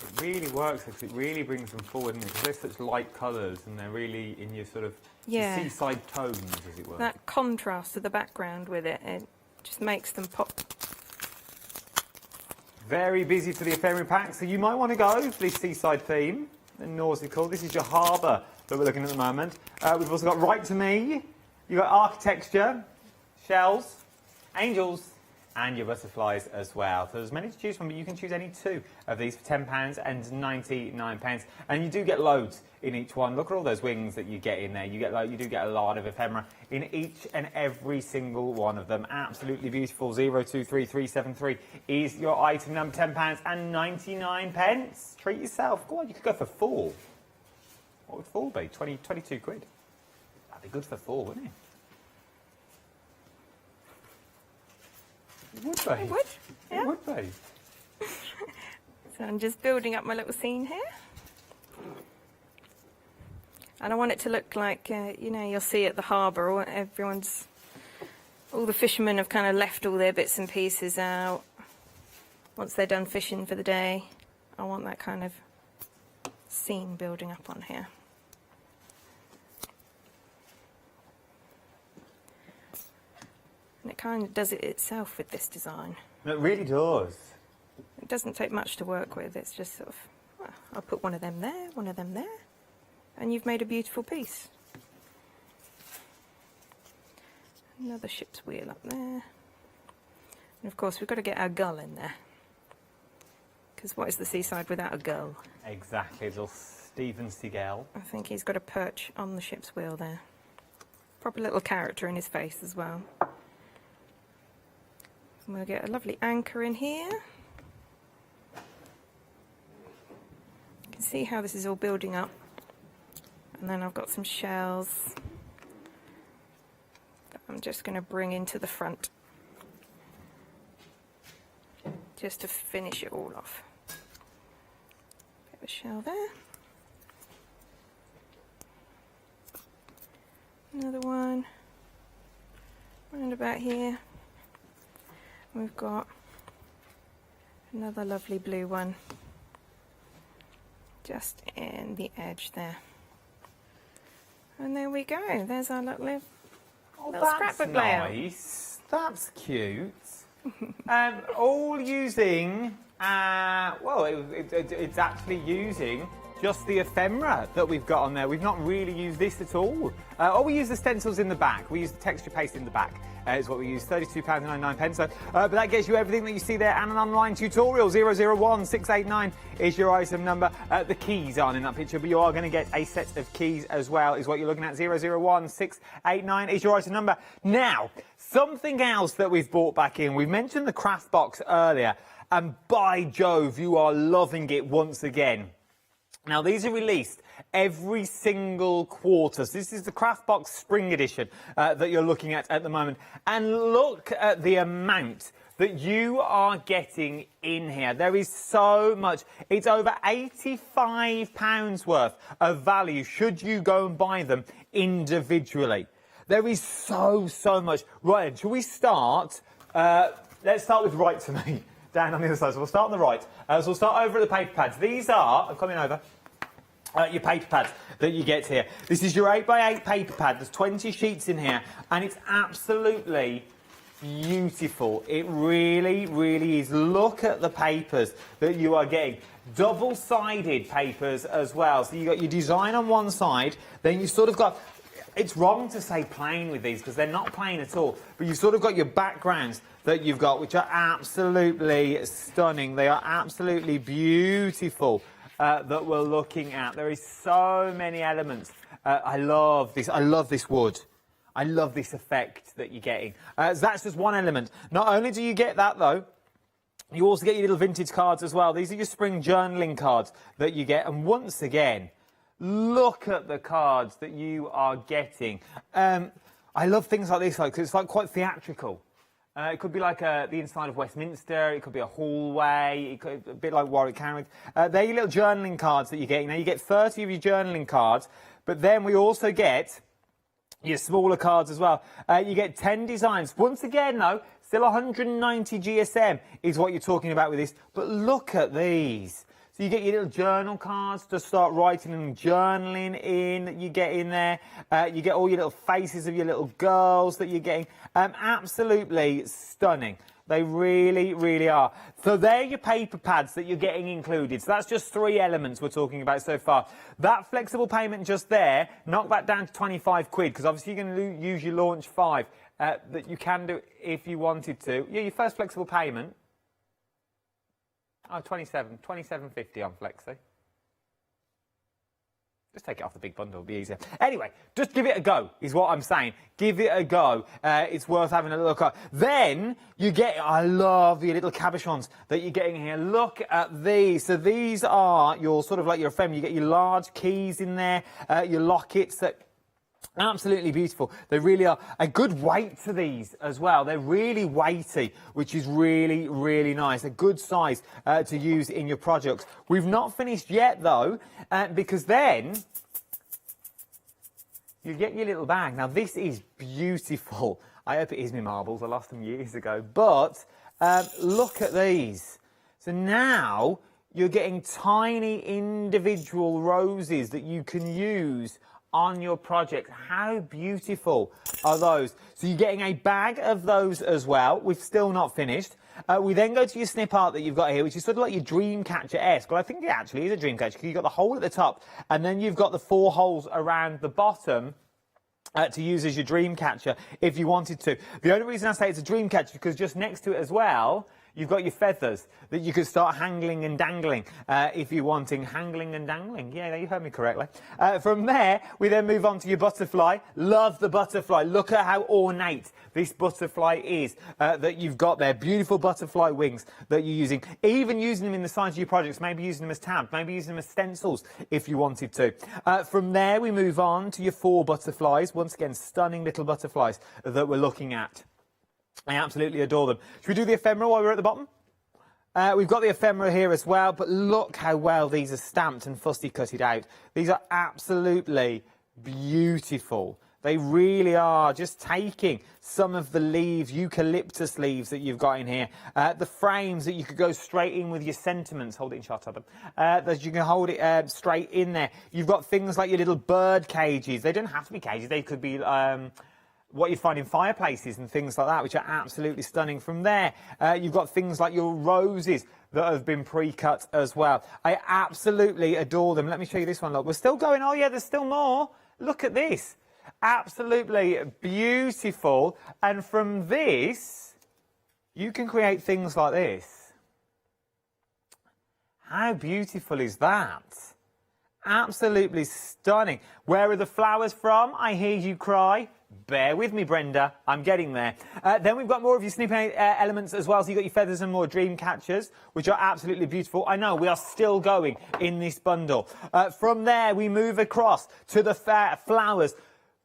Speaker 8: It really works because it really brings them forward, and because they're such light colours and they're really in your sort of seaside tones, as it were.
Speaker 13: That contrast to the background with it, it just makes them pop.
Speaker 8: Very busy for the ephemera pack, so you might want to go for this seaside theme. Nautical. This is your harbour that we're looking at the moment. We've also got Right to Me. You've got architecture, shells, angels, and your butterflies as well. So there's many to choose from, but you can choose any two of these for £10 and 99p. And you do get loads in each one. Look at all those wings that you get in there. You do get a lot of ephemera in each and every single one of them. Absolutely beautiful. 023373 is your item number. £10 and 99p. Treat yourself. Go on, you could go for 4. What would 4 be? 22 quid. That'd be good for 4, wouldn't it? It would be.
Speaker 13: It would, yeah.
Speaker 8: It would be.
Speaker 13: So I'm just building up my little scene here. And I want it to look like, you know, you'll see at the harbour, all the fishermen have kind of left all their bits and pieces out. Once they're done fishing for the day, I want that kind of scene building up on here. And it kind of does it itself with this design.
Speaker 8: It really does.
Speaker 13: It doesn't take much to work with. It's just sort of, well, I'll put one of them there, one of them there, and you've made a beautiful piece. Another ship's wheel up there. And of course, we've got to get our gull in there. Because what is the seaside without a gull?
Speaker 8: Exactly, little Steven Seagal.
Speaker 13: I think he's got a perch on the ship's wheel there. Proper little character in his face as well. And we'll get a lovely anchor in here. You can see how this is all building up. And then I've got some shells that I'm just going to bring into the front. Just to finish it all off. Bit of a shell there. Another one. Round about here. We've got Another lovely blue one. Just in the edge there. And there we go. There's our little scrapbook layout.
Speaker 8: Nice. That's cute. All using, well, it's actually using just the ephemera that we've got on there. We've not really used this at all. We use the stencils in the back. We use the texture paste in the back. Is what we use, £32.99. So, but that gets you everything that you see there and an online tutorial. 001689 is your item number. The keys aren't in that picture, but you are going to get a set of keys as well, is what you're looking at. 001689 is your item number. Now, something else that we've brought back in. We've mentioned the craft box earlier, and by Jove, you are loving it once again. Now, these are released every single quarter. So this is the Craft Box Spring Edition that you're looking at the moment. And look at the amount that you are getting in here. There is so much. It's over £85 worth of value should you go and buy them individually. There is so much. Right, shall we start? Let's start with right to me. Down on the other side. So we'll start on the right. So we'll start over at the paper pads. These are, I'm coming over, your paper pads that you get here. This is your 8x8 paper pad. There's 20 sheets in here, and it's absolutely beautiful. It really, really is. Look at the papers that you are getting. Double-sided papers as well. So you've got your design on one side, then you've sort of got... It's wrong to say plain with these because they're not plain at all, but you've sort of got your backgrounds that you've got, which are absolutely stunning. They are absolutely beautiful that we're looking at. There is so many elements. I love this. I love this wood. I love this effect that you're getting. So that's just one element. Not only do you get that, though, you also get your little vintage cards as well. These are your spring journaling cards that you get. And once again, look at the cards that you are getting. I love things like this, because it's like quite theatrical. It could be like the inside of Westminster. It could be a hallway. It could be a bit like Warwick Carrick. They're your little journaling cards that you're getting. Now, you get 30 of your journaling cards, but then we also get your smaller cards as well. You get 10 designs. Once again, though, still 190 GSM is what you're talking about with this. But look at these. So you get your little journal cards to start writing and journaling in that you get in there. You get all your little faces of your little girls that you're getting. Absolutely stunning. They really, really are. So they're your paper pads that you're getting included. So that's just 3 elements we're talking about so far. That flexible payment just there, knock that down to 25 quid, because obviously you're going to use your launch 5 that you can do if you wanted to. Yeah, your first flexible payment. Oh, 27.50 on Flexi. Just take it off the big bundle, it'll be easier. Anyway, just give it a go, is what I'm saying. Give it a go. It's worth having a look at. Then you get, I love your little cabochons that you're getting here. Look at these. So these are your sort of like your ephemera. You get your large keys in there, your lockets that... Absolutely beautiful. They really are. A good weight to these as well. They're really weighty, which is really, really nice. A good size to use in your projects. We've not finished yet, though, because then you get your little bag. Now, this is beautiful. I hope it is my marbles. I lost them years ago. But look at these. So now you're getting tiny individual roses that you can use on your project. How beautiful are those? So you're getting a bag of those as well. We've still not finished. We then go to your snip art that you've got here, which is sort of like your Dreamcatcher-esque. Well, I think it actually is a Dreamcatcher, because you've got the hole at the top, and then you've got the 4 holes around the bottom to use as your Dreamcatcher if you wanted to. The only reason I say it's a Dreamcatcher is because just next to it as well, you've got your feathers that you could start hangling and dangling if you're wanting. Hangling and dangling. Yeah, you heard me correctly. From there, we then move on to your butterfly. Love the butterfly. Look at how ornate this butterfly is that you've got there. Beautiful butterfly wings that you're using. Even using them in the sides of your projects. Maybe using them as tabs. Maybe using them as stencils if you wanted to. From there, we move on to your 4 butterflies. Once again, stunning little butterflies that we're looking at. I absolutely adore them. Should we do the ephemera while we're at the bottom? We've got the ephemera here as well, but look how well these are stamped and Fussy cut it out. These are absolutely beautiful. They really are just taking some of the leaves, eucalyptus leaves that you've got in here. The frames that you could go straight in with your sentiments. Hold it in shot, Adam. That you can hold it straight in there. You've got things like your little bird cages. They don't have to be cages. They could be what you find in fireplaces and things like that, which are absolutely stunning. From there, you've got things like your roses that have been pre-cut as well. I absolutely adore them. Let me show you this one. Look, we're still going. Oh, yeah, there's still more. Look at this. Absolutely beautiful. And from this, you can create things like this. How beautiful is that? Absolutely stunning. Where are the flowers from? I hear you cry. Bear with me, Brenda. I'm getting there. Then we've got more of your snippet elements as well. So you've got your feathers and more dream catchers, which are absolutely beautiful. I know, we are still going in this bundle. From there, we move across to the flowers.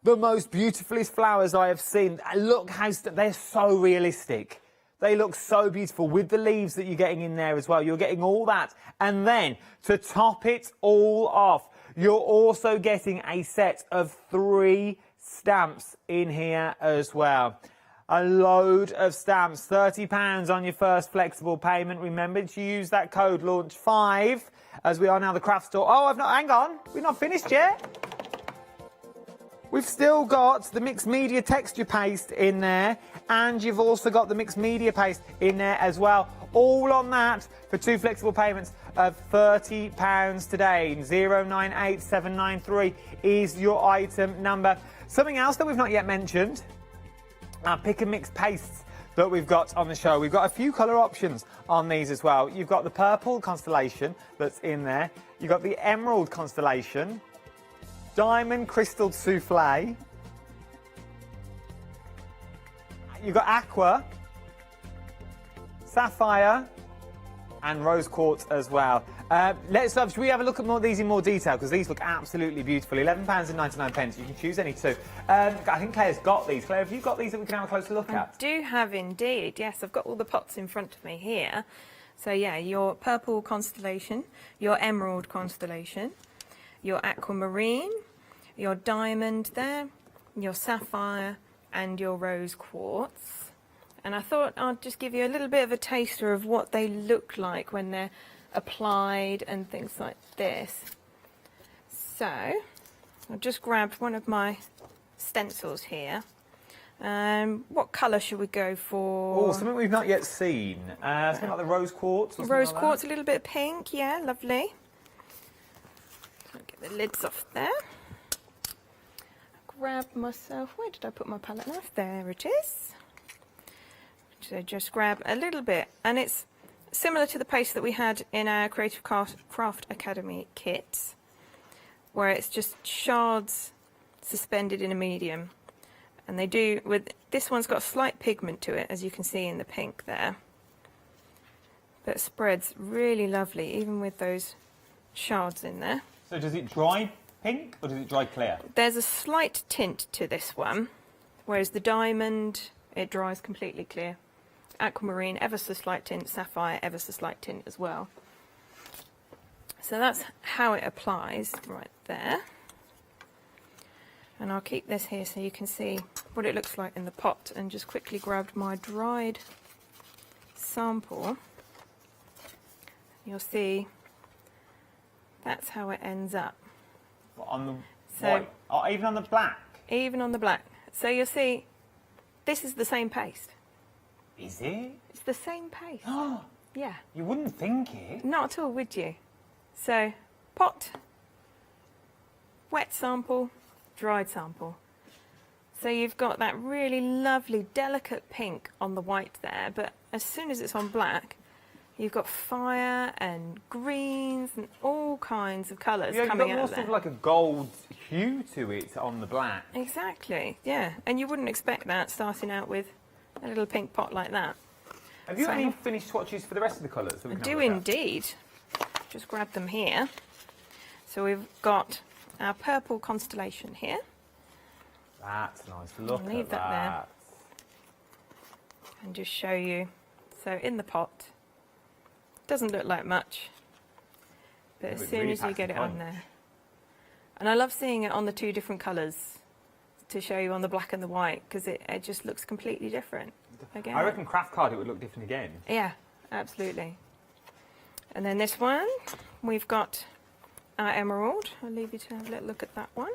Speaker 8: The most beautifulest flowers I have seen. Look how they're so realistic. They look so beautiful with the leaves that you're getting in there as well. You're getting all that. And then to top it all off, you're also getting a set of 3 stamps in here as well. A load of stamps, £30 on your first flexible payment. Remember to use that code launch5 as we are now the craft store. Oh, hang on, we've not finished yet. We've still got the mixed media texture paste in there, and you've also got the mixed media paste in there as well. All on that for 2 flexible payments of £30 today. 098793 is your item number. Something else that we've not yet mentioned, our pick and mix pastes that we've got on the show. We've got a few colour options on these as well. You've got the purple constellation that's in there. You've got the emerald constellation, diamond crystal souffle. You've got aqua, sapphire, and rose quartz as well. Should we have a look at these in more detail? Because these look absolutely beautiful. £11.99. You can choose any 2. I think Claire's got these. Claire, have you got these that we can have a closer look at?
Speaker 13: I do have indeed. Yes, I've got all the pots in front of me here. So yeah, your purple constellation, your emerald constellation, your aquamarine, your diamond there, your sapphire, and your rose quartz. And I thought I'd just give you a little bit of a taster of what they look like when they're applied and things like this. So I've just grabbed one of my stencils here. What colour should we go for?
Speaker 8: Oh, something we've not yet seen. Something like the rose quartz. Or
Speaker 13: rose
Speaker 8: like
Speaker 13: quartz, a little bit of pink. Yeah, lovely. I'll get the lids off there. Grab myself. Where did I put my palette knife? There it is. So just grab a little bit, and it's similar to the paste that we had in our Creative Craft Academy kit, where it's just shards suspended in a medium. And they do, with this one's got a slight pigment to it, as you can see in the pink there. But it spreads really lovely, even with those shards in there.
Speaker 8: So does it dry pink or does it dry clear?
Speaker 13: There's a slight tint to this one, whereas the diamond, it dries completely clear. Aquamarine, ever so slight tint. Sapphire, ever so slight tint as well. So that's how it applies right there. And I'll keep this here so you can see what it looks like in the pot, and just quickly grabbed my dried sample. You'll see that's how it ends up.
Speaker 8: On the white? Oh, even on the black?
Speaker 13: Even on the black. So you'll see this is the same paste.
Speaker 8: Is it?
Speaker 13: It's the same paste. Yeah.
Speaker 8: You wouldn't think it.
Speaker 13: Not at all, would you? So, pot, wet sample, dried sample. So you've got that really lovely, delicate pink on the white there, but as soon as it's on black, you've got fire and greens and all kinds of colours coming out there.
Speaker 8: You've got more sort of like a gold hue to it on the black.
Speaker 13: Exactly, yeah. And you wouldn't expect that starting out with a little pink pot like that.
Speaker 8: Have you got any finished swatches for the rest of the colours?
Speaker 13: I do indeed. Just grab them here. So we've got our purple constellation here.
Speaker 8: That's nice. Look at that.
Speaker 13: Leave that there. And just show you. So in the pot, doesn't look like much, but as soon as you get it on there. And I love seeing it on the 2 different colours. to show you on the black and the white, because it just looks completely different. Again.
Speaker 8: I reckon craft card it would look different again.
Speaker 13: Yeah, absolutely. And then this one, we've got our emerald. I'll leave you to have a little look at that one.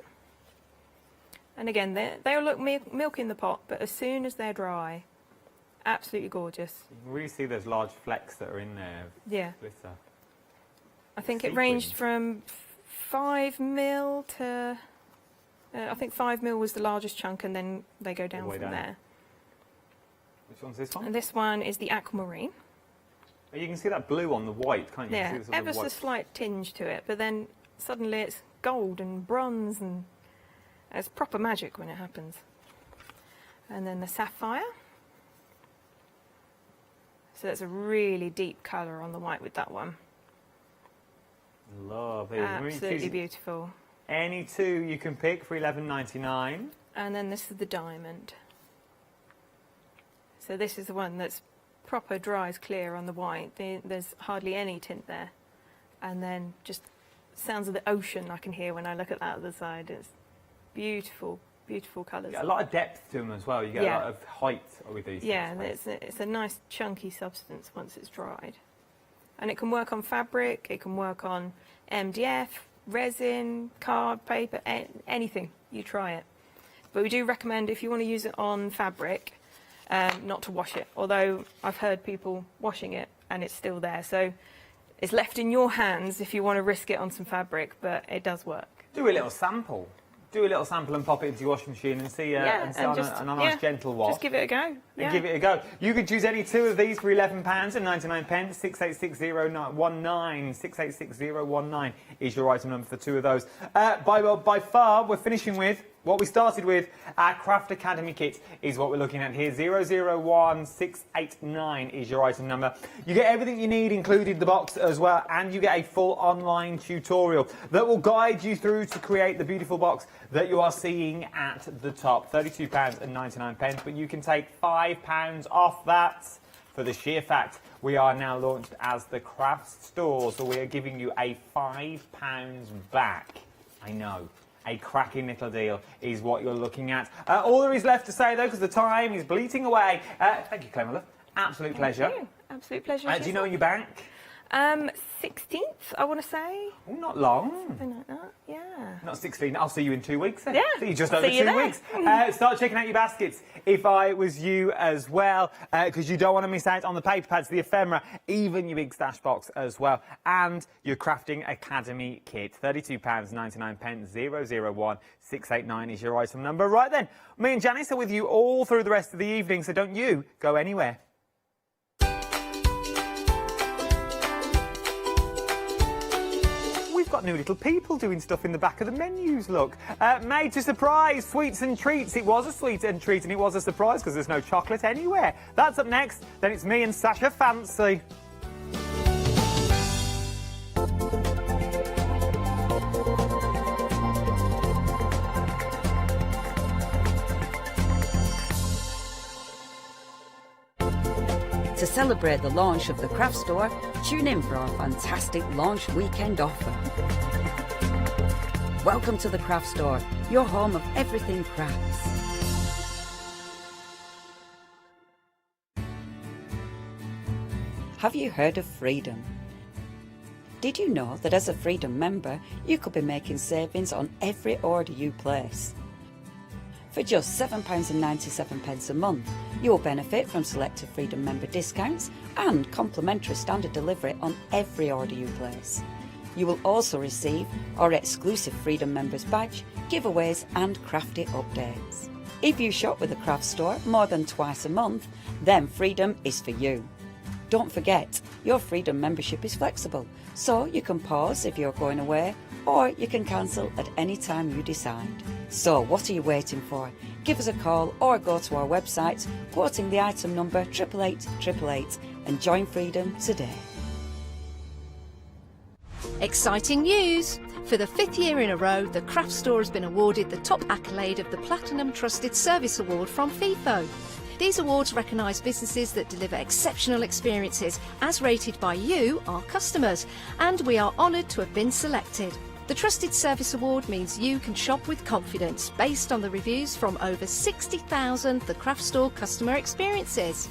Speaker 13: And again, they'll look milk in the pot, but as soon as they're dry, absolutely gorgeous.
Speaker 8: You can really see those large flecks that are in there.
Speaker 13: Yeah.
Speaker 8: Glitter.
Speaker 13: I think it ranged from 5mm to, I think 5mm was the largest chunk, and then they go down from there.
Speaker 8: Which one's this one?
Speaker 13: And this one is the aquamarine.
Speaker 8: You can see that blue on the white, can't you?
Speaker 13: Yeah,
Speaker 8: you see the
Speaker 13: ever so slight tinge to it, but then suddenly it's gold and bronze, and it's proper magic when it happens. And then the sapphire. So that's a really deep colour on the white with that one.
Speaker 8: Lovely.
Speaker 13: Absolutely beautiful.
Speaker 8: Any two you can pick for $11.99.
Speaker 13: And then this is the diamond. So this is the one that's proper dries clear on the white. There's hardly any tint there. And then just sounds of the ocean I can hear when I look at that other side. It's beautiful, beautiful colours.
Speaker 8: A lot of depth to them as well. You get a lot of height with these.
Speaker 13: Yeah, it's a nice chunky substance once it's dried. And it can work on fabric, it can work on MDF, resin, card, paper, anything. You try it. But we do recommend, if you want to use it on fabric, not to wash it. Although I've heard people washing it and it's still there. So it's left in your hands if you want to risk it on some fabric, but it does work.
Speaker 8: Do a little sample. Do a little sample and pop it into your washing machine and see, and see on a nice gentle wash.
Speaker 13: Just give it a go.
Speaker 8: And give it a go. You could choose any two of these for £11.99. 686019. 686019 is your item number for two of those. By far, we're finishing with what we started with. Our Craft Academy kit is what we're looking at here. 001689 is your item number. You get everything you need, including the box as well, and you get a full online tutorial that will guide you through to create the beautiful box that you are seeing at the top. £32.99, but you can take £5 off that for the sheer fact we are now launched as the craft store, so we are giving you a £5 back. I know. A cracking little deal is what you're looking at. All there is left to say, though, because the time is bleating away. Thank you, Claire, my love. Absolute pleasure.
Speaker 13: Thank you. Absolute pleasure.
Speaker 8: Do you know when you're back?
Speaker 13: 16th, I want to say.
Speaker 8: Oh, not long.
Speaker 13: Something like that, yeah.
Speaker 8: Not 16. I'll see you in 2 weeks then.
Speaker 13: Yeah.
Speaker 8: See you just over 2 weeks. Start checking out your baskets if I was you as well, because you don't want to miss out on the paper pads, the ephemera, even your big stash box as well, and your Crafting Academy kit. £32.99. 001689 is your item number. Right then, me and Janice are with you all through the rest of the evening, so don't you go anywhere. Got new little people doing stuff in the back of the menus, look. Made to surprise, sweets and treats. It was a sweet and treat and it was a surprise because there's no chocolate anywhere. That's up next. Then it's me and Sasha Fancy.
Speaker 3: To celebrate the launch of the craft store, tune in for our fantastic launch weekend offer. Welcome to the craft store, your home of everything crafts. Have you heard of Freedom? Did you know that as a Freedom member, you could be making savings on every order you place? For just £7.97 a month, you will benefit from selected Freedom member discounts and complimentary standard delivery on every order you place. You will also receive our exclusive Freedom members badge, giveaways and crafty updates. If you shop with the craft store more than twice a month, then Freedom is for you. Don't forget, your Freedom membership is flexible, so you can pause if you're going away, or you can cancel at any time you decide. So what are you waiting for? Give us a call or go to our website, quoting the item number 88888 and join Freedom today.
Speaker 6: Exciting news! For the 5th year in a row, the craft store has been awarded the top accolade of the Platinum Trusted Service Award from Feefo. These awards recognise businesses that deliver exceptional experiences as rated by you, our customers, and we are honoured to have been selected. The Trusted Service Award means you can shop with confidence based on the reviews from over 60,000 The Craft Store customer experiences.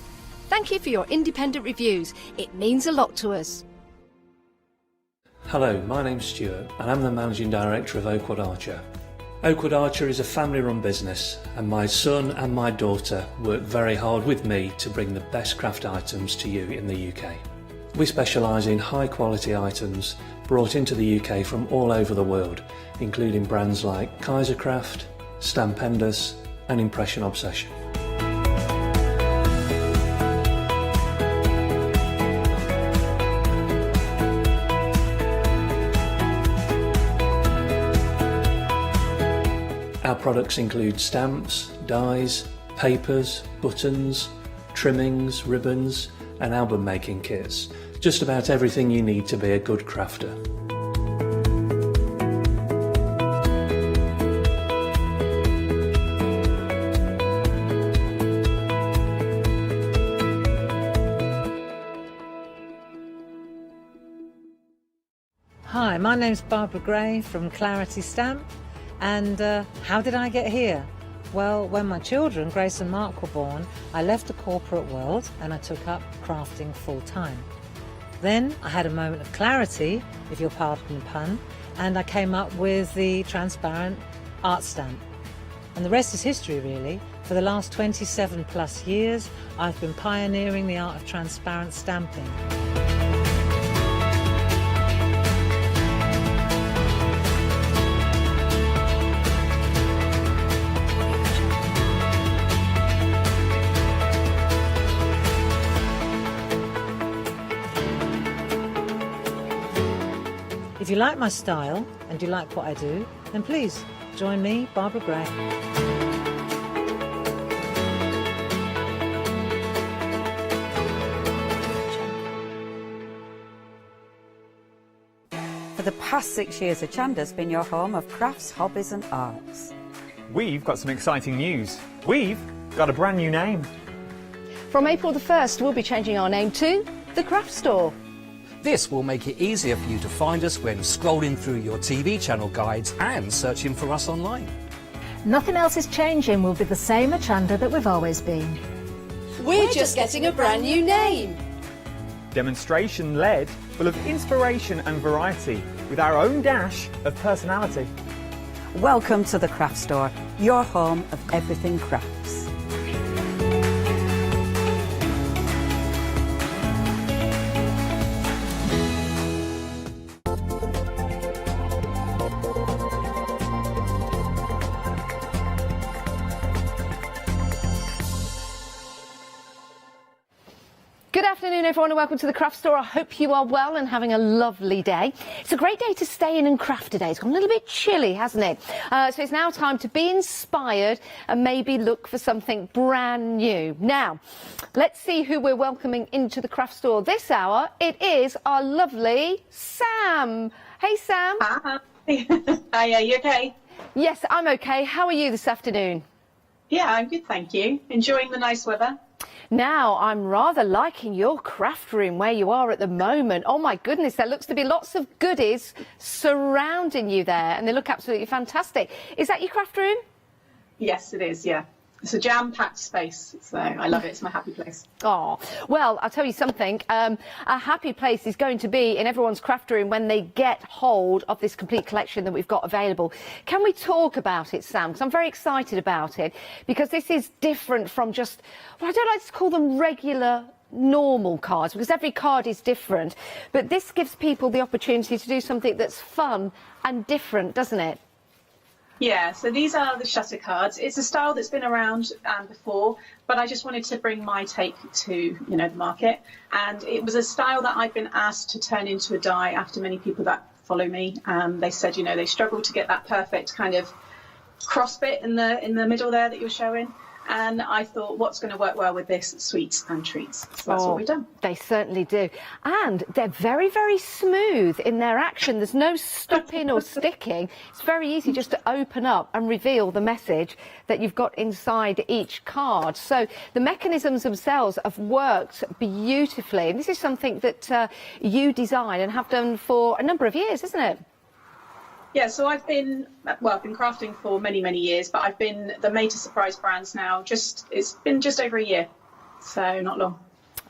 Speaker 6: Thank you for your independent reviews. It means a lot to us.
Speaker 7: Hello, my name's Stuart and I'm the Managing Director of Oakwood Archer. Oakwood Archer is a family-run business and my son and my daughter work very hard with me to bring the best craft items to you in the UK. We specialise in high-quality items brought into the UK from all over the world, including brands like Kaisercraft, Stampendous and Impression Obsession. Our products include stamps, dies, papers, buttons, trimmings, ribbons and album making kits. Just about everything you need to be a good crafter.
Speaker 18: Hi, my name's Barbara Gray from Clarity Stamp. And how did I get here? Well, when my children, Grace and Mark, were born, I left the corporate world and I took up crafting full time. Then I had a moment of clarity, if you'll pardon the pun, and I came up with the transparent art stamp. And the rest is history, really. For the last 27 plus years, I've been pioneering the art of transparent stamping. If you like my style and you like what I do, then please join me, Barbara Gray.
Speaker 3: For the past 6 years, Hochanda's been your home of crafts, hobbies and arts.
Speaker 8: We've got some exciting news. We've got a brand new name.
Speaker 16: From April the 1st, we'll be changing our name to The Craft Store.
Speaker 9: This will make it easier for you to find us when scrolling through your TV channel guides and searching for us online.
Speaker 14: Nothing else is changing. We'll be the same Hochanda that we've always been.
Speaker 16: We're just getting a brand new name.
Speaker 8: Demonstration-led, full of inspiration and variety, with our own dash of personality.
Speaker 3: Welcome to the Craft Store, your home of everything crafts.
Speaker 16: Good afternoon, everyone, and welcome to the Craft Store. I hope you are well and having a lovely day. It's a great day to stay in and craft today. It's gone a little bit chilly, hasn't it? So it's now time to be inspired and maybe look for something brand new. Now, let's see who we're welcoming into the Craft Store this hour. It is our lovely Sam. Hey, Sam.
Speaker 19: Hi. Hi, are you okay?
Speaker 16: Yes, I'm okay. How are you this afternoon?
Speaker 19: Yeah, I'm good, thank you. Enjoying the nice weather.
Speaker 16: Now, I'm rather liking your craft room where you are at the moment. Oh my goodness, there looks to be lots of goodies surrounding you there and they look absolutely fantastic. Is that your craft room?
Speaker 19: Yes, it is, yeah. It's a jam-packed space, so I love it. It's my happy place.
Speaker 16: Oh, well, I'll tell you something. A happy place is going to be in everyone's craft room when they get hold of this complete collection that we've got available. Can we talk about it, Sam? Because I'm very excited about it, because this is different from just, well, I don't like to call them regular normal cards, because every card is different. But this gives people the opportunity to do something that's fun and different, doesn't it?
Speaker 19: Yeah, so these are the shutter cards. It's a style that's been around before, but I just wanted to bring my take to, the market. And it was a style that I've been asked to turn into a die after many people that follow me. They said, they struggle to get that perfect kind of cross bit in the middle there that you're showing. And I thought, what's going to work well with this? Sweets and treats. So that's what we've done.
Speaker 16: They certainly do. And they're very, very smooth in their action. There's no stopping or sticking. It's very easy just to open up and reveal the message that you've got inside each card. So the mechanisms themselves have worked beautifully. And this is something that you design and have done for a number of years, isn't it?
Speaker 19: Yeah, so I've been crafting for many, many years, but I've been the Made to Surprise brands now. It's been just over a year, so not long.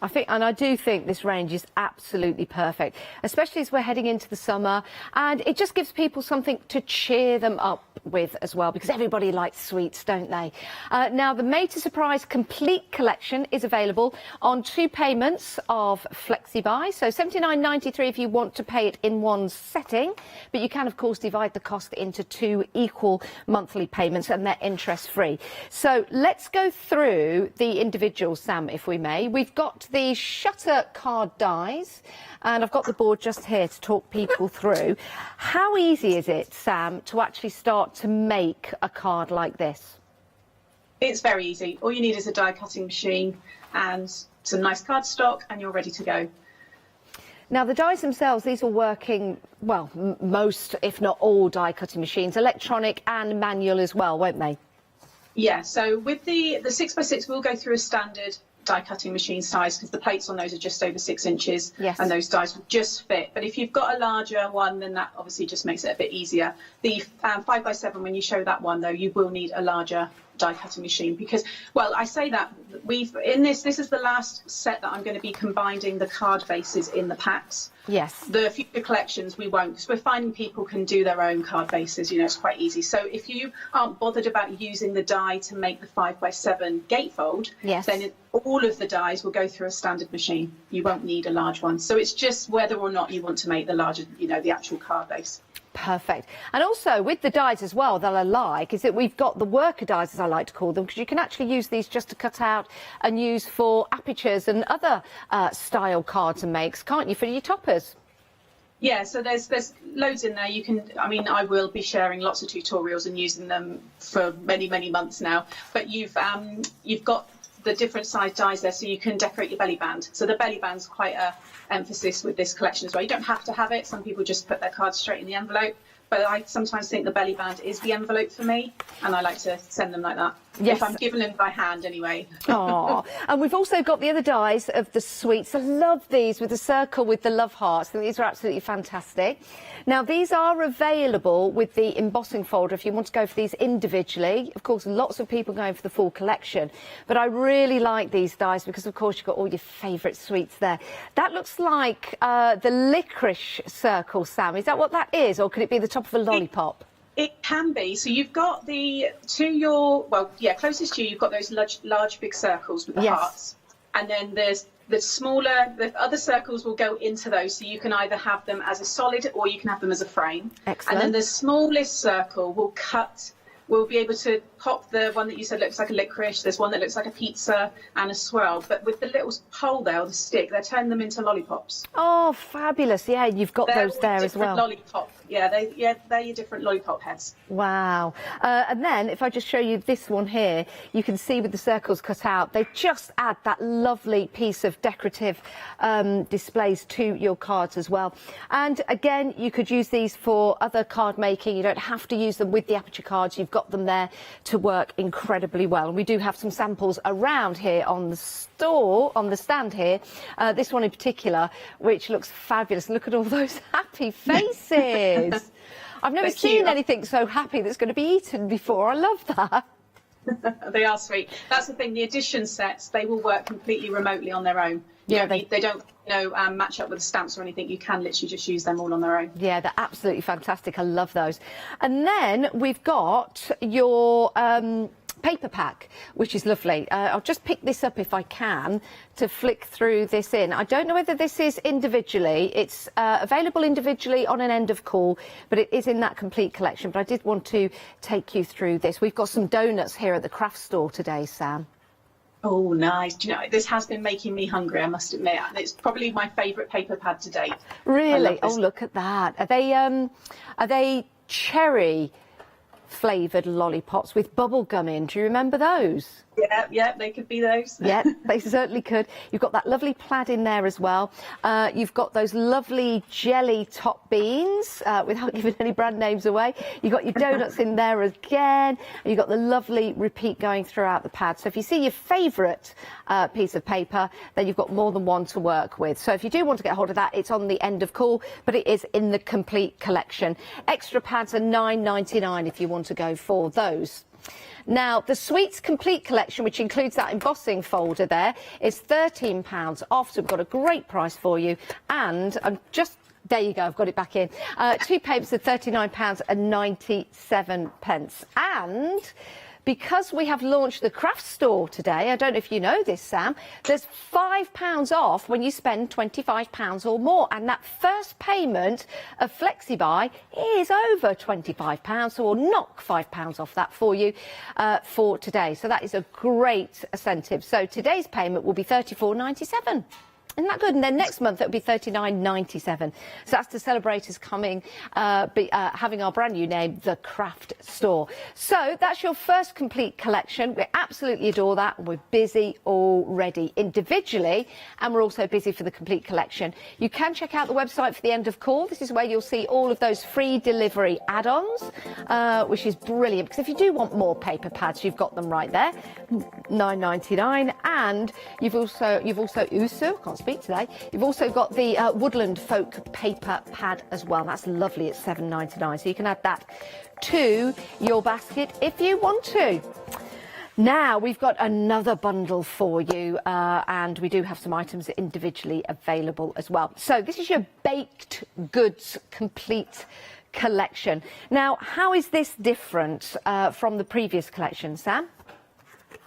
Speaker 16: I do think this range is absolutely perfect, especially as we're heading into the summer, and it just gives people something to cheer them up with as well, because everybody likes sweets, don't they? Now, the Made to Surprise Complete Collection is available on 2 payments of Flexibuy, so $79.93 if you want to pay it in one setting, but you can, of course, divide the cost into 2 equal monthly payments, and they're interest-free. So let's go through the individuals, Sam, if we may. We've got the shutter card dies, and I've got the board just here to talk people through. How easy is it, Sam, to actually start to make a card like this?
Speaker 19: It's very easy. All you need is a die cutting machine and some nice cardstock, and you're ready to go.
Speaker 16: Now, the dies themselves, these are working, well, most, if not all, die cutting machines, electronic and manual as well, won't they?
Speaker 19: Yeah, so with the 6x6, we'll go through a standard die cutting machine size, because the plates on those are just over 6 inches.
Speaker 16: Yes.
Speaker 19: And those dies will just fit. But if you've got a larger one, then that obviously just makes it a bit easier. The 5x7, when you show that one though, you will need a larger die cutting machine, because, well, I say that this is the last set that I'm going to be combining the card bases in the packs.
Speaker 16: Yes.
Speaker 19: The future collections we won't, because we're finding people can do their own card bases, you know, it's quite easy. So if you aren't bothered about using the die to make the 5x7 gatefold,
Speaker 16: yes,
Speaker 19: then all of the dies will go through a standard machine. You won't need a large one. So it's just whether or not you want to make the larger, you know, the actual card base.
Speaker 16: Perfect. And also with the dies as well, that I like is that we've got the worker dies, as I like to call them, because you can actually use these just to cut out and use for apertures and other style cards and makes, can't you, for your toppers?
Speaker 19: Yeah, so there's loads in there. You can, I mean, I will be sharing lots of tutorials and using them for many, many months now. But you've got the different size dies there, so you can decorate your belly band. So the belly band's quite a emphasis with this collection as well. You don't have to have it. Some people just put their cards straight in the envelope. But I sometimes think the belly band is the envelope for me, and I like to send them like that.
Speaker 16: Yes.
Speaker 19: If I'm giving them by hand anyway.
Speaker 16: Oh, and we've also got the other dies of the sweets. I love these with the circle with the love hearts. I think these are absolutely fantastic. Now, these are available with the embossing folder if you want to go for these individually. Of course, lots of people going for the full collection. But I really like these dies because, of course, you've got all your favourite sweets there. That looks like the licorice circle, Sam. Is that what that is, or could it be the top of a lollipop?
Speaker 19: It can be. So you've got closest to you, you've got those large big circles with the hearts. And then there's the other circles will go into those. So you can either have them as a solid or you can have them as a frame.
Speaker 16: Excellent.
Speaker 19: And then the smallest circle will we'll be able to pop the one that you said looks like a licorice. There's one that looks like a pizza and a swirl. But with the little pole there, or the stick, they're turning them into lollipops.
Speaker 16: Oh, fabulous. Yeah, you've got those there as well.
Speaker 19: Lollipop. Yeah, they're your different lollipop heads.
Speaker 16: Wow. And then if I just show you this one here, you can see with the circles cut out, they just add that lovely piece of decorative displays to your cards as well. And again, you could use these for other card making. You don't have to use them with the aperture cards. You've got them there to work incredibly well. And we do have some samples around here on the stand here. This one in particular, which looks fabulous. Look at all those happy faces. I've never seen anything so happy that's going to be eaten before. I love that.
Speaker 19: They are sweet. That's the thing. The edition sets, they will work completely remotely on their own.
Speaker 16: Yeah,
Speaker 19: they don't match up with the stamps or anything. You can literally just use them all on their own.
Speaker 16: Yeah, they're absolutely fantastic. I love those. And then we've got your paper pack, which is lovely. I'll just pick this up if I can to flick through this in. I don't know whether this is individually. It's available individually on an end of call, but it is in that complete collection. But I did want to take you through this. We've got some donuts here at the craft store today, Sam.
Speaker 19: Oh, nice. Do you know, this has been making me hungry, I must admit. And it's probably my favourite paper pad to date.
Speaker 16: Really? Oh, look at that. Are they cherry flavoured lollipops with bubble gum in? Do you remember those?
Speaker 19: Yeah, they could be those.
Speaker 16: Yeah, they certainly could. You've got that lovely plaid in there as well. You've got those lovely jelly top beans, without giving any brand names away. You've got your donuts in there again. You've got the lovely repeat going throughout the pad. So if you see your favourite piece of paper, then you've got more than one to work with. So if you do want to get hold of that, it's on the end of call, but it is in the complete collection. Extra pads are £9.99 if you want to go for those. Now, the Sweets Complete Collection, which includes that embossing folder there, is £13 off, so we've got a great price for you. And I'm just... There you go, I've got it back in. 2 papers are £39.97. And because we have launched the craft store today, I don't know if you know this, Sam, there's £5 off when you spend £25 or more. And that first payment of Flexibuy is over £25, so we'll knock £5 off that for you for today. So that is a great incentive. So today's payment will be £34.97. Isn't that good? And then next month it'll be £39.97. So that's to celebrate us coming, having our brand new name, The Craft Store. So that's your first complete collection. We absolutely adore that. We're busy already individually, and we're also busy for the complete collection. You can check out the website for the end of call. This is where you'll see all of those free delivery add-ons, which is brilliant, because if you do want more paper pads, you've got them right there, £9.99. And you've also can't speak today. You've also got the Woodland Folk paper pad as well. That's lovely. It's £7.99. So you can add that to your basket if you want to. Now we've got another bundle for you, and we do have some items individually available as well. So this is your baked goods complete collection. Now, how is this different from the previous collection, Sam?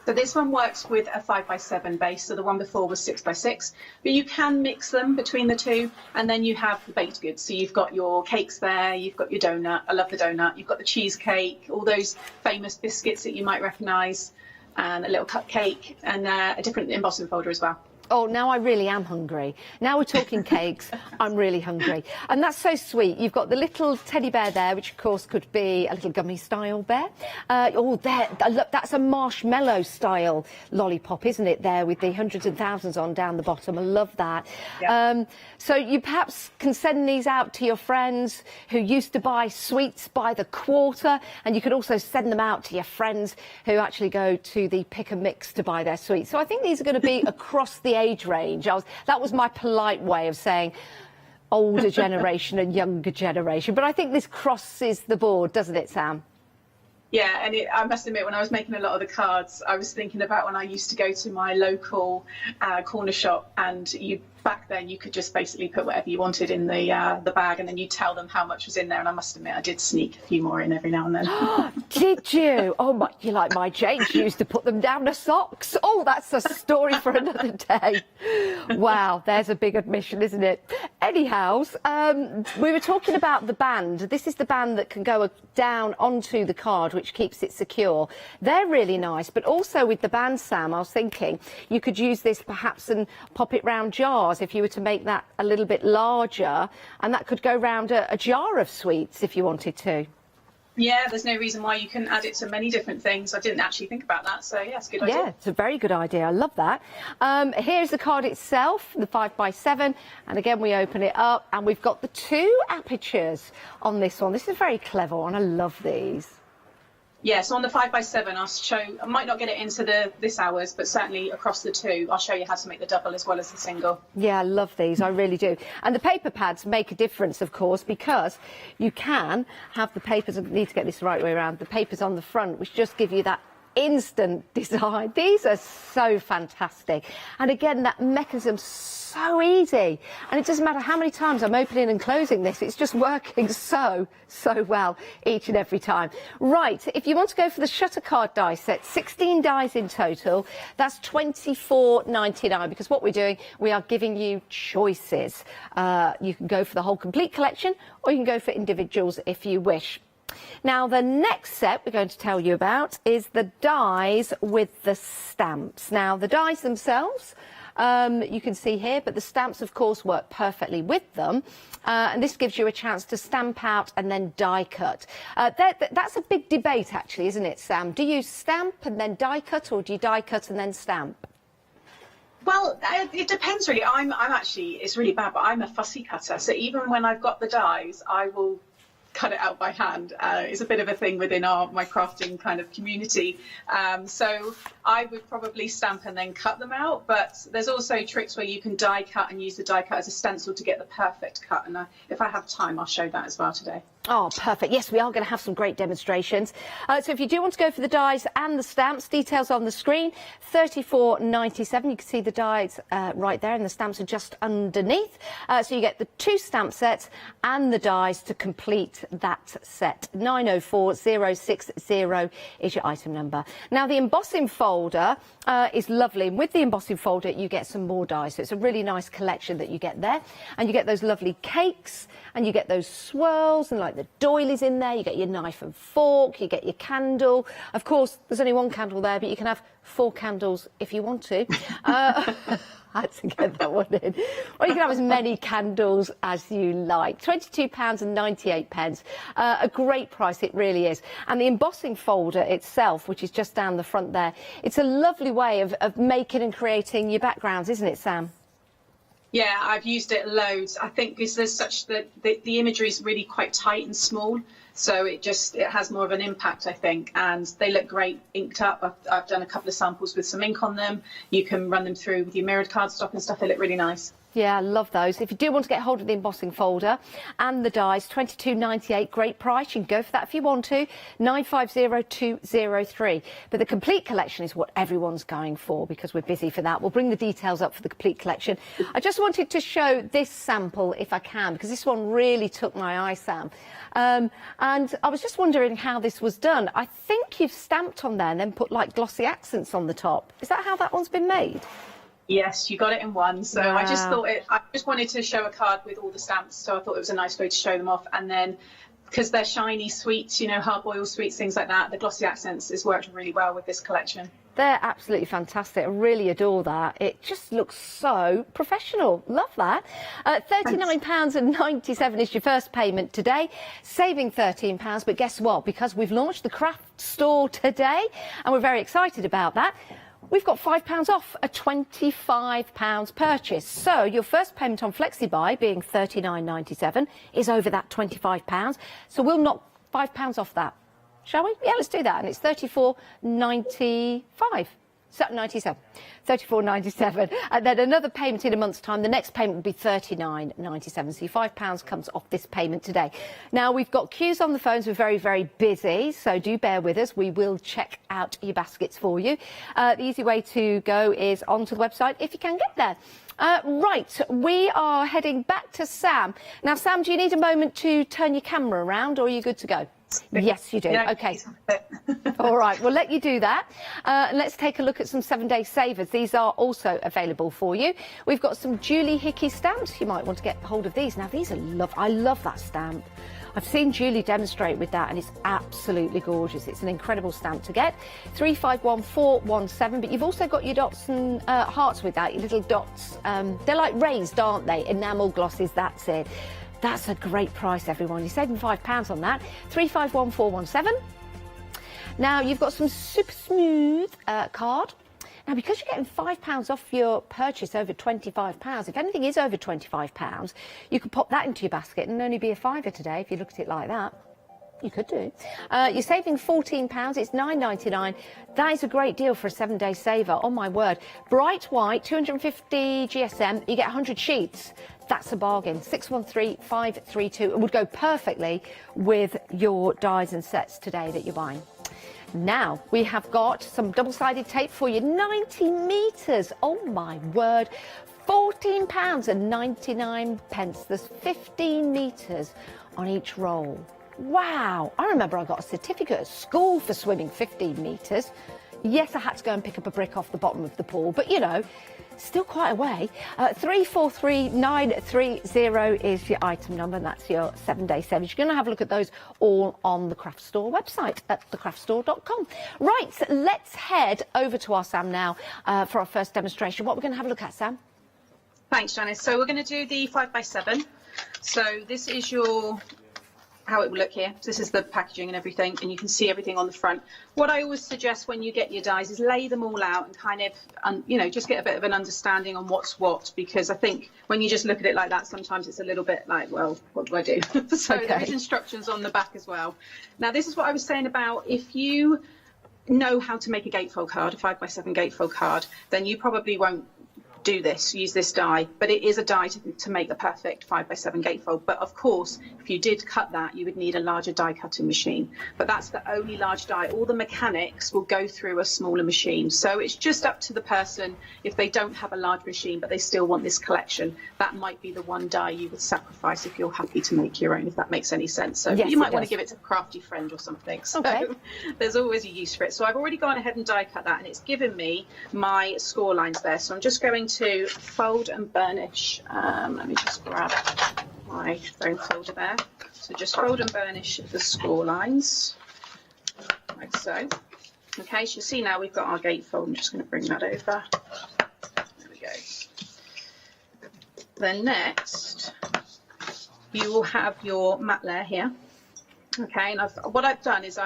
Speaker 19: So this one works with a 5x7 base, so the one before was 6x6, but you can mix them between the two, and then you have the baked goods. So you've got your cakes there, you've got your donut, I love the donut, you've got the cheesecake, all those famous biscuits that you might recognise, and a little cupcake, and a different embossing folder as well.
Speaker 16: Oh, now I really am hungry. Now we're talking cakes, I'm really hungry. And that's so sweet. You've got the little teddy bear there, which of course could be a little gummy style bear. That's a marshmallow style lollipop, isn't it, there with the hundreds and thousands on down the bottom. I love that. Yep. So you perhaps can send these out to your friends who used to buy sweets by the quarter, and you could also send them out to your friends who actually go to the pick and mix to buy their sweets. So I think these are going to be across the age range. That was my polite way of saying older generation and younger generation, but I think this crosses the board, doesn't it, Sam?
Speaker 19: Yeah, and I must admit, when I was making a lot of the cards, I was thinking about when I used to go to my local corner shop, and back then you could just basically put whatever you wanted in the bag, and then you tell them how much was in there. And I must admit, I did sneak a few more in every now and then.
Speaker 16: Did you? Oh my! You're like my Jane. She used to put them down her socks. Oh, that's a story for another day. Wow, there's a big admission, isn't it? Anyhow, we were talking about the band. This is the band that can go down onto the card, which keeps it secure. They're really nice, but also with the band, Sam, I was thinking you could use this perhaps and pop it round jars if you were to make that a little bit larger, and that could go round a jar of sweets if you wanted to.
Speaker 19: Yeah, there's no reason why you couldn't add it to many different things. I didn't actually think about that, so yeah, it's a good idea.
Speaker 16: Yeah, it's a very good idea. I love that. Here's the card itself, the 5x7, and again we open it up, and we've got the 2 apertures on this one. This is very clever, and I love these.
Speaker 19: Yeah, so on the 5x7, I'll show. I might not get it into this hours, but certainly across the 2, I'll show you how to make the double as well as the single.
Speaker 16: Yeah, I love these. I really do. And the paper pads make a difference, of course, because you can have the papers. I need to get this the right way around. The papers on the front, which just give you that instant design. These are so fantastic. And again, that mechanism so easy, and it doesn't matter how many times I'm opening and closing this, it's just working so well each and every time. Right, if you want to go for the shutter card die set, 16 dies in total, that's £24.99, because what we're doing, we are giving you choices. You can go for the whole complete collection, or you can go for individuals if you wish. Now, the next set we're going to tell you about is the dies with the stamps. Now, the dies themselves you can see here, but the stamps, of course, work perfectly with them. And this gives you a chance to stamp out and then die cut. That's a big debate, actually, isn't it, Sam? Do you stamp and then die cut, or do you die cut and then stamp?
Speaker 19: Well, it depends really. I'm actually, it's really bad, but I'm a fussy cutter. So even when I've got the dies, I will cut it out by hand. It's a bit of a thing within my crafting kind of community. So I would probably stamp and then cut them out, but there's also tricks where you can die cut and use the die cut as a stencil to get the perfect cut. And if I have time, I'll show that as well today.
Speaker 16: Oh, perfect. Yes, we are going to have some great demonstrations. So if you do want to go for the dies and the stamps, details on the screen, $34.97. You can see the dies right there, and the stamps are just underneath. So you get the 2 stamp sets and the dies to complete that set. 904060 is your item number. Now, the embossing folder is lovely. And with the embossing folder, you get some more dies. So it's a really nice collection that you get there. And you get those lovely cakes, and you get those swirls, and like the doilies in there. You get your knife and fork, you get your candle. Of course, there's only 1 candle there, but you can have 4 candles if you want to. I had to get that one in. Or you can have as many candles as you like. £22.98. A great price, it really is. And the embossing folder itself, which is just down the front there, it's a lovely way of making and creating your backgrounds, isn't it, Sam?
Speaker 19: Yeah, I've used it loads. I think because there's such the imagery is really quite tight and small, so it has more of an impact, I think, and they look great inked up. I've done a couple of samples with some ink on them. You can run them through with your mirrored cardstock and stuff. They look really nice.
Speaker 16: Yeah, I love those. If you do want to get hold of the embossing folder and the dies, $22.98, great price. You can go for that if you want to, 950203. But the complete collection is what everyone's going for, because we're busy for that. We'll bring the details up for the complete collection. I just wanted to show this sample, if I can, because this one really took my eye, Sam. And I was just wondering how this was done. I think you've stamped on there and then put like glossy accents on the top. Is that how that one's been made?
Speaker 19: Yes, you got it in one. So
Speaker 16: wow.
Speaker 19: I just wanted to show a card with all the stamps, so I thought it was a nice way to show them off. And then, because they're shiny sweets, you know, hard boiled sweets, things like that, the glossy accents has worked really well with this collection.
Speaker 16: They're absolutely fantastic. I really adore that. It just looks so professional. Love that. £39.97 is your first payment today, saving £13. But guess what? Because we've launched the craft store today, and we're very excited about that, we've got £5 off a £25 purchase. So your first payment on Flexibuy, being $39.97, is over that £25. So we'll knock £5 off that. Shall we? Yeah, let's do that. And it's $34.95. So 97, $34.97, and then another payment in a month's time. The next payment will be $39.97. So your £5 comes off this payment today. Now we've got queues on the phones. We're very, very busy, so do bear with us. We will check out your baskets for you. The easy way to go is onto the website if you can get there. Right, we are heading back to Sam. Now, Sam, do you need a moment to turn your camera around, or are you good to go? Yes, you do. Yeah, OK. All right, we'll let you do that. And let's take a look at some 7-day savers. These are also available for you. We've got some Julie Hickey stamps. You might want to get hold of these. Now, these are I love that stamp. I've seen Julie demonstrate with that, and it's absolutely gorgeous. It's an incredible stamp to get. 351417, but you've also got your dots and hearts with that, your little dots. They're like raised, aren't they? Enamel glosses, that's it. That's a great price, everyone. You're saving £5 on that. 351417. Now, you've got some super smooth card. Now, because you're getting £5 off your purchase over £25, if anything is over £25, you could pop that into your basket and only be a fiver today if you look at it like that. You could do. You're saving £14. It's $9.99. That is a great deal for a 7-day saver. Oh, my word. Bright white, 250 GSM. You get 100 sheets. That's a bargain. 613532. It would go perfectly with your dies and sets today that you're buying. Now, we have got some double-sided tape for you. 90 metres. Oh, my word. £14.99. There's 15 metres on each roll. Wow. I remember I got a certificate at school for swimming 15 metres. Yes, I had to go and pick up a brick off the bottom of the pool, but, you know, Still quite a way. 343930 is your item number, and that's your 7-day savings. You're going to have a look at those all on the Craft Store website at thecraftstore.com. Right, let's head over to our Sam now for our first demonstration. What we're going to have a look at, Sam?
Speaker 19: Thanks, Janice. So we're going to do the 5x7. So this is your how it will look here. This is the packaging and everything, and you can see everything on the front. What I always suggest when you get your dies is lay them all out and kind of, you know, just get a bit of an understanding on what's what, because I think when you just look at it like that, sometimes it's a little bit like, well, what do I do? So there is instructions on the back as well. Now, this is what I was saying about if you know how to make a gatefold card, a 5x7 gatefold card, then you probably won't do this, use this die, but it is a die to make the perfect 5x7 gatefold. But of course, if you did cut that, you would need a larger die cutting machine, but that's the only large die. All the mechanics will go through a smaller machine, so it's just up to the person. If they don't have a large machine but they still want this collection, that might be the one die you would sacrifice if you're happy to make your own, if that makes any sense. So
Speaker 16: yes,
Speaker 19: you might want to give it to a crafty friend or something, so there's always a use for it. So I've already gone ahead and die cut that, and it's given me my score lines there, so I'm just going to fold and burnish. Let me just grab my bone folder there. So just fold and burnish the score lines, like so. Okay, so you see now we've got our gatefold. I'm just going to bring that over. There we go. Then next, you will have your mat layer here. Okay, and what I've done is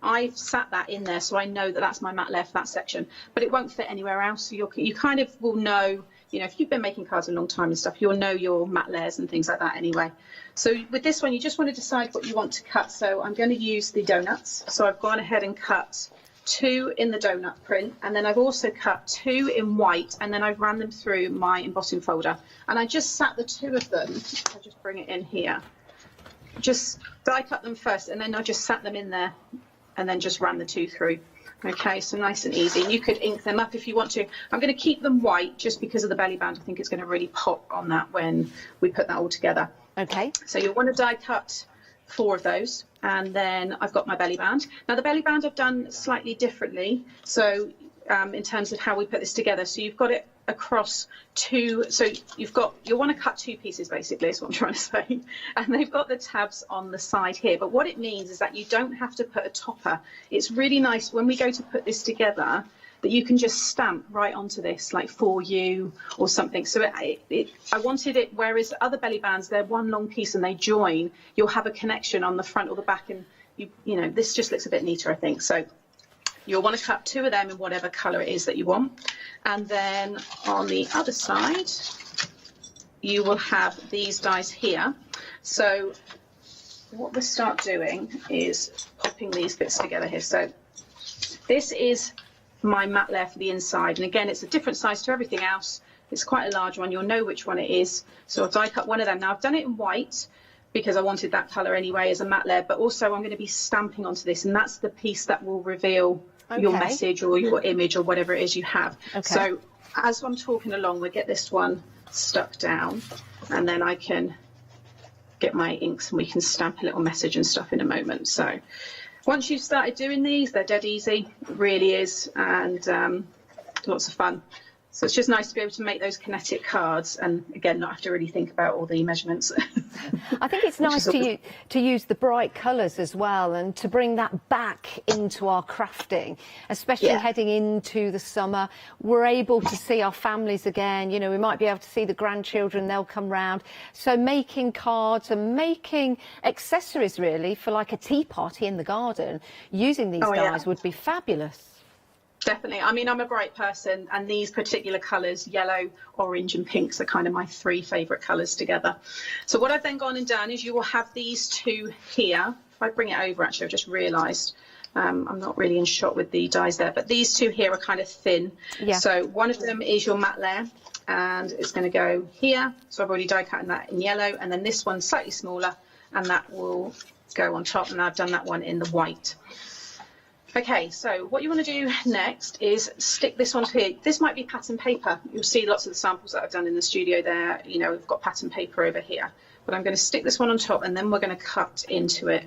Speaker 19: I've sat that in there, so I know that that's my mat layer for that section, but it won't fit anywhere else. So you kind of will know, you know, if you've been making cards a long time and stuff, you'll know your mat layers and things like that anyway. So with this one, you just want to decide what you want to cut. So I'm going to use the donuts. So I've gone ahead and cut 2 in the donut print, and then I've also cut 2 in white, and then I've ran them through my embossing folder. And I just sat the 2 of them, I'll just bring it in here, just die cut them first, and then I just sat them in there and then just ran the 2 through. Okay, so nice and easy. And you could ink them up if you want to. I'm going to keep them white just because of the belly band. I think it's going to really pop on that when we put that all together.
Speaker 16: Okay.
Speaker 19: So you'll want to die cut 4 of those, and then I've got my belly band. Now the belly band I've done slightly differently, so in terms of how we put this together. So you've got it across 2, so you'll want to cut 2 pieces basically, is what I'm trying to say, and they've got the tabs on the side here, but what it means is that you don't have to put a topper. It's really nice when we go to put this together that you can just stamp right onto this, like for you or something. So I wanted it, whereas other belly bands, they're one long piece and they join, you'll have a connection on the front or the back, and you know, this just looks a bit neater, I think. So you'll want to cut 2 of them in whatever colour it is that you want. And then on the other side, you will have these dies here. So what we'll start doing is popping these bits together here. So this is my mat layer for the inside. And again, it's a different size to everything else. It's quite a large one. You'll know which one it is. So I'll die cut one of them. Now I've done it in white because I wanted that colour anyway as a mat layer, but also I'm going to be stamping onto this, and that's the piece that will reveal your message or your image or whatever it is you have. So as I'm talking along, we'll get this one stuck down, and then I can get my inks and we can stamp a little message and stuff in a moment. So once you've started doing these, they're dead easy, it really is, and lots of fun. So it's just nice to be able to make those kinetic cards and, again, not have to really think about all the measurements.
Speaker 16: I think it's nice to use the bright colours as well, and to bring that back into our crafting, especially heading into the summer. We're able to see our families again. You know, we might be able to see the grandchildren, they'll come round. So making cards and making accessories, really, for like a tea party in the garden, using these dies would be fabulous.
Speaker 19: Definitely. I mean, I'm a bright person, and these particular colours, yellow, orange and pinks, are kind of my 3 favourite colours together. So what I've then gone and done is you will have these 2 here. If I bring it over, actually, I've just realised I'm not really in shot with the dies there, but these 2 here are kind of thin. So one of them is your mat layer, and it's going to go here. So I've already die cut that in yellow, and then this one's slightly smaller, and that will go on top, and I've done that one in the white. Okay, so what you want to do next is stick this onto here. This might be pattern paper. You'll see lots of the samples that I've done in the studio there. You know, we've got pattern paper over here. But I'm going to stick this one on top, and then we're going to cut into it.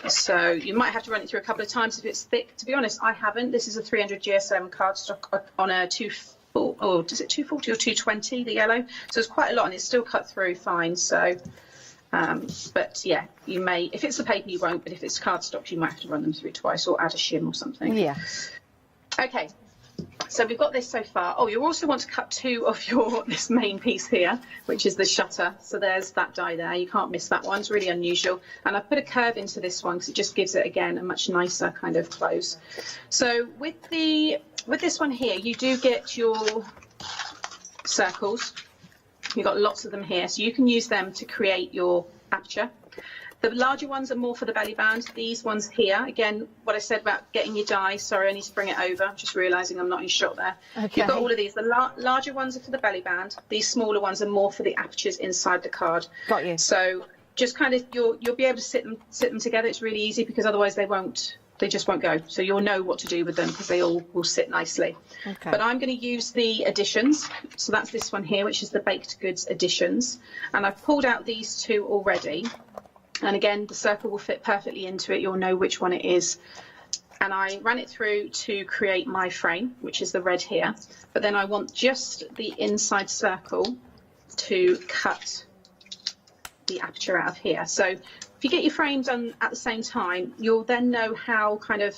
Speaker 19: So you might have to run it through a couple of times if it's thick. To be honest, I haven't. This is a 300 GSM cardstock on a 2x4 240, or does it 240 or 220, the yellow? So it's quite a lot, and it's still cut through fine. So, but yeah, you may, if it's the paper, you won't, but if it's cardstock, you might have to run them through twice or add a shim or something.
Speaker 16: Yeah.
Speaker 19: Okay. So we've got this so far. Oh, you also want to cut two of this main piece here, which is the shutter. So there's that die there. You can't miss that one. It's really unusual. And I've put a curve into this one because it just gives it, again, a much nicer kind of close. So with this one here, you do get your circles. You've got lots of them here. So you can use them to create your aperture. The larger ones are more for the belly band. These ones here, again, what I said about getting your die. Sorry, I need to bring it over. I'm just realising I'm not in shot there.
Speaker 16: Okay.
Speaker 19: You've got all of these. The larger ones are for the belly band. These smaller ones are more for the apertures inside the card.
Speaker 16: Got you.
Speaker 19: So just kind of, you'll be able to sit them together. It's really easy because otherwise they just won't go. So you'll know what to do with them because they all will sit nicely.
Speaker 16: Okay.
Speaker 19: But I'm going to use the additions. So that's this one here, which is the baked goods additions. And I've pulled out these two already. And again, the circle will fit perfectly into it. You'll know which one it is. And I ran it through to create my frame, which is the red here. But then I want just the inside circle to cut the aperture out of here. So if you get your frame done at the same time, you'll then know how kind of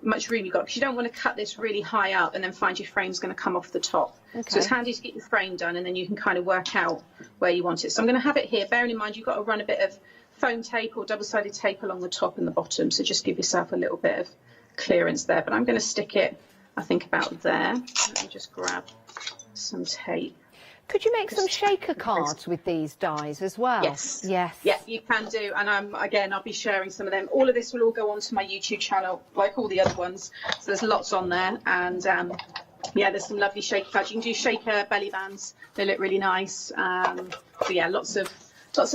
Speaker 19: much room you've got, because you don't want to cut this really high up and then find your frame's going to come off the top.
Speaker 16: Okay.
Speaker 19: So it's handy to get your frame done and then you can kind of work out where you want it. So I'm going to have it here, bearing in mind you've got to run a bit of foam tape or double-sided tape along the top and the bottom, so just give yourself a little bit of clearance there. But I'm going to stick it, I think, about there. Let me just grab some tape.
Speaker 16: Could you make some shaker cards with these dies as well?
Speaker 19: Yes.
Speaker 16: Yes.
Speaker 19: Yeah, you can do. And again, I'll be sharing some of them. All of this will all go onto my YouTube channel, like all the other ones. So there's lots on there. And yeah, there's some lovely shaker cards. You can do shaker belly bands. They look really nice. So yeah, lots of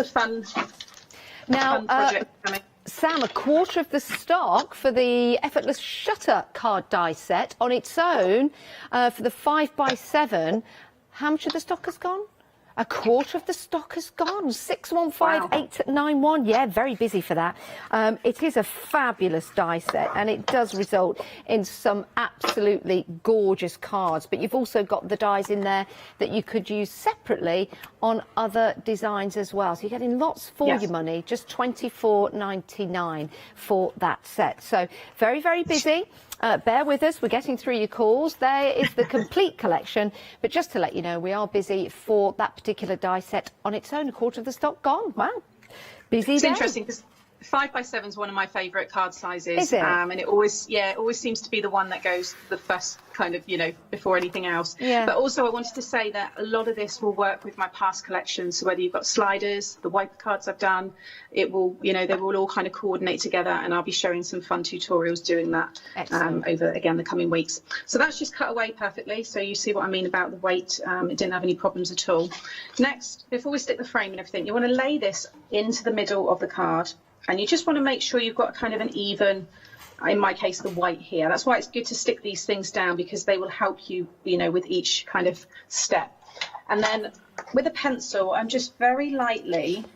Speaker 19: fun.
Speaker 16: Now, Sam, a quarter of the stock for the Effortless Shutter card die set on its own for the 5x7. How much of the stock has gone? A quarter of the stock has gone. 615891. Yeah, very busy for that. It is a fabulous die set, and it does result in some absolutely gorgeous cards. But you've also got the dies in there that you could use separately on other designs as well. So you're getting lots for your money. Just $24.99 for that set. So very, very busy. Bear with us, we're getting through your calls. There is the complete collection, but just to let you know, we are busy for that particular die set on its own. A quarter of the stock gone. Wow, busy.
Speaker 19: It's interesting because 5x7 is one of my favourite card sizes.
Speaker 16: Is it?
Speaker 19: And it always seems to be the one that goes the first, kind of, before anything else.
Speaker 16: Yeah.
Speaker 19: But also I wanted to say that a lot of this will work with my past collections. So whether you've got sliders, the wiper cards I've done, it will, they will all kind of coordinate together, and I'll be showing some fun tutorials doing that over, again, the coming weeks. So that's just cut away perfectly. So you see what I mean about the weight. It didn't have any problems at all. Next, before we stick the frame and everything, you want to lay this into the middle of the card. And you just want to make sure you've got kind of an even, in my case, the white here. That's why it's good to stick these things down, because they will help you, with each kind of step. And then with a pencil, I'm just very lightly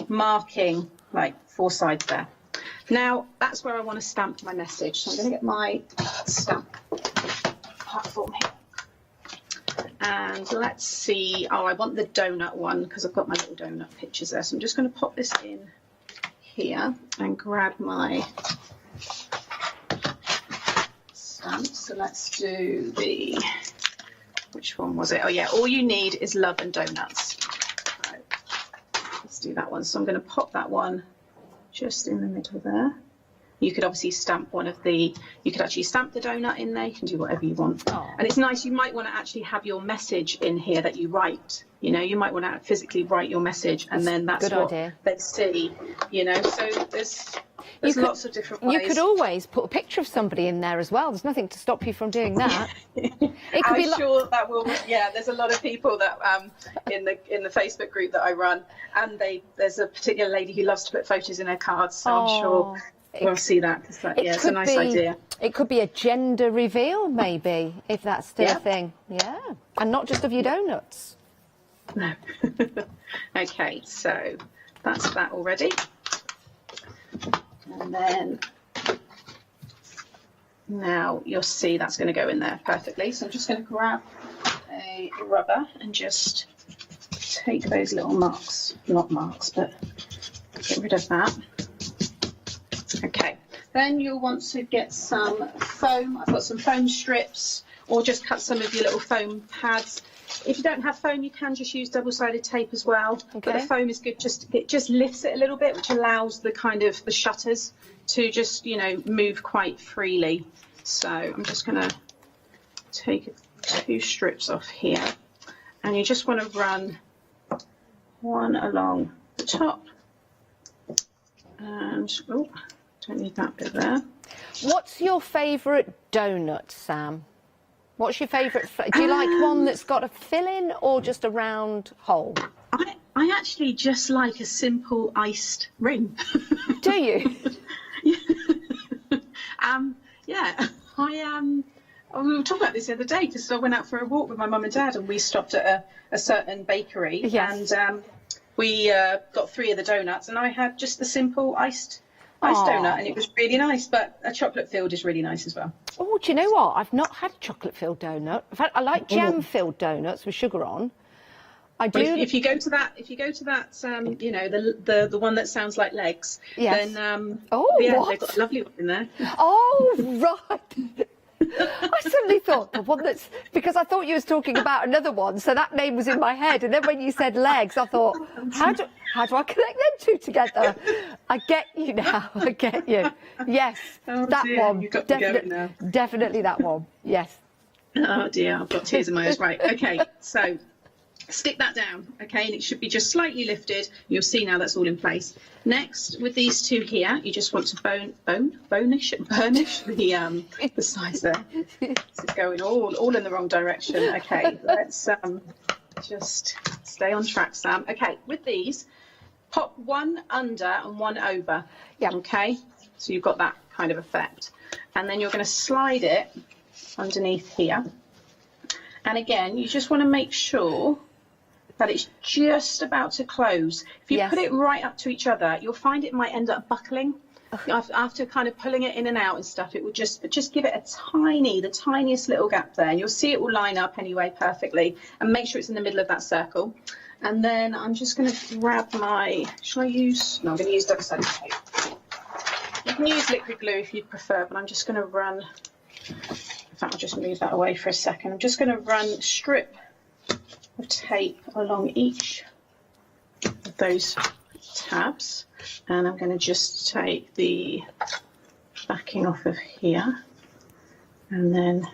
Speaker 19: marking like 4 sides there. Now, that's where I want to stamp my message. So I'm going to get my stamp platform here. And let's see. Oh, I want the donut one because I've got my little donut pictures there. So I'm just going to pop this in here and grab my stamps. So let's do which one was it? Oh yeah, all you need is love and donuts. Right. Let's do that one. So I'm going to pop that one just in the middle there. You could obviously stamp you could actually stamp the donut in there. You can do whatever you want.
Speaker 16: Aww. And
Speaker 19: it's nice. You might want to actually have your message in here that you write. You might want to physically write your message, and then that's what they see. So there's lots of different ways.
Speaker 16: You could always put a picture of somebody in there as well. There's nothing to stop you from doing that.
Speaker 19: I'm sure that will. Yeah, there's a lot of people that in the Facebook group that I run, and there's a particular lady who loves to put photos in her cards. So I'm sure we'll see that. It's a nice idea.
Speaker 16: It could be a gender reveal, maybe, if that's still a thing. Yeah, and not just of your donuts.
Speaker 19: No. Okay, so that's that already. And then now you'll see that's going to go in there perfectly. So I'm just going to grab a rubber and just take those little marks, not marks, but get rid of that. Okay, then you'll want to get some foam. I've got some foam strips, or just cut some of your little foam pads. If you don't have foam, you can just use double-sided tape as well. Okay. But the foam is good, it just lifts it a little bit, which allows the the shutters to just, you know, move quite freely. So I'm just going to take 2 strips off here, and you just want to run one along the top, and oh, don't need that bit there.
Speaker 16: What's your favourite donut, Sam? What's your favourite? Do you like one that's got a filling or just a round hole?
Speaker 19: I actually just like a simple iced ring.
Speaker 16: Do you?
Speaker 19: Yeah. We were talking about this the other day because I went out for a walk with my mum and dad, and we stopped at a certain bakery. Yes. And we got 3 of the donuts, and I had just the simple iced donut, and it was really nice. But a chocolate filled is really nice as well.
Speaker 16: Oh, do you know what? I've not had a chocolate filled donut. In fact, I like jam filled donuts with sugar on. I do.
Speaker 19: If you go to that, you know, the one that sounds like legs. Yes. Then
Speaker 16: what?
Speaker 19: They've got a lovely one in there.
Speaker 16: Oh right. I suddenly thought the one that's, because I thought you was talking about another one, so that name was in my head, and then when you said legs, I thought, how do I connect them 2 together? I get you now. I get you. Yes, that one.
Speaker 19: You've got to go now.
Speaker 16: Definitely that one. Yes.
Speaker 19: Oh dear, I've got tears in my eyes. Right. Okay. So stick that down. Okay, and it should be just slightly lifted. You'll see now that's all in place. Next, with these 2 here, you just want to burnish the sides there. It's going all in the wrong direction. Okay, let's just stay on track, Sam. Okay, with these, pop one under and one over. Yeah. Okay, so you've got that kind of effect, and then you're going to slide it underneath here. And again, you just want to make sure that it's just about to close. If you put it right up to each other, you'll find it might end up buckling. After kind of pulling it in and out and stuff, it would just give it the tiniest little gap there. And you'll see it will line up anyway perfectly. And make sure it's in the middle of that circle. And then I'm just going to grab shall I use? No, I'm going to use double-sided tape. You can use liquid glue if you'd prefer, but I'm just going to run. In fact, I'll just move that away for a second. I'm just going to run a strip of tape along each of those tabs, and I'm going to just take the backing off of here, and then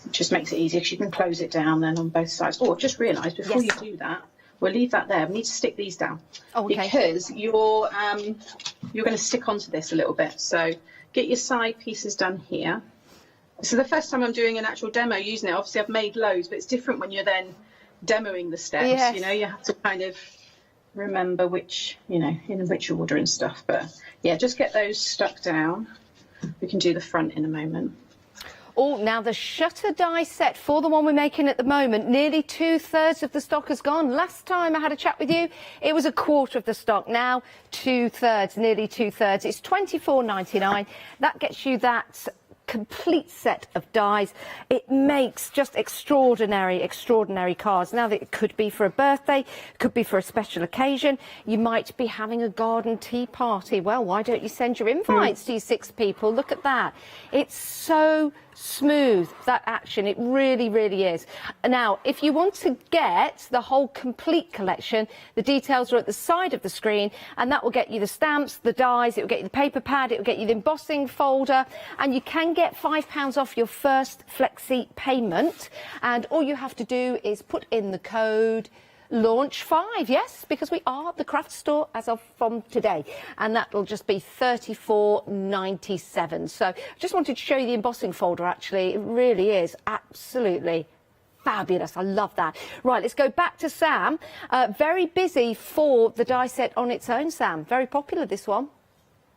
Speaker 19: it just makes it easier because you can close it down then on both sides. Oh, I've just realised before you do that, we'll leave that there. We need to stick these down because you're going to stick onto this a little bit. So get your side pieces done here. So the first time I'm doing an actual demo using it, obviously I've made loads, but it's different when you're then demoing the steps. Yes. You know, you have to kind of remember which, you know, in which order and stuff. But yeah, just get those stuck down. We can do the front in a moment.
Speaker 16: Oh, now the shutter die set for the one we're making at the moment, nearly 2/3 of the stock has gone. Last time I had a chat with you, it was 1/4 of the stock. Now 2/3, nearly 2/3. It's £24.99. That gets you that complete set of dies. It makes just extraordinary cards. Now that it could be for a birthday, it could be for a special occasion. You might be having a garden tea party. Well, why don't you send your invites to your 6 people? Look at that. It's so smooth, that action. It really is. Now, if you want to get the whole complete collection, the details are at the side of the screen, and that will get you the stamps, the dies, it will get you the paper pad, it will get you the embossing folder, and you can get £5 off your first Flexi payment. And all you have to do is put in the code Launch5, yes, because we are the craft store as of from today, and that will just be £34.97. So I just wanted to show you the embossing folder. Actually, it really is absolutely fabulous. I love that. Right, let's go back to Sam. Very busy for the die set on its own, Sam. Very popular, this one.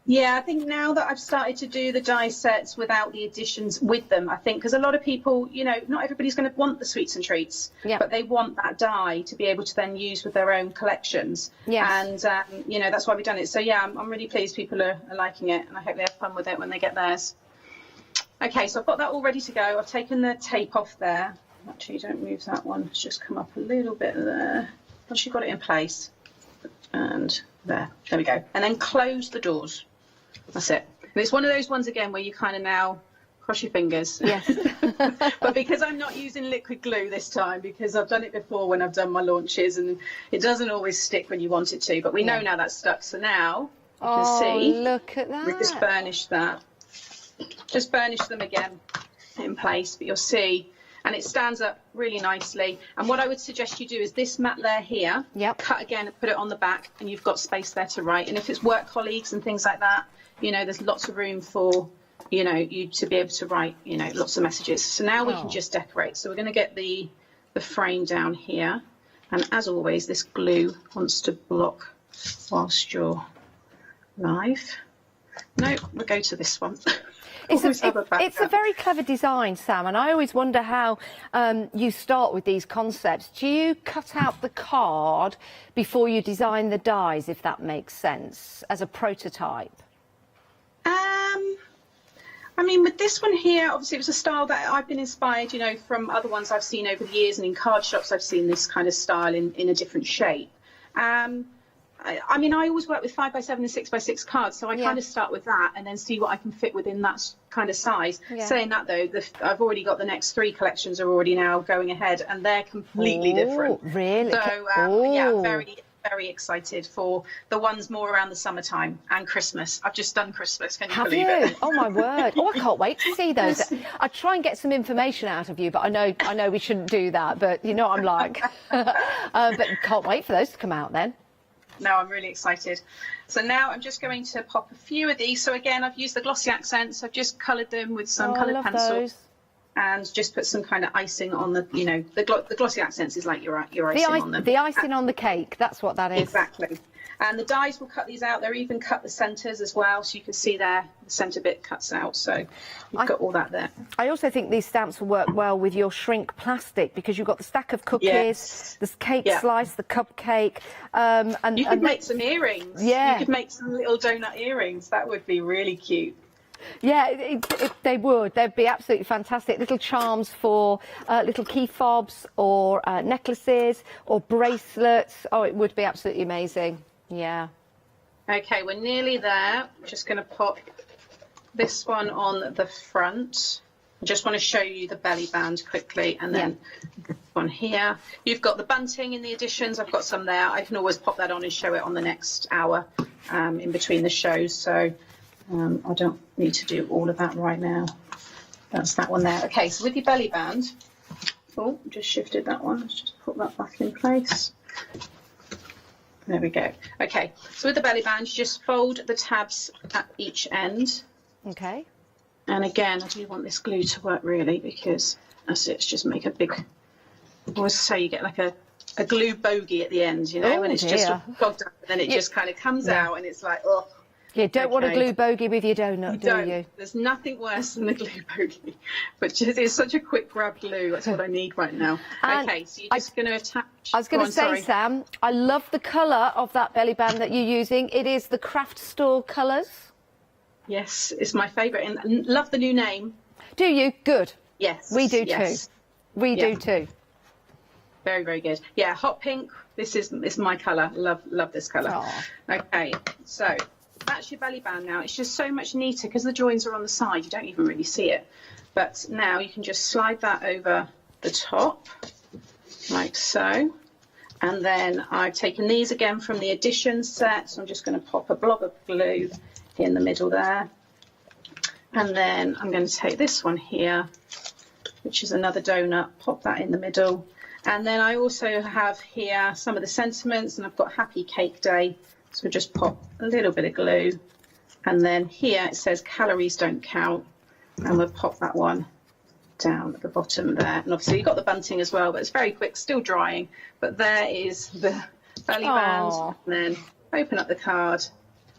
Speaker 19: Yeah, I think now that I've started to do the die sets without the additions with them, I think, because a lot of people, you know, not everybody's going to want the sweets and treats, but they want that die to be able to then use with their own collections. Yes. And, you know, that's why we've done it. So, yeah, I'm really pleased people are liking it, and I hope they have fun with it when they get theirs. Okay, so I've got that all ready to go. I've taken the tape off there. Actually, don't move that one. It's just come up a little bit there. Once you've got it in place, and there we go. And then close the doors. That's it. And it's one of those ones again where you kind of now cross your fingers.
Speaker 16: Yes.
Speaker 19: But because I'm not using liquid glue this time, because I've done it before when I've done my launches, and it doesn't always stick when you want it to. But we know now that's stuck. So now you can see.
Speaker 16: Look at that.
Speaker 19: We just burnish that. Just burnish them again in place, but you'll see, and it stands up really nicely. And what I would suggest you do is this mat layer here, cut again and put it on the back, and you've got space there to write. And if it's work colleagues and things like that, you know, there's lots of room for, you know, you to be able to write, you know, lots of messages. So now we can just decorate. So we're going to get the frame down here, and as always, this glue wants to block whilst you're live. No, we'll go to this one.
Speaker 16: It's a very clever design, Sam, and I always wonder how you start with these concepts. Do you cut out the card before you design the dies, if that makes sense, as a prototype?
Speaker 19: I mean, with this one here, obviously it was a style that I've been inspired, you know, from other ones I've seen over the years, and in card shops I've seen this kind of style in a different shape. I mean, I always work with 5x7 and 6x6 cards, so I kind of start with that and then see what I can fit within that kind of size. Saying that though, I've already got the next 3 collections are already now going ahead, and they're completely different.
Speaker 16: Really?
Speaker 19: So yeah, very excited for the ones more around the summertime and Christmas. I've just done Christmas. Can you believe it?
Speaker 16: Oh my word! Oh, I can't wait to see those. I try and get some information out of you, but I know we shouldn't do that. But you know what I'm like. But can't wait for those to come out then.
Speaker 19: No, I'm really excited. So now I'm just going to pop a few of these. So again, I've used the glossy accents. I've just coloured them with some coloured pencils. And just put some kind of icing on the, you know, the glossy accents is like your icing on them.
Speaker 16: The icing on the cake, that's what that is.
Speaker 19: Exactly. And the dies will cut these out. They're even cut the centres as well, so you can see there the centre bit cuts out. So you've got all that there.
Speaker 16: I also think these stamps will work well with your shrink plastic, because you've got the stack of cookies, the cake slice, the cupcake. And
Speaker 19: you could make some earrings.
Speaker 16: Yeah.
Speaker 19: You could make some little donut earrings. That would be really cute.
Speaker 16: Yeah, they would. They'd be absolutely fantastic. Little charms for little key fobs or necklaces or bracelets. Oh, it would be absolutely amazing. Yeah.
Speaker 19: Okay, we're nearly there. I'm just going to pop this one on the front. I just want to show you the belly band quickly, and then one here. You've got the bunting in the additions. I've got some there. I can always pop that on and show it on the next hour in between the shows. So I don't need to do all of that right now. That's that one there. Okay, so with your belly band, oh, just shifted that one. Let's just put that back in place. There we go. Okay, so with the belly band, just fold the tabs at each end.
Speaker 16: Okay.
Speaker 19: And again, I do want this glue to work really, because that's it. It's just make a big. I always say you get like a glue bogey at the end, you know, and it's just clogged up, and then it just kind of comes out, and it's like, oh.
Speaker 16: You don't want a glue bogey with your donut, do you?
Speaker 19: There's nothing worse than a glue bogey, but just, it's such a quick grab glue. That's what I need right now. Okay, so you're just going to attach.
Speaker 16: I was going to say, Sam, I love the colour of that belly band that you're using. It is the craft store colours.
Speaker 19: Yes, it's my favourite, and love the new name.
Speaker 16: Do you? Good.
Speaker 19: Yes.
Speaker 16: We do too. We do too.
Speaker 19: Very, very good. Yeah, hot pink. This is my colour. Love this colour.
Speaker 16: Aww.
Speaker 19: Okay, so that's your belly band now. It's just so much neater because the joins are on the side. You don't even really see it. But now you can just slide that over the top, like so. And then I've taken these again from the Edition set. So I'm just going to pop a blob of glue in the middle there. And then I'm going to take this one here, which is another donut, pop that in the middle. And then I also have here some of the sentiments, and I've got Happy Cake Day. So just pop a little bit of glue, and then here it says calories don't count, and we'll pop that one down at the bottom there. And obviously you've got the bunting as well, but it's very quick, still drying. But there is the belly band, and then open up the card,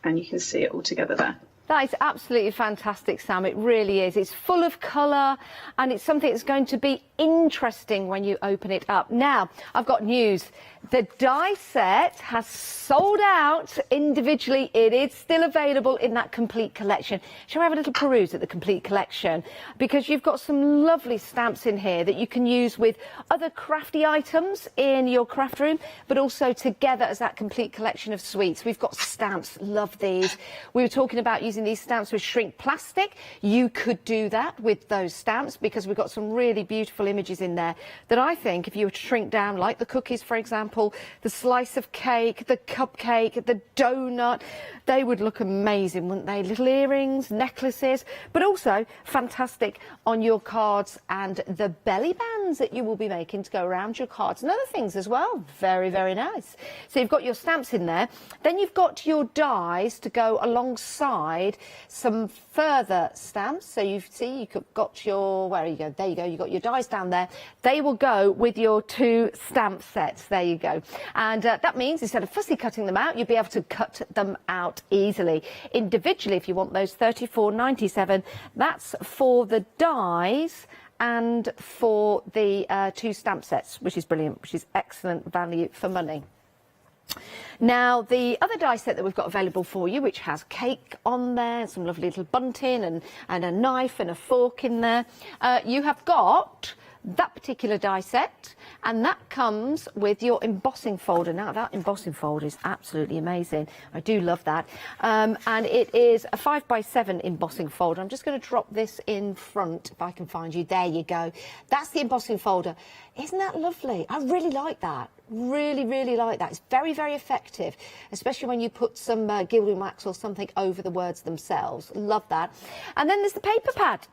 Speaker 19: and you can see it all together there.
Speaker 16: That is absolutely fantastic, Sam. It really is. It's full of colour, and it's something that's going to be interesting when you open it up. Now, I've got news. The die set has sold out individually. It is still available in that complete collection. Shall we have a little peruse at the complete collection? Because you've got some lovely stamps in here that you can use with other crafty items in your craft room, but also together as that complete collection of sweets. We've got stamps. Love these. We were talking about using these stamps with shrink plastic. You could do that with those stamps because we've got some really beautiful images in there that I think if you were to shrink down, like the cookies, for example, the slice of cake, the cupcake, the donut, they would look amazing, wouldn't they? Little earrings, necklaces, but also fantastic on your cards and the belly bands that you will be making to go around your cards and other things as well. Very, very nice. So you've got your stamps in there. Then you've got your dies to go alongside some further stamps. So you see you've got your, where you go? There you go. You've got your dies down there. They will go with your 2 stamp sets. There you go. And that means instead of fussy cutting them out, you'll be able to cut them out easily. Individually, if you want those, £34.97. That's for the dies and for the 2 stamp sets, which is brilliant, which is excellent value for money. Now, the other die set that we've got available for you, which has cake on there, some lovely little bunting and a knife and a fork in there, you have got that particular die set, and that comes with your embossing folder. Now, that embossing folder is absolutely amazing. I do love that. And it is a 5x7 embossing folder. I'm just going to drop this in front, if I can find you. There you go. That's the embossing folder. Isn't that lovely? I really like that. Really, really like that. It's very, very effective, especially when you put some gilding wax or something over the words themselves. Love that. And then there's the paper pad.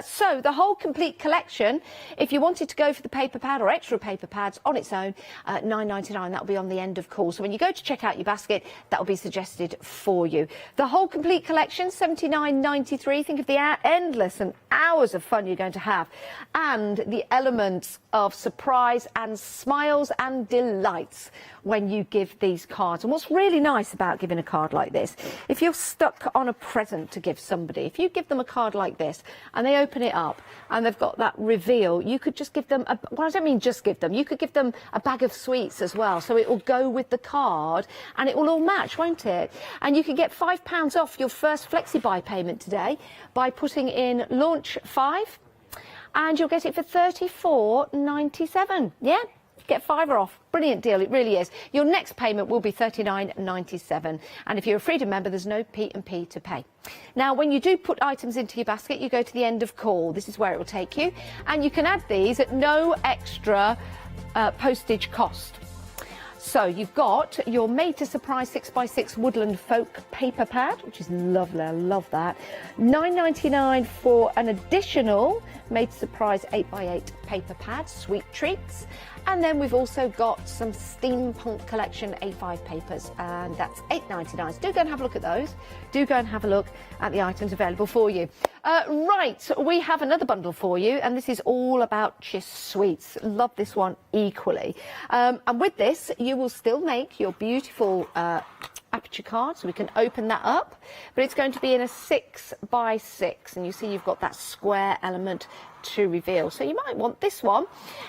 Speaker 16: So the whole complete collection, if you wanted to go for the paper pad or extra paper pads on its own, £9.99, that'll be on the end of call. So when you go to check out your basket, that'll be suggested for you. The whole complete collection, £79.93. Think of the endless and hours of fun you're going to have, and the elements of surprise and smiles and delights when you give these cards. And what's really nice about giving a card like this, if you're stuck on a present to give somebody, if you give them a card like this and they open it up and they've got that reveal, you could just give them, well, I don't mean just give them, you could give them a bag of sweets as well. So it will go with the card and it will all match, won't it? And you can get £5 off your first Flexibuy payment today by putting in launch 5, and you'll get it for £34.97. Yeah? Get £5 off. Brilliant deal, it really is. Your next payment will be £39.97. And if you're a Freedom member, there's no P&P to pay. Now, when you do put items into your basket, you go to the end of call. This is where it will take you. And you can add these at no extra postage cost. So you've got your Made to Surprise 6x6 Woodland Folk paper pad, which is lovely, I love that. £9.99 for an additional Made to Surprise 8x8 paper pad, sweet treats. And then we've also got some Steampunk Collection A5 papers, and that's £8.99. So do go and have a look at those. Do go and have a look at the items available for you. Right, we have another bundle for you, and this is all about just sweets. Love this one equally. And with this, you will still make your beautiful aperture card, so we can open that up, but it's going to be in a 6x6, and you see you've got that square element to reveal. So you might want this one.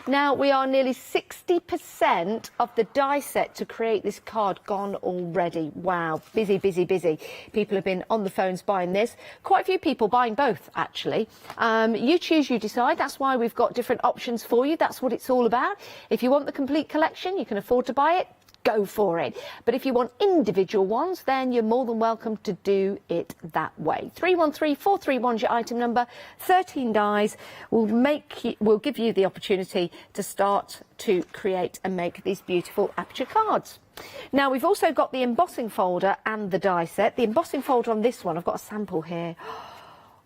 Speaker 16: Now, we are nearly 60% of the die set to create this card gone already. Wow, busy, busy, busy. People have been on the phones buying this. Quite a few people buying both, actually. You choose, you decide. That's why we've got different options for you. That's what it's all about. If you want the complete collection, you can afford to buy it, go for it. But if you want individual ones, then you're more than welcome to do it that way. 313431 is your item number. 13 dies will give you the opportunity to start to create and make these beautiful aperture cards. Now, we've also got the embossing folder and the die set. The embossing folder on this one, I've got a sample here.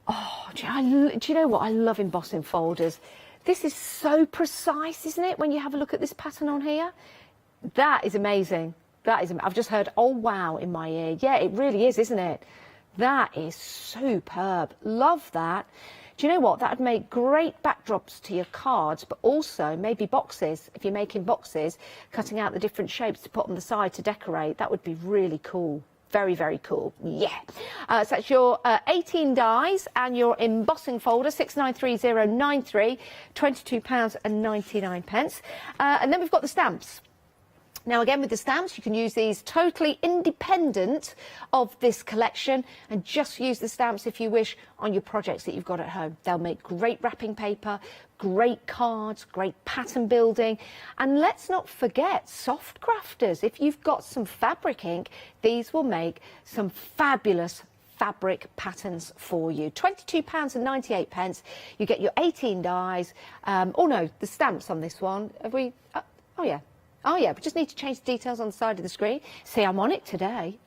Speaker 16: Oh, do you know what? I love embossing folders. This is so precise, isn't it, when you have a look at this pattern on here? That is amazing. That is, I've just heard, oh, wow, in my ear. Yeah, it really is, isn't it? That is superb. Love that. Do you know what? That would make great backdrops to your cards, but also maybe boxes. If you're making boxes, cutting out the different shapes to put on the side to decorate, that would be really cool. Very, very cool. Yeah. So that's your 18 dies and your embossing folder, 693093, £22.99. And then we've got the stamps. Now, again, with the stamps, you can use these totally independent of this collection and just use the stamps, if you wish, on your projects that you've got at home. They'll make great wrapping paper, great cards, great pattern building. And let's not forget soft crafters. If you've got some fabric ink, these will make some fabulous fabric patterns for you. £22.98. You get your 18 dies. Oh, no, the stamps on this one. Have we... oh, yeah. Oh, yeah, we just need to change the details on the side of the screen. See, I'm on it today.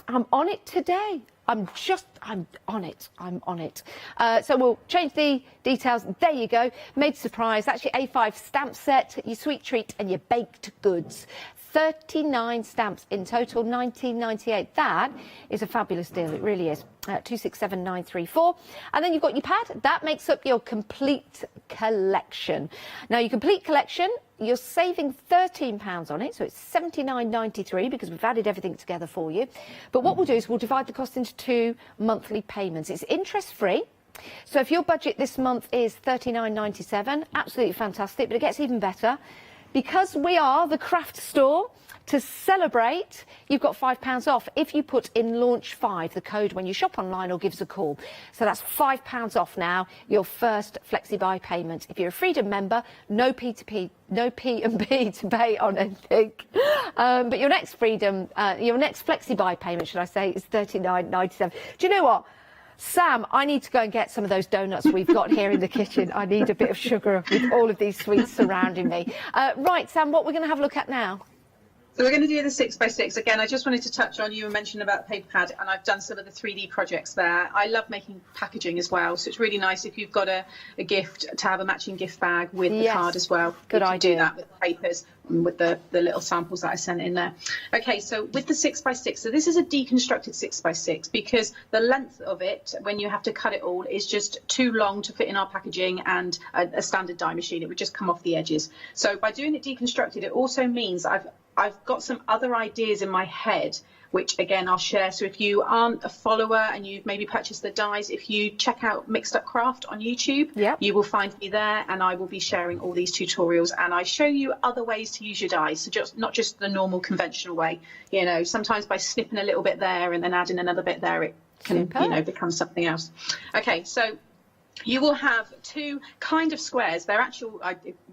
Speaker 16: I'm on it today. I'm on it. I'm on it. So we'll change the details. There you go. Made surprise. That's your A5 stamp set, your sweet treat and your baked goods. 39 stamps in total, £19.98. That is a fabulous deal. It really is. 267934. And then you've got your pad. That makes up your complete collection. Now, your complete collection, you're saving £13 on it, so it's £79.93 because we've added everything together for you. But what we'll do is we'll divide the cost into 2 monthly payments. It's interest-free. So if your budget this month is £39.97, absolutely fantastic, but it gets even better. Because we are the craft store, to celebrate, you've got £5 off if you put in Launch 5, the code when you shop online or give us a call. So that's £5 off now, your first Flexibuy payment. If you're a Freedom member, no P&B to pay on anything. But your next your next Flexibuy payment, should I say, is £39.97. Do you know what? Sam, I need to go and get some of those donuts we've got here in the kitchen. I need a bit of sugar with all of these sweets surrounding me. Right, Sam, what we're going to have a look at now?
Speaker 19: So we're going to do the 6x6. Again, I just wanted to touch on, you were mentioning about paper pad, and I've done some of the 3D projects there. I love making packaging as well, so it's really nice if you've got a gift to have a matching gift bag with the card as well.
Speaker 16: Good idea.
Speaker 19: Do that with the papers and with the little samples that I sent in there. Okay, so with the 6x6, so this is a deconstructed 6x6 because the length of it, when you have to cut it all, is just too long to fit in our packaging and a standard die machine. It would just come off the edges. So by doing it deconstructed, it also means I've got some other ideas in my head, which again I'll share. So if you aren't a follower and you've maybe purchased the dies, if you check out Mixed Up Craft on YouTube, you will find me there, and I will be sharing all these tutorials, and I show you other ways to use your dies, so not just the normal conventional way. You know, sometimes by snipping a little bit there and then adding another bit there, it can become something else. Okay, so you will have 2 kind of squares. They're actual,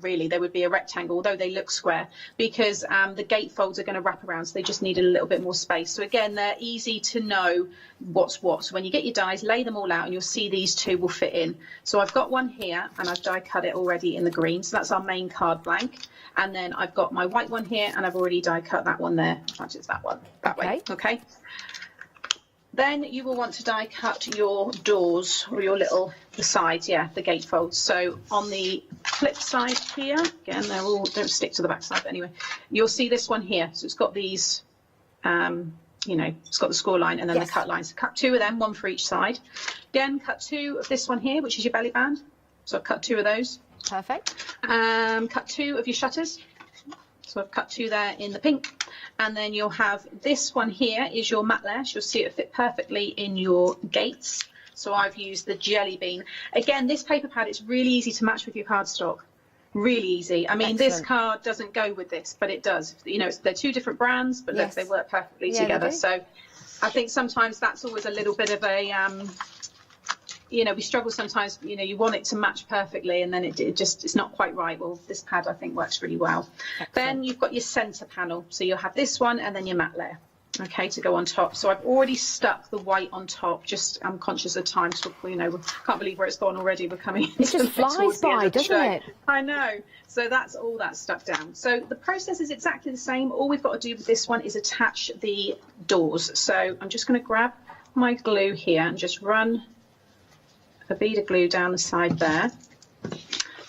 Speaker 19: really, they would be a rectangle, although they look square, because the gate folds are going to wrap around, so they just need a little bit more space. So again, they're easy to know what's what. So when you get your dies, lay them all out, and you'll see these 2 will fit in. So I've got one here, and I've die cut it already in the green. So that's our main card blank. And then I've got my white one here, and I've already die cut that one there. Actually, it's that one, that way. Okay. Then you will want to die cut your doors or your the sides, the gate folds. So on the flip side here, again, they're all, don't stick to the back side, but anyway, you'll see this one here. So it's got these, it's got the score line and then the cut lines. So cut 2 of them, 1 for each side. Again, cut 2 of this one here, which is your belly band. So I've cut 2 of those.
Speaker 16: Perfect.
Speaker 19: Cut 2 of your shutters. So I've cut 2 there in the pink. And then you'll have this one here is your matte lash. You'll see it fit perfectly in your gates. So I've used the Jelly Bean. Again, this paper pad, it's really easy to match with your cardstock. Really easy. I mean, this card doesn't go with this, but it does. You know, they're 2 different brands, but look, they work perfectly together. So I think sometimes that's always a little bit of a... we struggle sometimes, you want it to match perfectly and then it's not quite right. Well, this pad I think works really well. Excellent. Then you've got your center panel. So you'll have this one and then your matte layer, okay, to go on top. So I've already stuck the white on top, I'm conscious of time, so, can't believe where it's gone already. We're coming into
Speaker 16: it just flies by, doesn't it?
Speaker 19: I know. So that's all that stuck down. So the process is exactly the same. All we've got to do with this one is attach the doors. So I'm just going to grab my glue here and just run a bead of glue down the side there,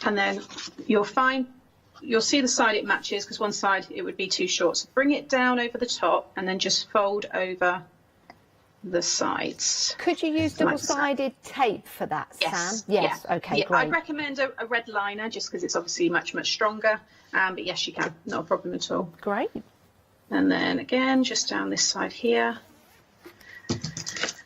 Speaker 19: and then you'll see the side it matches, because one side it would be too short. So bring it down over the top and then just fold over the sides.
Speaker 16: Could you use double-sided tape for that, Sam? Yes. Okay, great.
Speaker 19: I'd recommend a red liner just because it's obviously much, much stronger, but yes, you can. Not a problem at all.
Speaker 16: Great.
Speaker 19: And then again, just down this side here.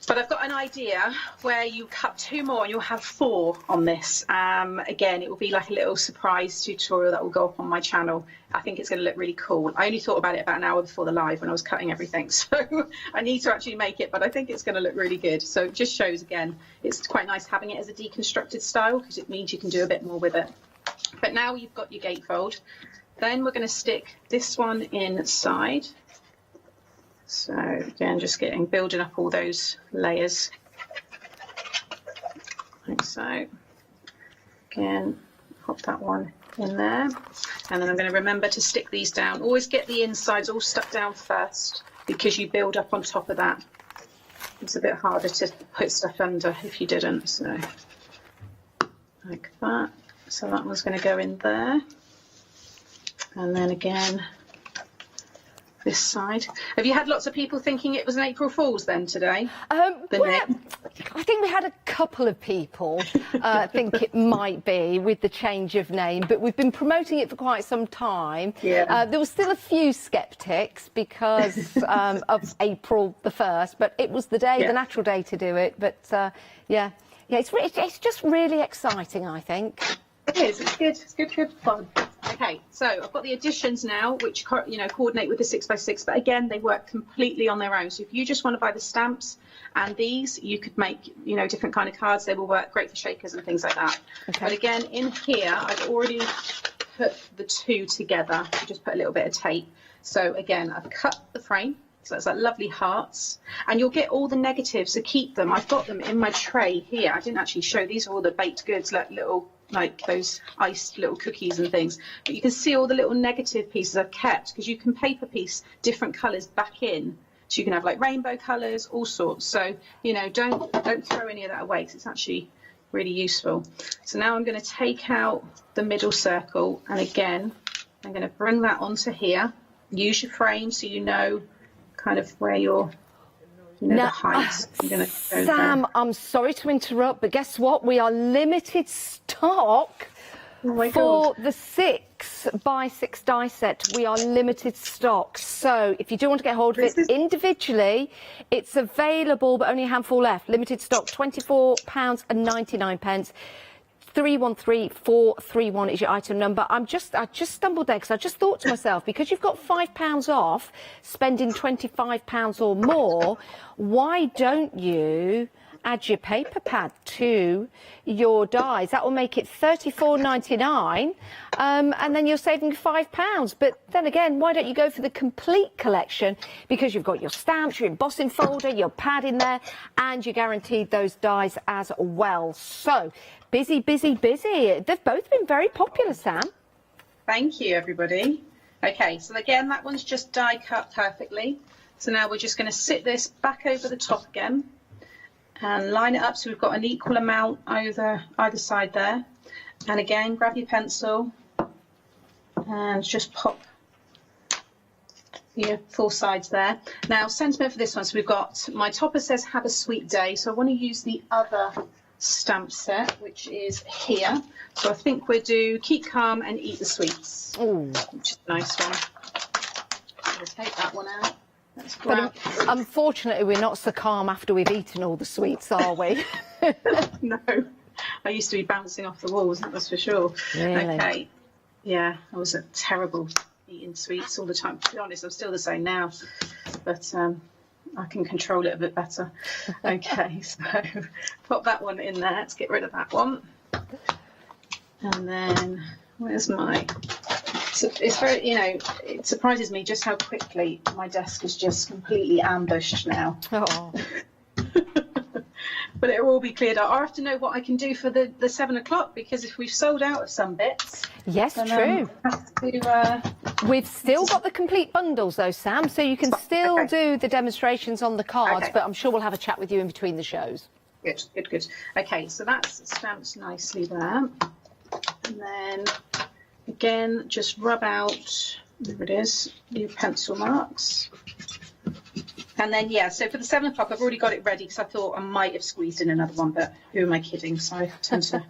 Speaker 19: But I've got an idea where you cut 2 more and you'll have 4 on this. Again, it will be like a little surprise tutorial that will go up on my channel. I think it's going to look really cool. I only thought about it about an hour before the live when I was cutting everything. So I need to actually make it, but I think it's going to look really good. So it just shows, again, it's quite nice having it as a deconstructed style because it means you can do a bit more with it. But now you've got your gatefold. Then we're going to stick this one inside. So again, just building up all those layers. Like so. Again, pop that one in there. And then I'm going to remember to stick these down. Always get the insides all stuck down first because you build up on top of that. It's a bit harder to put stuff under if you didn't. So like that. So that one's going to go in there. And then again, this side. Have you had lots of people thinking it was an April Fool's then today?
Speaker 16: Well, I think we had a couple of people think it might be with the change of name, but we've been promoting it for quite some time.
Speaker 19: Yeah.
Speaker 16: There was still a few sceptics because of April the 1st, but it was the day, the natural day to do it. But yeah, it's just really exciting, I think.
Speaker 19: It is. It's good. It's good fun. Okay, so I've got the additions now, which coordinate with the 6x6, but again, they work completely on their own. So if you just want to buy the stamps and these, you could make different kind of cards. They will work great for shakers and things like that. Okay. But again, in here, I've already put the 2 together. I just put a little bit of tape. So again, I've cut the frame. So it's like lovely hearts, and you'll get all the negatives, so keep them. I've got them in my tray here. I didn't actually show, these are all the baked goods, like those iced little cookies and things, but you can see all the little negative pieces I've kept because you can paper piece different colours back in, so you can have like rainbow colours, all sorts. So don't throw any of that away because it's actually really useful. So now I'm going to take out the middle circle, and again I'm going to bring that onto here. Use your frame so you know kind of where your the height.
Speaker 16: Sam, I'm sorry to interrupt, but guess what? We are limited stock for the 6x6 die set. We are limited stock. So if you do want to get hold of it individually, it's available, but only a handful left. Limited stock, £24.99. 313431 is your item number. I just stumbled there because I just thought to myself, because you've got £5 off spending £25 or more, why don't you add your paper pad to your dies? That will make it £34.99, and then you're saving £5. But then again, why don't you go for the complete collection? Because you've got your stamps, your embossing folder, your pad in there, and you're guaranteed those dies as well. So busy. They've both been very popular, Sam.
Speaker 19: Thank you, everybody. Okay, so again, that one's just die cut perfectly. So now we're just going to sit this back over the top again and line it up so we've got an equal amount over either side there. And again, grab your pencil and just pop your 4 sides there. Now, sentiment for this one, so we've got, my topper says have a sweet day, so I want to use the other stamp set, which is here. So I think we'll do keep calm and eat the sweets.
Speaker 16: Ooh,
Speaker 19: which is a nice one. We'll take that one out.
Speaker 16: But unfortunately, we're not so calm after we've eaten all the sweets, are we?
Speaker 19: No, I used to be bouncing off the walls, that was for sure.
Speaker 16: Really?
Speaker 19: Okay, yeah, I was terrible eating sweets all the time. To be honest, I'm still the same now, but I can control it a bit better. Okay, so pop that one in there. Let's get rid of that one. And then where's my... So it's very, it surprises me just how quickly my desk is just completely ambushed now.
Speaker 16: Oh.
Speaker 19: But it will all be cleared up. I have to know what I can do for the 7 o'clock, because if we've sold out of some bits...
Speaker 16: Yes,
Speaker 19: then,
Speaker 16: true. We've still got the complete bundles though, Sam, so you can still do the demonstrations on the cards, but I'm sure we'll have a chat with you in between the shows.
Speaker 19: Good. Okay, so that's stamped nicely there. And then... again, just rub out, there it is, your pencil marks. And then, yeah, so for the 7 o'clock, I've already got it ready because I thought I might have squeezed in another one, but who am I kidding? So I tend to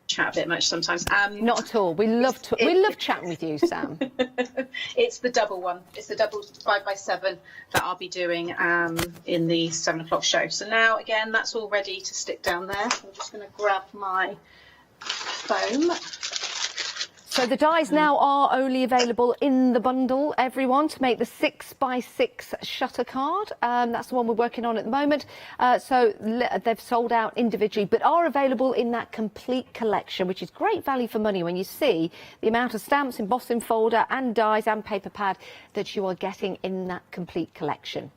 Speaker 19: chat a bit much sometimes.
Speaker 16: Not at all. We love chatting with you, Sam.
Speaker 19: It's the double one. It's the double 5x7 that I'll be doing in the 7 o'clock show. So now, again, that's all ready to stick down there. So I'm just going to grab my foam.
Speaker 16: So the dies now are only available in the bundle, everyone, to make the 6x6 shutter card. That's the one we're working on at the moment. So they've sold out individually, but are available in that complete collection, which is great value for money when you see the amount of stamps, embossing folder and dies and paper pad that you are getting in that complete collection.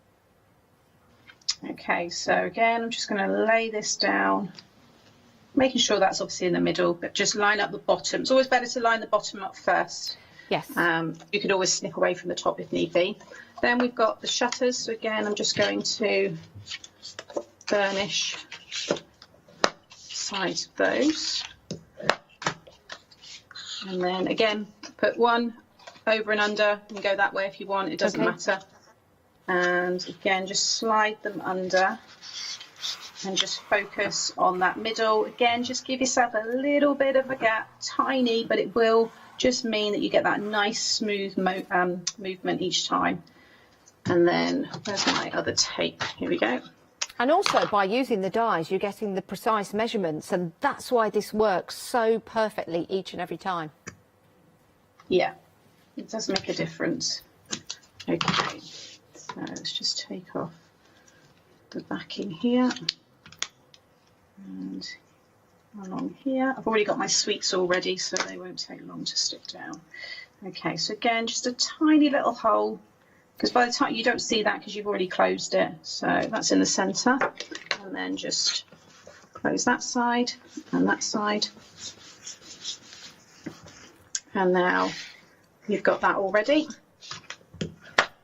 Speaker 19: Okay, so again, I'm just going to lay this down, making sure that's obviously in the middle, but just line up the bottom. It's always better to line the bottom up first.
Speaker 16: Yes.
Speaker 19: You could always snip away from the top if need be. Then we've got the shutters. So again, I'm just going to burnish sides of those. And then again, put one over and under. You can go that way if you want, it doesn't matter. And again, just slide them under. And just focus on that middle. Again, just give yourself a little bit of a gap, tiny, but it will just mean that you get that nice smooth movement each time. And then where's my other tape? Here we go.
Speaker 16: And also by using the dies, you're getting the precise measurements, and that's why this works so perfectly each and every time.
Speaker 19: Yeah, it does make a difference. Okay, so let's just take off the backing here. And along here, I've already got my sweets all ready, so they won't take long to stick down. Okay, so again, just a tiny little hole, because by the time you don't see that because you've already closed it, so that's in the centre. And then just close that side and that side. And now you've got that all ready.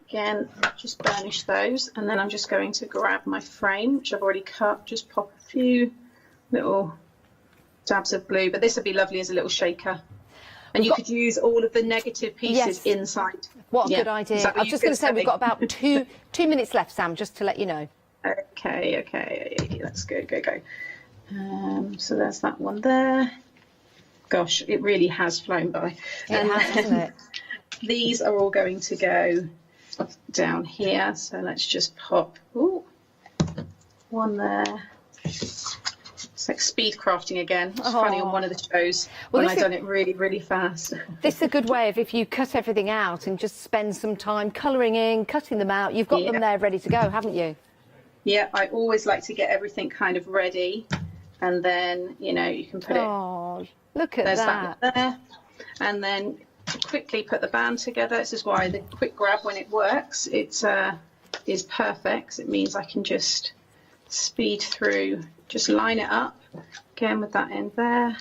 Speaker 19: Again, just burnish those, and then I'm just going to grab my frame, which I've already cut, just pop a few little dabs of blue, but this would be lovely as a little shaker. And you could use all of the negative pieces inside.
Speaker 16: What a good idea. I was just going to say we've got about two minutes left, Sam, just to let you know.
Speaker 19: Okay, let's go. So there's that one there. Gosh, it really has flown by.
Speaker 16: It has, hasn't it?
Speaker 19: These are all going to go down here, so let's just pop one there. It's like speed crafting again. It's funny on one of the shows when I've done it really fast.
Speaker 16: This is a good way of, if you cut everything out and just spend some time colouring in, cutting them out, you've got them there ready to go, haven't you?
Speaker 19: Yeah, I always like to get everything kind of ready, and then, you know, you can put it.
Speaker 16: Oh, look at
Speaker 19: there's
Speaker 16: that.
Speaker 19: There. And then quickly put the band together. This is why the quick grab, when it works, it is perfect. It means I can just speed through, just line it up again with that end there,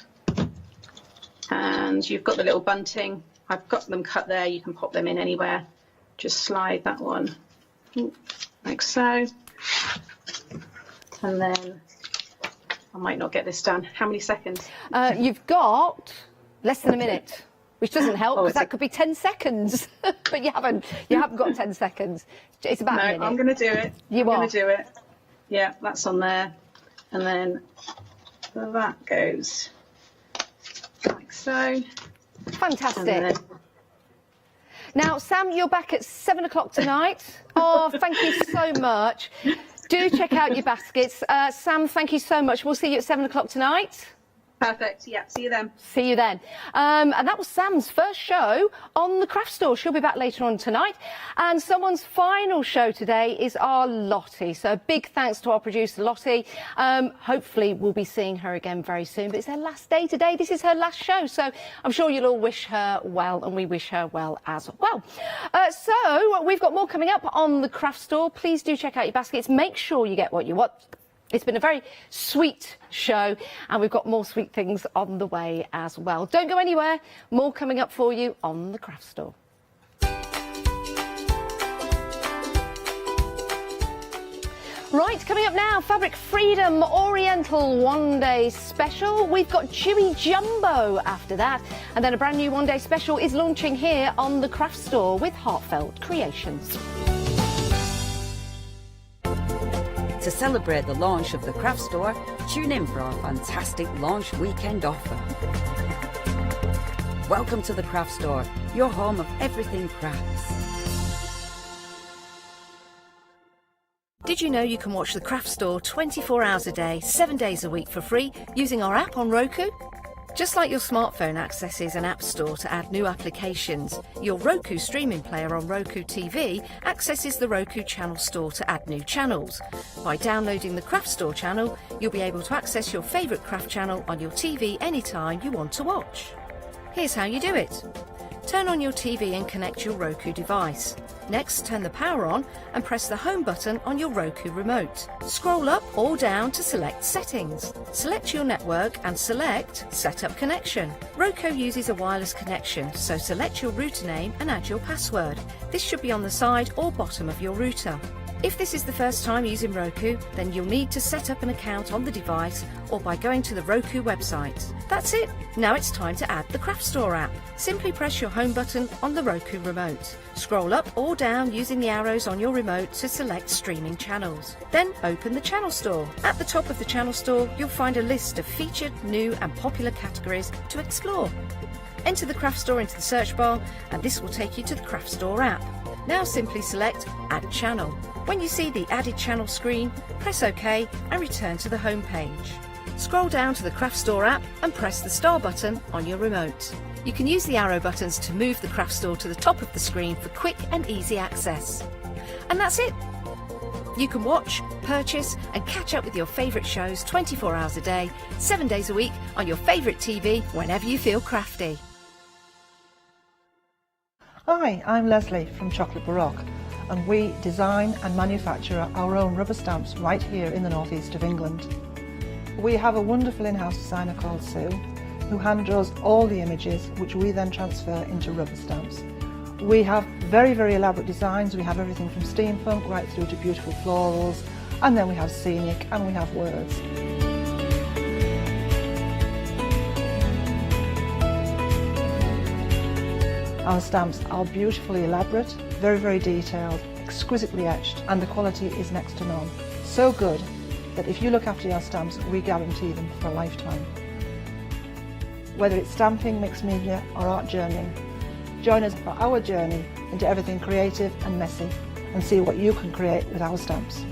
Speaker 19: and you've got the little bunting. I've got them cut there, you can pop them in anywhere. Just slide that one like so, and then I might not get this done. How many seconds?
Speaker 16: You've got less than a minute, which doesn't help because that could be 10 seconds. But you haven't got 10 seconds. It's about a minute.
Speaker 19: I'm going to do it.
Speaker 16: I'm
Speaker 19: going to do it. Yeah, that's on there. And then that goes like so.
Speaker 16: Fantastic. Now, Sam, you're back at 7 o'clock tonight. Oh, thank you so much. Do check out your baskets. Sam, thank you so much. We'll see you at 7 o'clock tonight.
Speaker 19: Perfect. Yeah, see you then.
Speaker 16: See you then. And that was Sam's first show on the craft store. She'll be back later on tonight. And someone's final show today is our Lottie. So a big thanks to our producer, Lottie. Hopefully we'll be seeing her again very soon. But it's her last day today. This is her last show. So I'm sure you'll all wish her well, and we wish her well as well. So we've got more coming up on the craft store. Please do check out your baskets. Make sure you get what you want. It's been a very sweet show, and we've got more sweet things on the way as well. Don't go anywhere. More coming up for you on the craft store. Right, coming up now, Fabric Freedom Oriental one-day special. We've got Chewy Jumbo after that, and then a brand new one-day special is launching here on the craft store with Heartfelt Creations.
Speaker 3: To celebrate the launch of the craft store, tune in for our fantastic launch weekend offer. Welcome to the craft store, your home of everything crafts.
Speaker 6: Did you know you can watch the craft store 24 hours a day, 7 days a week for free using our app on Roku? Just like your smartphone accesses an app store to add new applications, your Roku streaming player on Roku TV accesses the Roku channel store to add new channels. By downloading the craft store channel, you'll be able to access your favourite craft channel on your TV anytime you want to watch. Here's how you do it. Turn on your TV and connect your Roku device. Next, turn the power on and press the home button on your Roku remote. Scroll up or down to select Settings. Select your network and select Set up Connection. Roku uses a wireless connection, so select your router name and add your password. This should be on the side or bottom of your router. If this is the first time using Roku, then you'll need to set up an account on the device or by going to the Roku website. That's it. Now it's time to add the Craft Store app. Simply press your home button on the Roku remote. Scroll up or down using the arrows on your remote to select streaming channels. Then open the Channel Store. At the top of the Channel Store, you'll find a list of featured, new and popular categories to explore. Enter the Craft Store into the search bar and this will take you to the Craft Store app. Now simply select Add Channel. When you see the Added Channel screen, press OK and return to the home page. Scroll down to the Craft Store app and press the star button on your remote. You can use the arrow buttons to move the Craft Store to the top of the screen for quick and easy access. And that's it. You can watch, purchase and catch up with your favourite shows 24 hours a day, 7 days a week on your favourite TV whenever you feel crafty.
Speaker 1: Hi, I'm Leslie from Chocolate Baroque, and we design and manufacture our own rubber stamps right here in the northeast of England. We have a wonderful in-house designer called Sue, who hand draws all the images which we then transfer into rubber stamps. We have very, very elaborate designs. We have everything from steampunk right through to beautiful florals, and then we have scenic and we have words. Our stamps are beautifully elaborate, very, very detailed, exquisitely etched, and the quality is next to none. So good that if you look after your stamps, we guarantee them for a lifetime. Whether it's stamping, mixed media or art journeying, join us for our journey into everything creative and messy and see what you can create with our stamps.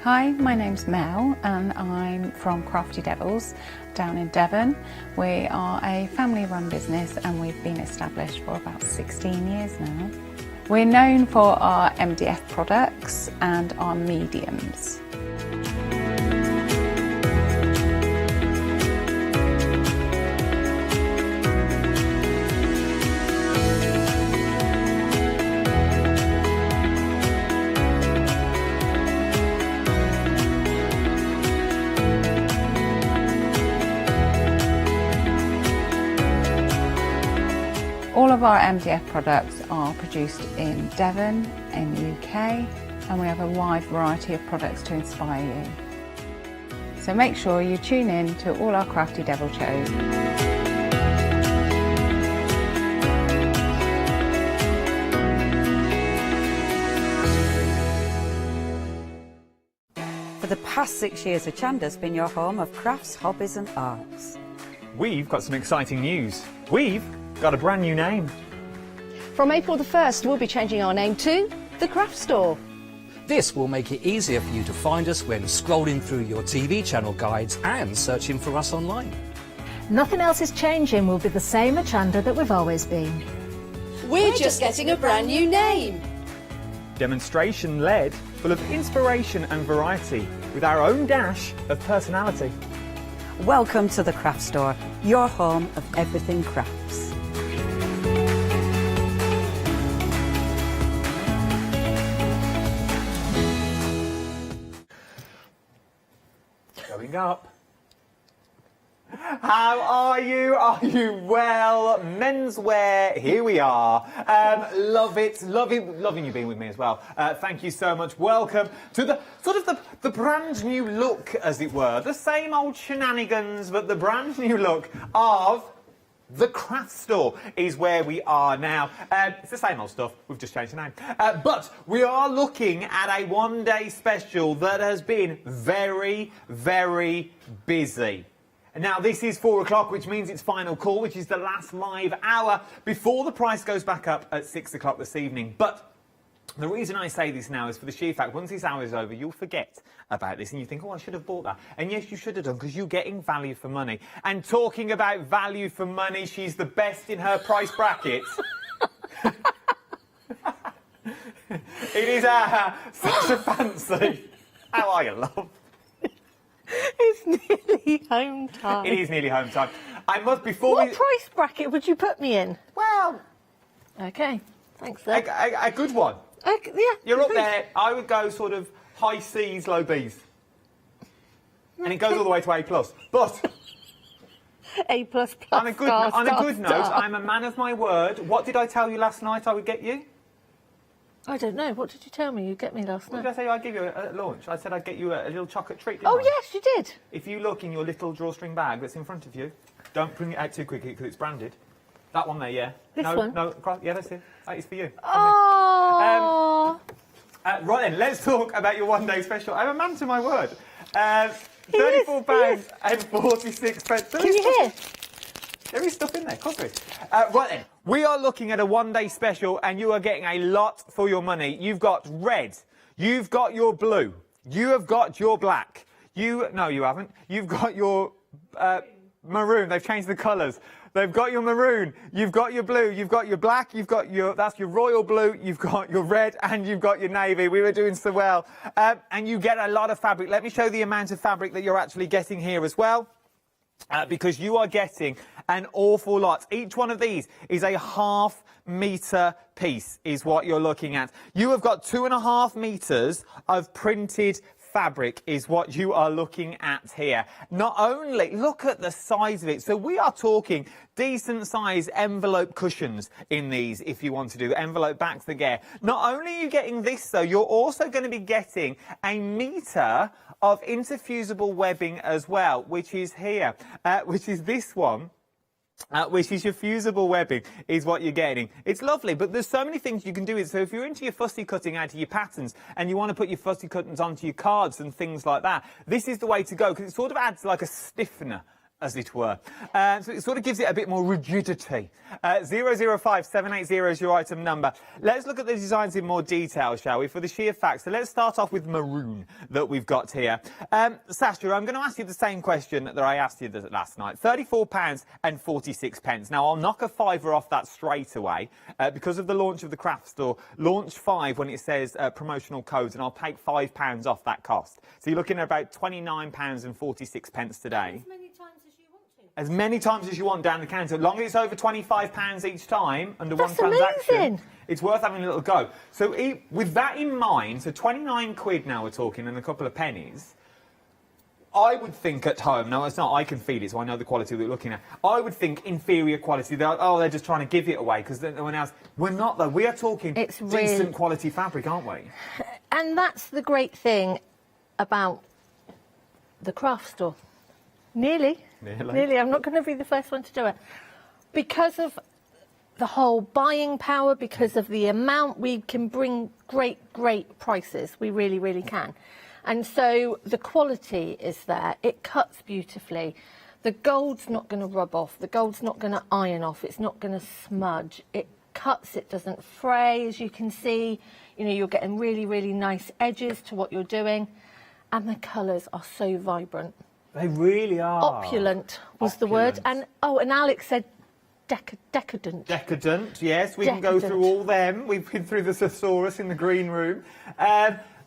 Speaker 4: Hi, my name's Mel and I'm from Crafty Devils down in Devon. We are a family-run business and we've been established for about 16 years now. We're known for our MDF products and our mediums. All of our MDF products are produced in Devon, in the UK, and we have a wide variety of products to inspire you. So make sure you tune in to all our Crafty Devil shows.
Speaker 3: For the past 6 years, Hochanda's been your home of crafts, hobbies and arts.
Speaker 8: We've got some exciting news. We've got a brand new name.
Speaker 16: From April the 1st, we'll be changing our name to The Craft Store.
Speaker 9: This will make it easier for you to find us when scrolling through your TV channel guides and searching for us online.
Speaker 14: Nothing else is changing. We'll be the same Hochanda that we've always been.
Speaker 16: We're just getting a brand new name.
Speaker 8: Demonstration-led, full of inspiration and variety, with our own dash of personality.
Speaker 3: Welcome to the Craft Store, your home of everything crafts.
Speaker 8: Going up. How are you? Are you well? Menswear, here we are. Love it, loving you being with me as well. Thank you so much. Welcome to the sort of the brand new look, as it were. The same old shenanigans, but the brand new look of The craft store is where we are now. It's the same old stuff, we've just changed the name. But we are looking at a one-day special that has been very, very busy. Now, this is 4 o'clock, which means it's final call, which is the last live hour before the price goes back up at 6 o'clock this evening. But the reason I say this now is for the sheer fact, once this hour is over, you'll forget about this and you think, oh, I should have bought that. And yes, you should have done, because you're getting value for money. And talking about value for money, she's the best in her price bracket. It is Sasha Fancy. How are you, love?
Speaker 5: It's nearly home time.
Speaker 8: It is nearly home time. I must, before
Speaker 5: What price bracket would you put me in?
Speaker 8: Well...
Speaker 5: OK, thanks then.
Speaker 8: A good one.
Speaker 5: Yeah.
Speaker 8: You're up there. I would go sort of high C's, low B's. And it goes all the way to A+. But...
Speaker 5: A++.
Speaker 8: On a good note, I'm a man of my word. What did I tell you last night I would get you?
Speaker 5: I don't know. What did you tell me you'd get me last night?
Speaker 8: What did I say I'd give you at launch? I said I'd get you a little chocolate treat,
Speaker 5: Oh,
Speaker 8: I?
Speaker 5: yes, you did.
Speaker 8: If you look in your little drawstring bag that's in front of you, don't bring it out too quickly because it's branded. That one there, yeah.
Speaker 5: This
Speaker 8: no,
Speaker 5: one?
Speaker 8: No, yeah, that's it. That is for you.
Speaker 5: Oh.
Speaker 8: Right then, let's talk about your one-day special. I'm a man to my word. £34 and 46 pence.
Speaker 5: Can you hear?
Speaker 8: There is stuff in there, coffee. Right then, we are looking at a one-day special and you are getting a lot for your money. You've got red, you've got your blue, you have got your black. No, you haven't. You've got your maroon. They've changed the colours. They've got your maroon, you've got your blue, you've got your black, you've got that's your royal blue, you've got your red, and you've got your navy. We were doing so well. And you get a lot of fabric. Let me show the amount of fabric that you're actually getting here as well. Because you are getting an awful lot. Each one of these is a half-metre piece, is what you're looking at. You have got 2.5 metres of printed fabric is what you are looking at here. Not only, look at the size of it. So we are talking decent size envelope cushions in these, if you want to do envelope backs again. Not only are you getting this though, you're also going to be getting a metre of interfusible webbing as well, which is here, which is this one. Which is your fusible webbing, is what you're getting. It's lovely, but there's so many things you can do. So if you're into your fussy cutting out of your patterns and you want to put your fussy cuttings onto your cards and things like that, this is the way to go, because it sort of adds like a stiffener, as it were. So it sort of gives it a bit more rigidity. 005780 is your item number. Let's look at the designs in more detail, shall we, for the sheer facts. So let's start off with maroon that we've got here. Sasha, I'm going to ask you the same question that I asked you last night. £34 and 46 pence. Now, I'll knock a fiver off that straight away because of the launch of the craft store. Launch 5 when it says promotional codes, and I'll take £5 off that cost. So you're looking at about £29 and 46 pence today. As many times as you want down the counter. As long as it's over £25 each time under one transaction,
Speaker 5: amazing.
Speaker 8: It's worth having a little go. So with that in mind, so 29 quid now we're talking and a couple of pennies, I would think at home, no it's not, I can feel it, so I know the quality that we're looking at. I would think inferior quality. They're just trying to give it away because no one else. We're not though. We are talking decent quality fabric, aren't we?
Speaker 5: And that's the great thing about the craft store. Nearly. I'm not going to be the first one to do it. Because of the whole buying power, because of the amount, we can bring great prices. We really, really can. And so the quality is there. It cuts beautifully. The gold's not going to rub off. The gold's not going to iron off. It's not going to smudge. It cuts. It doesn't fray, as you can see. You know, you're getting really, really nice edges to what you're doing. And the colours are so vibrant.
Speaker 8: They really are.
Speaker 5: Opulent was the word. And Alex said decadent.
Speaker 8: Decadent, yes. We can go through all them. We've been through the thesaurus in the green room.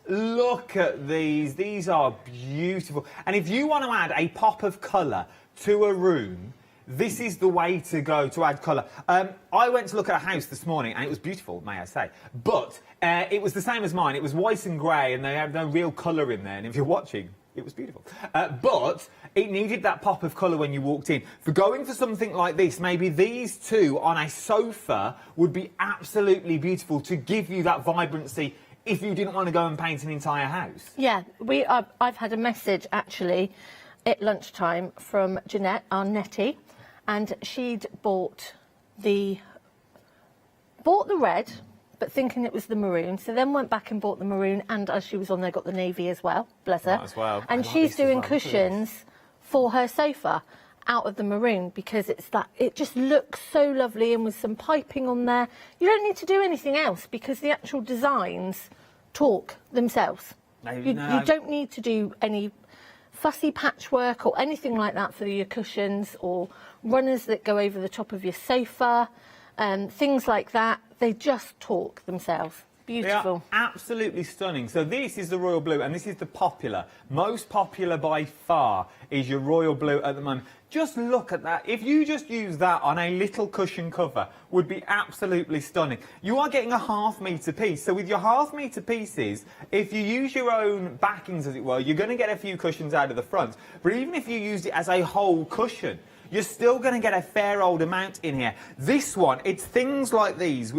Speaker 8: Look at these. These are beautiful. And if you want to add a pop of colour to a room, this is the way to go to add colour. I went to look at a house this morning and it was beautiful, may I say. But it was the same as mine. It was white and grey and they had no real colour in there. And if you're watching, it was beautiful. But it needed that pop of colour when you walked in. For going for something like this, maybe these two on a sofa would be absolutely beautiful to give you that vibrancy if you didn't want to go and paint an entire house.
Speaker 5: Yeah, I've had a message, actually, at lunchtime from Jeanette, our nettie, and she'd bought the red, but thinking it was the maroon, so then went back and bought the maroon, and as she was on there, got the navy as well, bless her.
Speaker 8: As well.
Speaker 5: And she's doing cushions for her sofa out of the maroon, because it just looks so lovely, and with some piping on there. You don't need to do anything else, because the actual designs talk themselves. You don't need to do any fussy patchwork or anything like that for your cushions, or runners that go over the top of your sofa, things like that. They just talk themselves. Beautiful.
Speaker 8: They are absolutely stunning. So this is the royal blue, and this is the popular. Most popular by far is your royal blue at the moment. Just look at that. If you just use that on a little cushion cover, would be absolutely stunning. You are getting a half-metre piece. So with your half-metre pieces, if you use your own backings, as it were, you're going to get a few cushions out of the front. But even if you used it as a whole cushion, you're still going to get a fair old amount in here. This one, it's things like these.